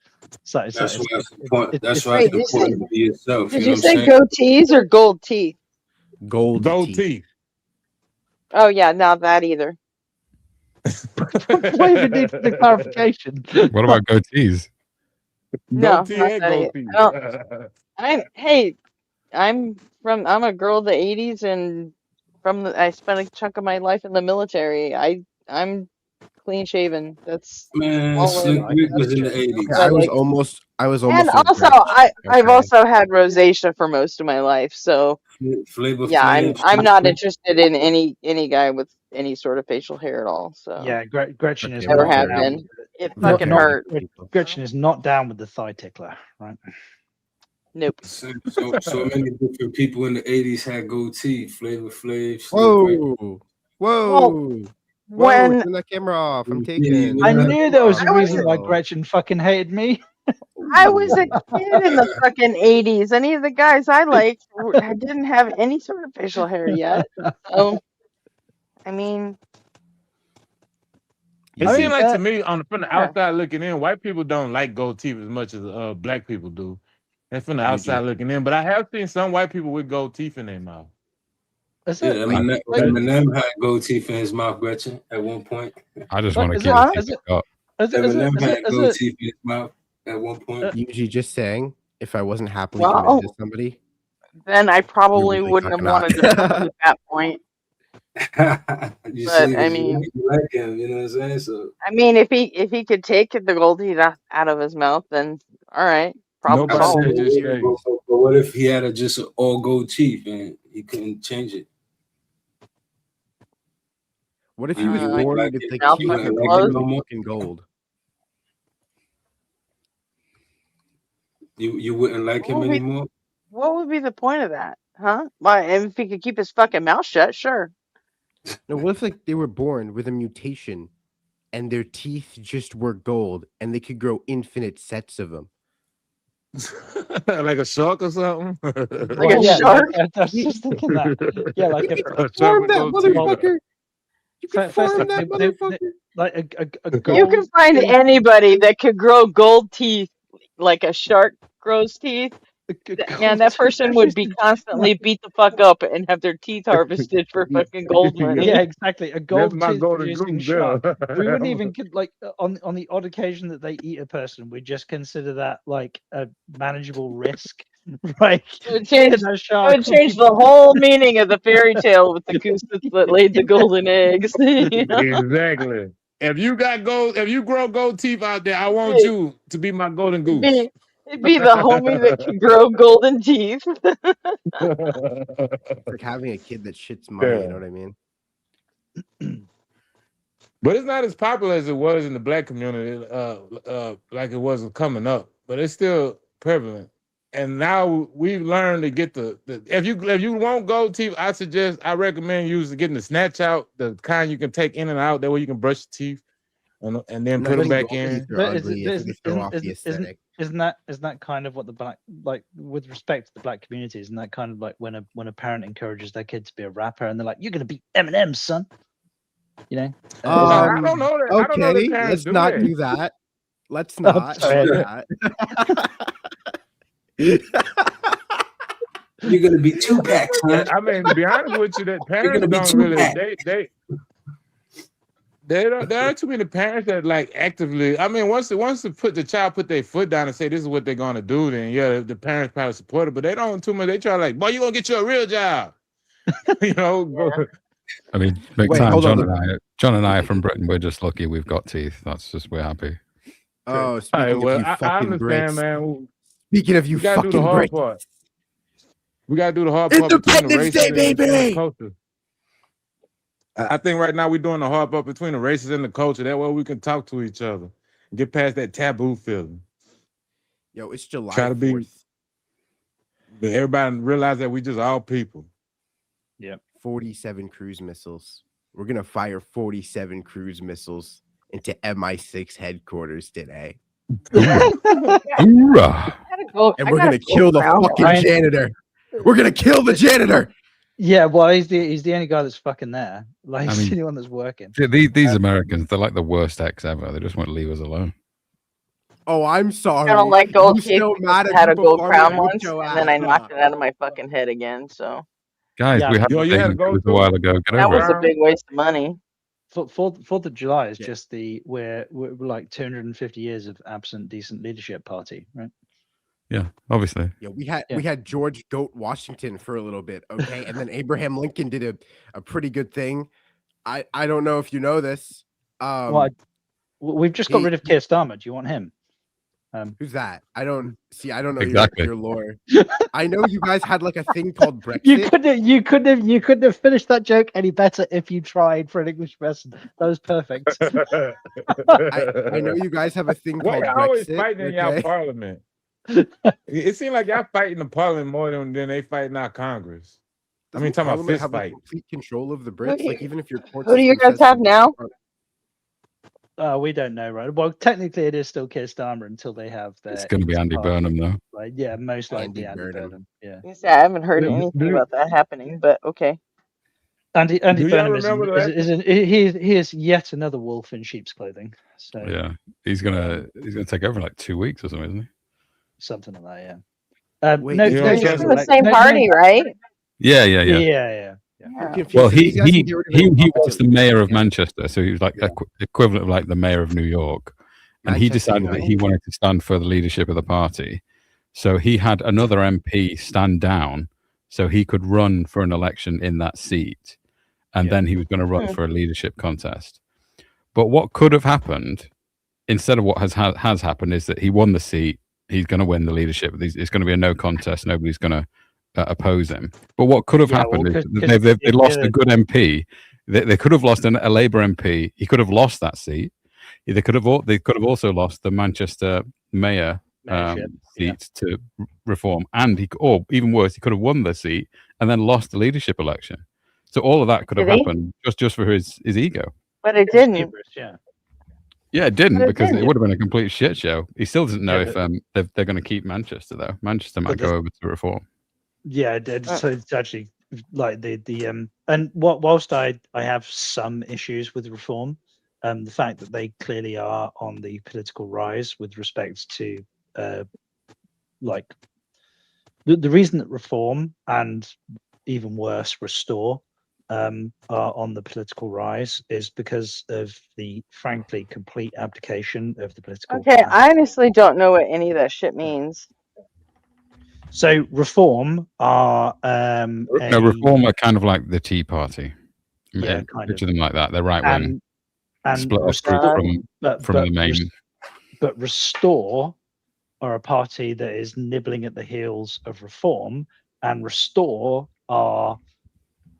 So That's why it's important. That's why it's important to be yourself. Did you you know say what I'm saying? goatees or gold teeth? Gold teeth. Oh yeah, not that either. Why even need the clarification? What about goatees? No, Goatee not and that gold either. teeth. I'm a girl of the '80s, and I spent a chunk of my life in the military. I'm clean shaven. That's Man, all Slick in. Rick was in the 80s. Okay, I was almost. And in also, Gretchen. I've also had rosacea for most of my life, so Flavor yeah, Flav. I'm not interested in any guy with any sort of facial hair at all. So Yeah, Gretchen is never not have down been. with It not- fucking not- hurt. Gretchen is not down with the thigh tickler, right? Nope. So many different people in the 80s had goatee. Flavor Flav. Slick Rick. Whoa. Well, Whoa, when turn that camera off. I'm taking. I knew there was a I was- reason why Gretchen fucking hated me. I was a kid in the fucking '80s. Any of the guys I liked didn't have any sort of facial hair yet. So, I mean, It seems like to me, from the yeah. outside looking in, white people don't like gold teeth as much as black people do. That's from the outside looking in. But I have seen some white people with gold teeth in their mouth. Yeah, Eminem had gold teeth in his mouth, Gretchen, at one point. I just want to Is keep it- it up. Eminem had gold teeth in his mouth at one point. Usually just saying, if I wasn't happily Well, committed to somebody, then I probably really wouldn't have fucking wanted to fuck at that point. You But see, I mean, you like him, you know what I'm saying? So if he could take the gold teeth out of his mouth, then all right, problem I'm solved. saying, but what if he had just all gold teeth and he couldn't change it? what if he was born with the mouth teeth fucking of closed? fucking gold? You wouldn't like him anymore? What would be the point of that? Huh? Why, if he could keep his fucking mouth shut, sure. No, what if like they were born with a mutation and their teeth just were gold and they could grow infinite sets of them? Like a shark or something? Like a shark? I was just thinking that. Yeah, like a Farm that shark with gold teeth. motherfucker. You can farm Firstly, that motherfucker. like a You gold can find anybody that could grow gold teeth like a shark grows teeth. Man, that person would be constantly beat the fuck up and have their teeth harvested for fucking gold money. Yeah, exactly. A That's gold my tooth golden producing goose shark. there. We wouldn't even like on the odd occasion that they eat a person, we just consider that like a manageable risk. Right? It would change, That it shark would change the whole meaning of the fairy tale with the goose that laid the golden eggs. You know? Exactly. If you grow gold teeth out there, I want you to be my golden goose. It'd be the homie that can grow golden teeth. It's like having a kid that shits money, Yeah. you know what I mean? But it's not as popular as it was in the black community, like it was coming up. But it's still prevalent. And now we've learned to get the if you want gold teeth, I recommend you getting the snatch out, the kind you can take in and out. That way you can brush your teeth and then put them back in. Isn't that kind of what the black, like with respect to the black community, isn't that kind of like when a parent encourages their kid to be a rapper and they're like, you're gonna be Eminem, son? You know? I don't know that. I don't know that Okay, parents let's do not that. do that. Let's not do sorry. that. You're gonna be Tupac, huh? I mean, to be honest with you, that parents gonna be don't really Tupac. there aren't too many parents that like actively. I mean, once the child put their foot down and say this is what they're gonna do, then yeah, the parents probably support it. But they don't too much. They try like, boy, you gonna get you a real job, you know. I mean, big Wait, time. hold on. John and I are from Britain. We're just lucky we've got teeth. That's just we're happy. Oh, speaking of you I fucking understand, Brits. man. Speaking of you We gotta do fucking the hard Brits. part. We gotta do the hard part between the Independence races Day, and the baby! culture. I think right now we're doing the hard part between the races and the culture. That way we can talk to each other and get past that taboo feeling. Yo, it's July Try to be 4th. But everybody realize that we just all people. Yep. 47 cruise missiles. We're gonna fire 47 cruise missiles into MI6 headquarters today. Hoorah. And we're gonna kill the fucking janitor. We're gonna kill the janitor. Yeah, well, he's the only guy that's fucking there. Like, I he's mean, the only one that's working. These Americans, they're like the worst ex ever. They just won't leave us alone. Oh, I'm sorry. I don't like gold You teeth. still mad at Had a people gold farming crown with once, your and then I ass, knocked it out of my fucking head again. So Guys, Yeah, we had Yo, you had a gold a while ago. Get that over was it. a big waste of money. Fourth of July is just we're like 250 years of absent decent leadership party, right? Yeah, obviously. Yeah, we had George Goat Washington for a little bit, okay, and then Abraham Lincoln did a pretty good thing. I don't know if you know this. We've just got rid of Keir Starmer. Do you want him? Who's that? I don't know Exactly. your lore. I know you guys had like a thing called Brexit. You couldn't have finished that joke any better if you tried for an English person. That was perfect. I know you guys have a thing Why called y'all always Brexit. fighting in y'all okay? parliament? It seems like y'all fighting the parliament more than they fighting our Congress. I mean, Doesn't talking about Parliament fist have, like, fight. complete control of the Brits. Like even if your court Who do you system guys says have now? We don't know, right? Well, technically, it is still Keir Starmer until they have their. It's going to be Andy Burnham, though. Like, yeah, most likely Andy Andy Burnham. Burnham. Yeah. I haven't heard anything about that happening, but okay. Andy Do y'all Burnham remember the he is yet another wolf in sheep's clothing. So Yeah, he's gonna take over in like 2 weeks or something, isn't he? something like that. Yeah. Wait, No, you no, guys You're are from the same party, right? Yeah. Yeah. I'm confused. Well, So he these guys can get rid of he it was the mayor of Manchester, so he was like equivalent of like the mayor of New York, and he Manchester decided that he United. wanted to stand for the leadership of the party. So he had another MP stand down, so he could run for an election in that seat, and then he was going to run for a leadership contest. But what could have happened instead of what has happened is that he won the seat. He's going to win the leadership. It's going to be a no contest. Nobody's going to oppose him. But what could have happened is they lost a good MP. They could have lost a Labour MP. He could have lost that seat. They could have also lost the Manchester mayor Mayorship, seat to reform, and or even worse, he could have won the seat and then lost the leadership election. So all of that could have Did he? happened just for his ego. But it didn't. Yeah. Yeah, it didn't, But it because didn't. it would have been a complete shit show. He still doesn't know Yeah, if they're going to keep Manchester, though. Manchester might But go over to reform. Yeah, so it's actually like the and whilst I have some issues with reform, the fact that they clearly are on the political rise with respect to like the reason that reform and even worse restore are on the political rise is because of the frankly complete abdication of the political Okay, class. I honestly don't know what any of that shit means. So reform are No, reform are kind of like the Tea Party. Yeah, kind Picture of. them like that. They're right wing, And split off restore, from the main. but restore are a party that is nibbling at the heels of reform, and restore are,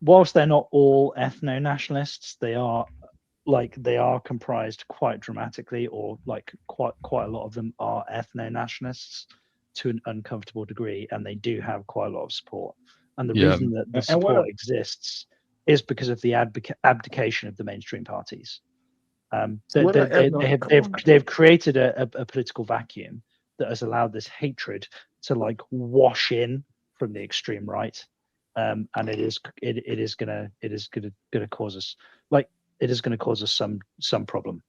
whilst they're not all ethno nationalists, they are comprised quite dramatically, or like quite a lot of them are ethno nationalists to an uncomfortable degree, and they do have quite a lot of support. And the reason that the And what support exists is because of the abdication of the mainstream parties. They've created a political vacuum that has allowed this hatred to like wash in from the extreme right, and it is gonna cause us some problem.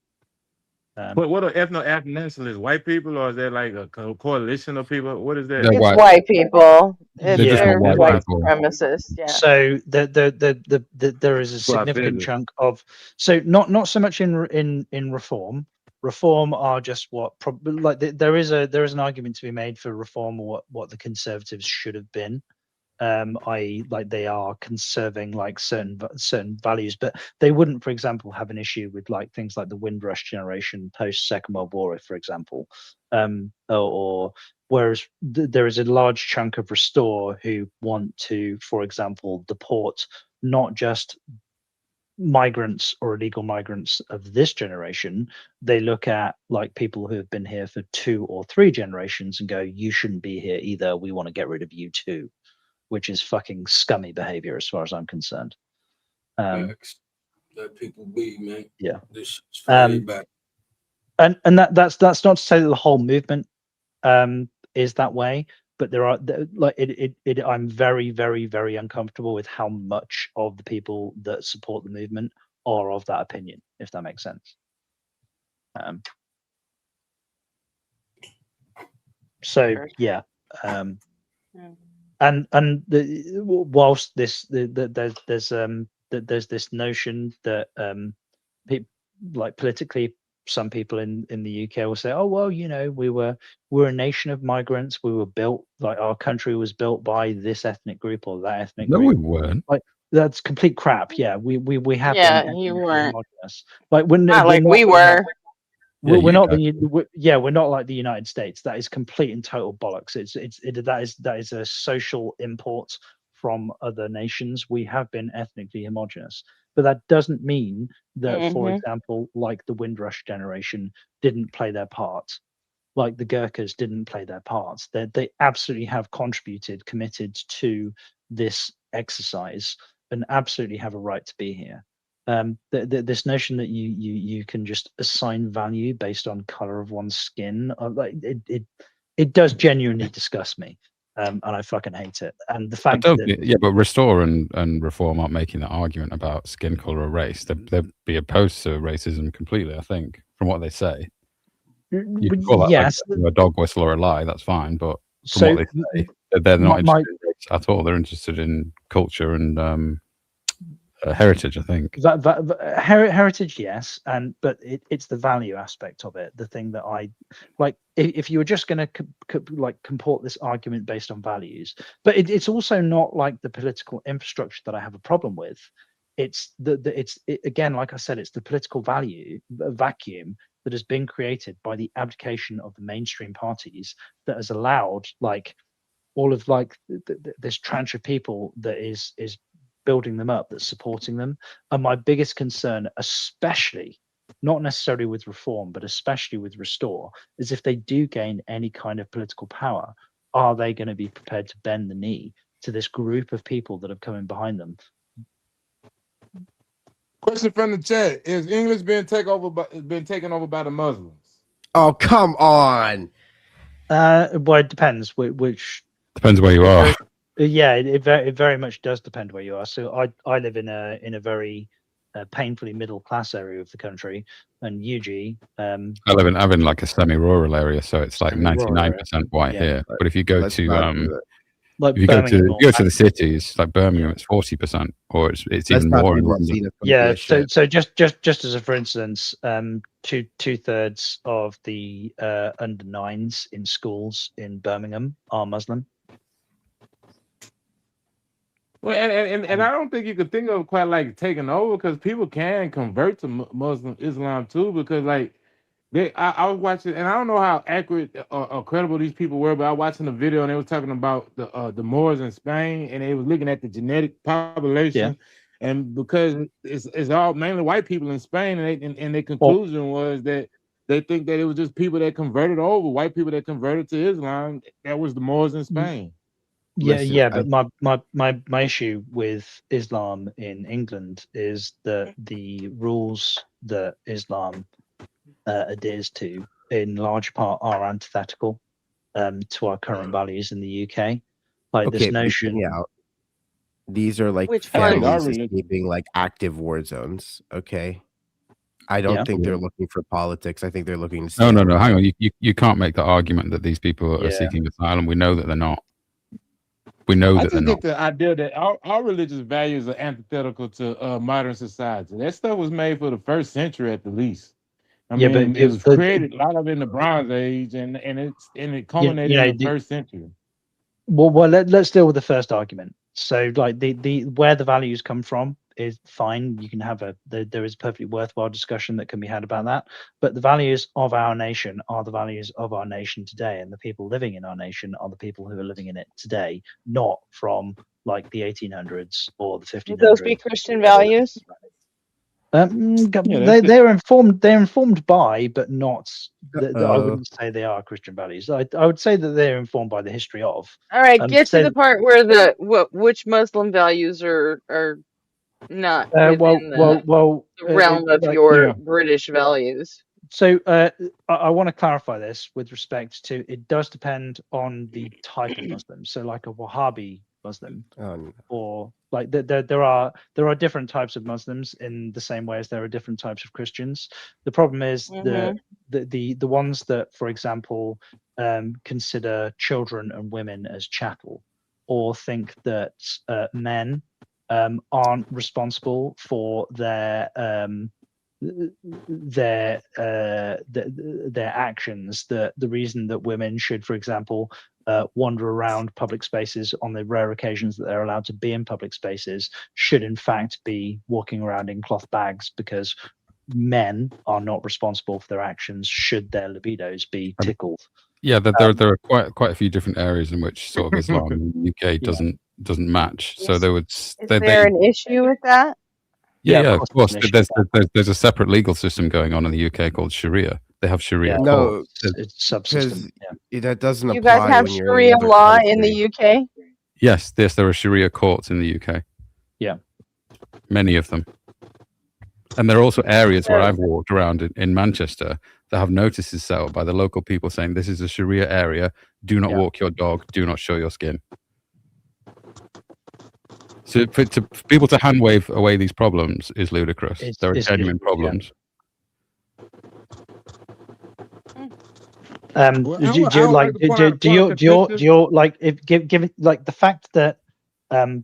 What are ethno-nationalists? White people, or is there like a coalition of people? What is that? They're It's white. white people. They're just They're not white white people. supremacists. Yeah. So there is a Well, I significant figured. chunk of, so not so much in reform. Reform are just what probably like there is an argument to be made for reform, or what the Conservatives should have been, i.e. like they are conserving like certain values, but they wouldn't, for example, have an issue with like things like the Windrush generation post Second World War, for example, or whereas there is a large chunk of Restore who want to, for example, deport not just migrants or illegal migrants of this generation. They look at like people who have been here for 2 or 3 generations and go, you shouldn't be here either, we want to get rid of you too, which is fucking scummy behavior as far as I'm concerned. Facts. Let people be, man. Yeah. This is for everybody. And that's not to say that the whole movement is that way, but there are like I'm very, very, very uncomfortable with how much of the people that support the movement are of that opinion, if that makes sense. So yeah. And whilst there's this notion that like politically, some people in the UK will say, oh well, you know, we're a nation of migrants, we were built, like our country was built by this ethnic group or that ethnic No, group. we weren't. Like that's complete crap. Yeah, we have Yeah, been you ethnically weren't. homogenous. Like we're Not like we were. we're not we're not like the United States. That is complete and total bollocks. That is a social import from other nations. We have been ethnically homogenous, but that doesn't mean that, for example, like the Windrush generation didn't play their part, like the Gurkhas didn't play their parts. They absolutely have contributed, committed to this exercise, and absolutely have a right to be here. This notion that you can just assign value based on color of one's skin, like it does genuinely disgust me, and I fucking hate it. And the fact that but Restore and Reform aren't making that argument about skin color or race. They'd be opposed to racism completely, I think, from what they say. You can call that yes, like a dog whistle or a lie, that's fine, but from So, what they say, they're not my- interested in race at all. They're interested in culture and heritage, I think. Heritage, yes, but it's the value aspect of it, the thing that I like. If you were just going to like comport this argument based on values, but it's also not like the political infrastructure that I have a problem with. It's again, like I said, it's the political vacuum that has been created by the abdication of the mainstream parties that has allowed like all of like this tranche of people that is building them up, that's supporting them. And my biggest concern, especially not necessarily with reform, but especially with restore, is if they do gain any kind of political power, are they going to be prepared to bend the knee to this group of people that have come in behind them? Question from the chat: is English being taken over by the Muslims? Oh, come on. Well, it depends which. Depends where you are. Yeah, it very much does depend where you are. So I live in a very painfully middle class area of the country, and UG. I live in like a semi-rural area, so it's like Semi-rural 99% white yeah. here. But if you go Let's to not do it. Like if you go Birmingham to or the cities, like Birmingham, it's 40%, or it's Let's even not more do in the London. yeah. xenophobia shit. So just as a for instance, two-thirds of the under 9s in schools in Birmingham are Muslim. Well, and I don't think you could think of it quite like taking over, because people can convert to Muslim Islam too, because like I was watching, and I don't know how accurate or credible these people were, but I was watching the video and they were talking about the Moors in Spain, and they was looking at the genetic population, and because it's all mainly white people in Spain, and their conclusion was that they think that it was just people that converted over, white people that converted to Islam. That was the Moors in Spain. Yeah, but my issue with Islam in England is that the rules that Islam adheres to, in large part, are antithetical to our current values in the UK. Like Okay, this but notion. hear me out. These are like Which one? families escaping like active war zones. Okay. I don't think they're looking for politics. I think they're looking to No. Hang on. You can't make the argument that these people are seeking asylum. We know that they're not. We know I that they're just not. get the idea that our religious values are antithetical to modern society. That stuff was made for the first century at the least. I mean, it was created a lot of it in the Bronze Age, and it culminated in the first century. Well, let's deal with the first argument. So, like the where the values come from is fine. You can have there is a perfectly worthwhile discussion that can be had about that. But the values of our nation are the values of our nation today, and the people living in our nation are the people who are living in it today, not from like the 1800s or the 1500s. Would those be Christian values? They're informed. They're informed by, but not. I wouldn't say they are Christian values. I would say that they're informed by the history of. All right, get to the part where which Muslim values are not within the realm of your British values. So I want to clarify this with respect to it does depend on the type of Muslim. So like a Wahhabi Muslim, or like there are different types of Muslims in the same way as there are different types of Christians. The problem is the ones that, for example, consider children and women as chattel, or think that men aren't responsible for their actions. The reason that women should, for example, wander around public spaces on the rare occasions that they're allowed to be in public spaces should in fact be walking around in cloth bags, because men are not responsible for their actions should their libidos be tickled. Yeah, there are quite a few different areas in which sort of Islam in the UK doesn't match. So there would Is there an issue with that? Yeah, of course. There's a separate legal system going on in the UK called Sharia. They have Sharia. No, it's subsystem. That doesn't apply. You guys have when you're Sharia in law in the UK? Yes, there are Sharia courts in the UK. Yeah, many of them. And there are also areas where I've walked around in Manchester that have notices set up by the local people saying this is a Sharia area. Do not walk your dog. Do not show your skin. So for people to hand wave away these problems is ludicrous. There are genuine problems. Do you like if given like the fact that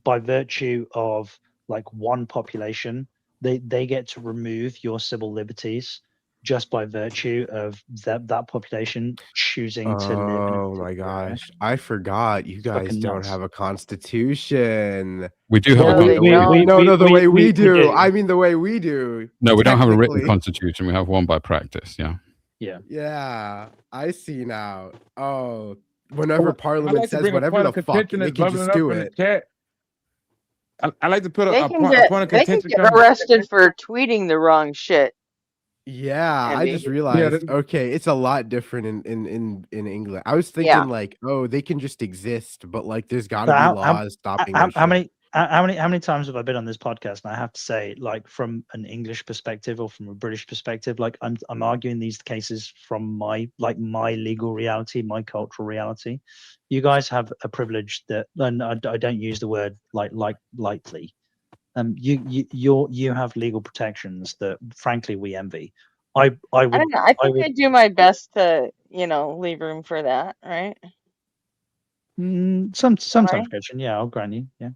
by virtue of like one population they get to remove your civil liberties just by virtue of that population choosing to live in Oh my gosh, I forgot you guys don't have a constitution. We do have a constitution. No, the way we do. I mean the way we do. No, we don't have a written constitution. We have one by practice. Yeah, I see now. Oh, whenever Parliament says whatever the fuck, they can just do it. I like to put They a can point of get contention. arrested for tweeting the wrong shit. Yeah, I Andy. just realized. Okay, it's a lot different in England. I was Yeah. thinking like, oh, they can just exist, but like, there's got to But be how, laws stopping how, this how shit. many times have I been on this podcast? And I have to say, like, from an English perspective or from a British perspective, like I'm arguing these cases from my legal reality, my cultural reality. You guys have a privilege that, and I don't use the word lightly. You have legal protections that, frankly, we envy. I I would don't know. I think would I do my best to, leave room for that, right? sometimes, Christian. Yeah, I'll grant you. Yeah.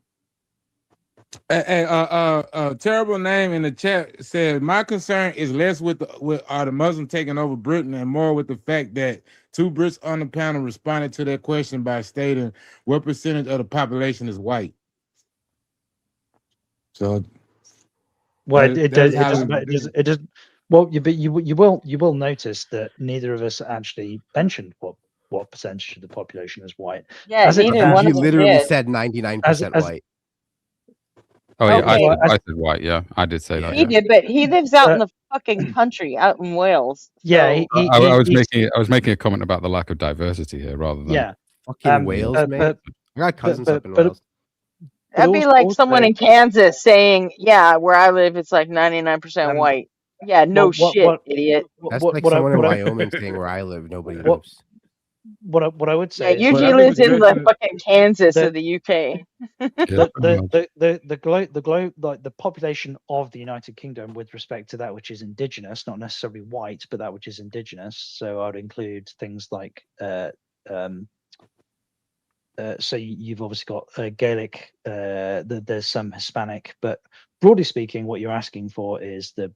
A terrible name in the chat said, my concern is less with the Muslims taking over Britain and more with the fact that 2 Brits on the panel responded to that question by stating what percentage of the population is white. So, Well, it that is doesn't how matter. It doesn't. Well, you will notice that neither of us actually mentioned what percentage of the population is white. Yeah, As it neither stands, one You of us literally did. said 99% as white. Oh yeah, Okay. I said white. Yeah, I did say that. He Yeah. did, but he lives out in the fucking country, out in Wales. yeah, So I was making a comment about the lack of diversity here, rather than yeah. Fucking Wales, mate. I got cousins up in Wales. that'd be like someone in Kansas saying, "Yeah, where I live, it's like 99% white." Yeah, no shit, idiot. That's like someone in Wyoming saying where I live, nobody moves. What I would Yeah, say is, Eugene lives in the fucking Kansas of the UK. the population of the United Kingdom with respect to that which is indigenous, not necessarily white, but that which is indigenous. So I would include things like so you've obviously got Gaelic, there's some Hispanic, but broadly speaking, what you're asking for is the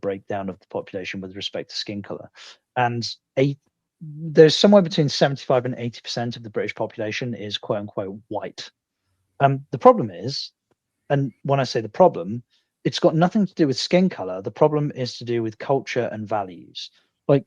breakdown of the population with respect to skin color. And there's somewhere between 75 and 80% of the British population is quote unquote white. The problem is, and when I say the problem, it's got nothing to do with skin color. The problem is to do with culture and values. Like,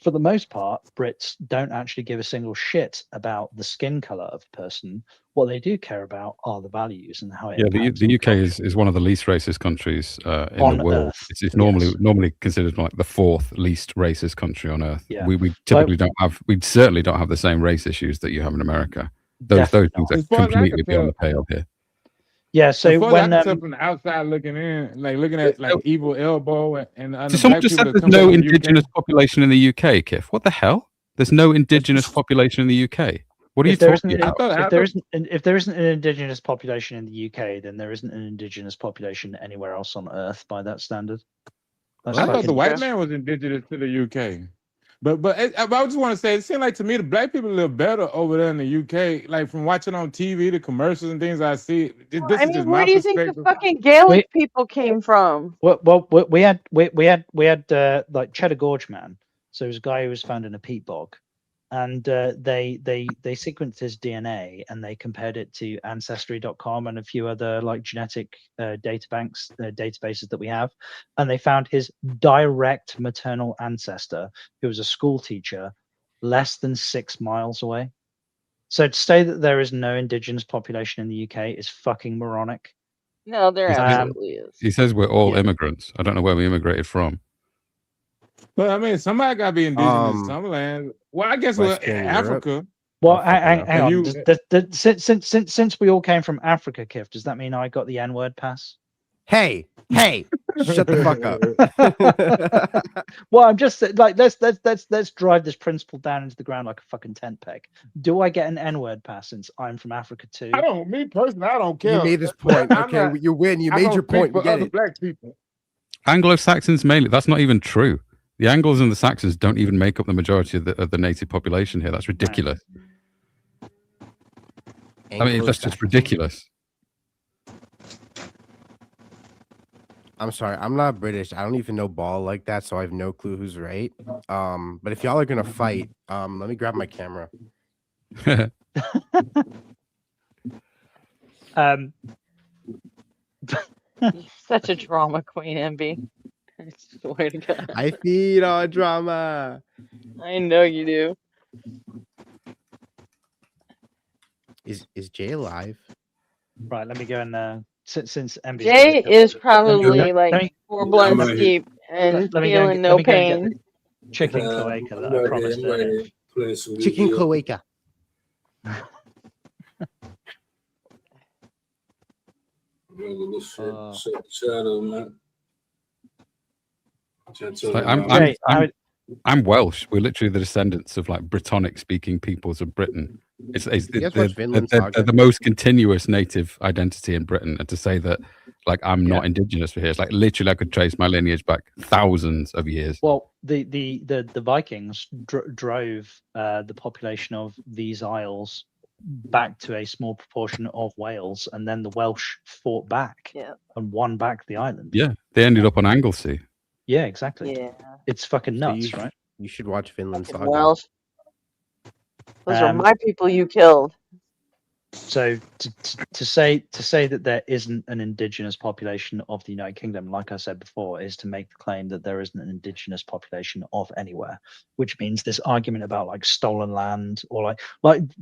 for the most part, Brits don't actually give a single shit about the skin color of a person. What they do care about are the values and how it impacts. The UK is one of the least racist countries in On the world. Earth, It's normally considered like the 4th least racist country on earth. Yeah. We typically we certainly don't have the same race issues that you have in America. Those things are As far as I completely can beyond the tell- pale here. Yeah, so as far when as I can tell from the outside looking in, like looking at like Evil Elbow and So the someone black just people said that there's come no from the indigenous UK. population in the UK, Kif. What the hell? There's no indigenous population in the UK. What are you talking about? If there isn't an indigenous population in the UK, then there isn't an indigenous population anywhere else on Earth by that standard. That's I thought fucking the white man was indigenous to the UK. But I just want to say, it seems like to me the black people live better over there in the UK. Like from watching on TV, the commercials and things I see. This I is mean, just where my do you think the perspective. fucking Gaelic people came from? Well, we had like Cheddar Gorge Man. So it was a guy who was found in a peat bog, and they sequenced his DNA and they compared it to Ancestry.com and a few other like genetic databases that we have, and they found his direct maternal ancestor, who was a school teacher, less than 6 miles away. So to say that there is no indigenous population in the UK is fucking moronic. No, there He says- absolutely is. He says we're all immigrants. I don't know where we immigrated from. But I mean, somebody got to be indigenous to some land. Well, I guess we're in Western Africa. Well, hang on. You- Since we all came from Africa, Kif, does that mean I got the N-word pass? Hey, shut the fuck up. Well, I'm just like let's drive this principle down into the ground like a fucking tent peg. Do I get an N-word pass since I'm from Africa too? Me personally, I don't care. You made this point. I'm Okay, not- you win. You I made don't your speak point. for We get other it. black people. Anglo-Saxons mainly. That's not even true. The Angles and the Saxons don't even make up the majority of the native population here. That's ridiculous. I mean, that's just ridiculous. I'm sorry, I'm not British. I don't even know ball like that, so I have no clue who's right. But if y'all are gonna fight, let me grab my camera. Such a drama queen, MB. I swear to God. I feed on drama. I know you do. Is Jay alive? Right, let me go and since MB Jay is probably like 4 blunts deep and let me feeling no pain. Chicken cloaca that I promised earlier. Chicken cloaca. I'm Welsh. We're literally the descendants of like Brittonic-speaking peoples of Britain. They're the most continuous native identity in Britain, and to say that like I'm not indigenous for here, it's like literally I could trace my lineage back thousands of years. Well, the Vikings drove the population of these isles back to a small proportion of Wales, and then the Welsh fought back and won back the island. Yeah, they ended up on Anglesey. Yeah, exactly. Yeah, it's fucking nuts, right? You should watch Finland Saga. Welsh. Those are my people you killed. So to say that there isn't an indigenous population of the United Kingdom, like I said before, is to make the claim that there isn't an indigenous population of anywhere, which means this argument about like stolen land or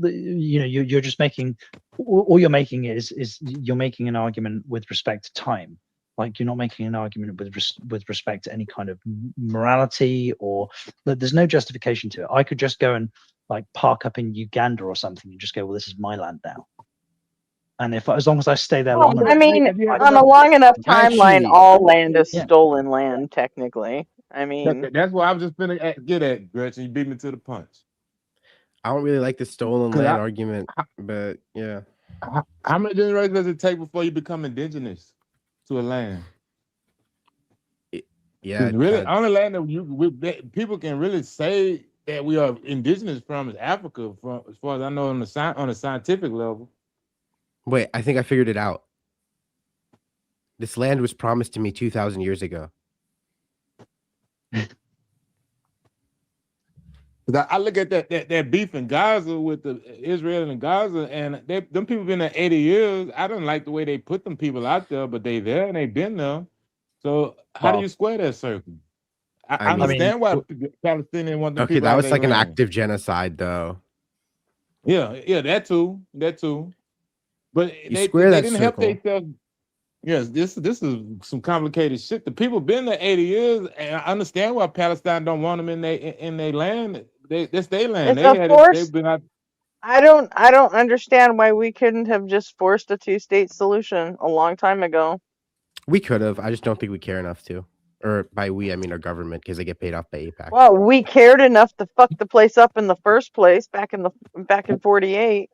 you're just making all you're making is you're making an argument with respect to time. Like you're not making an argument with respect to any kind of morality, or there's no justification to it. I could just go and like park up in Uganda or something and just go, well, this is my land now. And as long as I stay there long enough, I mean, on a long enough timeline, all land is stolen land, technically. I mean, that's what I was just gonna get at, Gretchen. You beat me to the punch. I don't really like the stolen land argument, but yeah. How many generations does it take before you become indigenous to a land? Yeah, really, only land that people can really say that we are indigenous from is Africa, from as far as I know on a scientific level. Wait, I think I figured it out. This land was promised to me 2,000 years ago. I look at that beef in Gaza with the Israel and Gaza, and them people been there 80 years. I don't like the way they put them people out there, but they there and they been there. So how do you square that circle? I understand why Palestinians want the people. Okay, that out was like an land. active genocide, though. Yeah, that too. But they square that didn't help circle. themselves. Yes, this is some complicated shit. The people been there 80 years, and I understand why Palestine don't want them in their land. That's their land. They've been out. I don't understand why we couldn't have just forced a 2-state solution a long time ago. We could have. I just don't think we care enough to. Or by we, I mean our government, because they get paid off by AIPAC. Well, we cared enough to fuck the place up in the first place back in 48.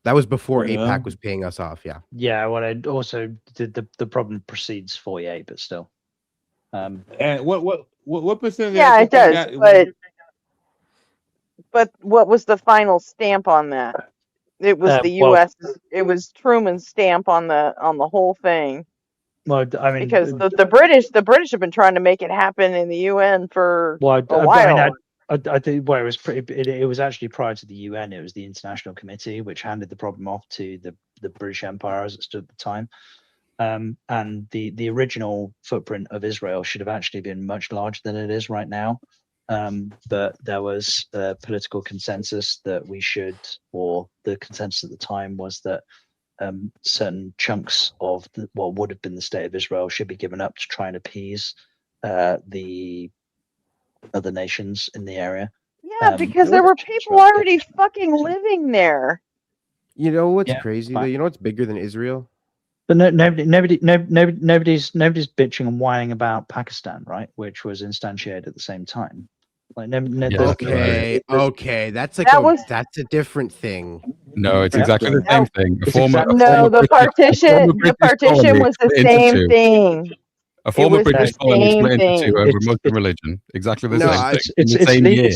That was before AIPAC was paying us off, yeah. Yeah, well, I also did the problem precedes 48, but still. And what percentage? Yeah, it does. But what was the final stamp on that? It was the U.S. It was Truman's stamp on the whole thing. Well, I mean, because the British have been trying to make it happen in the UN for a while. I think it was actually prior to the UN. It was the International Committee which handed the problem off to the British Empire as it stood at the time. And the original footprint of Israel should have actually been much larger than it is right now. But there was a political consensus that we should, or the consensus at the time was that certain chunks of what would have been the state of Israel should be given up to try and appease the other nations in the area. Yeah, because there were people already fucking living there. You know what's crazy though? You know what's bigger than Israel? But nobody's bitching and whining about Pakistan, right? Which was instantiated at the same time. Like, okay, that's like that's a different thing. No, it's exactly the same thing. The partition was the same thing. A former British colony split into two over Muslim religion. Exactly the same thing.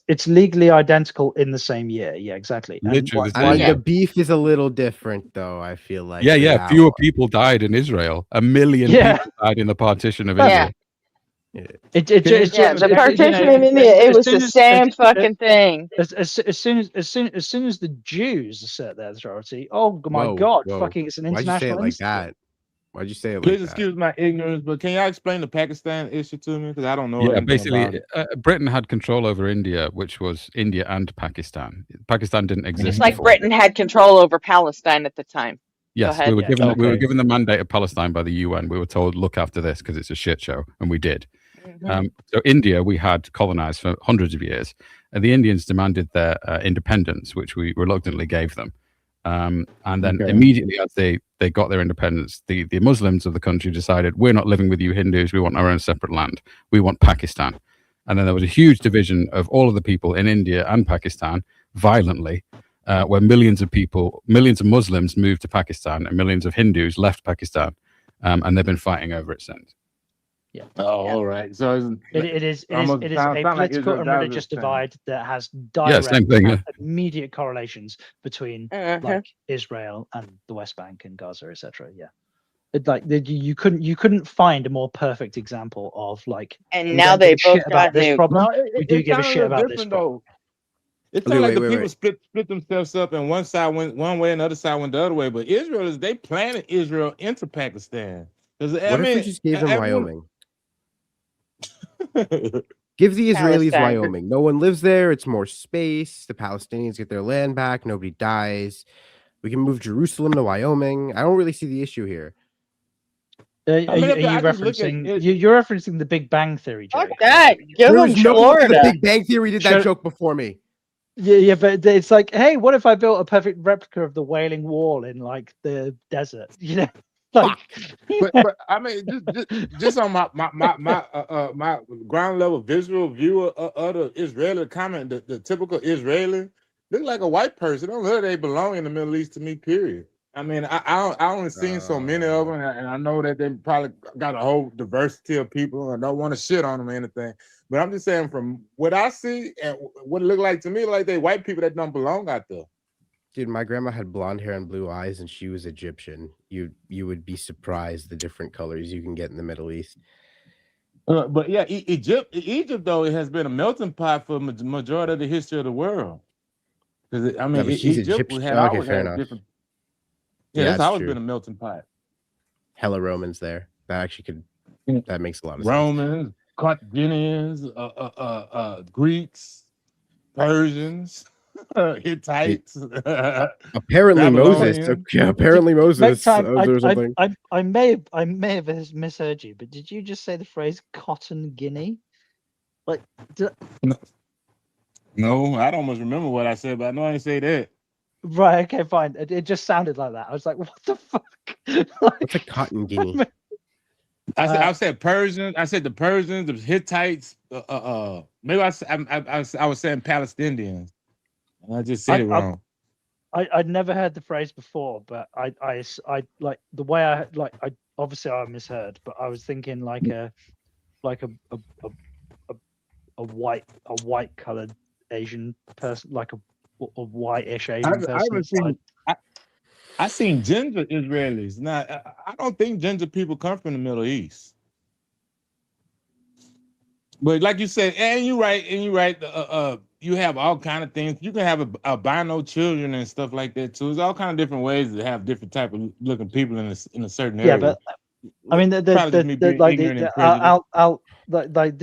It's legally identical in the same year. Yeah, exactly. Literally the beef is a little different, though. I feel like. Yeah. Fewer people died in Israel. 1 million people died in the partition of Israel. The partition in India, it was the same fucking thing. As soon as the Jews assert their authority, oh my God, fucking, it's an international. Why'd you say it like that? Why'd you say it like Please that? excuse my ignorance, but can y'all explain the Pakistan issue to me? Because I don't know. Yeah, basically, Britain had control over India, which was India and Pakistan. Pakistan didn't exist. It's like Britain had control over Palestine at the time. Yes, we were given the mandate of Palestine by the UN. We were told, look after this because it's a shit show, and we did. So India, we had colonized for hundreds of years, and the Indians demanded their independence, which we reluctantly gave them. And then immediately as they got their independence, the Muslims of the country decided, we're not living with you Hindus, we want our own separate land. We want Pakistan. And then there was a huge division of all of the people in India and Pakistan violently, where millions of Muslims moved to Pakistan and millions of Hindus left Pakistan. And they've been fighting over it since. Yeah. Oh, all right. So it is a sound political like Israel and Gaza religious thing. divide that has direct, same thing, yeah. immediate correlations between like Israel and the West Bank and Gaza, etc. Yeah, you couldn't find a more perfect example of like. And we now don't give they a shit both about got this nuked. problem. No, We do give a shit about this different problem. though. It sounds like the people wait. split themselves up, and one side went one way, and the other side went the other way. But Israel they planted Israel into Pakistan. What if we just gave them Wyoming? Give the Israelis Palestine. Wyoming. No one lives there. It's more space. The Palestinians get their land back. Nobody dies. We can move Jerusalem to Wyoming. I don't really see the issue here. Are you referencing? You're referencing the Big Bang Theory, Jerry. Fuck that. Give There them is no one in Florida. the Big Bang Theory did that joke before me. Yeah, but it's like, hey, what if I built a perfect replica of the Wailing Wall in like the desert? You know, like. but I mean, just on my ground level visual view of the Israeli comment, the typical Israeli look like a white person. Don't look like they belong in the Middle East to me. Period. I mean, I only seen so many of them, and I know that they probably got a whole diversity of people. I don't want to shit on them or anything, but I'm just saying from what I see and what it look like to me, like they white people that don't belong out there. Dude, my grandma had blonde hair and blue eyes, and she was Egyptian. You would be surprised the different colors you can get in the Middle East. But yeah, Egypt though, it has been a melting pot for majority of the history of the world. Because I mean, she's Egypt Egyptian. had Okay, always fair had enough. different. Yeah, it's that's always true. been a melting pot. Hella Romans there. That actually could. That makes a lot of sense. Romans, Carthaginians, Greeks, Persians, Hittites. Apparently Moses. Okay, apparently Moses. Next time, or something. I may have misheard you, but did you just say the phrase "cotton guinea"? Like, No, I don't almost remember what I said, but I know I didn't say that. Right. Okay. Fine. It just sounded like that. I was like, "What the fuck?" What's a cotton guinea? I said Persians. I said the Persians, the Hittites. Maybe I was saying Palestinians. And I just said it wrong. I'd never heard the phrase before, but I like the way I obviously I misheard, but I was thinking like a white colored Asian person, like a whitish Asian person. I seen ginger Israelis. Now I don't think ginger people come from the Middle East. But like you said, and you're right. You have all kind of things. You can have albino children and stuff like that too. There's all kind of different ways to have different type of looking people in a certain area. Yeah, but I mean, the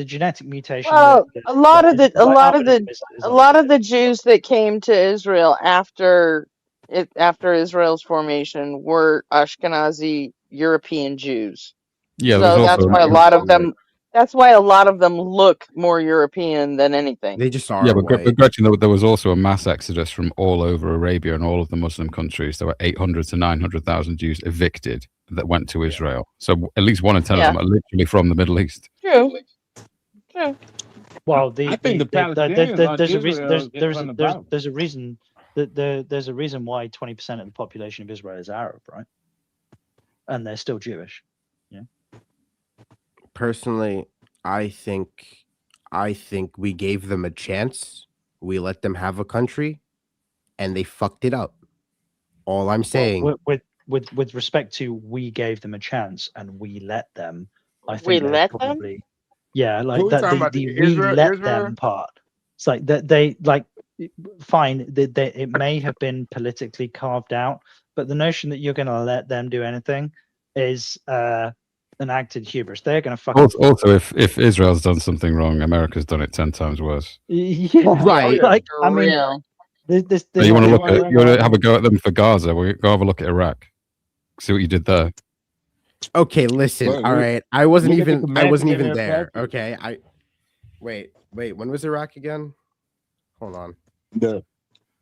genetic mutation. Well, a lot of the Jews that came to Israel after Israel's formation were Ashkenazi European Jews. Yeah, so that's why a lot of them. That's why a lot of them look more European than anything. They just are. Yeah, but Gretchen, there was also a mass exodus from all over Arabia and all of the Muslim countries. There were 800 to 900,000 Jews evicted that went to Israel. So at least 1 in 10 of them are literally from the Middle East. True. Well, I think there's a reason there's a reason why 20% of the population of Israel is Arab, right? And they're still Jewish. Yeah. Personally, I think we gave them a chance. We let them have a country, and they fucked it up. All I'm saying, with respect to, we gave them a chance and we let them. I think we let probably, them. Yeah, like that. The we let them part. It's like that they like. Fine, it may have been politically carved out, but the notion that you're going to let them do anything is an acted hubris. They're going to fuck. Also, if Israel's done something wrong, America's done it 10 times worse. Yeah, right. Like, I mean, this you want to have a go at them for Gaza? We'll go have a look at Iraq. See what you did there. Okay, listen. Look, All look- right, I wasn't look at the even commandment in there. that passage. Okay, wait. When was Iraq again? Hold on. The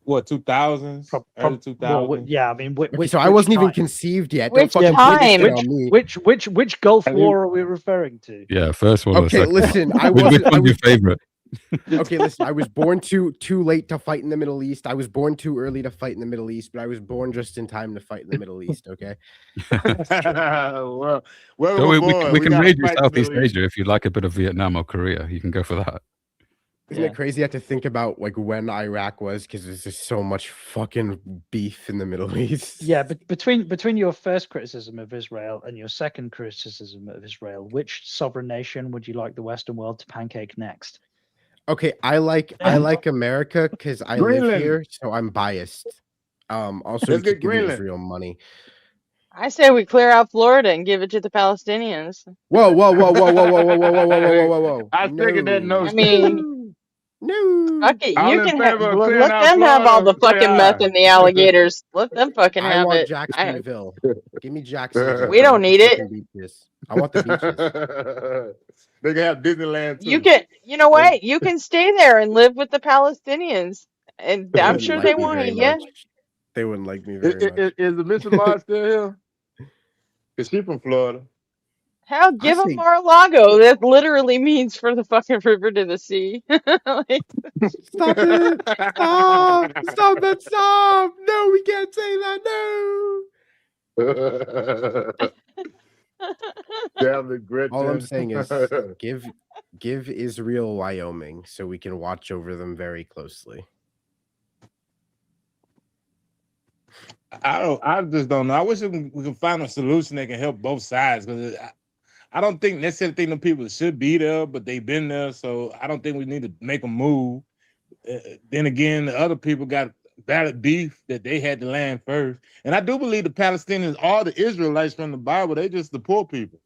what 2000s, early 2000s. Yeah, I mean, Okay, so I wasn't even conceived yet. Don't Which fucking time? put this shit on me. Which Gulf War are we referring to? Yeah, first one or Okay, second. listen. I Which wasn't. one's your favorite? Okay, listen. I was born too late to fight in the Middle East. I was born too early to fight in the Middle East, but I was born just in time to fight in the Middle East. Okay. well, where So we we born, can gotta raid you fight the Southeast Middle East. Asia if you'd like a bit of Vietnam or Korea. You can go for that. Isn't it crazy? I have to think about like when Iraq was because there's just so much fucking beef in the Middle East. Yeah, but between your first criticism of Israel and your second criticism of Israel, which sovereign nation would you like the Western world to pancake next? Okay, I like America because I live Greenland. here, so I'm biased. Also, Let's we get keep giving Greenland. Israel money. I say we clear out Florida and give it to the Palestinians. Whoa! I second that No. notion. I mean, no. fuck it. All You in can have favor of clearing let out them have all the Florida, say fucking meth aye. and the alligators. Let them fucking I have want it. Jacksonville. Give me Jacksonville. We don't need it. Beaches. I want the beaches. They can have Disneyland too. You can, you know what? You can stay there and live with the Palestinians, and They I'm wouldn't sure like they me won't very hate you. much. They wouldn't like me very much. Is the Mr. Mars still here? Is she from Florida? Hell, give them say- Mar-a-Lago. That literally means from the fucking river to the sea. Like, Stop it! Stop! Stop that! Stop! No, we can't say that. No. Damn the Gretchen. All I'm saying is give Israel Wyoming so we can watch over them very closely. I just don't know. I wish we can find a solution that can help both sides because I don't think necessarily think the people should be there, but they've been there, so I don't think we need to make a move. Then again, the other people got valid beef that they had to land first, and I do believe the Palestinians are the Israelites from the Bible. They just the poor people.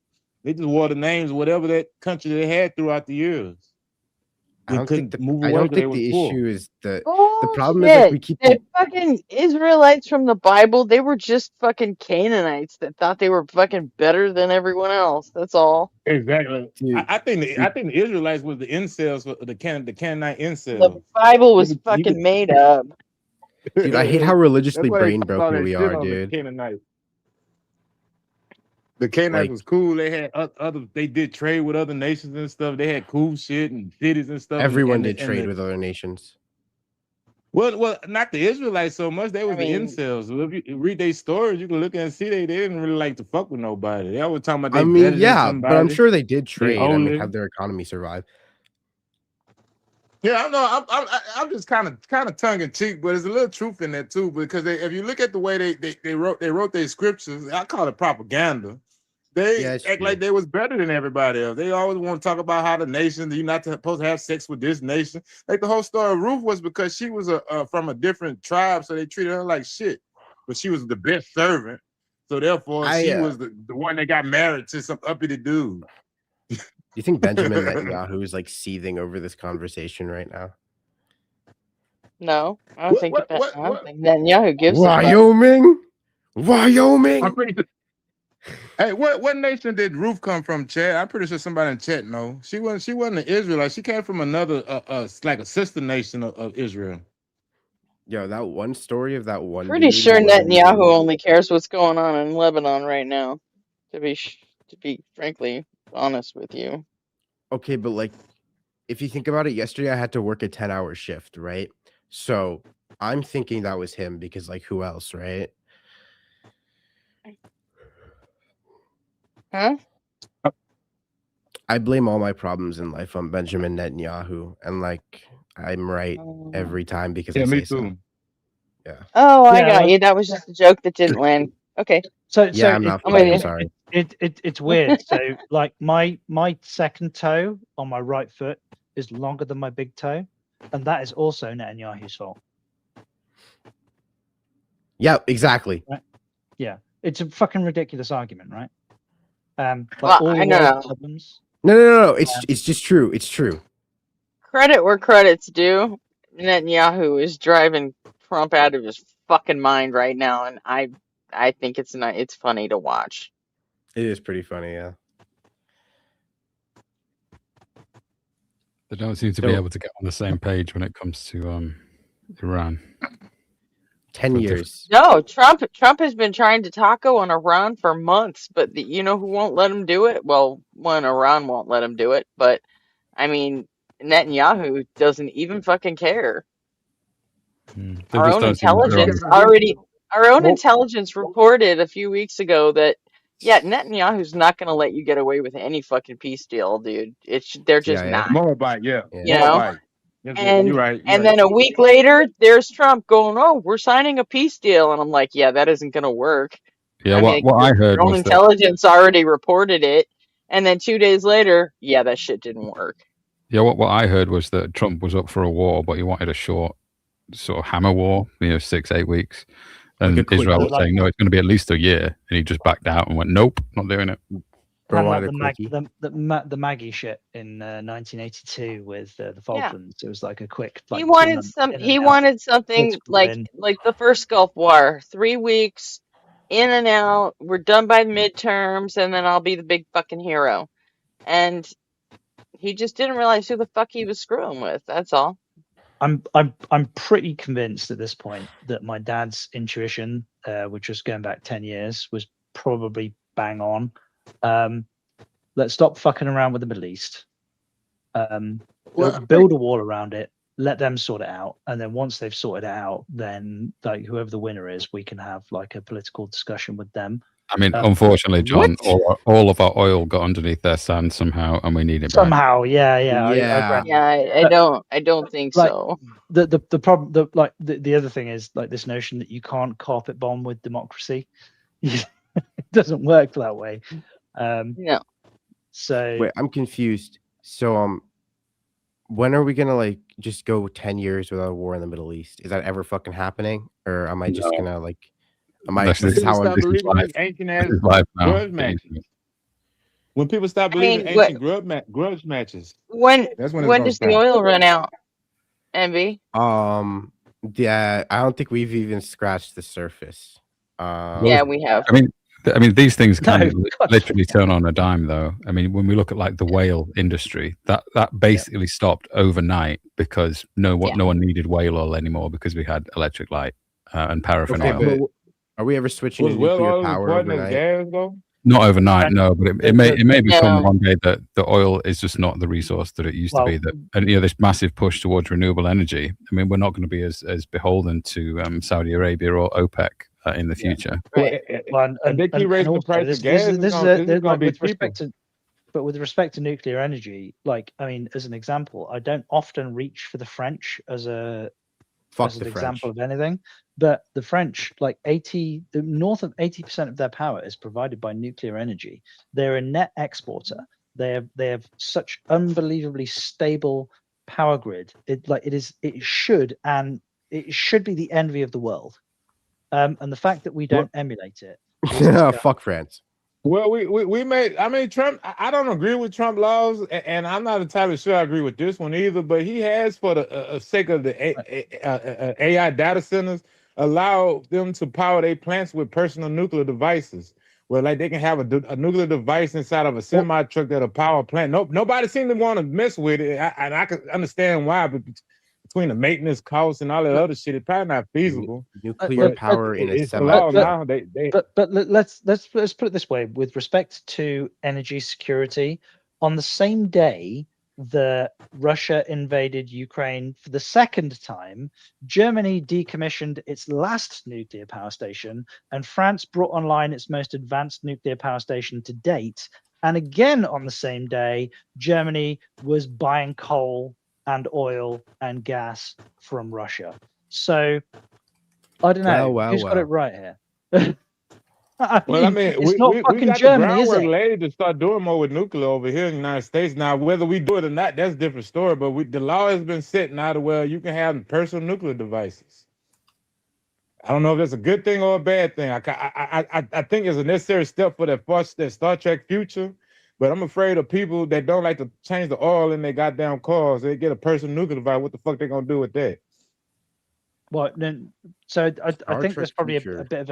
They just wore the names of whatever that country they had throughout the years. I don't think move I away don't 'cause they think was the poor. issue is the bullshit. problem is like we keep The fucking Israelites from the Bible, they were just fucking Canaanites that thought they were fucking better than everyone else. That's all. Exactly. Dude, I think the Israelites was the incels, the Canaanite The incels. Bible was fucking made up. Dude, I hate how religiously That's why they brain talk all broken that we shit are, on dude. The Canaanites. The Canaanites Like- was cool. They had other. They did trade with other nations and stuff. They had cool shit and cities and stuff. Everyone and did trade with other nations. Well, not the Israelites so much. They was the mean- incels. Well, if you read their stories, you can look and see they didn't really like to fuck with nobody. They always talking about. I they mean, better than yeah, but I'm somebody. sure they did trade. I mean, holy. have their economy survive. Yeah, I know. I'm just kind of tongue in cheek, but there's a little truth in that too. Because if you look at the way they wrote their scriptures, I call it propaganda. They Yeah, it's act true. like they was better than everybody else. They always want to talk about how the nation you're not supposed to have sex with this nation. Like the whole story of Ruth was because she was from a different tribe, so they treated her like shit. But she was the best servant, so therefore she was the one that got married to some uppity dude. Do you think Benjamin Netanyahu is like seething over this conversation right now? No, I don't think Netanyahu gives Wyoming? Wyoming? I'm pretty. Hey, what nation did Ruth come from, Chad? I'm pretty sure somebody in chat know. She wasn't an Israelite. She came from another like a sister nation of Israel. Yo, that one story of that one. Pretty dude sure who wasn't Netanyahu even- only cares what's going on in Lebanon right now. To be frankly honest with you. Okay, but like, if you think about it, yesterday I had to work a 10-hour shift, right? So I'm thinking that was him because, like, who else, right? Huh? I blame all my problems in life on Benjamin Netanyahu, and like, I'm right every time because I say so. Yeah. Oh, I Yeah, got like- you. That was just a joke that didn't land. Okay. So Yeah, I'm not I'm funny, with I'm you. sorry. It's weird. So like my second toe on my right foot is longer than my big toe, and that is also Netanyahu's fault. Yeah, exactly. Right? Yeah, it's a fucking ridiculous argument, right? Like Well, all I the know. world's problems. No. It's just true. It's true. Credit where credit's due. Netanyahu is driving Trump out of his fucking mind right now, and I think it's funny to watch. It is pretty funny, yeah. They don't seem to be able to get on the same page when it comes to Iran. 10 years. No, Trump has been trying to taco on Iran for months, but you know who won't let him do it? Well, one, Iran won't let him do it, but I mean, Netanyahu doesn't even fucking care. Our own intelligence reported a few weeks ago that Netanyahu's not going to let you get away with any fucking peace deal, dude. They're just not. Moabite, yeah. You know? Moabite. And you're right. and then a week later, there's Trump going, "Oh, we're signing a peace deal," and I'm like, "Yeah, that isn't going to work." Yeah, I mean, what I heard your own was that intelligence already reported it, and then 2 days later, yeah, that shit didn't work. what I heard was that Trump was up for a war, but he wanted a short sort of hammer war, 6-8 weeks. And Israel was saying, no, it's going to be at least a year. And he just backed out and went, nope, not doing it. Kind of like the MAGA shit in 1982 with the Falklands. It was like a quick. Like, He wanted something like the first Gulf War, 3 weeks in and out. We're done by the midterms, and then I'll be the big fucking hero. And he just didn't realize who the fuck he was screwing with. That's all. I'm pretty convinced at this point that my dad's intuition, which was going back 10 years, was probably bang on. Let's stop fucking around with the Middle East. Build a wall around it. Let them sort it out, and then once they've sorted it out, then like whoever the winner is, we can have like a political discussion with them. I mean, unfortunately, John, all of our oil got underneath their sand somehow, and we need it somehow. back. I don't think like, so. The problem, the other thing is like this notion that you can't carpet bomb with democracy. It doesn't work that way. No. So wait, I'm confused. So when are we gonna like just go 10 years without a war in the Middle East? Is that ever fucking happening, or am I just gonna like? This is how I'm believing these ancient ass grudge matches. When people stop believing ancient grudge matches, that's when does the oil run out? MB? Yeah, I don't think we've even scratched the surface. Yeah, we have. I mean, these things can literally turn on a dime, though. I mean, when we look at like the whale industry, that basically stopped overnight because no one needed whale oil anymore because we had electric light and paraffin oil. Are we ever switching to nuclear power overnight? Gas, though? Not overnight, no. But it may become one day that the oil is just not the resource that it used to be. And this massive push towards renewable energy. I mean, we're not going to be as beholden to Saudi Arabia or OPEC in the future. Right. And they keep raising the price of gas. But with respect to nuclear energy, like I mean, as an example, I don't often reach for the French as an example of anything. But the French, like north of 80% of their power is provided by nuclear energy. They're a net exporter. They have such unbelievably stable power grid. It should be the envy of the world. And the fact that we don't emulate it. Fuck France. Well, we made. I mean, Trump. I don't agree with Trump laws, and I'm not entirely sure I agree with this one either. But he has, for the sake of the AI data centers, allowed them to power their plants with personal nuclear devices, where like they can have a nuclear device inside of a semi truck that'll power a plant. Nobody seemed to want to mess with it, and I can understand why. But between the maintenance costs and all that other shit, it's probably not feasible. Nuclear power in a semi. But let's put it this way: with respect to energy security, on the same day that Russia invaded Ukraine for the second time, Germany decommissioned its last nuclear power station, and France brought online its most advanced nuclear power station to date. And again, on the same day, Germany was buying coal and oil and gas from Russia. So I don't know who's got it right here. I mean, it's not fucking got Germany, the is groundwork it? laid to start doing more with nuclear over here in the United States. Now, whether we do it or not, that's a different story. But the law has been set now to where you can have personal nuclear devices. I don't know if that's a good thing or a bad thing. I think it's a necessary step for that Star Trek future. But I'm afraid of people that don't like to change the oil in their goddamn cars. They get a personal nuclear device. What the fuck they gonna do with that? Well, then, so I think there's Trek probably future. a bit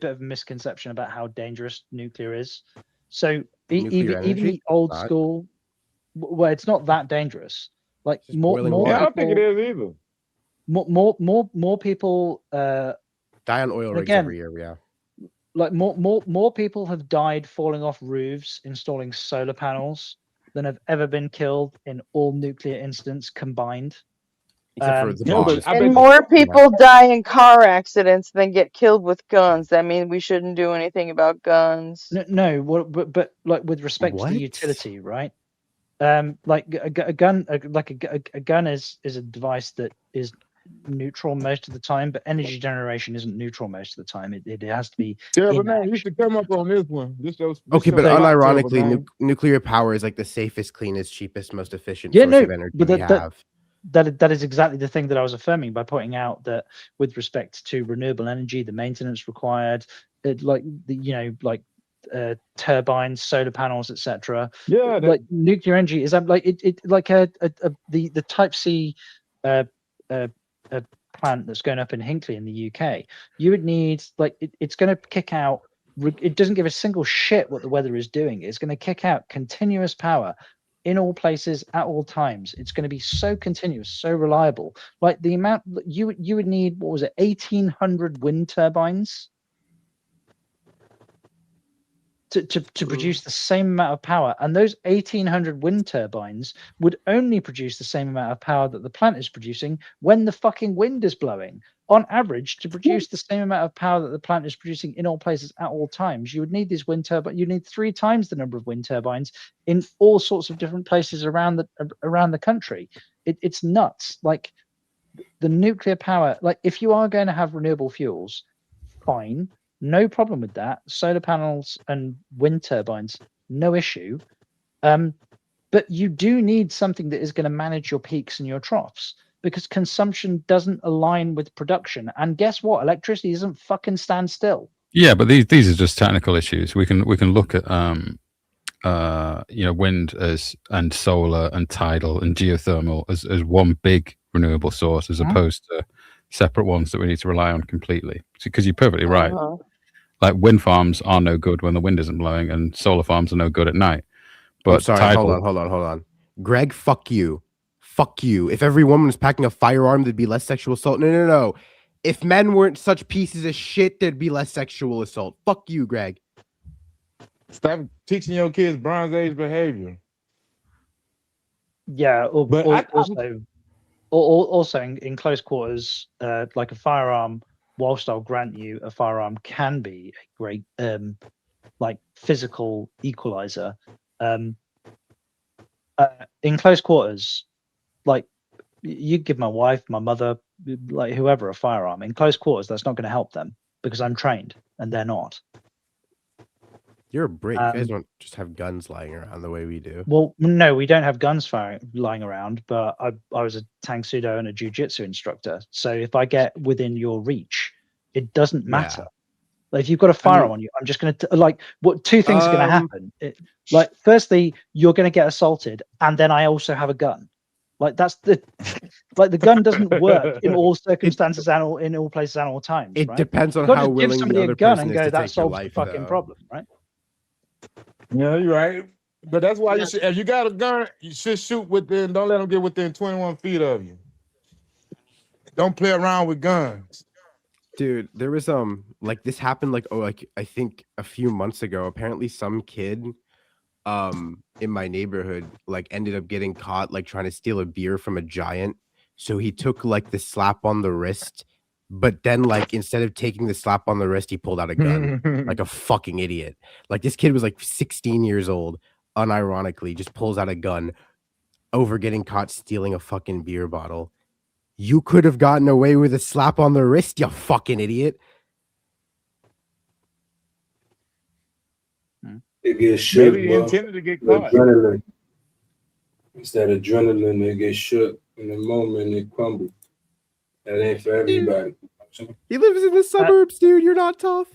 of a misconception about how dangerous nuclear is. So Nuclear even energy? the old Not. school, well, it's not that dangerous. Like more boiling more water. I don't think it people, is either. more people. Die on oil rigs again, every year. Yeah. like more people have died falling off roofs installing solar panels than have ever been killed in all nuclear incidents combined. Except for the Yeah, bombs. but I And bet more people die in car accidents than get killed with guns. That means we shouldn't do anything about guns. No, but like with respect to What? the utility, right? Like a gun, a gun is a device that is neutral most of the time, but energy generation isn't neutral most of the time. It has to be Terrible in man, you should come up on this one. Okay, but show spot, unironically, Terrible Man. nuclear power is like the safest, cleanest, cheapest, most efficient Yeah, source no, of energy but we have. that is exactly the thing that I was affirming by pointing out that with respect to renewable energy, the maintenance required, like turbines, solar panels, etc. Yeah, like nuclear energy is like the Type C plant that's going up in Hinkley in the UK. You would need it's going to kick out. It doesn't give a single shit what the weather is doing. It's going to kick out continuous power in all places at all times. It's going to be so continuous, so reliable. Like the amount you would need, what was it, 1,800 wind turbines to produce the same amount of power, and those 1,800 wind turbines would only produce the same amount of power that the plant is producing when the fucking wind is blowing. On average, to produce the same amount of power that the plant is producing in all places at all times, you would need these wind turbines. You need 3 times the number of wind turbines in all sorts of different places around the country. It's nuts. Like the nuclear power. Like if you are going to have renewable fuels, fine. No problem with that. Solar panels and wind turbines, no issue. But you do need something that is going to manage your peaks and your troughs, because consumption doesn't align with production. And guess what? Electricity doesn't fucking stand still. Yeah, but these are just technical issues. We can look at wind and solar and tidal and geothermal as one big renewable source, as opposed to separate ones that we need to rely on completely. Because you're perfectly right. Like wind farms are no good when the wind isn't blowing, and solar farms are no good at night. But I'm sorry, hold on. Greg, fuck you. Fuck you. If every woman was packing a firearm, there'd be less sexual assault. No. If men weren't such pieces of shit, there'd be less sexual assault. Fuck you, Greg. Stop teaching your kids Bronze Age behavior. Yeah, also in close quarters, like a firearm, whilst I'll grant you a firearm can be a great like physical equalizer, in close quarters, like you give my wife, my mother, like whoever a firearm in close quarters, that's not going to help them because I'm trained and they're not. You're a brick. You guys don't just have guns lying around the way we do. Well, no, we don't have guns lying around, but I was a tang sudo and a jiu-jitsu instructor. So if I get within your reach, it doesn't matter. Like if you've got a firearm on you, I'm just going to what two things are going to happen. Firstly, you're going to get assaulted, and then I also have a gun. Like that's the gun doesn't work in all circumstances and in all places and all times. It right? depends on You've got how to give willing somebody the other a gun person and is go, to that take your solves life, the fucking though. problem, right? Yeah, you're right. But that's why you should, if you got a gun, you should shoot within, don't let them get within 21 feet of you. Don't play around with guns. Dude, there was like this happened I think a few months ago. Apparently some kid in my neighborhood like ended up getting caught like trying to steal a beer from a giant. So he took like the slap on the wrist, but then like instead of taking the slap on the wrist, he pulled out a gun like a fucking idiot. Like this kid was like 16 years old, unironically, just pulls out a gun over getting caught stealing a fucking beer bottle. You could have gotten away with a slap on the wrist, you fucking idiot. It gets shook, Maybe bro. intended to get The caught. adrenaline. It's that adrenaline that gets shook in the moment it crumbles. That ain't for everybody. He lives in the suburbs, dude. You're not tough.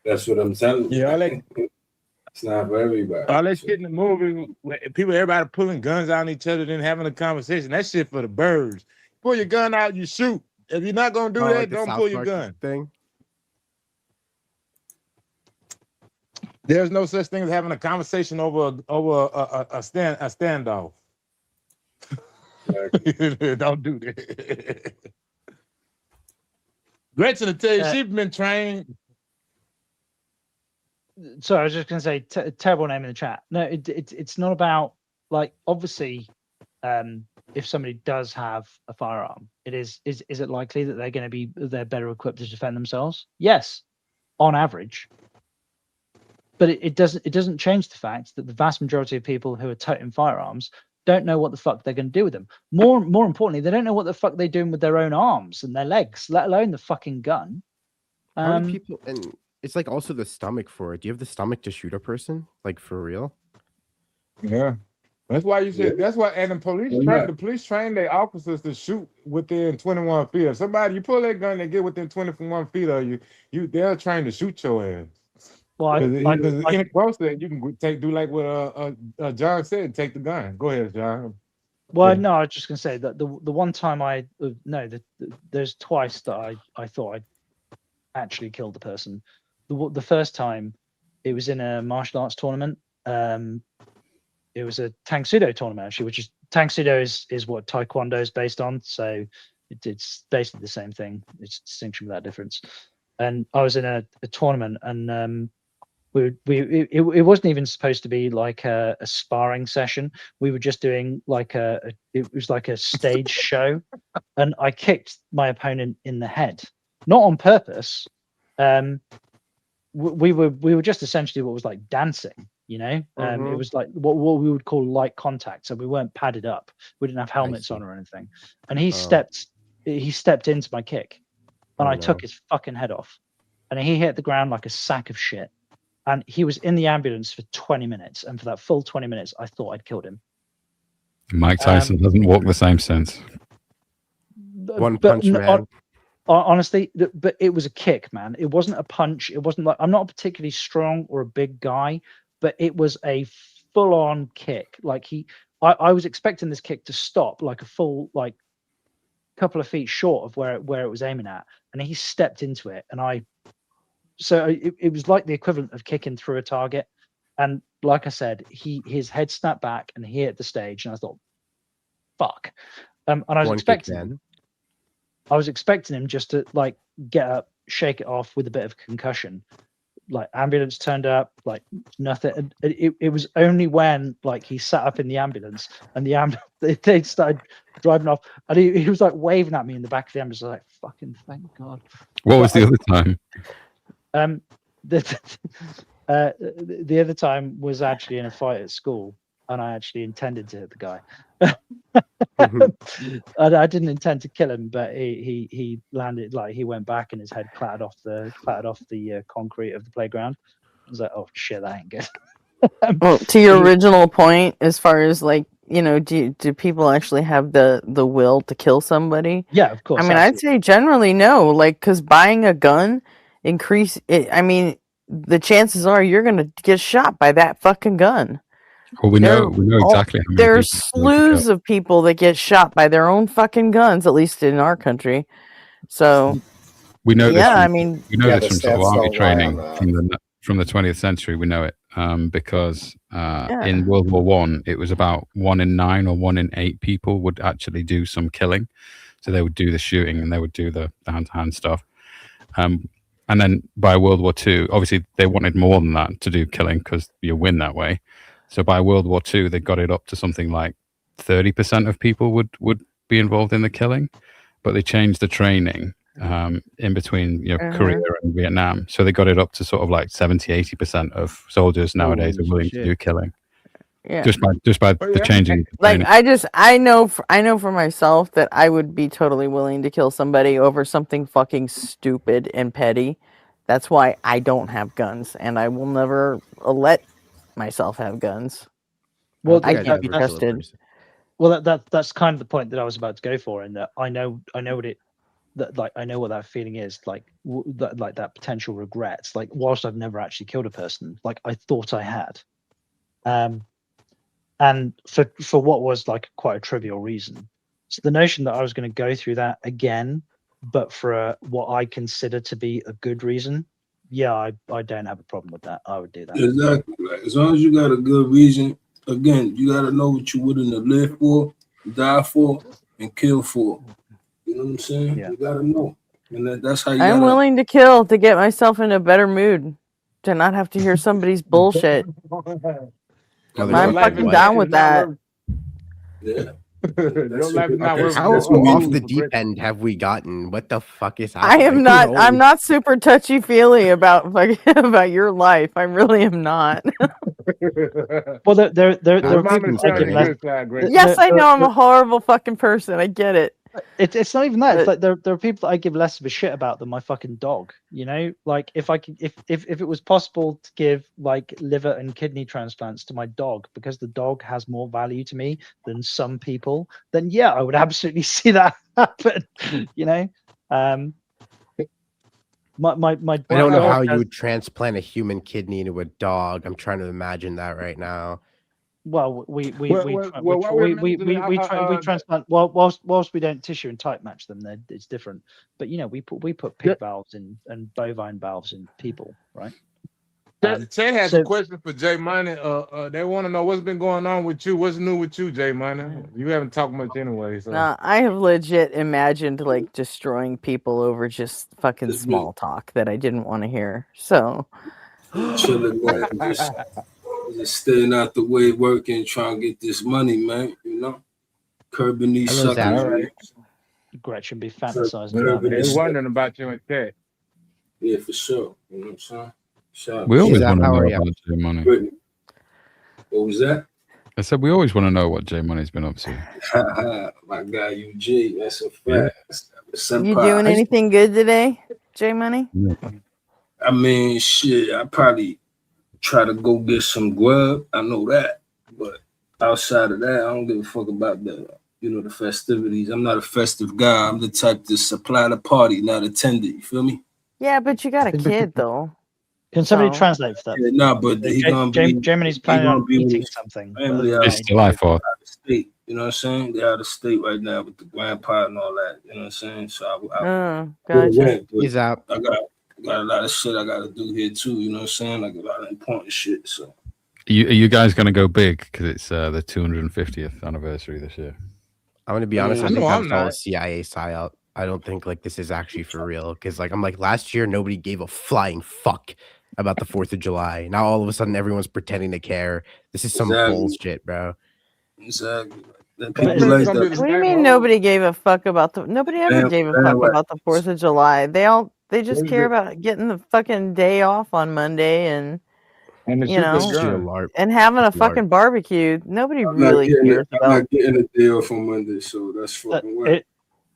That's what I'm telling you. Yeah, it's not for everybody. All that shit in the movie, everybody pulling guns out on each other, then having a conversation. That shit for the birds. Pull your gun out, you shoot. If you're not gonna do Oh, that, like the don't South pull your Park gun. thing. There's no such thing as having a conversation over a standoff. Don't do that. Gretchen will tell you she's been trained. So I was just going to say, terrible name in the chat. No, it's not about, like, obviously, if somebody does have a firearm, is it likely that they're better equipped to defend themselves? Yes, on average. But it doesn't change the fact that the vast majority of people who are toting firearms don't know what the fuck they're going to do with them. More importantly, they don't know what the fuck they're doing with their own arms and their legs, let alone the fucking gun. How many people? And it's like also the stomach for it. Do you have the stomach to shoot a person? Like for real? Yeah. That's why you said. That's why, and the police train their officers to shoot within 21 feet. If somebody you pull that gun and get within 21 feet of you they're trained to shoot your ass. Well, because any closer, you can do like what John said, and take the gun. Go ahead, John. Well, no, I was just going to say that the one time there's twice that I thought I'd actually killed the person. The first time, it was in a martial arts tournament. It was a Tang Sudo tournament, actually, which is Tang Sudo is what Taekwondo is based on. So it's basically the same thing. It's distinction without difference. And I was in a tournament, and it wasn't even supposed to be like a sparring session. We were just doing like it was like a stage show, and I kicked my opponent in the head, not on purpose. We were just essentially what was like dancing, you know. It was like what we would call light contact, so we weren't padded up. We didn't have helmets on or anything. And he stepped into my kick, and I took his fucking head off, and he hit the ground like a sack of shit. And he was in the ambulance for 20 minutes. And for that full 20 minutes, I thought I'd killed him. Mike Tyson doesn't walk the same since. One punch man. Honestly, but it was a kick, man. It wasn't a punch. It wasn't like, I'm not particularly strong or a big guy, but it was a full-on kick. Like I was expecting this kick to stop like a full, like, couple of feet short of where it was aiming at. And he stepped into it, and so it was like the equivalent of kicking through a target. And like I said, his head snapped back and he hit the stage, and I thought, fuck. And I was expecting him just to like get up, shake it off with a bit of concussion. Like ambulance turned up, like nothing. It was only when like he sat up in the ambulance and they started driving off, and he was like waving at me in the back of the ambulance. I was like, fucking thank God. What was the other time? The other time was actually in a fight at school, and I actually intended to hit the guy. I didn't intend to kill him, but he landed, like, he went back and his head clattered off the concrete of the playground. I was like, oh shit, that ain't good. Well, to your original point, as far as like, you know, do people actually have the will to kill somebody? Yeah, of course. I mean, I'd say generally no, like, because buying a gun I mean, the chances are you're gonna get shot by that fucking gun. Well, we know exactly how many There's people slews of people that get shot by their own fucking guns, at least in our country. So we know this. I mean, we know this from sort of army training from the 20th century. We know it because in World War One, it was about 1 in 9 or 1 in 8 people would actually do some killing. So they would do the shooting and they would do the hand-to-hand stuff. And then by World War II, obviously they wanted more than that to do killing because you win that way. So by World War II, they got it up to something like 30% of people would be involved in the killing, but they changed the training in between, you know, Korea and Vietnam. So they got it up to sort of like 70-80% of soldiers nowadays are willing to do killing. Yeah. Just by the changing. Like I know for myself that I would be totally willing to kill somebody over something fucking stupid and petty. That's why I don't have guns, and I will never let myself have guns. Well, I can't be trusted. Well, that's kind of the point that I was about to go for, in that I know what it I know what that feeling is like, that potential regrets. Like, whilst I've never actually killed a person, like I thought I had. And for what was like quite a trivial reason. So the notion that I was going to go through that again but for what I consider to be a good reason, yeah, I don't have a problem with that. I would do that. Exactly. Like, as long as you got a good reason, again, you got to know what you're willing to live for, die for, and kill for. You know what I'm saying? Yeah. You got to know. And that's how you I'm got willing to kill to get myself in a better mood, to not have to hear somebody's bullshit. I'm fucking down with that. Yeah. Your life is not worth How just off food the for deep breakfast. end have we gotten? What the fuck is I happening? am not. I'm Holy- not super touchy feely about about your life. I really am not. Well, there Your are mama people is I on give the less. good side, Grace. Yes, I know I'm a horrible fucking person. I get it. It's not even that. It's But- like there are people that I give less of a shit about than my fucking dog. You know, like if I could, if it was possible to give like liver and kidney transplants to my dog because the dog has more value to me than some people, then yeah, I would absolutely see that happen. You know, my I don't know dog how you has- would transplant a human kidney into a dog. I'm trying to imagine that right now. Well, we while we're mentioning, transplant. Well, whilst we don't tissue and type match them, then it's different. But you know, we put pig valves in and bovine valves in people, right? Chet has so- a question for Jay Money. They want to know what's been going on with you. What's new with you, Jay Money? You haven't talked much anyway. So Nah, I have legit imagined like destroying people over just fucking small talk that I didn't want to hear. So chilling, man. Just staying out the way, working, trying to get this money, man. You know, curbing these Hello, Zach. suckers. All right. Gretchen be fantasizing Curbing about me. they're these wondering about you and Chet. Yeah, for sure. You know what I'm saying? Shout We out. always Zach, want to how know are you? about Jay Money. Brittany. What was that? I said we always want to know what Jay Money's been up to. My guy UG, that's a Yeah. fact. you doing anything good today, J Money? I mean, shit, I probably try to go get some grub. I know that. But outside of that, I don't give a fuck about the festivities. I'm not a festive guy. I'm the type to supply the party, not attend it. You feel me? Yeah, but you got a kid though. Can somebody So- translate for that? Yeah, nah, but he gonna be. Germany's he planning gonna on be with eating his something. family but- out It's July 4th. of state. You know what I'm saying? They're out of state right now with the grandpa and all that. You know what I'm saying? So I Gotcha. went, but He's out. I got a lot of shit I gotta do here too. You know what I'm saying? Like a lot of important shit. So Are you guys going to go big because it's the 250th anniversary this year? I'm gonna be honest. I No, think I'm that's all a not. CIA psyop. I don't think like this is actually for real. Because like I'm like last year nobody gave a flying fuck about the 4th of July. Now all of a sudden everyone's pretending to care. This is some Exactly. bullshit, bro. exactly. Then But people like it's gonna be that. the What do you same mean old- nobody gave a fuck about the? Nobody ever Bam- gave a fuck bandwagon. about the 4th of July. They just What is care it? about getting the fucking day off on Monday and And the you shit know, that's It's still done. LARP. and having a It's LARP. fucking barbecue. Nobody I'm not really getting cares I'm about. not getting a day off on Monday, so that's fucking whack.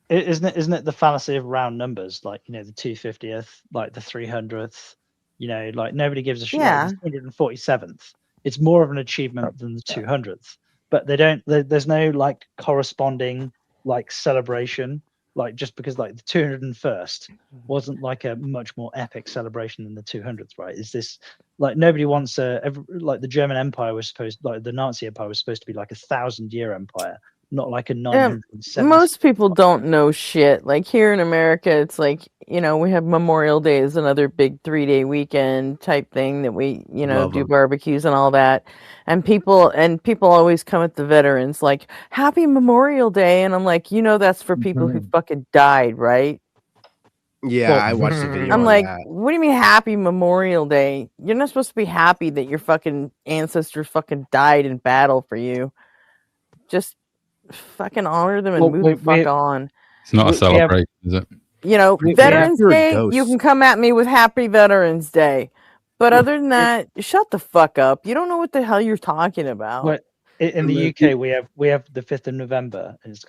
Isn't it the fallacy of round numbers? Like, you know, the 250th, like the 300th, you know, like nobody gives a shit. Yeah. Like the 247th. It's more of an achievement than the 200th. But there's no like corresponding like celebration. Like just because like the 201st wasn't like a much more epic celebration than the 200th, right? Is this like nobody wants like the German Empire was supposed, like the Nazi Empire was supposed to be like 1,000-year empire, not like a 970. Most people don't know shit. Like here in America, it's like, you know, we have Memorial Day as another big 3-day weekend type thing that we, you know, Love do 'em. barbecues and all that. And people always come at the veterans like, Happy Memorial Day. And I'm like, you know, that's for people who fucking died, right? Yeah, Well, I watched the video. I'm on like, that. what do you mean Happy Memorial Day? You're not supposed to be happy that your fucking ancestors fucking died in battle for you. Just fucking honor them and Well, move we- the fuck we- on. It's not a We have- celebration, is it? You know, We- Veterans you're a Day, you ghost. can come at me with Happy Veterans Day. But other than that, shut the fuck up. You don't know what the hell you're talking about. But in the Well, UK, we have the 5th of November. And it's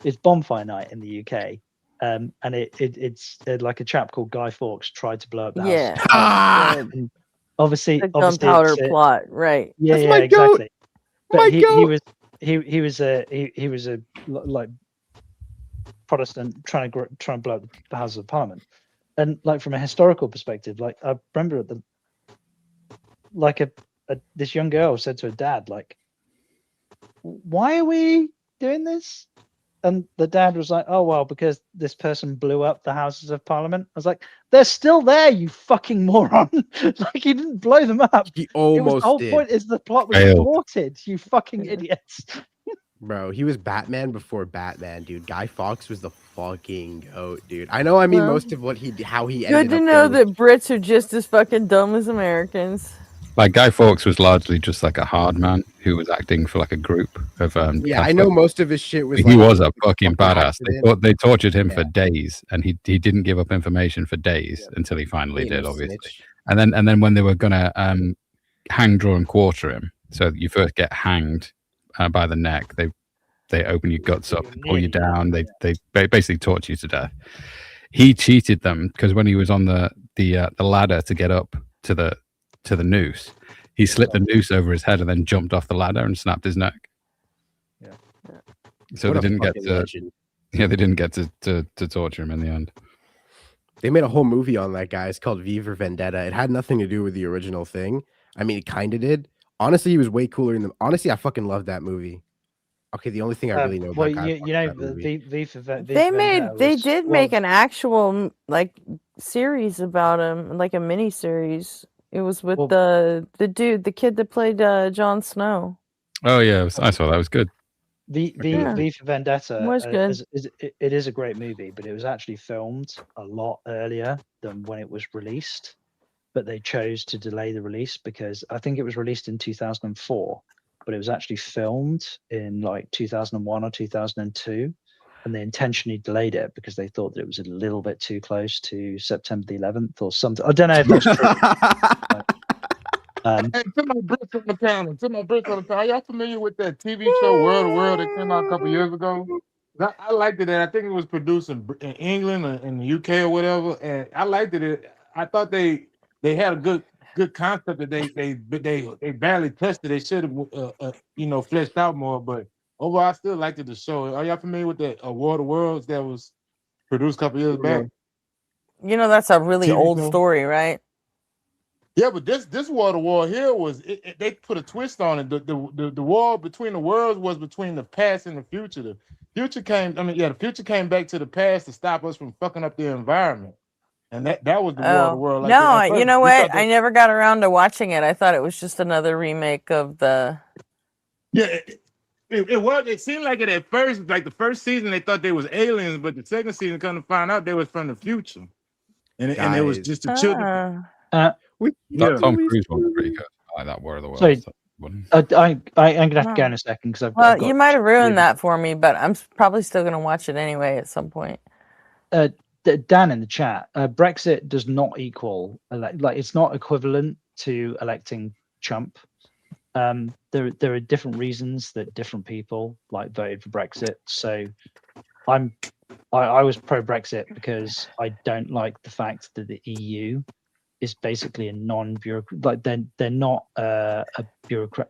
it's bonfire night in the UK. And it's like a chap called Guy Fawkes tried to blow up the house. Yeah. And obviously, The gunpowder it's, plot, right? yeah, That's yeah, my goat! exactly. But My he goat! was a like Protestant trying to blow up the Houses of Parliament, and like from a historical perspective, like I remember this young girl said to her dad, like, why are we doing this? And the dad was like, oh, well, because this person blew up the Houses of Parliament. I was like, they're still there, you fucking moron. Like, he didn't blow them up. He almost the whole did. point is the plot was Failed. thwarted, you fucking idiots. Bro, he was Batman before Batman, dude. Guy Fawkes was the fucking goat, dude. I know. I mean, Well, most of what how he good ended to up know there that Brits are just as fucking dumb as Americans. Like Guy Fawkes was largely just like a hard man who was acting for like a group of yeah, I Catholic. know most of his shit was. He like, was a fucking badass. accident. They tortured him for days, and he didn't give up information for days until he finally Ain't did, no obviously. snitch. And then when they were gonna hang, draw, and quarter him, so you first get hanged by the neck. They open your guts up, pull you down. They basically torture you to death. He cheated them because when he was on the ladder to get up to the noose, he slipped the noose over his head and then jumped off the ladder and snapped his neck. Yeah. So What they a didn't get fucking to. legend. Yeah, they didn't get to torture him in the end. They made a whole movie on that guy. It's called V for Vendetta. It had nothing to do with the original thing. I mean, it kind of did. Honestly, he was way cooler in the. Honestly, I fucking loved that movie. Okay, the only thing I really know about Well, Guy you Fawkes know, is that movie. V for They did make an actual like series about him, like a mini series. It was with the kid that played Jon Snow. Oh yeah, I saw that. It was good. V for Vendetta Was good. it is a great movie, but it was actually filmed a lot earlier than when it was released. But they chose to delay the release because I think it was released in 2004, but it was actually filmed in like 2001 or 2002, and they intentionally delayed it because they thought that it was a little bit too close to September the 11th or something. I don't know if that's true. Hey, to my Brits on the panel, are y'all familiar with that TV show World of World that came out a couple years ago? I liked it, and I think it was produced in England or in the UK or whatever, and I liked it. I thought they had a good concept that they barely touched it. They should have fleshed out more, but overall, I still liked it. The show. Are y'all familiar with that World of Worlds that was produced a couple years back? You know, that's a really TV old show? story, right? Yeah, but this World of War here was they put a twist on it. The war between the worlds was between the past and the future. The future came back to the past to stop us from fucking up the environment, and that was the War of the World. Like, no, at you first, know we what? thought that- I never got around to watching it. I thought it was just another remake of the. Yeah, it was. It seemed like it at first. Like the first season, they thought they was aliens, but the second season, come to find out they was from the future, and it was just the children. Tom Cruise one was pretty good. I like that War of the Worlds. Sorry, one. I'm gonna have to go in a second because I've Well, got you might have ruined that for me, but I'm probably still going to watch it anyway at some point. Dan in the chat. Brexit does not equal like it's not equivalent to electing Trump. There are different reasons that different people like voted for Brexit. So I was pro Brexit because I don't like the fact that the EU is basically a non-bureaucrat. Like they're not a bureaucrat.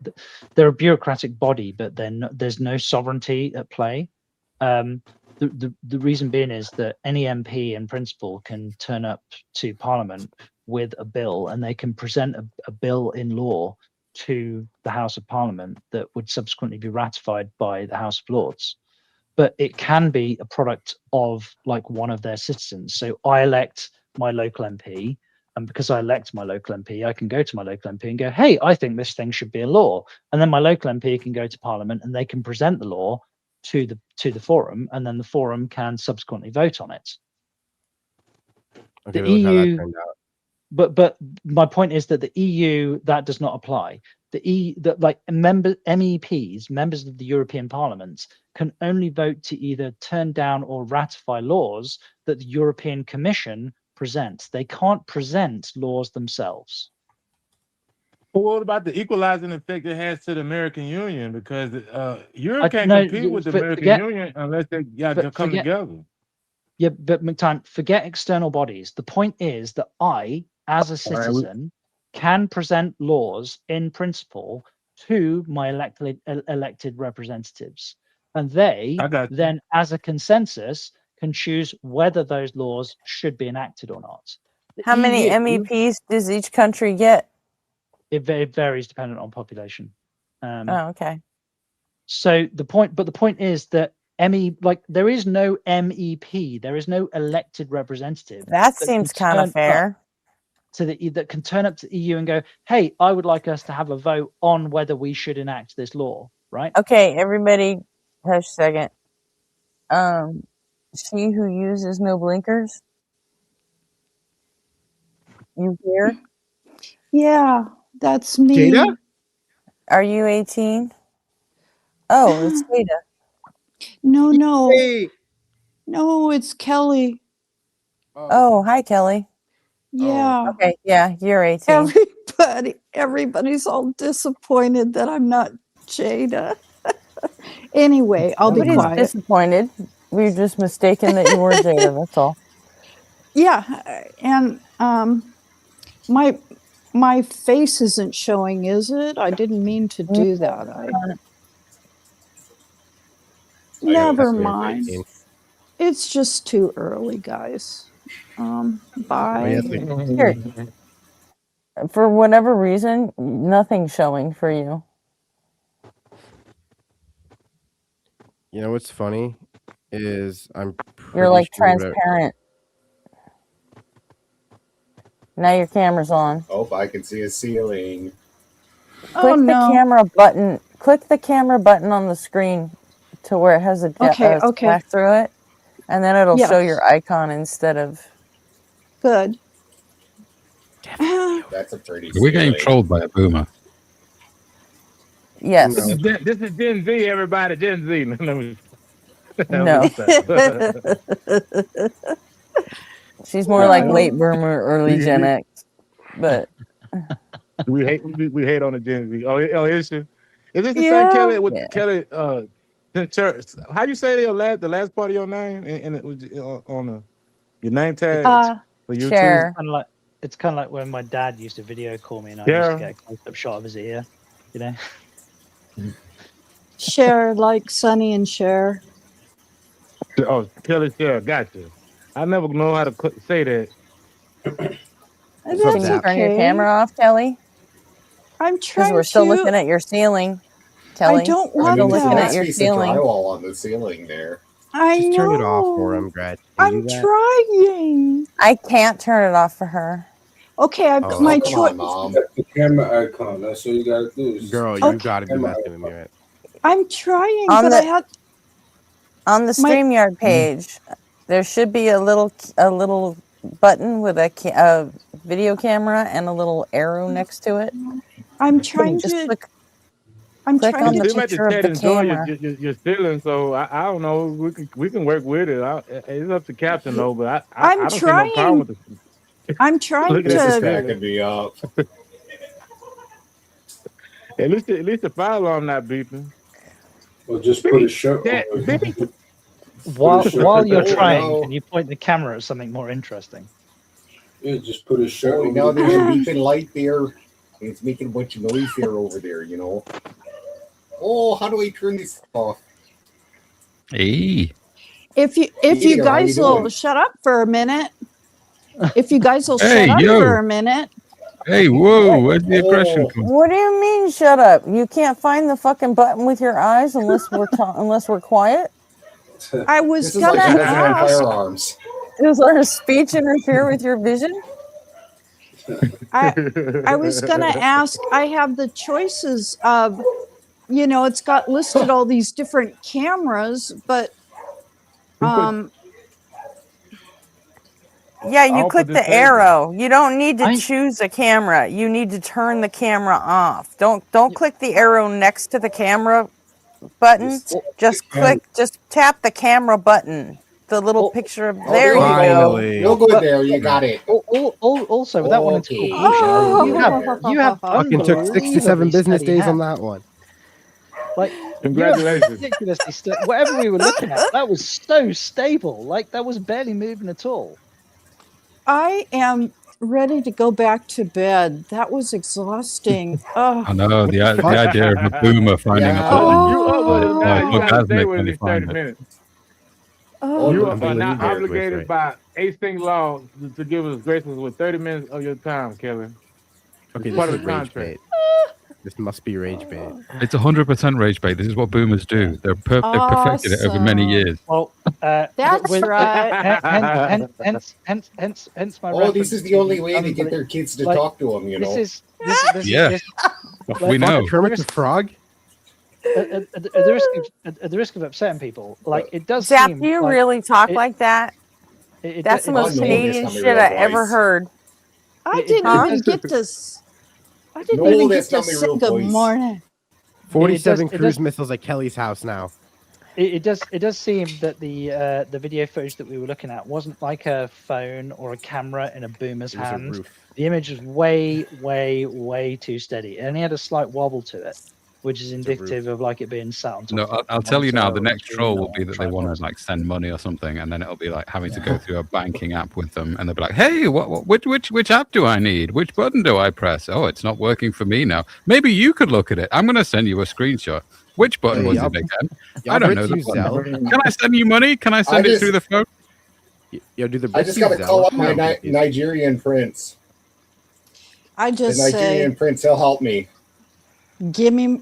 They're a bureaucratic body, but there's no sovereignty at play. The reason being is that any MP in principle can turn up to Parliament with a bill, and they can present a bill in law to the House of Parliament that would subsequently be ratified by the House of Lords. But it can be a product of like one of their citizens. So I elect my local MP, and because I elect my local MP, I can go to my local MP and go, hey, I think this thing should be a law. And then my local MP can go to Parliament and they can present the law to the forum, and then the forum can subsequently vote on it. Okay, The look how that EU, turned out. but my point is that the EU, that does not apply. MEPs, members of the European Parliament, can only vote to either turn down or ratify laws that the European Commission presents. They can't present laws themselves. Well, what about the equalizing effect it has to the American Union? Because Europe can't compete with the American Union unless they come together. Yeah, but McTime, forget external bodies. The point is that I, as a citizen, can present laws in principle to my elected representatives. And they then, as a consensus, can choose whether those laws should be enacted or not. How many MEPs does each country get? It varies dependent on population. Oh, okay. So the point is that there is no MEP, there is no elected representative. That seems kind of fair. That can turn up to the EU and go, hey, I would like us to have a vote on whether we should enact this law, right? Okay, everybody, hush a second. She who uses no blinkers. You here? Yeah, that's me. Jada? Are you 18? Oh, it's Jada. No. Hey. No, it's Kelly. Oh, hi, Kelly. Yeah. Okay, yeah, you're 18. Everybody's all disappointed that I'm not Jada. Anyway, I'll be Nobody's quiet. disappointed. We're just mistaken that you were Jada. That's all. Yeah, and my face isn't showing, is it? I didn't mean to do that. Never mind. It's just too early, guys. Bye. Here. For whatever reason, nothing's showing for you. You know what's funny is You're like sure transparent. Now your camera's on. Oh, I can see a ceiling. Click the camera button. Click the camera button on the screen to where it has a splash through it, and then it'll show your icon instead of. Good. That's a pretty. We're getting trolled by a boomer. Yes. This is Gen Z, everybody. Gen Z. No. She's more like late boomer, early Gen X. But we hate on the Gen Z. Oh, is she? Is this the same Kelly with Kelly? How you say the last part of your name and on your name tag for YouTube? Share. It's kind of like when my dad used to video call me and I used to get a close-up shot of his ear, you know. Share like Sonny and Cher. Oh, Kelly Share, gotcha. I never know how to say that. Can you turn your camera off, Kelly? I'm trying because we're still looking at your ceiling, Kelly. I don't I want mean, that. there's at your a piece of ceiling. drywall on the ceiling there. I Just know. turn it off for him, Gretchen. I'm trying. I can't turn it off for her. Okay, my choice. The camera icon. That's all you gotta do. Girl, you gotta be messing with me, right? I'm trying, On but the- I had On the StreamYard page, there should be a little button with a video camera and a little arrow next to it. I'm trying Just to. click I'm click trying on to. the Seems like picture of Ted the enjoy camera. your ceiling, so I don't know. We can work with it. It's up to Captain though, but I I'm don't see no problem with it. I'm trying Look at this is to. cracking me up. At least the fire alarm not beeping. Well, just put a shirt on. While you're trying, no. can you point the camera at something more interesting? Yeah, just put a shirt Oh, on. now there's a beeping light there. It's making a bunch of noise there over there, you know. Oh, how do I turn this off? Hey. If you Hey, how guys you will doing? shut up for a minute. If you guys will Hey, shut up yo. for a minute. Hey, whoa, where's the aggression come? What do you mean, shut up? You can't find the fucking button with your eyes unless we're quiet. I was This is gonna like using ask. firearms. Does our speech interfere with your vision? I was gonna ask. I have the choices of, it's got listed all these different cameras, but Yeah, you I'll click put the this arrow. You don't need to choose a camera. You need to turn the camera off. Don't click the arrow next to the camera button. Just tap the camera button. The little picture of there you go. Finally. You're good there. You got it. Also, without wanting to call Okay. bullshit, you have Fucking took 67 unbelievably business steady days on hands. that one. Like, Congratulations. Ridiculously whatever we were looking at, that was so stable. Like, that was barely moving at all. I am ready to go back to bed. That was exhausting. Oh. I know the idea of a boomer finding a button. You up with it now. You gotta stay orgasmic with when it they in 30 find it. minutes. Oh. You I'm are not believing it. obligated by AC law to give us graces with 30 minutes of your time, Kelly. Okay, Part this of is the rage contract. bait. This must be rage bait. It's 100% rage bait. This is what boomers do. They've perfected it over many years. Well, That's right. Hence my. Oh, this is the only way to to get their kids to talk to them, you know. This Yeah. We know. Kermit the Frog. At the risk of upsetting people, like it does. Zap, seem do you like really talk like that? That's the most Canadian shit I ever heard. I didn't even get to. I didn't even get to say good morning. 47 cruise missiles at Kelly's house now. It does seem that the video footage that we were looking at wasn't like a phone or a camera in a boomer's It was a hand. roof. The image was way too steady. It only had a slight wobble to it, which is indicative of like it being sat on top. No, I'll tell you now. The next troll will be that they want to like send money or something, and then it'll be like having to go through a banking app with them, and they'll be like, "Hey, which app do I need? Which button do I press? Oh, it's not working for me now. Maybe you could look at it. I'm going to send you a screenshot. Which button was it again? I don't know the button. Can I send you money? Can I send it through the phone? Yo, do the I just got to call up my Nigerian prince. I just the Nigerian say, prince, he'll help me. give me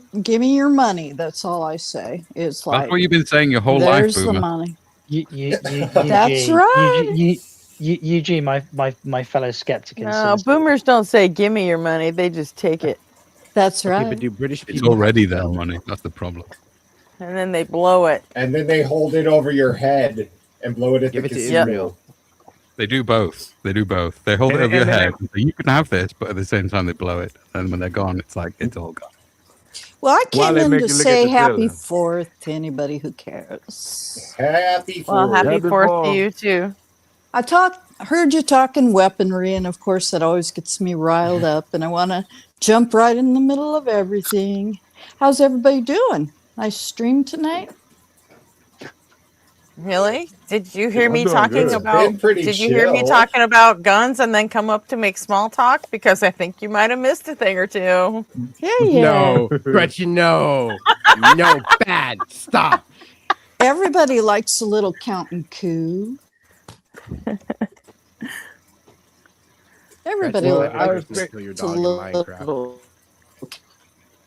your money. That's all I say. It's like That's what you've been saying your whole life, there's the Boomer. money. That's right. Eugene, my fellow skeptic. No, boomers don't say "give me your money"; they just take it. That's right. But do British It's people already their money. That's the problem. And then they blow it. And then they hold it over your head and blow it at Give the it to casino. Israel. They do both. They do both. They hold it over your head. And say, you can have this, but at the same time they blow it. And when they're gone, it's like it's all gone. Well, I While came they in make to you look at say the happy ceiling. 4th to anybody who cares. Happy Well, Fourth. happy 4th to you too. Heard you talking weaponry, and of course that always gets me riled up, and I want to jump right in the middle of everything. How's everybody doing? Nice stream tonight. Really? Did you hear I'm me doing talking good. about? Been pretty Did you hear me chill. talking about guns and then come up to make small talk? Because I think you might have missed a thing or two. Yeah. No, Gretchen, no. No, bad. Stop. Everybody likes a little counting coup. Everybody Well, likes I respect your a dog in Minecraft. little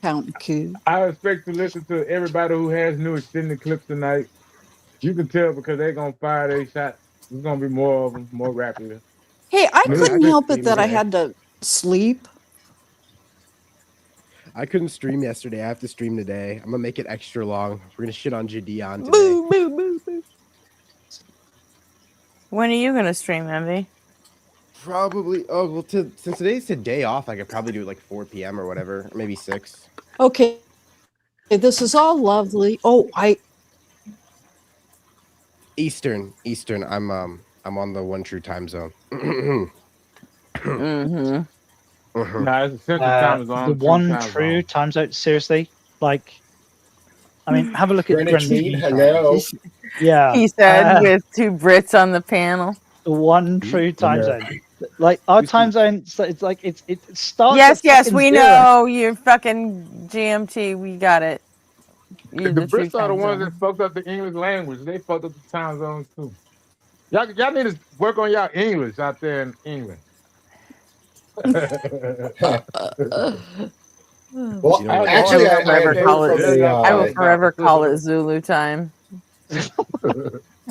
counting coup. I expect to listen to everybody who has new extended clips tonight. You can tell because they're gonna fire their shots. There's gonna be more of them, more rapidly. Hey, I Yeah, couldn't I help it just that I streamed had to sleep. I couldn't stream yesterday. I have to stream today. I'm gonna make it extra long. We're gonna shit on Jadion today. Boo, boo, boo, boo. When are you gonna stream, Envy? Probably. Oh well, since today's a day off, I could probably do it like 4 p.m. or whatever, or maybe 6. Okay, this is all lovely. Oh, Eastern. I'm on the one true time zone. Mm-hmm. Nah, it's a central time zone. The one true time zone. Seriously, like, I mean, have a look at Greenwich Greenwich Mean, Mean hello. Time. Yeah, He said with 2 Brits on the panel. the one true time zone. Like our time zone, so it's like it starts. Yes, at yes, fucking we 0. know you're fucking GMT. We got it. You're The true Brits are the time ones zone. that fucked up the English language. They fucked up the time zones too. Y'all need to work on y'all English out there in England. Well, You know what? actually, I forever heard call from it. a, I will forever call it Zulu time.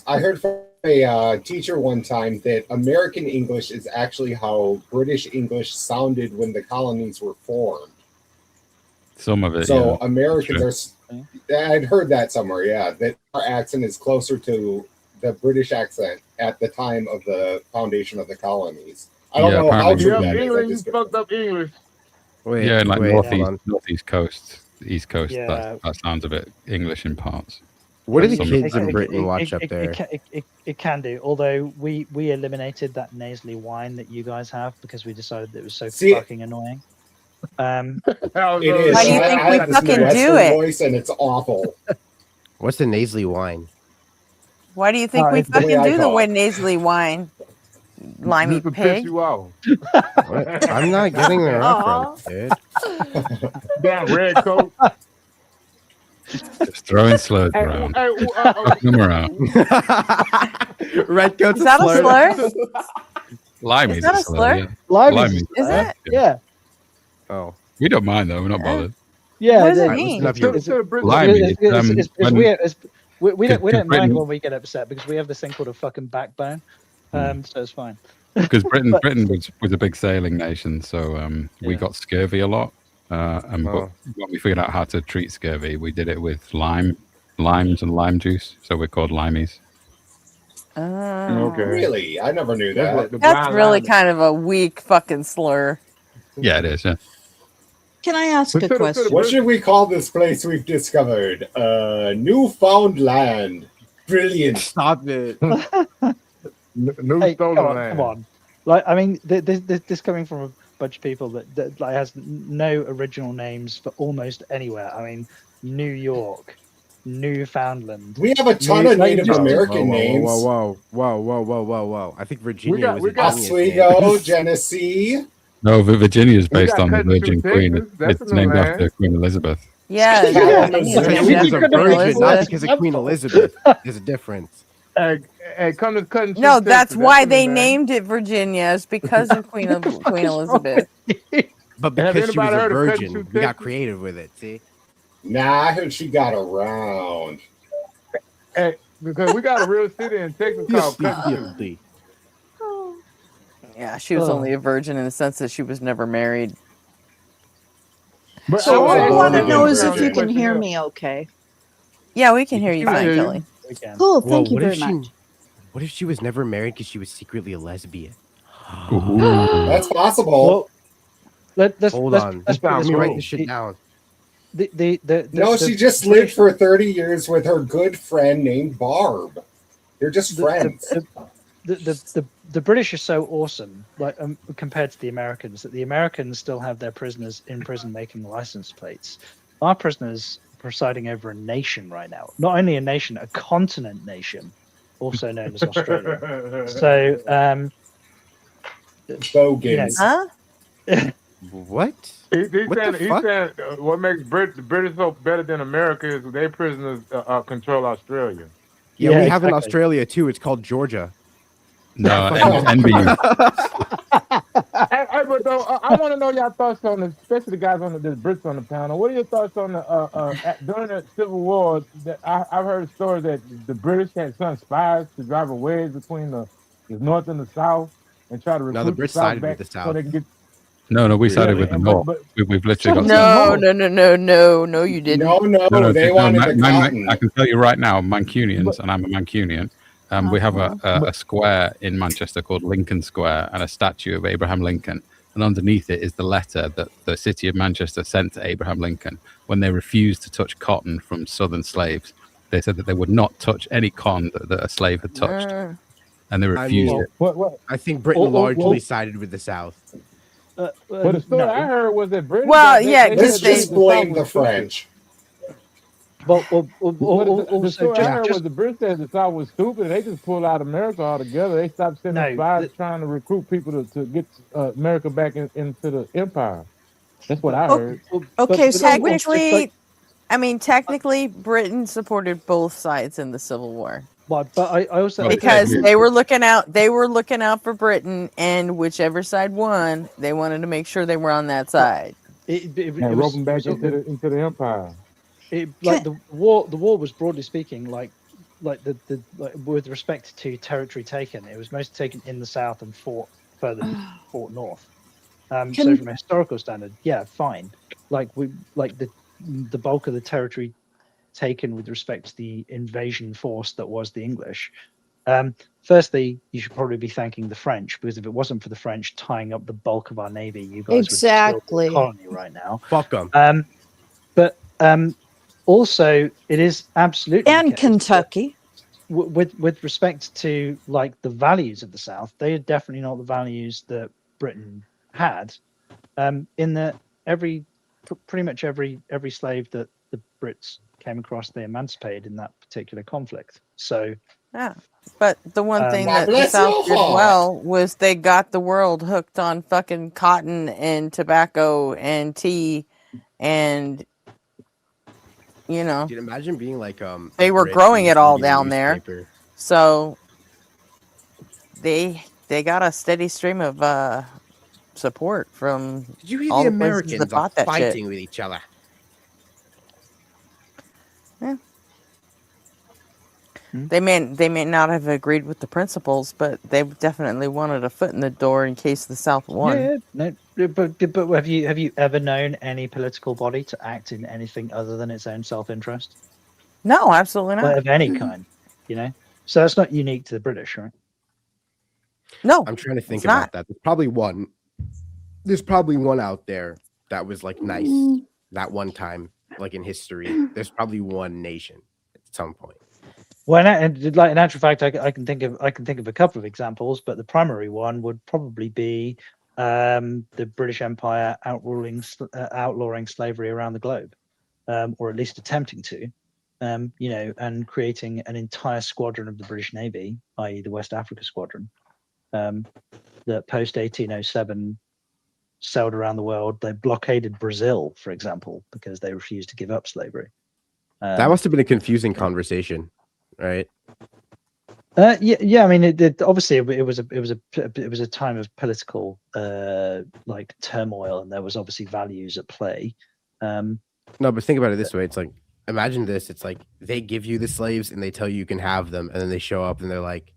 I heard from a teacher one time that American English is actually how British English sounded when the colonies were formed. Some of it. So yeah. Americans Sure. I'd heard that somewhere, yeah, that our accent is closer to the British accent at the time of the foundation of the colonies. I don't know how true that is. I England, you just- fucked up English. Wait, yeah, like wait, northeast coast, east coast. Yeah. That sounds a bit English in parts. What do the Some- kids in Britain watch up there? It can do. Although we eliminated that nasally whine that you guys have because we decided that it was so fucking annoying. It is. Why do you think I we have this fucking Western do it? voice, and it's awful. What's the nasally whine? Why do you think we it's the way fucking I do the talk. way nasally whine? Limey Just to piss pig. you off. What? I'm not getting the reference, dude. Damn red coat. Just throwing slurs Hey, around. hey, Them around. Red coat's Is that a slur? Limey's Is that a slur? Yeah. Limey's Limey's Is it? Yeah. Oh. We don't mind though. We're not bothered. Yeah, What does it it's- mean? it's- To- it's- to the Brits- Limey, it's- it's- it's- when- we don't mind Britain- when we get upset because we have this thing called a fucking backbone. So it's fine. Because Britain But- was a big sailing nation, so we got scurvy a lot. But when we figured out how to treat scurvy, we did it with limes and lime juice. So we're called limeys. Okay. Really? I never knew that. That's really kind of a weak fucking slur. Yeah, it is. Yeah. Can I ask a question? What should we call this place we've discovered? Newfoundland. Brilliant. Stop it. New Hey, stolen come on, land. come on. Like, I mean, this coming from a bunch of people that like has no original names for almost anywhere. I mean, New York, Newfoundland. We have a ton of Native American names. Whoa. I think Virginia was Oswego, Genesee. No, Virginia is based got on the cut in Virgin two Queen. Texas. That's It's in the named land. after Queen Elizabeth. Yeah, She's a virgin, not because of Queen Elizabeth. There's a difference. Hey, come to cutting. No, that's why they named it Virginia. Is because of Queen Elizabeth. But Have because she was anybody a heard of virgin, Cutting we got Texas? creative with it. See? Nah, I heard she got around. Hey, because we got a real city in Texas called Cutting. Yeah, she was only a virgin in the sense that she was never married. But So all I want to Oh, know is if you virgin. can hear me okay. Yeah, we can hear you I fine, hear you. Kelly. Cool, Whoa, thank you what very if she- much. What if she was never married because she was secretly a lesbian? That's possible. Let's Hold on. Let's put it Let this me way. write this shit down. No, she just lived for 30 years with her good friend named Barb. They're just friends. The British are so awesome, like compared to the Americans, that the Americans still have their prisoners in prison making license plates. Our prisoners presiding over a nation right now. Not only a nation, a continent nation, also known as Australia. So, Bogans. Huh? What? He's What saying, the he's fuck? saying what makes the British so better than America is their prisoners control Australia. Yeah, Yeah, we have in exactly. Australia too. It's called Georgia. No, NBU. Hey, but though, I want to know your thoughts on this, especially the guys on the Brits on the panel. What are your thoughts on the during the Civil War? That I've heard a story that the British had sent spies to drive a wedge between the North and the South and try to recruit the the Brits South sided back with the so South. they can get. No, we sided Yeah, with the but- North. but- We've literally got. No, you didn't. No, they wanted the cotton. I can tell you right now, Mancunians, and I'm a Mancunian. We have a square in Manchester called Lincoln Square and a statue of Abraham Lincoln. And underneath it is the letter that the city of Manchester sent to Abraham Lincoln when they refused to touch cotton from southern slaves. They said that they would not touch any cotton that a slave had touched. And they refused it. I think Britain largely sided with the South. But the story I heard was that Britain. Well, yeah, Let's just blame the French. The also, story I heard just- was the Brits said the South was stupid. And they just pulled out America altogether. They stopped sending No, spies trying to recruit people to get America back into the empire. That's what I heard. Okay, but- technically, I mean, technically, Britain supported both sides in the Civil War But I also because they were looking out. They were looking out for Britain, and whichever side won, they wanted to make sure they were on that side. And rope them back into the empire. Like the war was broadly speaking like with respect to territory taken, it was mostly taken in the south and fought north. So from a historical standard, yeah, fine. Like the bulk of the territory taken with respect to the invasion force that was the English. Firstly, you should probably be thanking the French, because if it wasn't for the French tying up the bulk of our navy, you guys Exactly. would still be a colony right now. Fuck them. But also, it is absolutely And the case Kentucky. that with respect to like the values of the South, they are definitely not the values that Britain had. In that pretty much every slave that the Brits came across, they emancipated in that particular conflict. So Yeah, but the one thing God that the bless South your did heart. well was they got the world hooked on fucking cotton and tobacco and tea, and you know, Dude, imagine being like they were Brit growing and it all reading a down there. newspaper. So they got a steady stream of support from Did you hear all the the places Americans that are bought that shit. fighting with each other? They may not have agreed with the principles, but they definitely wanted a foot in the door in case the South won. Yeah, no, but have you ever known any political body to act in anything other than its own self-interest? No, absolutely not. Of any kind, you know. So that's not unique to the British, right? No, I'm trying to think it's about not. that. There's probably one out there that was like nice that one time, like in history. There's probably one nation at some point. Well, and like in actual fact, I can think of a couple of examples, but the primary one would probably be the British Empire outlawing slavery around the globe, or at least attempting to, you know, and creating an entire squadron of the British Navy, i.e., the West Africa Squadron, that post 1807 sailed around the world. They blockaded Brazil, for example, because they refused to give up slavery. That must have been a confusing conversation, right? Yeah. I mean, it obviously it was a time of political like turmoil, and there was obviously values at play. No, but think about it this way: it's like, imagine this. It's like they give you the slaves and they tell you can have them, and then they show up and they're like,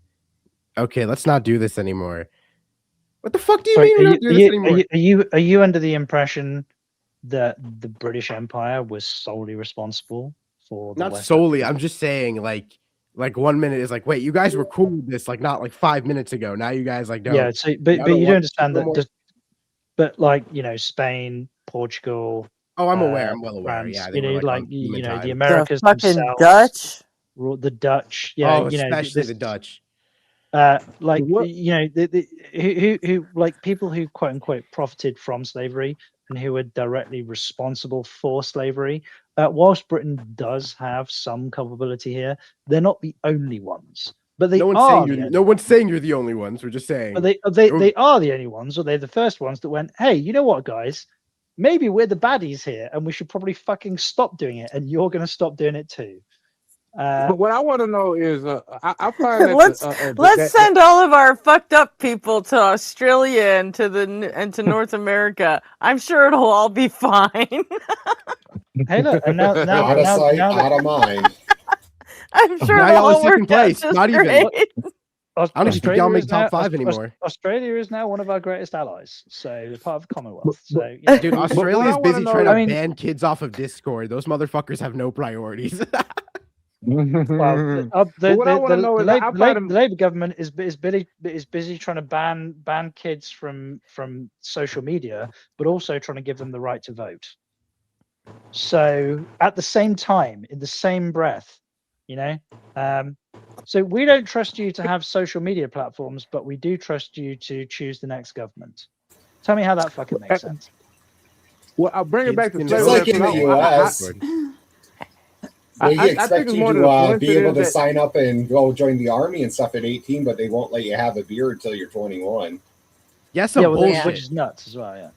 "Okay, let's not do this anymore." What the fuck do you mean we're not doing this anymore? Are you under the impression that the British Empire was solely responsible for the Not West solely. I'm just saying, like 1 minute is like, wait, you guys were cool with this, like not like 5 minutes ago. Now you guys like don't. Yeah, so but you don't understand that. But like, you know, Spain, Portugal. Oh, I'm aware. I'm well aware. France, Yeah, you know, like you know, the Americas The fucking themselves, Dutch. the Dutch. Yeah, oh, you know, especially the Dutch. Like you know, who like people who quote unquote profited from slavery and who were directly responsible for slavery. Whilst Britain does have some culpability here, they're not the only ones. But they no one's saying you're the only ones. We're just saying. But they are the only ones, or they're the first ones that went, hey, you know what, guys? Maybe we're the baddies here, and we should probably fucking stop doing it, and you're going to stop doing it too. But what I want to know is, I find that let's send all of our fucked up people to Australia and to North America. I'm sure it'll all be fine. Hey, look, and now out of sight, out of mind. I'm sure now it'll y'all all in second work out place. just Not even. great. I don't even think y'all make top 5 anymore. Australia is now one of our greatest allies, so they're part of the Commonwealth. So, dude, Australia's busy trying to ban kids off of Discord. Those motherfuckers have no priorities. Well, the Labour government is busy trying to ban kids from social media, but also trying to give them the right to vote. So at the same time, in the same breath, you know, so we don't trust you to have social media platforms, but we do trust you to choose the next government. Tell me how that fucking makes sense. Well, I'll bring it back to just like in the U.S. They expect you to be able to sign up and go join the army and stuff at 18, but they won't let you have a beer until you're 21. Yes, which is nuts as well. Yeah,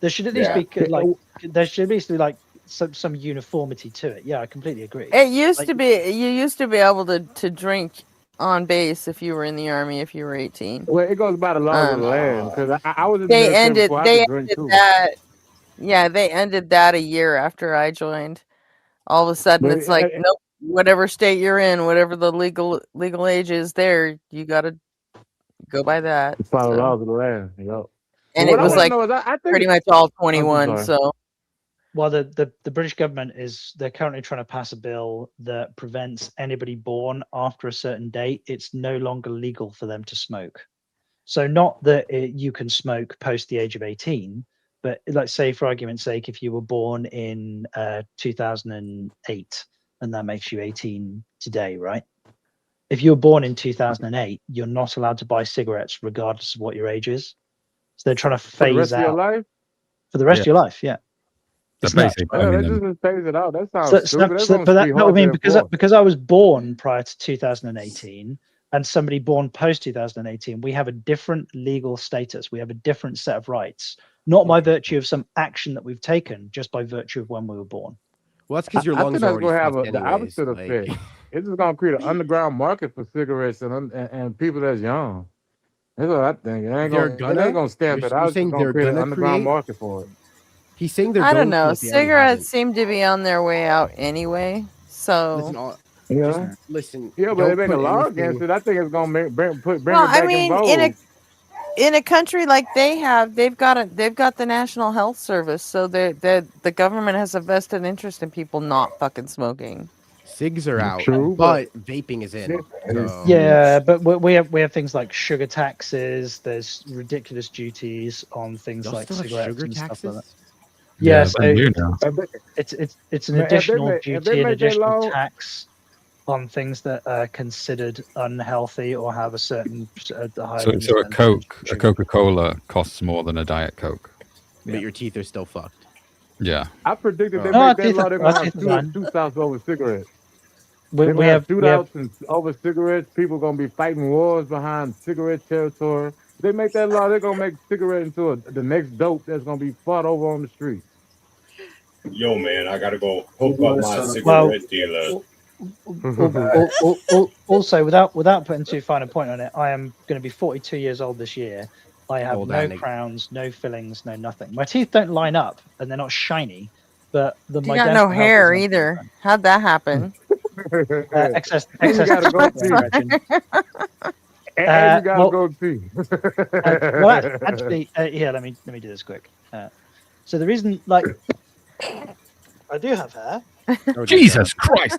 there should at least be like there should be like some uniformity to it. Yeah, I completely agree. It used to be you used to be able to drink on base if you were in the army if you were 18. Well, it goes by the laws of the land because I was in the they military ended before I they could drink ended too. that. Yeah, they ended that a year after I joined. All of a sudden, But it's like, nope, whatever state you're in, whatever the legal age is there, you got to go by that. Follow the laws of the land. Yep. And it was like pretty much all 21. So, well, the British government they're currently trying to pass a bill that prevents anybody born after a certain date. It's no longer legal for them to smoke. So not that you can smoke post the age of 18. But like, say, for argument's sake, if you were born in 2008, and that makes you 18 today, right? If you were born in 2008, you're not allowed to buy cigarettes regardless of what your age is. So they're trying to phase for the rest out of your life. For the rest of your life, yeah. That's basically. That just phase it out. That sounds stupid. But I mean, because I was born prior to 2018. And somebody born post 2018, we have a different legal status. We have a different set of rights, not by virtue of some action that we've taken, just by virtue of when we were born. Well, that's because your lungs I think that's already going to have fucked the anyways, opposite like... effect. It's just going to create an underground market for cigarettes and people that's young. That's what I think. It ain't They're gonna stamp it. I You're was just saying gonna they're create an gonna underground create? market for it. He's saying they're I going don't know. to, if they already Cigarettes haven't. seem to be on their way out anyway. Listen, So Yeah. listen. Yeah, but they Don't make a put law anything. against it. I think it's gonna bring well, it I back in mean, vogue. in a country like they've got the National Health Service, so the government has a vested interest in people not fucking smoking. Cigs are out, True, but vaping is in. So. Yeah, but we have things like sugar taxes. There's ridiculous duties on things Y'all like still have cigarettes sugar and stuff like that. taxes? Yeah, Yeah, so brand new now. it's an Man, additional if they duty, an make that additional law, tax on things that are considered unhealthy or have a certain higher So, than so a Coca-Cola costs more than a Diet Coke. But your teeth are still fucked. Yeah. I predicted they No, make that law. They're gonna have fine. shootouts over cigarettes. We They're gonna have have shootouts and over cigarettes. People gonna be fighting wars behind cigarette territory. If they make that law, they're gonna make cigarette into the next dope that's gonna be fought over on the street. Yo, man, I gotta go hook up my Well, cigarette dealer. Also, without putting too fine a point on it, I am going to be 42 years old this year. I have Old no Annie. crowns, no fillings, no nothing. My teeth don't line up, and they're not shiny. But you my got dental no health hair is either. How'd that happen? excess And you gotta go see. estrogen. And you gotta well, go see. Actually, here, let me do this quick. So the reason, like, I do have hair. Jesus Christ!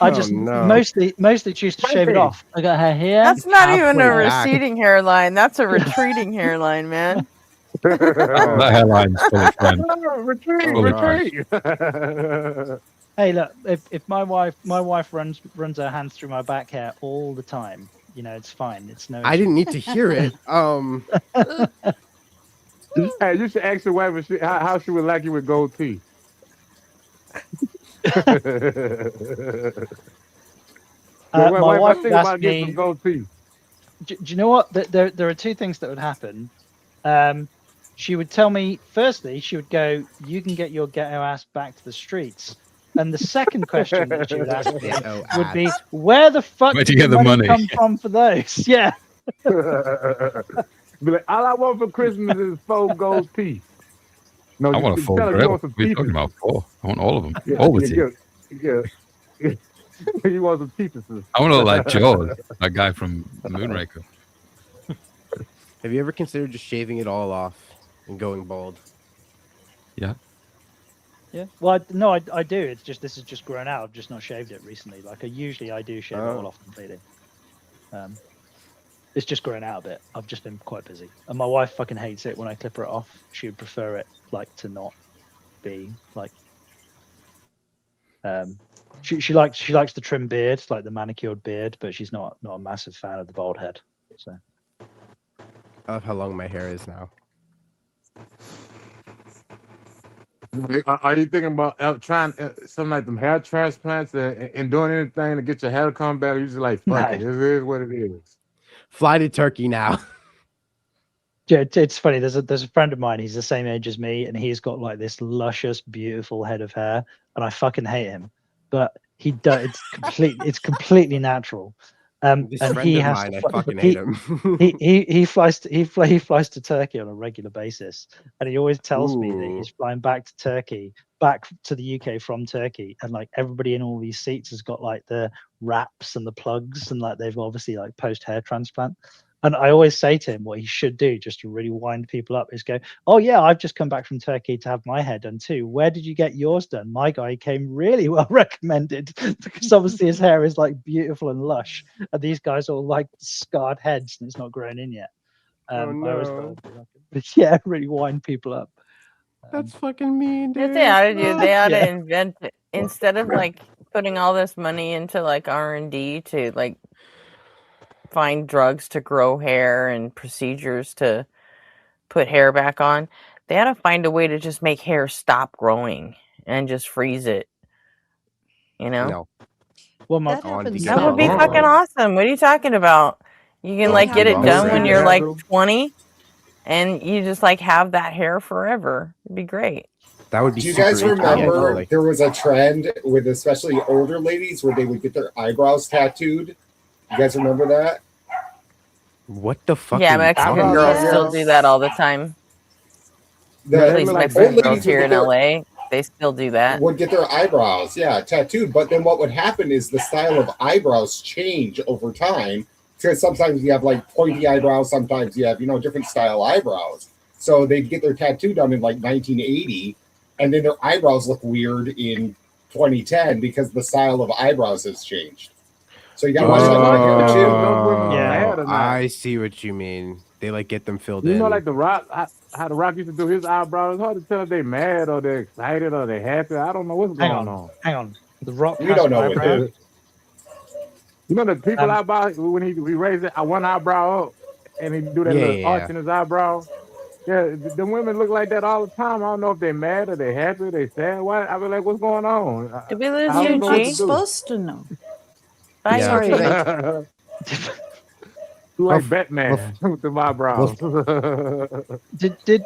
I just mostly choose to shave it off. I got hair here. That's not even a halfway back. receding hairline. That's a retreating hairline, man. That hairline's full of fun. Retreat. Hey, look, if my wife runs her hands through my back hair all the time, you know, it's fine. It's no. I didn't need to hear it. Hey, you should ask your wife if how she would like you with gold teeth. My wife I think asked about getting me, some gold teeth. Do you know what? There are two things that would happen. She would tell me, firstly, she would go, "You can get your ghetto ass back to the streets." And the second question that she would ask me would be, "Where the fuck Where'd you did get the the money money?" come from for those?" Yeah. Be like, all I want for Christmas is 4 gold teeth. No, I want a full tell her you grill. want some What are you teeth. talking about? 4. I want all of them. Yeah, All the teeth. yeah. You want some teeth. I want to look like Jaws, that guy from Moonraker. Have you ever considered just shaving it all off and going bald? Yeah. Yeah. Well, no, I do. It's just this is just grown out. I've just not shaved it recently. Like I do shave it all off completely. It's just grown out a bit. I've just been quite busy, and my wife fucking hates it when I clip her off. She would prefer it like to not be like. She likes the trim beard, like the manicured beard, but she's not a massive fan of the bald head. So. I love how long my hair is now. Are you thinking about trying something like them hair transplants and doing anything to get your hair to come back? You just like, fuck it. It is what it is. Fly to Turkey now. Yeah, it's funny. There's a friend of mine. He's the same age as me, and he's got like this luscious, beautiful head of hair, and I fucking hate him. But he does. It's completely natural. This and friend he of has mine, to I fly, fucking hate him. he flies to Turkey on a regular basis, and he always tells me that he's flying back to the UK from Turkey, and like everybody in all these seats has got like the wraps and the plugs, and like they've obviously like post hair transplant. And I always say to him what he should do just to really wind people up is go, "Oh yeah, I've just come back from Turkey to have my hair done too. Where did you get yours done? My guy came really well recommended," because obviously his hair is like beautiful and lush, and these guys all like scarred heads and it's not grown in yet. I always thought, yeah, really wind people up. That's fucking mean, dude. If they ought to do, they ought to Yeah. invent it. Instead of like putting all this money into like R&D to like find drugs to grow hair and procedures to put hair back on, they ought to find a way to just make hair stop growing and just freeze it. You know? No. Well, That happens that would be now. fucking awesome. What are you talking about? You can like get it done when you're like 20 and you just like have that hair forever. It'd be great. That would be Do you super guys remember eco-friendly. there was a trend with especially older ladies where they would get their eyebrows tattooed? You guys remember that? What the fuck? Yeah, are you Mexican talking girls about? still do that all the time. The At least old Mexican girls ladies would here get in their LA, they still do that. would get their eyebrows, tattooed. But then what would happen is the style of eyebrows change over time. Because sometimes you have like pointy eyebrows, sometimes you have, different style eyebrows. So they'd get their tattoo done in like 1980, and then their eyebrows look weird in 2010 because the style of eyebrows has changed. So you got less of a hair too. Those women are mad or not? I see what you mean. They like get them filled You know, in. like the Rock, how the Rock used to do his eyebrows. It's hard to tell if they mad or they're excited or they're happy. I don't know what's going on. Hang on. The Rock We has don't know what eyebrows. You know the people eyebrow when he raised one eyebrow up and he do that little arch in his eyebrow. Yeah, the women look like that all the time. I don't know if they're mad or they happy, or they sad. Why? I be like, what's going on? Did we lose I you, don't know what Not to do. supposed to know. Bye, Sorry, Eugene. Rach. Like Batman with the eyebrows. Did they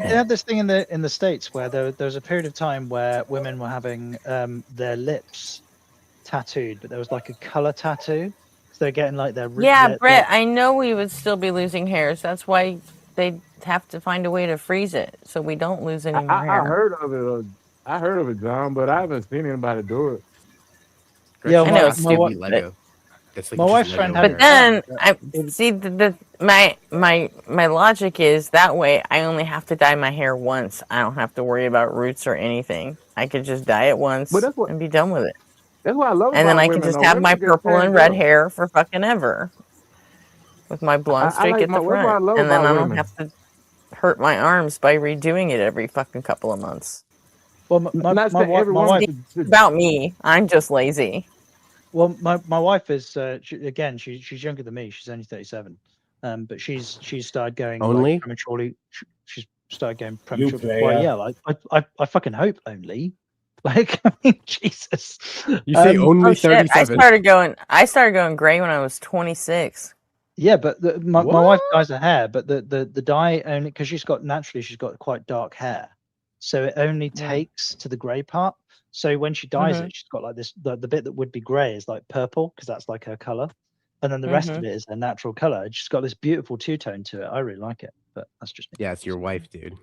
have this thing in the States where there was a period of time where women were having their lips tattooed, but there was like a color tattoo, so they're getting like their Yeah, Brett, I know we would still be losing hairs. That's why they'd have to find a way to freeze it so we don't lose any more I hair. heard of it. I heard of it, John, but I haven't seen anybody do it. Yeah, I know, my wife. That's like my wife's friend had But it. then my logic is that way I only have to dye my hair once. I don't have to worry about roots or anything. I could just dye it once and be done with it. That's what I love And about then I women. can just though. have Women my get purple and tanned red up. hair for fucking ever. With my blonde I streak like at the that's what I front. love And then about I don't women. have to hurt my arms by redoing it every fucking couple of months. Well, my wife. It's about me. I'm just lazy. Well, my wife is she's younger than me. She's only 37, but she's started going Only? like prematurely. She's started going You prematurely. Well, player. yeah, like I fucking hope only. Like, I mean, Jesus. You say only Oh shit! 37. I started going gray when I was 26. Yeah, but my wife dyes her hair, but the dye only because she's got quite dark hair, so it only takes to the grey part. So when she dyes it, she's got like this the bit that would be grey is like purple because that's like her color, and then the rest of it is her natural color. And she's got this beautiful two-tone to it. I really like it, but that's just me. Yeah, it's your wife, dude.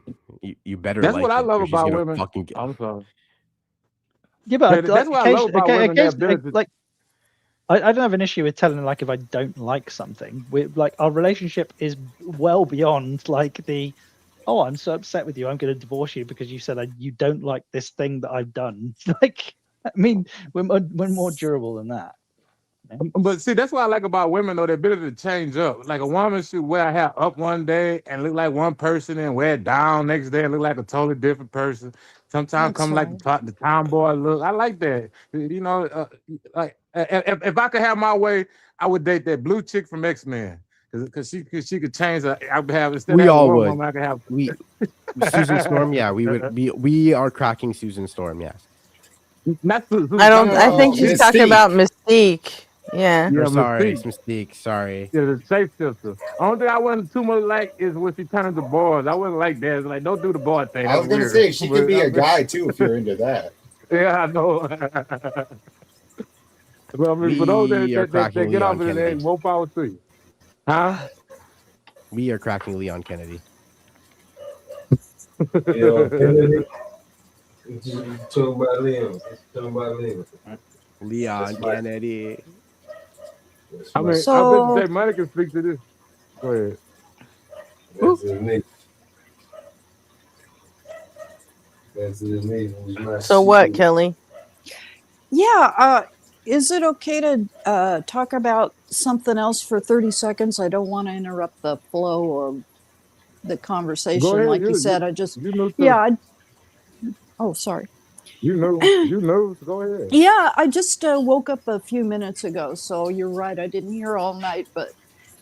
You better. That's like what I it, love or she's about gonna women. Fucking get... I'm sorry. Yeah, but That's what I love about women. Their ability. like I don't have an issue with telling like if I don't like something. We like our relationship is well beyond like the I'm so upset with you. I'm going to divorce you because you said you don't like this thing that I've done. Like, I mean, we're more durable than that. But see, that's what I like about women, though, the ability to change up. Like a woman should wear her hair up one day and look like one person, and wear it down next day and look like a totally different person. Sometimes come like the tomboy look. I like that. You know, like if I could have my way, I would date that blue chick from X-Men. Because she could change her. I would have instead We of all one would. woman, I could have Susan Storm. Yeah, we would. We are cracking Susan Storm. Yes. I think she's talking about Mystique. Yeah. Or sorry, it's Mystique. Sorry. Yeah, the shapeshifter. Only thing I wasn't too much like is when she turned into boys. I wasn't like that. It's like, don't do the boy thing. I was That's gonna weird. say she could be a guy too if you're into that. Yeah, I know. But I mean, for those We are that cracking get off Leon of it, Kennedy. more power to you. Huh? We are cracking Leon Kennedy. Talk about Leon. Talk about Leon. Leon Kennedy. I mean, So- I bet Money can speak to this. Go ahead. That's his name. That's his name. So what, Kelly? Yeah, is it okay to talk about something else for 30 seconds? I don't want to interrupt the flow of the conversation. ahead, Like you you- said, oh, sorry. You know. Go ahead. Yeah, I just woke up a few minutes ago, so you're right. I didn't hear all night, but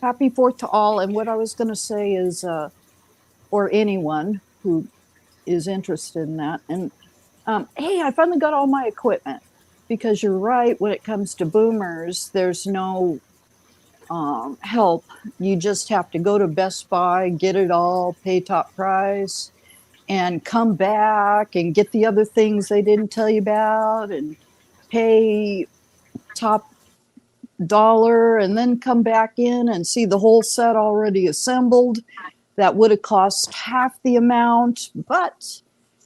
happy 4th to all. And what I was going to say is, or anyone who is interested in that, and hey, I finally got all my equipment. Because you're right, when it comes to boomers, there's no help. You just have to go to Best Buy, get it all, pay top price, and come back and get the other things they didn't tell you about and pay top $1 and then come back in and see the whole set already assembled. That would have cost half the amount, but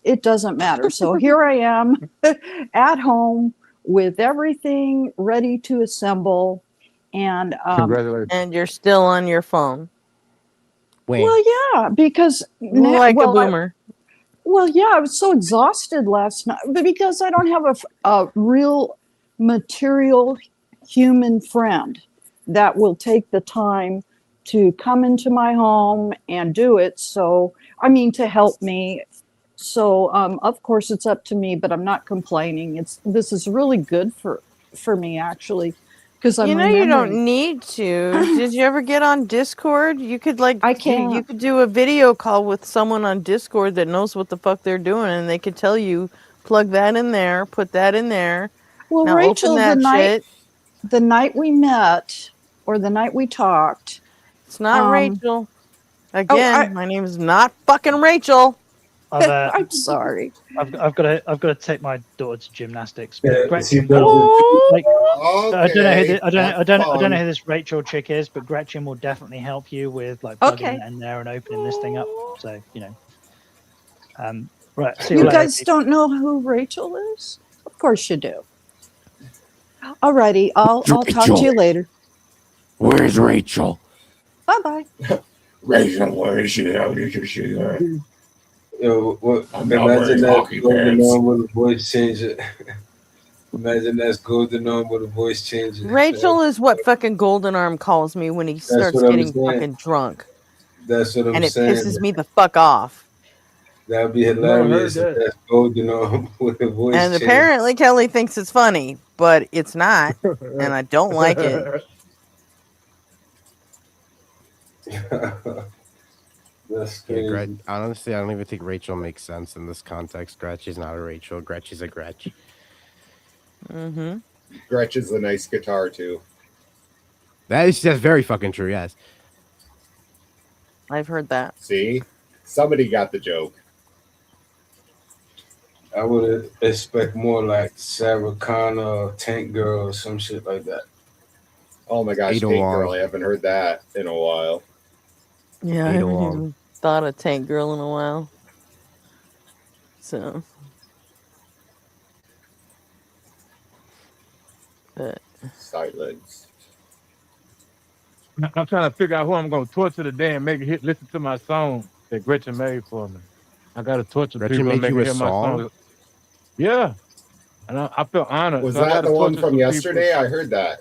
it doesn't matter. So here I am at home with everything ready to assemble. And Congratulations. And you're still on your phone. well, yeah, because Like a boomer. Well, yeah, I was so exhausted last night, but because I don't have a real material human friend that will take the time to come into my home and do it. So, I mean, to help me. So, of course, it's up to me, but I'm not complaining. This is really good for me, actually, because I'm You remembering. don't need to. Did you ever get on Discord? You could I can't. You could do a video call with someone on Discord that knows what the fuck they're doing, and they could tell you, plug that in there, put that in there. Well, now Rachel, open that shit. the night we met or the night we talked. It's not Rachel. Again, my name is not fucking Rachel. I'm sorry. I've got to take my daughter to gymnastics. But Yeah, Gretchen, she does like, I don't know who Okay, I don't know fun. who this Rachel chick is, but Gretchen will definitely help you with like plugging it in there and opening this thing up. So right. See you You later. guys don't know who Rachel is? Of course you do. Alrighty, I'll talk to you later. Where's Rachel? Bye bye. Rachel, where is she? How did you see her? Yo, what? I'm not Imagine wearing that hockey golden pants. arm with a voice changer. Imagine that's golden arm with a voice changer. Rachel is what fucking Golden Arm calls me when he starts what I'm getting saying. fucking drunk. That's what I'm and it saying. pisses me the fuck off. That'd be hilarious if that's golden arm with a voice And changer. apparently Kelly thinks it's funny, but it's not, and I don't like it. That's Yeah, crazy. honestly, I don't even think Rachel makes sense in this context. Gretch is not a Rachel. Gretch is a Gretch. Mm-hmm. Gretch is a nice guitar too. That's very fucking true. Yes. I've heard that. See, somebody got the joke. I would expect more like Sarah Connor or Tank Girl or some shit like that. Oh my gosh, Ada Tank Wong. Girl! I haven't heard that in a while. Yeah, I Ada haven't Wong. even thought of Tank Girl in a while. So, but Silence. I'm trying to figure out who I'm going to torture today and make it listen to my song that Gretchen made for me. I got to torture Gretchen people and made make you it a hear my song? song. Yeah. And I feel honored. Was so I that gotta the one torture from some yesterday? people. I heard that.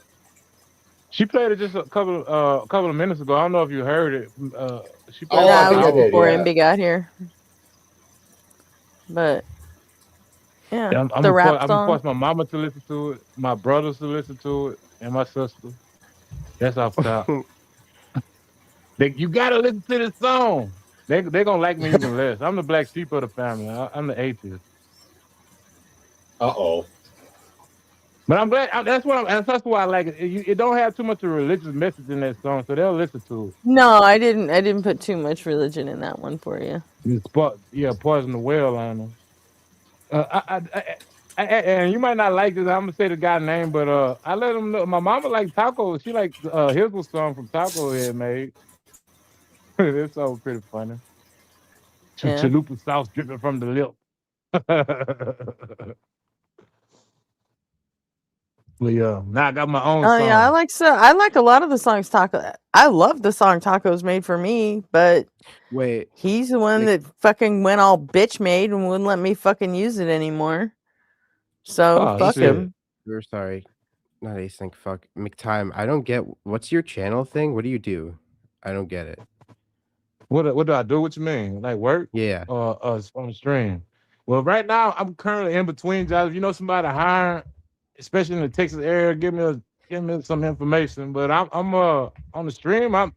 She played it just a couple of minutes ago. I don't know if you heard it. She played Oh, it yeah, I like think an I hour did. before ago. Yeah. MB got here. But yeah, Yeah, I'm the gonna rap song. force my mama to listen to it, my brothers to listen to it, and my sister. That's off top. You gotta listen to this song. They gonna like me even less. I'm the black sheep of the family. I'm the atheist. Uh-oh. But I'm glad. That's why I like it. It don't have too much of a religious message in that song, so they'll listen to it. No, I didn't put too much religion in that one for you. Poison the well on them. And you might not like this. I'm gonna say the guy's name, but I let him know. My mama like Taco. She like his was song from Taco had made. It's all pretty funny. Yeah. Chalupa sauce dripping from the lip. But yeah, now I got my own Oh song. yeah, I like a lot of the songs Taco. I love the song Tacos made for me, but wait, he's the one that fucking went all bitch made and wouldn't let me fucking use it anymore. So fuck him. We're sorry. Not async. Fuck McTime. I don't get what's your channel thing. What do you do? I don't get it. What do I do? What you mean? Like work? Yeah. On the stream. Well, right now I'm currently in between jobs. If you know somebody hiring, especially in the Texas area, give me some information. But I'm on the stream. I'm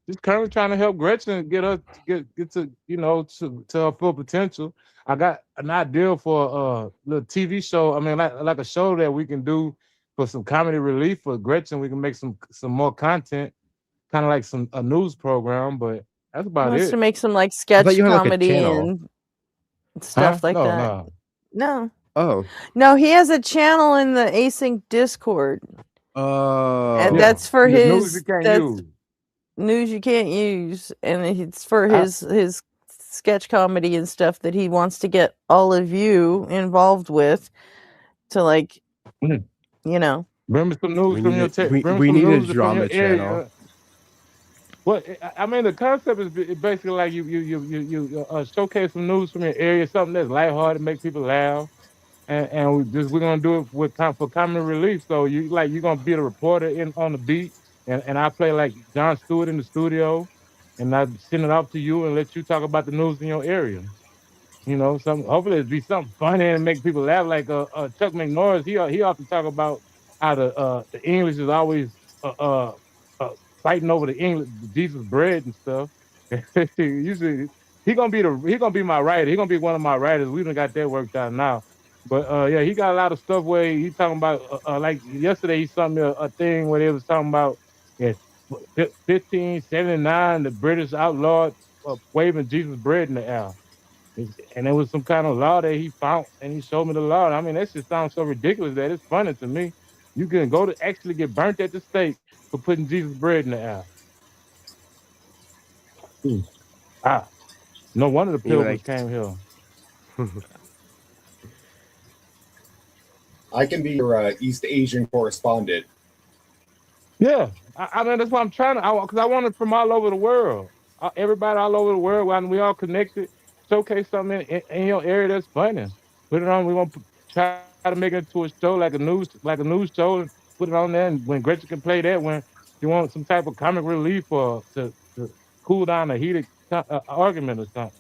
just currently trying to help Gretchen get her to get to to her full potential. I got an idea for a little TV show. I mean, like a show that we can do for some comedy relief for Gretchen. We can make some more content, kind of like a news program. But that's about Wants it. to make some like sketch you had, like, a comedy channel. and stuff like No, that. no. No. Oh. No, he has a channel in the Async Discord. Oh, that's for The news his. you can't That's use. news you can't use, and it's for his sketch comedy and stuff that he wants to get all of you involved with to like, Mm. you know. Bring me some news we from need your a bring me we some need a news from your drama channel. area. Well, I mean, the concept is basically like you showcase some news from your area, something that's lighthearted, make people laugh, and we're gonna do it with for comic relief. So you're gonna be the reporter on the beat, and I play like Jon Stewart in the studio, and I send it off to you and let you talk about the news in your area. You know, hopefully it'd be something funny and make people laugh. Like Chuck McNorris, he often talk about how the English is always uh, uh, fighting over the English, the Jesus bread and stuff. Usually he gonna be my writer. He gonna be one of my writers. We done got that worked out now. But yeah, he got a lot of stuff where he talking about like yesterday he sent me a thing where they was talking about 1579 the British outlawed waving Jesus bread in the air. And it was some kind of law that he found, and he showed me the law. I mean, that shit sounds so ridiculous that it's funny to me. You can go to actually get burnt at the stake for putting Jesus bread in the air. No wonder the You pilgrims like came here. I can be your East Asian correspondent. Yeah, I mean that's what I'm trying to. Because I want it from all over the world. Everybody all over the world, when we all connected, showcase something in your area that's funny. Put it on. We want to try to make it into a show like a news show, and put it on there. And when Gretchen can play that, when you want some type of comic relief or to cool down a heated argument or something.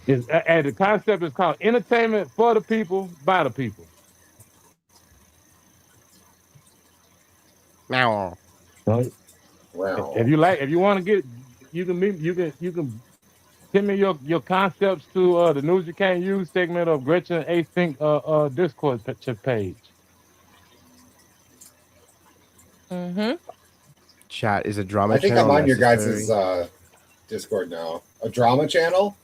And the concept is called entertainment for the people by the people. Meow. Right. Wow. If you want to get, you can send me your concepts to the news you can't use segment of Gretchen Async Discord page. Mm-hmm. Chat is a drama I think channel I'm on your necessary. guys' Discord now. A drama channel?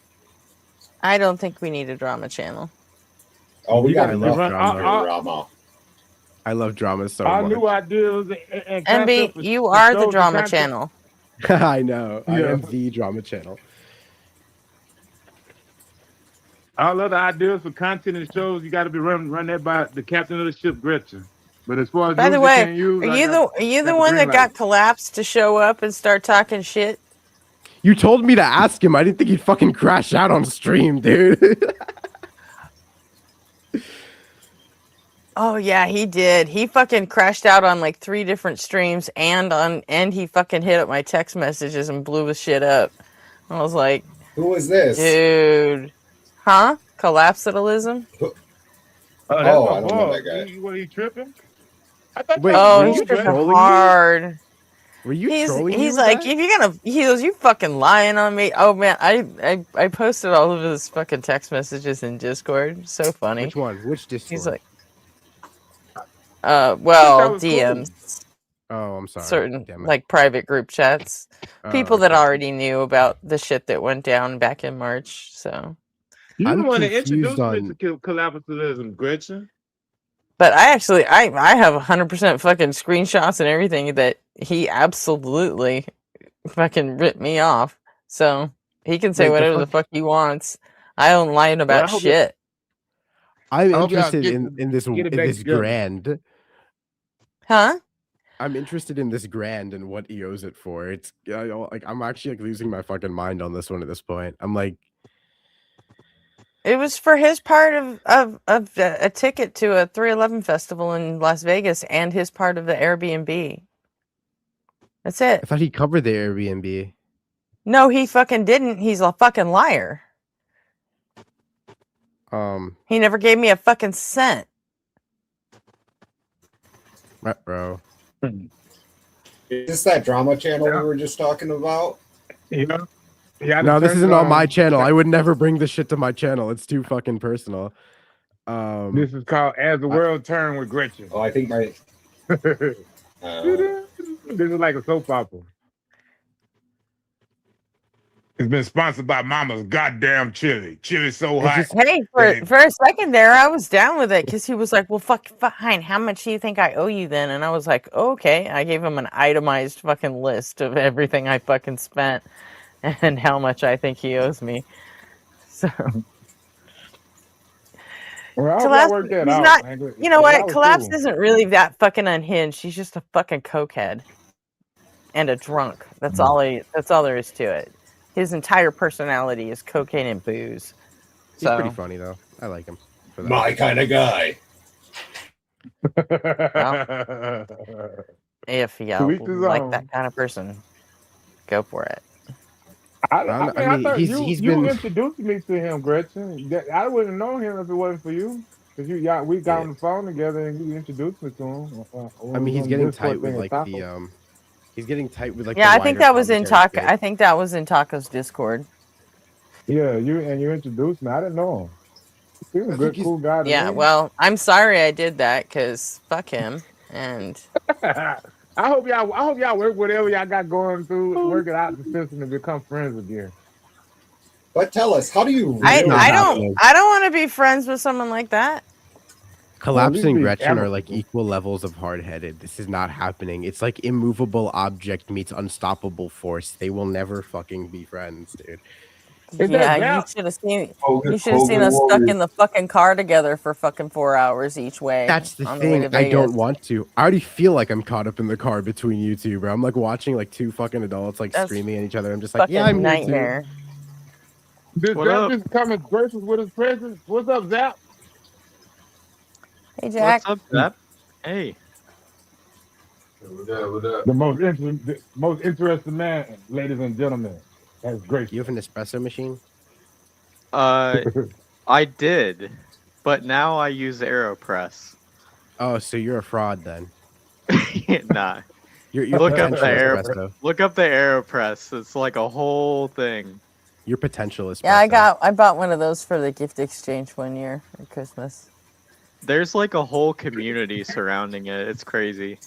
I don't think we need a drama channel. Oh, we got I enough love drama. drama. I love drama so Our much. new ideas and MB, concepts you for are the shows and drama content. channel. I know. I Yeah. am the drama channel. All other ideas for content and shows, you got to be run that by the captain of the ship, Gretchen. But as far as By the news you way, can't use, are I you got the the one green that light. got collapsed to show up and start talking shit? You told me to ask him. I didn't think he'd fucking crash out on stream, dude. Oh yeah, he did. He fucking crashed out on like 3 different streams and he fucking hit up my text messages and blew the shit up. I was like, Who is this? dude. Huh? Collapsitalism? That's my I don't know boy. that guy. He tripping? I thought Wait, y'all Oh, were he's you cool, man. tripping trolling me? hard. Were you trolling me He's with like, that? if you're gonna, he goes, you fucking lying on me. Oh man, I posted all of his fucking text messages in Discord. So funny. Which one? Which Discord? He's like, I well, thought that was DMs, Oh, I'm sorry. certain Damn it. like private group chats, Oh, people that okay. already knew about the shit that went down back in March. So, You I'm the one that confused introduced me on. to collapsitalism, Gretchen. but I actually, I have 100% fucking screenshots and everything that he absolutely fucking ripped me off. So he can say Wait, whatever the fuck he wants. I don't lie Well, about shit. I'm I hope y'all interested get in this it back together. grand. Huh? I'm interested in this grand and what he owes it for. It's like I'm actually like losing my fucking mind on this one at this point. I'm like, It was for his part of a ticket to a 311 festival in Las Vegas and his part of the Airbnb. That's I it. thought he covered the Airbnb. No, he fucking didn't. He's a fucking liar. He never gave me a fucking cent. Bro. Is this that drama channel we were just talking about? Yeah. No, this isn't on my channel. I would never bring this shit to my channel. It's too fucking personal. This is called As the World Turned with Gretchen. Oh, I think my. This is like a soap opera. It's been sponsored by Mama's goddamn chili. Chili's so It's hot. just Hey, that for a second there, I was down with it because he was like, "Well, fine. How much do you think I owe you then?" And I was like, "Okay." I gave him an itemized fucking list of everything I fucking spent and how much I think he owes me. So Well, I hope y'all Collapse, work that he's out, not. man. You know That what? was Collapse cool. isn't really that fucking unhinged. He's just a fucking cokehead and a drunk. That's all he. That's all there is to it. His entire personality is cocaine and booze. He's pretty So, funny though. I like him for that. My kind of guy. well, if you To each his like that own. kind of person, go for it. I thought he's you been introduced me to him, Gretchen. I wouldn't have known him if it wasn't for you. Because we got on the phone together and you introduced me to him. I mean, he's On the getting Discord tight with thing at like Taco. the he's getting tight with like Yeah, the I think wider that was in commentary Taco. shit. I think that was in Taco's Discord. Yeah, you introduced me. I didn't know him. He's a good, cool guy to Yeah, me. well, I'm sorry I did that because fuck him. And I hope y'all work whatever y'all got going through, work it out the system and become friends again. But tell us, how do you I really? I don't want to be friends with someone like that. Collapse and Gretchen are like equal levels of hard-headed. This is not happening. It's like immovable object meets unstoppable force. They will never fucking be friends, dude. Yeah, you should have seen. You should have seen Hogan us stuck Warriors. in the fucking car together for fucking 4 hours each way. That's the on the way thing. to I Vegas. don't want to. I already feel like I'm caught up in the car between you two, bro. I'm like watching like two fucking adults like That's screaming at each other. I'm just like, yeah, fucking I'm nightmare. Did What Zap up? just come as gracious with his presence? What's up, Zap? Hey, Jack. What's up, Zap? Hey. What up? The most interesting man, ladies and gentlemen. That's great. You have an espresso machine? I did, but now I use AeroPress. Oh, so you're a fraud then. Nah. You're look up the potential espresso. Look up the AeroPress. It's like a whole thing. Your potential espresso. Yeah, I bought one of those for the gift exchange one year at Christmas. There's like a whole community surrounding it. It's crazy.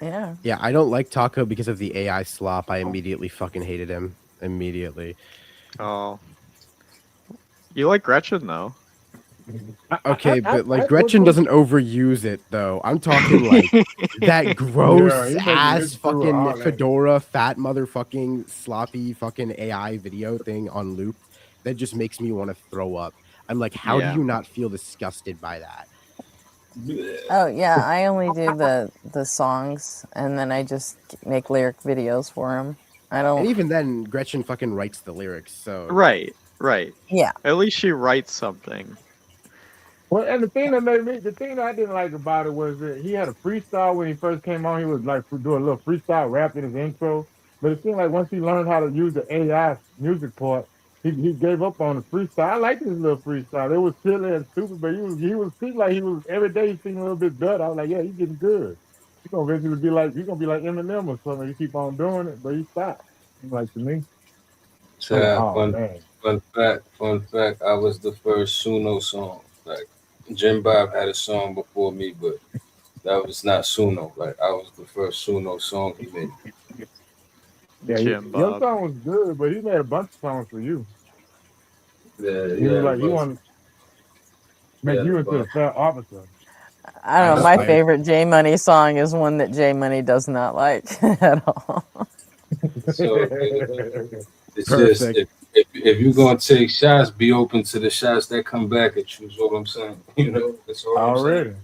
Yeah. Yeah, I don't like Taco because of the AI slop. I immediately fucking hated him. Immediately. Oh. You like Gretchen though. Okay, but like Gretchen doesn't overuse it though. I'm talking like that gross Yeah, he doesn't ass live through all fucking that. fedora fat motherfucking sloppy fucking AI video thing on loop that just makes me want to throw up. I'm like, how Yeah. do you not feel disgusted by that? Oh yeah, I only do the songs, and then I just make lyric videos for them. I don't. And even then, Gretchen fucking writes the lyrics. So Right. Yeah. At least she writes something. Well, and the thing that I didn't like about it was that he had a freestyle when he first came on. He was like doing a little freestyle rap in his intro. But it seemed like once he learned how to use the AI music part, he gave up on the freestyle. I liked his little freestyle. It was silly and stupid, but he was seemed like he was every day he seemed a little bit better. I was like, yeah, he's getting good. He's gonna eventually be like Eminem or something. You keep on doing it, but he stopped. Like to me. Fun fact, I was the first Suno song. Like Jim Bob had a song before me, but that was not Suno. Like I was the first Suno song he made. Yeah, your song was good, but he made a bunch of songs for you. He was like, you want to make you into a fair officer. I don't know. My favorite J Money song is one that J Money does not like at all. So it's just if you're gonna take shots, be open to the shots that come back at you. Is what I'm saying. You know, that's all I'm saying.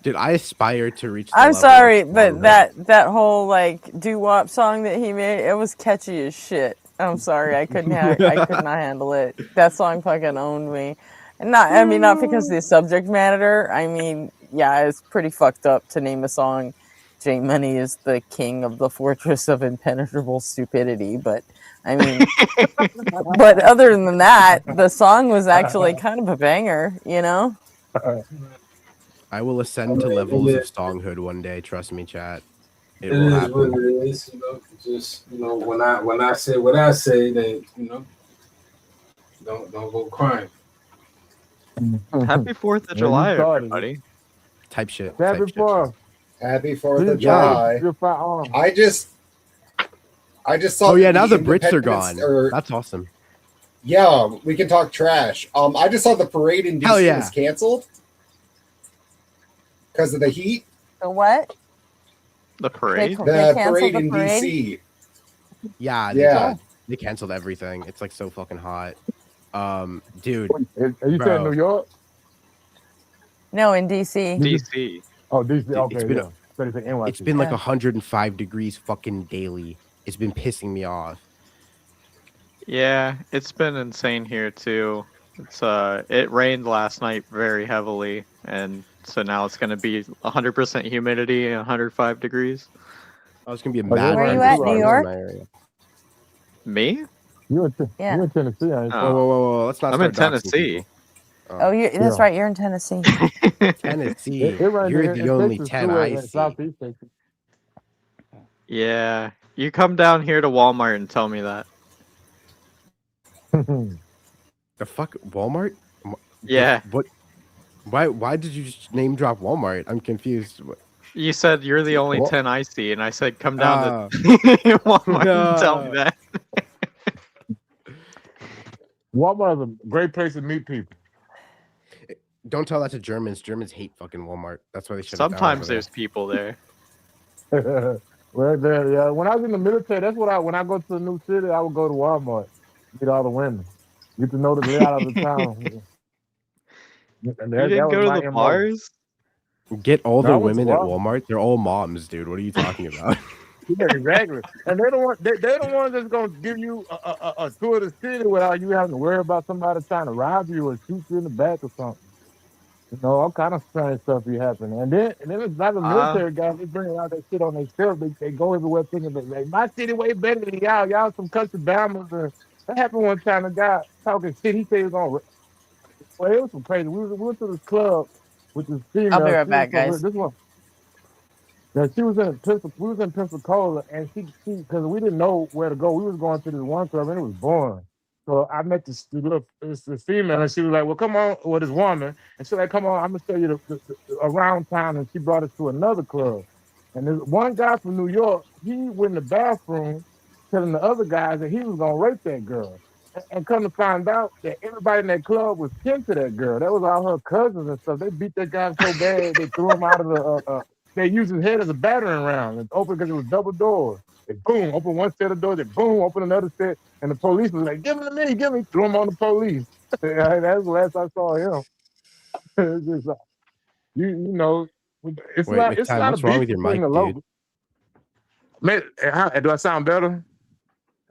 Dude, I aspire to reach. The I'm level sorry, of but Songhead. that whole like doo-wop song that he made, it was catchy as shit. I'm sorry, I could not handle it. That song fucking owned me. And not because of the subject matter. I mean, yeah, it's pretty fucked up to name a song J Money is the king of the fortress of impenetrable stupidity, but I mean, but other than that, the song was actually kind of a banger, you know? I will ascend to levels of songhood one day. Trust me, chat. It It will is what happen. it is. You know, just when I say what I say, then don't go crying. Happy 4th of July, everybody. Type shit. Happy 4th. Happy 4th of July. I just I just saw. Oh yeah, now the Brits are Independence- gone. That's awesome. Yeah, we can talk trash. I just saw the parade in Hell DC yeah. was canceled because of the heat. The what? The parade? The canceled parade the in parade? DC. Yeah, Yeah. they canceled everything. It's like so fucking hot. Dude. Are you saying New York? No, in DC. DC. Oh, DC. Dude, Okay, it's been yeah. So they say NYC. it's been like Yeah. 105 degrees fucking daily. It's been pissing me off. Yeah, it's been insane here too. It's it rained last night very heavily, and so now it's gonna be 100% humidity and 105 degrees. Oh, it's gonna be a Where are you at, New York? Me? You're Yeah. in Tennessee, ain't you? Oh. Whoa. Let's not I'm in start doxing Tennessee. people. Oh, that's Yeah. right. You're in Tennessee. Tennessee. It rained You're in the only Texas 10 too, I in see. Southeast Texas. Yeah, you come down here to Walmart and tell me that. The fuck Walmart? Yeah. What? Why did you just name drop Walmart? I'm confused. You said you're the only What? 10 I see, and I said come down to Oh. Walmart and tell me No. that. Walmart is a great place to meet people. Don't tell that to Germans. Germans hate fucking Walmart. That's why they shut it down Sometimes over there. there's people there. Well, yeah. When I was in the military, that's what when I go to a new city, I would go to Walmart, meet all the women, get to know the layout of the town. And You didn't was go to my the MO. bars? Get all No, the I went to women at Walmart. Walmart. They're all moms, dude. What are you talking about? Yeah, exactly. And they're the ones that's gonna give you a tour of the city without you having to worry about somebody trying to rob you or shoot you in the back or something. You know, all kind of strange stuff be happening. And then it's like the military guys, they bring out that shit on their stuff. They go everywhere thinking that like, my city way better than y'all. Y'all some country bammers. That happened one time. A guy talking shit. He said he was gonna. Well, it was some crazy. We went to this club with this female. I'll be right She was back, guys. This one. Yeah, she was in we was in Pensacola, and she because we didn't know where to go. We was going to this one club, and it was boring. So I met this female, and she was like, "Well, come on," with this woman, and she was like, "Come on, I'm gonna show you the around town." And she brought us to another club, and there's one guy from New York. He went in the bathroom, telling the other guys that he was gonna rape that girl. And come to find out that everybody in that club was kin to that girl. That was all her cousins and stuff. They beat that guy so bad they threw him out of the. They used his head as a battering ram. It's open because it was double doors. They boom, open one set of doors. They boom, open another set. And the police was like, "Give him to me, give me." Threw him on the police. That's the last I saw him. It's just, you know, it's Wait, not. It's a McTime, lot what's of wrong beef with your between mic, the dude? local. Man, do I sound better?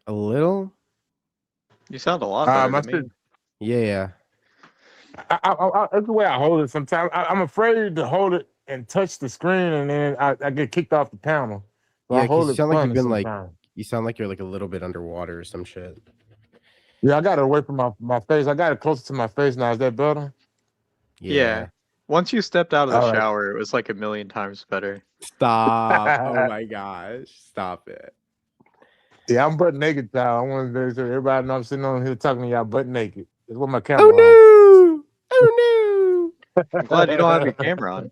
A little? You sound a lot better My to me. shit- Yeah. that's the way I hold it sometimes. I'm afraid to hold it and touch the screen, and then I get kicked off the panel. So Yeah, I because hold you it sound like funny you've been like sometimes. you sound like you're like a little bit underwater or some shit. Yeah, I got it away from my face. I got it closer to my face now. Is that better? Yeah. Once you stepped out of the All right. shower, it was like a million times better. Stop. Oh my gosh. Stop it. Yeah, I'm butt naked, child. I want to so everybody know I'm sitting on here talking to y'all butt naked. That's what my camera on. Oh no! Oh no! I'm glad you don't have your camera on.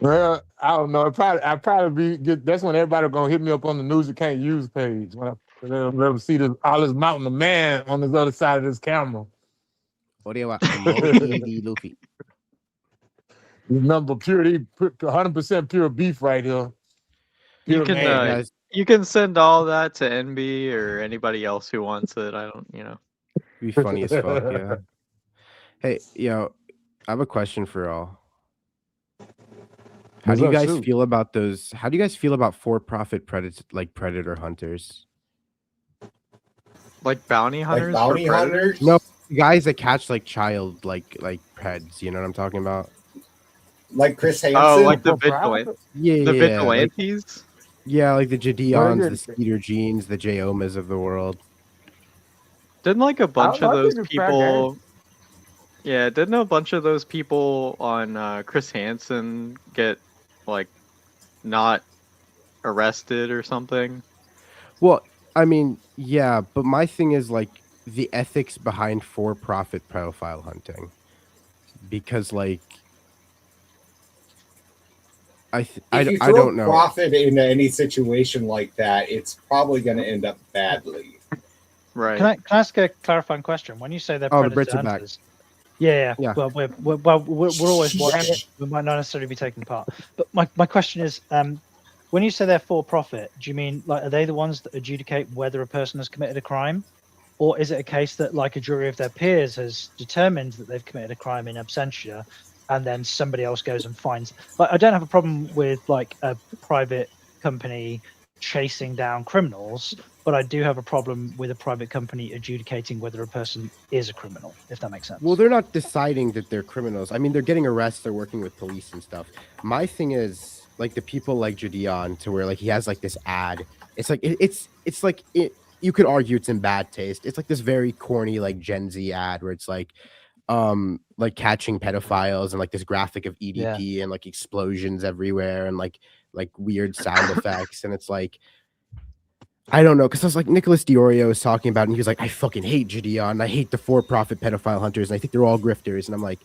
Well, I don't know. I probably that's when everybody gonna hit me up on the news you can't use page. When I let them see all this mountain of man on this other side of this camera. What do you want? Emoji Luffy. This number purity, 100% pure beef right here. You Pure can man. you can send all that to NB or anybody else who wants it. I don't, Be funny as fuck, yeah. Hey, yo, I have a question for y'all. How What's do you up, guys shoot? feel about those? How do you guys feel about for-profit predator hunters? Like bounty hunters? for bounty predators? hunters? No, guys that catch like child like preds. You know what I'm talking about? Like Chris Hansen? Oh, like the For profit? vigilante? Yeah, The like, vigilantes? yeah, like the What Jadeons, is the it? Skeeter Jeans, the J-Omas of the world. Didn't like a bunch I of those think it's fair game. people. Yeah, didn't a bunch of those people on Chris Hansen get like not arrested or something? Well, I mean, yeah, but my thing is like the ethics behind for-profit profile hunting, because like if you throw don't know. profit into any situation like that, it's probably going to end up badly. Right. Can I ask a clarifying question? When you say they're Oh, the predator Brits are back. hunters, yeah. Yeah. Well, we're always watching it. We might not necessarily be taking part. But my question is, when you say they're for profit, do you mean like are they the ones that adjudicate whether a person has committed a crime, or is it a case that like a jury of their peers has determined that they've committed a crime in absentia, and then somebody else goes and finds? Like, I don't have a problem with like a private company chasing down criminals, but I do have a problem with a private company adjudicating whether a person is a criminal, if that makes sense. Well, they're not deciding that they're criminals. I mean, they're getting arrests, they're working with police and stuff. My thing is like the people like Judeon, to where like he has like this ad. It's like it's like you could argue it's in bad taste. It's like this very corny like Gen Z ad where it's like catching pedophiles and like this graphic of EDP and like explosions everywhere and like weird sound effects, and it's like I don't know, because I was like Nicholas Diorio was talking about it, and he was like, I fucking hate Judeon, I hate the for-profit pedophile hunters, and I think they're all grifters, and I'm like,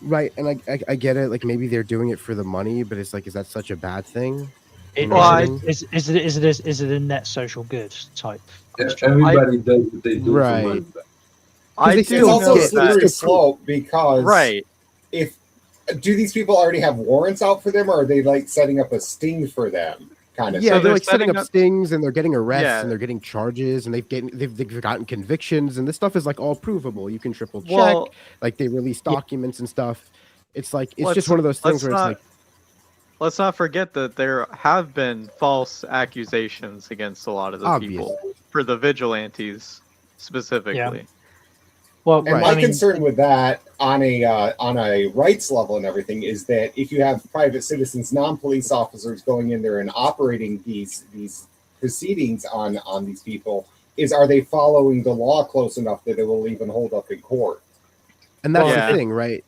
right, and I get it, like maybe they're doing it for the money, but it's like, is that such a bad thing? Is it a net social good type question? Everybody does what they do for money. It's also a slippery slope because if do these people already have warrants out for them, or are they like setting up a sting for them? Kind of yeah, thing? they're like setting up stings, and they're getting arrests, and they're getting charges, and they've gotten convictions, and this stuff is like all provable. You can triple check, like they release documents and stuff. It's like it's just one of those things where it's like. Let's not forget that there have been false accusations against a lot of the people for the vigilantes specifically. Yeah. Well, and my concern with that on a rights level and everything is that if you have private citizens, non-police officers going in there and operating these proceedings on these people, are they following the law close enough that it will even hold up in court? And that's the thing, right?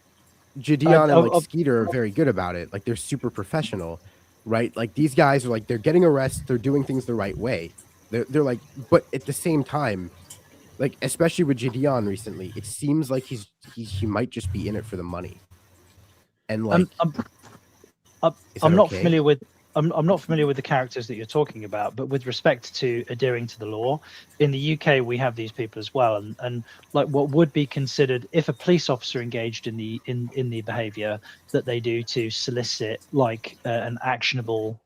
Judeon and like Skeeter are very good about it. Like they're super professional, right? Like these guys are like they're getting arrests, they're doing things the right way. They're like, but at the same time, like especially with Judeon recently, it seems like he might just be in it for the money. And like, I'm not familiar with the characters that you're talking about, but with respect to adhering to the law, in the UK we have these people as well, and like what would be considered if a police officer engaged in the behaviour that they do to solicit like an actionable.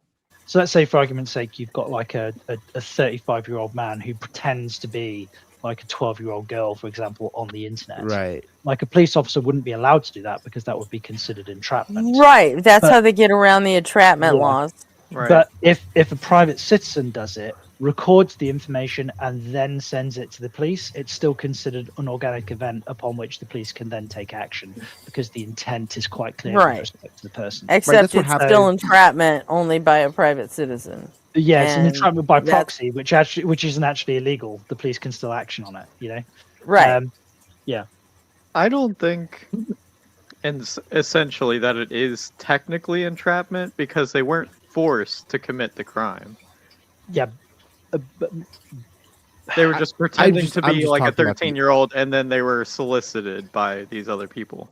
So let's say, for argument's sake, you've got like a 35-year-old man who pretends to be like a 12-year-old girl, for example, on the internet. Right. Like a police officer wouldn't be allowed to do that because that would be considered entrapment. Right. That's how they get around the entrapment laws. Right. But if a private citizen does it, records the information, and then sends it to the police, it's still considered an organic event upon which the police can then take action because the intent is quite clear with respect to the person. Except it's still entrapment only by a private citizen. Yeah, it's an entrapment by proxy, which isn't actually illegal. The police can still action on it, you know? Right. Yeah. I don't think essentially that it is technically entrapment because they weren't forced to commit the crime. Yeah. But they were just pretending to be like a 13-year-old, and then they were solicited by these other people.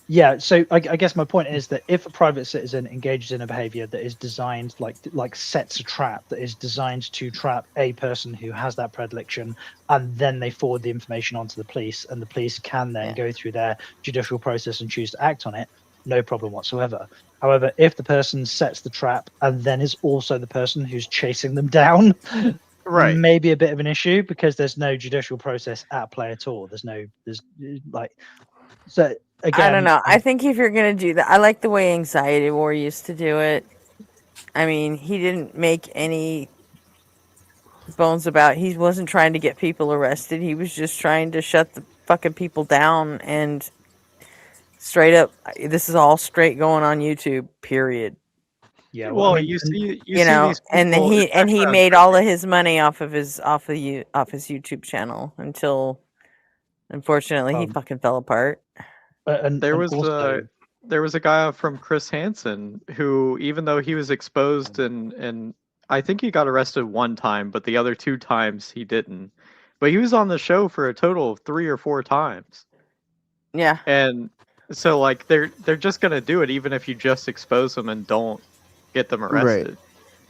Yeah, so I guess my point is that if a private citizen engages in a behavior that is designed, like sets a trap that is designed to trap a person who has that predilection, and then they forward the information onto the police, and the police can then go through their judicial process and choose to act on it, no problem whatsoever. However, if the person sets the trap and then is also the person who's chasing them down, maybe a bit of an issue because there's no judicial process at play at all. So again, I don't know. I think if you're gonna do that, I like the way Anxiety War used to do it. I mean, he didn't make any bones about. He wasn't trying to get people arrested. He was just trying to shut the fucking people down and straight up. This is all straight going on YouTube. Period. Yeah. Well, you see know, these people, and he made all of his money off his YouTube channel until, unfortunately, he fucking fell apart. There was a guy from Chris Hansen who, even though he was exposed and I think he got arrested one time, but the other 2 times he didn't. But he was on the show for a total of 3 or 4 times. Yeah. And So like they're just gonna do it even if you just expose them and don't get them arrested. Right.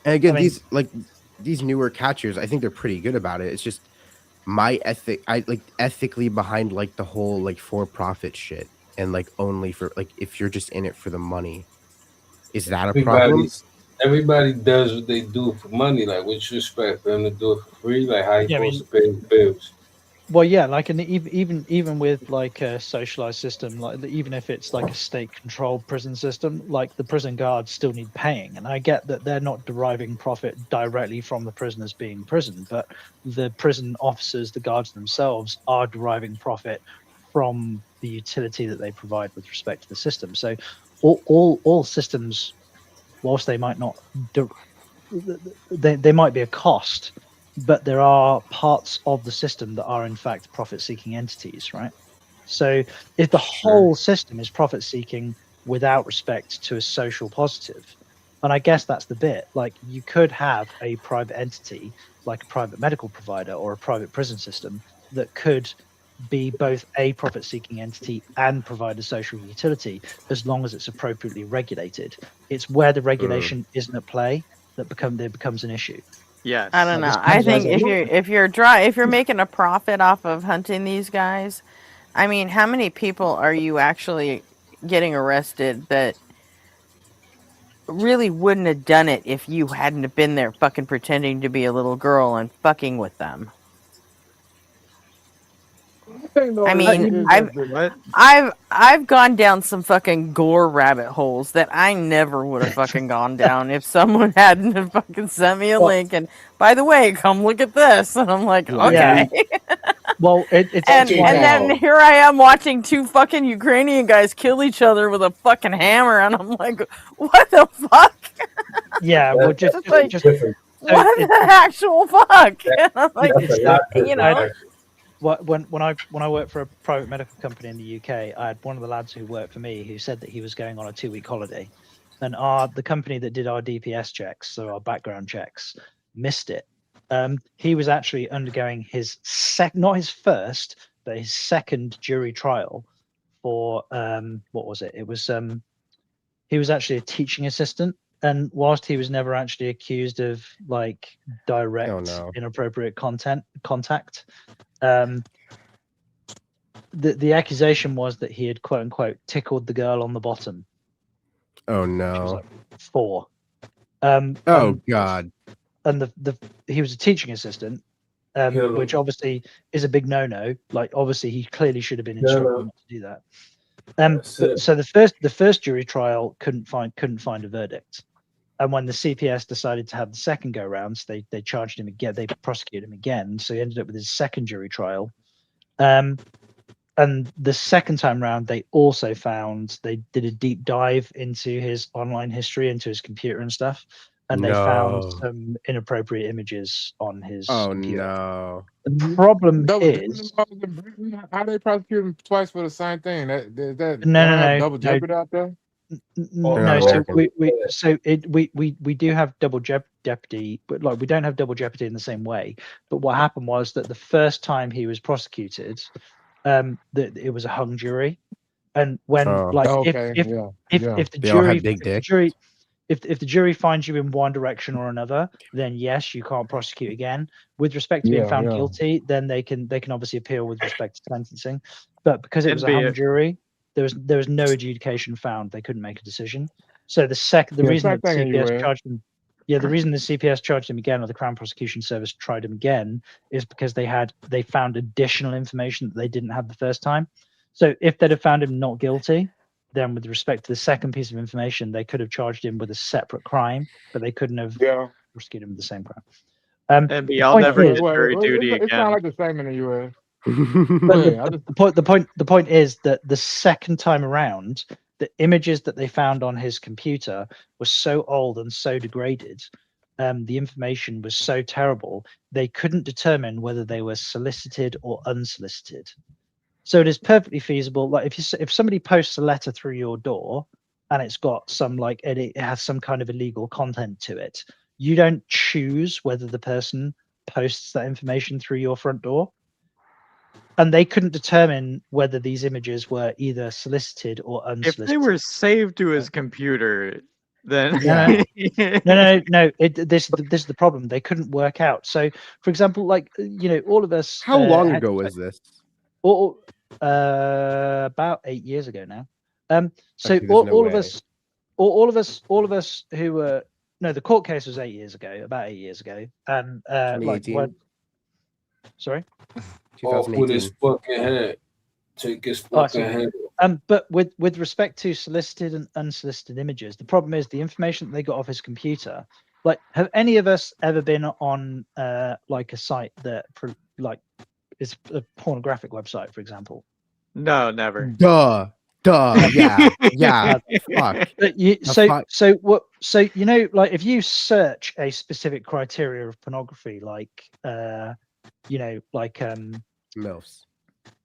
And again, I mean- these newer catchers, I think they're pretty good about it. It's just my ethic, I like ethically behind like the whole like for profit shit and like only for like if you're just in it for the money, is that a problem? Everybody does what they do for money. Like, what you expect for them to do it for free? Like, how you supposed to pay the bills? Well, yeah, like even with like a socialized system, like even if it's like a state-controlled prison system, like the prison guards still need paying. And I get that they're not deriving profit directly from the prisoners being imprisoned, but the prison officers, the guards themselves, are deriving profit from the utility that they provide with respect to the system. So all systems, whilst they might not they might be a cost, but there are parts of the system that are in fact profit-seeking entities, right? So if the whole system is profit-seeking without respect to a social positive, and I guess that's the bit, like you could have a private entity like a private medical provider or a private prison system that could be both a profit-seeking entity and provide a social utility as long as it's appropriately regulated. It's where the regulation isn't at play that becomes an issue. Yes. I don't know. I think if you're making a profit off of hunting these guys, I mean, how many people are you actually getting arrested that really wouldn't have done it if you hadn't have been there fucking pretending to be a little girl and fucking with them? I mean, I've gone down some fucking gore rabbit holes that I never would have fucking gone down if someone hadn't have fucking sent me a link and, by the way, come look at this, and I'm like, okay. Well, it's and then here I am watching two fucking Ukrainian guys kill each other with a fucking hammer, and I'm like, what the fuck? Yeah, well, what the actual fuck? And I'm like, you know. When I worked for a private medical company in the UK, I had one of the lads who worked for me who said that he was going on a 2-week holiday, and the company that did our DPS checks, so our background checks, missed it. He was actually undergoing his not his first, but his second jury trial for what was it? It was he was actually a teaching assistant, and whilst he was never actually accused of like direct inappropriate contact, the accusation was that he had quote unquote tickled the girl on the bottom. Oh no! She was like 4. God! And he was a teaching assistant, which obviously is a big no-no. Like obviously he clearly should have been instructed not to do that. So the first jury trial couldn't find a verdict, and when the CPS decided to have the second go rounds, they charged him again. They prosecuted him again, so he ended up with his second jury trial. And the second time round, they also found they did a deep dive into his online history, into his computer and stuff, and they found some inappropriate images on his computer. No! The problem is, how they prosecute him twice for the same thing? That no, double jeopardy out there? No, so we do have double jeopardy, but like we don't have double jeopardy in the same way. But what happened was that the first time he was prosecuted, that it was a hung jury, and when if the jury finds you in one direction or another, then yes, you can't prosecute again. With respect to being found guilty, then they can obviously appeal with respect to sentencing. But because it was a hung jury, there was no adjudication found. They couldn't make a decision. So the reason that CPS charged him, the reason the CPS charged him again, or the Crown Prosecution Service tried him again, is because they found additional information that they didn't have the first time. So if they'd have found him not guilty, then with respect to the second piece of information, they could have charged him with a separate crime, but they couldn't have prosecuted him with the same crime. And I'll never get jury duty again. It sounds like the same in the U.S. But the point is that the second time around, the images that they found on his computer were so old and so degraded, the information was so terrible, they couldn't determine whether they were solicited or unsolicited. So it is perfectly feasible. Like if somebody posts a letter through your door and it's got some it has some kind of illegal content to it, you don't choose whether the person posts that information through your front door. and they couldn't determine whether these images were either solicited or If unsolicited. they were saved to his computer, then No, no. This is the problem. They couldn't work out. So, for example, like all of us. How long ago was this? About 8 years ago now. So Okay, there's no all of way. us, all of us who were the court case was 8 years ago, about 8 years ago, and like 2018? what? Sorry. Or put his fucking head. Take his Oh, I fucking see. head. But with respect to solicited and unsolicited images, the problem is the information that they got off his computer. Like, have any of us ever been on like a site that is a pornographic website, for example? No, never. Duh. Yeah. Fuck. So like if you search a specific criteria of pornography, like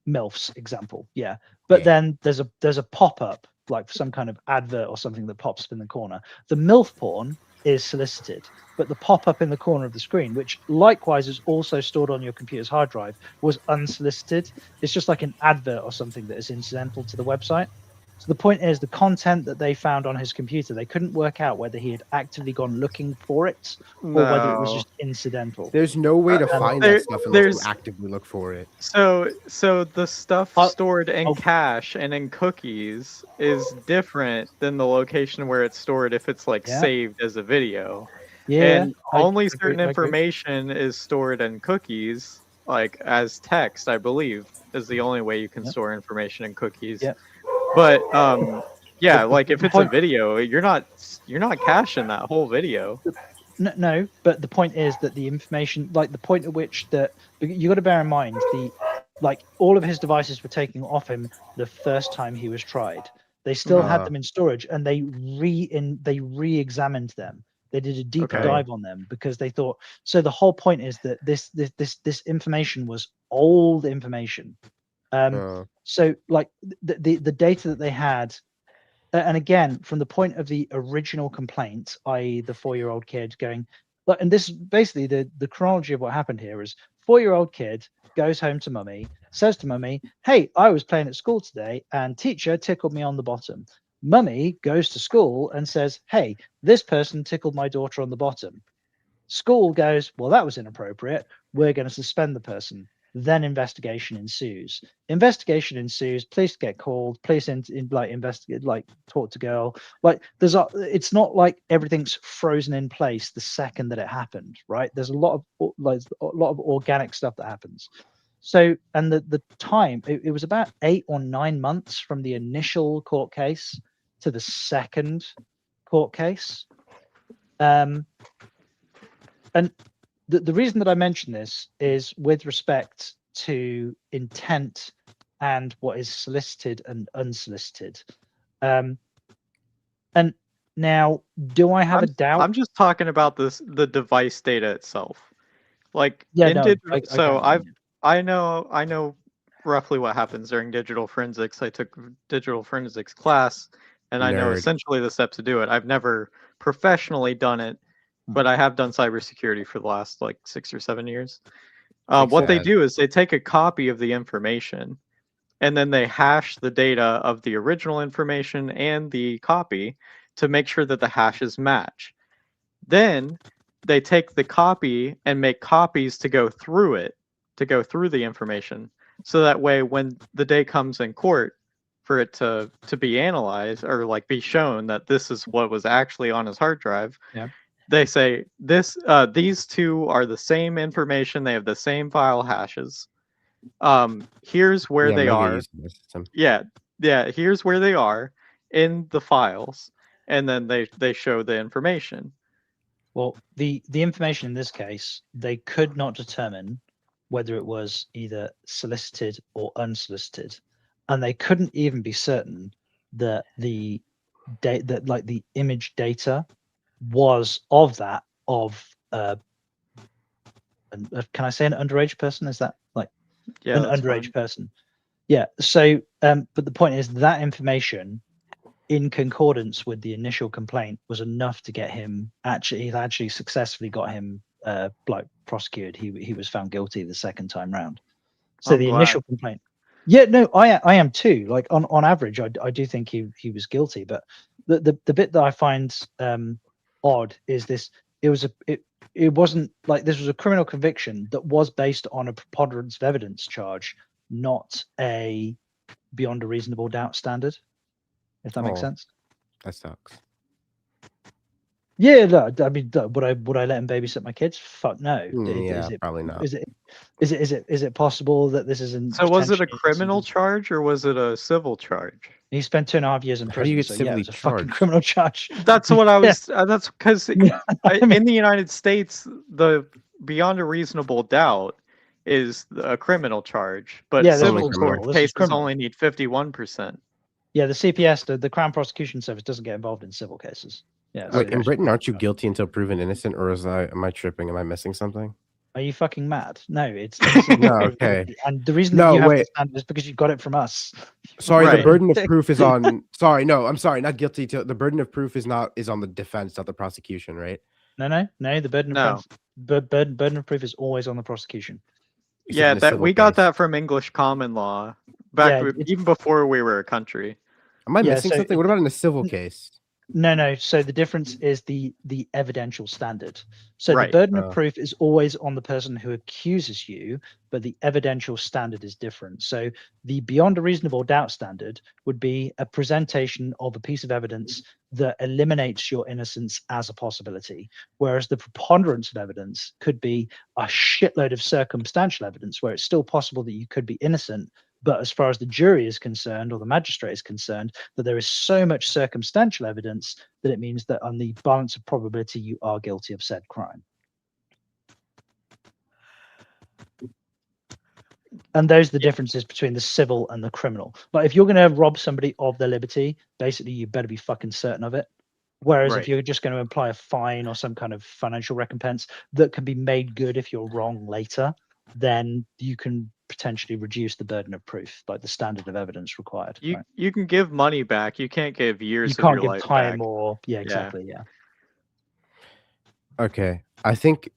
MILFs example, yeah. But then there's a pop-up, like some kind of advert or something that pops up in the corner. The MILF porn is solicited, but the pop-up in the corner of the screen, which likewise is also stored on your computer's hard drive, was unsolicited. It's just like an advert or something that is incidental to the website. So the point is, the content that they found on his computer, they couldn't work out whether he had actively gone looking for it or whether it was just incidental. There's no way to find that stuff unless you actively look for it. So the stuff stored in cache and in cookies is different than the location where it's stored if it's like saved as a video. Yeah, and only certain information is stored in cookies, like as text, I believe, is the only way you can store information in cookies. But yeah, like if it's a video, you're not caching that whole video. No, but the point is that the information, like the point at which you got to bear in mind all of his devices were taken off him the first time he was tried. They still had them in storage, and they re-examined them. They did a deeper dive on them because they thought. So the whole point is that this information was old information. So like the data that they had, and again, from the point of the original complaint, i.e. the 4-year-old kid going, and this is basically the chronology of what happened here is 4-year-old kid goes home to mummy, says to mummy, hey, I was playing at school today and teacher tickled me on the bottom. Mummy goes to school and says, hey, this person tickled my daughter on the bottom. School goes, well, that was inappropriate. We're going to suspend the person. Then investigation ensues. Police get called. Police investigate, talk to girl. It's not like everything's frozen in place the second that it happened, right? There's a lot of organic stuff that happens. So, and the time it was about 8 or 9 months from the initial court case to the second court case. And the reason that I mention this is with respect to intent and what is solicited and unsolicited. And now, do I have a doubt? I'm just talking about the device data itself. Like I know roughly what happens during digital forensics. I took digital forensics class, and I know essentially the steps to do it. I've never professionally done it, but I have done cybersecurity for the last 6 or 7 years. What they do is they take a copy of the information, and then they hash the data of the original information and the copy to make sure that the hashes match. Then they take the copy and make copies to go through the information. So that way, when the day comes in court for it to be analyzed or be shown that this is what was actually on his hard drive, they say these two are the same information. They have the same file hashes. Here's where they are. Here's where they are in the files, and then they show the information. Well, the information in this case, they could not determine whether it was either solicited or unsolicited, and they couldn't even be certain that the image data was can I say an underage person? Is that an underage person? Yeah. So, but the point is that information, in concordance with the initial complaint, was enough to get him actually successfully got him prosecuted. He was found guilty the second time round. So I'm the glad. initial complaint. Yeah, no, I am too. Like on average, I do think he was guilty. But the bit that I find odd is this. It wasn't like this was a criminal conviction that was based on a preponderance of evidence charge, not a beyond a reasonable doubt standard. If that makes sense. That sucks. Yeah, no, I mean, would I let him babysit my kids? Fuck no. Yeah, probably not. Is it possible that this isn't? So was it a potentially criminal charge or was it a civil charge? He spent 2.5 years in How do you prison. get So yeah, civilly it's a fucking charged? criminal charge. That's what I Yeah. was. That's because in the United States, the beyond a reasonable doubt is a criminal charge, but Yeah, this civil was court criminal. This was cases criminal. only need 51%. Yeah, the CPS, the Crown Prosecution Service, doesn't get involved in civil cases. Yeah. Wait, in Britain, aren't you guilty until proven innocent, or am I tripping? Am I missing something? Are you fucking mad? No, it's No, okay. And the reason that you have wait. this standard is because you got it from us. Sorry, Right. the burden of proof is on. Sorry, no, I'm sorry, not guilty. The burden of proof is on the defense, not the prosecution, right? No. The burden of burden of proof is always on the prosecution. Yeah, in a that civil we got case. that from English common law back even before we were a country. Am I Yeah, missing so something? What about in a civil case? No. So the difference is the evidential standard. So Right. the burden of proof is always on the person who accuses you, but the evidential standard is different. So the beyond a reasonable doubt standard would be a presentation of a piece of evidence that eliminates your innocence as a possibility, whereas the preponderance of evidence could be a shitload of circumstantial evidence where it's still possible that you could be innocent. But as far as the jury is concerned, or the magistrate is concerned, that there is so much circumstantial evidence that it means that on the balance of probability, you are guilty of said crime. And those are the differences between the civil and the criminal. Like if you're going to rob somebody of their liberty, basically you better be fucking certain of it. Whereas Right. if you're just going to apply a fine or some kind of financial recompense that can be made good if you're wrong later, then you can potentially reduce the burden of proof, like the standard of evidence required. Right? You can give money back. You can't give years You of can't your give life time back. or exactly. Yeah. Okay, I think.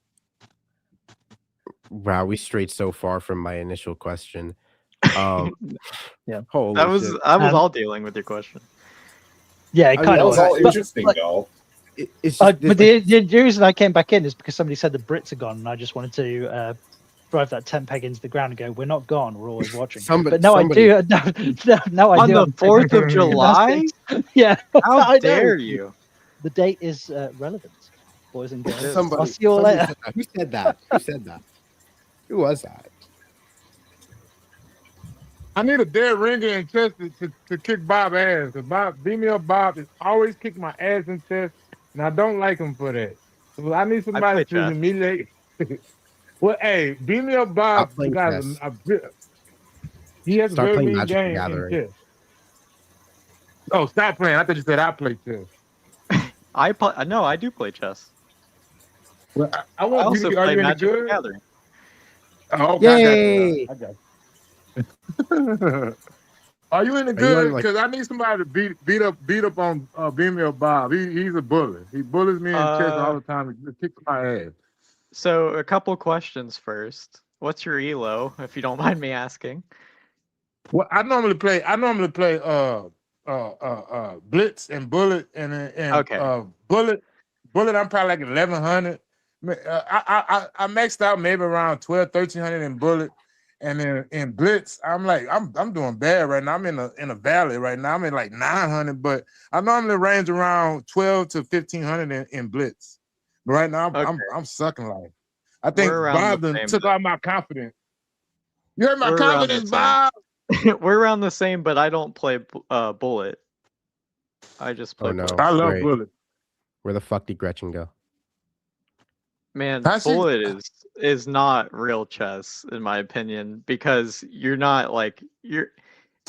Wow, we strayed so far from my initial question. Yeah. Holy That was shit. I was all dealing with your question. Yeah, it kind that of was all But- interesting, but- though. It's But just, the reason I came back in is because somebody said the Brits are gone, and I just wanted to drive that tent peg into the ground and go, "We're not gone. We're always watching." Somebody- but no, somebody- I do. No, I On do. the have 4th of gymnastics. July? Yeah. How I know. dare you? The date is relevant, boys and girls. somebody, I'll see you all somebody later. said that. Who said that? Who said that? Who was that? I need a dead ringer in chest to kick Bob ass. Cause Bob, female Bob is always kicking my ass in chest, and I don't like him for that. So I need somebody play to chess. humiliate. Well, hey, female Bob, Stop playing guys, chess. he has a Start very playing mean Magic the game in Gathering. chess. Oh, stop playing! I thought you said I play chess. No, I do play chess. Well, I I want you also to. Are play you any Magic the good? Gathering. Oh, okay, Yay! I got you. Are you in the Are you good? on, like- Because I need somebody to beat up on female Bob. He's a bully. He bullies me in chess all the time. He kicks my ass. So a couple questions first. What's your elo, if you don't mind me asking? Well, I normally play blitz and bullet and Okay. bullet. I'm probably like 1100. I maxed out maybe around 1300 in bullet, and then in blitz I'm doing bad right now. I'm in a valley right now. I'm in like 900, but I normally range around 12 to 1500 in blitz. But right now I'm sucking life. I think We're around Bob the done same took then. all my confidence. You heard my We're around the confidence, same. Bob. We're around the same, but I don't play bullet. I just play Oh no! bullet. I love Wait, bullet. where the fuck did Gretchen go? Man, That's it. bullet is not real chess in my opinion, because you're not like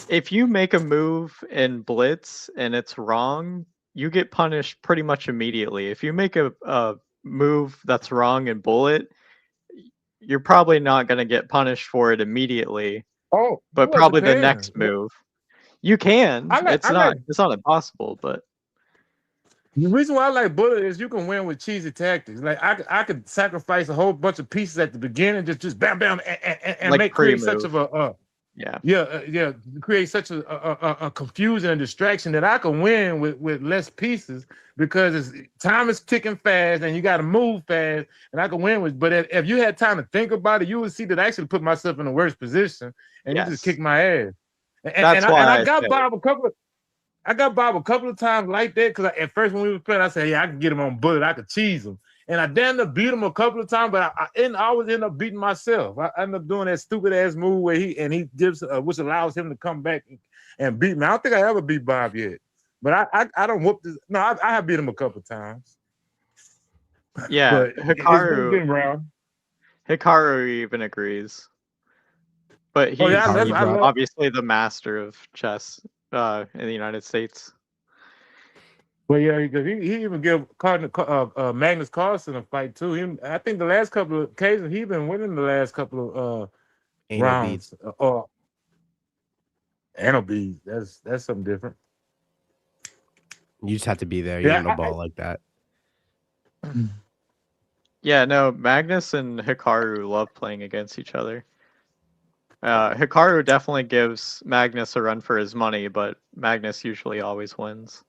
if you make a move in blitz and it's wrong, you get punished pretty much immediately. If you make a move that's wrong in bullet, you're probably not going to get punished for it immediately, Oh, but well, it probably the depends. next move. You can. I like- It's not impossible, but The reason why I like Bullet is you can win with cheesy tactics. Like I could sacrifice a whole bunch of pieces at the beginning, just bam bam, and Like create such pre-move. of a Yeah. create such a confusion and distraction that I can win with less pieces because time is ticking fast and you got to move fast, and I can win with. But if you had time to think about it, you would see that I actually put myself in the worst position, and you just kick my ass. That's why I I got say- Bob a couple of times like that because at first when we were playing, I said, "Yeah, I can get him on Bullet. I could cheese him," and I damn near beat him a couple of times, but I always end up beating myself. I end up doing that stupid ass move where he gives which allows him to come back and beat me. I don't think I ever beat Bob yet, but I don't whoop this. No, I have beat him a couple of times. Yeah, But it's getting around. Hikaru even agrees. But he's obviously the master of chess in the United States. Well, yeah, because he even give Magnus Carlsen a fight too. I think the last couple of occasions he been winning the last couple of rounds. Anal beads. That's something different. You just have to be there. You don't ball like that. Yeah, no, Magnus and Hikaru love playing against each other. Hikaru definitely gives Magnus a run for his money, but Magnus usually always wins.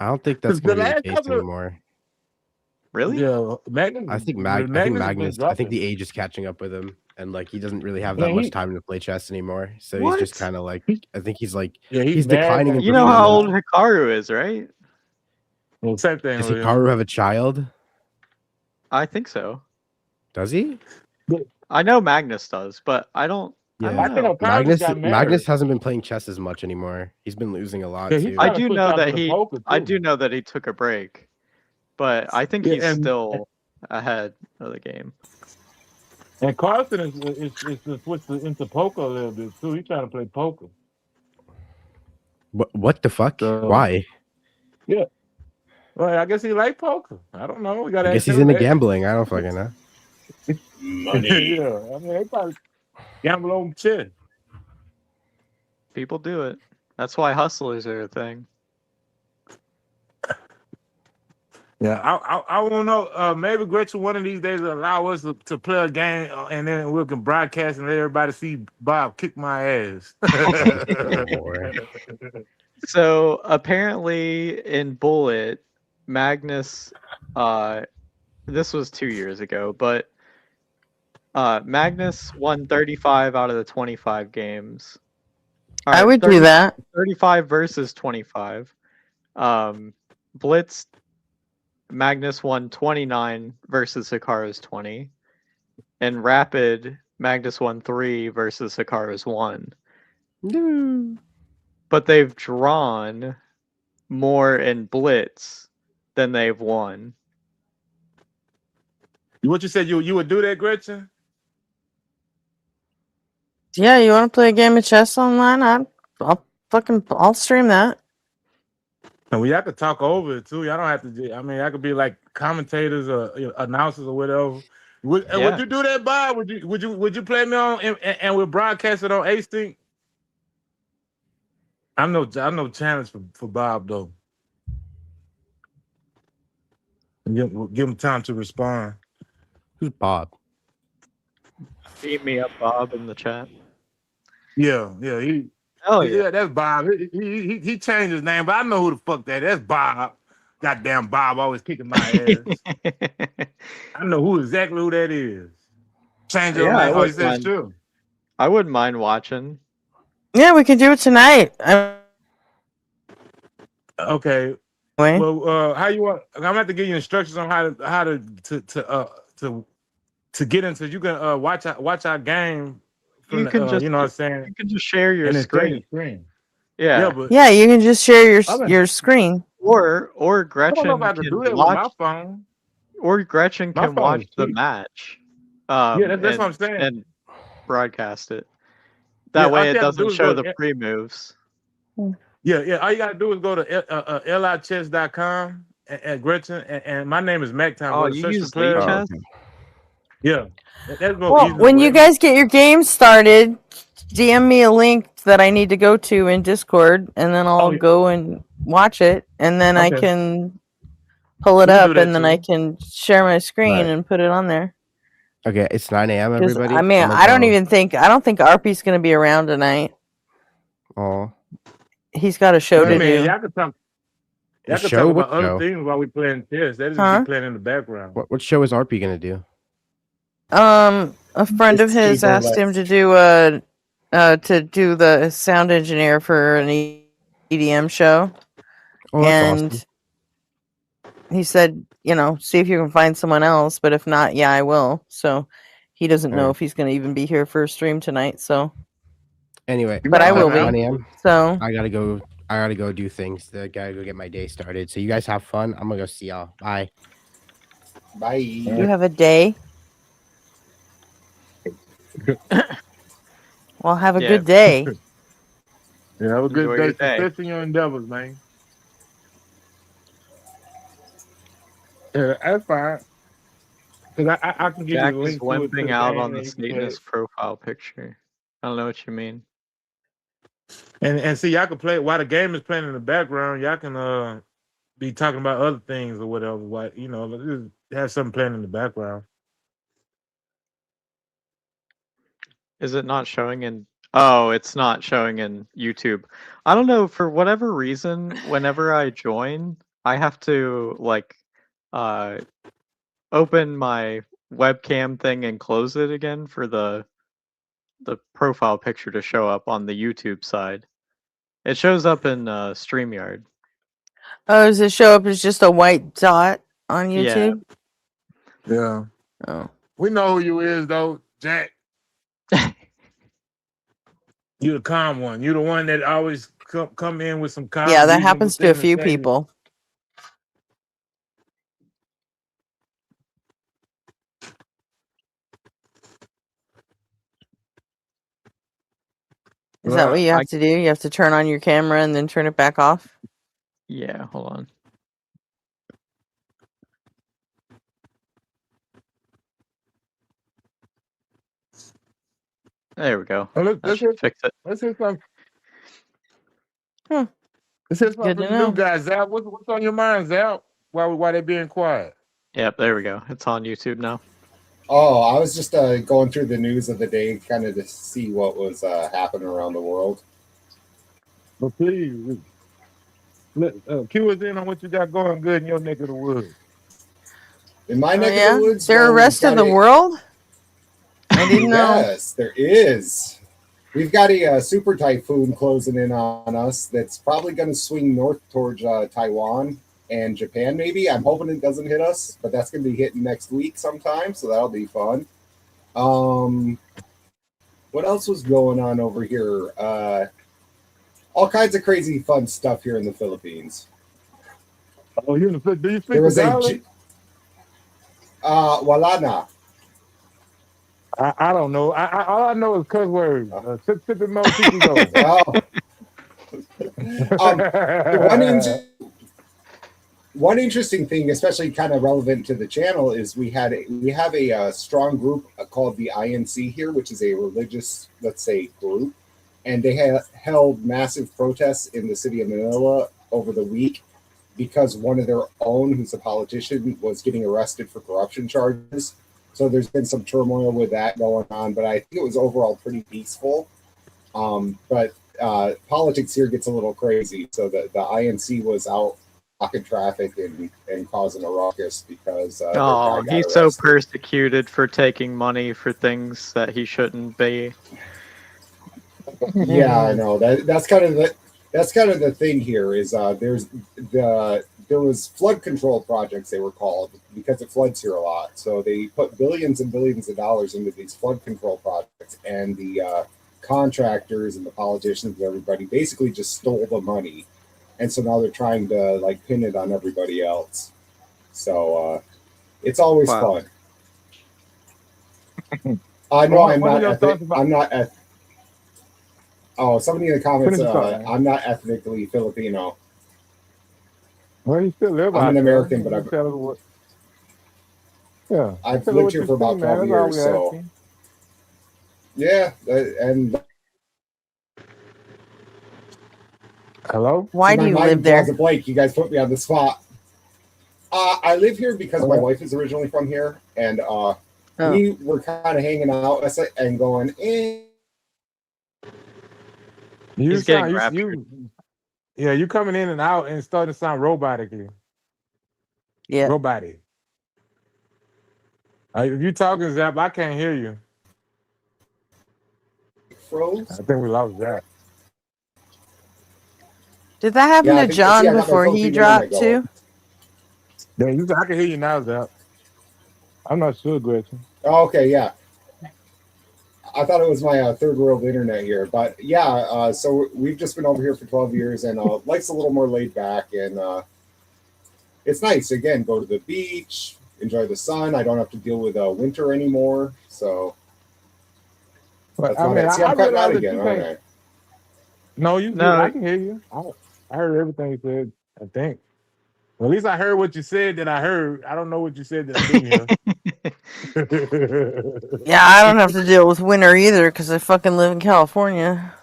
I don't think that's going to be the case anymore. Really? Yeah, Magnus. I think Magnus. I think the age is catching up with him, and like he doesn't really have that much time to play chess anymore. So he's just kind of like, I think he's like, he's declining. You know how old Hikaru is, right? Well, same thing. Does Hikaru have a child? I think so. Does he? I know Magnus does, but I don't. Yeah, I don't know. Magnus hasn't been playing chess as much anymore. He's been losing a lot too. I do know that he took a break, but I think he's still ahead of the game. And Carlson is switched into poker a little bit too. He's trying to play poker. What the fuck? Why? Yeah. Well, I guess he like poker. I don't know. I guess he's into gambling. I don't fucking know. Money. Yeah, I mean, they probably gamble on chess. People do it. That's why hustlers are a thing. Yeah, I want to know. Maybe Gretchen one of these days will allow us to play a game, and then we can broadcast and let everybody see Bob kick my ass. So apparently in Bullet, Magnus, this was 2 years ago, but Magnus won 35 out of the 25 games. I would do that. 35 versus 25. Blitz, Magnus won 29 versus Hikaru's 20. And Rapid, Magnus won 3 versus Hikaru's 1. No. But they've drawn more in Blitz than they've won. What you said you would do that, Gretchen? Yeah, you want to play a game of chess online? I'll stream that. And we have to talk over it too. Y'all don't have to. I mean, I could be like commentators or announcers or whatever. Would you do that, Bob? Would you play me on and we'll broadcast it on Async? I'm no challenge for Bob though. Give him time to respond. Who's Bob? Beat me up, Bob, in the chat. Yeah. Yeah, that's Bob. He changed his name, but I know who the fuck that is. That's Bob. Goddamn Bob always kicking my ass. I know exactly who that is. Change your name. Oh, he said it's true. I wouldn't mind watching. Yeah, we can do it tonight. Okay. Well, how you want? I'm gonna have to give you instructions on how to get into. You can watch our game. You can just, you know what I'm saying. You can just share your screen. Yeah, you can just share your screen. Or Gretchen I don't know if I can do that watch, with my phone. Or Gretchen My can phone watch is the cheap. match. Yeah, that's what I'm saying. And broadcast it. That way it doesn't show the to pre-moves. Yeah. All you gotta do is go to lichess.com at Gretchen, and my name is Mac Time. Oh, you use Lichess? Yeah. That's Well, when you guys get your game started, DM me a link that I need to go to in Discord, and then I'll go and watch it, and then I can pull it We can up do that and then I too. can share my screen Right. and put it on there. Okay, it's 9 a.m. 'Cause, Everybody. I mean, I don't think RP's gonna be around tonight. Oh, He's got a show Hey to man, do. y'all can talk. the Y'all can show? talk What about other show? things while we playing chess. That just be Huh? playing in the background. What show is RP gonna do? A friend of his Caesar asked him to do the sound engineer for an EDM show, Oh, that's and awesome. he said, see if you can find someone else, but if not, yeah, I will. So he doesn't know Alright. if he's going to even be here for a stream tonight. So, Anyway, but I will be. 9 a.m. So I gotta go do things. I gotta go get my day started. So you guys have fun. I'm gonna go see y'all. Bye. Bye. you have a day. Well, have a Yeah. good day. Yeah, have a good Enjoy day. your day. Success in your endeavors, man. Yeah, that's fine. Cause I can give you Jack the is link to wimping the out game on and the you can play sweetness it. profile picture. I don't know what you mean. And see, y'all can play it while the game is playing in the background. Y'all can be talking about other things or whatever. What just have something playing in the background. Is it not showing in? Oh, it's not showing in YouTube. I don't know, for whatever reason, whenever I join, I have to uh open my webcam thing and close it again for the profile picture to show up on the YouTube side. It shows up in StreamYard. Oh, does it show up as just a white dot on Yeah. YouTube? Yeah. Oh. We know who you is though, Jack. You the calm one. You the one that always come in with some calm. Yeah, that reasonable happens to a thing few say. people. Is that what you have to do? You have to turn on your camera and then turn it back off? Yeah, hold on. There we go. Oh, That should fix it. Let's hear something. Huh. Let's hear something Good from to the know. new guys, Zap. What's on your mind, Zap? Why they being quiet? Yep, there we go. It's on YouTube now. Oh, I was just going through the news of the day, kind of to see what was happening around the world. Well, please, cue us in on what you got going good in your neck of the woods. In my neck of Yeah? the woods, Is there a well, rest of the world? I didn't know. Yes, there is. We've got a super typhoon closing in on us that's probably going to swing north towards Taiwan and Japan, maybe. I'm hoping it doesn't hit us, but that's going to be hitting next week sometime, so that'll be fun. What else was going on over here? All kinds of crazy fun stuff here in the Philippines. Oh, do you speak There was Tagalog? Wala na. I don't know. All I know is cuss words. Sip and mo tiki go. One interesting thing, especially kind of relevant to the channel, is we have a strong group called the INC here, which is a religious, let's say, group, and they have held massive protests in the city of Manila over the week because one of their own, who's a politician, was getting arrested for corruption charges. So there's been some turmoil with that going on, but I think it was overall pretty peaceful. But politics here gets a little crazy. So the INC was out blocking traffic and causing a ruckus because their guy got He's so arrested. persecuted for taking money for things that he shouldn't be. Yeah, I know. That's kind of the thing here is there was flood control projects, they were called, because it floods here a lot. So they put billions and billions of dollars into these flood control projects, and the contractors and the politicians and everybody basically just stole the money. And so now they're trying to pin it on everybody else. So it's always fun. No, I'm not. Oh, somebody in the comments, I'm not ethnically Filipino. Well, you still live I'm out an there. American, but I've lived here for about 12 years. So yeah, and hello. Why do my you mind live there? draws a blank. You guys put me on the spot. I live here because my wife is originally from here, and we were kind of hanging out and going, You coming in and out and starting to sound robotically. Yeah. Robotic. If you talking, Zap, I can't hear you. Froze? I think we lost Zap. Did that happen to John before he dropped too? Yeah, I can hear you now, Zap. I'm not sure, Gretchen. Oh, okay, yeah. I thought it was my third world internet here, but yeah. So we've just been over here for 12 years, and life's a little more laid back, and it's nice. Again, go to the beach, enjoy the sun. I don't have to deal with winter anymore. So, But, I'm cutting out again, aren't I? No, I can hear you. I heard everything you said, I think. Well, at least I heard what you said that I heard. I don't know what you said that I didn't hear. Yeah, I don't have to deal with winter either because I fucking live in California.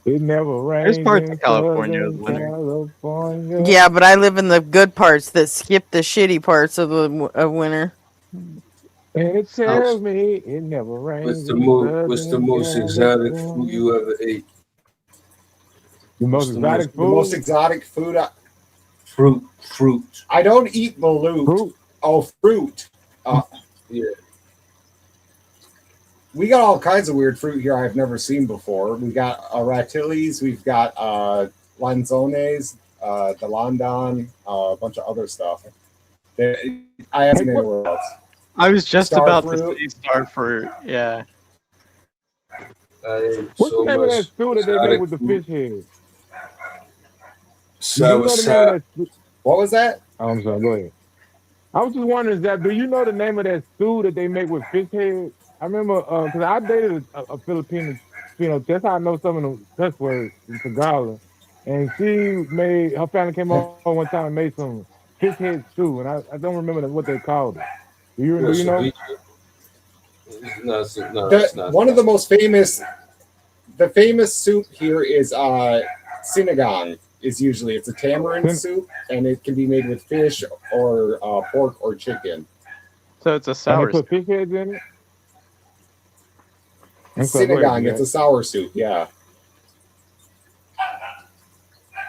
It never rains. There's parts of California with winter. California. Yeah, but I live in the good parts that skip the shitty parts of winter. And it tells me it never rains. What's the most exotic food you ever ate? The most exotic food? The most exotic food? Fruit. I don't eat balut. Fruit. Oh, fruit. Yeah. We got all kinds of weird fruit here I've never seen before. We got ratillis, we've got lanzones, the London, a bunch of other stuff. I haven't seen anywhere else. I was just Star about fruit. to say star fruit. Yeah. What's the name of that food that they make with the fish head? What was that? Oh, I'm sorry. Go ahead. I was just wondering, Zach, do you know the name of that stew that they make with fish head? I remember because I dated a Filipino. That's how I know some of the cuss words in Tagalog. And her family came over one time and made some fish head stew, and I don't remember what they called it. Do you know? No, it's not. One of the most famous, the famous soup here is sinigang. It's a tamarind soup, and it can be made with fish or pork or chicken. So it's a sour. And they put fish heads in it. Sinigang, it's a sour soup. Yeah.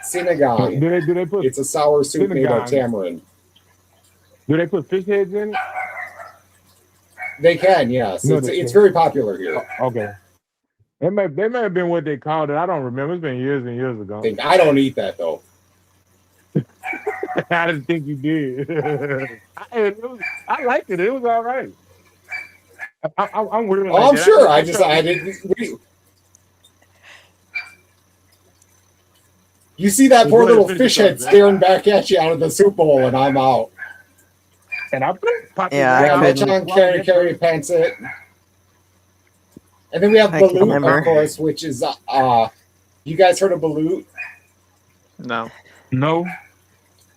Sinigang. Do they put? It's a sour soup made of tamarind. Do they put fish heads in it? They can, yes. It's very popular here. Okay. They may have been what they called it. I don't remember. It's been years and years ago. I don't eat that though. I didn't think you did. I liked it. It was all right. I'm weird. Oh, I'm sure. I didn't. You see that poor little fish head staring back at you out of the soup bowl, and I'm out. And I carry pants it. And then we have balut, of course, which is you guys heard of balut? No.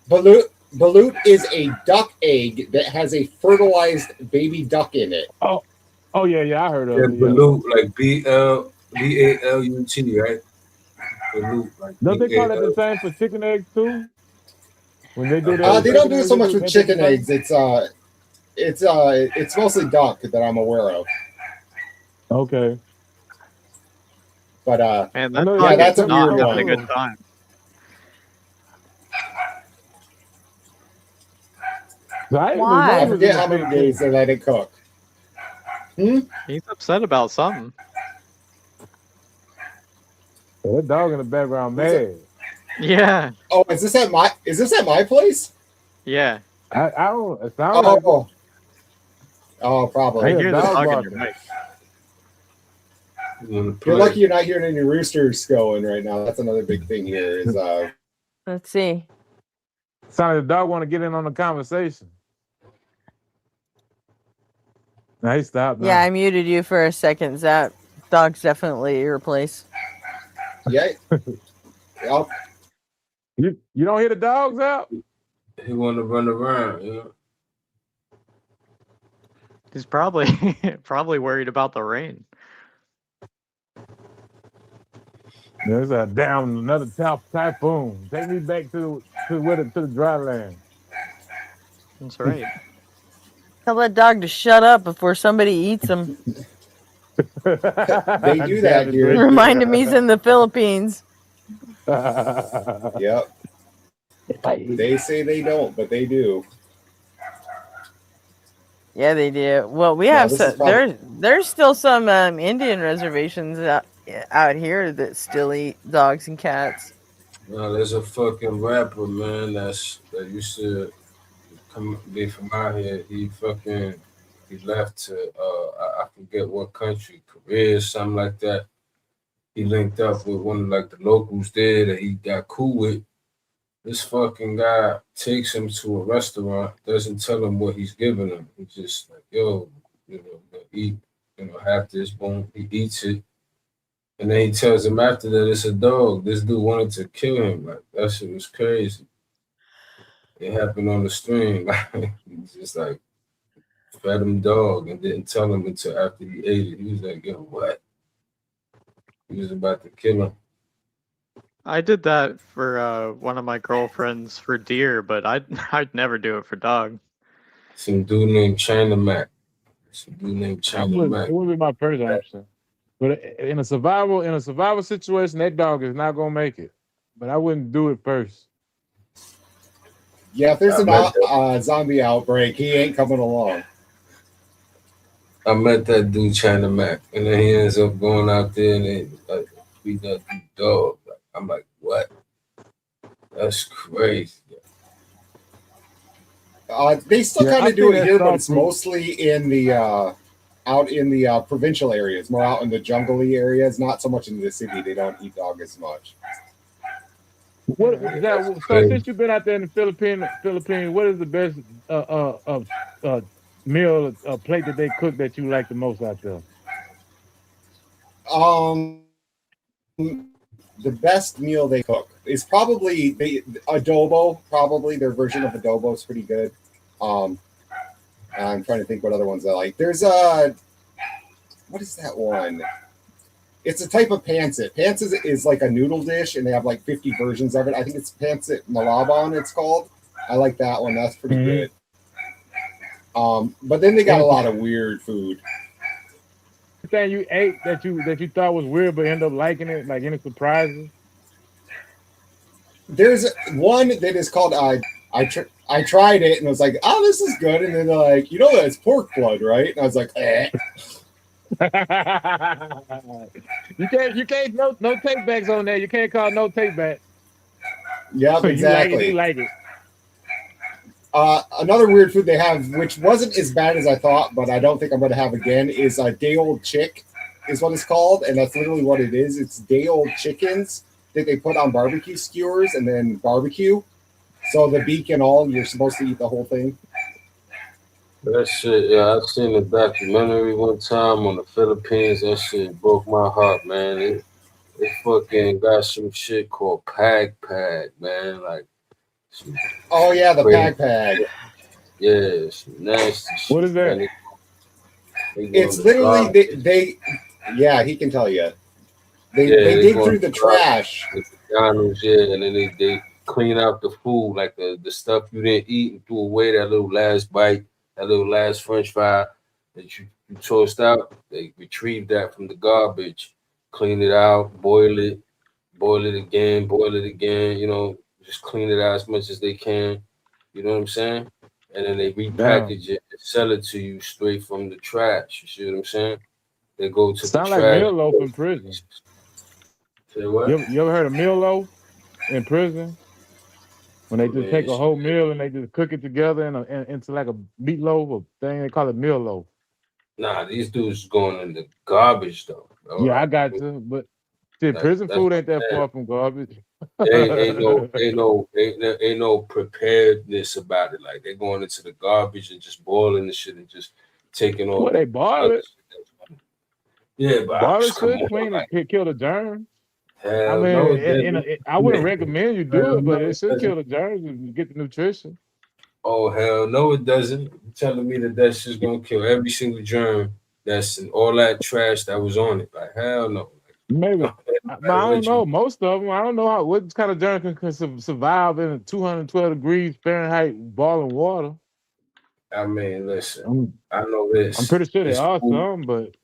Balut is a duck egg that has a fertilized baby duck in it. Oh yeah, I heard of it. Balut, like BALUT, right? Balut, like don't they call it the same for chicken eggs too? When they do that, they don't do it so much with chicken eggs. It's mostly duck that I'm aware of. Okay. But man, that's a weird one. A good time. Why? I forget how many days they let it cook. He's upset about something. That dog in the background mad. Yeah. Oh, is this at my place? Yeah. I don't. It sounds like Oh, probably. I hear the dog in your mic. You're lucky you're not hearing any roosters going right now. That's another big thing here. Is Let's see. Sounds like the dog want to get in on the conversation. Now he stopped. Yeah, I muted you for a second. That dog's definitely your place. Yeah. Yep. You don't hear the dogs out? He want to run around, you know. He's probably worried about the rain. There's another typhoon. Take me back to the dry land. That's right. Tell that dog to shut up before somebody eats him. They do that here. Reminded me he's in the Philippines. Yep. They say they don't, but they do. Yeah, they do. Well, we No, have this is there's still some Indian reservations out here that still eat dogs and cats. No, there's a fucking rapper, man, that used to be from out here. He left to I forget what country, Korea, something like that. He linked up with one of like the locals there that he got cool with. This fucking guy takes him to a restaurant, doesn't tell him what he's giving him. He's just like, yo, eat, half this, boom. He eats it. And then he tells him after that it's a dog. This dude wanted to kill him. Like, that shit was crazy. It happened on the stream. He just like fed him dog and didn't tell him until after he ate it. He was like, yo, what? He was about to kill him. I did that for one of my girlfriends for deer, but I'd never do it for dog. Some dude named China Mac. It wouldn't be my first option. But in a survival situation, that dog is not gonna make it. But I wouldn't do it first. Yeah, if there's a zombie outbreak, he ain't coming along. I met that dude China Mac, and then he ends up going out there and they like beat that dog. I'm like, what? That's crazy. They still kind of do it here, but it's mostly in the out in the provincial areas, more out in the jungly areas, not so much in the city. They don't eat dog as much. What is that? So since you've been out there in the Philippines, what is the best meal plate that they cook that you like the most out there? The best meal they cook is probably adobo. Probably their version of adobo is pretty good. I'm trying to think what other ones I like. There's what is that one? It's a type of pancit. Pancit is like a noodle dish, and they have like 50 versions of it. I think it's pancit malabon, it's called. I like that one. That's pretty good. But then they got a lot of weird food. Thing you ate that you thought was weird but ended up liking it, like any surprises? There's one that is called I tried it and was like, oh, this is good, and then they're like, that's pork blood, right? And I was like, eh. You can't no take backs on that. You can't call no take back. Yeah, so exactly. You like it. Another weird food they have, which wasn't as bad as I thought, but I don't think I'm going to have again, is a day-old chick, is what it's called, and that's literally what it is. It's day-old chickens that they put on barbecue skewers and then barbecue. So the beak and all, you're supposed to eat the whole thing. That shit, yeah, I seen a documentary one time on the Philippines. That shit broke my heart, man. It fucking got some shit called pag, man. Like, oh yeah, the pag. Yeah, it's nasty shit. What is that? Man. It's literally they yeah, he can tell you. They dig through the trash. McDonald's, yeah, and then they clean out the food, like the stuff you didn't eat and threw away, that little last bite, that little last French fry that you tossed out. They retrieve that from the garbage, clean it out, boil it again, just clean it out as much as they can. You know what I'm saying? And then they repackage it and sell it to you straight from the trash. You see what I'm saying? They go to Sound the like trash. meal loaf in prison. Say what? You ever heard of meal loaf in prison? When they just take a whole meal and they just cook it together into like a meatloaf or thing, they call it meal loaf. Nah, these dudes going in the garbage though. Bro. Yeah, I got you, but prison food ain't that far from garbage. ain't no preparedness about it. Like they're going into the garbage and just boiling the shit and just taking all. Well, they boil it. Yeah, but boil it should clean it, kill the germs. Hell I wouldn't recommend you do it, but it should kill the germs and get the nutrition. Oh hell no, it doesn't. You're telling me that shit's gonna kill every single germ that's in all that trash that was on it. Like hell no. Maybe, but I don't know. Most of them, I don't know what kind of germ can survive in 212 degrees Fahrenheit boiling water. I mean, listen. I know this. I'm pretty sure they It's are food. some, but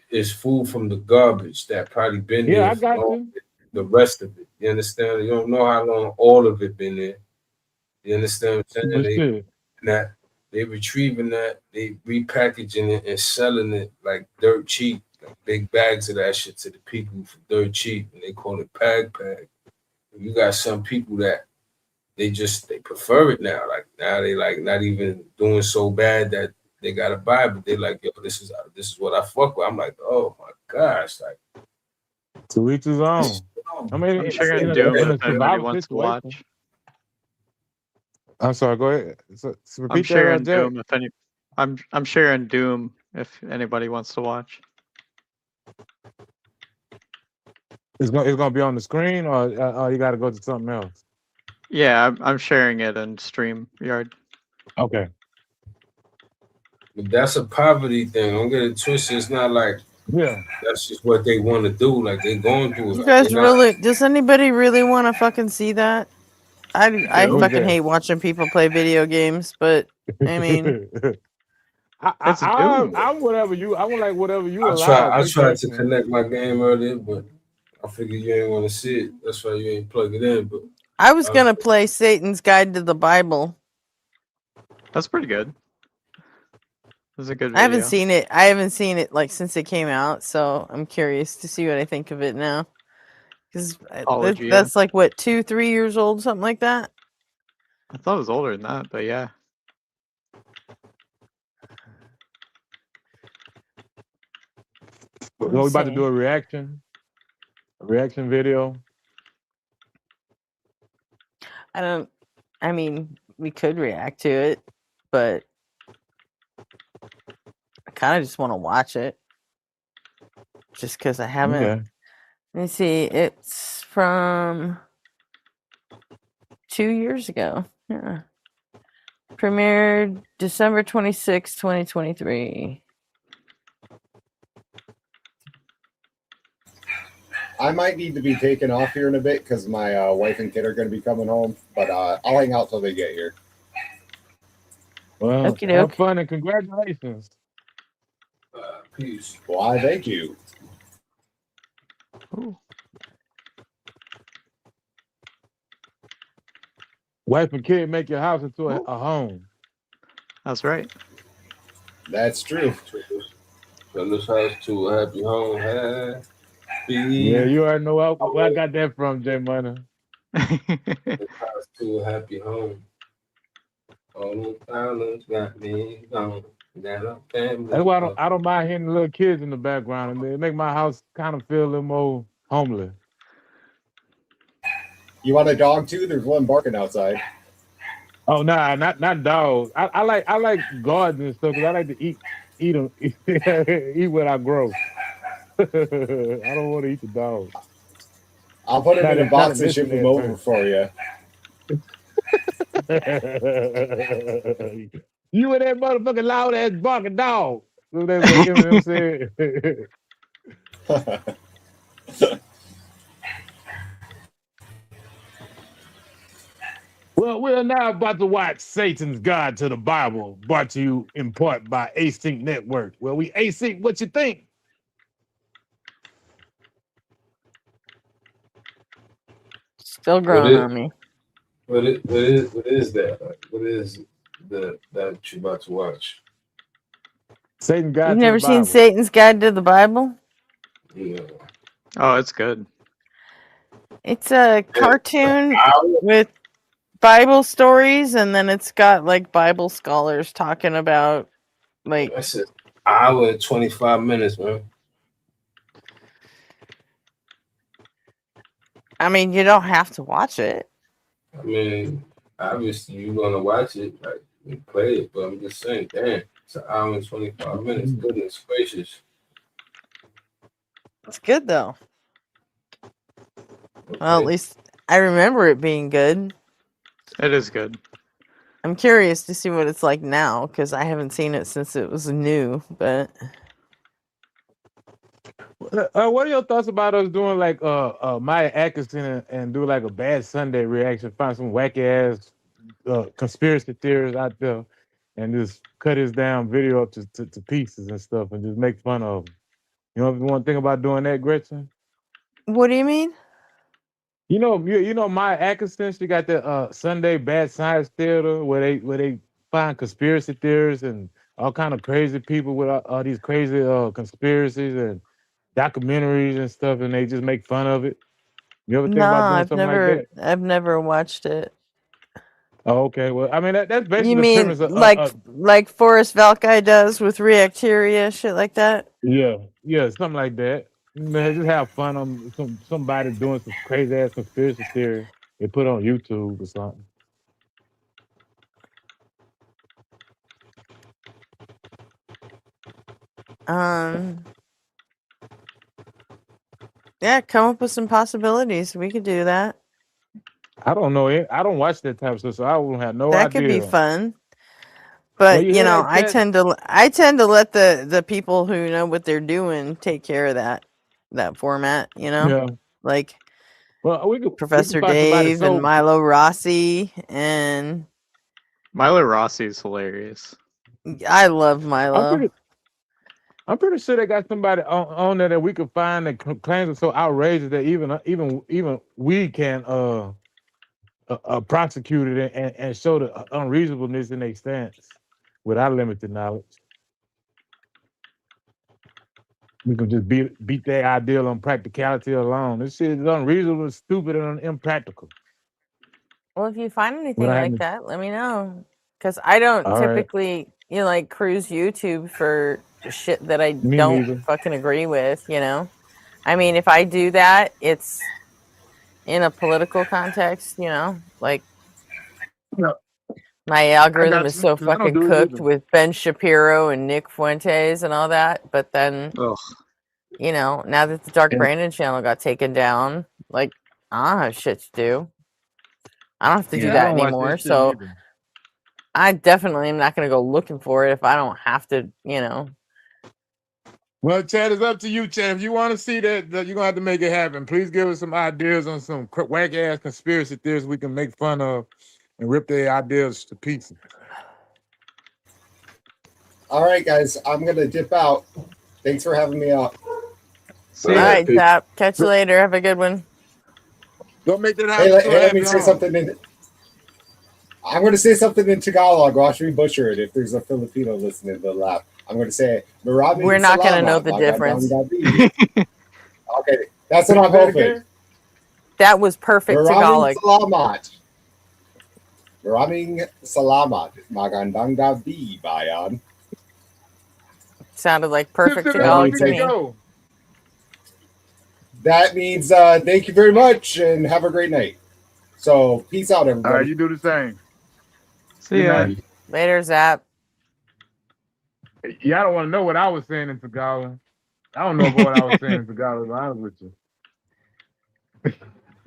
It's food from the garbage that probably been yeah, there I for got long. you. The rest of it, you understand? You don't know how long all of it been there. You understand what I'm But saying? shit. They retrieving that, they repackaging it and selling it like dirt cheap, like big bags of that shit to the people for dirt cheap, and they call it pag. You got some people that they prefer it now. Like now they like not even doing so bad that they gotta buy, but they like, yo, this is what I fuck with. I'm like, oh my gosh, like To each his own. I mean, I'm sharing Doom if anybody wants to watch. I'm sorry. Go ahead. So I'm repeat that, sharing Jack. Doom if any. I'm sharing Doom if anybody wants to watch. It's gonna be on the screen, or you got to go to something else. Yeah, I'm sharing it in StreamYard. Okay. But that's a poverty thing. Don't get it twisted. It's not like that's just what they want to do. Like they going through it. You Like, guys they're not, really? Does anybody really want to fucking see that? I Who's fucking that? hate watching people play video games, but I mean, I'm whatever you. I'm like whatever you allow. I Me tried to personally. connect my game earlier, but I figured you ain't want to see it. That's why you ain't plug it in. But I was gonna play Satan's Guide to the Bible. That's pretty good. That's a good I haven't video. seen it. I haven't seen it like since it came out, so I'm curious to see what I think of it now. Because Apologia. that's like what 2-3 years old, something like that. I thought it was older than that, but yeah. So we about to do a reaction video. I mean, we could react to it, but I kind of just want to watch it. Just because I haven't. Okay. Let me see. It's from 2 years ago. Yeah. Premiered December 26, 2023. I might need to be taken off here in a bit because my wife and kid are going to be coming home, but I'll hang out till they get here. Well, Okie have doke. fun and congratulations. Peace. Why, thank you. Ooh. Wife and kid make your house into a home. That's right. That's true. Turn this house to a happy home. Happy. Yeah, you already know where I got that from, J Money. This house to a happy home. All the problems got me gone. Got a family. That's why I don't mind hearing the little kids in the background, and they make my house kind of feel a little more homely. You want a dog too? There's one barking outside. Oh nah, not dogs. I like gardens and stuff because I like to eat them, eat what I grow. I don't want to eat the dog. I'll put him in a box and ship him over first. for you. You and that motherfucking loud ass barking dog. So that's what Eminem said. Well, we're now about to watch Satan's Guide to the Bible, brought to you in part by Async Network. Well, we async what you think. Still growing on me. What is that? Like, what is that you're about to watch? Satan's Guide You've to never the seen Bible. Satan's Guide to the Bible? Yeah. Oh, it's good. It's a cartoon with Bible stories, and then it's got like Bible scholars talking about like. That's an hour and 25 minutes, man. I mean, you don't have to watch it. I mean, obviously you're gonna watch it, like and play it, but I'm just saying, damn, it's an hour and 25 minutes. Goodness gracious. It's good though. Well, at least I remember it being good. It is good. I'm curious to see what it's like now because I haven't seen it since it was new. But what are your thoughts about us doing like Maya Atkinson and do like a Bad Sunday reaction? Find some wacky ass conspiracy theories out there and just cut his damn video up to pieces and stuff and just make fun of him. You know, if you want to think about doing that, Gretchen? What do you mean? You know, Maya Atkinson, she got that Sunday Bad Science Theater where they find conspiracy theorists and all kind of crazy people with all these crazy conspiracies and documentaries and stuff, and they just make fun of it. You ever think No, about doing something like that? I've never watched it. Oh, okay. Well, I mean that's basically You the mean premise of like Forrest Valkai does with Reacteria, shit like that? yeah, something like that. Man, just have fun on somebody doing some crazy ass conspiracy theory they put on YouTube or something. Yeah, come up with some possibilities. We could do that. I don't know it. I don't watch that type of stuff, so I won't have no That idea. could be fun. Well, But you you hear know, that, I Chad? tend to let the people who know what they're doing take care of that format, you know? Yeah. Like Well, we could Professor find somebody Dave and Milo Rossi, and Milo Rossi is hilarious. I love Milo. I'm pretty sure they got somebody on there that we could find that claims are so outrageous that even we can prosecute it and show the unreasonableness in their stance with our limited knowledge. We can just beat their ideal on practicality alone. This shit is unreasonable, stupid, and impractical. Well, if you find anything What I like haven't- that, let me know. Because I don't All right. typically, like cruise YouTube for shit that I Me don't neither. fucking agree with, you know? I mean, if I do that, it's in a political context, you know? Like, my algorithm is so 'cause I don't fucking do it cooked either. with Ben Shapiro and Nick Fuentes and all that. But then, you know, now that the Dark Brandon channel got taken down, like, I don't have shit to do. I don't have to do Yeah, I that don't watch anymore. that shit So neither. I definitely am not going to go looking for it if I don't have to, you know. Well, Chad, it's up to you, Chad. If you want to see that, you're gonna have to make it happen. Please give us some ideas on some whack ass conspiracy theories we can make fun of and rip their ideas to pieces. All right, guys, I'm gonna dip out. Thanks for having me up. All right, Zap. Catch you later. Have a good one. Don't make that Hey, happen. let me say something. I'm going to say something in Tagalog. Watch me butcher it if there's a Filipino listening to laugh. I'm going to say, Maraming We're not going to know salamat, the magandang difference. gabi. Okay, that's what I'm hoping. That was perfect Maraming Tagalog. salamat. Maraming salamat. Magandang gabi, bayan. Sounded like perfect That Tagalog means to me. That means thank you very much and have a great night. So peace out, everybody. All right, you do the same. See ya. Later, Zap. Yeah, I don't want to know what I was saying in Tagalog. I don't know what I was saying in Tagalog, to be honest with you.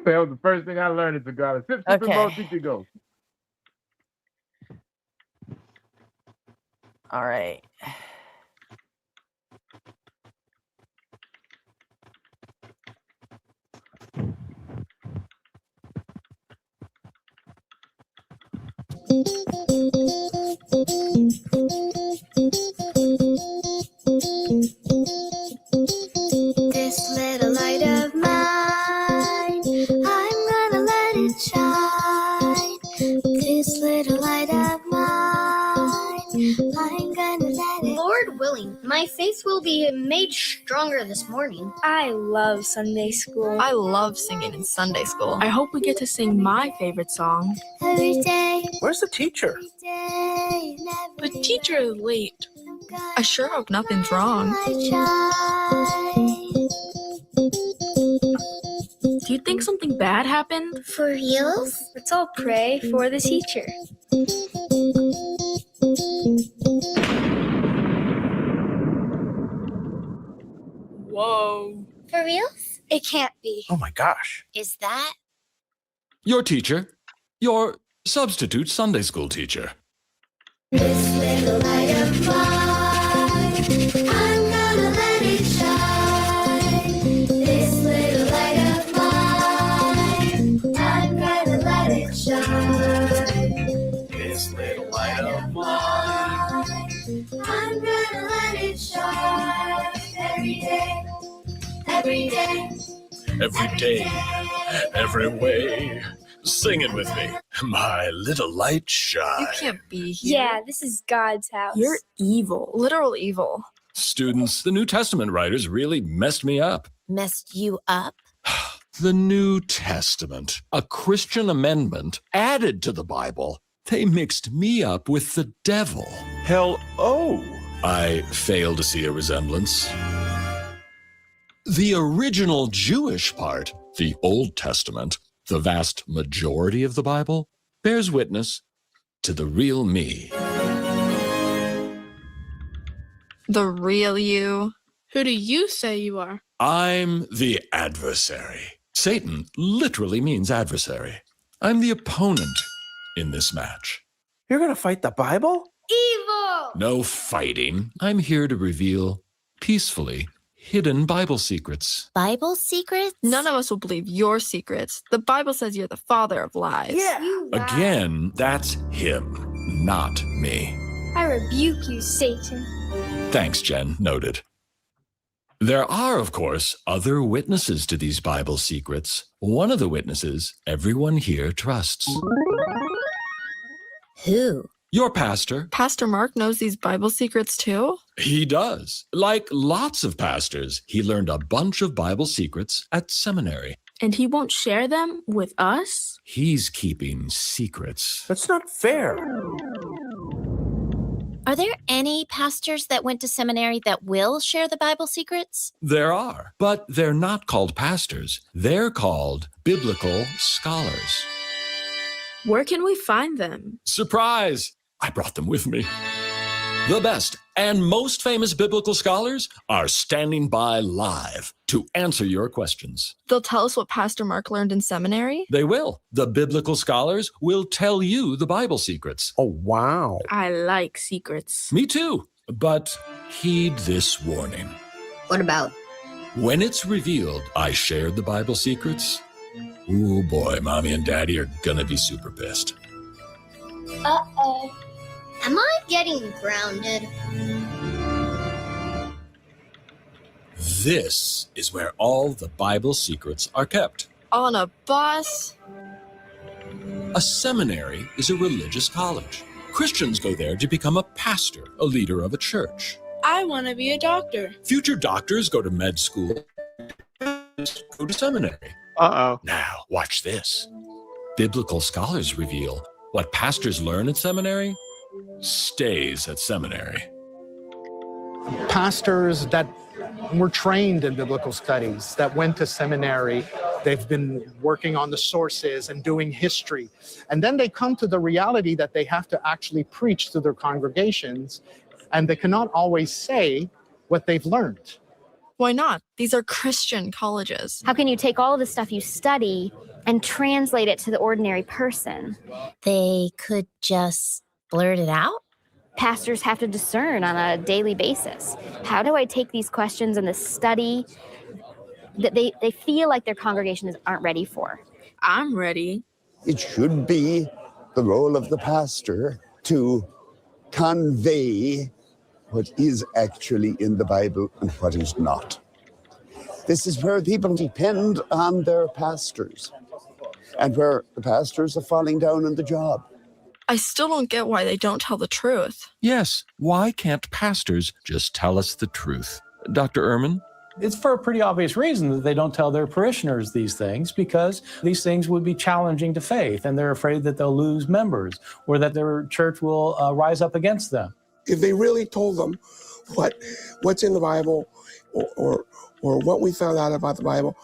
That was the first thing I learned in Tagalog. Sip, sip, and go, teach you go. All right. This little light of mine, I'm gonna let it shine. This little light of mine, I'm gonna let it. Lord willing, my faith will be made stronger this morning. I love Sunday school. I love singing in Sunday school. I hope we get to sing my favorite song. Every day. Where's the teacher? The teacher is late. I sure hope nothing's wrong. Do you think something bad happened? For reals? Let's all pray for the teacher. Whoa. For reals? It can't be. Oh my gosh. Is that? Your teacher. Your substitute Sunday school teacher. This little light of mine, I'm gonna let it shine. This little light of mine, I'm gonna let it shine. This little light of mine. I'm gonna let it shine every day, every day. Every day, every way. Sing it with me. My little light shine. You can't be here. Yeah, this is God's house. You're evil. Literal evil. Students, the New Testament writers really messed me up. Messed you up? The New Testament, a Christian amendment added to the Bible. They mixed me up with the devil. Hell, oh. I fail to see a resemblance. The original Jewish part, the Old Testament, the vast majority of the Bible, bears witness to the real me. The real you. Who do you say you are? I'm the adversary. Satan literally means adversary. I'm the opponent in this match. You're going to fight the Bible? Evil! No fighting. I'm here to reveal, peacefully, hidden Bible secrets. Bible secrets? None of us will believe your secrets. The Bible says you're the father of lies. You lie. Again, that's him, not me. I rebuke you, Satan. Thanks, Jen. Noted. There are, of course, other witnesses to these Bible secrets. One of the witnesses everyone here trusts. Who? Your pastor. Pastor Mark knows these Bible secrets too? He does. Like lots of pastors, he learned a bunch of Bible secrets at seminary. And he won't share them with us? He's keeping secrets. That's not fair. Are there any pastors that went to seminary that will share the Bible secrets? There are, but they're not called pastors. They're called biblical scholars. Where can we find them? Surprise! I brought them with me. The best and most famous biblical scholars are standing by live to answer your questions. They'll tell us what Pastor Mark learned in seminary? They will. The biblical scholars will tell you the Bible secrets. Oh, wow. I like secrets. Me too. But heed this warning. What about? When it's revealed I shared the Bible secrets, ooh boy, Mommy and Daddy are gonna be super pissed. Uh-oh. Am I getting grounded? This is where all the Bible secrets are kept. On a bus? A seminary is a religious college. Christians go there to become a pastor, a leader of a church. I want to be a doctor. Future doctors go to med school, go to seminary. Uh-oh. Now, watch this. Biblical scholars reveal what pastors learn at seminary stays at seminary. Pastors that were trained in biblical studies, that went to seminary, they've been working on the sources and doing history. And then they come to the reality that they have to actually preach to their congregations, and they cannot always say what they've learned. Why not? These are Christian colleges. How can you take all of the stuff you study and translate it to the ordinary person? They could just blurt it out? Pastors have to discern on a daily basis. How do I take these questions and the study that they feel like their congregations aren't ready for? I'm ready. It should be the role of the pastor to convey what is actually in the Bible and what is not. This is where people depend on their pastors and where the pastors are falling down on the job. I still don't get why they don't tell the truth. Yes, why can't pastors just tell us the truth? Dr. Ehrman? It's for a pretty obvious reason that they don't tell their parishioners these things, because these things would be challenging to faith, and they're afraid that they'll lose members or that their church will rise up against them. If they really told them what's in the Bible or what we found out about the Bible,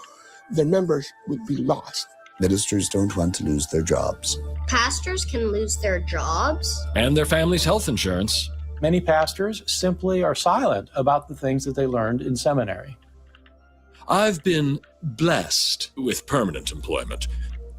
their members would be lost. Ministers don't want to lose their jobs. Pastors can lose their jobs? And their family's health insurance. Many pastors simply are silent about the things that they learned in seminary. I've been blessed with permanent employment.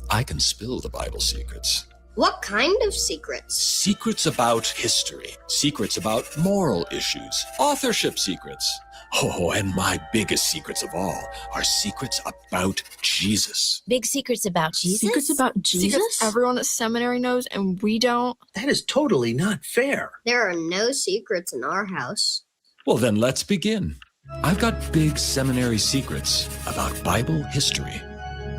I can spill the Bible secrets. What kind of secrets? Secrets about history, secrets about moral issues, authorship secrets. Oh, and my biggest secrets of all are secrets about Jesus. Big secrets about Jesus? Secrets about Jesus? Secrets Everyone at seminary knows and we don't. That is totally not fair. There are no secrets in our house. Well, then let's begin. I've got big seminary secrets about Bible history.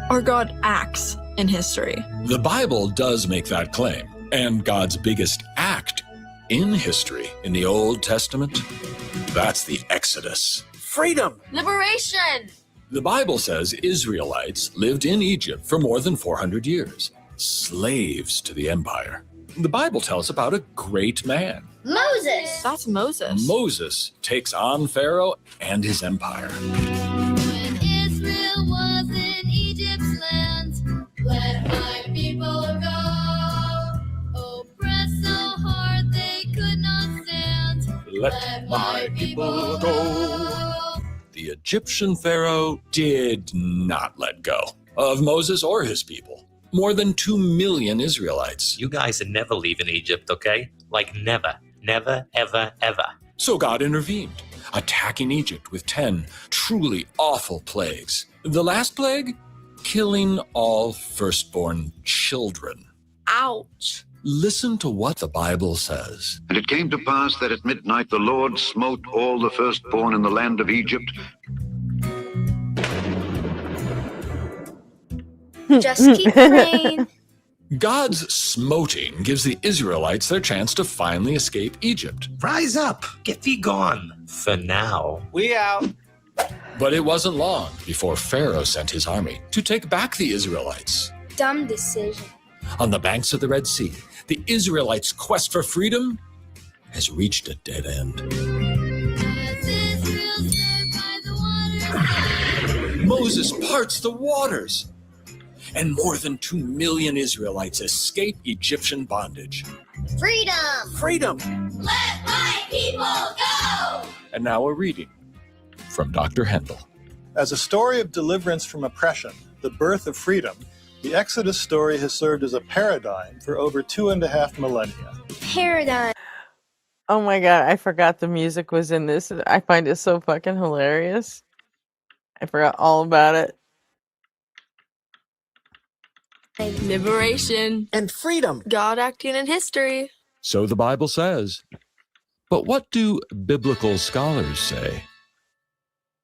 Our God acts in history. The Bible does make that claim. And God's biggest act in history in the Old Testament, that's the Exodus. Freedom! Liberation! The Bible says Israelites lived in Egypt for more than 400 years, slaves to the empire. The Bible tells about a great man. Moses! That's Moses. Moses takes on Pharaoh and his empire. When Israel was in Egypt's land, let my people go. Oppressed so hard they could not stand. Let my people go. The Egyptian Pharaoh did not let go of Moses or his people. More than 2 million Israelites. You guys are never leaving Egypt, okay? Like never. Never, ever, ever. So God intervened, attacking Egypt with 10 truly awful plagues. The last plague? Killing all firstborn children. Ouch. Listen to what the Bible says. And it came to pass that at midnight the Lord smote all the firstborn in the land of Egypt. Just keep praying. God's smoting gives the Israelites their chance to finally escape Egypt. Rise up. Get thee gone. For now. We out. But it wasn't long before Pharaoh sent his army to take back the Israelites. Dumb decision. On the banks of the Red Sea, the Israelites' quest for freedom has reached a dead end. Moses parts the waters, and more than 2 million Israelites escape Egyptian bondage. Freedom! Freedom! Let my people go! And now a reading from Dr. Hendel. As a story of deliverance from oppression, the birth of freedom, the Exodus story has served as a paradigm for over 2.5 millennia. Paradigm. Oh my god, I forgot the music was in this. I find it so fucking hilarious. I forgot all about it. Liberation. And freedom. God acting in history. So the Bible says. But what do biblical scholars say?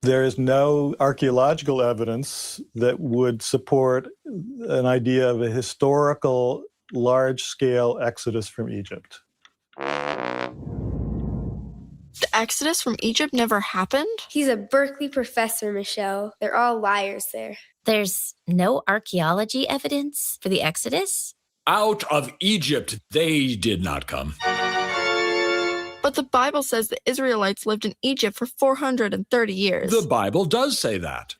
There is no archaeological evidence that would support an idea of a historical, large-scale exodus from Egypt. The Exodus from Egypt never happened? He's a Berkeley professor, Michelle. They're all liars there. There's no archaeology evidence for the Exodus? Out of Egypt they did not come. But the Bible says the Israelites lived in Egypt for 430 years. The Bible does say that.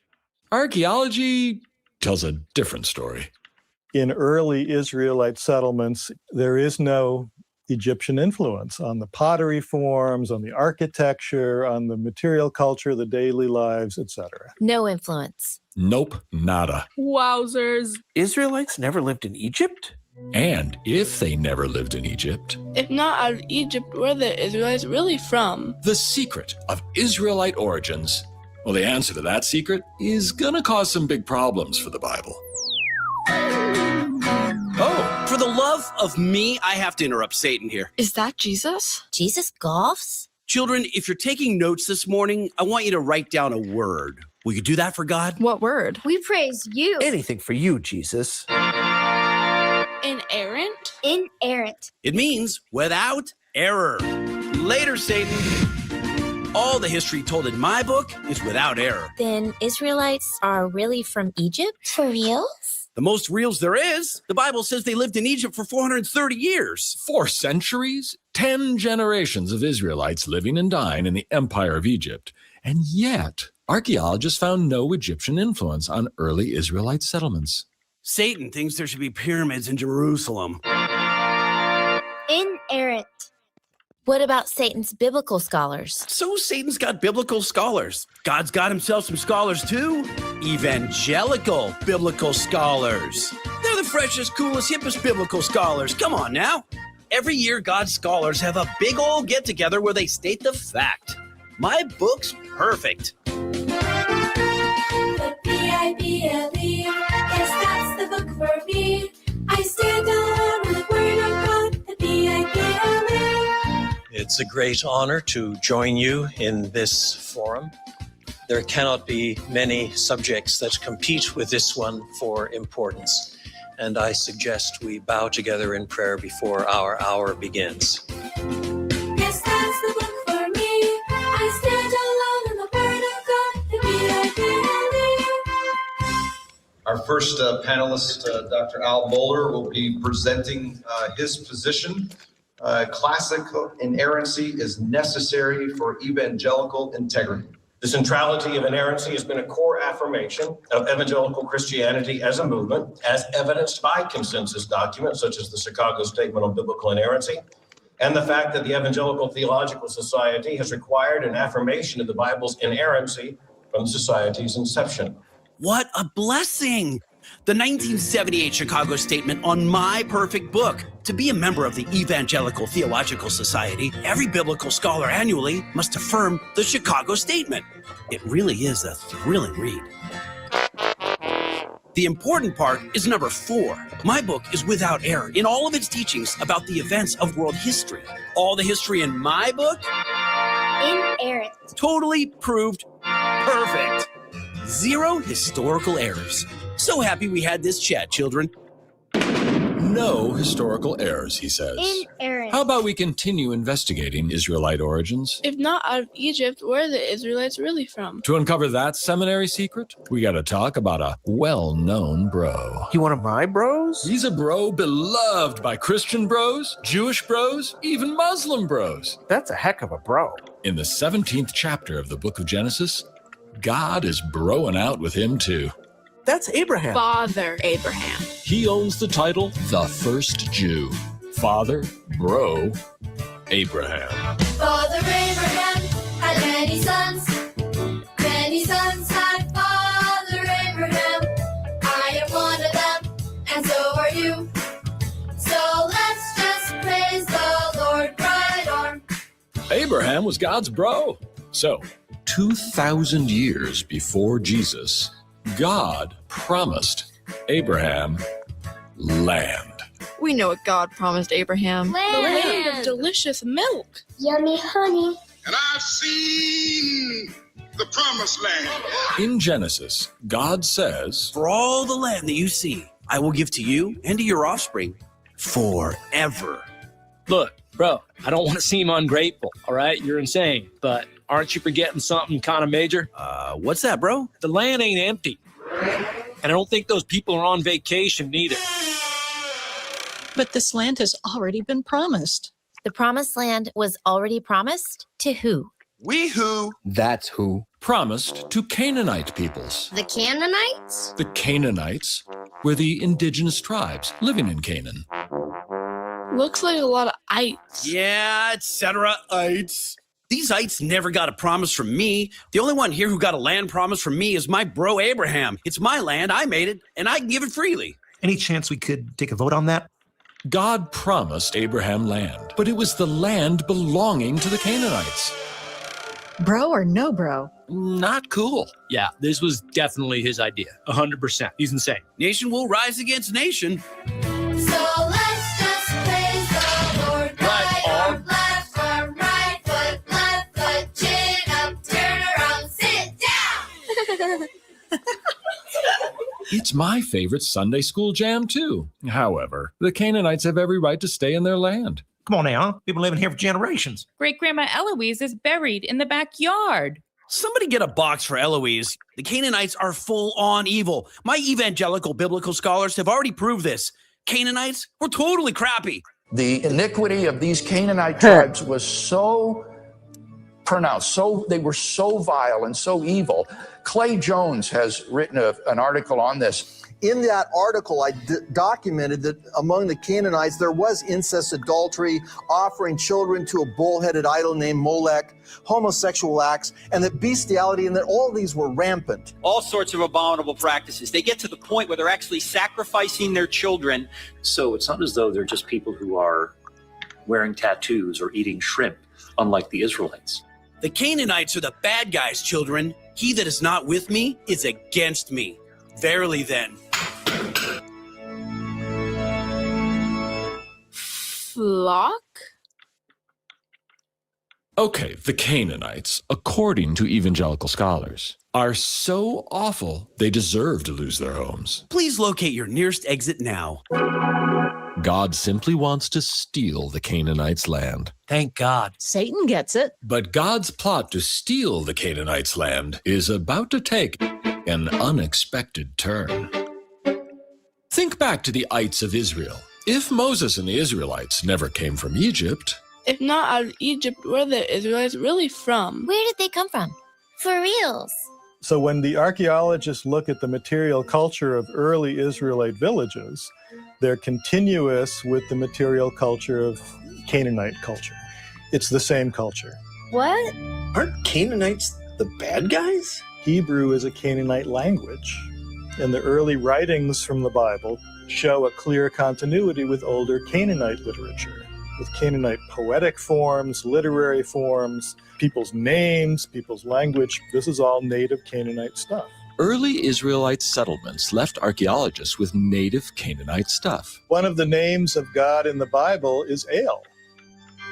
Archaeology tells a different story. In early Israelite settlements, there is no Egyptian influence on the pottery forms, on the architecture, on the material culture, the daily lives, etc. No influence. Nope, nada. Wowzers. Israelites never lived in Egypt? And if they never lived in Egypt, If not out of Egypt, where are the Israelites really from? the secret of Israelite origins, well, the answer to that secret is gonna cause some big problems for the Bible. Oh, for the love of me, I have to interrupt Satan here. Is that Jesus? Jesus golfs? Children, if you're taking notes this morning, I want you to write down a word. Will you do that for God? What word? We praise you. Anything for you, Jesus. Inerrant? Inerrant. It means without error. Later, Satan. All the history told in my book is without error. Then Israelites are really from Egypt? For reals? The most reals there is. The Bible says they lived in Egypt for 430 years. 4 centuries? 10 generations of Israelites living and dying in the empire of Egypt. And yet, archaeologists found no Egyptian influence on early Israelite settlements. Satan thinks there should be pyramids in Jerusalem. Inerrant. What about Satan's biblical scholars? So Satan's got biblical scholars. God's got himself some scholars too. Evangelical biblical scholars. They're the freshest, coolest, hippest biblical scholars. Come on now. Every year, God's scholars have a big old get-together where they state the fact. My book's perfect. The Bible, yes, that's the book for me. I stand alone with the word of God, the Bible. It's a great honor to join you in this forum. There cannot be many subjects that compete with this one for importance, and I suggest we bow together in prayer before our hour begins. Yes, that's the book for me. I stand alone in the word of God, the Bible. Our first panelist, Dr. Al Mohler, will be presenting his position. Classical inerrancy is necessary for evangelical integrity. The centrality of inerrancy has been a core affirmation of evangelical Christianity as a movement, as evidenced by consensus documents such as the Chicago Statement on Biblical Inerrancy, and the fact that the Evangelical Theological Society has required an affirmation of the Bible's inerrancy from the society's inception. What a blessing! The 1978 Chicago Statement on my perfect book. To be a member of the Evangelical Theological Society, every biblical scholar annually must affirm the Chicago Statement. It really is a thrilling read. The important part is number 4. My book is without error in all of its teachings about the events of world history. All the history in my book? Inerrant. Totally proved perfect. 0 historical errors. So happy we had this chat, children. No historical errors, he says. Inerrant. How about we continue investigating Israelite origins? If not out of Egypt, where are the Israelites really from? To uncover that seminary secret, we got to talk about a well-known bro. He one of my bros? He's a bro beloved by Christian bros, Jewish bros, even Muslim bros. That's a heck of a bro. In the 17th chapter of the book of Genesis, God is broing out with him too. That's Abraham. Father Abraham. He owns the title, the first Jew. Father, bro, Abraham. Father Abraham had many sons. Many sons had Father Abraham. I am one of them, and so are you. So let's just praise the Lord right on. Abraham was God's bro. So, 2,000 years before Jesus, God promised Abraham land. We know what God promised Abraham. Land. The land of delicious milk. Yummy honey. And I've seen the promised land. In Genesis, God says, For all the land that you see, I will give to you and to your offspring forever. Look, bro, I don't want to seem ungrateful, all right? You're insane, but aren't you forgetting something kind of major? What's that, bro? The land ain't empty. And I don't think those people are on vacation neither. But this land has already been promised. The promised land was already promised to who? We who? That's who. Promised to Canaanite peoples. The Canaanites? The Canaanites were the indigenous tribes living in Canaan. Looks like a lot of ites. Yeah, etc. ites. These ites never got a promise from me. The only one here who got a land promise from me is my bro Abraham. It's my land, I made it, and I can give it freely. Any chance we could take a vote on that? God promised Abraham land, but it was the land belonging to the Canaanites. Bro or no bro? Not cool. Yeah, this was definitely his idea. 100%. He's insane. Nation will rise against nation. So let's just praise the Lord right arm, left arm, right foot, left foot, chin up, turn around, sit down. It's my favorite Sunday school jam, too. However, the Canaanites have every right to stay in their land. Come on now. We've been living here for generations. Great-Grandma Eloise is buried in the backyard. Somebody get a box for Eloise. The Canaanites are full-on evil. My evangelical biblical scholars have already proved this. Canaanites were totally crappy. The iniquity of these Canaanite tribes was so pronounced, they were so vile and so evil. Clay Jones has written an article on this. In that article, I documented that among the Canaanites, there was incest, adultery, offering children to a bull-headed idol named Molech, homosexual acts, and that bestiality, and that all these were rampant. All sorts of abominable practices. They get to the point where they're actually sacrificing their children. So it's not as though they're just people who are wearing tattoos or eating shrimp, unlike the Israelites. The Canaanites are the bad guys, children. He that is not with me is against me. Verily then. Flock? Okay, the Canaanites, according to evangelical scholars, are so awful they deserve to lose their homes. Please locate your nearest exit now. God simply wants to steal the Canaanites' land. Thank God. Satan gets it. But God's plot to steal the Canaanites' land is about to take an unexpected turn. Think back to the ites of Israel. If Moses and the Israelites never came from Egypt, If not out of Egypt, where are the Israelites really from? Where did they come from? For reals. So when the archaeologists look at the material culture of early Israelite villages, they're continuous with the material culture of Canaanite culture. It's the same culture. What? Aren't Canaanites the bad guys? Hebrew is a Canaanite language, and the early writings from the Bible show a clear continuity with older Canaanite literature, with Canaanite poetic forms, literary forms, people's names, people's language. This is all native Canaanite stuff. early Israelite settlements left archaeologists with native Canaanite stuff. One of the names of God in the Bible is El.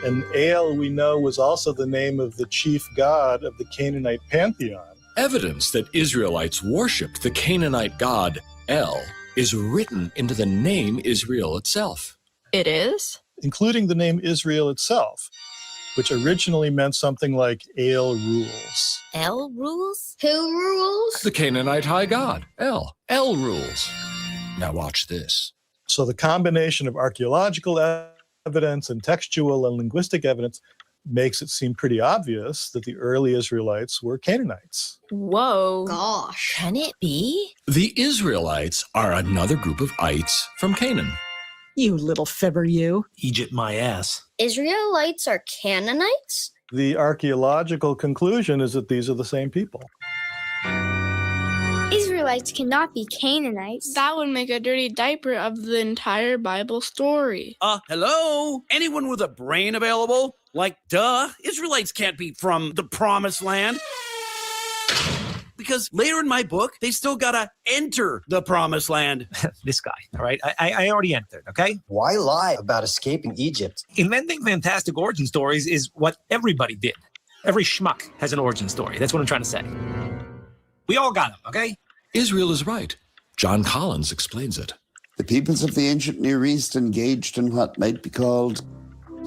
And El, we know, was also the name of the chief god of the Canaanite pantheon. Evidence that Israelites worshipped the Canaanite god El is written into the name Israel itself. It is? Including the name Israel itself, which originally meant something like El rules. El rules? Who rules? The Canaanite high god, El. El rules. Now watch this. So the combination of archaeological evidence and textual and linguistic evidence makes it seem pretty obvious that the early Israelites were Canaanites. Whoa. Gosh. Can it be? The Israelites are another group of ites from Canaan. You little fibber, you. Egypt my ass. Israelites are Canaanites? The archaeological conclusion is that these are the same people. Israelites cannot be Canaanites. That would make a dirty diaper of the entire Bible story. Hello? Anyone with a brain available? Like, duh, Israelites can't be from the promised land. Because later in my book, they still gotta enter the promised land. This guy, all right? I already entered, okay? Why lie about escaping Egypt? Inventing fantastic origin stories is what everybody did. Every schmuck has an origin story. That's what I'm trying to say. We all got them, okay? Israel is right. John Collins explains it. The peoples of the ancient Near East engaged in what might be called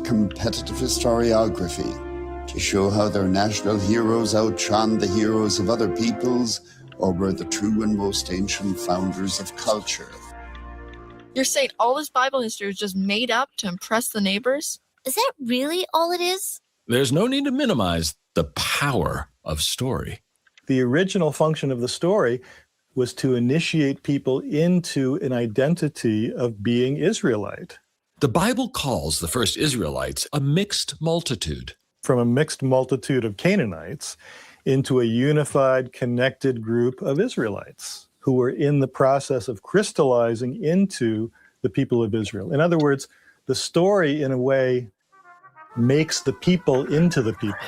competitive historiography to show how their national heroes outshone the heroes of other peoples or were the true and most ancient founders of culture. You're saying all this Bible history was just made up to impress the neighbors? Is that really all it is? There's no need to minimize the power of story. The original function of the story was to initiate people into an identity of being Israelite. The Bible calls the first Israelites a mixed multitude. From a mixed multitude of Canaanites into a unified, connected group of Israelites who were in the process of crystallizing into the people of Israel. In other words, the story, in a way, makes the people into the people.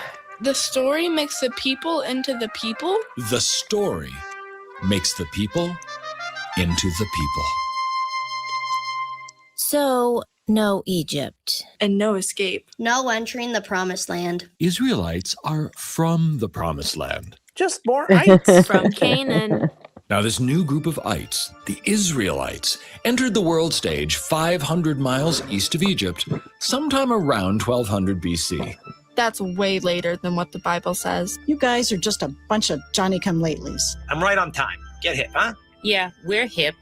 The story makes the people into the people? The story makes the people into the people. So, no Egypt. And no escape. No entering the promised land. Israelites are from the promised land. Just more ites. From Canaan. Now, this new group of ites, the Israelites, entered the world stage 500 miles east of Egypt, sometime around 1200 BC. That's way later than what the Bible says. You guys are just a bunch of Johnny-come-latelys. I'm right on time. Get hip, huh? Yeah, we're hip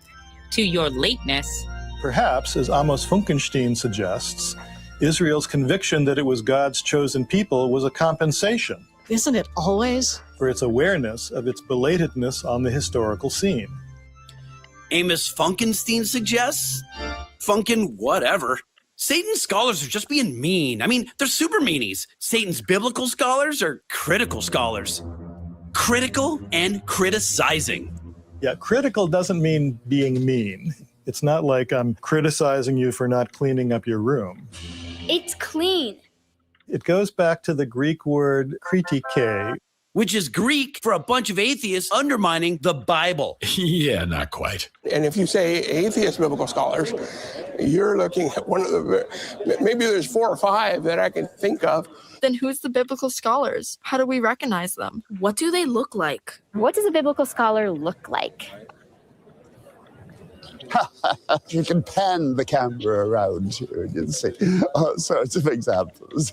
to your lateness. Perhaps, as Amos Funkenstein suggests, Israel's conviction that it was God's chosen people was a compensation. Isn't it always? For its awareness of its belatedness on the historical scene. Amos Funkenstein suggests? Funkin' whatever. Satan's scholars are just being mean. I mean, they're super meanies. Satan's biblical scholars are critical scholars. Critical and criticizing. Yeah, critical doesn't mean being mean. It's not like I'm criticizing you for not cleaning up your room. It's clean. It goes back to the Greek word kritike, which is Greek for a bunch of atheists undermining the Bible. Yeah, not quite. And if you say atheist biblical scholars, you're looking at one of the, maybe there's 4 or 5 that I can think of. Then who's the biblical scholars? How do we recognize them? What do they look like? What does a biblical scholar look like? You can pan the camera around here and you'll see all sorts of examples.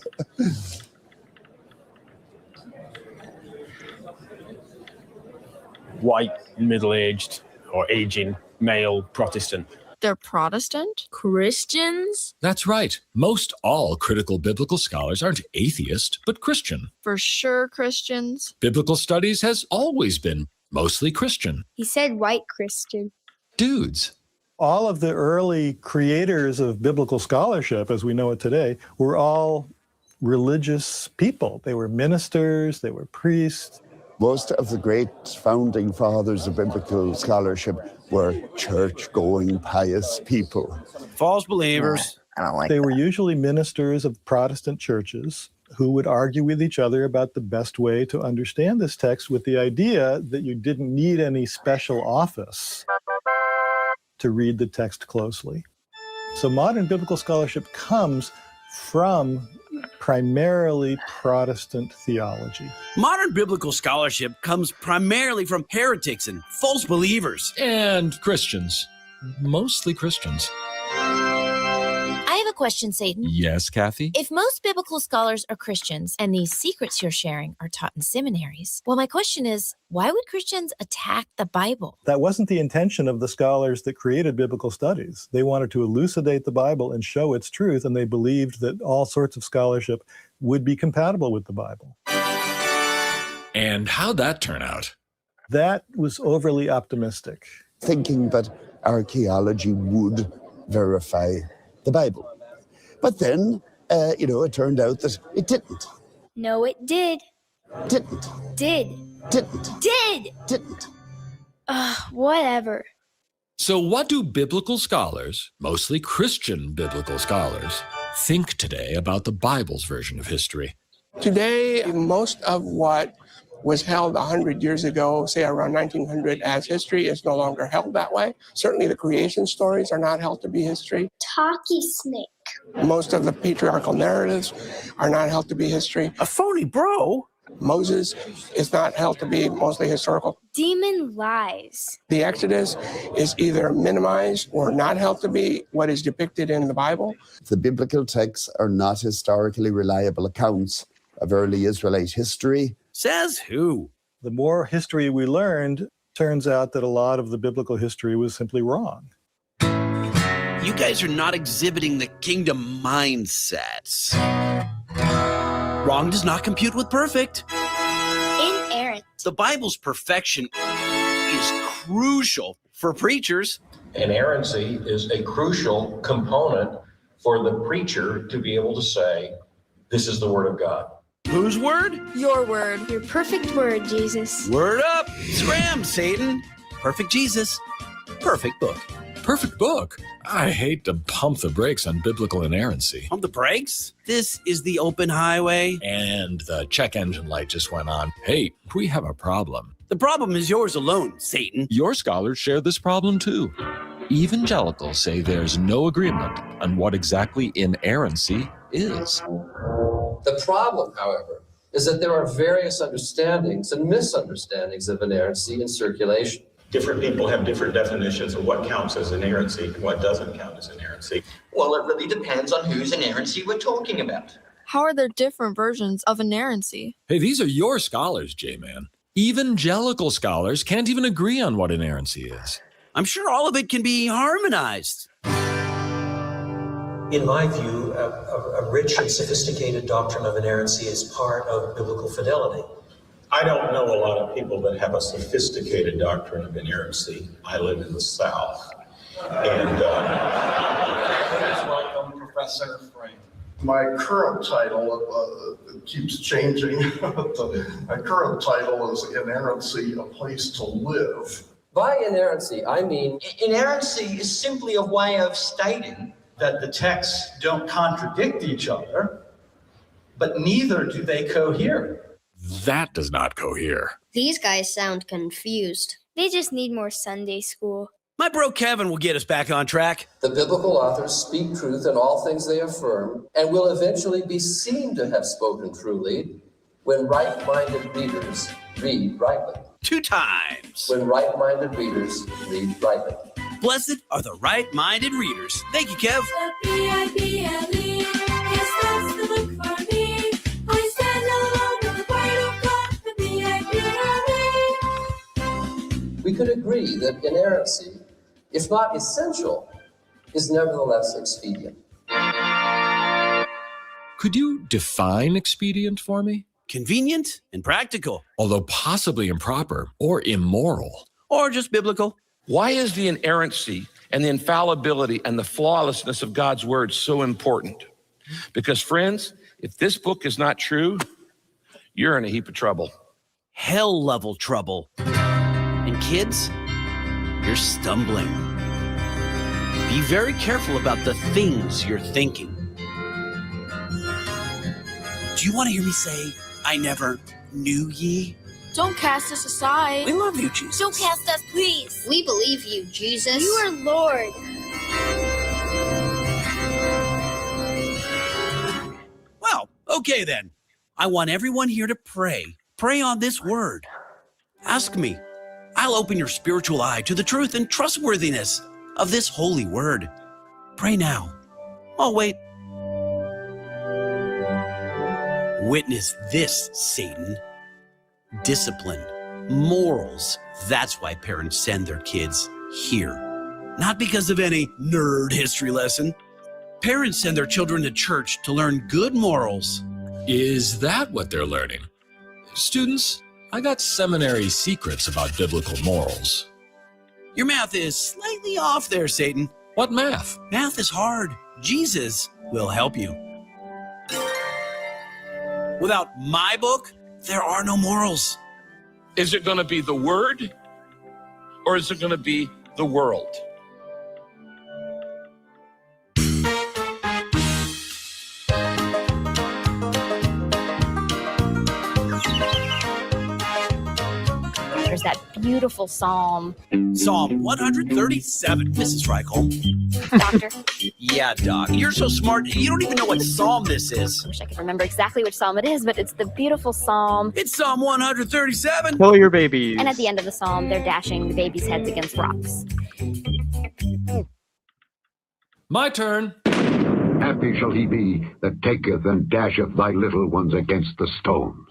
White, middle-aged, or aging, male, Protestant. They're Protestant? Christians? That's right. Most all critical biblical scholars aren't atheist, but Christian. For sure Christians. Biblical studies has always been mostly Christian. He said white Christian. Dudes. All of the early creators of biblical scholarship, as we know it today, were all religious people. They were ministers, they were priests. Most of the great founding fathers of biblical scholarship were church-going, pious people. False believers. I don't like They that. were usually ministers of Protestant churches who would argue with each other about the best way to understand this text, with the idea that you didn't need any special office to read the text closely. So modern biblical scholarship comes from primarily Protestant theology. Modern biblical scholarship comes primarily from heretics and false believers. And Christians. Mostly Christians. I have a question, Satan. Yes, Kathy? If most biblical scholars are Christians and these secrets you're sharing are taught in seminaries, well, my question is, why would Christians attack the Bible? That wasn't the intention of the scholars that created biblical studies. They wanted to elucidate the Bible and show its truth, and they believed that all sorts of scholarship would be compatible with the Bible. And how'd that turn out? That was overly optimistic. Thinking that archaeology would verify the Bible. But then, it turned out that it didn't. No, it did. Didn't. Did. Didn't. Did. Didn't. Whatever. So what do biblical scholars, mostly Christian biblical scholars, think today about the Bible's version of history? Today, most of what was held 100 years ago, say around 1900, as history is no longer held that way. Certainly the creation stories are not held to be history. Talkie snake. Most of the patriarchal narratives are not held to be history. A phony bro. Moses is not held to be mostly historical. Demon lies. The Exodus is either minimized or not held to be what is depicted in the Bible. The biblical texts are not historically reliable accounts of early Israelite history. Says who? The more history we learned, turns out that a lot of the biblical history was simply wrong. You guys are not exhibiting the kingdom mindsets. Wrong does not compute with perfect. Inerrant. The Bible's perfection is crucial for preachers. Inerrancy is a crucial component for the preacher to be able to say, this is the word of God. Whose word? Your word. Your perfect word, Jesus. Word up! Scram, Satan! Perfect Jesus. Perfect book. Perfect book. I hate to pump the brakes on biblical inerrancy. Pump the brakes? This is the open highway. And the check engine light just went on. Hey, we have a problem. The problem is yours alone, Satan. Your scholars share this problem too. Evangelicals say there's no agreement on what exactly inerrancy is. The problem, however, is that there are various understandings and misunderstandings of inerrancy in circulation. Different people have different definitions of what counts as inerrancy and what doesn't count as inerrancy. Well, it really depends on whose inerrancy we're talking about. How are there different versions of inerrancy? Hey, these are your scholars, J-Man. Evangelical scholars can't even agree on what inerrancy is. I'm sure all of it can be harmonized. In my view, a rich and sophisticated doctrine of inerrancy is part of biblical fidelity. I don't know a lot of people that have a sophisticated doctrine of inerrancy. I live in the South. And welcome, Professor Frank. My current title keeps changing. My current title is Inerrancy, a Place to Live. By inerrancy, I mean... Inerrancy is simply a way of stating that the texts don't contradict each other, but neither do they cohere. That does not cohere. These guys sound confused. They just need more Sunday school. My bro Kevin will get us back on track. The biblical authors speak truth in all things they affirm and will eventually be seen to have spoken truly when right-minded readers read rightly. 2 times. When right-minded readers read rightly. Blessed are the right-minded readers. Thank you, Kev. B-I-B-L-E, yes, that's the book for me. I stand alone with the word of God, the B-I-B-L-E. We could agree that inerrancy, if not essential, is nevertheless expedient. Could you define expedient for me? Convenient and practical. Although possibly improper or immoral. Or just biblical. Why is the inerrancy and the infallibility and the flawlessness of God's word so important? Because, friends, if this book is not true, you're in a heap of trouble. Hell-level trouble. And kids, you're stumbling. Be very careful about the things you're thinking. Do you want to hear me say, I never knew ye? Don't cast us aside. We love you, Jesus. Don't cast us, please. We believe you, Jesus. You are Lord. Well, okay then. I want everyone here to pray. Pray on this word. Ask me. I'll open your spiritual eye to the truth and trustworthiness of this holy word. Pray now. I'll wait. Witness this, Satan. Discipline, morals. That's why parents send their kids here. Not because of any nerd history lesson. Parents send their children to church to learn good morals. Is that what they're learning? Students, I got seminary secrets about biblical morals. Your math is slightly off there, Satan. What math? Math is hard. Jesus will help you. Without my book, there are no morals. Is it going to be the word or is it going to be the world? There's that beautiful psalm. Psalm 137, Mrs. Reichel. Doctor. Yeah, Doc. You're so smart, you don't even know what psalm this is. I wish I could remember exactly which psalm it is, but it's the beautiful psalm. It's Psalm 137. Kill your babies. And at the end of the psalm, they're dashing the babies' heads against rocks. My turn. Happy shall he be that taketh and dasheth thy little ones against the stones.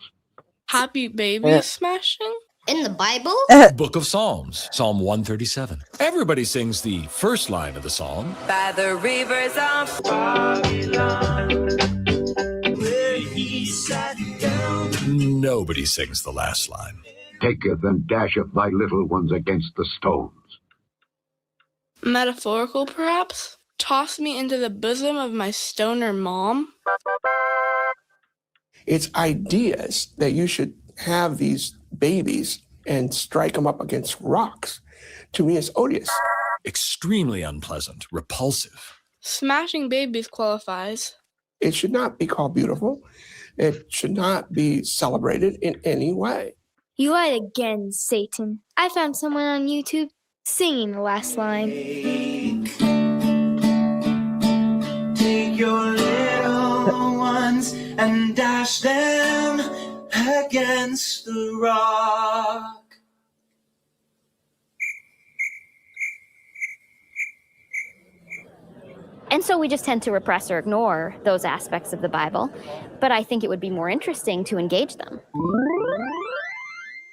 Happy baby smashing? In the Bible? Book of Psalms, Psalm 137. Everybody sings the first line of the psalm. By the rivers of Babylon, where he sat down. Nobody sings the last line. Taketh and dasheth thy little ones against the stones. Metaphorical, perhaps? Toss me into the bosom of my stoner mom? It's ideas that you should have these babies and strike them up against rocks. To me, it's odious. Extremely unpleasant, repulsive. Smashing babies qualifies. It should not be called beautiful. It should not be celebrated in any way. You lied again, Satan. I found someone on YouTube singing the last line. Take your little ones and dash them against the rock. And so we just tend to repress or ignore those aspects of the Bible. But I think it would be more interesting to engage them.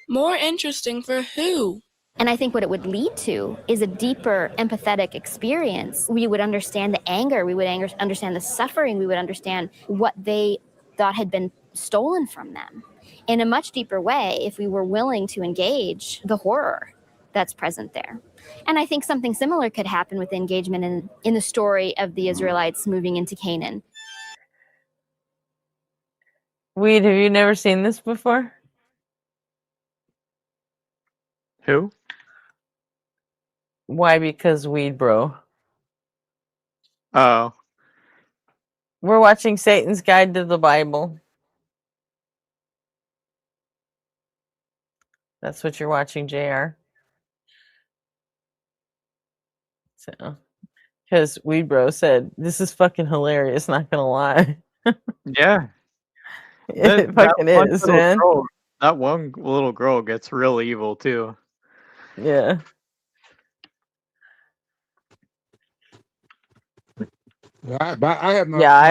More interesting for who? And I think what it would lead to is a deeper empathetic experience. We would understand the anger, we would understand the suffering, we would understand what they thought had been stolen from them in a much deeper way if we were willing to engage the horror that's present there. And I think something similar could happen with engagement in the story of the Israelites moving into Canaan. Weed, have you never seen this before? Who? Why? Because weed, bro. Oh. We're watching Satan's Guide to the Bible. That's what you're watching, JR. So, because Weed Bro said, this is fucking hilarious, not gonna lie. Yeah. It fucking is, man. That one little girl gets real evil too. Yeah. I have Yeah, I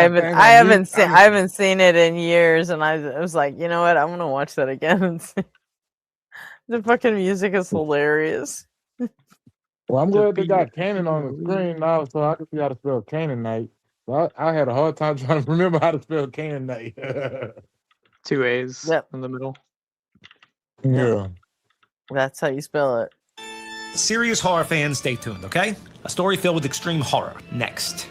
haven't seen it in years, and I was like, you know what, I'm gonna watch that again. And see. The fucking music is hilarious. Well, I'm glad they got Canaan on the screen now, so I can see how to spell Canaanite. So I had a hard time trying to remember how to spell Canaanite. 2 A's in the middle. Yeah. That's how you spell it. Serious horror fans, stay tuned, okay? A story filled with extreme horror. Next.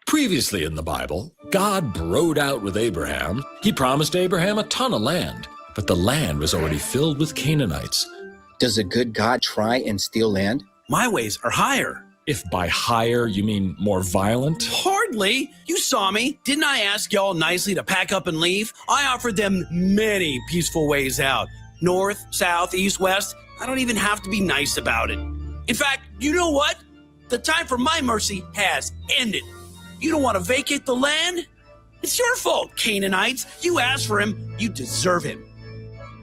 Previously in the Bible, God broed out with Abraham. He promised Abraham a ton of land, but the land was already filled with Canaanites. Does a good God try and steal land? My ways are higher. If by higher you mean more violent? Hardly. You saw me. Didn't I ask y'all nicely to pack up and leave? I offered them many peaceful ways out. North, south, east, west. I don't even have to be nice about it. In fact, you know what? The time for my mercy has ended. You don't want to vacate the land? It's your fault, Canaanites. You asked for him. You deserve him.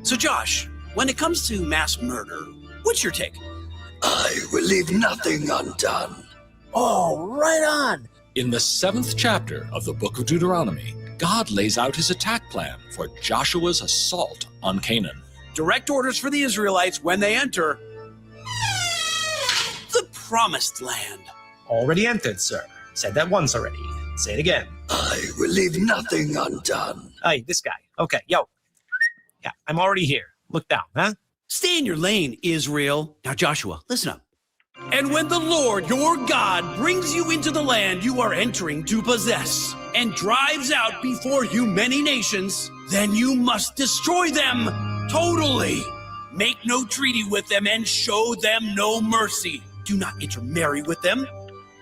So, Josh, when it comes to mass murder, what's your take? I will leave nothing undone. Oh, right on. In the 7th chapter of the book of Deuteronomy, God lays out his attack plan for Joshua's assault on Canaan. Direct orders for the Israelites when they enter the promised land. Already entered, sir. Said that once already. Say it again. I will leave nothing undone. Hey, this guy. Okay, yo. Yeah, I'm already here. Look down, huh? Stay in your lane, Israel. Now, Joshua, listen up. And when the Lord your God brings you into the land you are entering to possess and drives out before you many nations, then you must destroy them totally. Make no treaty with them and show them no mercy. Do not intermarry with them.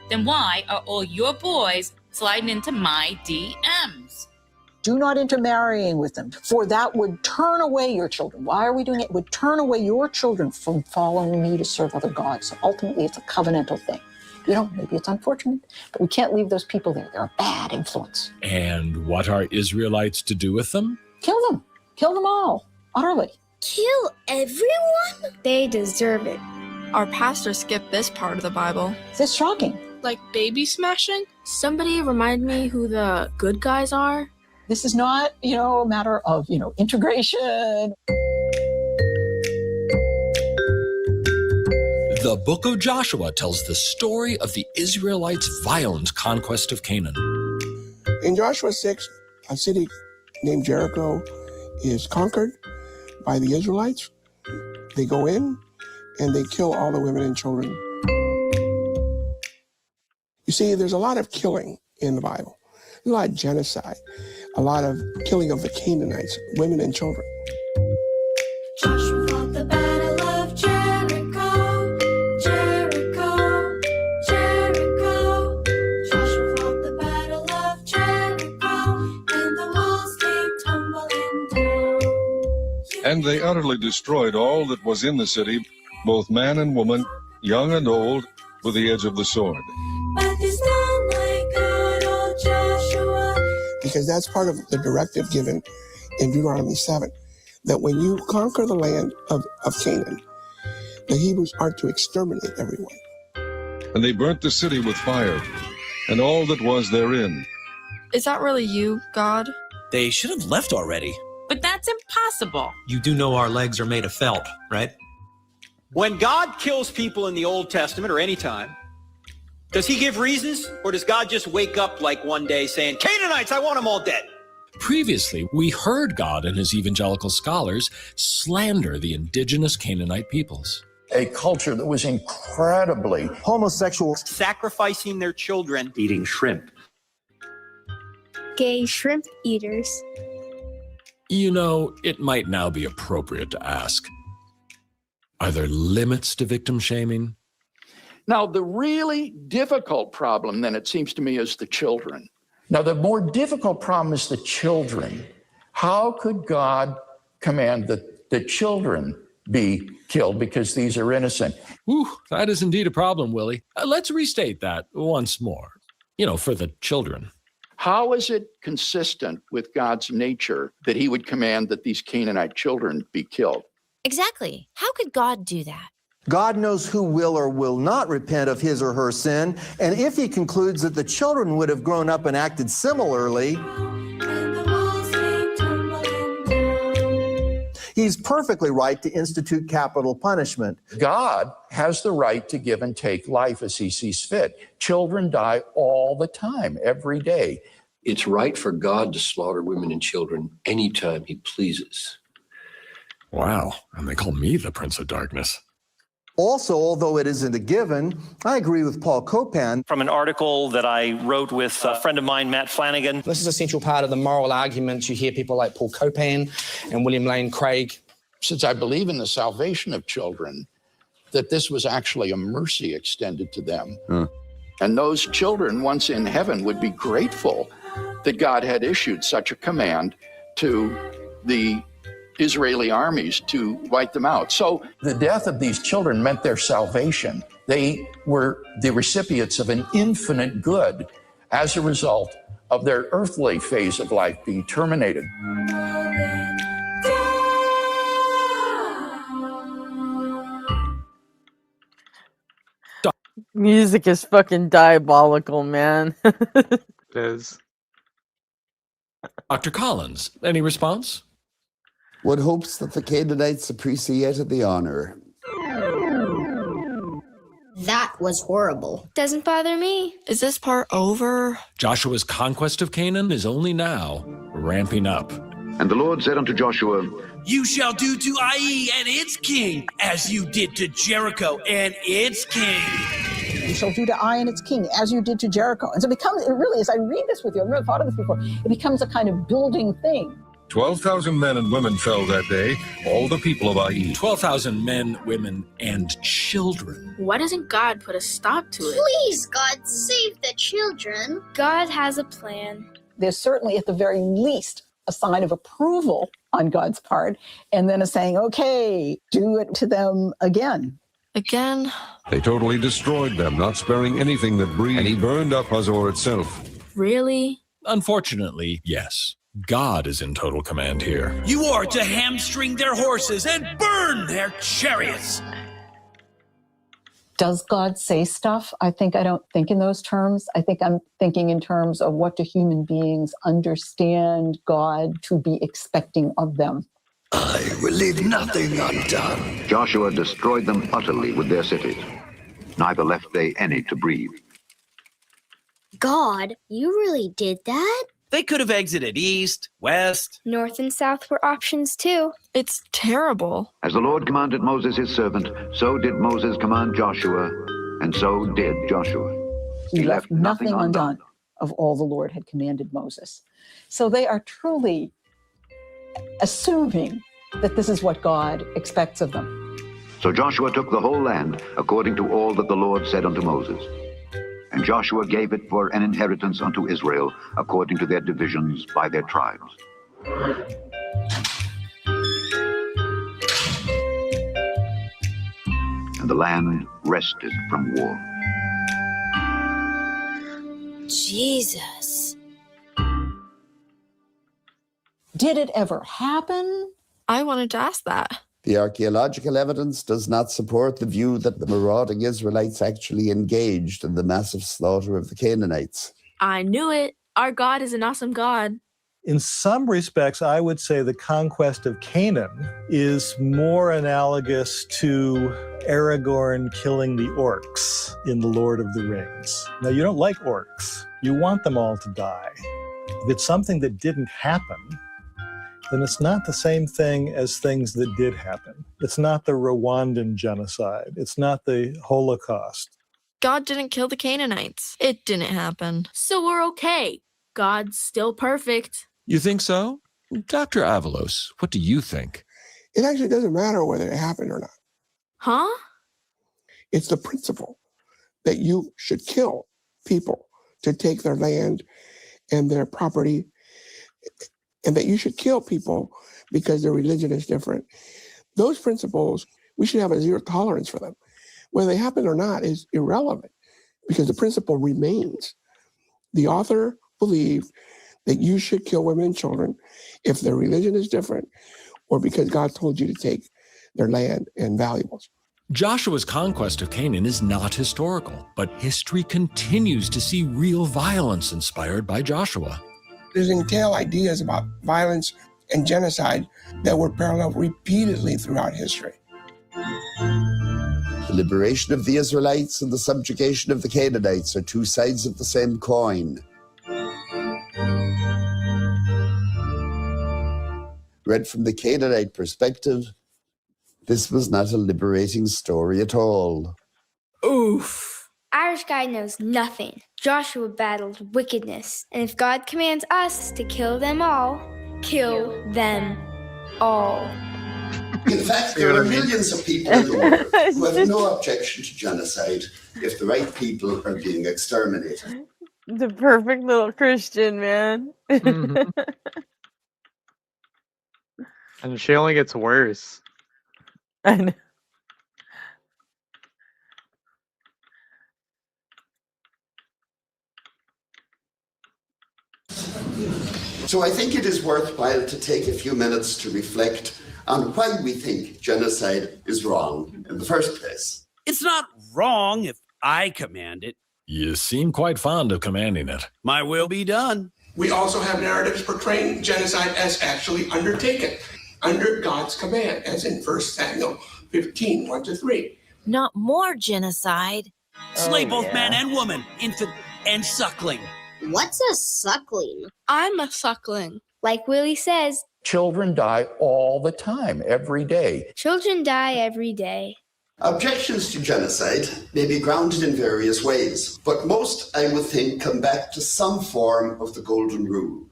Then why are all your boys sliding into my DMs? Do not intermarrying with them, for that would turn away your children. Why are we doing it? It would turn away your children from following me to serve other gods. So ultimately, it's a covenantal thing. You know, maybe it's unfortunate, but we can't leave those people there. They're a bad influence. And what are Israelites to do with them? Kill them. Kill them all. Utterly. Kill everyone? They deserve it. Our pastor skipped this part of the Bible. It's shocking. Like baby smashing? Somebody remind me who the good guys are? This is not, a matter of, integration. The book of Joshua tells the story of the Israelites' violent conquest of Canaan. In Joshua 6, a city named Jericho is conquered by the Israelites. They go in and they kill all the women and children. You see, there's a lot of killing in the Bible. There's a lot of genocide, a lot of killing of the Canaanites, women and children. Joshua fought the battle of Jericho, Jericho, Jericho. Joshua fought the battle of Jericho, and the walls came tumbling down. And they utterly destroyed all that was in the city, both man and woman, young and old, with the edge of the sword. But there's none like good old Joshua. Because that's part of the directive given in Deuteronomy 7, that when you conquer the land of Canaan, the Hebrews are to exterminate everyone. And they burnt the city with fire, and all that was therein. Is that really you, God? They should have left already. But that's impossible. You do know our legs are made of felt, right? When God kills people in the Old Testament or any time, does he give reasons, or does God just wake up like one day saying, Canaanites, I want them all dead? Previously, we heard God and his evangelical scholars slander the indigenous Canaanite peoples. A culture that was incredibly homosexual. Sacrificing their children. Eating shrimp. Gay shrimp eaters. You know, it might now be appropriate to ask, are there limits to victim shaming? Now, the really difficult problem, then, it seems to me, is the children. Now, the more difficult problem is the children. How could God command that the children be killed because these are innocent? Ooh, that is indeed a problem, Willie. Let's restate that once more. For the children. How is it consistent with God's nature that he would command that these Canaanite children be killed? Exactly. How could God do that? God knows who will or will not repent of his or her sin, and if he concludes that the children would have grown up and acted similarly, he's perfectly right to institute capital punishment. God has the right to give and take life as he sees fit. Children die all the time, every day. It's right for God to slaughter women and children anytime he pleases. Wow, and they call me the Prince of Darkness. Also, although it isn't a given, I agree with Paul Copan. From an article that I wrote with a friend of mine, Matt Flanagan. This is a central part of the moral arguments. You hear people like Paul Copan and William Lane Craig. Since I believe in the salvation of children, that this was actually a mercy extended to them. And those children, once in heaven, would be grateful that God had issued such a command to the Israeli armies to wipe them out. So the death of these children meant their salvation. They were the recipients of an infinite good as a result of their earthly phase of life being terminated. Music is fucking diabolical, man. It is. Dr. Collins, any response? One hopes that the Canaanites appreciated the honor. That was horrible. Doesn't bother me. Is this part over? Joshua's conquest of Canaan is only now ramping up. And the Lord said unto Joshua, You shall do to Ai and its king as you did to Jericho and its king. You shall do to Ai and its king as you did to Jericho. And so it really, as I read this with you, I've never thought of this before, it becomes a kind of building thing. 12,000 men and women fell that day, all the people of Ai. 12,000 men, women, and children. Why doesn't God put a stop to it? Please, God, save the children. God has a plan. There's certainly, at the very least, a sign of approval on God's part, and then a saying, okay, do it to them again. Again? They totally destroyed them, not sparing anything that breathed, and he burned up Hazor itself. Really? Unfortunately, yes. God is in total command here. You are to hamstring their horses and burn their chariots. Does God say stuff? I don't think in those terms. I think I'm thinking in terms of what do human beings understand God to be expecting of them. I will leave nothing undone. Joshua destroyed them utterly with their cities. Neither left they any to breathe. God, you really did that? They could have exited east, west. North and south were options too. It's terrible. As the Lord commanded Moses his servant, so did Moses command Joshua, and so did Joshua. He left nothing undone of all the Lord had commanded Moses. So they are truly assuming that this is what God expects of them. So Joshua took the whole land according to all that the Lord said unto Moses. And Joshua gave it for an inheritance unto Israel according to their divisions by their tribes. And the land rested from war. Jesus. Did it ever happen? I wanted to ask that. The archaeological evidence does not support the view that the marauding Israelites actually engaged in the massive slaughter of the Canaanites. I knew it. Our God is an awesome God. In some respects, I would say the conquest of Canaan is more analogous to Aragorn killing the orcs in The Lord of the Rings. Now, you don't like orcs. You want them all to die. If it's something that didn't happen, then it's not the same thing as things that did happen. It's not the Rwandan genocide. It's not the Holocaust. God didn't kill the Canaanites. It didn't happen. So we're okay. God's still perfect. You think so? Dr. Avalos, what do you think? It actually doesn't matter whether it happened or not. Huh? It's the principle. that you should kill people to take their land and their property, and that you should kill people because their religion is different. Those principles, we should have a zero tolerance for them. Whether they happen or not is irrelevant because the principle remains. The author believed that you should kill women and children if their religion is different or because God told you to take their land and valuables. Joshua's conquest of Canaan is not historical, but history continues to see real violence inspired by Joshua. There's entailed ideas about violence and genocide that were paralleled repeatedly throughout history. The liberation of the Israelites and the subjugation of the Canaanites are two sides of the same coin. Read from the Canaanite perspective, this was not a liberating story at all. Oof. Irish guy knows nothing. Joshua battled wickedness, and if God commands us to kill them all, kill them all. In fact, there are millions of people in the world who have no objection to genocide if the right people are being exterminated. The perfect little Christian, man. Mhm. And she only gets worse. I know. So I think it is worthwhile to take a few minutes to reflect on why we think genocide is wrong in the first place. It's not wrong if I command it. You seem quite fond of commanding it. My will be done. We also have narratives portraying genocide as actually undertaken under God's command, as in 1 Samuel 15, 1-3. Not more genocide. Slay both man and woman, infant and suckling. What's a suckling? I'm a suckling. Like Willie says, Children die all the time, every day. children die every day. Objections to genocide may be grounded in various ways, but most, I would think, come back to some form of the Golden Rule.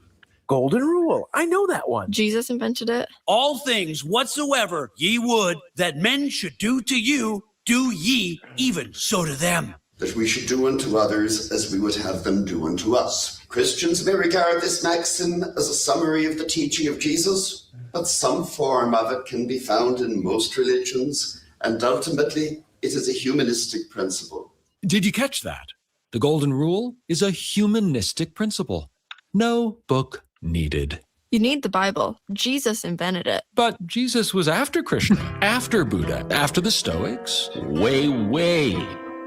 Golden rule. I know that one. Jesus invented it. All things whatsoever ye would that men should do to you, do ye even so to them. That we should do unto others as we would have them do unto us. Christians may regard this maxim as a summary of the teaching of Jesus, but some form of it can be found in most religions, and ultimately it is a humanistic principle. Did you catch that? The Golden Rule is a humanistic principle. No book needed. You need the Bible. Jesus invented it. But Jesus was after Krishna, after Buddha, after the Stoics, way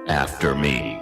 after me.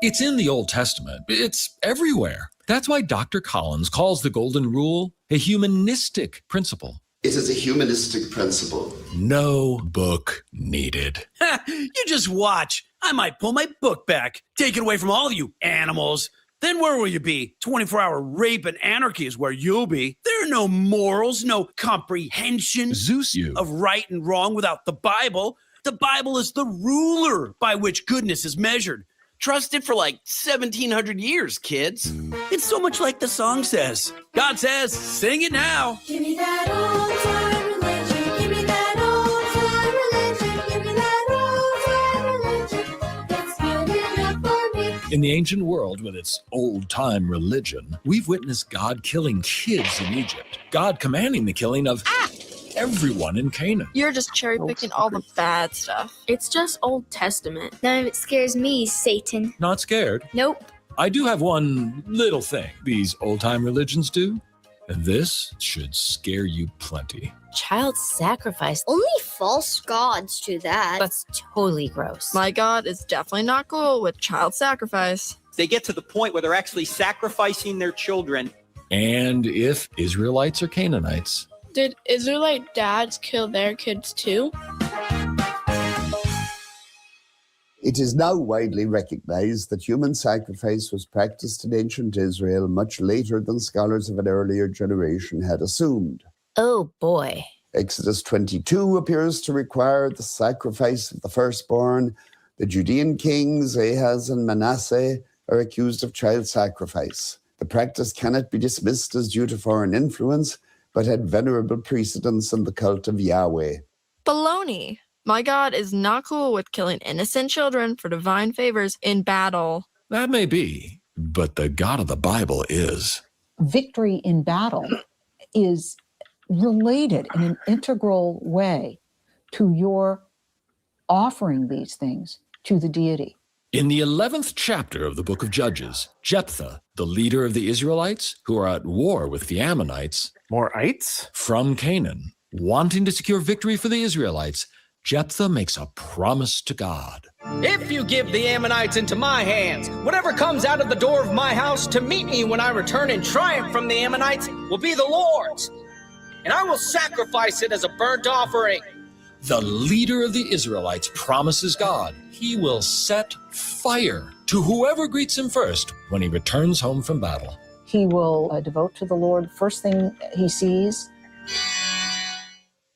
It's in the Old Testament. It's everywhere. That's why Dr. Collins calls the Golden Rule a humanistic principle. It is a humanistic principle. No book needed. You just watch. I might pull my book back, take it away from all of you animals. Then where will you be? 24-hour rape and anarchy is where you'll be. There are no morals, no comprehension Zeus you. of right and wrong without the Bible. The Bible is the ruler by which goodness is measured. Trust it for like 1,700 years, kids. It's so much like the song says. God says, sing it now. Give me that old time religion. Give me that old time religion. Give me that old time religion. That's good enough for me. In the ancient world, with its old-time religion, we've witnessed God killing kids in Egypt. God commanding the killing of everyone in Canaan. You're just cherry picking all the bad stuff. It's just Old Testament. None of it scares me, Satan. Not scared. Nope. I do have one little thing these old-time religions do, and this should scare you plenty. Child sacrifice. Only false gods do that. That's totally gross. My God is definitely not cool with child sacrifice. They get to the point where they're actually sacrificing their children. And if Israelites or Canaanites, Did Israelite dads kill their kids too? It is now widely recognized that human sacrifice was practiced in ancient Israel much later than scholars of an earlier generation had assumed. Oh boy. Exodus 22 appears to require the sacrifice of the firstborn. The Judean kings, Ahaz and Manasseh, are accused of child sacrifice. The practice cannot be dismissed as due to foreign influence, but had venerable precedence in the cult of Yahweh. Baloney. My God is not cool with killing innocent children for divine favors in battle. That may be, but the God of the Bible is. Victory in battle is related in an integral way to your offering these things to the deity. In the 11th chapter of the book of Judges, Jephthah, the leader of the Israelites who are at war with the Ammonites, more ites from Canaan, wanting to secure victory for the Israelites, Jephthah makes a promise to God. If you give the Ammonites into my hands, whatever comes out of the door of my house to meet me when I return in triumph from the Ammonites will be the Lord's, and I will sacrifice it as a burnt offering. The leader of the Israelites promises God he will set fire to whoever greets him first when he returns home from battle. He will devote to the Lord first thing he sees.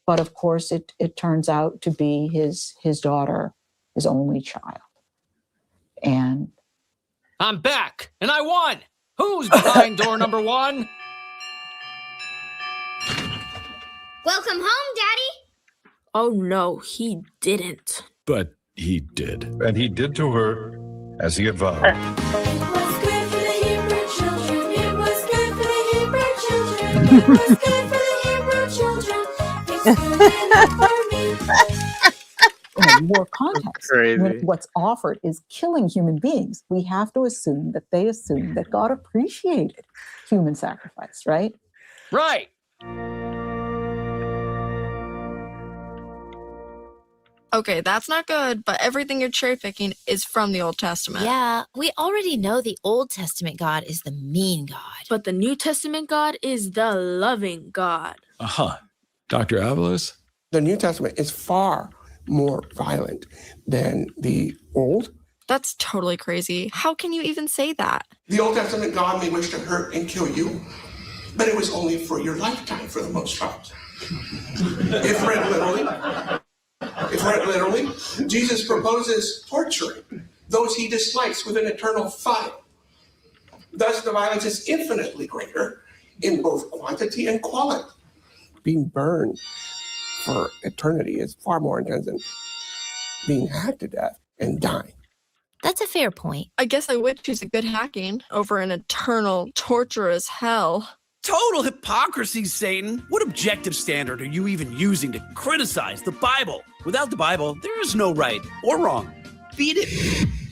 But of course, it turns out to be his daughter, his only child. And I'm back, and I won. Who's behind door number 1? Welcome home, Daddy. Oh no, he didn't. But he did. And he did to her as he had vowed. It was good for the Hebrew children. It was good for the Hebrew children. It was good for the Hebrew children. in war context, when what's offered is killing human beings, we have to assume that they assume that God appreciated human sacrifice, right? Right. Okay, that's not good, but everything you're cherry picking is from the Old Testament. Yeah, we already know the Old Testament God is the mean God. But the New Testament God is the loving God. Uh-huh. Dr. Avalos? The New Testament is far more violent than the Old. That's totally crazy. How can you even say that? The Old Testament God may wish to hurt and kill you, but it was only for your lifetime for the most part. If read literally, Jesus proposes torturing those he dislikes with an eternal fire. Thus, the violence is infinitely greater in both quantity and quality. Being burned for eternity is far more intense than being hacked to death and dying. That's a fair point. I guess I would choose a good hacking over an eternal, torturous hell. Total hypocrisy, Satan. What objective standard are you even using to criticize the Bible? Without the Bible, there is no right or wrong. Beat it.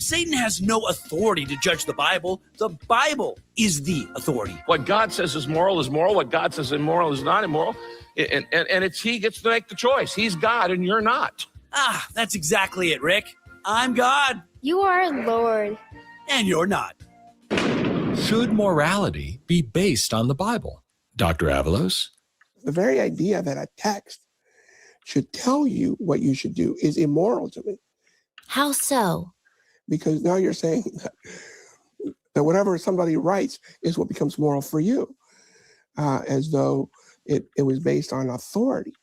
Satan has no authority to judge the Bible. The Bible is the authority. What God says is moral is moral. What God says immoral is not immoral. And it's he gets to make the choice. He's God and you're not. Ah, that's exactly it, Rick. I'm God. You are Lord. And you're not. Should morality be based on the Bible? Dr. Avalos? The very idea that a text should tell you what you should do is immoral to me. How so? Because now you're saying that whatever somebody writes is what becomes moral for you, as though it was based on authority.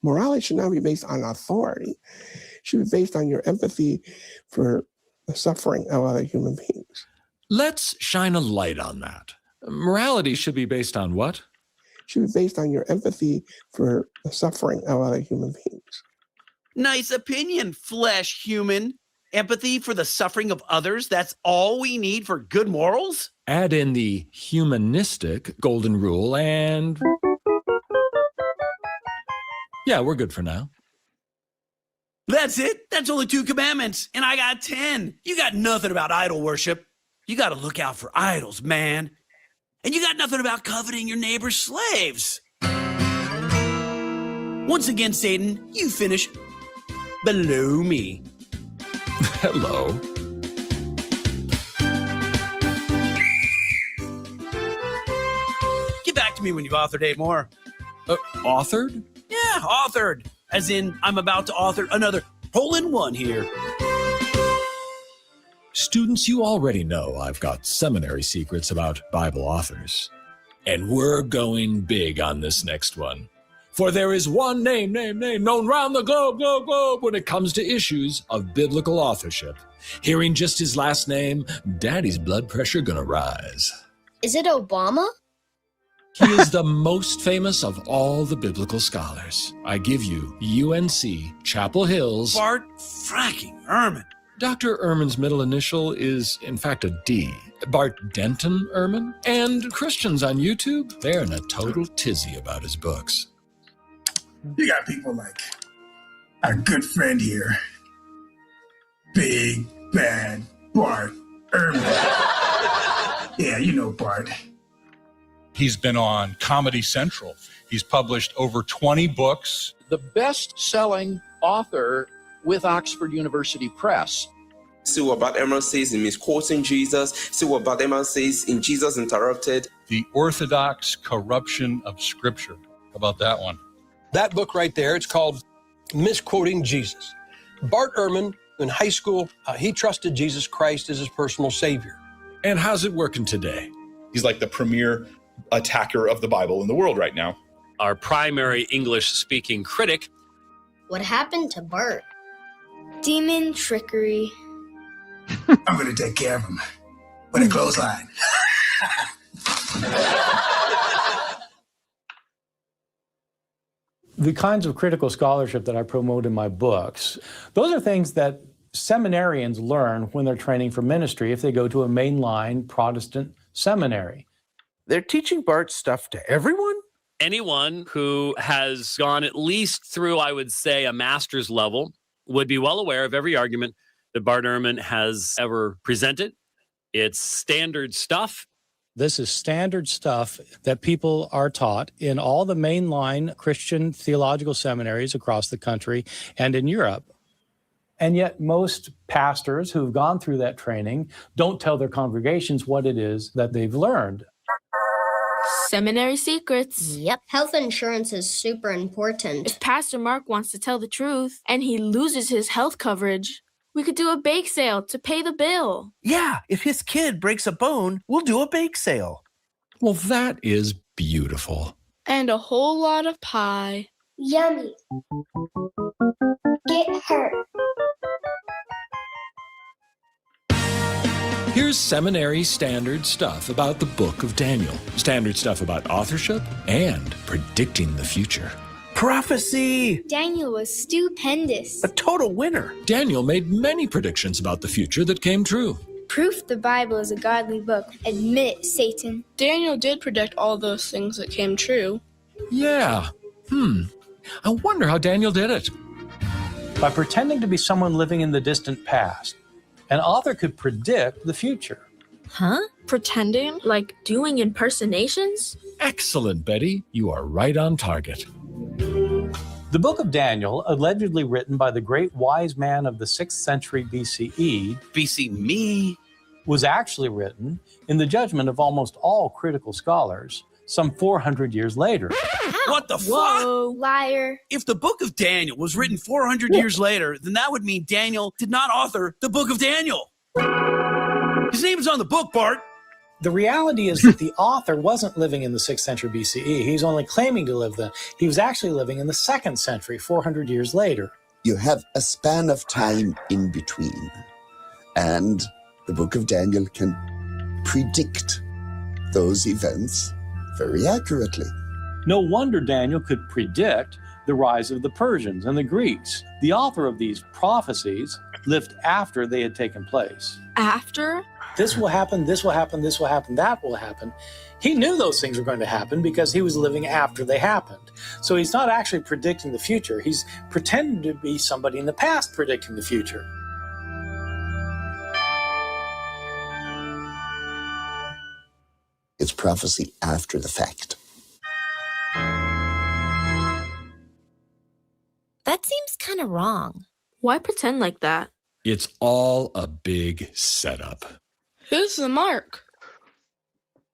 Morality should not be based on authority. It should be based on your empathy for the suffering of other human beings. Let's shine a light on that. Morality should be based on what? It should be based on your empathy for the suffering of other human beings. Nice opinion, flesh human. Empathy for the suffering of others, that's all we need for good morals? Add in the humanistic golden rule and... yeah, we're good for now. That's it? That's only 2 commandments, and I got 10. You got nothing about idol worship. You got to look out for idols, man. And you got nothing about coveting your neighbor's slaves. Once again, Satan, you finish below me. Hello. Get back to me when you've authored 8 more. Authored? Yeah, authored. As in, I'm about to author another hole-in-one here. Students, you already know I've got seminary secrets about Bible authors. And we're going big on this next one. For there is one name known round the globe when it comes to issues of biblical authorship. Hearing just his last name, Daddy's blood pressure gonna rise. Is it Obama? He is the most famous of all the biblical scholars. I give you UNC Chapel Hill's Bart fracking Ehrman. Dr. Ehrman's middle initial is, in fact, a D. Bart Denton Ehrman. And Christians on YouTube, they're in a total tizzy about his books. You got people like our good friend here, Big Bad Bart Ehrman. Yeah, you know Bart. He's been on Comedy Central. He's published over 20 books. The best-selling author with Oxford University Press. See what Bart Ehrman says in misquoting Jesus. See what Bart Ehrman says in Jesus Interrupted. The Orthodox Corruption of Scripture. How about that one? That book right there, it's called Misquoting Jesus. Bart Ehrman, in high school, he trusted Jesus Christ as his personal savior. And how's it working today? He's like the premier attacker of the Bible in the world right now. Our primary English-speaking critic. What happened to Bart? Demon trickery. I'm going to take care of him with a clothesline. The kinds of critical scholarship that I promote in my books, those are things that seminarians learn when they're training for ministry if they go to a mainline Protestant seminary. They're teaching Bart stuff to everyone? Anyone who has gone at least through, I would say, a master's level would be well aware of every argument that Bart Ehrman has ever presented. It's standard stuff. This is standard stuff that people are taught in all the mainline Christian theological seminaries across the country and in Europe. And yet most pastors who've gone through that training don't tell their congregations what it is that they've learned. Seminary secrets. Yep. Health insurance is super important. If Pastor Mark wants to tell the truth and he loses his health coverage, we could do a bake sale to pay the bill. Yeah, if his kid breaks a bone, we'll do a bake sale. Well, that is beautiful. And a whole lot of pie. Yummy. Get hurt. Here's seminary standard stuff about the book of Daniel. Standard stuff about authorship and predicting the future. Prophecy! Daniel was stupendous. A total winner. Daniel made many predictions about the future that came true. Proof the Bible is a godly book. Admit it, Satan. Daniel did predict all those things that came true. Yeah. I wonder how Daniel did it. By pretending to be someone living in the distant past, an author could predict the future. Huh? Pretending? Like doing impersonations? Excellent, Betty. You are right on target. The book of Daniel, allegedly written by the great wise man of the 6th century BCE, BC me, was actually written in the judgment of almost all critical scholars some 400 years later. What the Whoa, fuck? Liar. If the book of Daniel was written 400 years later, then that would mean Daniel did not author the book of Daniel. His name is on the book, Bart. The reality is that the author wasn't living in the 6th century BCE. He's only claiming to live then. He was actually living in the 2nd century, 400 years later. You have a span of time in between. And the book of Daniel can predict those events very accurately. No wonder Daniel could predict the rise of the Persians and the Greeks. The author of these prophecies lived after they had taken place. After? This will happen, this will happen, this will happen, that will happen. He knew those things were going to happen because he was living after they happened. So he's not actually predicting the future. He's pretending to be somebody in the past predicting the future. It's prophecy after the fact. That seems kind of wrong. Why pretend like that? It's all a big setup. Who's the mark?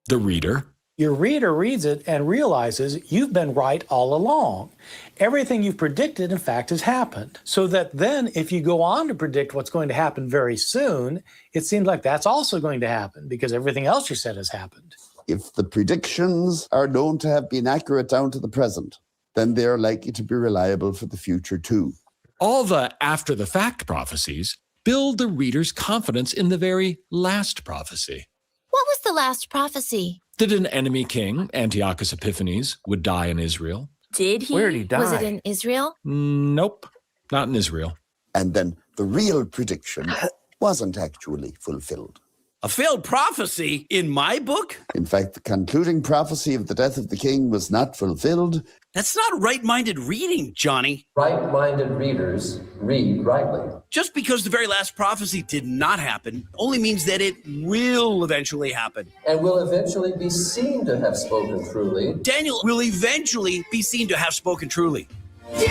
The reader. Your reader reads it and realizes you've been right all along. Everything you've predicted, in fact, has happened. So that then if you go on to predict what's going to happen very soon, it seems like that's also going to happen because everything else you said has happened. If the predictions are known to have been accurate down to the present, then they are likely to be reliable for the future too. All the after-the-fact prophecies build the reader's confidence in the very last prophecy. What was the last prophecy? That an enemy king, Antiochus Epiphanes, would die in Israel. Did he? Where did he die? Was it in Israel? Nope, not in Israel. And then the real prediction wasn't actually fulfilled. A failed prophecy in my book? In fact, the concluding prophecy of the death of the king was not fulfilled. That's not right-minded reading, Johnny. Right-minded readers read rightly. Just because the very last prophecy did not happen only means that it will eventually happen. And will eventually be seen to have spoken truly. Daniel will eventually be seen to have spoken truly. It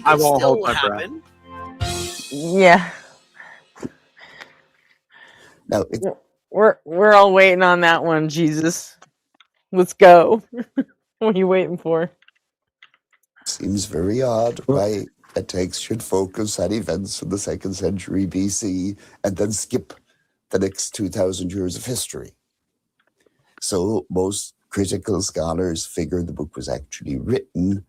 I can won't still hold my breath. happen. Yeah. Now, we're all waiting on that one, Jesus. Let's go. What are you waiting for? seems very odd why a text should focus on events from the 2nd century BC and then skip the next 2,000 years of history. So most critical scholars figure the book was actually written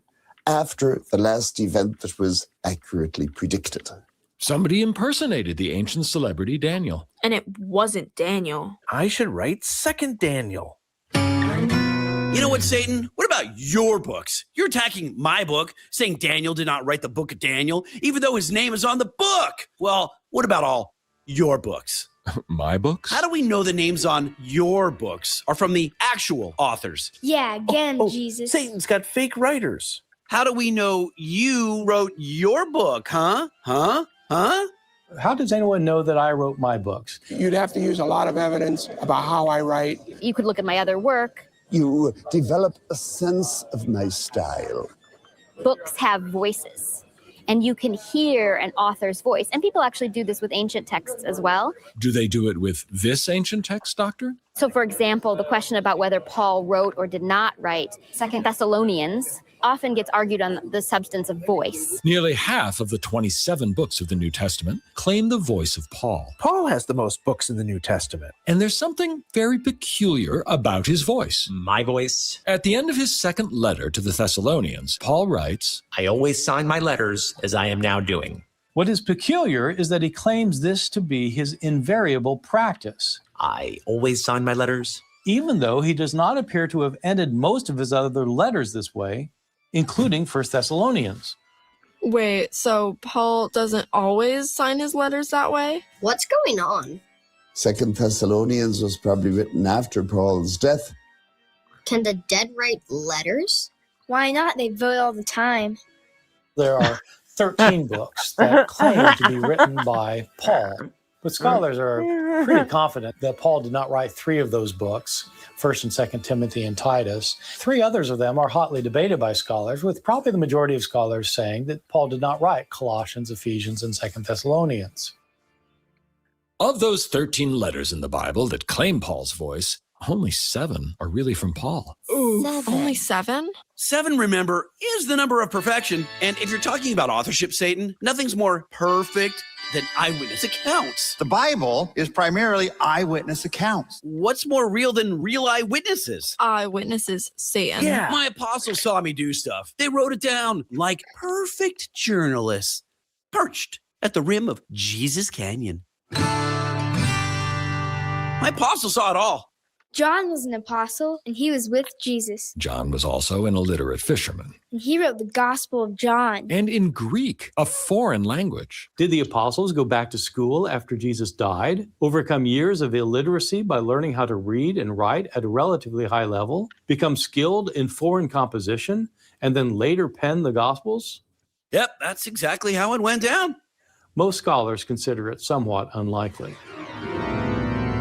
after the last event that was accurately predicted. Somebody impersonated the ancient celebrity Daniel. And it wasn't Daniel. I should write 2nd Daniel. You know what, Satan? What about your books? You're attacking my book, saying Daniel did not write the book of Daniel, even though his name is on the book. Well, what about all your books? My books? How do we know the names on your books are from the actual authors? Yeah, again, Jesus. Satan's got fake writers. How do we know you wrote your book, huh? Huh? How does anyone know that I wrote my books? You'd have to use a lot of evidence about how I write. You could look at my other work. You develop a sense of my style. Books have voices, and you can hear an author's voice. And people actually do this with ancient texts as well. Do they do it with this ancient text, Doctor? So, for example, the question about whether Paul wrote or did not write 2 Thessalonians often gets argued on the substance of voice. Nearly half of the 27 books of the New Testament claim the voice of Paul. Paul has the most books in the New Testament. And there's something very peculiar about his voice. My voice? At the end of his second letter to the Thessalonians, Paul writes, I always sign my letters as I am now doing. What is peculiar is that he claims this to be his invariable practice. I always sign my letters? Even though he does not appear to have ended most of his other letters this way, including 1 Thessalonians. Wait, so Paul doesn't always sign his letters that way? What's going on? 2nd Thessalonians was probably written after Paul's death. Can the dead write letters? Why not? They vote all the time. There are 13 books that claim to be written by Paul, but scholars are pretty confident that Paul did not write 3 of those books, 1st and 2nd Timothy and Titus. 3 others of them are hotly debated by scholars, with probably the majority of scholars saying that Paul did not write Colossians, Ephesians, and 2nd Thessalonians. Of those 13 letters in the Bible that claim Paul's voice, only 7 are really from Paul. Ooh, only 7? 7, remember, is the number of perfection. And if you're talking about authorship, Satan, nothing's more perfect than eyewitness accounts. The Bible is primarily eyewitness accounts. What's more real than real eyewitnesses? Eyewitnesses, Satan. Yeah. My apostles saw me do stuff. They wrote it down like perfect journalists, perched at the rim of Jesus Canyon. My apostles saw it all. John was an apostle, and he was with Jesus. John was also an illiterate fisherman. And he wrote the Gospel of John. And in Greek, a foreign language. Did the apostles go back to school after Jesus died, overcome years of illiteracy by learning how to read and write at a relatively high level, become skilled in foreign composition, and then later pen the Gospels? Yep, that's exactly how it went down. Most scholars consider it somewhat unlikely.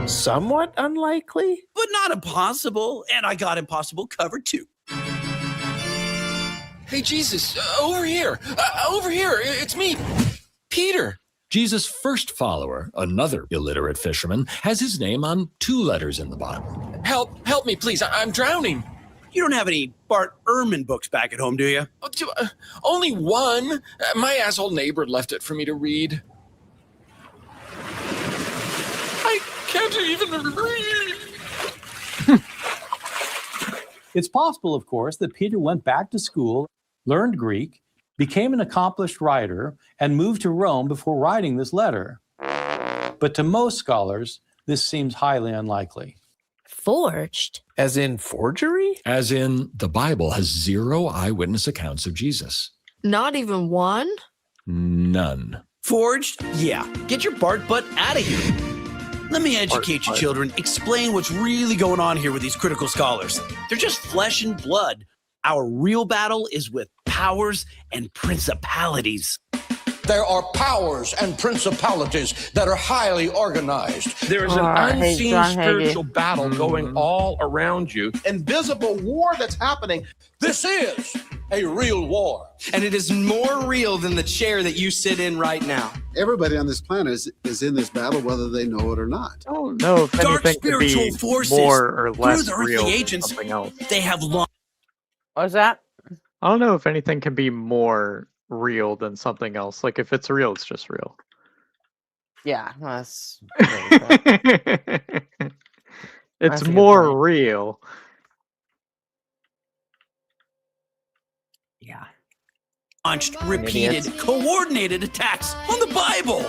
Somewhat unlikely? But not impossible. And I got impossible covered too. Hey, Jesus, over here. It's me, Peter. Jesus' first follower, another illiterate fisherman, has his name on 2 letters in the Bible. Help me, please. I'm drowning. You don't have any Bart Ehrman books back at home, do you? Only one. My asshole neighbor left it for me to read. I can't even read. It's possible, of course, that Peter went back to school, learned Greek, became an accomplished writer, and moved to Rome before writing this letter. But to most scholars, This seems highly unlikely. Forged? As in forgery? As in, the Bible has 0 eyewitness accounts of Jesus. Not even one? None. Forged? Yeah. Get your Bart butt out of here. Let me educate you, children. Explain what's really going on here with these critical scholars. They're just flesh and blood. Our real battle is with powers and principalities. There are powers and principalities that are highly organized. There is an unseen spiritual battle going all around you. Invisible war that's happening. This is a real war. And it is more real than the chair that you sit in right now. Everybody on this planet is in this battle, whether they know it or not. I don't know if Dark anything could spiritual be forces more or through less the real earthly than agents. something else. They have long. What's that? I don't know if anything can be more real than something else. Like if it's real, it's just real. Yeah, that's. It's a good more point. real. Yeah. Launched repeated, coordinated attacks on the Bible.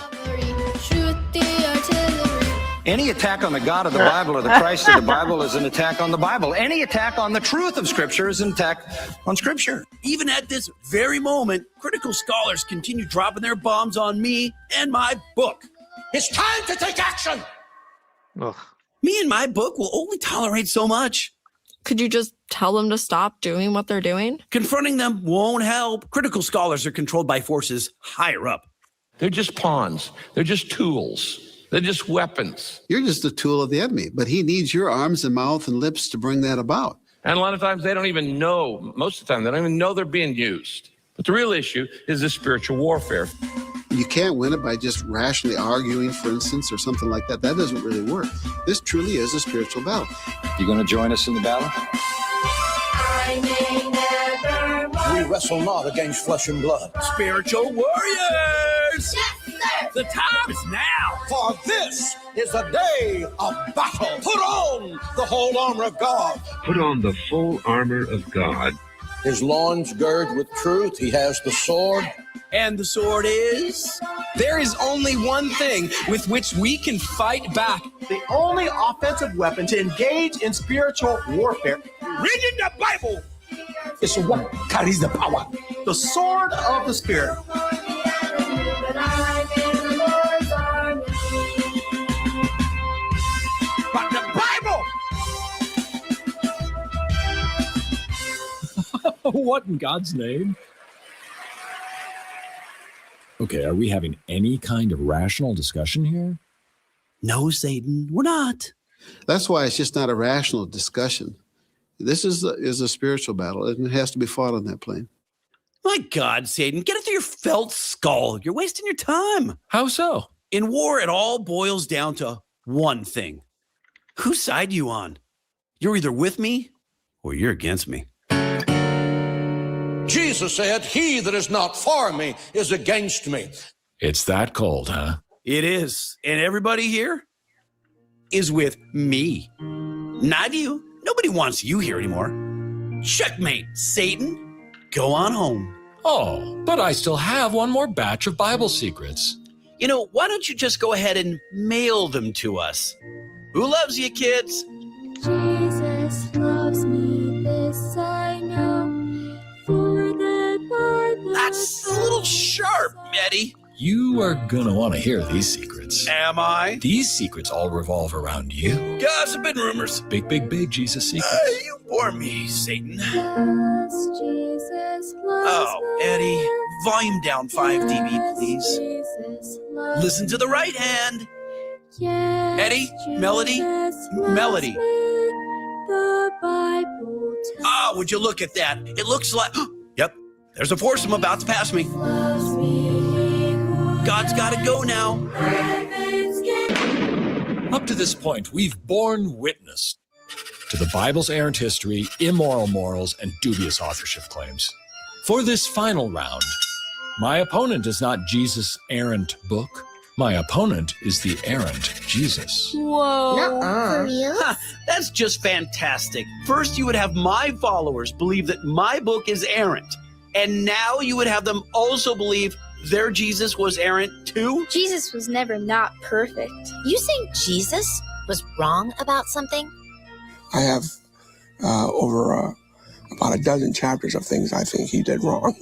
Any attack on the God of the Bible or the Christ of the Bible is an attack on the Bible. Any attack on the truth of Scripture is an attack on Scripture. Even at this very moment, critical scholars continue dropping their bombs on me and my book. It's time to take action. Ugh. Me and my book will only tolerate so much. Could you just tell them to stop doing what they're doing? Confronting them won't help. Critical scholars are controlled by forces higher up. They're just pawns. They're just tools. They're just weapons. You're just a tool of the enemy, but he needs your arms and mouth and lips to bring that about. And a lot of times they don't even know, most of the time, they don't even know they're being used. But the real issue is the spiritual warfare. You can't win it by just rationally arguing, for instance, or something like that. That doesn't really work. This truly is a spiritual battle. You going to join us in the battle? We wrestle not against flesh and blood. Spiritual warriors! The time is now. For this is a day of battle. Put on the whole armor of God. Put on the full armor of God. His loins girded with truth. He has the sword. And the sword is? There is only one thing with which we can fight back. The only offensive weapon to engage in spiritual warfare. Reading the Bible. It's what carries the power. The sword of the Spirit. But the Bible. What in God's name? Okay, are we having any kind of rational discussion here? No, Satan, we're not. That's why it's just not a rational discussion. This is a spiritual battle, and it has to be fought on that plane. My God, Satan, get it through your felt skull. You're wasting your time. How so? In war, it all boils down to one thing. Whose side you on? You're either with me or you're against me. Jesus said, he that is not for me is against me. It's that cold, huh? It is. And everybody here is with me. Not you. Nobody wants you here anymore. Checkmate, Satan. Go on home. Oh, but I still have one more batch of Bible secrets. You know, why don't you just go ahead and mail them to us? Who loves you, kids? Jesus loves me, this I know, for the Bible. That's a little sharp, Eddie. You are gonna want to hear these secrets. Am I? These secrets all revolve around you. Gossip and rumors. Big, big, big Jesus secrets. You bore me, Satan. Yes, Jesus loves Oh, Eddie, volume down 5 dB, please. Jesus loves Listen to the right hand. Yes, Eddie, melody, Jesus melody. loves me, the Bible Ah, would you look at that? It looks like, yep, there's a foursome about to pass me. loves me. God's got to go now. Up to this point, we've borne witness to the Bible's errant history, immoral morals, and dubious authorship claims. For this final round, my opponent is not Jesus' errant book. My opponent is the errant Jesus. Whoa. For real? Ha, that's just fantastic. First, you would have my followers believe that my book is errant. And now you would have them also believe their Jesus was errant too? Jesus was never not perfect. You think Jesus was wrong about something? I have over about a dozen chapters of things I think he did wrong.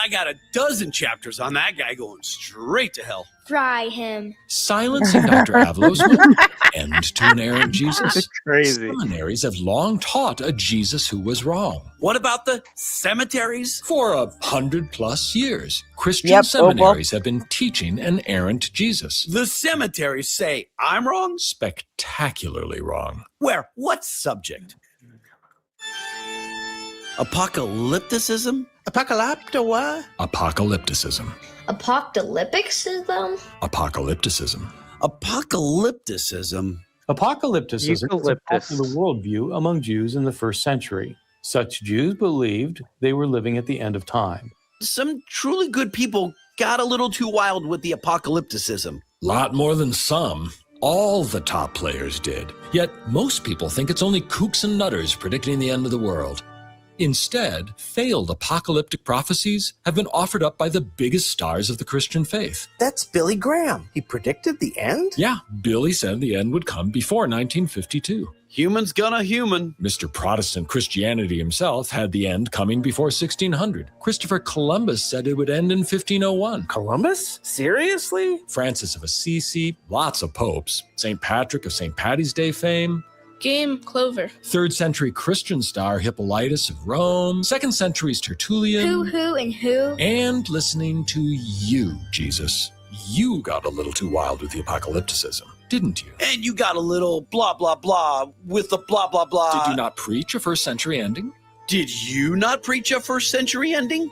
I got a dozen chapters on that guy going straight to hell. Fry him. Silencing Dr. Avalos will end to an errant Jesus. Crazy. Seminaries have long taught a Jesus who was wrong. What about the cemeteries? For 100+ years, Christian seminaries have been teaching an errant Jesus. The cemeteries say I'm wrong? Spectacularly wrong. Where? What subject? Apocalypticism? Apocalypto what? Apocalypticism. Apocalypticism? Apocalypticism. Apocalypticism? Apocalypticism is a popular worldview among Jews in the first century. Such Jews believed they were living at the end of time. Some truly good people got a little too wild with the apocalypticism. Lot more than some. All the top players did. Yet most people think it's only kooks and nutters predicting the end of the world. Instead, failed apocalyptic prophecies have been offered up by the biggest stars of the Christian faith. That's Billy Graham. He predicted the end? Yeah, Billy said the end would come before 1952. Human's gonna human. Mr. Protestant Christianity himself had the end coming before 1600. Christopher Columbus said it would end in 1501. Columbus? Seriously? Francis of Assisi, lots of popes, St. Patrick of St. Patty's Day fame, Game Clover. 3rd century Christian star Hippolytus of Rome, 2nd century's Tertullian, Who, and listening to you, Jesus. You got a little too wild with the apocalypticism, didn't you? And you got a little blah, blah, blah with the blah, blah, blah. Did you not preach a first century ending? Did you not preach a first century ending?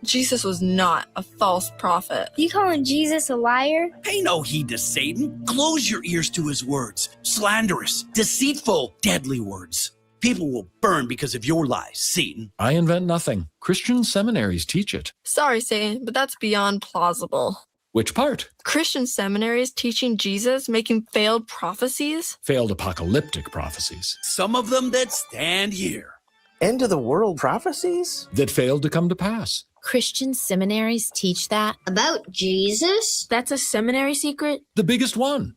Jesus was not a false prophet. You calling Jesus a liar? Pay no heed to Satan. Close your ears to his words. Slanderous, deceitful, deadly words. People will burn because of your lies, Satan. I invent nothing. Christian seminaries teach it. Sorry, Satan, but that's beyond plausible. Which part? Christian seminaries teaching Jesus, making failed prophecies? Failed apocalyptic prophecies. Some of them that stand here. End of the world prophecies? That failed to come to pass. Christian seminaries teach that? About Jesus? That's a seminary secret? The biggest one.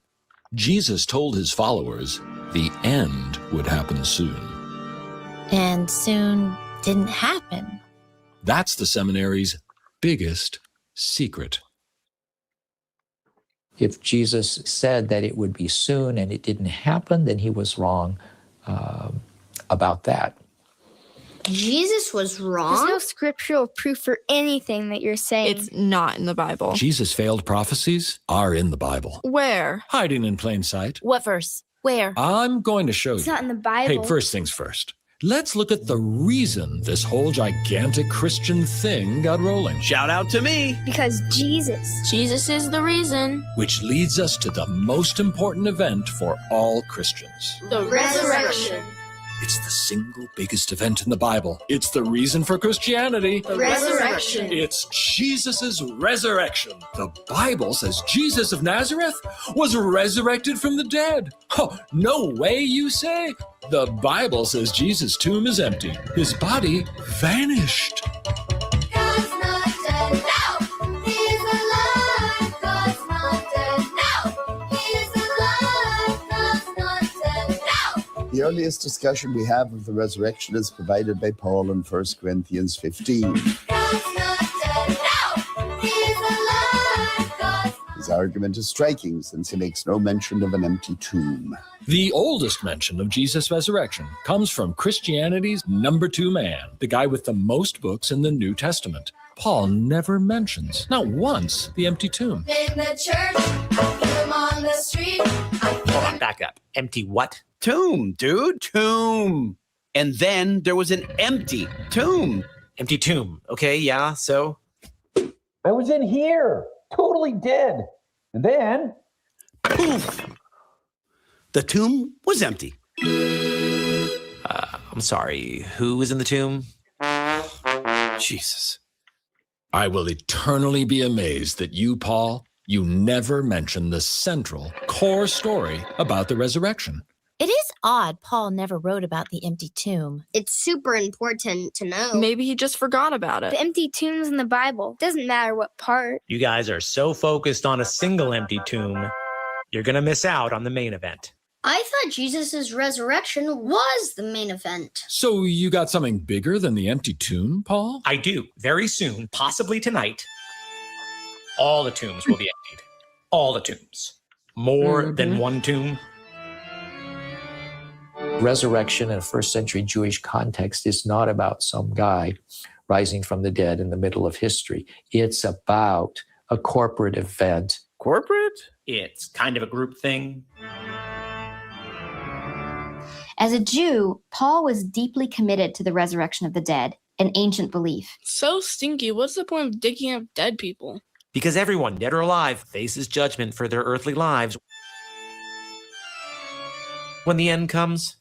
Jesus told his followers the end would happen soon. And soon didn't happen. That's the seminary's biggest secret. If Jesus said that it would be soon and it didn't happen, then he was wrong about that. Jesus was wrong? There's no scriptural proof for anything that you're saying. It's not in the Bible. Jesus' failed prophecies are in the Bible. Where? Hiding in plain sight. What verse? Where? I'm going to show you. It's not in the Bible. Hey, first things first. Let's look at the reason this whole gigantic Christian thing got rolling. Shout out to me. Because Jesus. Jesus is the reason. Which leads us to the most important event for all Christians. The resurrection. It's the single biggest event in the Bible. It's the reason for Christianity. The resurrection. It's Jesus' resurrection. The Bible says Jesus of Nazareth was resurrected from the dead. Oh, no way, you say? The Bible says Jesus' tomb is empty. His body vanished. God's not dead. No! He's alive. God's not dead. No! He's alive. God's not dead. No! The earliest discussion we have of the resurrection is provided by Paul in 1 Corinthians 15. God's not dead. No! He's alive. God's His argument is striking since he makes no mention of an empty tomb. The oldest mention of Jesus' resurrection comes from Christianity's number 2 man, the guy with the most books in the New Testament. Paul never mentions, not once, the empty tomb. in the church. I feel him on the street. Hold on, back up. Empty what? Tomb, dude, tomb. And then there was an empty tomb. Empty tomb. Okay, yeah, so? I was in here, totally dead. And then, poof, the tomb was empty. I'm sorry, who was in the tomb? Jesus. I will eternally be amazed that you, Paul, you never mention the central, core story about the resurrection. It is odd Paul never wrote about the empty tomb. It's super important to know. Maybe he just forgot about it. The empty tomb's in the Bible. Doesn't matter what part. You guys are so focused on a single empty tomb, you're going to miss out on the main event. I thought Jesus' resurrection was the main event. So you got something bigger than the empty tomb, Paul? I do. Very soon, possibly tonight, all the tombs will be emptied. All the tombs. More than one tomb. Resurrection in a first century Jewish context is not about some guy rising from the dead in the middle of history. It's about a corporate event. Corporate? It's kind of a group thing. As a Jew, Paul was deeply committed to the resurrection of the dead, an ancient belief. So stinky. What's the point of digging up dead people? Because everyone, dead or alive, faces judgment for their earthly lives. When the end comes,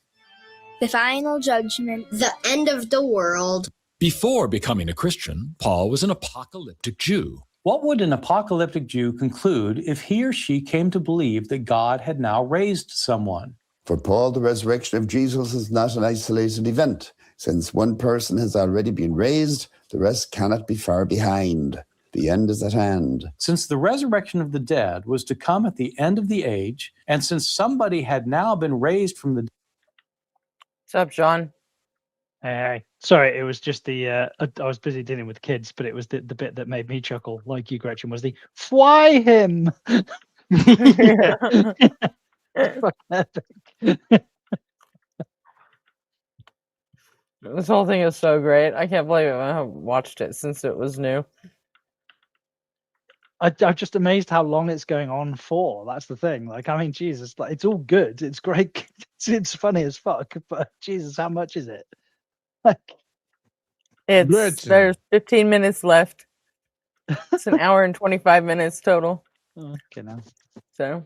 The final judgment. The end of the world. Before becoming a Christian, Paul was an apocalyptic Jew. What would an apocalyptic Jew conclude if he or she came to believe that God had now raised someone? For Paul, the resurrection of Jesus is not an isolated event. Since one person has already been raised, the rest cannot be far behind. The end is at hand. Since the resurrection of the dead was to come at the end of the age, and since somebody had now been raised from the dead. What's up, John? Hey, sorry, it was just the, I was busy dealing with kids, but it was the bit that made me chuckle, like you, Gretchen, was the, fly him! Fucking epic. This whole thing is so great. I can't believe it. I haven't watched it since it was new. I'm just amazed how long it's going on for. That's the thing. Like, I mean, Jesus, like, it's all good. It's great. It's funny as fuck. But Jesus, how much is it? Like, There's 15 minutes left. It's an hour and 25 minutes total. Okay, now. So.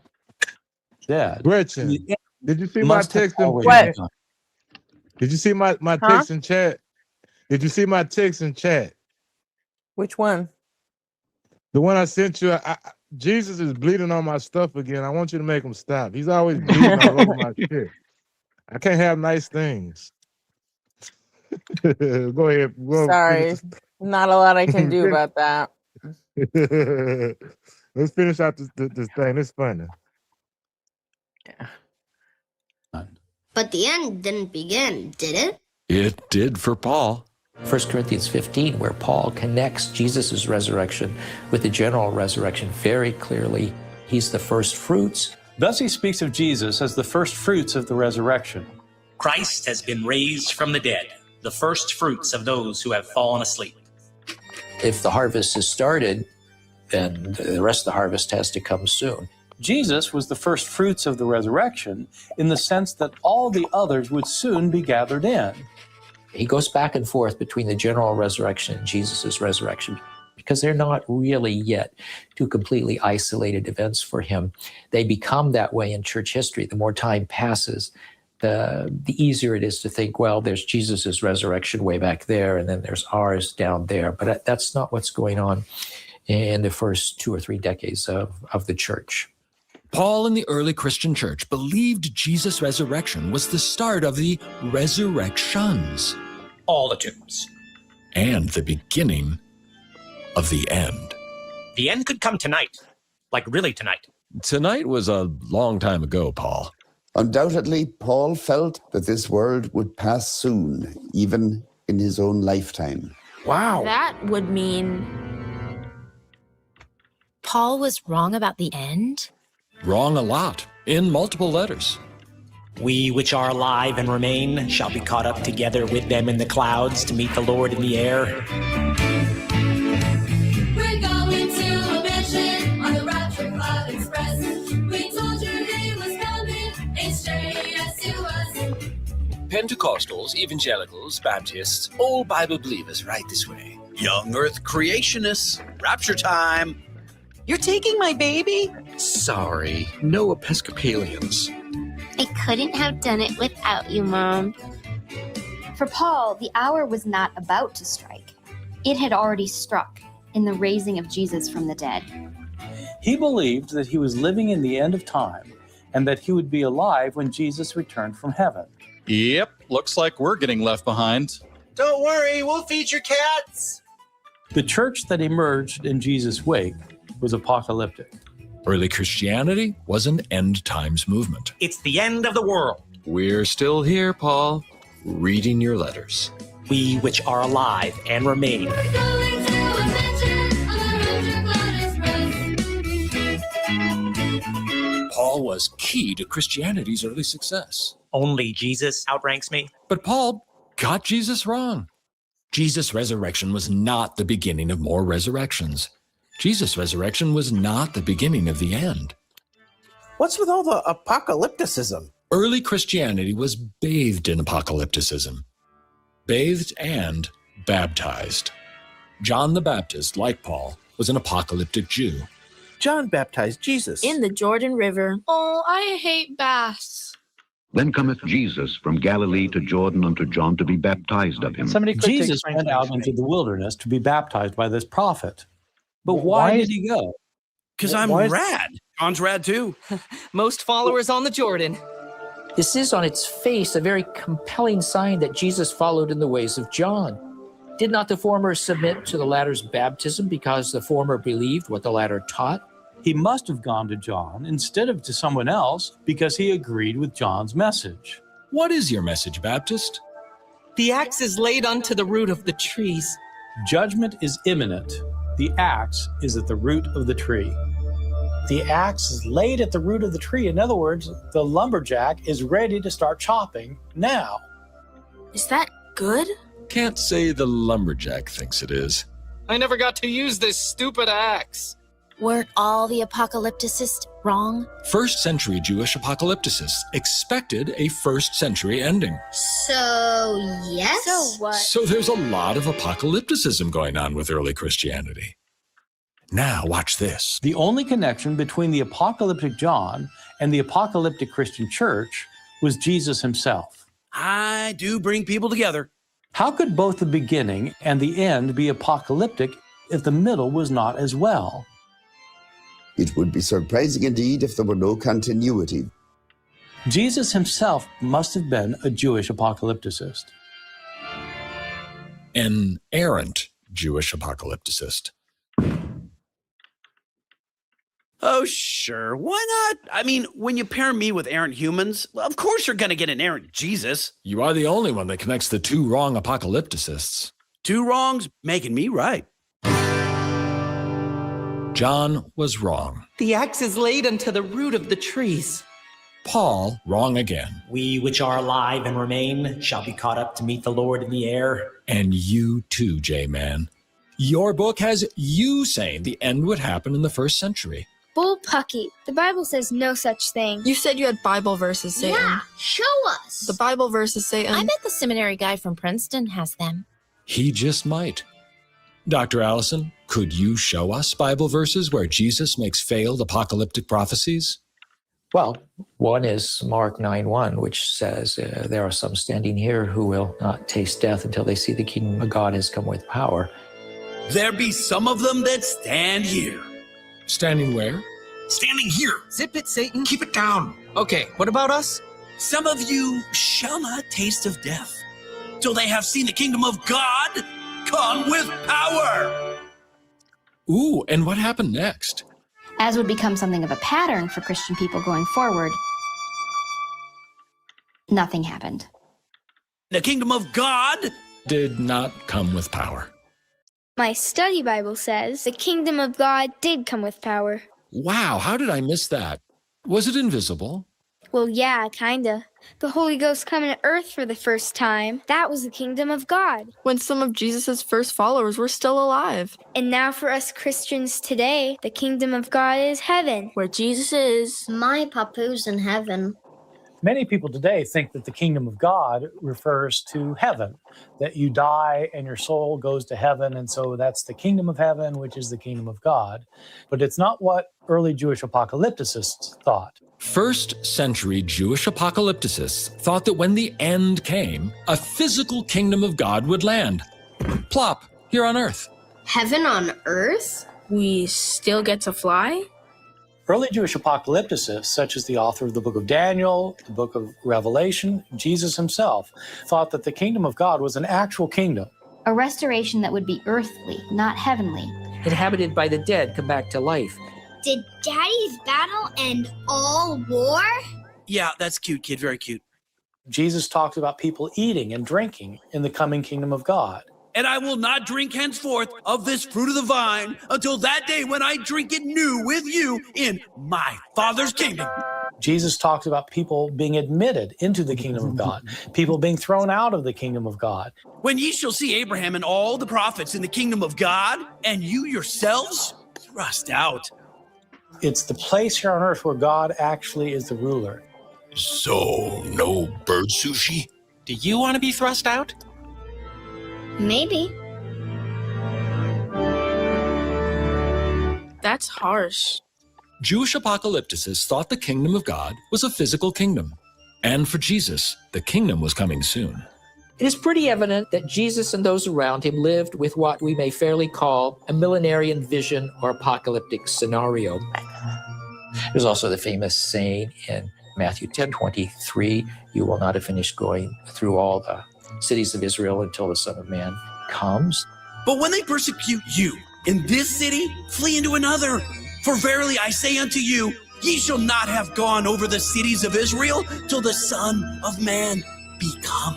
Yeah. Gretchen, did you see my text? What? Did you see my text in chat? Did you see my text in chat? Which one? The one I sent you. Jesus is bleeding on my stuff again. I want you to make him stop. He's always bleeding all over my shit. I can't have nice things. Go ahead. Sorry. Not a lot I can do about that. Let's finish out this thing. It's funny. Yeah. But the end didn't begin, did it? It did for Paul. 1 Corinthians 15, where Paul connects Jesus' resurrection with the general resurrection very clearly. He's the first fruits. Thus he speaks of Jesus as the first fruits of the resurrection. Christ has been raised from the dead, the first fruits of those who have fallen asleep. If the harvest has started, then the rest of the harvest has to come soon. Jesus was the first fruits of the resurrection in the sense that all the others would soon be gathered in. He goes back and forth between the general resurrection and Jesus' resurrection because they're not really yet two completely isolated events for him. They become that way in church history. The more time passes, the easier it is to think, well, there's Jesus' resurrection way back there, and then there's ours down there. But that's not what's going on in the first 2 or 3 decades of the church. Paul and the early Christian church believed Jesus' resurrection was the start of the resurrections. All the tombs. And the beginning of the end. The end could come tonight. Like really tonight. Tonight was a long time ago, Paul. Undoubtedly, Paul felt that this world would pass soon, even in his own lifetime. Wow. That would mean Paul was wrong about the end? Wrong a lot, in multiple letters. We which are alive and remain shall be caught up together with them in the clouds to meet the Lord in the air. We're going to a mansion on the Rapture Cloud Express. We told you he was coming, it's yes to us. Pentecostals, evangelicals, Baptists, all Bible believers right this way. Young Earth creationists, rapture time. You're taking my baby? Sorry, no Episcopalians. I couldn't have done it without you, Mom. For Paul, the hour was not about to strike. It had already struck in the raising of Jesus from the dead. He believed that he was living in the end of time and that he would be alive when Jesus returned from heaven. Yep, looks like we're getting left behind. Don't worry, we'll feed your cats. The church that emerged in Jesus' wake was apocalyptic. Early Christianity was an end times movement. It's the end of the world. We're still here, Paul, reading your letters. We which are alive and remain. Going to a mansion on the road your blood is red. Paul was key to Christianity's early success. Only Jesus outranks me. But Paul got Jesus wrong. Jesus' resurrection was not the beginning of more resurrections. Jesus' resurrection was not the beginning of the end. What's with all the apocalypticism? Early Christianity was bathed in apocalypticism. Bathed and baptized. John the Baptist, like Paul, was an apocalyptic Jew. John baptized Jesus. In the Jordan River. Oh, I hate baths. Then cometh Jesus from Galilee to Jordan unto John to be baptized of him. Jesus went out into the wilderness to be baptized by this prophet. But why did he go? Because I'm rad. John's rad too. Most followers on the Jordan. This is on its face a very compelling sign that Jesus followed in the ways of John. Did not the former submit to the latter's baptism because the former believed what the latter taught? He must have gone to John instead of to someone else because he agreed with John's message. What is your message, Baptist? The axe is laid unto the root of the trees. Judgment is imminent. The axe is at the root of the tree. The axe is laid at the root of the tree. In other words, the lumberjack is ready to start chopping now. Is that good? Can't say the lumberjack thinks it is. I never got to use this stupid axe. Weren't all the apocalypticists wrong? First century Jewish apocalypticists expected a first century ending. So, yes? So what? So there's a lot of apocalypticism going on with early Christianity. Now watch this. The only connection between the apocalyptic John and the apocalyptic Christian church was Jesus himself. I do bring people together. How could both the beginning and the end be apocalyptic if the middle was not as well? It would be surprising indeed if there were no continuity. Jesus himself must have been a Jewish apocalypticist. An errant Jewish apocalypticist. Oh, sure. Why not? I mean, when you pair me with errant humans, of course you're going to get an errant Jesus. You are the only one that connects the two wrong apocalypticists. Two wrongs making me right. John was wrong. The axe is laid unto the root of the trees. Paul, wrong again. We which are alive and remain shall be caught up to meet the Lord in the air. And you too, J-Man. Your book has you saying the end would happen in the first century. Bull Pucky. The Bible says no such thing. You said you had Bible verses, Satan. Yeah, show us. The Bible verses, Satan. I bet the seminary guy from Princeton has them. He just might. Dr. Allison, could you show us Bible verses where Jesus makes failed apocalyptic prophecies? Well, one is Mark 9:1, which says, there are some standing here who will not taste death until they see the kingdom of God has come with power. There be some of them that stand here. Standing where? Standing here. Zip it, Satan. Keep it down. Okay, what about us? Some of you shall not taste of death till they have seen the kingdom of God come with power. Ooh, and what happened next? As would become something of a pattern for Christian people going forward, nothing happened. The kingdom of God did not come with power. My study Bible says the kingdom of God did come with power. Wow, how did I miss that? Was it invisible? Well, yeah, kinda. The Holy Ghost coming to earth for the first time. That was the kingdom of God. When some of Jesus' first followers were still alive. And now for us Christians today, the kingdom of God is heaven. Where Jesus is. My papu's in heaven. Many people today think that the kingdom of God refers to heaven, that you die and your soul goes to heaven, and so that's the kingdom of heaven, which is the kingdom of God. But it's not what early Jewish apocalypticists thought. First century Jewish apocalypticists thought that when the end came, a physical kingdom of God would land. Plop, here on earth. Heaven on earth? We still get to fly? Early Jewish apocalypticists, such as the author of the book of Daniel, the book of Revelation, Jesus himself, thought that the kingdom of God was an actual kingdom. A restoration that would be earthly, not heavenly. Inhabited by the dead come back to life. Did Daddy's battle end all war? Yeah, that's cute, kid. Very cute. Jesus talks about people eating and drinking in the coming kingdom of God. And I will not drink henceforth of this fruit of the vine until that day when I drink it new with you in my Father's kingdom. Jesus talks about people being admitted into the kingdom of God, people being thrown out of the kingdom of God. When ye shall see Abraham and all the prophets in the kingdom of God, and you yourselves thrust out. It's the place here on earth where God actually is the ruler. So, no bird sushi? Do you want to be thrust out? Maybe. That's harsh. Jewish apocalypticists thought the kingdom of God was a physical kingdom. And for Jesus, the kingdom was coming soon. It is pretty evident that Jesus and those around him lived with what we may fairly call a millenarian vision or apocalyptic scenario. There's also the famous saying in Matthew 10:23, you will not have finished going through all the cities of Israel until the Son of Man comes. But when they persecute you in this city, flee into another. For verily I say unto you, ye shall not have gone over the cities of Israel till the Son of Man be come.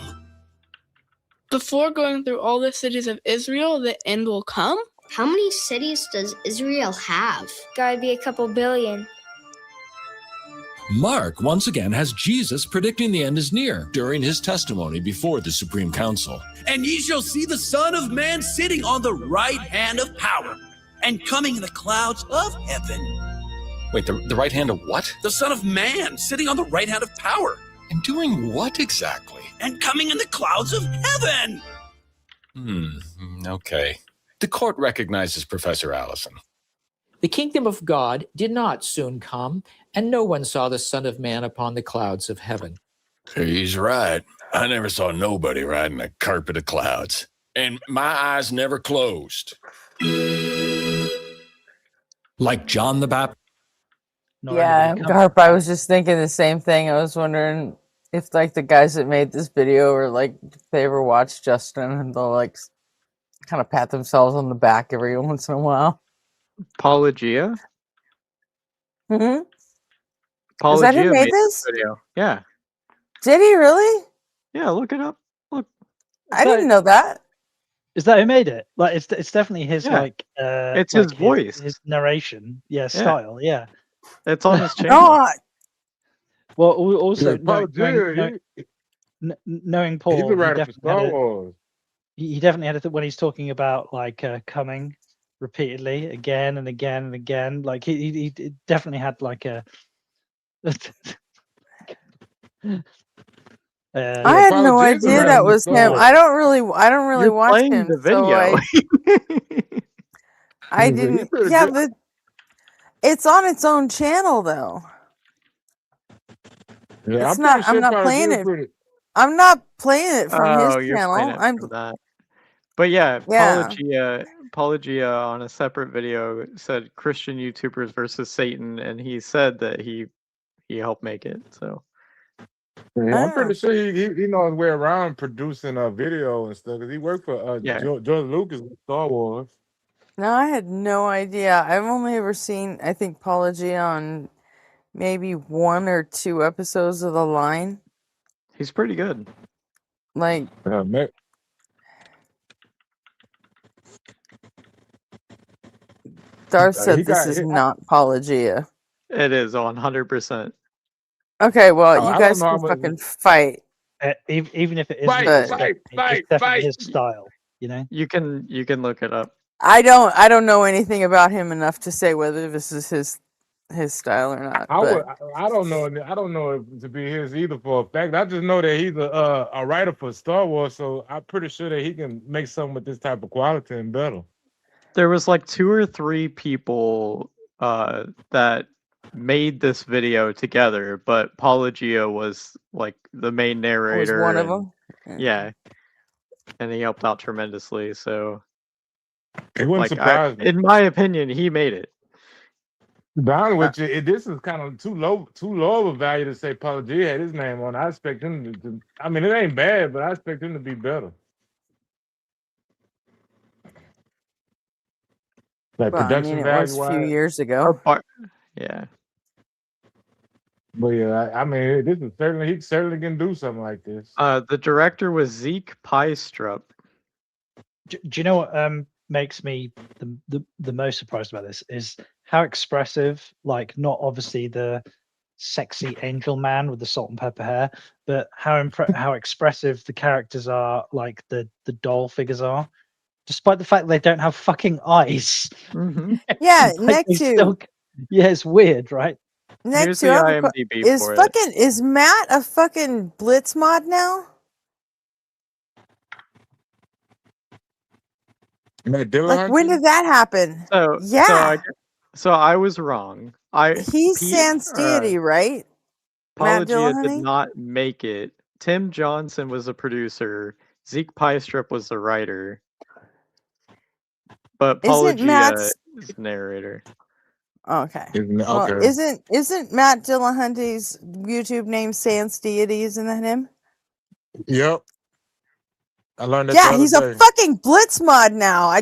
Before going through all the cities of Israel, the end will come? How many cities does Israel have? Gotta be a couple billion. Mark once again has Jesus predicting the end is near during his testimony before the Supreme Council. And ye shall see the Son of Man sitting on the right hand of power and coming in the clouds of heaven. Wait, the right hand of what? The Son of Man sitting on the right hand of power. And doing what exactly? And coming in the clouds of heaven. Okay. The court recognizes Professor Allison. The kingdom of God did not soon come, and no one saw the Son of Man upon the clouds of heaven. He's right. I never saw nobody riding a carpet of clouds. And my eyes never closed. Like John the Baptist. Yeah, Garp, I was just thinking the same thing. I was wondering if like the guys that made this video or like if they ever watch Justin and they'll like kind of pat themselves on the back every once in a while. Apologia? Mm-hmm. Apologia Is that who made this video. Yeah. Did he really? Yeah, look it up. Look. I didn't know that. Is that who made it? Like it's definitely his Yeah. like It's like his voice. his narration. Yeah, style. Yeah. It's on his channel. No, Well, also Yeah, Paul Gill, knowing Paul, he's a he writer for definitely Star had a- Wars. he definitely had it when he's talking about like coming repeatedly again and again and again. Like he definitely had like a. I had no idea that was him. I don't really You're watch playing him. the So video. I He's didn't. pretty Yeah, good. but it's on its own channel though. Yeah, It's not. I'm not playing it. I'm not playing it from Oh, his you're channel. playing it I'm. from that. But yeah, Yeah. Apologia on a separate video said Christian YouTubers versus Satan, and he said that he helped make it. So Yeah, I'm pretty sure he knows his way around producing a video and stuff because he worked for George Lucas with Star Wars. No, I had no idea. I've only ever seen, I think, Apology on maybe 1 or 2 episodes of The Line. he's pretty good. Like, Darth he said this got- is he- not Apologia. It is 100%. Okay, well, Oh, you I guys don't know can how fucking fight. Even if it isn't, Fight, his fight, style, it's definitely his style. You know. You can look it up. I don't know anything about him enough to say whether this is his style or not. I don't know it to be his either for a fact. I just know that he's a writer for Star Wars, so I'm pretty sure that he can make something with this type of quality and better. There was like 2 or 3 people that made this video together, but Apologia was like the main narrator. one of and- them? Yeah. And he helped out tremendously. So It wouldn't like, surprise me. in my opinion, he made it. To be honest with you, this is kind of too low of a value to say Pauly G had his name on. I expect him to. I mean, it ain't bad, but I expect him to be better. Like Well, I production mean, it value was a few wise. years ago. Yeah. But yeah, I mean, this is certainly he certainly can do something like this. The director was Zeke Pystrup. Do you know what makes me the most surprised about this is how expressive, like not obviously the sexy angel man with the salt and pepper hair, but how expressive the characters are, like the doll figures are, despite the fact they don't have fucking eyes. Mm-hmm. Yeah, Like, they still, yeah, it's weird, right? Next to is Matt a fucking Blitz mod now? Like, when did that happen? So I was wrong. He's Sans Deity, right? Matt Apologia did Dillahunty? not make it. Tim Johnson was the producer. Zeke Pystrup was the writer. But Isn't Apologia Matt's- is narrator. Okay. Well, Well, isn't Matt Dillahunty's YouTube name Sans Deity? Isn't that him? Yep. I learned that. Yeah, the he's other a day. fucking Blitz mod now. I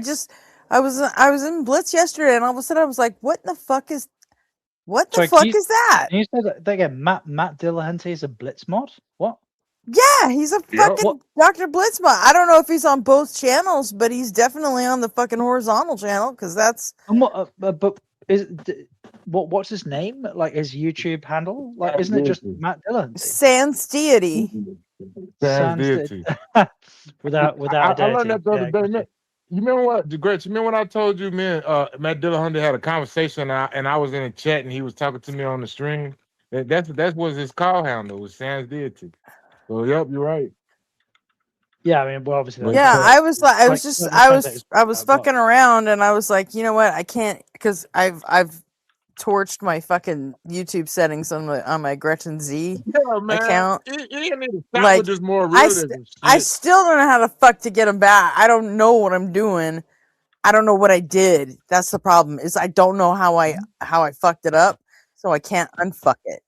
was in Blitz yesterday, and all of a sudden I was like, "What the fuck is that?" Can you say that again? Matt Dillahunty is a Blitz mod. What? Yeah, he's a fucking Dr. Blitz mod. I don't know if he's on both channels, but he's definitely on the fucking horizontal channel because that's. And what? But what's his name? Like his YouTube handle? Like, isn't it just Matt Dillahunty? Sans Deity. Sans Deity. without I learned that the other yeah, day. Man. You remember what, Gretch? You remember when I told you, man? Matt Dillahunty had a conversation, and I was in a chat, and he was talking to me on the stream. That was his call handle, was Sans Deity. So yep, you're right. Yeah, I mean, well, obviously. Yeah, I was fucking around, and I was like, you know what? I can't, because I've torched my fucking YouTube settings on my Gretchen Z account. You need to stop with this more realism I shit. still don't know how the fuck to get them back. I don't know what I'm doing. I don't know what I did. That's the problem. Is I don't know how I fucked it up, so I can't unfuck it.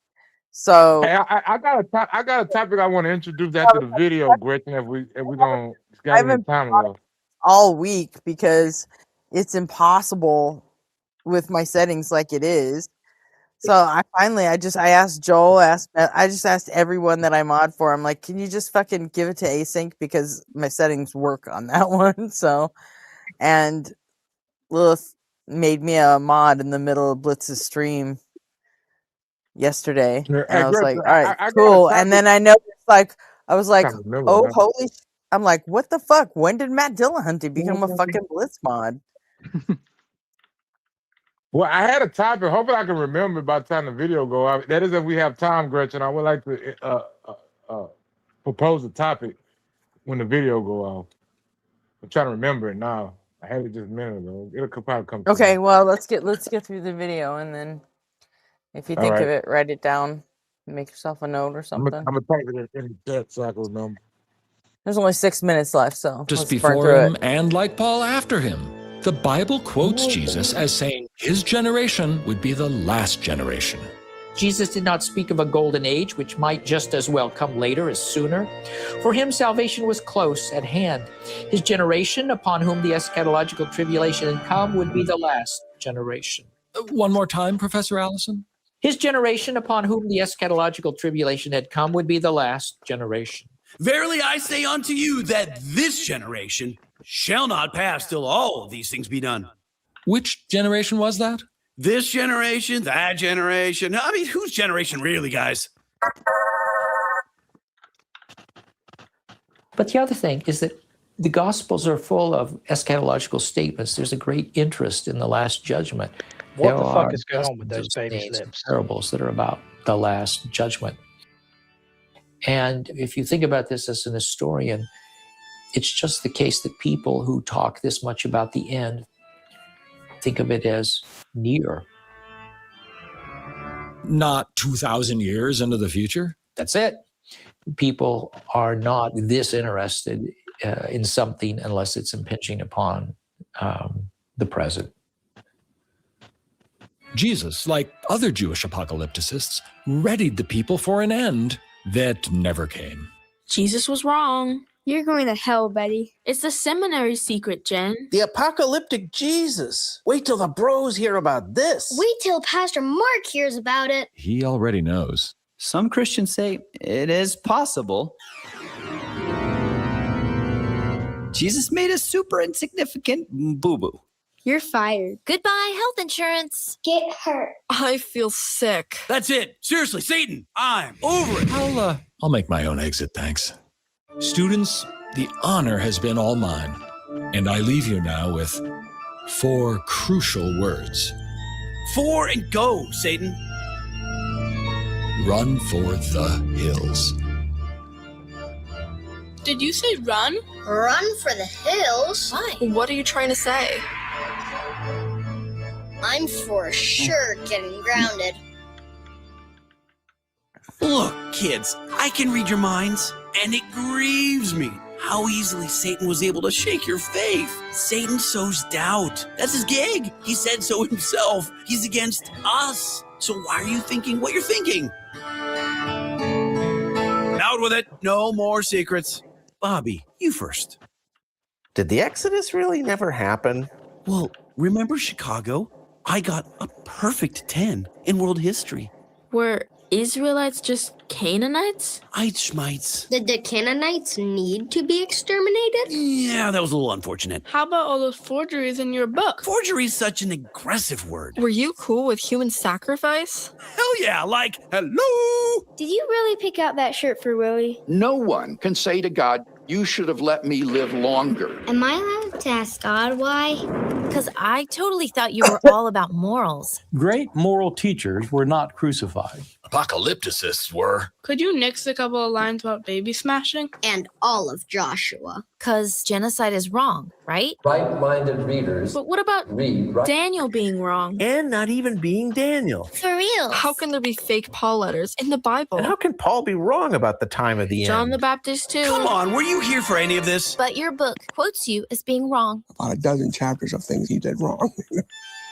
So Hey, I got a topic I want to introduce after the video, Gretchen. If we gonna got any haven't time left. all week because it's impossible with my settings like it is. So I asked Joel, I just asked everyone that I mod for. I'm like, can you just fucking give it to async because my settings work on that one. So, and Lilith made me a mod in the middle of Blitz's stream yesterday, and I was like, all right, cool. And then I noticed, I was like, oh, holy I'm like, what the fuck? When did Matt Dillahunty become a fucking Blitz mod? Well, I had a topic. Hopefully, I can remember by the time the video go out. That is, if we have time, Gretchen. I would like to propose a topic when the video go off. I'm trying to remember it now. I had it just a minute ago. It'll probably come. Okay, well, let's get through the video, and then if you think of it, write it down. Make yourself a note or something. I'm gonna type it in the chat so I can remember. There's only 6 minutes left, so Just let's burn before through him it. and like Paul after him. The Bible quotes Jesus as saying his generation would be the last generation. Jesus did not speak of a golden age, which might just as well come later as sooner. For him, salvation was close at hand. His generation, upon whom the eschatological tribulation had come, would be the last generation. One more time, Professor Allison. His generation, upon whom the eschatological tribulation had come, would be the last generation. Verily I say unto you that this generation shall not pass till all of these things be done. Which generation was that? This generation, that generation. I mean, whose generation really, guys? But the other thing is that the Gospels are full of eschatological statements. There's a great interest in the Last Judgment. What the fuck is going on with those babies' names and lips? parables that are about the Last Judgment. And if you think about this as an historian, it's just the case that people who talk this much about the end think of it as near. Not 2,000 years into the future? That's it. People are not this interested in something unless it's impinging upon the present. Jesus, like other Jewish apocalypticists, readied the people for an end that never came. Jesus was wrong. You're going to hell, Betty. It's the seminary secret, Jen. The apocalyptic Jesus. Wait till the bros hear about this. Wait till Pastor Mark hears about it. He already knows. Some Christians say it is possible. Jesus made a super insignificant boo-boo. You're fired. Goodbye, health insurance. Get hurt. I feel sick. That's it. Seriously, Satan, I'm over it. I'll make my own exit, thanks. Students, the honor has been all mine, and I leave you now with 4 crucial words. 4 and go, Satan. Run for the hills. Did you say run? Run for the hills? Why? What are you trying to say? I'm for sure getting grounded. Look, kids, I can read your minds, and it grieves me how easily Satan was able to shake your faith. Satan sows doubt. That's his gig. He said so himself. He's against us. So why are you thinking what you're thinking? Out with it. No more secrets. Bobby, you first. Did the Exodus really never happen? Well, remember Chicago? I got a perfect 10 in world history. Were Israelites just Canaanites? Eidschmites. Did the Canaanites need to be exterminated? Yeah, that was a little unfortunate. How about all those forgeries in your book? Forgery is such an aggressive word. Were you cool with human sacrifice? Hell yeah, like, hello! Did you really pick out that shirt for Willie? No one can say to God, you should have let me live longer. Am I allowed to ask God why? Because I totally thought you were all about morals. Great moral teachers were not crucified. Apocalypticists were. Could you nix a couple of lines about baby smashing? And all of Joshua. Because genocide is wrong, right? Right-minded readers But what about read Daniel being wrong? And not even being Daniel. For real. How can there be fake Paul letters in the Bible? And how can Paul be wrong about the time of the John end? the Baptist too. Come on, were you here for any of this? But your book quotes you as being wrong. About a dozen chapters of things he did wrong.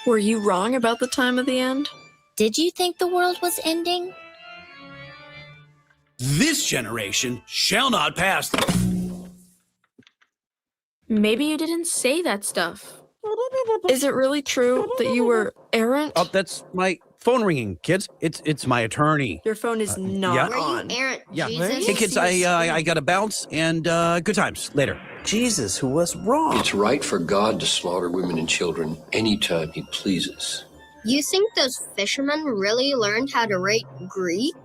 Were you wrong about the time of the end? Did you think the world was ending? This generation shall not pass. Maybe you didn't say that stuff. Is it really true that you were errant? Oh, that's my phone ringing, kids. It's my attorney. Your phone is not yeah. Were you on. errant, Yeah. Jesus? Hey, kids, I got to bounce, and good times later. Jesus, who was wrong. It's right for God to slaughter women and children anytime he pleases. You think those fishermen really learned how to write Greek?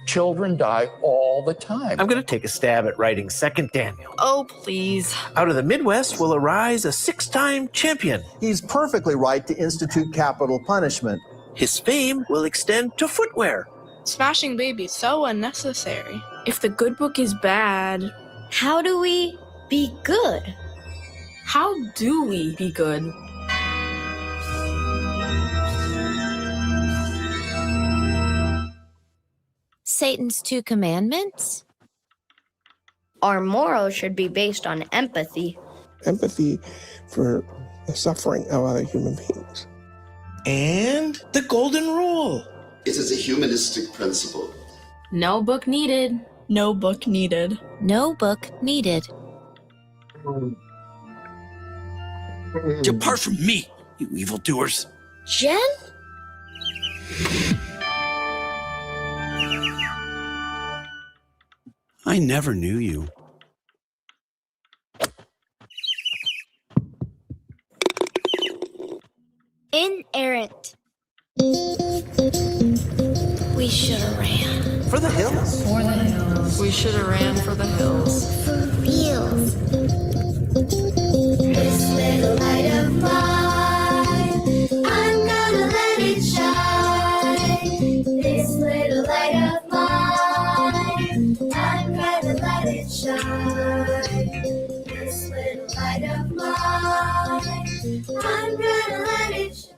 Children die all the time. I'm going to take a stab at writing 2nd Daniel. Oh, please. Out of the Midwest will arise a 6-time champion. He's perfectly right to institute capital punishment. His fame will extend to footwear. Smashing babies, so unnecessary. If the good book is bad, How do we be good? how do we be good? Satan's 2 commandments? Our morals should be based on empathy. Empathy for the suffering of other human beings. And the golden rule. It is a humanistic principle. No book needed. No book needed. No book needed. Depart from me, you evildoers. Jen? I never knew you. Inerrant. We should have ran. For the hills. For the hills. We should have ran for the hills. For reals. This little light of mine, I'm gonna let it shine. This little light of mine, I'm gonna let it shine. This little light of mine, I'm gonna let it shine.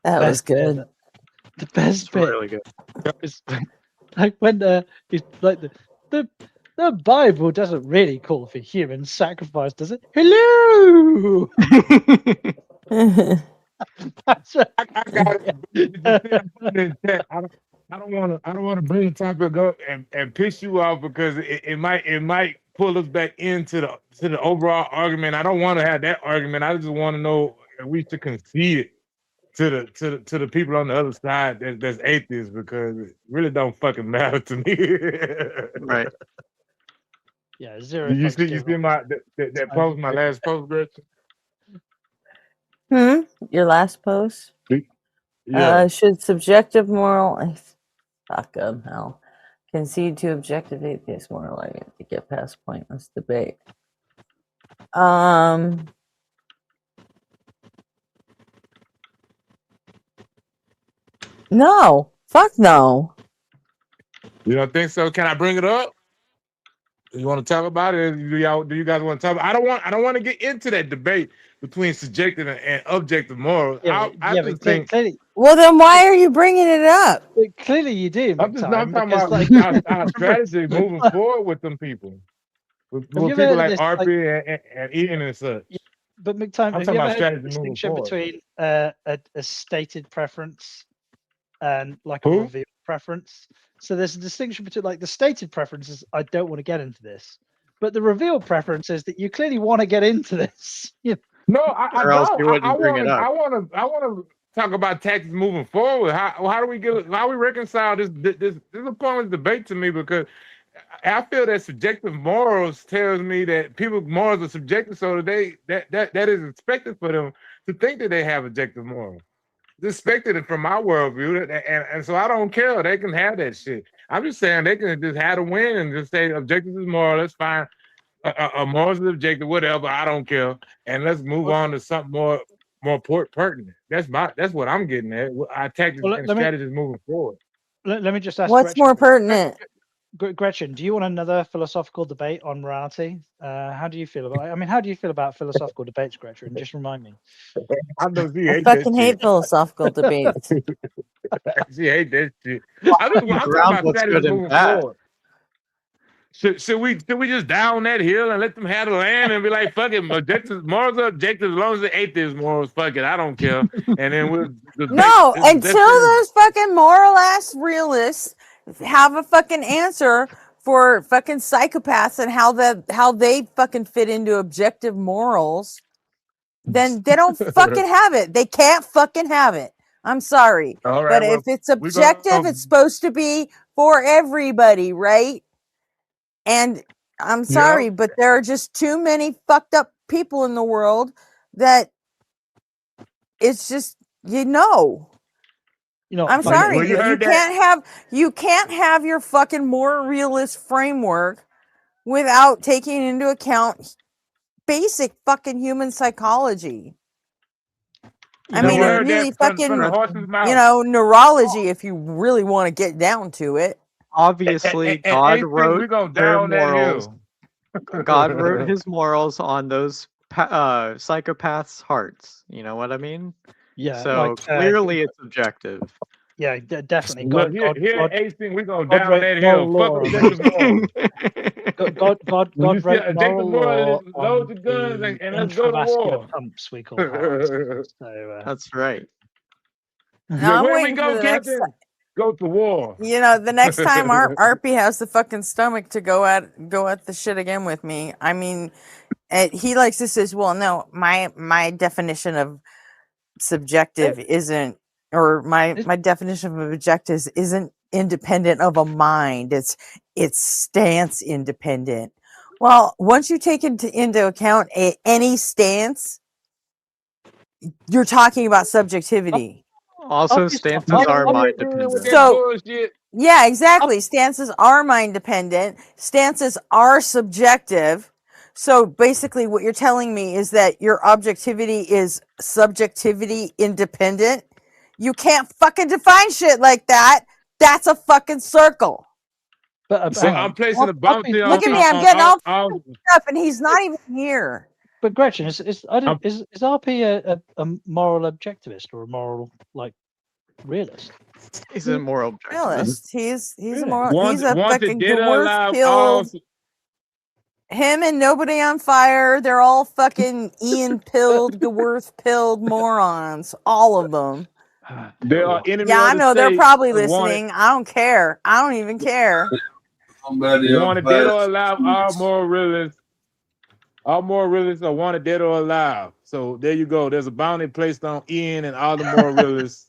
That was good. The best bit Really good. is like when it's like the The Bible doesn't really call for human sacrifice, does it? Hello. That's right. I got it. I don't want to bring the topic up and piss you off because it might pull us back into the overall argument. I don't want to have that argument. I just want to know if we should concede it to the people on the other side that's atheists, because it really don't fucking matter to me. Right. Yeah, zero. You see my that post, my last post, Gretchen? Your last post? Yeah. Should subjective moral fuck hell concede to objective atheist moral argument to get past pointless debate? No. Fuck no. You don't think so? Can I bring it up? You want to talk about it? Do you guys want to talk? I don't want to get into that debate between subjective and objective morals. I just think. Clearly, well, then why are you bringing it up? Clearly, you do. I'm talking about our strategy moving forward with them people, with people like RP and Ian and such. But McTime, have you ever heard the distinction between a stated preference and like a revealed preference? So there's a distinction between like the stated preference is I don't want to get into this, but the revealed preference is that you clearly want to get into this. No, I don't. I want to talk about taxes moving forward. How do we reconcile this? This is a pointless debate to me, because I feel that subjective morals tells me that people's morals are subjective, so that is expected for them to think that they have objective morals. It's expected from my worldview, and so I don't care. They can have that shit. I'm just saying they can just have a win and just say objective is moral. That's fine. A moral is objective, whatever. I don't care, and let's move on to something more pertinent. That's what I'm getting at. Our tactics and strategies moving forward. Let me just ask. What's more pertinent? Gretchen, do you want another philosophical debate on morality? How do you feel about? I mean, how do you feel about philosophical debates, Gretchen? Just remind me. I fucking hate philosophical debates. She hate that shit. I'm talking about strategies moving forward. Should we just down that hill and let them have the land and be like, fuck it, objectives, morals are objective as long as the atheist morals, fuck it, I don't care. And then we'll no, until those fucking moral ass realists have a fucking answer for fucking psychopaths and how they fucking fit into objective morals, then they don't fucking have it. They can't fucking have it. I'm sorry. All right, but if it's objective, it's supposed to be for everybody, right? And I'm sorry, but there are just too many fucked up people in the world that it's just, I'm sorry. Well, you can't have your fucking moral realist framework without taking into account basic fucking human psychology. I mean, it's really fucking, neurology if you really want to get down to it. Obviously, God wrote their morals. God wrote his morals on those psychopaths' hearts. You know what I mean? Yeah. So clearly, it's objective. Yeah, definitely. God, we're going down that hill. God wrote moral law loads of guns and let's go to war. Pumps, we call hearts. So, that's right. Now, where we go, Captain? Go to war. The next time Arpy has the fucking stomach to go at the shit again with me. I mean, he likes to say, well, no, my definition of subjective isn't, or my definition of objectives isn't independent of a mind. It's stance independent. Well, once you take into account any stance, you're talking about subjectivity. Also, stances are mind dependent. So, yeah, exactly. Stances are mind dependent. Stances are subjective. So basically what you're telling me is that your objectivity is subjectivity independent. You can't fucking define shit like that. That's a fucking circle. But so I'm placing a bounty on. Look at me, I'm getting all up, and he's not even here. But Gretchen, is RP a moral objectivist or a moral realist? He's a moral objectivist. Realist. He's a moral. He's a fucking coerced, killed. him and Nobody on Fire, they're all fucking Ian pilled, Geworth pilled morons. All of them. There are enemy Yeah, of I the know they're state probably wanted, listening. I don't care. I don't even care. wanted dead or alive. All more realists are wanted dead or alive. So there you go. There's a bounty placed on Ian and all the more realists.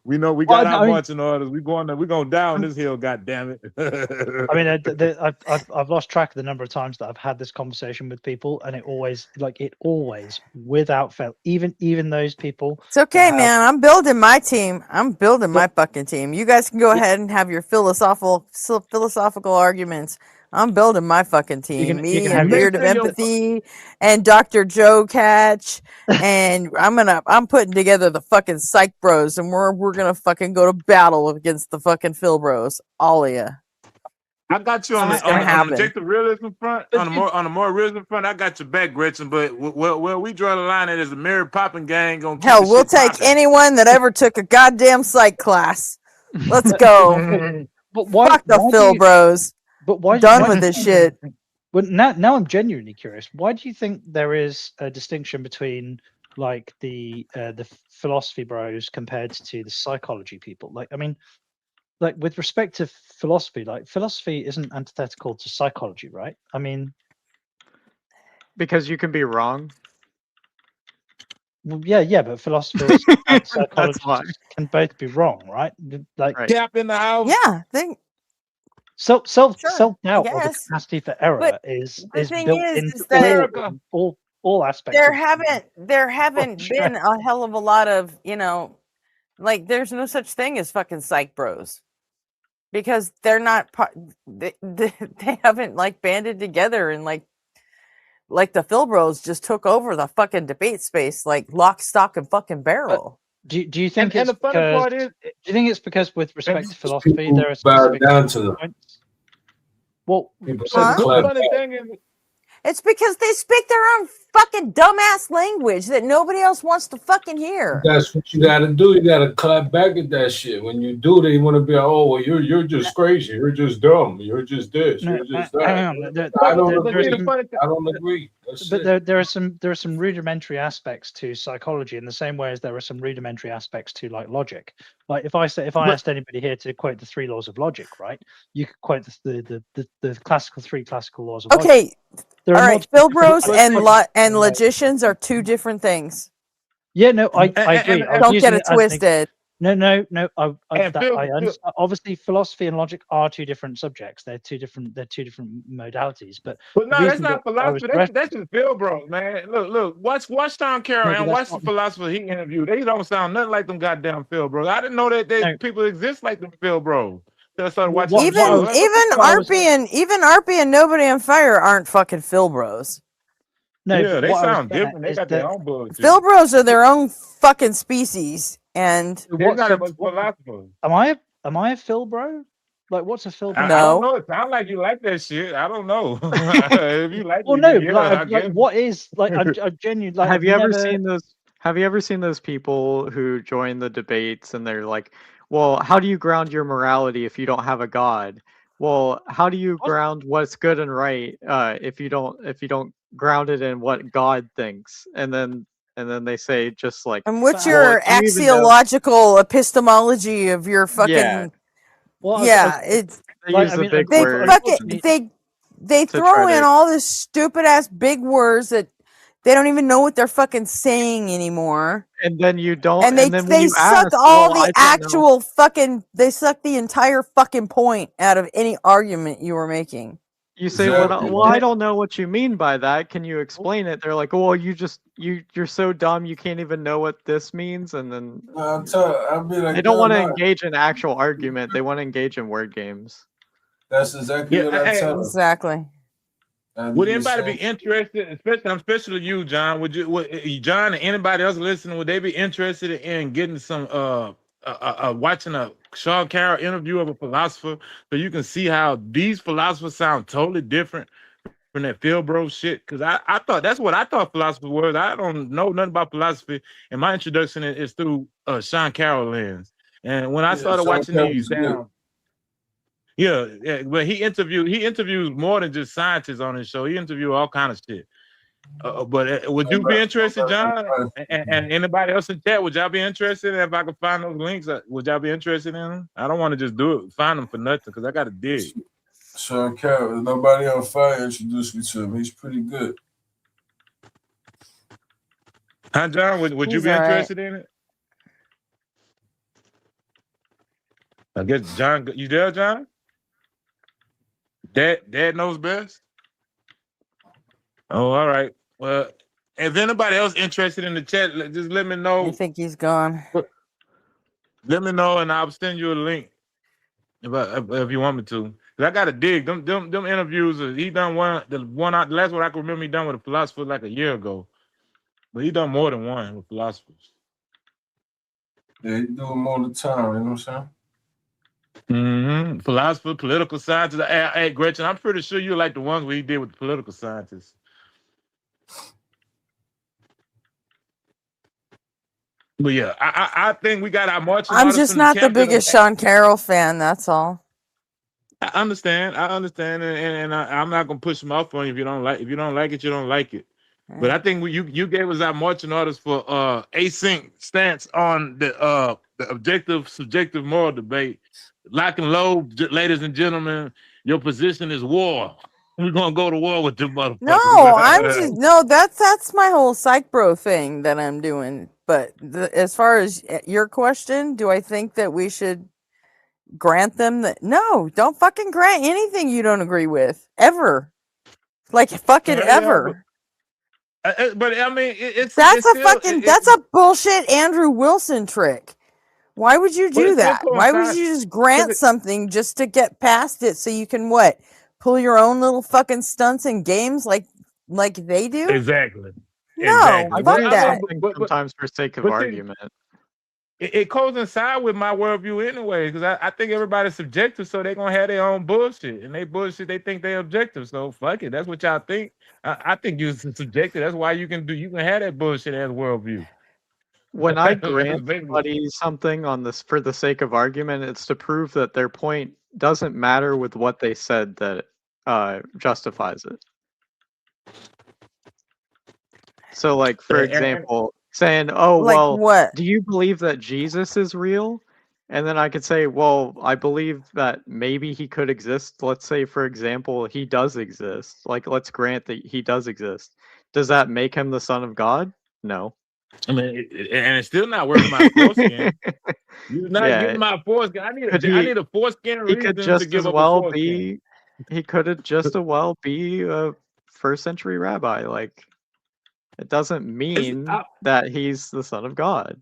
We know we got our marching orders. We're going down this hill. God damn it! I mean, I've lost track of the number of times that I've had this conversation with people, and it always, without fail, even those people. It's okay, man. I'm building my team. I'm building my fucking team. You guys can go ahead and have your philosophical arguments. I'm building my fucking team. Me and Beard of Empathy and Dr. Joe Catch. And I'm putting together the fucking Psych Bros, and we're gonna fucking go to battle against the fucking Phil Bros. All of you. I got you on the objective realism front, on the more realism front. I got your back, Gretchen. But where we draw the line at is the Mary Poppin gang gonna keep hell. We'll take anyone that ever took a goddamn psych class. Let's go. But why? Fuck the Phil Bros. But why? Done with this shit. But now I'm genuinely curious. Why do you think there is a distinction between like the philosophy bros compared to the psychology people? Like, I mean, like with respect to philosophy, like philosophy isn't antithetical to psychology, right? I mean, because you can be wrong. Well, yeah, but philosophers and psychologists can both be wrong, right? Like Cap in the house. Yeah, self doubt or the capacity for error is built into all aspects. There haven't been a hell of a lot of, like there's no such thing as fucking psych bros, because they're not they haven't like banded together and like the Phil Bros just took over the fucking debate space like lock, stock, and fucking barrel. Do you think it's because? Do you think it's because with respect to philosophy there are specific points? Well, it's because they speak their own fucking dumbass language that nobody else wants to fucking hear. That's what you gotta do. You gotta clap back at that shit. When you do, they want to be like, oh, well, you're just crazy. You're just dumb. You're just this. You're just that. I don't agree. But there are some rudimentary aspects to psychology in the same way as there are some rudimentary aspects to like logic. Like if I asked anybody here to quote the 3 laws of logic, right? You could quote the classical 3 classical laws of logic. Okay. All right, Phil Bros and logicians are 2 different things. Yeah, no, I agree. Don't get it twisted. No. Obviously, philosophy and logic are 2 different subjects. They're two different modalities. But no, that's not philosophy. That's just Phil Bros, man. Look. Watch Tom Carroll and watch the philosopher he interviewed. They don't sound nothing like them goddamn Phil Bros. I didn't know that people exist like them Phil Bros. Even Arpy and Nobody on Fire aren't fucking Phil Bros. No, yeah, they sound different. They got their own bullshit. Phil Bros are their own fucking species, and they're not a philosopher. Am I a Phil Bro? Like, what's a Phil Bro? I don't know. It sounds like you like that shit. I don't know. If you like, what is like? I'm genuine. Like, have you ever seen those? Have you ever seen those people who join the debates and they're like, well, how do you ground your morality if you don't have a God? Well, how do you ground what's good and right if you don't ground it in what God thinks? And then they say just like, and what's your axiological epistemology of your fucking? Yeah, it's they use a big word. They throw in all this stupid ass big words that they don't even know what they're fucking saying anymore. And then you don't. And they suck all the actual fucking. They suck the entire fucking point out of any argument you were making. You say, well, I don't know what you mean by that. Can you explain it? They're like, well, you're so dumb you can't even know what this means. And then they don't want to engage in actual argument. They want to engage in word games. That's exactly what I tell them. Exactly. Would anybody be interested, especially you, John? Would John and anybody else listening? Would they be interested in getting some watching a Sean Carroll interview of a philosopher, so you can see how these philosophers sound totally different from that Phil Bro shit? Because I thought that's what I thought philosophy was. I don't know nothing about philosophy, and my introduction is through Sean Carroll lens. And when I started watching these down. Yeah, but he interviews more than just scientists on his show. He interviews all kind of shit. But would you be interested, John? And anybody else in chat, would y'all be interested if I could find those links? Would y'all be interested in them? I don't want to just do it, find them for nothing, because I got to dig. Sean Carroll, nobody on fire introduced me to him. He's pretty good. Huh, John? Would you be interested in it? I guess John, you there, John? Dad knows best. Oh, all right. Well, if anybody else interested in the chat, just let me know. I think he's gone. Let me know, and I'll send you a link if you want me to. Cause I gotta dig them interviews. He done the last one I can remember he done with a philosopher like a year ago, but he done more than one with philosophers. Yeah, he do them all the time. You know what I'm saying? Philosopher, political scientist. Hey, Gretchen, I'm pretty sure you like the ones where he did with the political scientists. But yeah, I think we got our marching I'm orders just from the not the capital. biggest Sean Carroll fan. That's all. I understand, and I'm not gonna push them off on you if you don't like it. You don't like it. But I think you gave us our marching orders for async stance on the objective subjective moral debate. Lock and load, ladies and gentlemen, your position is war. We're gonna go to war with them motherfuckers. No, that's my whole psych bro thing that I'm doing. But as far as your question, do I think that we should grant them that? No, don't fucking grant anything you don't agree with ever. Like fucking ever. But I mean, that's a bullshit Andrew Wilson trick. Why would you do that? Why would you just grant something just to get past it so you can what? Pull your own little fucking stunts and games like they do? Exactly. No, fuck that. Sometimes for sake of argument. It coincides with my worldview anyway, because I think everybody's subjective, so they're gonna have their own bullshit, and they bullshit. They think they're objective, so fuck it. That's what y'all think. I think you're subjective. That's why you can have that bullshit as worldview. When I grant somebody something on this for the sake of argument, it's to prove that their point doesn't matter with what they said that justifies it. So, like, for example, saying, oh, like well, what? Do you believe that Jesus is real? And then I could say, well, I believe that maybe he could exist. Let's say, for example, he does exist. Like, let's grant that he does exist. Does that make him the son of God? No. I mean, and it's still not working my foreskin. You're not getting my foreskin. I need a foreskin reason to give up a foreskin. He could have just as well be a first century rabbi. Like, it doesn't mean that he's the son of God.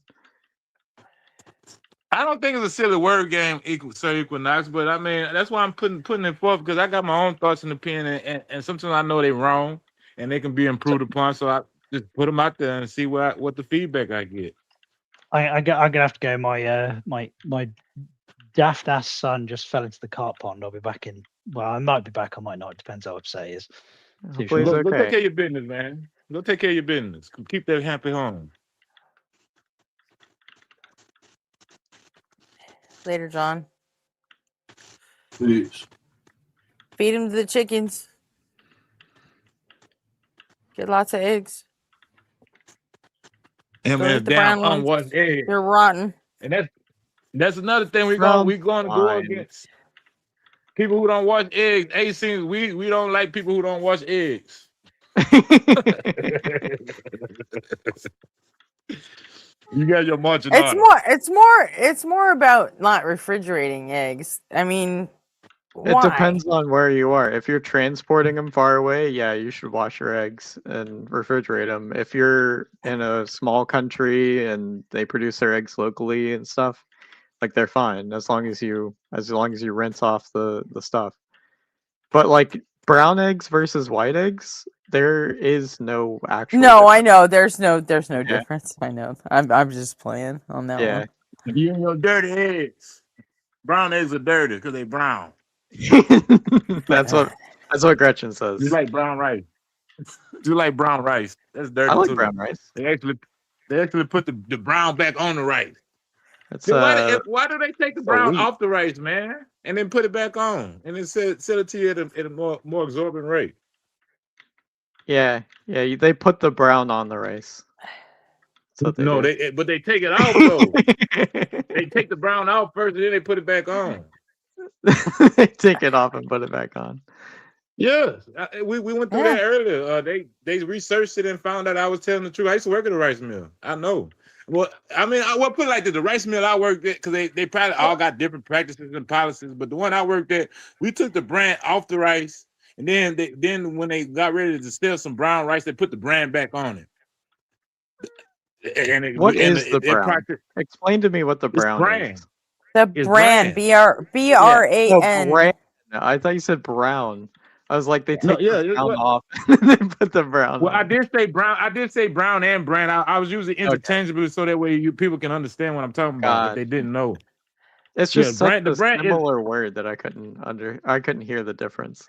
I don't think it's a silly word game, Equinox, but I mean, that's why I'm putting it forth, because I got my own thoughts and opinion, and sometimes I know they're wrong and they can be improved upon. So I just put them out there and see what the feedback I get. I'm gonna have to go. My daft ass son just fell into the carp pond. I'll be back in. Well, I might be back. I might not. It depends how upset he is. Go take care of your business, man. Go take care of your business. Keep that happy home. Later, John. Please. Feed him to the chickens. Get lots of eggs. And man, damn unwashed eggs. They're rotten. And that's another thing we're going to go against. People who don't wash eggs. We don't like people who don't wash eggs. You got your marching It's more about not refrigerating eggs. I mean, it depends on where you are. If you're transporting them far away, yeah, you should wash your eggs and refrigerate them. If you're in a small country and they produce their eggs locally and stuff, like, they're fine as long as you rinse off the stuff. But like brown eggs versus white eggs, there is no actual difference. I know there's no difference. I know. I'm just playing on that one. You and your dirty eggs. Brown eggs are dirty because they brown. That's what Gretchen says. You like brown rice. You like brown rice. That's dirty. I like too. brown rice. They actually put the brown back on the rice. It's why do they take the brown wheat. off the rice, man, and then put it back on, and then sell it to you at a more exorbitant rate? Yeah, they put the brown on the rice. That's what they No, do. but they take it off though. They take the brown off first, and then they put it back on. They take it off and put it back on. Yes, we went through that earlier. They researched it and found out I was telling the truth. I used to work at a rice mill. I know. Well, I mean, I will put it like this: the rice mill I worked at, because they probably all got different practices and policies, but the one I worked at, we took the brand off the rice, and then when they got ready to distill some brown rice, they put the brand back on it. And What is the brown? Explain to me what the brown is. The It's brand, brand. B-R-A-N. Oh, brand. I thought you said brown. I was like, they take the brown what- off and they put the brown Well, on. I did say brown. I did say brown and brand. I was using interchangeably so that way people can understand what I'm talking about if they didn't know. It's just such the a brand is. similar word that I couldn't hear the difference.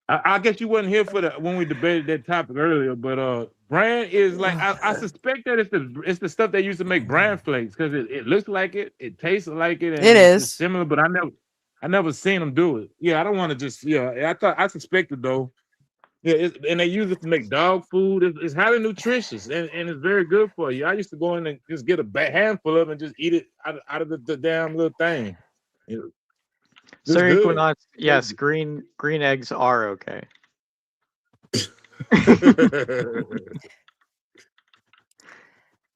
I guess you wasn't here for when we debated that topic earlier, but brand is like I suspect that it's the stuff they used to make brand flakes because it looks like it tastes like it, and it's similar, but I never seen them do it. Yeah, I don't want to just I suspected though. Yeah, and they use it to make dog food. It's highly nutritious and it's very good for you. I used to go in and just get a handful of it and just eat it out of the damn little thing. Sir good. Equinox, yes, green eggs are okay.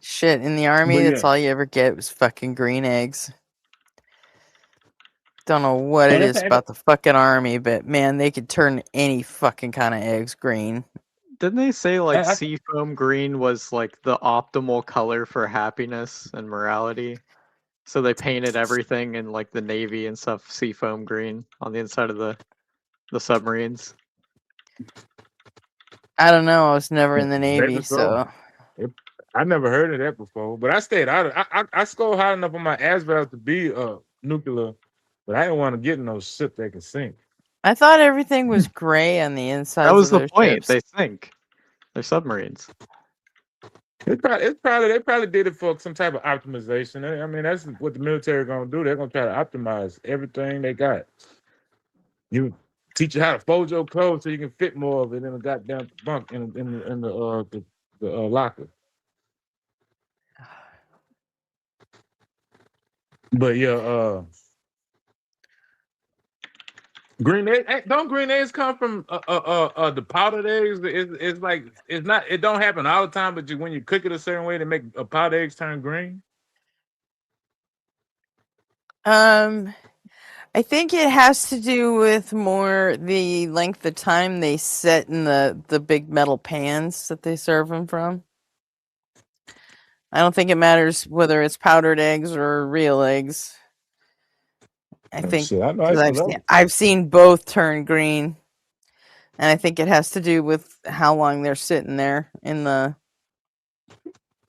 Shit, in the army, But that's yeah. all you ever get was fucking green eggs. Don't know what it is about the fucking army, but man, they could turn any fucking kind of eggs green. Didn't they say like seafoam green was like the optimal color for happiness and morality? So they painted everything in like the Navy and stuff seafoam green on the inside of the submarines. I don't know. I was never in the Navy, so. I never heard of that before, but I stayed out of. I scored high enough on my ass valve to be nuclear, but I didn't want to get in no ship that could sink. I thought everything was gray on the inside. That was of the point. Ships. They sink. They're submarines. They probably did it for some type of optimization. I mean, that's what the military gonna do. They're gonna try to optimize everything they got. You teach you how to fold your clothes so you can fit more of it in a goddamn bunk in the locker. But yeah, green eggs. Don't green eggs come from the powdered eggs? It's like it's not. It don't happen all the time, but when you cook it a certain way, they make powdered eggs turn green. I think it has to do with more the length of time they set in the big metal pans that they serve them from. I don't think it matters whether it's powdered eggs or real eggs. I think I've seen both turn green, and I think it has to do with how long they're sitting there in the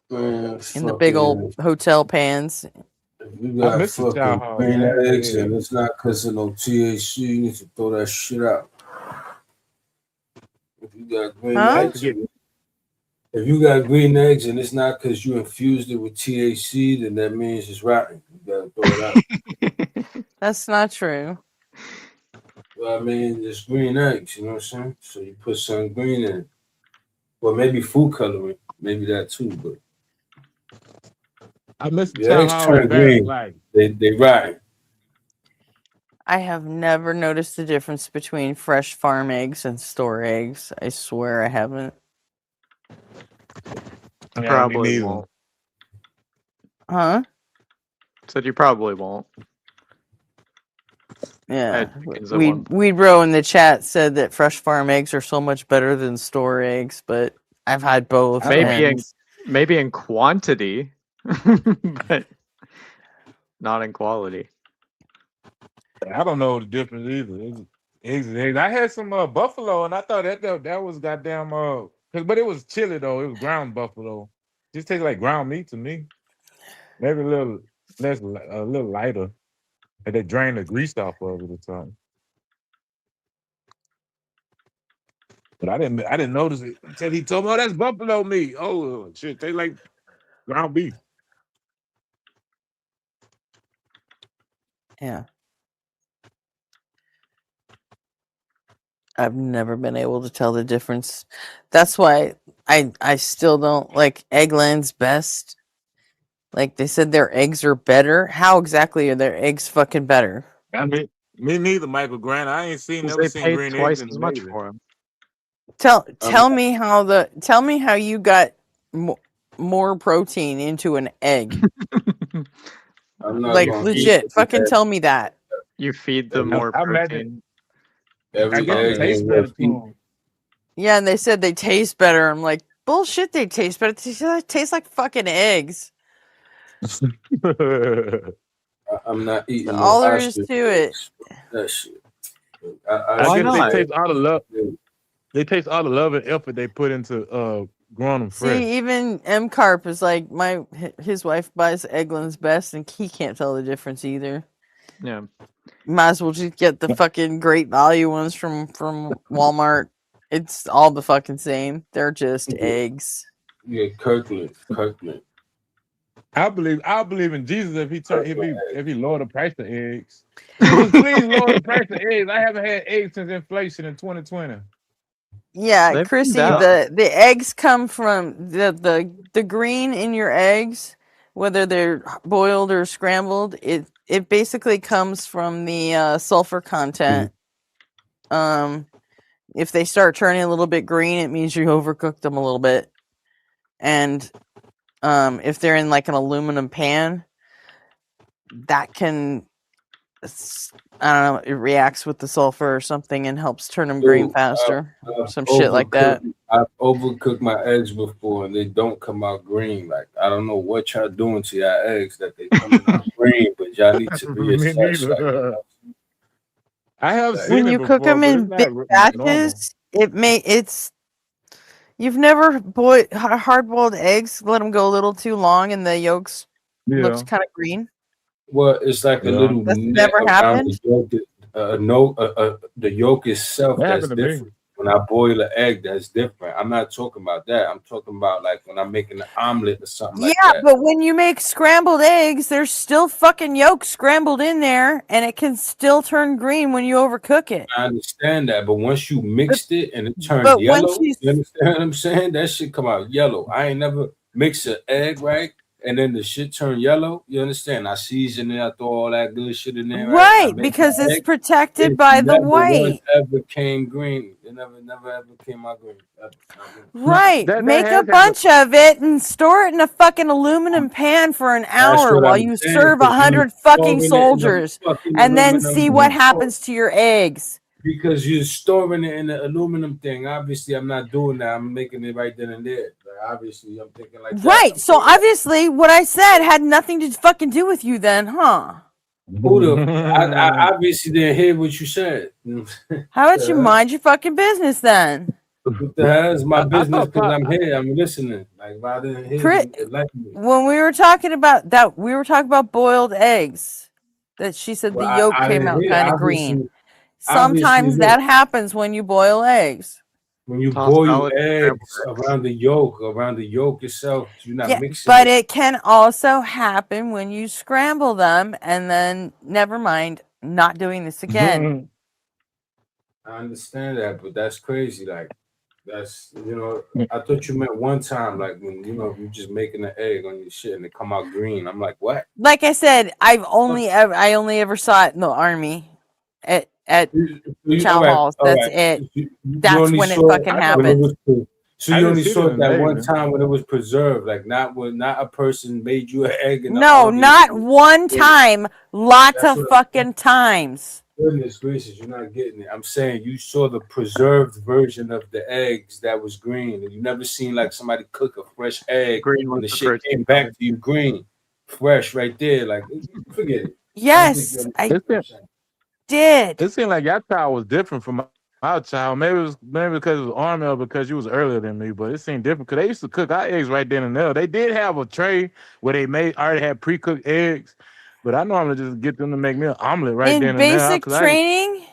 big old hotel pans. If you got fucking green eggs and it's not because of no THC, you need to throw that shit out. If you got green eggs, if you got green eggs and it's not because you infused it with THC, then that means it's rotten. You gotta throw it out. That's not true. Well, I mean, it's green eggs, you know what I'm saying? So you put some green in it. Well, maybe food coloring, maybe that too, but I missed the eggs turn green. They rot. I have never noticed the difference between fresh farm eggs and store eggs. I swear I haven't. Probably won't. Huh? Said you probably won't. Yeah. Weed Bro in the chat said that fresh farm eggs are so much better than store eggs, but I've had both. Maybe in quantity, but not in quality. I don't know the difference either. Eggs. I had some buffalo, and I thought that was goddamn but it was chili though. It was ground buffalo. Just tastes like ground meat to me. Maybe a little less, a little lighter. And they drain the grease off of it or something. But I didn't notice it until he told me, "Oh, that's buffalo meat." Oh shit, they like ground beef. Yeah. I've never been able to tell the difference. That's why I still don't like Eggland's Best. Like they said their eggs are better. How exactly are their eggs fucking better? I mean, me neither, Michael Grant. I ain't Because never they seen paid green eggs twice in as the much Navy. for them. Tell me how you got more protein into an egg. I'm not Like gonna legit, fucking eat tell me that. You feed them more I imagine. protein. I every guess it egg tastes ain't better worth to eating. them. Yeah, and they said they taste better. I'm like, bullshit, they taste better. They taste like fucking eggs. I'm not eating no All there is ostrich to it. eggs. That shit. I guess they not? taste all the love. They taste all the love and effort they put into growing them fresh. See, even M Carp is like his wife buys Eggland's Best, and he can't tell the difference either. Yeah. Might as well just get the fucking Great Value ones from Walmart. It's all the fucking same. They're just eggs. Yeah, Kirkland. I believe in Jesus if he lowered the price of eggs. Jesus, please lower the price of eggs. I haven't had eggs since inflation in 2020. Yeah, They've Chrissy, been down. the eggs come from the green in your eggs, whether they're boiled or scrambled. It basically comes from the sulfur content. If they start turning a little bit green, it means you overcooked them a little bit. And if they're in like an aluminum pan, that can, I don't know, it reacts with the sulfur or something and helps turn them green faster. Some shit like that. I've overcooked my eggs before and they don't come out green. Like I don't know what y'all doing to your eggs that they come out green, but y'all need to reassess. Like, I have seen When it you before, cook them but in it's big not normal. batches, you've never hard-boiled eggs, let them go a little too long and the yolks looks Yeah. kind of green. well, it's like a little That's net never around happened. the yolk. The yolk itself That that's happened to me. different. When I boil an egg, that's different. I'm not talking about that. I'm talking about like when I'm making an omelet or something like Yeah, that. but when you make scrambled eggs, there's still fucking yolk scrambled in there, and it can still turn green when you overcook it. I understand that, but once you mixed it and it turned But once yellow, you you understand what I'm saying? That shit come out yellow. I ain't never mix an egg, right? And then the shit turn yellow. You understand? I season it, I throw all that good shit in there, right? And I right, make because my it's egg. protected It by the never once white. ever came green. It never ever came out green. Ever. Right. That Make a has happened. bunch of it and store it in a fucking aluminum pan for an That's hour what while I'm you saying. serve Because you 100 fucking storing it in the soldiers, fucking and then see what aluminum. happens to your eggs. Because you're storing it in the aluminum thing. Obviously, I'm not doing that. I'm making it right then and there. Like, obviously, I'm thinking like that. Right. So obviously, what I said had nothing to fucking do with you, then, huh? I obviously didn't hear what you said. How about you mind your fucking business then? What the hell is my I business? thought Because I'm here. I'm listening. Like if I didn't hear Crit- you, enlighten me. When we were talking about that, we were talking about boiled eggs. That she said Well, the yolk I came didn't out hear. kind of green. Obviously, Sometimes look, that happens when you boil eggs. when you Tossed boil salad, scrambled eggs around the yolk itself, you're not Yeah, mixing but it. it can also happen when you scramble them and then never mind, not doing this again. I understand that, but that's crazy. Like that's I thought you meant one time, like when you just making an egg on your shit and it come out green. I'm like, what? Like I said, I only ever saw it in the army at chow halls. All That's right. it. You That's only when it saw fucking when it happened. was so I you didn't only see it saw in it the that Navy. one time when it was preserved, like not a person made you an egg in the No, army. not one time. Lots That's of what I'm fucking times. Goodness gracious, you're not getting it. I'm saying you saw the preserved version of the eggs that was green, and you never seen like somebody cook a fresh egg Green and was the the shit protein came back to you green, fresh right there. Like forget it. Yes, I did. It seemed like your child was different from my child. Maybe because it was army or because you was earlier than me, but it seemed different because they used to cook our eggs right then and there. They did have a tray where they already had pre-cooked eggs, but I normally just get them to make me an omelet right In then and there. basic training,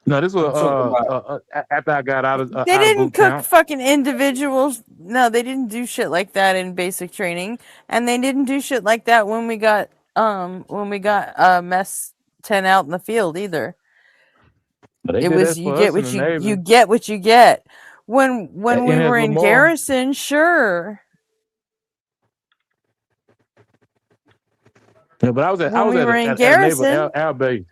No, this was I'm talking about after I got out of They out of didn't boot cook camp. fucking individuals. No, they didn't do shit like that in basic training, and they didn't do shit like that when we got mess 10 out in the field either. But they It did was that for us in the you Navy. get what you get. When we And as were in Lamar. garrison, sure. Yeah, but I was When at we were in at a naval garrison, air base.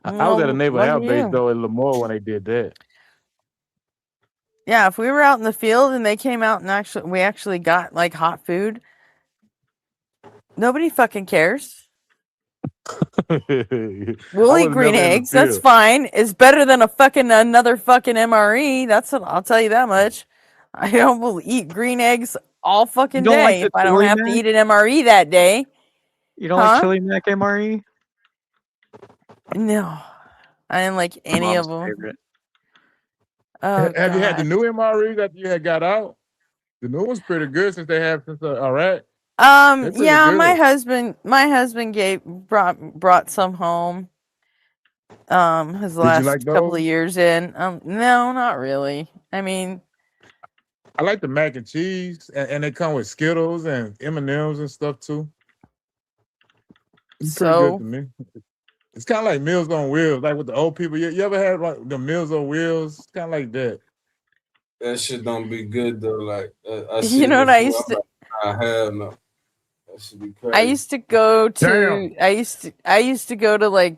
I was at a well, naval air lucky base you. though in Lemoore when they did that. Yeah, if we were out in the field and they came out and we actually got like hot food, nobody fucking cares. We'll eat green eggs. That's fine. It's better than another fucking MRE. That's what I'll tell you that much. I will eat green eggs all fucking don't like day the if I don't chili have to mac? eat an MRE that day. You don't like chili mac MRE? No, I didn't like any of them. Favorite. Oh, Have you had the God. new MRE that you had got out? The new one's pretty good since they have since Iraq. Yeah, my husband brought some home. His Did you last like couple of those? years in. No, not really. I mean, I like the mac and cheese, and they come with Skittles and M&Ms and stuff too. It's pretty good to me. It's kind of like Meals on Wheels, like with the old people. You ever had like the Meals on Wheels? It's kind of like that. that shit don't be good though. Like I see you know what I before, used to. I'm like, hell no. That should be crazy. I used to go to. I used to go to like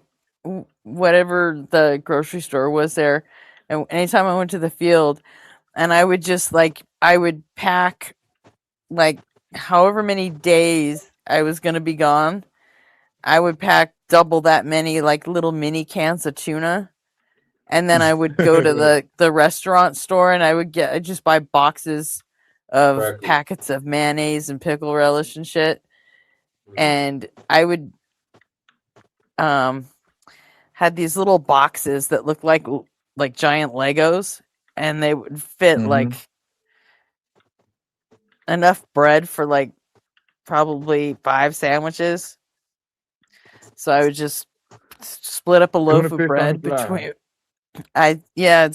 whatever the grocery store was there, and anytime I went to the field, and I would just I would pack like however many days I was gonna be gone. I would pack double that many like little mini cans of tuna. And then I would go to the restaurant store and I'd just buy boxes of packets of mayonnaise and pickle relish and shit. And I would had these little boxes that looked like giant Legos, and they would fit like enough bread for like probably 5 sandwiches. So I would just split up a loaf of bread between. I'd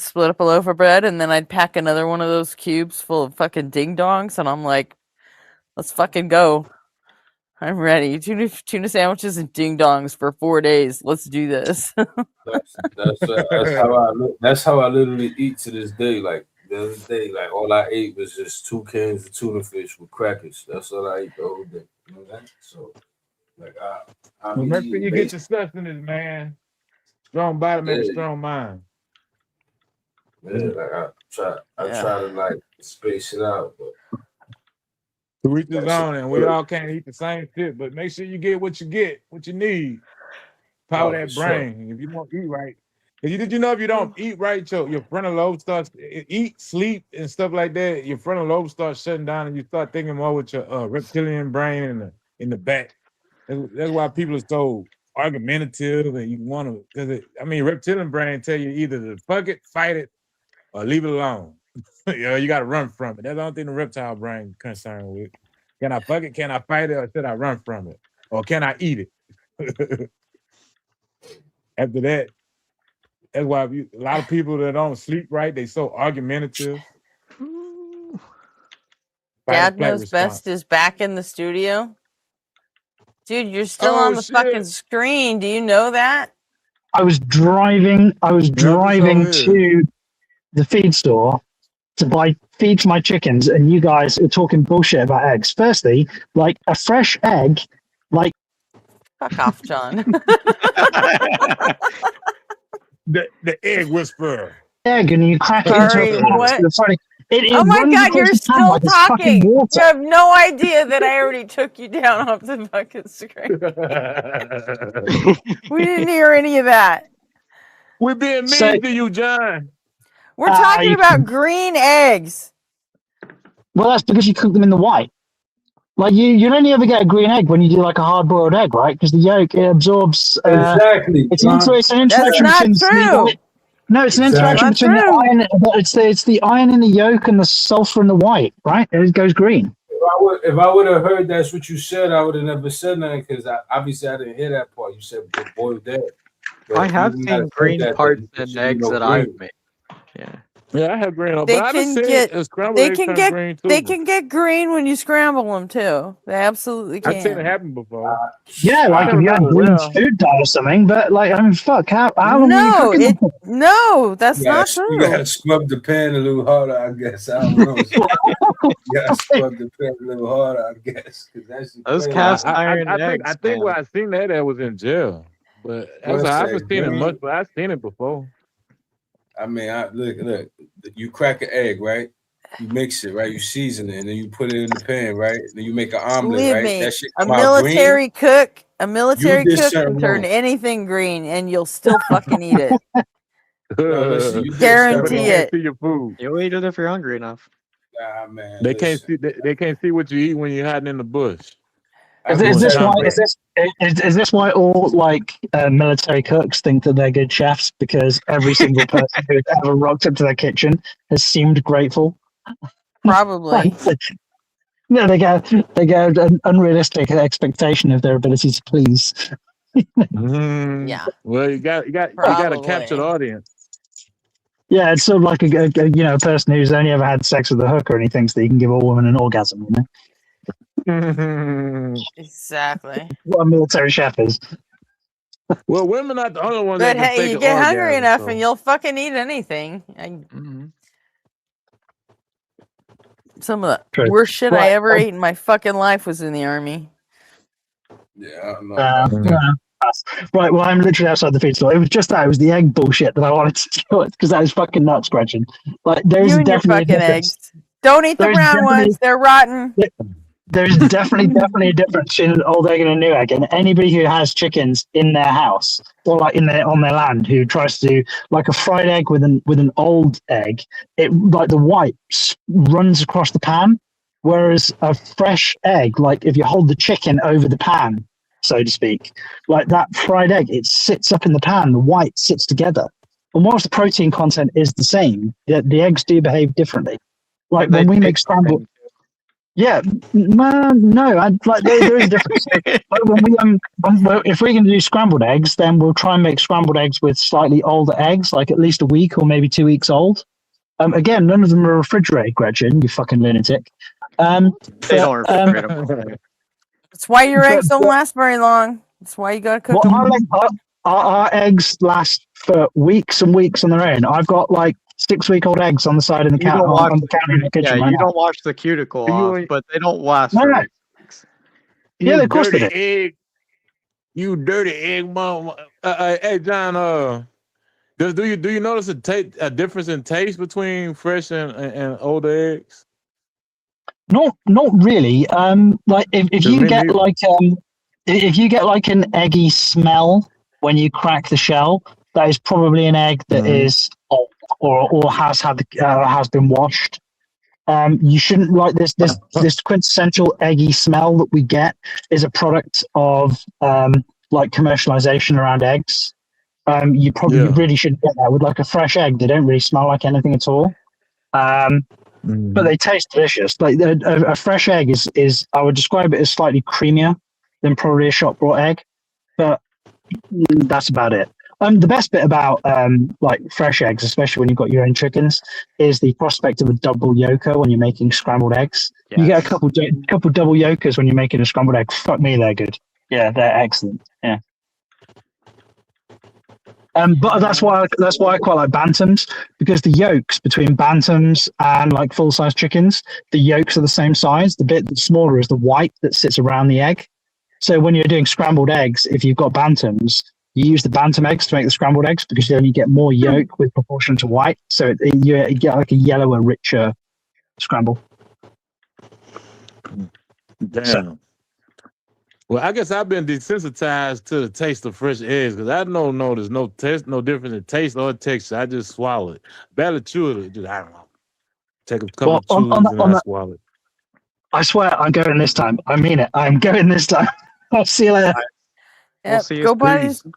split up a loaf of bread, and then I'd pack another one of those cubes full of fucking ding dongs, and I'm like, let's fucking go. I'm ready. Tuna sandwiches and ding dongs for 4 days. Let's do this. that's how I literally eat to this day. Like the other day, like all I ate was just 2 cans of tuna fish with crackers. That's all I ate the whole day. You know that? So like make sure you get your sustenance, man. Strong body makes a strong mind. Yeah, like I try to like space it out, but to reach the zone, and we all can't eat the same shit, but make sure you get, what you need. Power that brain. If you don't eat right, did you know if you don't eat right, your frontal lobe starts eat, sleep, and stuff like that. Your frontal lobe starts shutting down, and you start thinking more with your reptilian brain in the back. That's why people are so argumentative, and you want to, because reptilian brain tell you either to fuck it, fight it, or leave it alone. You got to run from it. That's the only thing the reptile brain concerned with. Can I fuck it? Can I fight it? Or should I run from it? Or can I eat it? After that, that's why a lot of people that don't sleep right, they so argumentative. Dad Knows Best is back in the studio. Dude, you're still on the fucking screen. Do you know that? I was driving to the feed store to buy feed for my chickens, and you guys are talking bullshit about eggs. Firstly, like a fresh egg, like fuck off, John. the egg whisperer. Egg, and you crack it into a pot. Oh my God, you're still talking. You have no idea that I already took you down off the fucking screen. We didn't hear any of that. We're being mean to you, John. We're talking about green eggs. Well, that's because you cook them in the white. Like you only ever get a green egg when you do like a hard-boiled egg, right? Because the yolk it exactly. It's an interaction between true. No, it's an interaction between the iron. It's the iron in the yolk and the sulfur in the white, right? It goes green. If I would have heard that's what you said, I would have never said nothing, because obviously I didn't hear that part. You said boiled egg. I have seen green parts in eggs that I've made. Yeah. Yeah, I have green, but They I just can seen get a scrambled they egg can turn get green too. they can get green when you scramble them too. They absolutely I've seen it can. happen before. Yeah, I like can't if you had remember green where. food dye or something. But like, I mean, fuck, how long were you No, cooking them for? no, that's not You true. gotta scrub the pan a little harder, I guess. I don't know. You gotta scrub the pan a little harder, I guess. That's Those crazy. cast iron I eggs, think where man. I seen that was in jail, but What I I haven't say, seen it much. green. But I've seen it before. I mean, look. You crack an egg, right? You mix it, right? You season it, and then you put it in the pan, right? Then you make an omelet, Believe right? me, That shit a come out green. military did cook something can turn wrong. anything green, and you'll still fucking eat it. No, listen, you did But they Guarantee something wrong. can't it. see your food. You'll eat it if you're hungry enough. Nah, man, They can't listen. see. They can't see what you eat when you're hiding in the bush. Is this why all like military cooks think that they're good chefs? Because every single person who's ever rocked up to their kitchen has seemed grateful. Probably. No, they get an unrealistic expectation of their ability to please. Yeah. Well, you got to capture the audience. Yeah, it's sort of like a person who's only ever had sex with a hooker and he thinks that he can give a woman an orgasm. Exactly. What a military chef is. Well, women are not the only ones But that can hey, fake you an get hungry orgasm, enough, so. and you'll fucking eat anything. Some of the True. worst shit I Right, ever ate in my fucking life was in the army. Yeah, I don't know about that. yeah. Right, well, I'm literally outside the feed store. It was just that. It was the egg bullshit that I wanted to do it because that was fucking nut scratching. Like, there's You and your definitely a fucking difference. eggs. Don't eat the There's brown definitely- ones. They're rotten. There's definitely a difference between an old egg and a new egg. And anybody who has chickens in their house or like on their land who tries to do like a fried egg with an old egg, it like the white runs across the pan, whereas a fresh egg, like if you hold the chicken over the pan, so to speak, like that fried egg, it sits up in the pan. The white sits together, and whilst the protein content is the same, the eggs do behave differently. Like when we make scrambled. Yeah, no, there is a difference. Like if we're going to do scrambled eggs, then we'll try and make scrambled eggs with slightly older eggs, like at least a week or maybe 2 weeks old. Again, none of them are refrigerated, Gretchen, you fucking lunatic. They don't refrigerate them. That's why your eggs don't last very long. That's why you gotta cook Well, them. our eggs last for weeks and weeks on their own. I've got like 6-week-old eggs on the side of the counter on the counter in the kitchen. Yeah, right you now. don't wash the cuticle off, but they don't last No, for no. weeks. Yeah, of course they do. Egg. You dirty egg, mom. Hey, John. Do you notice a difference in taste between fresh and older eggs? Not really. Like if you get like if you get like an eggy smell when you crack the shell, that is probably an egg that is old or has been washed. You shouldn't like this quintessential eggy smell that we get is a product of like commercialization around eggs. You really shouldn't get that with like a fresh egg. They don't really smell like anything at all. But they taste delicious. Like a fresh egg is I would describe it as slightly creamier than probably a shop bought egg, but that's about it. The best bit about like fresh eggs, especially when you've got your own chickens, is the prospect of a double yolker when you're making scrambled eggs. You get a couple double yolkers when you're making a scrambled egg. Fuck me, they're good. Yeah, they're excellent. Yeah. But that's why I quite like bantams, because the yolks between bantams and like full size chickens, the yolks are the same size. The bit that's smaller is the white that sits around the egg. So when you're doing scrambled eggs, if you've got bantams, you use the bantam eggs to make the scrambled eggs because then you get more yolk with proportion to white. So you get like a yellower, richer scramble. Damn. So, well, I guess I've been desensitized to the taste of fresh eggs because I don't know there's no difference in taste or texture. I just swallow it. Barely chew it. Just, I don't know. Take a couple of chews and I swallow it. I swear I'm going this time. I mean it. I'm going this time. I'll see you later. Yep,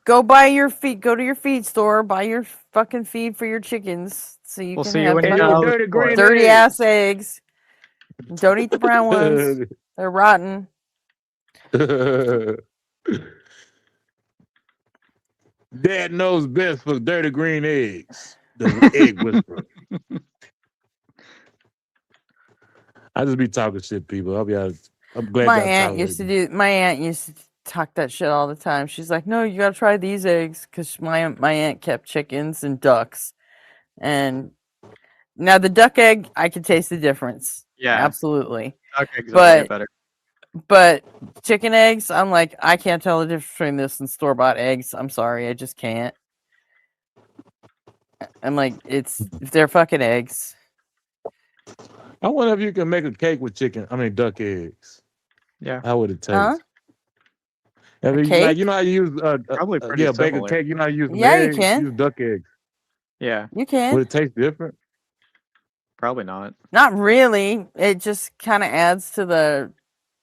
go buy your feed. Go to your feed store. Buy your fucking feed for your chickens, so you We'll can see you have when you fucking go. dirty ass eggs. Don't eat the brown ones. They're rotten. Dad knows best for dirty green eggs. The egg whisperer. I just be talking shit, people. I'll be honest. I'm glad My y'all aunt used to do. My aunt used to talk that shit all the time. She's like, "No, you gotta try these eggs," because my aunt kept chickens and ducks, and now the duck egg, I can taste the difference. Yeah. Absolutely. Duck eggs are way But better. but chicken eggs, I'm like, I can't tell the difference between this and store-bought eggs. I'm sorry, I just can't. I'm like, they're fucking eggs. I wonder if you can make a cake with duck eggs. Yeah. How would it taste? Huh? I mean, cake? like, you know how you use Probably pretty bake a similar. cake. You know how you use some Yeah, you eggs. can. Use duck eggs. Yeah. You can. Would it taste different? Probably not. Not really. It just kind of adds to the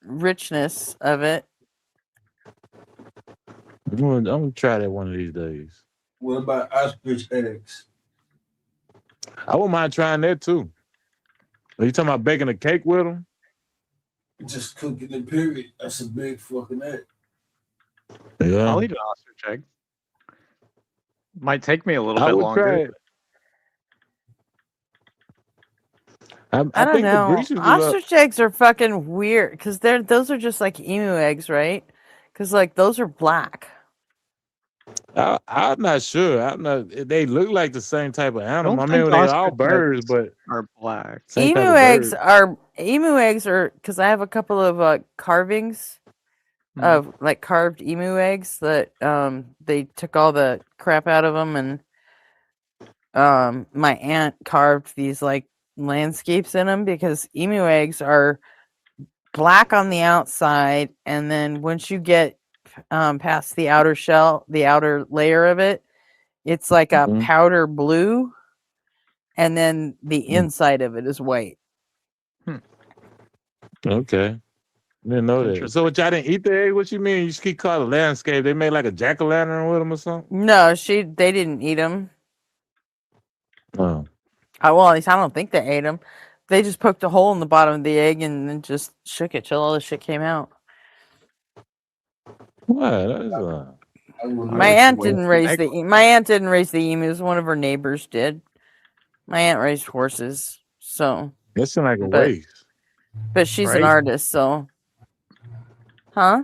richness of it. I'm gonna try that one of these days. What about ostrich eggs? I wouldn't mind trying that too. Are you talking about baking a cake with them? Just cooking it, period. That's a big fucking egg. Yeah. I'll eat an ostrich egg. Might take me a little I bit would longer. try it. I I don't think the know. Grecians would Ostrich eggs are fucking weird because those are just like emu eggs, right? Because like those are black. I'm not sure. I'm not. They look like the same type of animal. don't I mean, think they all ostrich birds, eggs but are black. same type Emu of eggs bird. are because I have a couple of carvings of like carved emu eggs that they took all the crap out of them, and my aunt carved these like landscapes in them because emu eggs are black on the outside, and then once you get past the outer shell, the outer layer of it, it's like a powder blue, and then the inside of it is white. Okay. Didn't know that. So, what y'all didn't eat the egg? What you mean? You just keep calling it landscape. They made like a jack-o'-lantern with them or something? No, they didn't eat them. Oh. Well, at least I don't think they ate them. They just poked a hole in the bottom of the egg and then just shook it till all the shit came out. What? That is My aunt didn't raise the emus. One of her neighbors did. My aunt raised horses, so that sounds like a waste. But she's an Right? artist, so huh?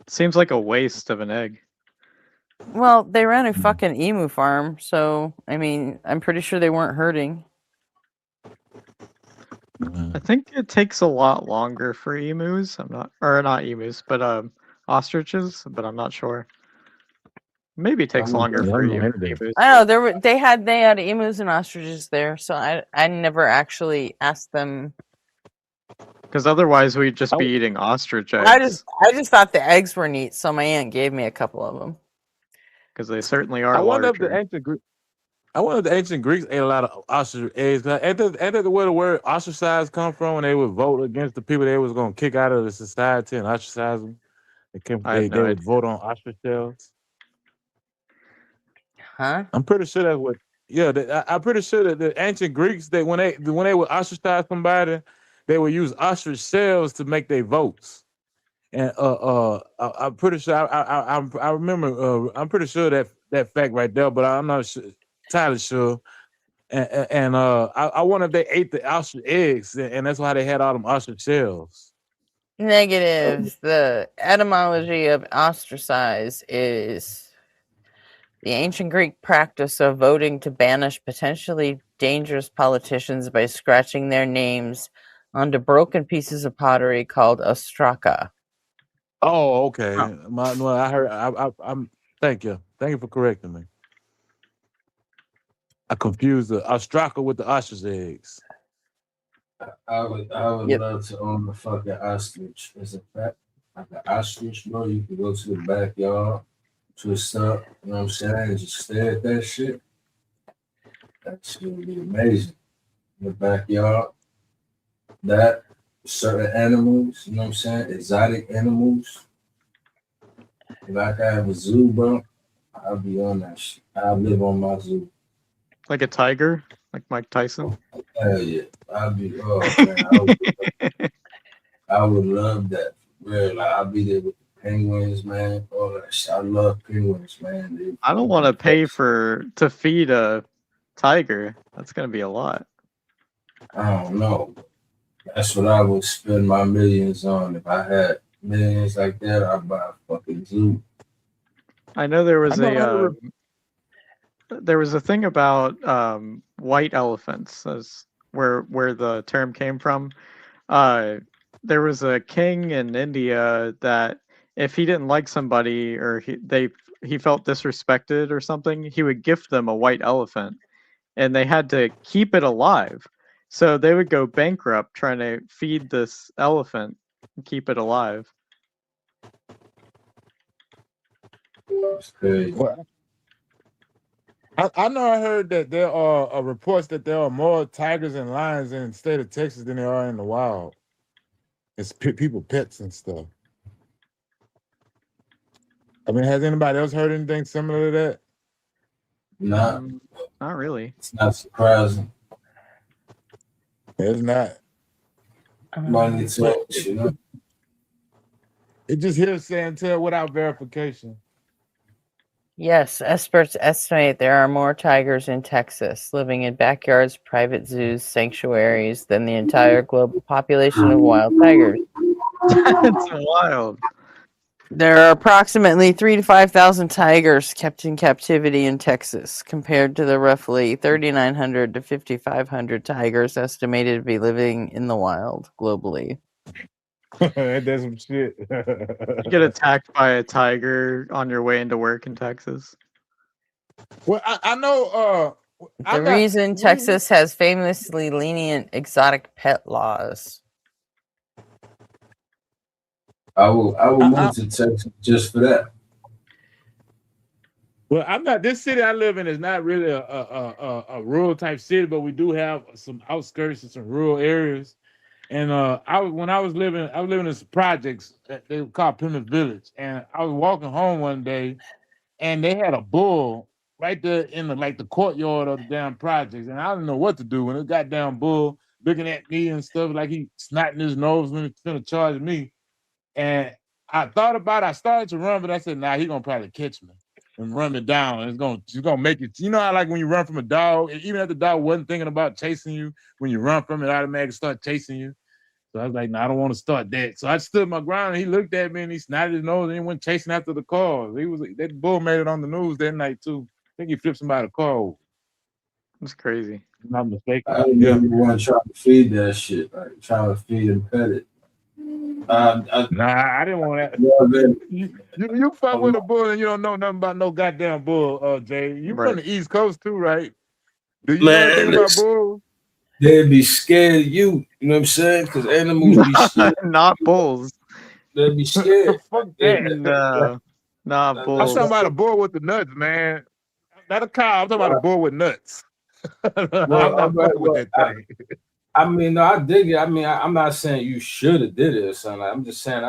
Seems like a waste of an egg. Well, they ran a fucking emu farm, so I mean, I'm pretty sure they weren't hurting. I think it takes a lot longer for emus. Not emus, but ostriches. But I'm not sure. Maybe it takes longer for emus. I don't know they had emus and ostriches there, so I never actually asked them. Because otherwise, we'd just be eating ostrich eggs. I just thought the eggs were neat, so my aunt gave me a couple of them. Because they certainly are I wonder larger. if the ancient Greeks ate a lot of ostrich eggs. Ain't that where the word ostracize come from when they would vote against the people they was going to kick out of the society and ostracize them? They would vote on ostrich shells. Huh? I'm pretty sure that's what. Yeah, I'm pretty sure that the ancient Greeks, when they would ostracize somebody, they would use ostrich shells to make their votes. And I'm pretty sure I remember. I'm pretty sure that fact right there, but I'm not entirely sure. And I wonder if they ate the ostrich eggs, and that's why they had all them ostrich shells. Negative. The etymology of ostracize is the ancient Greek practice of voting to banish potentially dangerous politicians by scratching their names onto broken pieces of pottery called ostraka. Oh, okay. I heard. I'm. Thank you for correcting me. I confused the ostraka with the ostrich eggs. I would love to own a fucking ostrich. As a fact, like an ostrich, bro, you can go to the backyard, twist up, you know what I'm saying, and just stare at that shit. That shit would be amazing. In the backyard, that certain animals, you know what I'm saying, exotic animals. If I could have a zoo, bro, I'll be on that shit. I'll live on my zoo. Like a tiger, like Mike Tyson. Hell yeah. I'll be, man, I would love that. Real, like, I'll be there with the penguins, man. All that shit. I love penguins, man. I don't want to pay to feed a tiger. That's gonna be a lot. I don't know. That's what I would spend my millions on. If I had millions like that, I'd buy a fucking zoo. I know there was I know there was a thing about white elephants, as where the term came from. There was a king in India that if he didn't like somebody or he felt disrespected or something, he would gift them a white elephant, and they had to keep it alive. So they would go bankrupt trying to feed this elephant and keep it alive. It's crazy. Well, I know I heard that there are reports that there are more tigers and lions in the state of Texas than there are in the wild. It's people pets and stuff. I mean, has anybody else heard anything similar to that? Not really. It's not surprising. It's not. Money talks, you know. It just hearsay until without verification. Yes, experts estimate there are more tigers in Texas living in backyards, private zoos, sanctuaries than the entire global population of wild tigers. It's wild. There are approximately 3,000 to 5,000 tigers kept in captivity in Texas, compared to the roughly 3,900 to 5,500 tigers estimated to be living in the wild globally. That's some shit. You get attacked by a tiger on your way into work in Texas. Well, I know. The reason Texas has famously lenient exotic pet laws. I will move to Texas just for that. Well, I'm not. This city I live in is not really a rural type city, but we do have some outskirts and some rural areas. And when I was living in some projects that they were called Plymouth Village, and I was walking home one day, and they had a bull right there in the courtyard of the damn projects, and I didn't know what to do when the goddamn bull looking at me and stuff like he snotting his nose when he's gonna charge me. And I thought about it. I started to run, but I said, "Nah, he's gonna probably catch me and run me down. And it's gonna make it." You know how like when you run from a dog, and even if the dog wasn't thinking about chasing you, when you run from it, automatically start chasing you. So I was like, "No, I don't want to start that." So I stood my ground, and he looked at me and he snotted his nose and he went chasing after the car. That bull made it on the news that night too. I think he flipped somebody's car over. That's crazy. If I'm not mistaken. I remember one trying to feed that shit, like trying to feed and pet it. Nah, I didn't want that. You fuck with a bull and you don't know nothing about no goddamn bull, Jay. You from the East Coast too, right? Do you know anything about bulls? They'd be scared of you. You know what I'm saying? Because animals be scared. Not bulls. They'd be scared. Fuck that. No, not bulls. I'm talking about a bull with the nuts, man. Not a cow. I'm talking about a bull with nuts. I'm not fucking with that thing. I mean, no, I dig it. I mean, I'm not saying you should have did it or something. I'm just saying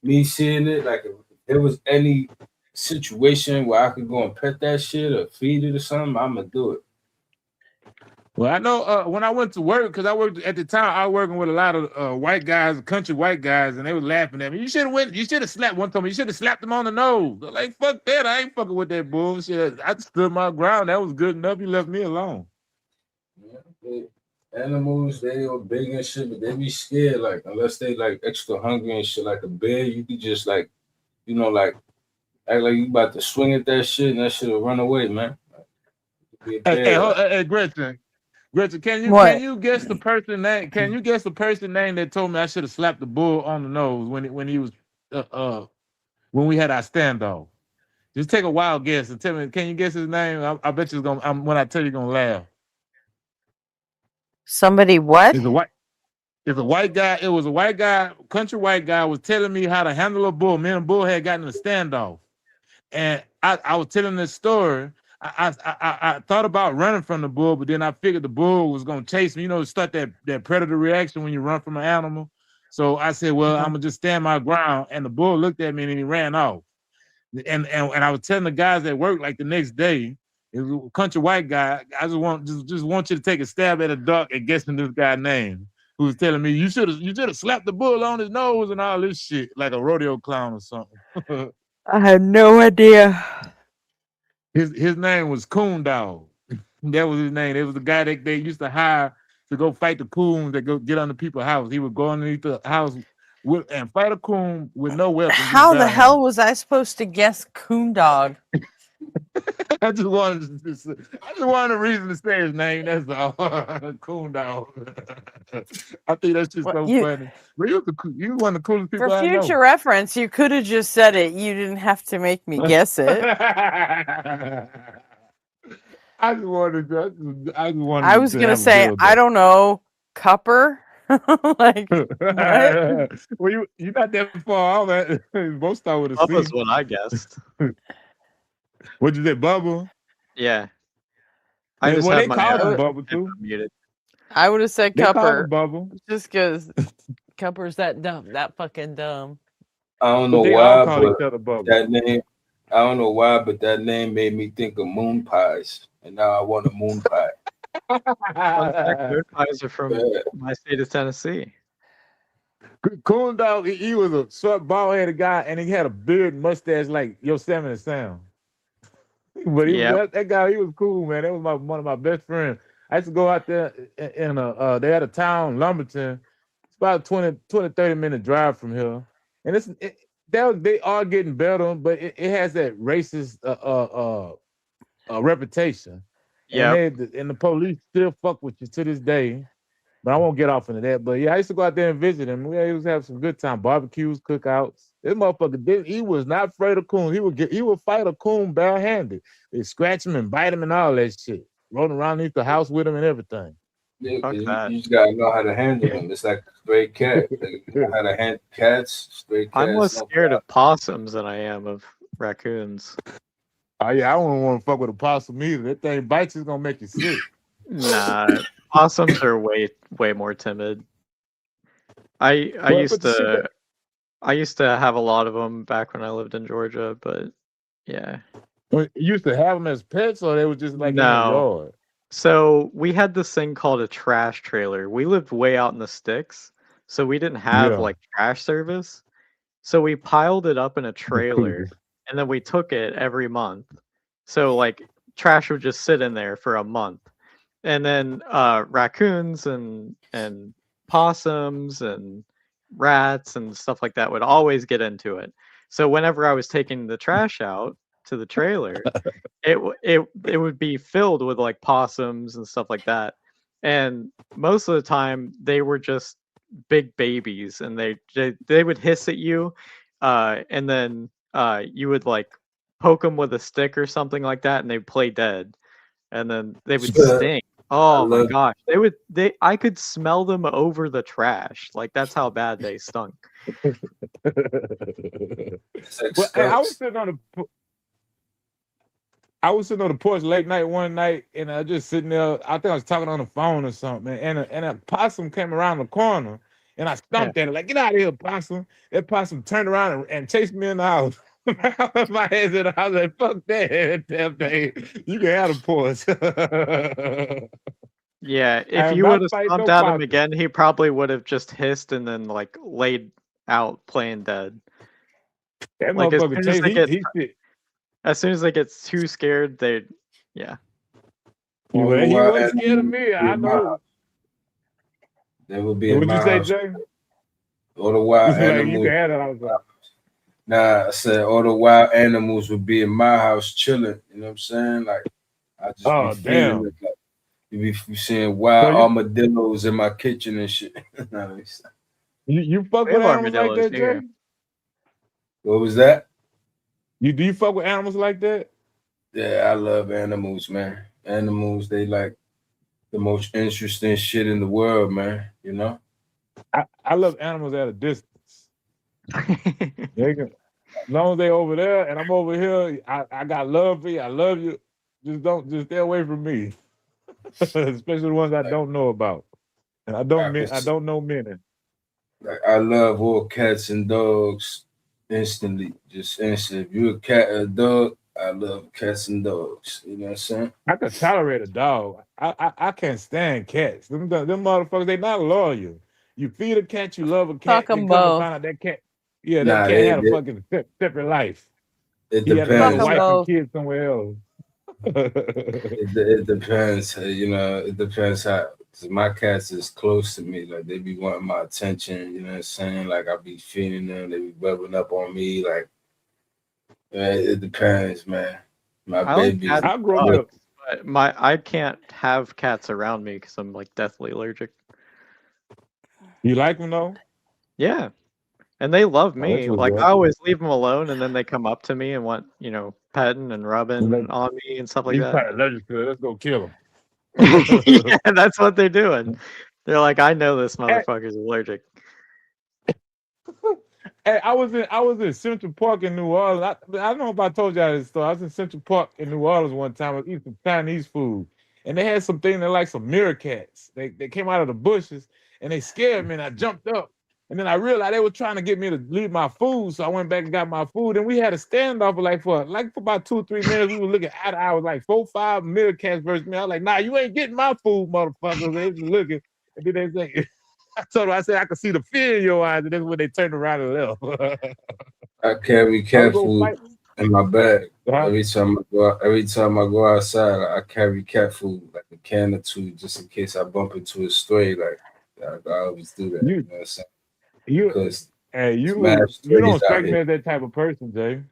me seeing it, like if there was any situation where I could go and pet that shit or feed it or something, I'm gonna do it. Well, I know when I went to work, because I worked at the time, I was working with a lot of white guys, country white guys, and they were laughing at me. You should have slapped one time. You should have slapped him on the nose. They're like, fuck that. I ain't fucking with that bullshit. I stood my ground. That was good enough. You left me alone. Yeah, animals, they are big and shit, but they be scared. Like unless they like extra hungry and shit, like a bear, you could just like, you know, like act like you about to swing at that shit and that shit will run away, man. Hey, Gretchen, can you guess the person name? Can you guess the person name that told me I should have slapped the bull on the nose when he was when we had our standoff? Just take a wild guess and tell me. Can you guess his name? I bet you're gonna. When I tell you, you're gonna laugh. Somebody what? It's a white guy. It was a white guy, country white guy, was telling me how to handle a bull. Me and a bull had gotten in a standoff, and I was telling this story. I thought about running from the bull, but then I figured the bull was gonna chase me. You know, start that predator reaction when you run from an animal. So I said, well, I'm gonna just stand my ground. And the bull looked at me and he ran off. And I was telling the guys at work like the next day, it was a country white guy. I just want you to take a stab at a duck and guessing this guy's name. who was telling me you should have slapped the bull on his nose and all this shit like a rodeo clown or something. I had no idea. His name was Coon Dog. That was his name. It was the guy that they used to hire to go fight the coons that go get under people's house. He would go underneath the house and fight a coon with no weapons. How the hell was I supposed to guess Coon Dog? I just wanted a reason to say his name. That's all. Coon Dog. I think that's just so funny. But you was one of the coolest people For I know. future reference, you could have just said it. You didn't have to make me guess it. I just wanted. I was gonna say, I don't know, Cupper. Like what? Well, you're not that far off. Both start with a C. Bubba's what I guessed. What'd you say, Bubba? Yeah. They just had my called him Bubba too. muted. I would have said They called Cupper. him Bubba. Just because Cupper's that dumb, that fucking dumb. I don't know They why, all call but each other Bubba. that name, I don't know why, but that name made me think of moon pies. And now I want a moon pie. Moon pies are from my state of Tennessee. Coon Dog, he was a short, bald-headed guy, and he had a beard and mustache like Yosemite Sam. But that guy, he was cool, man. That was one of my best friends. I used to go out there in they had a town, Lumberton. It's about a 20-30 minute drive from here. And they are getting better, but it has that racist reputation. Yeah. And the police still fuck with you to this day. But I won't get off into that. But yeah, I used to go out there and visit him. We used to have some good time, barbecues, cookouts. This motherfucker, he was not afraid of coon. He would fight a coon barehanded. They scratch him and bite him and all that shit. Rolling around underneath the house with him and everything. Yeah, you just gotta know how to handle them. It's like a stray cat. Like, you know how to handle cats, stray cats. I'm less scared of possums than I am of raccoons. Oh yeah, I wouldn't want to fuck with a possum either. That thing bites is gonna make you sick. Nah, possums are way more timid. I used to have a lot of them back when I lived in Georgia, but yeah. You used to have them as pets, or they were just like in the yard? So we had this thing called a trash trailer. We lived way out in the sticks, so we didn't have like trash service. So we piled it up in a trailer, and then we took it every month. So like trash would just sit in there for a month. And then raccoons and possums and rats and stuff like that would always get into it. So whenever I was taking the trash out to the trailer, it would be filled with like possums and stuff like that. And most of the time they were just big babies, and they would hiss at you, and then you would like poke them with a stick or something like that, and they'd play dead, and then they would stink. Oh my gosh, I could smell them over the trash. Like that's how bad they stunk. Well, I was sitting on the porch late night one night, and I just sitting there. I think I was talking on the phone or something, and a possum came around the corner, and I stomped at it like, "Get out of here, possum!" That possum turned around and chased me in the house. My head's in the house. Like, fuck that damn thing. You can have the porch. Yeah, if you would have stomped at him again, he probably would have just hissed and then like laid out playing dead. That like motherfucker as soon as they get too scared, yeah. He wasn't scared of me. I know. There would be. What'd you say, Jay? All the wild animals. You can have it. I was like, nah, I said all the wild animals would be in my house chilling. You know what I'm saying? Like, I just be feeling it. Like, you be seeing wild armadillos in my kitchen and shit. You fuck with animals like that, Jay? What was that? Do you fuck with animals like that? Yeah, I love animals, man. Animals, they like the most interesting shit in the world, man. You know? I love animals at a distance. As long as they over there and I'm over here, I got love for you. I love you. Just stay away from me. Especially the ones I don't know about. And I don't know many. Like, I love all cats and dogs instantly. Just instant. If you're a cat or a dog, I love cats and dogs. You know what I'm saying? I could tolerate a dog. I can't stand cats. Them motherfuckers, they not loyal. You feed a cat, you love a cat, Fuck then 'em come to both. find out that cat, yeah, that Nah, cat had a fucking separate life. it He had another depends. Fuck 'em wife and both. kids somewhere else. It depends. You know, it depends how. 'Cause my cats is close to me. Like they be wanting my attention. You know what I'm saying? Like I be feeding them. They be rubbing up on me. Like it depends, man. My I like babies. cats I and grew up dogs, with but I can't have cats around me because I'm like deathly allergic. You like them though? Yeah, and they love Oh, that's me. what's Like I up. always leave them alone, and then they come up to me and want petting and rubbing on me and stuff like You that. probably allergic to it. Let's go kill him. Yeah, that's what they're doing. They're like, I know this motherfucker's allergic. Hey, I was in Central Park in New Orleans. I don't know if I told y'all this story. I was in Central Park in New Orleans one time. I was eating some Chinese food, and they had something that like some mirror cats. They came out of the bushes and they scared me, and I jumped up. And then I realized they were trying to get me to leave my food, so I went back and got my food. And we had a standoff for about 2 or 3 minutes. We were looking at I was like 4, 5 mirror cats versus me. I was like, nah, you ain't getting my food, motherfuckers. They was looking, and then they say. I told her, I said, I could see the fear in your eyes, and then when they turned around and left. I carry cat food in my bag. Every time I go outside, I carry cat food, like a can or two, just in case I bump into a stray. Like I always do that. You know what I'm saying? Because You don't strike me as that type of person, Jay.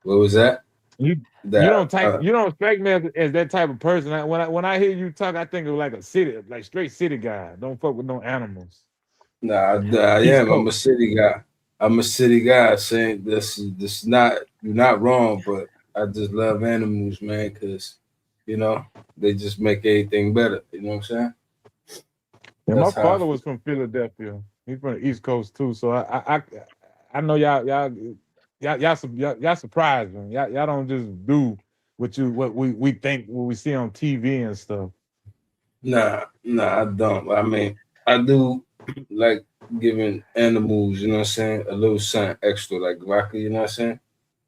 What was that? You don't strike me as that type of person. When I hear you talk, I think of like a city, like straight city guy. Don't fuck with no animals. Nah, I am. I'm a city guy. I'm a city guy. Saying this not you're not wrong, but I just love animals, man, because they just make everything better. You know what I'm saying? And my father was from Philadelphia. He's from the East Coast too. So I know y'all surprised me. Y'all don't just do what we think, what we see on TV and stuff. Nah, I don't. I mean, I do like giving animals, you know what I'm saying, a little something extra, like rocket, you know what I'm saying?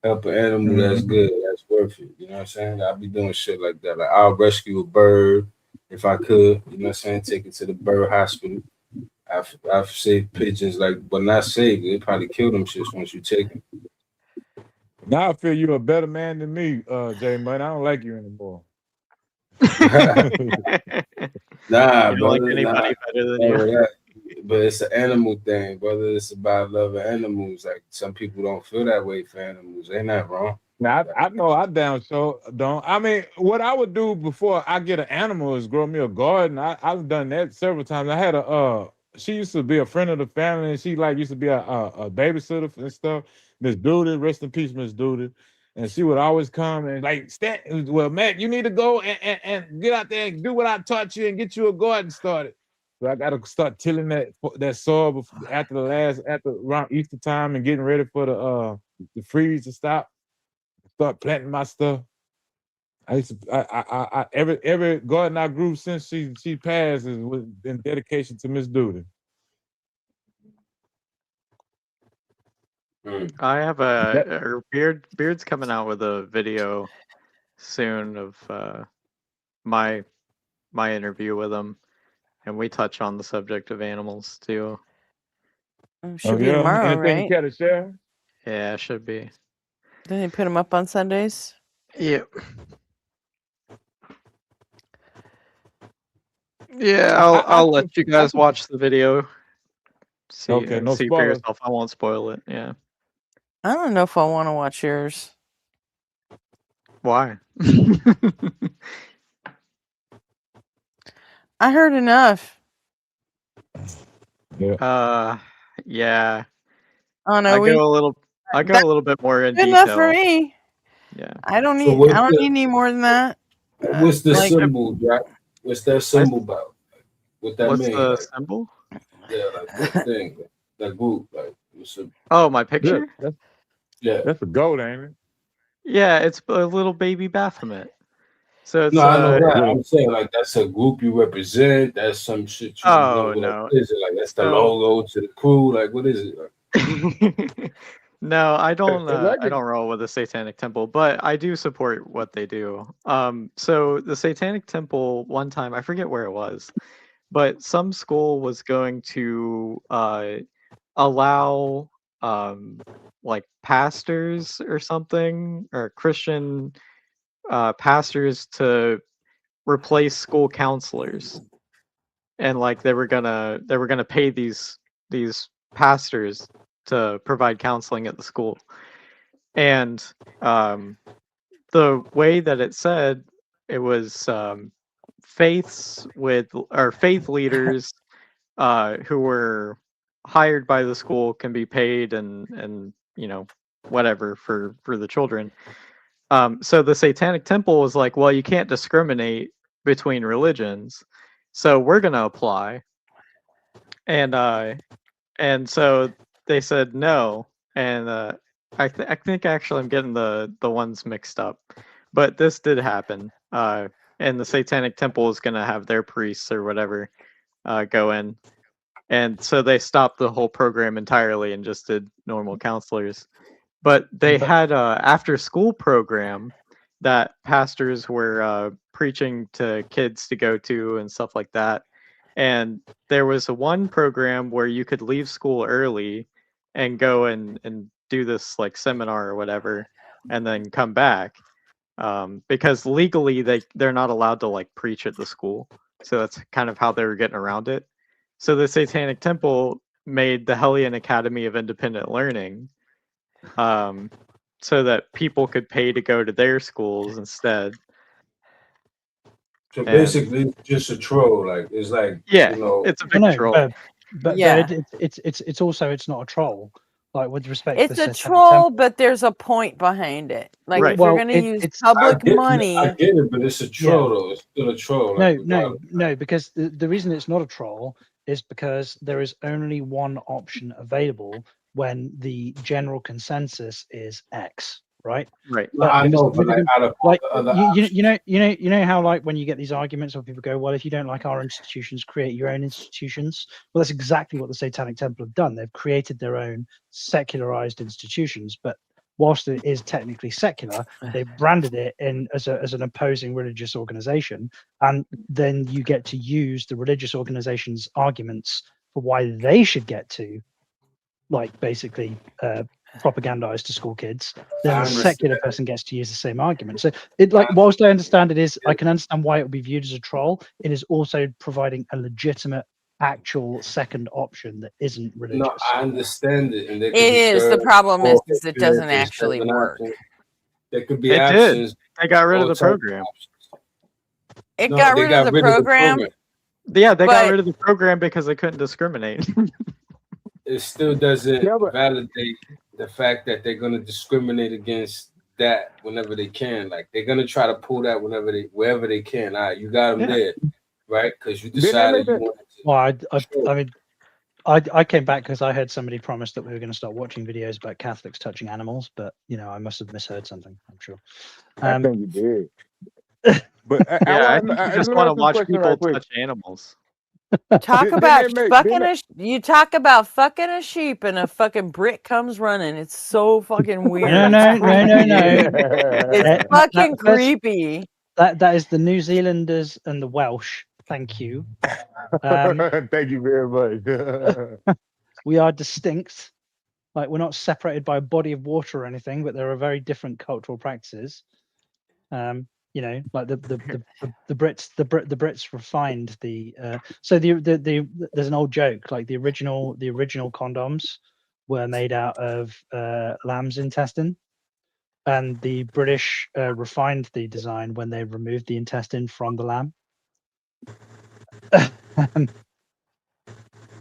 Help an animal that's good, that's worth it, you know what I'm saying? I'll be doing shit like that. Like I'll rescue a bird if I could, you know what I'm saying, take it to the bird hospital. I've saved pigeons, but not saved. They probably kill them shits once you take them. Now I feel you're a better man than me, Jay Money. I don't like you anymore. Nah, you don't brother, like anybody better than you. But it's an animal thing, brother. It's about loving animals. Like some people don't feel that way for animals. Ain't that wrong? Now I know I down so don't. I mean, what I would do before I get an animal is grow me a garden. I've done that several times. I had she used to be a friend of the family, and she used to be a babysitter and stuff. Miss Duda, rest in peace, Miss Duda. And she would always come and well, Matt, you need to go and get out there and do what I taught you and get you a garden started. So I got to start tilling that soil after around Easter time and getting ready for the freeze to stop. Start planting my stuff. I used to every garden I grew since she passed is in dedication to Miss Duda. I have Beard's coming out with a video soon of my interview with him, and we touch on the subject of animals too. Should be tomorrow, right? You to share? Yeah, it should be. Did they put them up on Sundays? Yep. Yeah, I'll let you guys watch the video. See, okay, no see for spoilers. yourself. I won't spoil it. Yeah. I don't know if I want to watch yours. Why? I heard enough. Yeah. Oh no, I go a little bit more in good detail. enough for me. Yeah. I don't So need any more than that. What's the symbol, Jack? What's that symbol about? What that What's mean? the symbol? Yeah, like that thing, that group, like. Oh, my picture? Yeah. That's a goat, ain't it? Yeah, it's a little baby Baphomet. So it's No, I know that. I'm saying like that's a group you represent. That's some shit you know. no. What is it like? That's the logo to the crew. Like, what is it? Like? No, I don't roll with the Satanic Temple, but I do support what they do. So the Satanic Temple, one time, I forget where it was, but some school was going to allow like pastors or something, or Christian pastors to replace school counselors, and like they were gonna pay these pastors to provide counseling at the school. And the way that it said, it was faith leaders who were hired by the school can be paid and whatever for the children. So the Satanic Temple was like, well, you can't discriminate between religions, so we're gonna apply. And so they said no, and I think actually I'm getting the ones mixed up, but this did happen. And the Satanic Temple is gonna have their priests or whatever go in, and so they stopped the whole program entirely and just did normal counselors. But they had a after school program that pastors were preaching to kids to go to and stuff like that. And there was one program where you could leave school early and go and do this like seminar or whatever, and then come back. Because legally they're not allowed to like preach at the school. So that's kind of how they were getting around it. So the Satanic Temple made the Hellion Academy of Independent Learning, so that people could pay to go to their schools instead. So basically, it's just a troll. Like it's like it's a big troll. But it's also it's not a troll. Like with respect, It's to a the troll, Temple. but there's a point behind it. Like Right. if you're Well, going to use it's public money, I get it, but it's a troll though. It's still a troll. Like, No, because the reason it's not a troll is because there is only one option available when the general consensus is X, right? Right. No, I know, but like out of like all the other you know how like when you get these arguments where people go, well, if you don't like our institutions, create your own institutions. Well, that's exactly what the Satanic Temple have done. They've created their own secularized institutions, but whilst it is technically secular, they've branded it in as an opposing religious organization, and then you get to use the religious organization's arguments for why they should get to, like, basically propagandize to school kids. Then a secular person gets to use the same argument. So it, like, whilst I understand it is, I can understand why it would be viewed as a troll. It is also providing a legitimate, actual second option that isn't religious. No, I understand it, and it is. The problem is it doesn't actually work. There could be It options. did. They got rid of the program. It got rid of the program. Yeah, they got rid of the program because they couldn't discriminate. It still doesn't validate the fact that they're going to discriminate against that whenever they can. Like they're going to try to pull that wherever they can. All right, you got them there, right? Because you decided you wanted to. Well, I mean, I came back because I heard somebody promise that we were going to start watching videos about Catholics touching animals, but I must have misheard something. I'm sure. I think you did. But I think you just want to watch people touch animals. Talk about fucking you talk about fucking a sheep and a fucking brick comes running. It's so fucking weird. No. It's fucking creepy. That is the New Zealanders and the Welsh. Thank you. Thank you very much. We are distinct. Like, we're not separated by a body of water or anything, but there are very different cultural practices. Like the Brits refined the so there's an old joke, like the original condoms were made out of lamb's intestine, and the British refined the design when they removed the intestine from the lamb.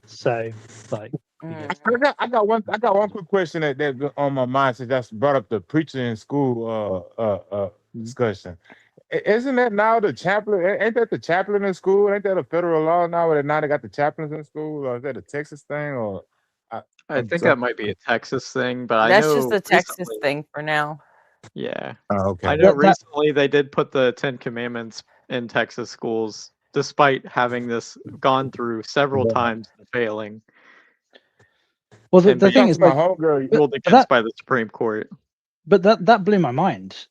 So, like, I got one quick question that on my mind since that's brought up the preaching in school discussion. Isn't that now the chaplain? Ain't that the chaplain in school? Ain't that a federal law now where now they got the chaplains in school? Or is that a Texas thing? Or I think that might be a Texas thing, but that's I know just a Texas thing for now. Yeah. Oh, okay. I know recently they did put the 10 Commandments in Texas schools, despite having this gone through several times and failing. Well, the and thing being is, like, ruled against by the Supreme Court. But that blew my mind,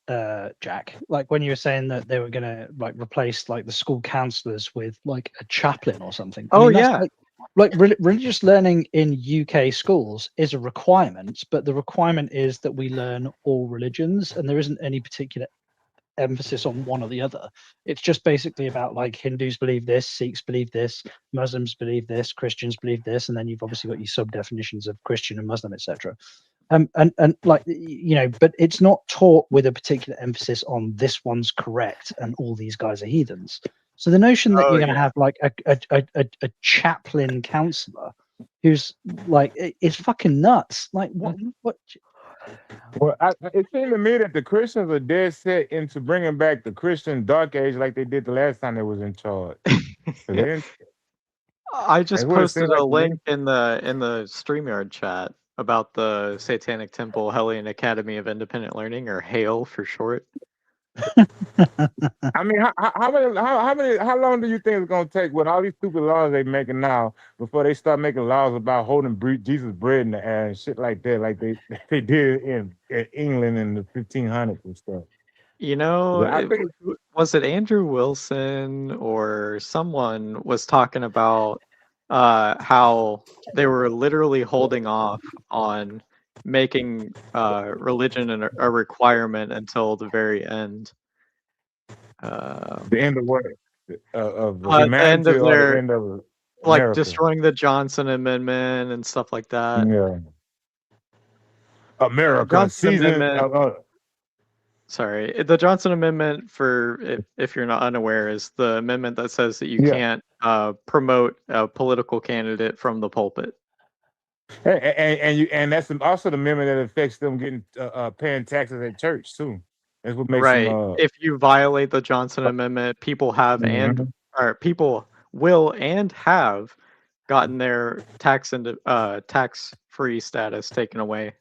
Jack. Like when you were saying that they were gonna like replace like the school counselors with like a chaplain or something. I Oh, mean, that's yeah. like religious learning in UK schools is a requirement, but the requirement is that we learn all religions, and there isn't any particular emphasis on one or the other. It's just basically about like Hindus believe this, Sikhs believe this, Muslims believe this, Christians believe this, and then you've obviously got your sub definitions of Christian and Muslim, etc. And like you know, but it's not taught with a particular emphasis on this one's correct and all these guys are heathens. So the notion that Oh, you're going to yeah. have like a chaplain counselor who's like it's fucking nuts. Like what? Well, it seemed to me that the Christians are dead set into bringing back the Christian Dark Age like they did the last time they was in charge. I just That's what it posted seemed like a to me. link in the StreamYard chat about the Satanic Temple Hellion Academy of Independent Learning, or HAIL for short. I mean, how long do you think it's gonna take with all these stupid laws they making now before they start making laws about holding Jesus bread in the air and shit like that, like they did in England in the 1500s and stuff? You know, Yeah, I think was it Andrew Wilson or someone was talking about how they were literally holding off on making religion a requirement until the very end. the end of what? Of The end humanity of or the their, end of like, America? destroying the Johnson Amendment and stuff like that. Yeah. America, Johnson season. Amendment. Sorry, the Johnson Amendment, for if you're not unaware, is the amendment that says that you Yeah. can't promote a political candidate from the pulpit. And that's also the amendment that affects them getting paying taxes at church too. That's what makes Right. them. If you violate the Johnson Amendment, people have Mhm. or people will and have gotten their tax-free status taken away.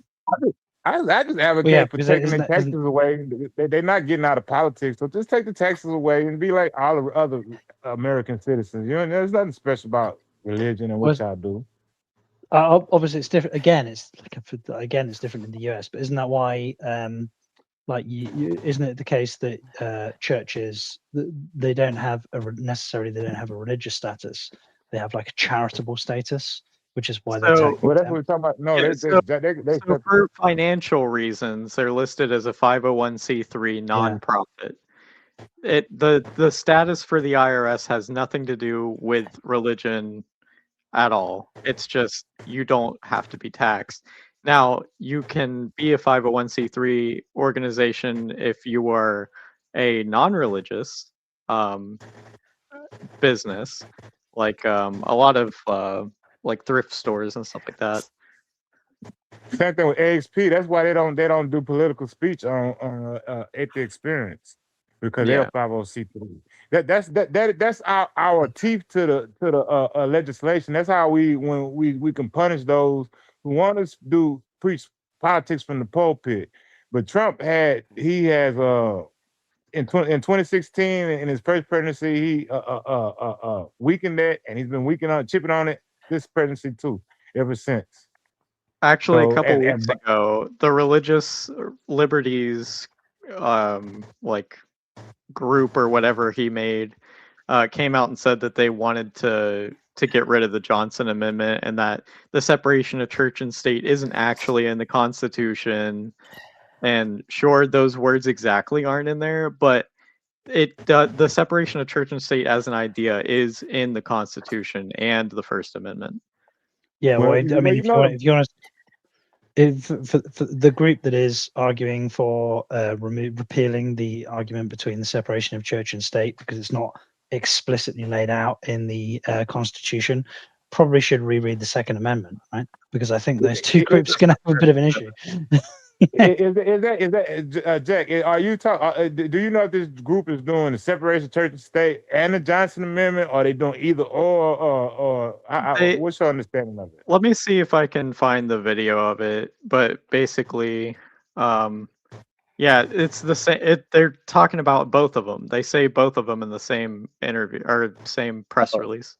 I just advocate yeah, for because taking isn't the it- taxes isn't- away. They're not getting out of politics, so just take the taxes away and be like all the other American citizens. You know, there's nothing special about religion and what Was- y'all do. obviously it's different. Again, it's it's different in the US. But isn't that why? Like, isn't it the case that churches they don't have necessarily they don't have a religious status? They have like a charitable status, which is why they're tax Well, that's what we're talking about. No, Yeah, they so for financial reasons, they're listed as a 501c3 nonprofit. The status for the IRS has nothing to do with religion at all. It's just you don't have to be taxed. Now, you can be a 501c3 organization if you are a non-religious business, like a lot of like thrift stores and stuff like that. Same thing with AXP. That's why they don't do political speech on at the experience, because they're Yeah. 501c3. That's our teeth to the legislation. That's how when we can punish those who want to preach politics from the pulpit. But Trump has in 2016 in his first presidency he weakened that, and he's been chipping on it this presidency too ever since. Actually, a So, couple and- weeks ago, the Religious Liberties like group or whatever he made came out and said that they wanted to get rid of the Johnson Amendment, and that the separation of church and state isn't actually in the Constitution. And sure, those words exactly aren't in there, but the separation of church and state as an idea is in the Constitution and the First Amendment. Yeah, well, Well, I mean, if you want to, for the group that is arguing for repealing the argument between the separation of church and state because it's not explicitly laid out in the Constitution, probably should reread the Second Amendment, right? Because I think those two groups are going to have a bit of an issue. is that Jack? Are you do you know if this group is doing the separation of church and state and the Johnson Amendment, or are they doing either or what's your understanding of it? Let me see if I can find the video of it, but basically, yeah, it's the same. They're talking about both of them. They say both of them in the same interview or same press release.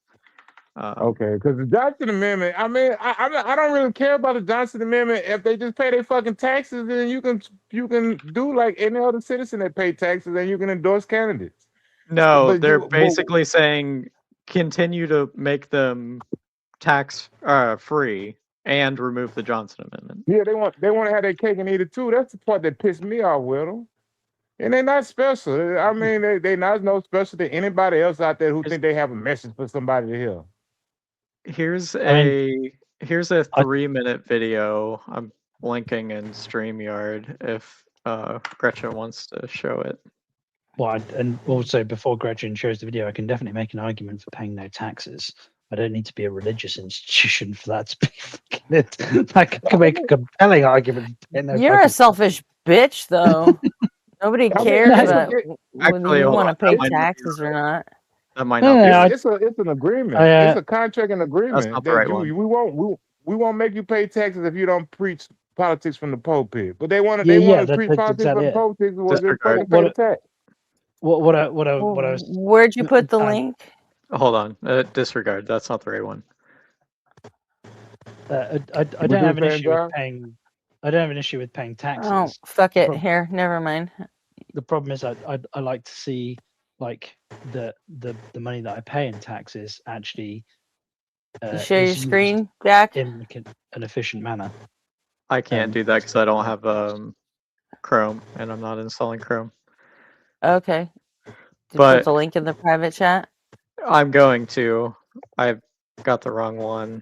Okay, because the Johnson Amendment, I mean, I don't really care about the Johnson Amendment. If they just pay their fucking taxes, then you can do like any other citizen that pay taxes, and you can endorse candidates. No, they're basically saying continue to make them tax free and remove the Johnson Amendment. Yeah, they want to have their cake and eat it too. That's the part that pissed me off with them. And they're not special. I mean, they not no special to anybody else out there who think they have a message for somebody to hear. Here's a 3-minute video. I'm linking in StreamYard if Gretchen wants to show it. Well, and also before Gretchen shows the video, I can definitely make an argument for paying no taxes. I don't need to be a religious institution for that to be fucking it. I can make a compelling argument. You're a selfish bitch, though. Nobody cares about whether you want to pay taxes or not. That might not be. It's an agreement. It's a contract and agreement. That's not the right one. We won't make you pay taxes if you don't preach politics from the pulpit. But they want to preach politics from the pulpit. Pay tax. What I was. Where'd you put the link? Hold on. Disregard. That's not the right one. I don't have an issue with paying. I don't have an issue with paying taxes. Oh, fuck it. Here, never mind. The problem is I like to see like the money that I pay in taxes actually share your screen, Jack, in an efficient manner. I can't do that because I don't have Chrome and I'm not installing Chrome. Okay. Did you put the link in the private chat? I'm going to. I've got the wrong one.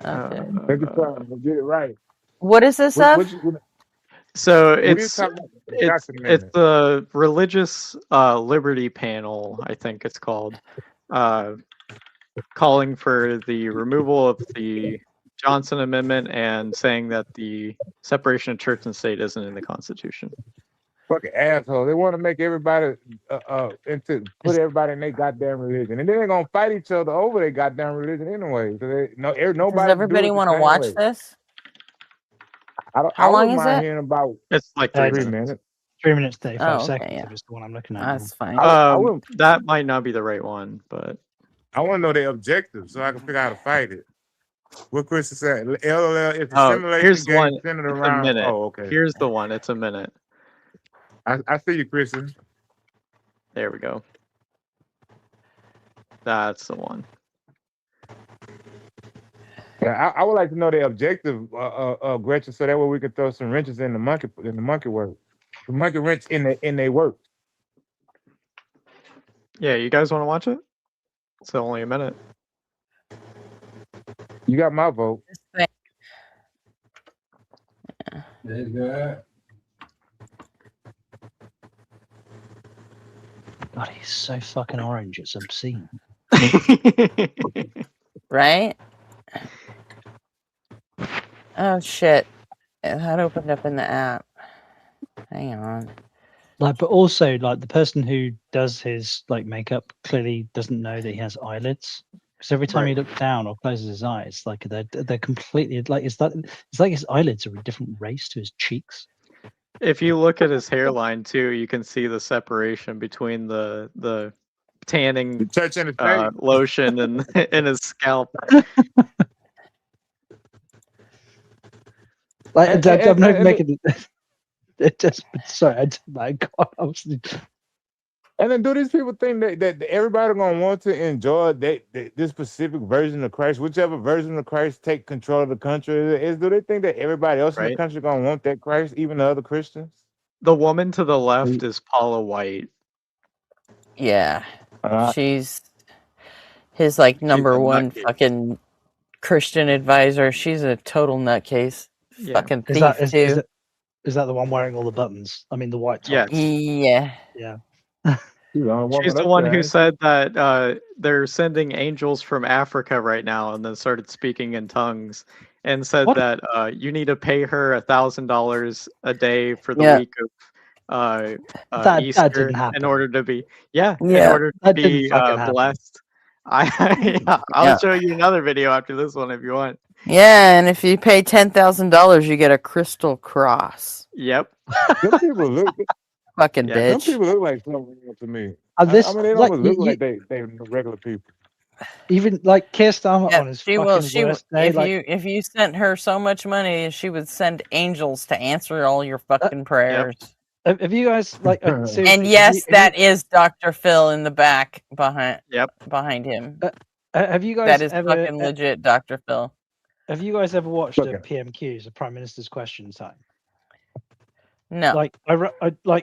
Okay. Take your time. We'll get it right. What is this of? So it's the Religious Liberty Panel, I think it's called, calling for the removal of the Johnson Amendment and saying that the separation of church and state isn't in the Constitution. Fucking asshole. They want to make everybody put everybody in their goddamn religion, and then they're gonna fight each other over their goddamn religion anyway. Nobody. Does everybody want to watch this? How long is it? Hearing about it's like 3 minutes. 3 minutes 35 okay, seconds. yeah. Is the one I'm looking at. That's fine. That might not be the right one, but I want to know their objectives so I can figure out how to fight it. What Chris is saying, LLL is a simulation here's game one. centered It's around. a minute. Oh, okay. Here's the one. It's a minute. I see you, Kristen. There we go. That's the one. Yeah, I would like to know the objective, Gretchen, so that way we can throw some wrenches in the monkey work, the monkey wrench in their work. Yeah, you guys want to watch it? It's only a minute. You got my vote. There you go. God, he's so fucking orange. It's obscene. Right? Oh shit! That opened up in the app. Hang on. Like, but also, like the person who does his like makeup clearly doesn't know that he has eyelids. Because every time he looks down or closes his eyes, like they're completely like it's like his eyelids are a different race to his cheeks. If you look at his hairline too, you can see the separation between the tanning lotion and in his scalp. Like I'm not making it. Just sorry, And then do these people think that everybody gonna want to enjoy this specific version of Christ, whichever version of Christ take control of the country is? Do they think that everybody else in the country gonna want that Christ, even the other Christians? The woman to the left is Paula White. Yeah, she's his like number one fucking Christian advisor. She's a total nutcase. Yeah. Fucking thief too. Is that the one wearing all the buttons? I mean, the white top. Yes. Yeah. Yeah. She's the one who said that they're sending angels from Africa right now, and then started speaking in tongues, and said that you need to pay her $1,000 a day for the week of Easter in order to be in order to be blessed. I'll show you another video after this one if you want. Yeah, and if you pay $10,000, you get a crystal cross. Yep. Some people look. Fucking bitch. Some people look like something to me. This, I mean, they don't look like they regular people. Even like Keir Starmer on his She will. fucking worst day, If you sent her so much money, she would send angels to answer all your fucking prayers. Have you guys seriously, And yes, that is Dr. Phil in the back behind him. have you guys That is ever fucking legit, Dr. Phil. have you guys ever watched a PMQs, a Prime Minister's Question Time? No. Like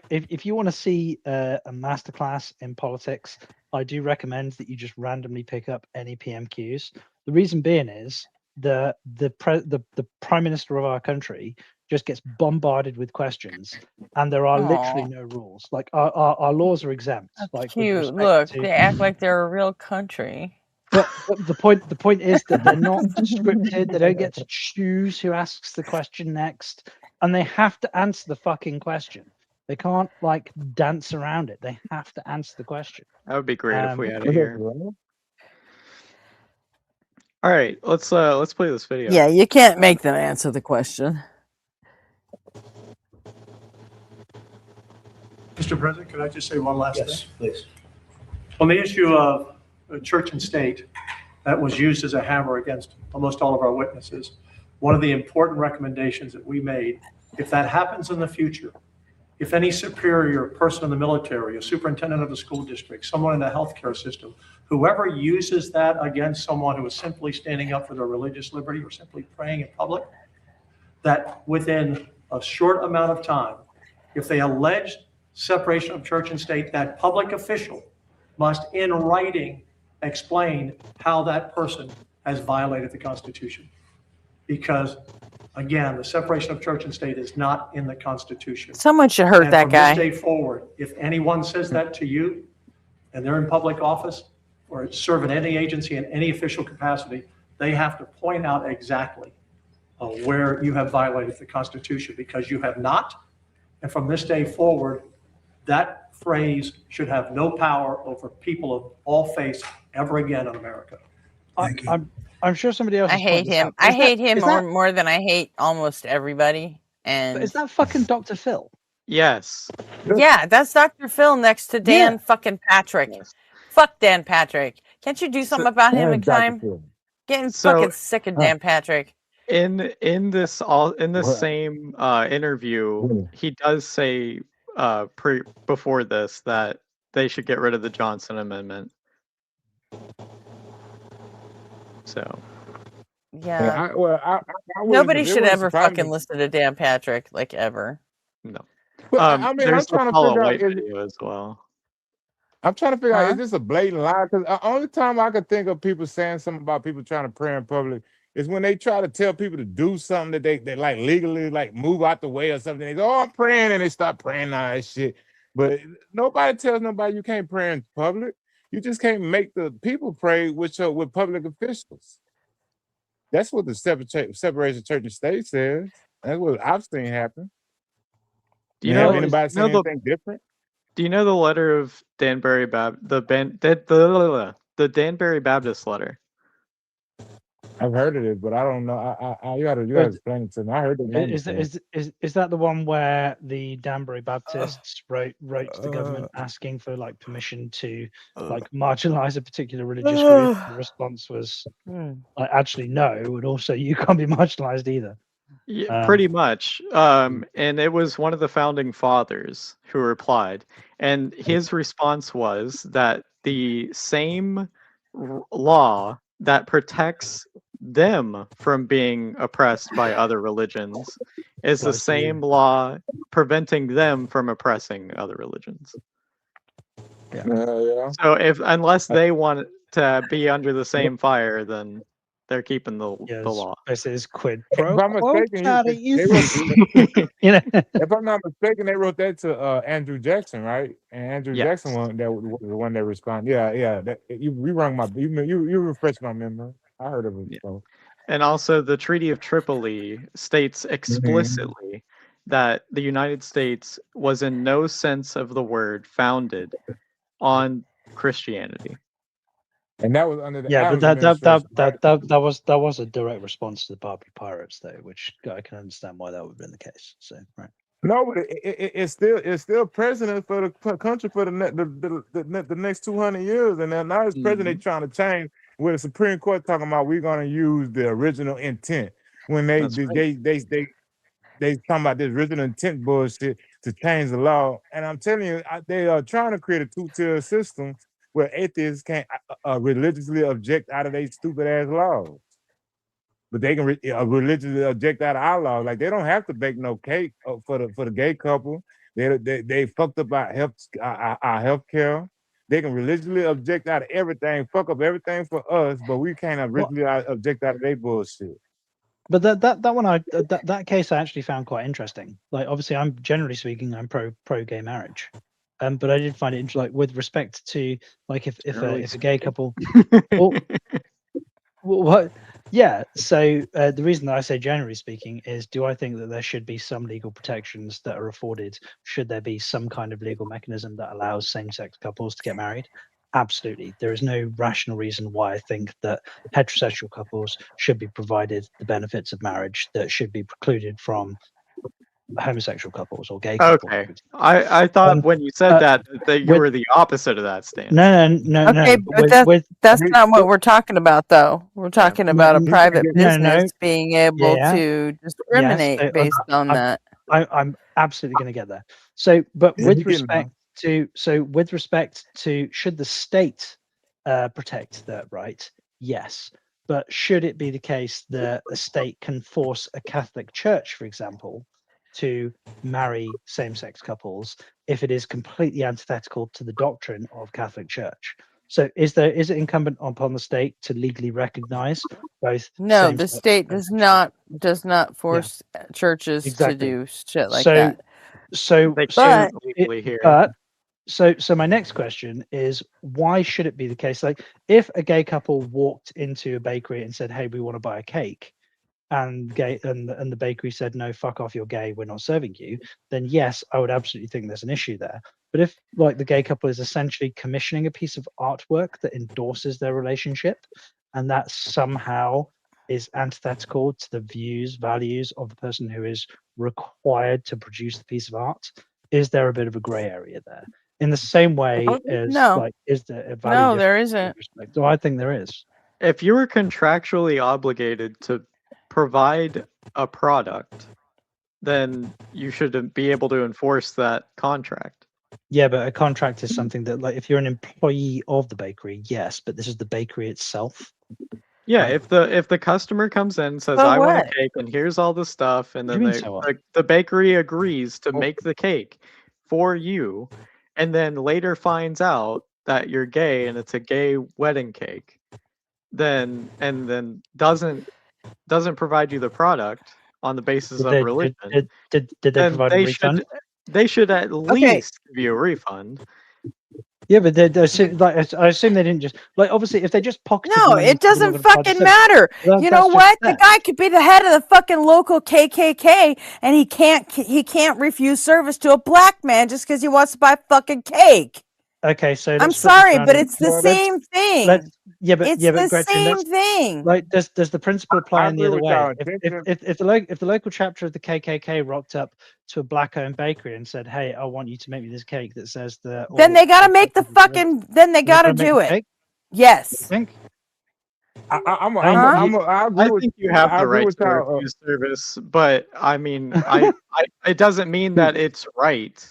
if you want to see a masterclass in politics, I do recommend that you just randomly pick up any PMQs. The reason being is the Prime Minister of our country just gets bombarded with questions, and there are literally no rules. Like our laws are exempt. That's like with cute. respect Look, to- they act like they're a real country. But the point is that they're not scripted. They don't get to choose who asks the question next, and they have to answer the fucking question. They can't like dance around it. They have to answer the question. That would be great if we had it here. All right, let's play this video. Yeah, you can't make them answer the question. Mr. President, could I just say one last thing? Yes, please. On the issue of church and state that was used as a hammer against almost all of our witnesses, one of the important recommendations that we made, if that happens in the future, if any superior person in the military, a superintendent of a school district, someone in the healthcare system, whoever uses that against someone who is simply standing up for their religious liberty or simply praying in public, that within a short amount of time, if they allege separation of church and state, that public official must in writing explain how that person has violated the Constitution. Because again, the separation of church and state is not in the Constitution. Someone should hurt that guy. From this day forward, if anyone says that to you and they're in public office or serve in any agency in any official capacity, they have to point out exactly where you have violated the Constitution, because you have not. And from this day forward, that phrase should have no power over people of all faiths ever again in America. I'm sure somebody else. I hate him. I hate him more than I hate almost everybody. And is that fucking Dr. Phil? Yes. Yeah, that's Dr. Phil next to Dan fucking Patrick. Yes. Fuck Dan Patrick. Can't you do something about him in time? Getting fucking sick of Dan Patrick. In this same interview, he does say before this that they should get rid of the Johnson Amendment. So yeah, nobody should ever fucking listen to Dan Patrick, like ever. No. I mean, there's I'm trying the to Paula figure White out video as well. I'm trying to figure out, is this a blatant lie? Because the only time I could think of people saying something about people trying to pray in public is when they try to tell people to do something that they like legally like move out the way or something. They go, "Oh, I'm praying," and they start praying all that shit. But nobody tells nobody you can't pray in public. You just can't make the people pray with public officials. That's what the separation of church and state says. That's what I've seen happen. Do you know anybody seen anything different? Do you know the letter of Danbury the Danbury Baptist letter? I've heard of it, but I don't know. You gotta explain it to me. I heard it. Is that the one where the Danbury Baptists wrote to the government asking for like permission to like marginalize a particular religious group? The response was like, actually no, and also you can't be marginalized either. Yeah, pretty much. And it was one of the founding fathers who replied, and his response was that the same law that protects them from being oppressed by other religions is the same law preventing them from oppressing other religions. Yeah. So unless they want to be under the same fire, then they're keeping the law. This is quid pro quo. If I'm not mistaken, they wrote that to Andrew Jackson, right? And Andrew Jackson was the one that responded. Yeah. You refreshed my memory. I heard of it. Yeah. So. And also, the Treaty of Tripoli states explicitly that the United States was in no sense of the word founded on Christianity. And that was under the that was a direct response to the Barbary Pirates, though, which I can understand why that would have been the case. So right. No, but it's still president for the country for the next 200 years, and now it's president trying to change. with the Supreme Court talking about we're going to use the original intent when they talking about this original intent bullshit to change the law. And I'm telling you, they are trying to create a two-tier system where atheists can't religiously object out of their stupid ass laws. But they can religiously object out of our laws. Like they don't have to bake no cake for the gay couple. They fucked up our health care. They can religiously object out of everything, fuck up everything for us, but we can't religiously object out of their bullshit. But that one, that case I actually found quite interesting. Like, obviously, I'm generally speaking, I'm pro gay marriage, but I did find it interesting, like with respect to like if a gay couple, what? Yeah. So the reason that I say generally speaking is, do I think that there should be some legal protections that are afforded? Should there be some kind of legal mechanism that allows same-sex couples to get married? Absolutely. There is no rational reason why I think that heterosexual couples should be provided the benefits of marriage that should be precluded from homosexual couples or gay couples. Okay. I thought when you said that you were the opposite of that stance. No. Okay, but that's not what we're talking about, though. We're talking about a private business being able to discriminate based on that. I'm absolutely going to get there. So, but with respect to should the state protect that right? Yes. But should it be the case that a state can force a Catholic church, for example, to marry same-sex couples if it is completely antithetical to the doctrine of Catholic Church? So is it incumbent upon the state to legally recognize both? No, the state does not force churches to do shit like that. So my next question is, why should it be the case? Like, if a gay couple walked into a bakery and said, "Hey, we want to buy a cake," and the bakery said, "No, fuck off, you're gay, we're not serving you," then yes, I would absolutely think there's an issue there. But if like the gay couple is essentially commissioning a piece of artwork that endorses their relationship, and that somehow is antithetical to the values of the person who is required to produce the piece of art, is there a bit of a gray area there? In the same way as is there a value? No, there isn't. So I think there is. If you were contractually obligated to provide a product, then you should be able to enforce that contract. Yeah, but a contract is something that, like, if you're an employee of the bakery, yes, but this is the bakery itself. Yeah, if the customer comes in and says, "I want a cake and here's all the stuff," and then the bakery agrees to make the cake for you, and then later finds out that you're gay and it's a gay wedding cake, then doesn't provide you the product on the basis of religion. Did they provide a refund? They should at least give you a refund. Yeah, but I assume they didn't just, like, obviously if they just pocketed. No, it doesn't fucking matter. You know what? The guy could be the head of the fucking local KKK, and he can't refuse service to a black man just because he wants to buy fucking cake. Okay, so I'm sorry, but it's the same thing. It's the same thing. Like, does the principle apply in the other way? If the local chapter of the KKK rocked up to a black-owned bakery and said, "Hey, I want you to make me this cake that says that," then they gotta make the fucking. Then they gotta do it. Yes. I think. I think you have the right to refuse service, but I mean, it doesn't mean that it's right.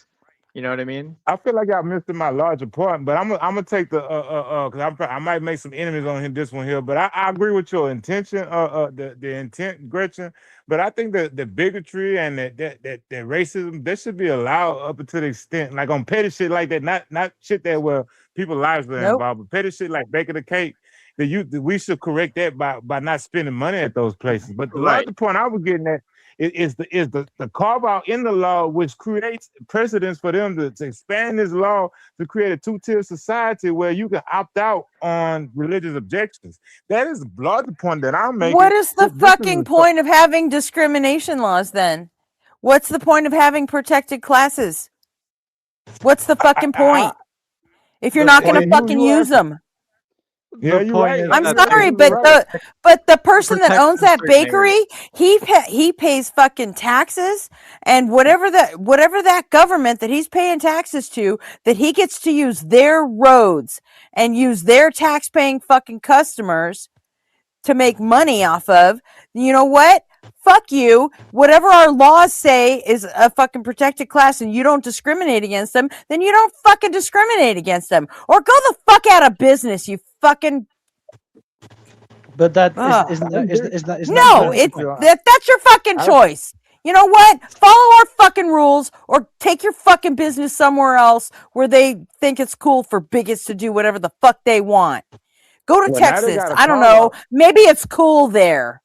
You know what I mean? I feel like I missed my larger point, but I'm gonna take the because I might make some enemies on this one here, but I agree with your intention, the intent, Gretchen. But I think the bigotry and that racism, that should be allowed up to the extent, like on petty shit like that, not shit that where people's lives are involved, but petty shit like baking a cake. We should correct that by not spending money at those places. But the larger point I was getting at is the carve out in the law, which creates precedents for them to expand this law to create a two-tier society where you can opt out on religious objections. That is the larger point that I'm making. What is the fucking point of having discrimination laws then? What's the point of having protected classes? What's the fucking point? If you're not going to fucking use them. Yeah, you're right. is I'm that sorry, they- but the person that protect owns a that certain area. bakery, he pays fucking taxes, and whatever that government that he's paying taxes to, that he gets to use their roads and use their tax-paying fucking customers to make money off of. You know what? Fuck you. Whatever our laws say is a fucking protected class and you don't discriminate against them, then you don't fucking discriminate against them. Or go the fuck out of business, you fucking... But that Ugh. isn't that No, that's your fucking choice. You know what? Follow our fucking rules or take your fucking business somewhere else where they think it's cool for bigots to do whatever the fuck they want. Go to Well, now they Texas. got a I don't car know. lot. Maybe it's cool there.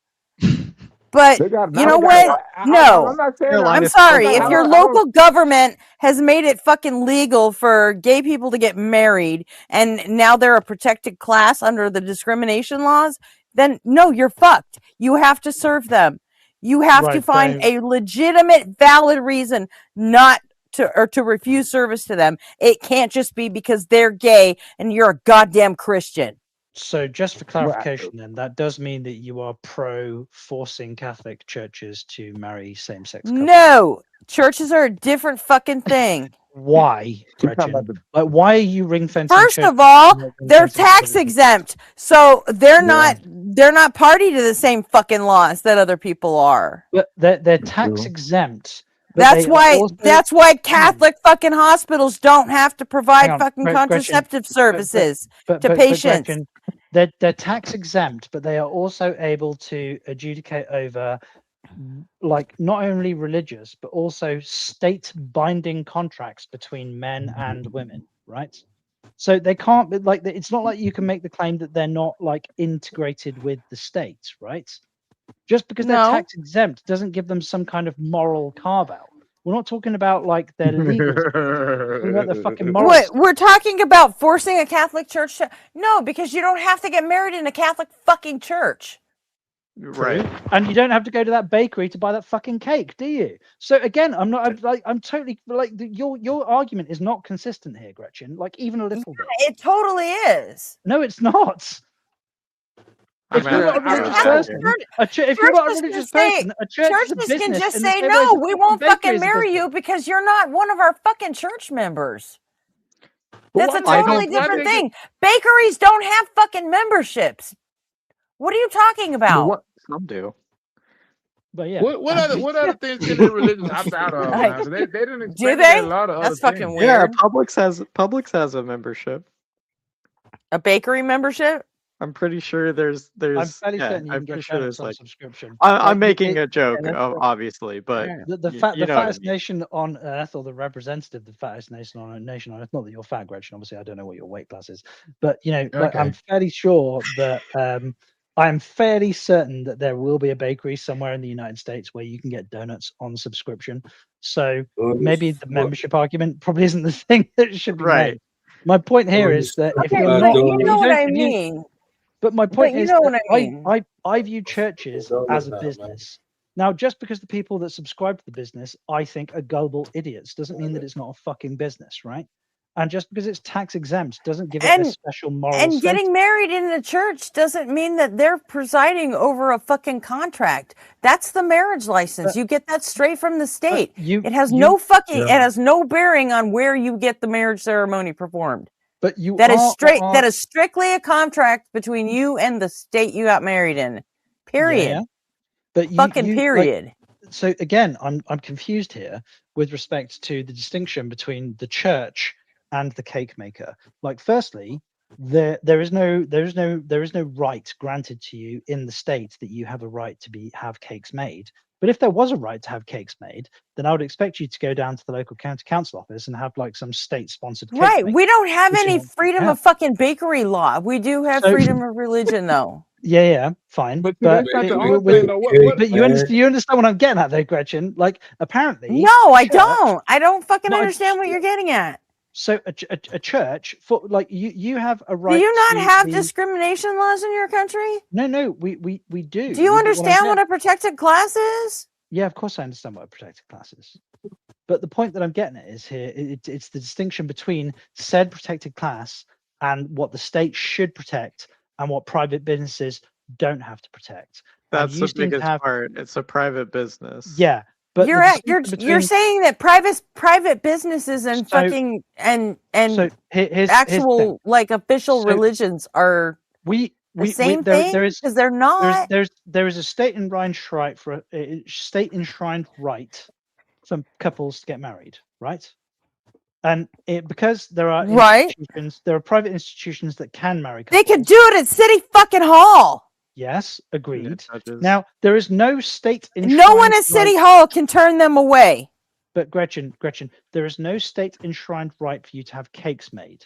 But They got, you now know they got, what? I'm No. not saying I'm that. sorry. I If your don't- local government has made it fucking legal for gay people to get married and now they're a protected class under the discrimination laws, then no, you're fucked. You have to serve them. You have to Right, find so- a legitimate, valid reason not to refuse service to them. It can't just be because they're gay and you're a goddamn Christian. So just for clarification, then that does mean that you are pro forcing Catholic churches to marry same-sex couples. No, churches are a different fucking thing. Why, Gretchen? Like, why are you ring fencing? First of all, they're tax exempt, so they're not party to the same fucking laws that other people are. But they're tax exempt. but That's they why. also- That's why Catholic fucking hospitals don't have to provide Hang on, fucking Gretchen, contraceptive services to but patients. Gretchen, they're tax exempt, but they are also able to adjudicate over, like, not only religious but also state binding contracts between men and women, right? So they can't be like, it's not like you can make the claim that they're not like integrated with the state, right? Just because they're No. tax exempt doesn't give them some kind of moral carve out. We're not talking about like their legal state. We're talking about their fucking moral What state. we're talking about forcing a Catholic church to, no, because you don't have to get married in a Catholic fucking church. True. And you don't have to go to that bakery to buy that fucking cake, do you? So again, I'm totally like your argument is not consistent here, Gretchen. Like even a little bit. It totally is. No, it's not. If you're not a religious person, if you're not a religious person, a church is a churches business. can just in the say same way no. as a We fucking won't bakery fucking is a marry business. you because you're not one of our fucking church members. That's a why totally they- why different they thing. Bakeries don't have fucking memberships. What are you talking about? Some do. But yeah. What other things can their religions opt out of now? 'Cause they didn't Do expect they? a lot of That's other fucking things. Yeah, weird. Publix has a membership. A bakery membership? I'm pretty sure there's I'm fairly yeah, certain you I'm can pretty get sure donuts there's on like subscription. I'm Like, making a joke, and that's obviously, but the you fattest know what I mean. nation on earth, or the representative of the fattest nation on earth. Not that you're fat, Gretchen. Obviously, I don't know what your weight class is, but you know, like, I'm Okay. fairly sure that I'm fairly certain that there will be a bakery somewhere in the United States where you can get donuts on subscription. So maybe the membership argument probably isn't the thing that should be Right. made. My point here is that if Okay, you're but not, you know what I if you- mean. but my point you is know that what I mean. I view churches as a business. Now, just because the people that subscribe to the business, I think, are gullible idiots, doesn't mean that it's not a fucking business, right? And just because it's tax exempt doesn't give it a special moral And status. getting married in the church doesn't mean that they're presiding over a fucking contract. That's the marriage license. You get that straight from the state. It has no fucking. It has no bearing on where you get the marriage ceremony performed. But you That is are- straight. are- That is strictly a contract between you and the state you got married in. Period. Yeah. But Fucking like, period. so again, I'm confused here with respect to the distinction between the church and the cake maker. Like, firstly, there is no right granted to you in the state that you have a right to have cakes made. But if there was a right to have cakes made, then I would expect you to go down to the local county council office and have like some state-sponsored cake Right. maker, We don't have which you any don't freedom have. of fucking bakery law. We do have So- freedom of religion, though. Yeah, fine. But But, that's not the but only thing, though. What- you understand what I'm getting at, though, Gretchen. Like, apparently, No, I church- don't. I don't fucking No, I- understand what you're getting at. So a church, for like, you have a right. Do you not to have be- discrimination laws in your country? No, we do. Do you But understand what I'm a protected class is? Yeah, of course I understand what a protected class is. But the point that I'm getting at is here, it's the distinction between said protected class and what the state should protect and what private businesses don't have to protect. And That's you the seem to biggest have, part. It's a private business. yeah, but You're the at you're distinction you're between, saying that private businesses and so fucking and here's the thing. actual like official So religions are the same thing because they're not. there is a state enshrined right for state enshrined right for couples to get married, right? And because there are Right. institutions, there are private institutions that can marry They couples. could do it at City fucking Hall. Yes, agreed. Yeah, Now there is no state enshrined No one at City Hall can turn them away. But Gretchen, there is no state enshrined right for you to have cakes made.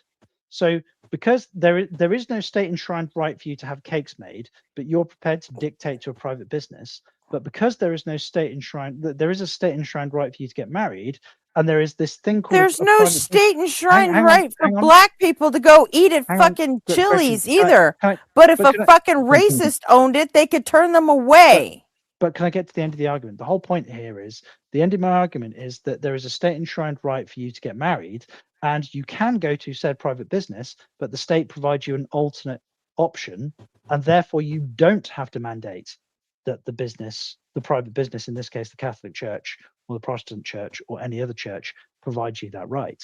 So because there is no state enshrined right for you to have cakes made, but you're prepared to dictate to a private business, but because there is no state enshrined, there is a state enshrined right for you to get married, and there is this thing called There's no state enshrined hang right for on. black people to go eat at Hang on, fucking Gretchen, Chili's can I- either. can I- But if but a can I- fucking racist owned it, they could turn them away. But can I get to the end of the argument? The whole point here is the end of my argument is that there is a state enshrined right for you to get married, and you can go to said private business, but the state provides you an alternate option, and therefore you don't have to mandate that the private business, in this case the Catholic Church or the Protestant Church or any other church, provides you that right.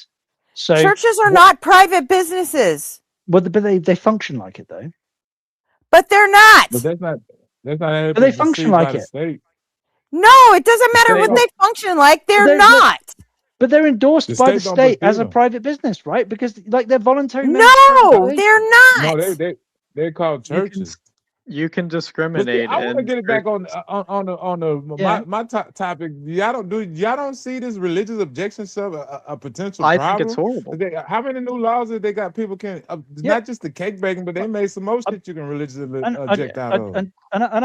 So Churches are not private businesses. But they function like it though. But they're not. But that's not But they function like it. State. No, it doesn't matter what they function like. They're not. But they're endorsed The by the state don't state as pursue a them. private business, right? Because like they're voluntary. No, they're not. No, they're called churches. You can But see, discriminate. I want to in get it back on Yeah. my topic. Y'all don't see this religious objection stuff a potential I problem? think it's horrible. How many new laws that they got? People can not just the cake baking, but they made some more shit you can religiously object out of. And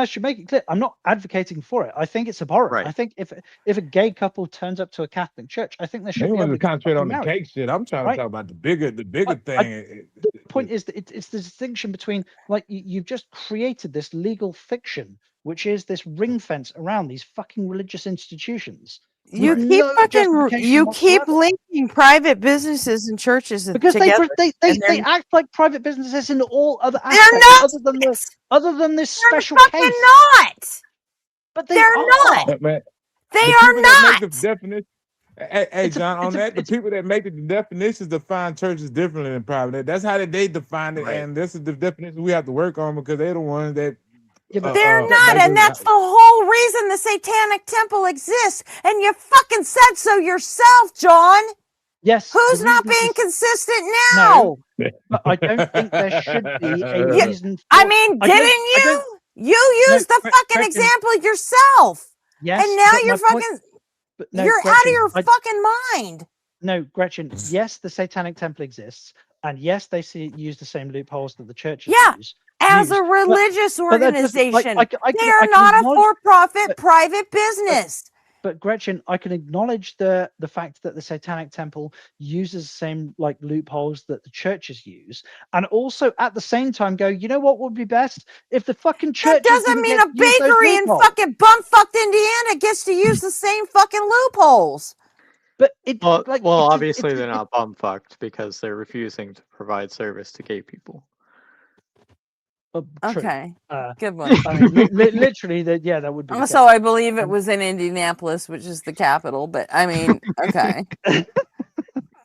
I should make it clear, I'm not advocating for it. I think it's abhorrent. Right. I think if a gay couple turns up to a Catholic church, I think they They should be want able to to concentrate on the marry. cake shit. I'm trying Right. to talk about the bigger thing. The point is that it's the distinction between like you've just created this legal fiction, which is this ring fence around these fucking religious institutions. You with keep no fucking justification you keep whatsoever. linking private businesses and churches Because together. they act like private businesses in all other They're aspects not. other than this special fucking case. not. But they They're are. not. But, man, They the are people that not. make the definition. Hey, John, on that, the people that make the definitions define churches differently than private. That's how they define it, Right. and this is the definition we have to work on because they're the ones that. They're not, make and it- that's the whole reason the Satanic Temple exists. And you fucking said so yourself, John. Yes. Who's the not reason being is- consistent now? No, but I don't think there should be a Yeah, reason. I for- mean, I don't- didn't I you? don't- You used the fucking Gretchen, example yourself. Yes, And now but you're my point- fucking, but no, you're out of Gretchen, your I- fucking mind. No, Gretchen. Yes, the Satanic Temple exists, and yes, they use the same loopholes that the churches Yeah, use. as a But- religious but that doesn't- organization. I They can are not a acknowledge- for-profit private business. But Gretchen, I can acknowledge the fact that the Satanic Temple uses the same like loopholes that the churches use, and also at the same time go, you know what would be best if the fucking churches. That doesn't didn't mean get a to use those bakery in loopholes. fucking bumfucked Indiana gets to use the same fucking loopholes. But it Well, like well, it's- obviously it's- they're not bumfucked because they're refusing to provide service to gay people. True. Okay, Uh, good one. I mean, literally, that would be. the So case. I believe it was in Indianapolis, which is the capital. But I mean, okay.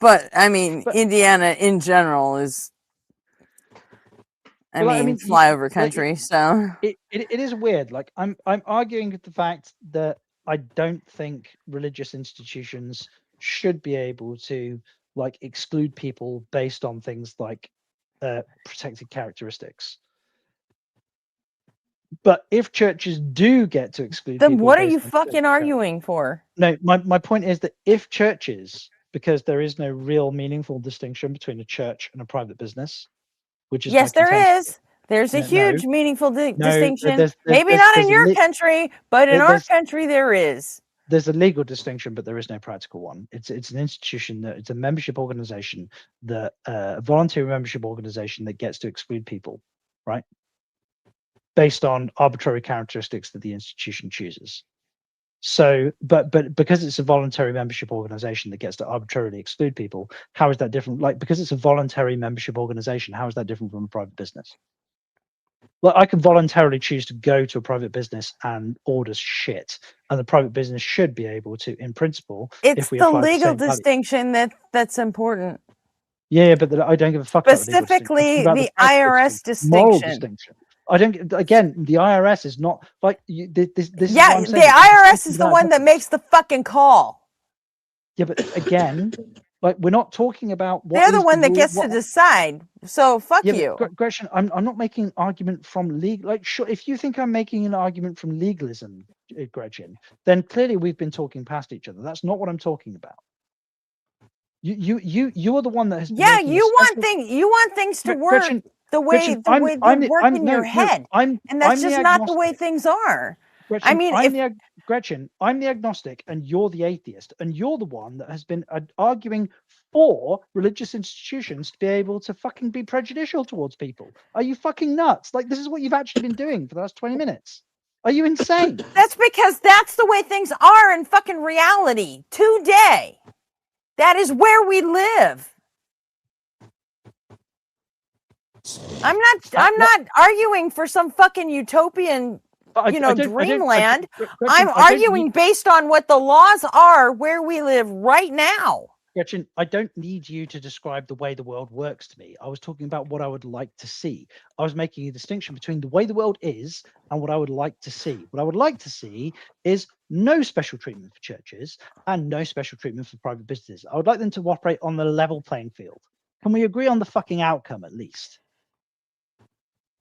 But I mean, Indiana in general is. I Well, mean, flyover country. So it is weird. Like I'm arguing with the fact that I don't think religious institutions should be able to like exclude people based on things like protected characteristics. But if churches do get to exclude then people what are based you on fucking protected arguing for? No, my point is that if churches, because there is no real meaningful distinction between a church and a private business, which is Yes, my there contention. is. There's a No, huge, meaningful distinction. there's- Maybe there's- not in there's a your le- country, but in our there's- country there is. There's a legal distinction, but there is no practical one. It's an institution that it's a membership organization that a voluntary membership organization that gets to exclude people, right? Based on arbitrary characteristics that the institution chooses. So, but because it's a voluntary membership organization that gets to arbitrarily exclude people, how is that different? Like because it's a voluntary membership organization, how is that different from a private business? Like, I can voluntarily choose to go to a private business and order shit, and the private business should be able to, in principle, It's if we the apply the legal same value. distinction that's important. Yeah, but I don't give a fuck about the legal distinction. I'm Specifically, talking about the practical IRS moral distinction. distinction. I don't. Again, the IRS is not like this. This Yeah, is what I'm the saying. IRS is the one that makes the fucking call. Yeah, but again, like, we're not talking about what They're the is one that rule- gets what- to decide. So fuck Yeah, you. but Gretchen, I'm not making an argument from legal. Like, sure, if you think I'm making an argument from legalism, Gretchen, then clearly we've been talking past each other. That's not what I'm talking about. You are the one that has. Yeah, been you want things to work Gretchen, the way Gretchen, they work in your head, and that's I'm just the not the way agnostic. things are. Gretchen, I mean, Gretchen, I'm the agnostic and you're the atheist, and you're the one that has been arguing for religious institutions to be able to fucking be prejudicial towards people. Are you fucking nuts? Like, this is what you've actually been doing for the last 20 minutes. Are you insane? That's because that's the way things are in fucking reality today. That is where we live. I'm not arguing for some fucking utopian, dreamland. I'm arguing based on what the laws are where we live right now. Gretchen, I don't need you to describe the way the world works to me. I was talking about what I would like to see. I was making a distinction between the way the world is and what I would like to see. What I would like to see is no special treatment for churches and no special treatment for private businesses. I would like them to operate on the level playing field. Can we agree on the fucking outcome at least?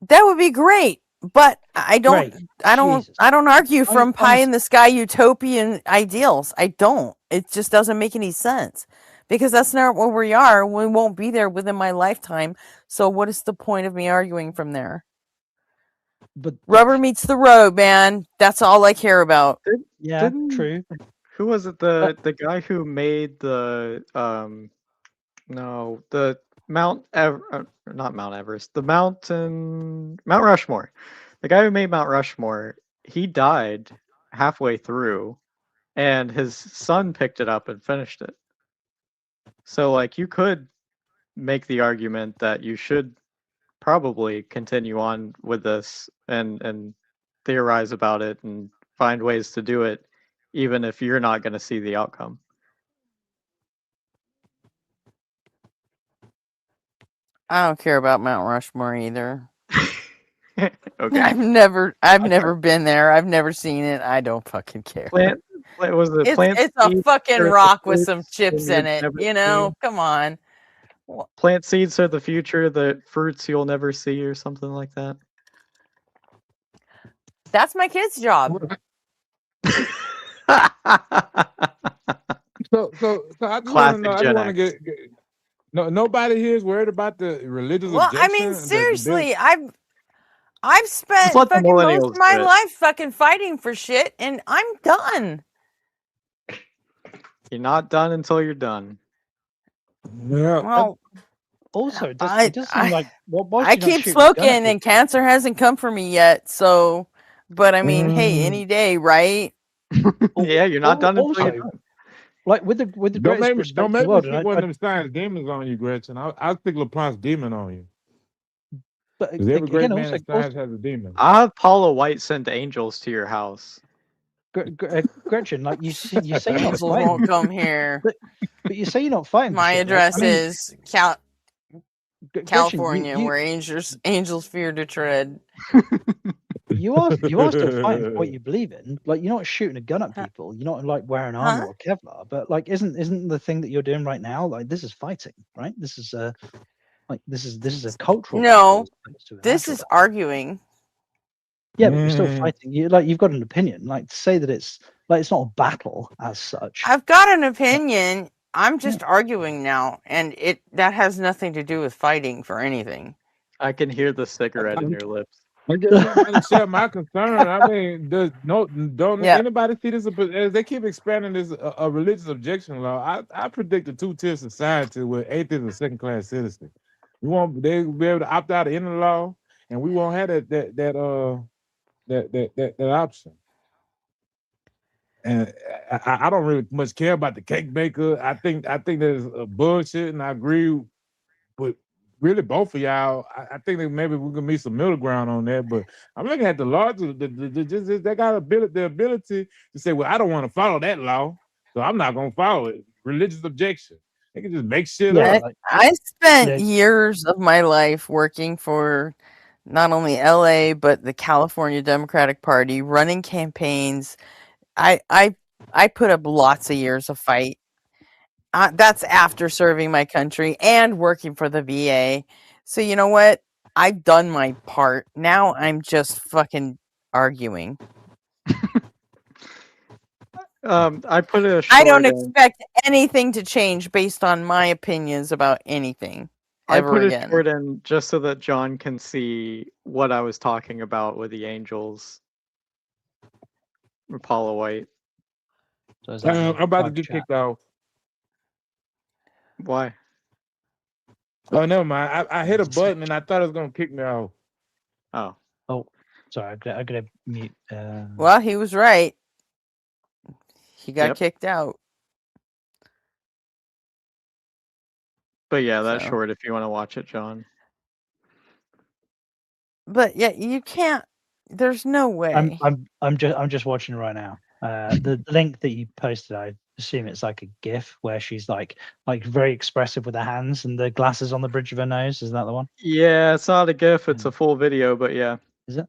That would be great. But I don't argue from pie in the sky utopian ideals. I don't. It just doesn't make any sense. Because that's not where we are. We won't be there within my lifetime. So what is the point of me arguing from there? But rubber meets the road, man. That's all I care about. Yeah, true. Who was it? The guy who made the not Mount Everest, the Mount Rushmore. The guy who made Mount Rushmore, he died halfway through, and his son picked it up and finished it. So, like, you could make the argument that you should probably continue on with this and theorize about it and find ways to do it, even if you're not going to see the outcome. I don't care about Mount Rushmore either. Okay. I've never been there. I've never seen it. I don't fucking care. It's a fucking rock with some chips in it. Come on. Plant seeds are the future, the fruits you'll never see, or something like that. That's my kid's job. So I just want to know. I just want to get nobody here is worried about the religious. Well, I mean, seriously, I've spent fucking most of my life fucking fighting for shit, and I'm done. You're not done until you're done. Yeah. Well, also, it does seem like I keep smoking, and cancer hasn't come for me yet. So, but I mean, hey, any day, right? Yeah, you're not done until you're done. Like with the don't make me stick one of them science demons on you, Gretchen. I'll stick LaPlante's demon on you. But every great again, man in science has a demon. I'll have Paula White send angels to your house. Gretchen, like you say, you're not Angels fighting. won't come here. But you say you're not fighting. My address is California, you- where angels fear to tread. You are still fighting for what you believe in. Like, you're not shooting a gun at people. You're not like wearing armor or Kevlar. But like, isn't the thing that you're doing right now, like, this is fighting, right? This is a cultural. No, this is arguing. Yeah, but you're still fighting. You've got an opinion. Like, to say that it's not a battle as such. I've got an opinion. I'm just arguing now, and that has nothing to do with fighting for anything. I can hear the cigarette in your lips. I just want to share my concern. I mean, don't anybody see this as they keep expanding this a religious objection law? I predict a two-tier society where atheists are second-class citizens. They'll be able to opt out of any law, and we won't have that option. And I don't really much care about the cake baker. I think there's a bullshit, and I agree with really both of y'all. I think that maybe we can meet some middle ground on that. But I'm looking at the laws. They got the ability to say, well, I don't want to follow that law, so I'm not going to follow it. Religious objection. They can just make shit up. I spent years of my life working for not only LA but the California Democratic Party, running campaigns. I put up lots of years of fight. That's after serving my country and working for the VA. So you know what? I've done my part. Now I'm just fucking arguing. I put a short I don't in. expect anything to change based on my opinions about anything I ever put a again. short in just so that John can see what I was talking about with the angels. Paula White. So is I'm about to get kicked off. Why? Oh, never mind. I hit a button and I thought it was gonna kick me off. Oh, sorry. I'm gonna mute. Well, he was right. He got kicked out. But yeah, that's So. short if you want to watch it, John. But yeah, you can't. There's no way. I'm just watching right now. The link that you posted, I assume it's like a GIF where she's like very expressive with her hands and the glasses on the bridge of her nose. Is that the one? Yeah, it's not a GIF, it's a full video, but yeah. Is it?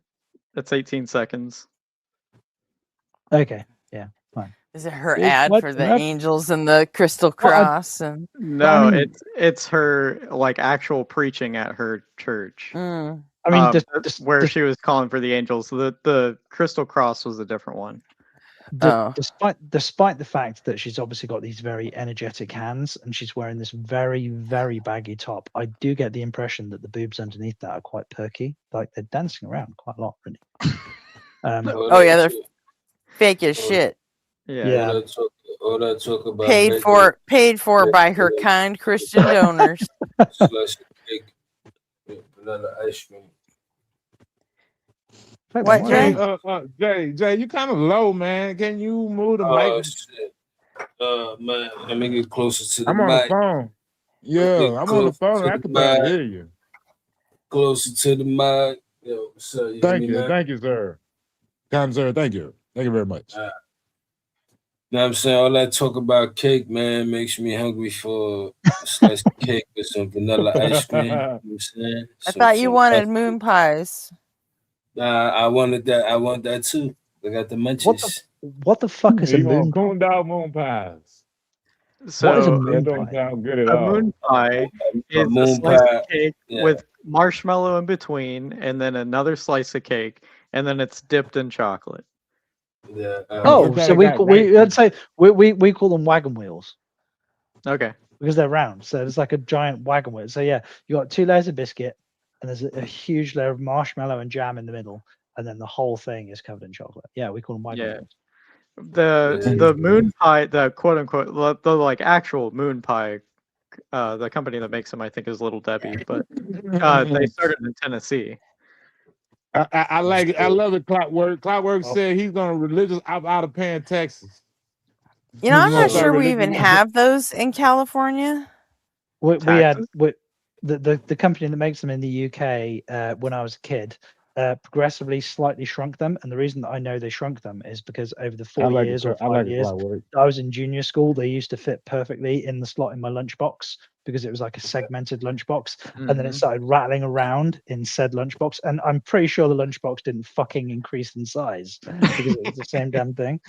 It's 18 seconds. Okay, yeah, fine. Is it her ad for the angels and the crystal cross? And No, it's her like actual preaching at her church. I mean, where she was calling for the angels. The crystal cross was a different one. Despite the fact that she's obviously got these very energetic hands and she's wearing this very, very baggy top, I do get the impression that the boobs underneath that are quite perky. Like they're dancing around quite a lot, really. Oh yeah, they're fake as shit. Yeah. All that talk about Paid for by her kind Christian donors. Slice of cake, vanilla ice cream. What, Jay? Jay, you kind of low, man. Can you move the mic? Shit. Man, let me get closer to the I'm on mic. the phone. Yeah, I'm on the phone. I can barely hear you. Closer to the mic. Yo, what's up? Thank you, sir. Kind sir, thank you very much. Know what I'm saying? All that talk about cake, man, makes me hungry for a slice of cake with some vanilla ice cream. You know what I'm saying? I thought you wanted moon pies. I wanted that. I want that too. I got the munchies. What the fuck is a moon? Coon dog moon pies. So what is a moon that don't pie? sound good at a all. moon pie is moon a slice pie, of cake with marshmallow in between, and then another slice of cake, and then it's dipped in chocolate. Yeah. So let's say we call them wagon wheels. Okay. Because they're round, so it's like a giant wagon wheel. So yeah, you got 2 layers of biscuit, and there's a huge layer of marshmallow and jam in the middle, and then the whole thing is covered in chocolate. Yeah, we call them wagon wheels. The moon pie, the quote unquote, the like actual moon pie, the company that makes them, I think, is Little Debbie, but they started in Tennessee. I like it. I love it. Clockwork said he's gonna religious out of paying taxes. You know, I'm not sure we even have those in California. We had the company that makes them in the UK when I was a kid progressively slightly shrunk them, and the reason that I know they shrunk them is because over the 4 years or 5 years I was in junior school, they used to fit perfectly in the slot in my lunchbox because it was like a segmented lunchbox, and then it started rattling around in said lunchbox, and I'm pretty sure the lunchbox didn't fucking increase in size because it was the same damn thing.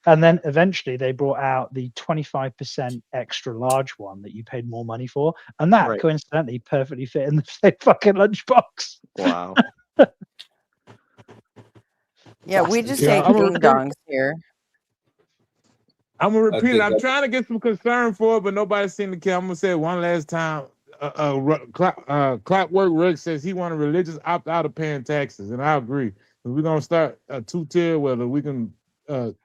And then eventually they brought out the 25% extra large one that you paid more money for. And that coincidentally perfectly fit in the same fucking lunchbox. Wow. Yeah, we just ate ding dongs here. I'm gonna repeat it. I'm trying to get some concern for it, but nobody seemed to care. I'm gonna say it one last time. Clockwork Rick says he want a religious opt out of paying taxes, and I agree. We're gonna start a 2-tier whether we can choose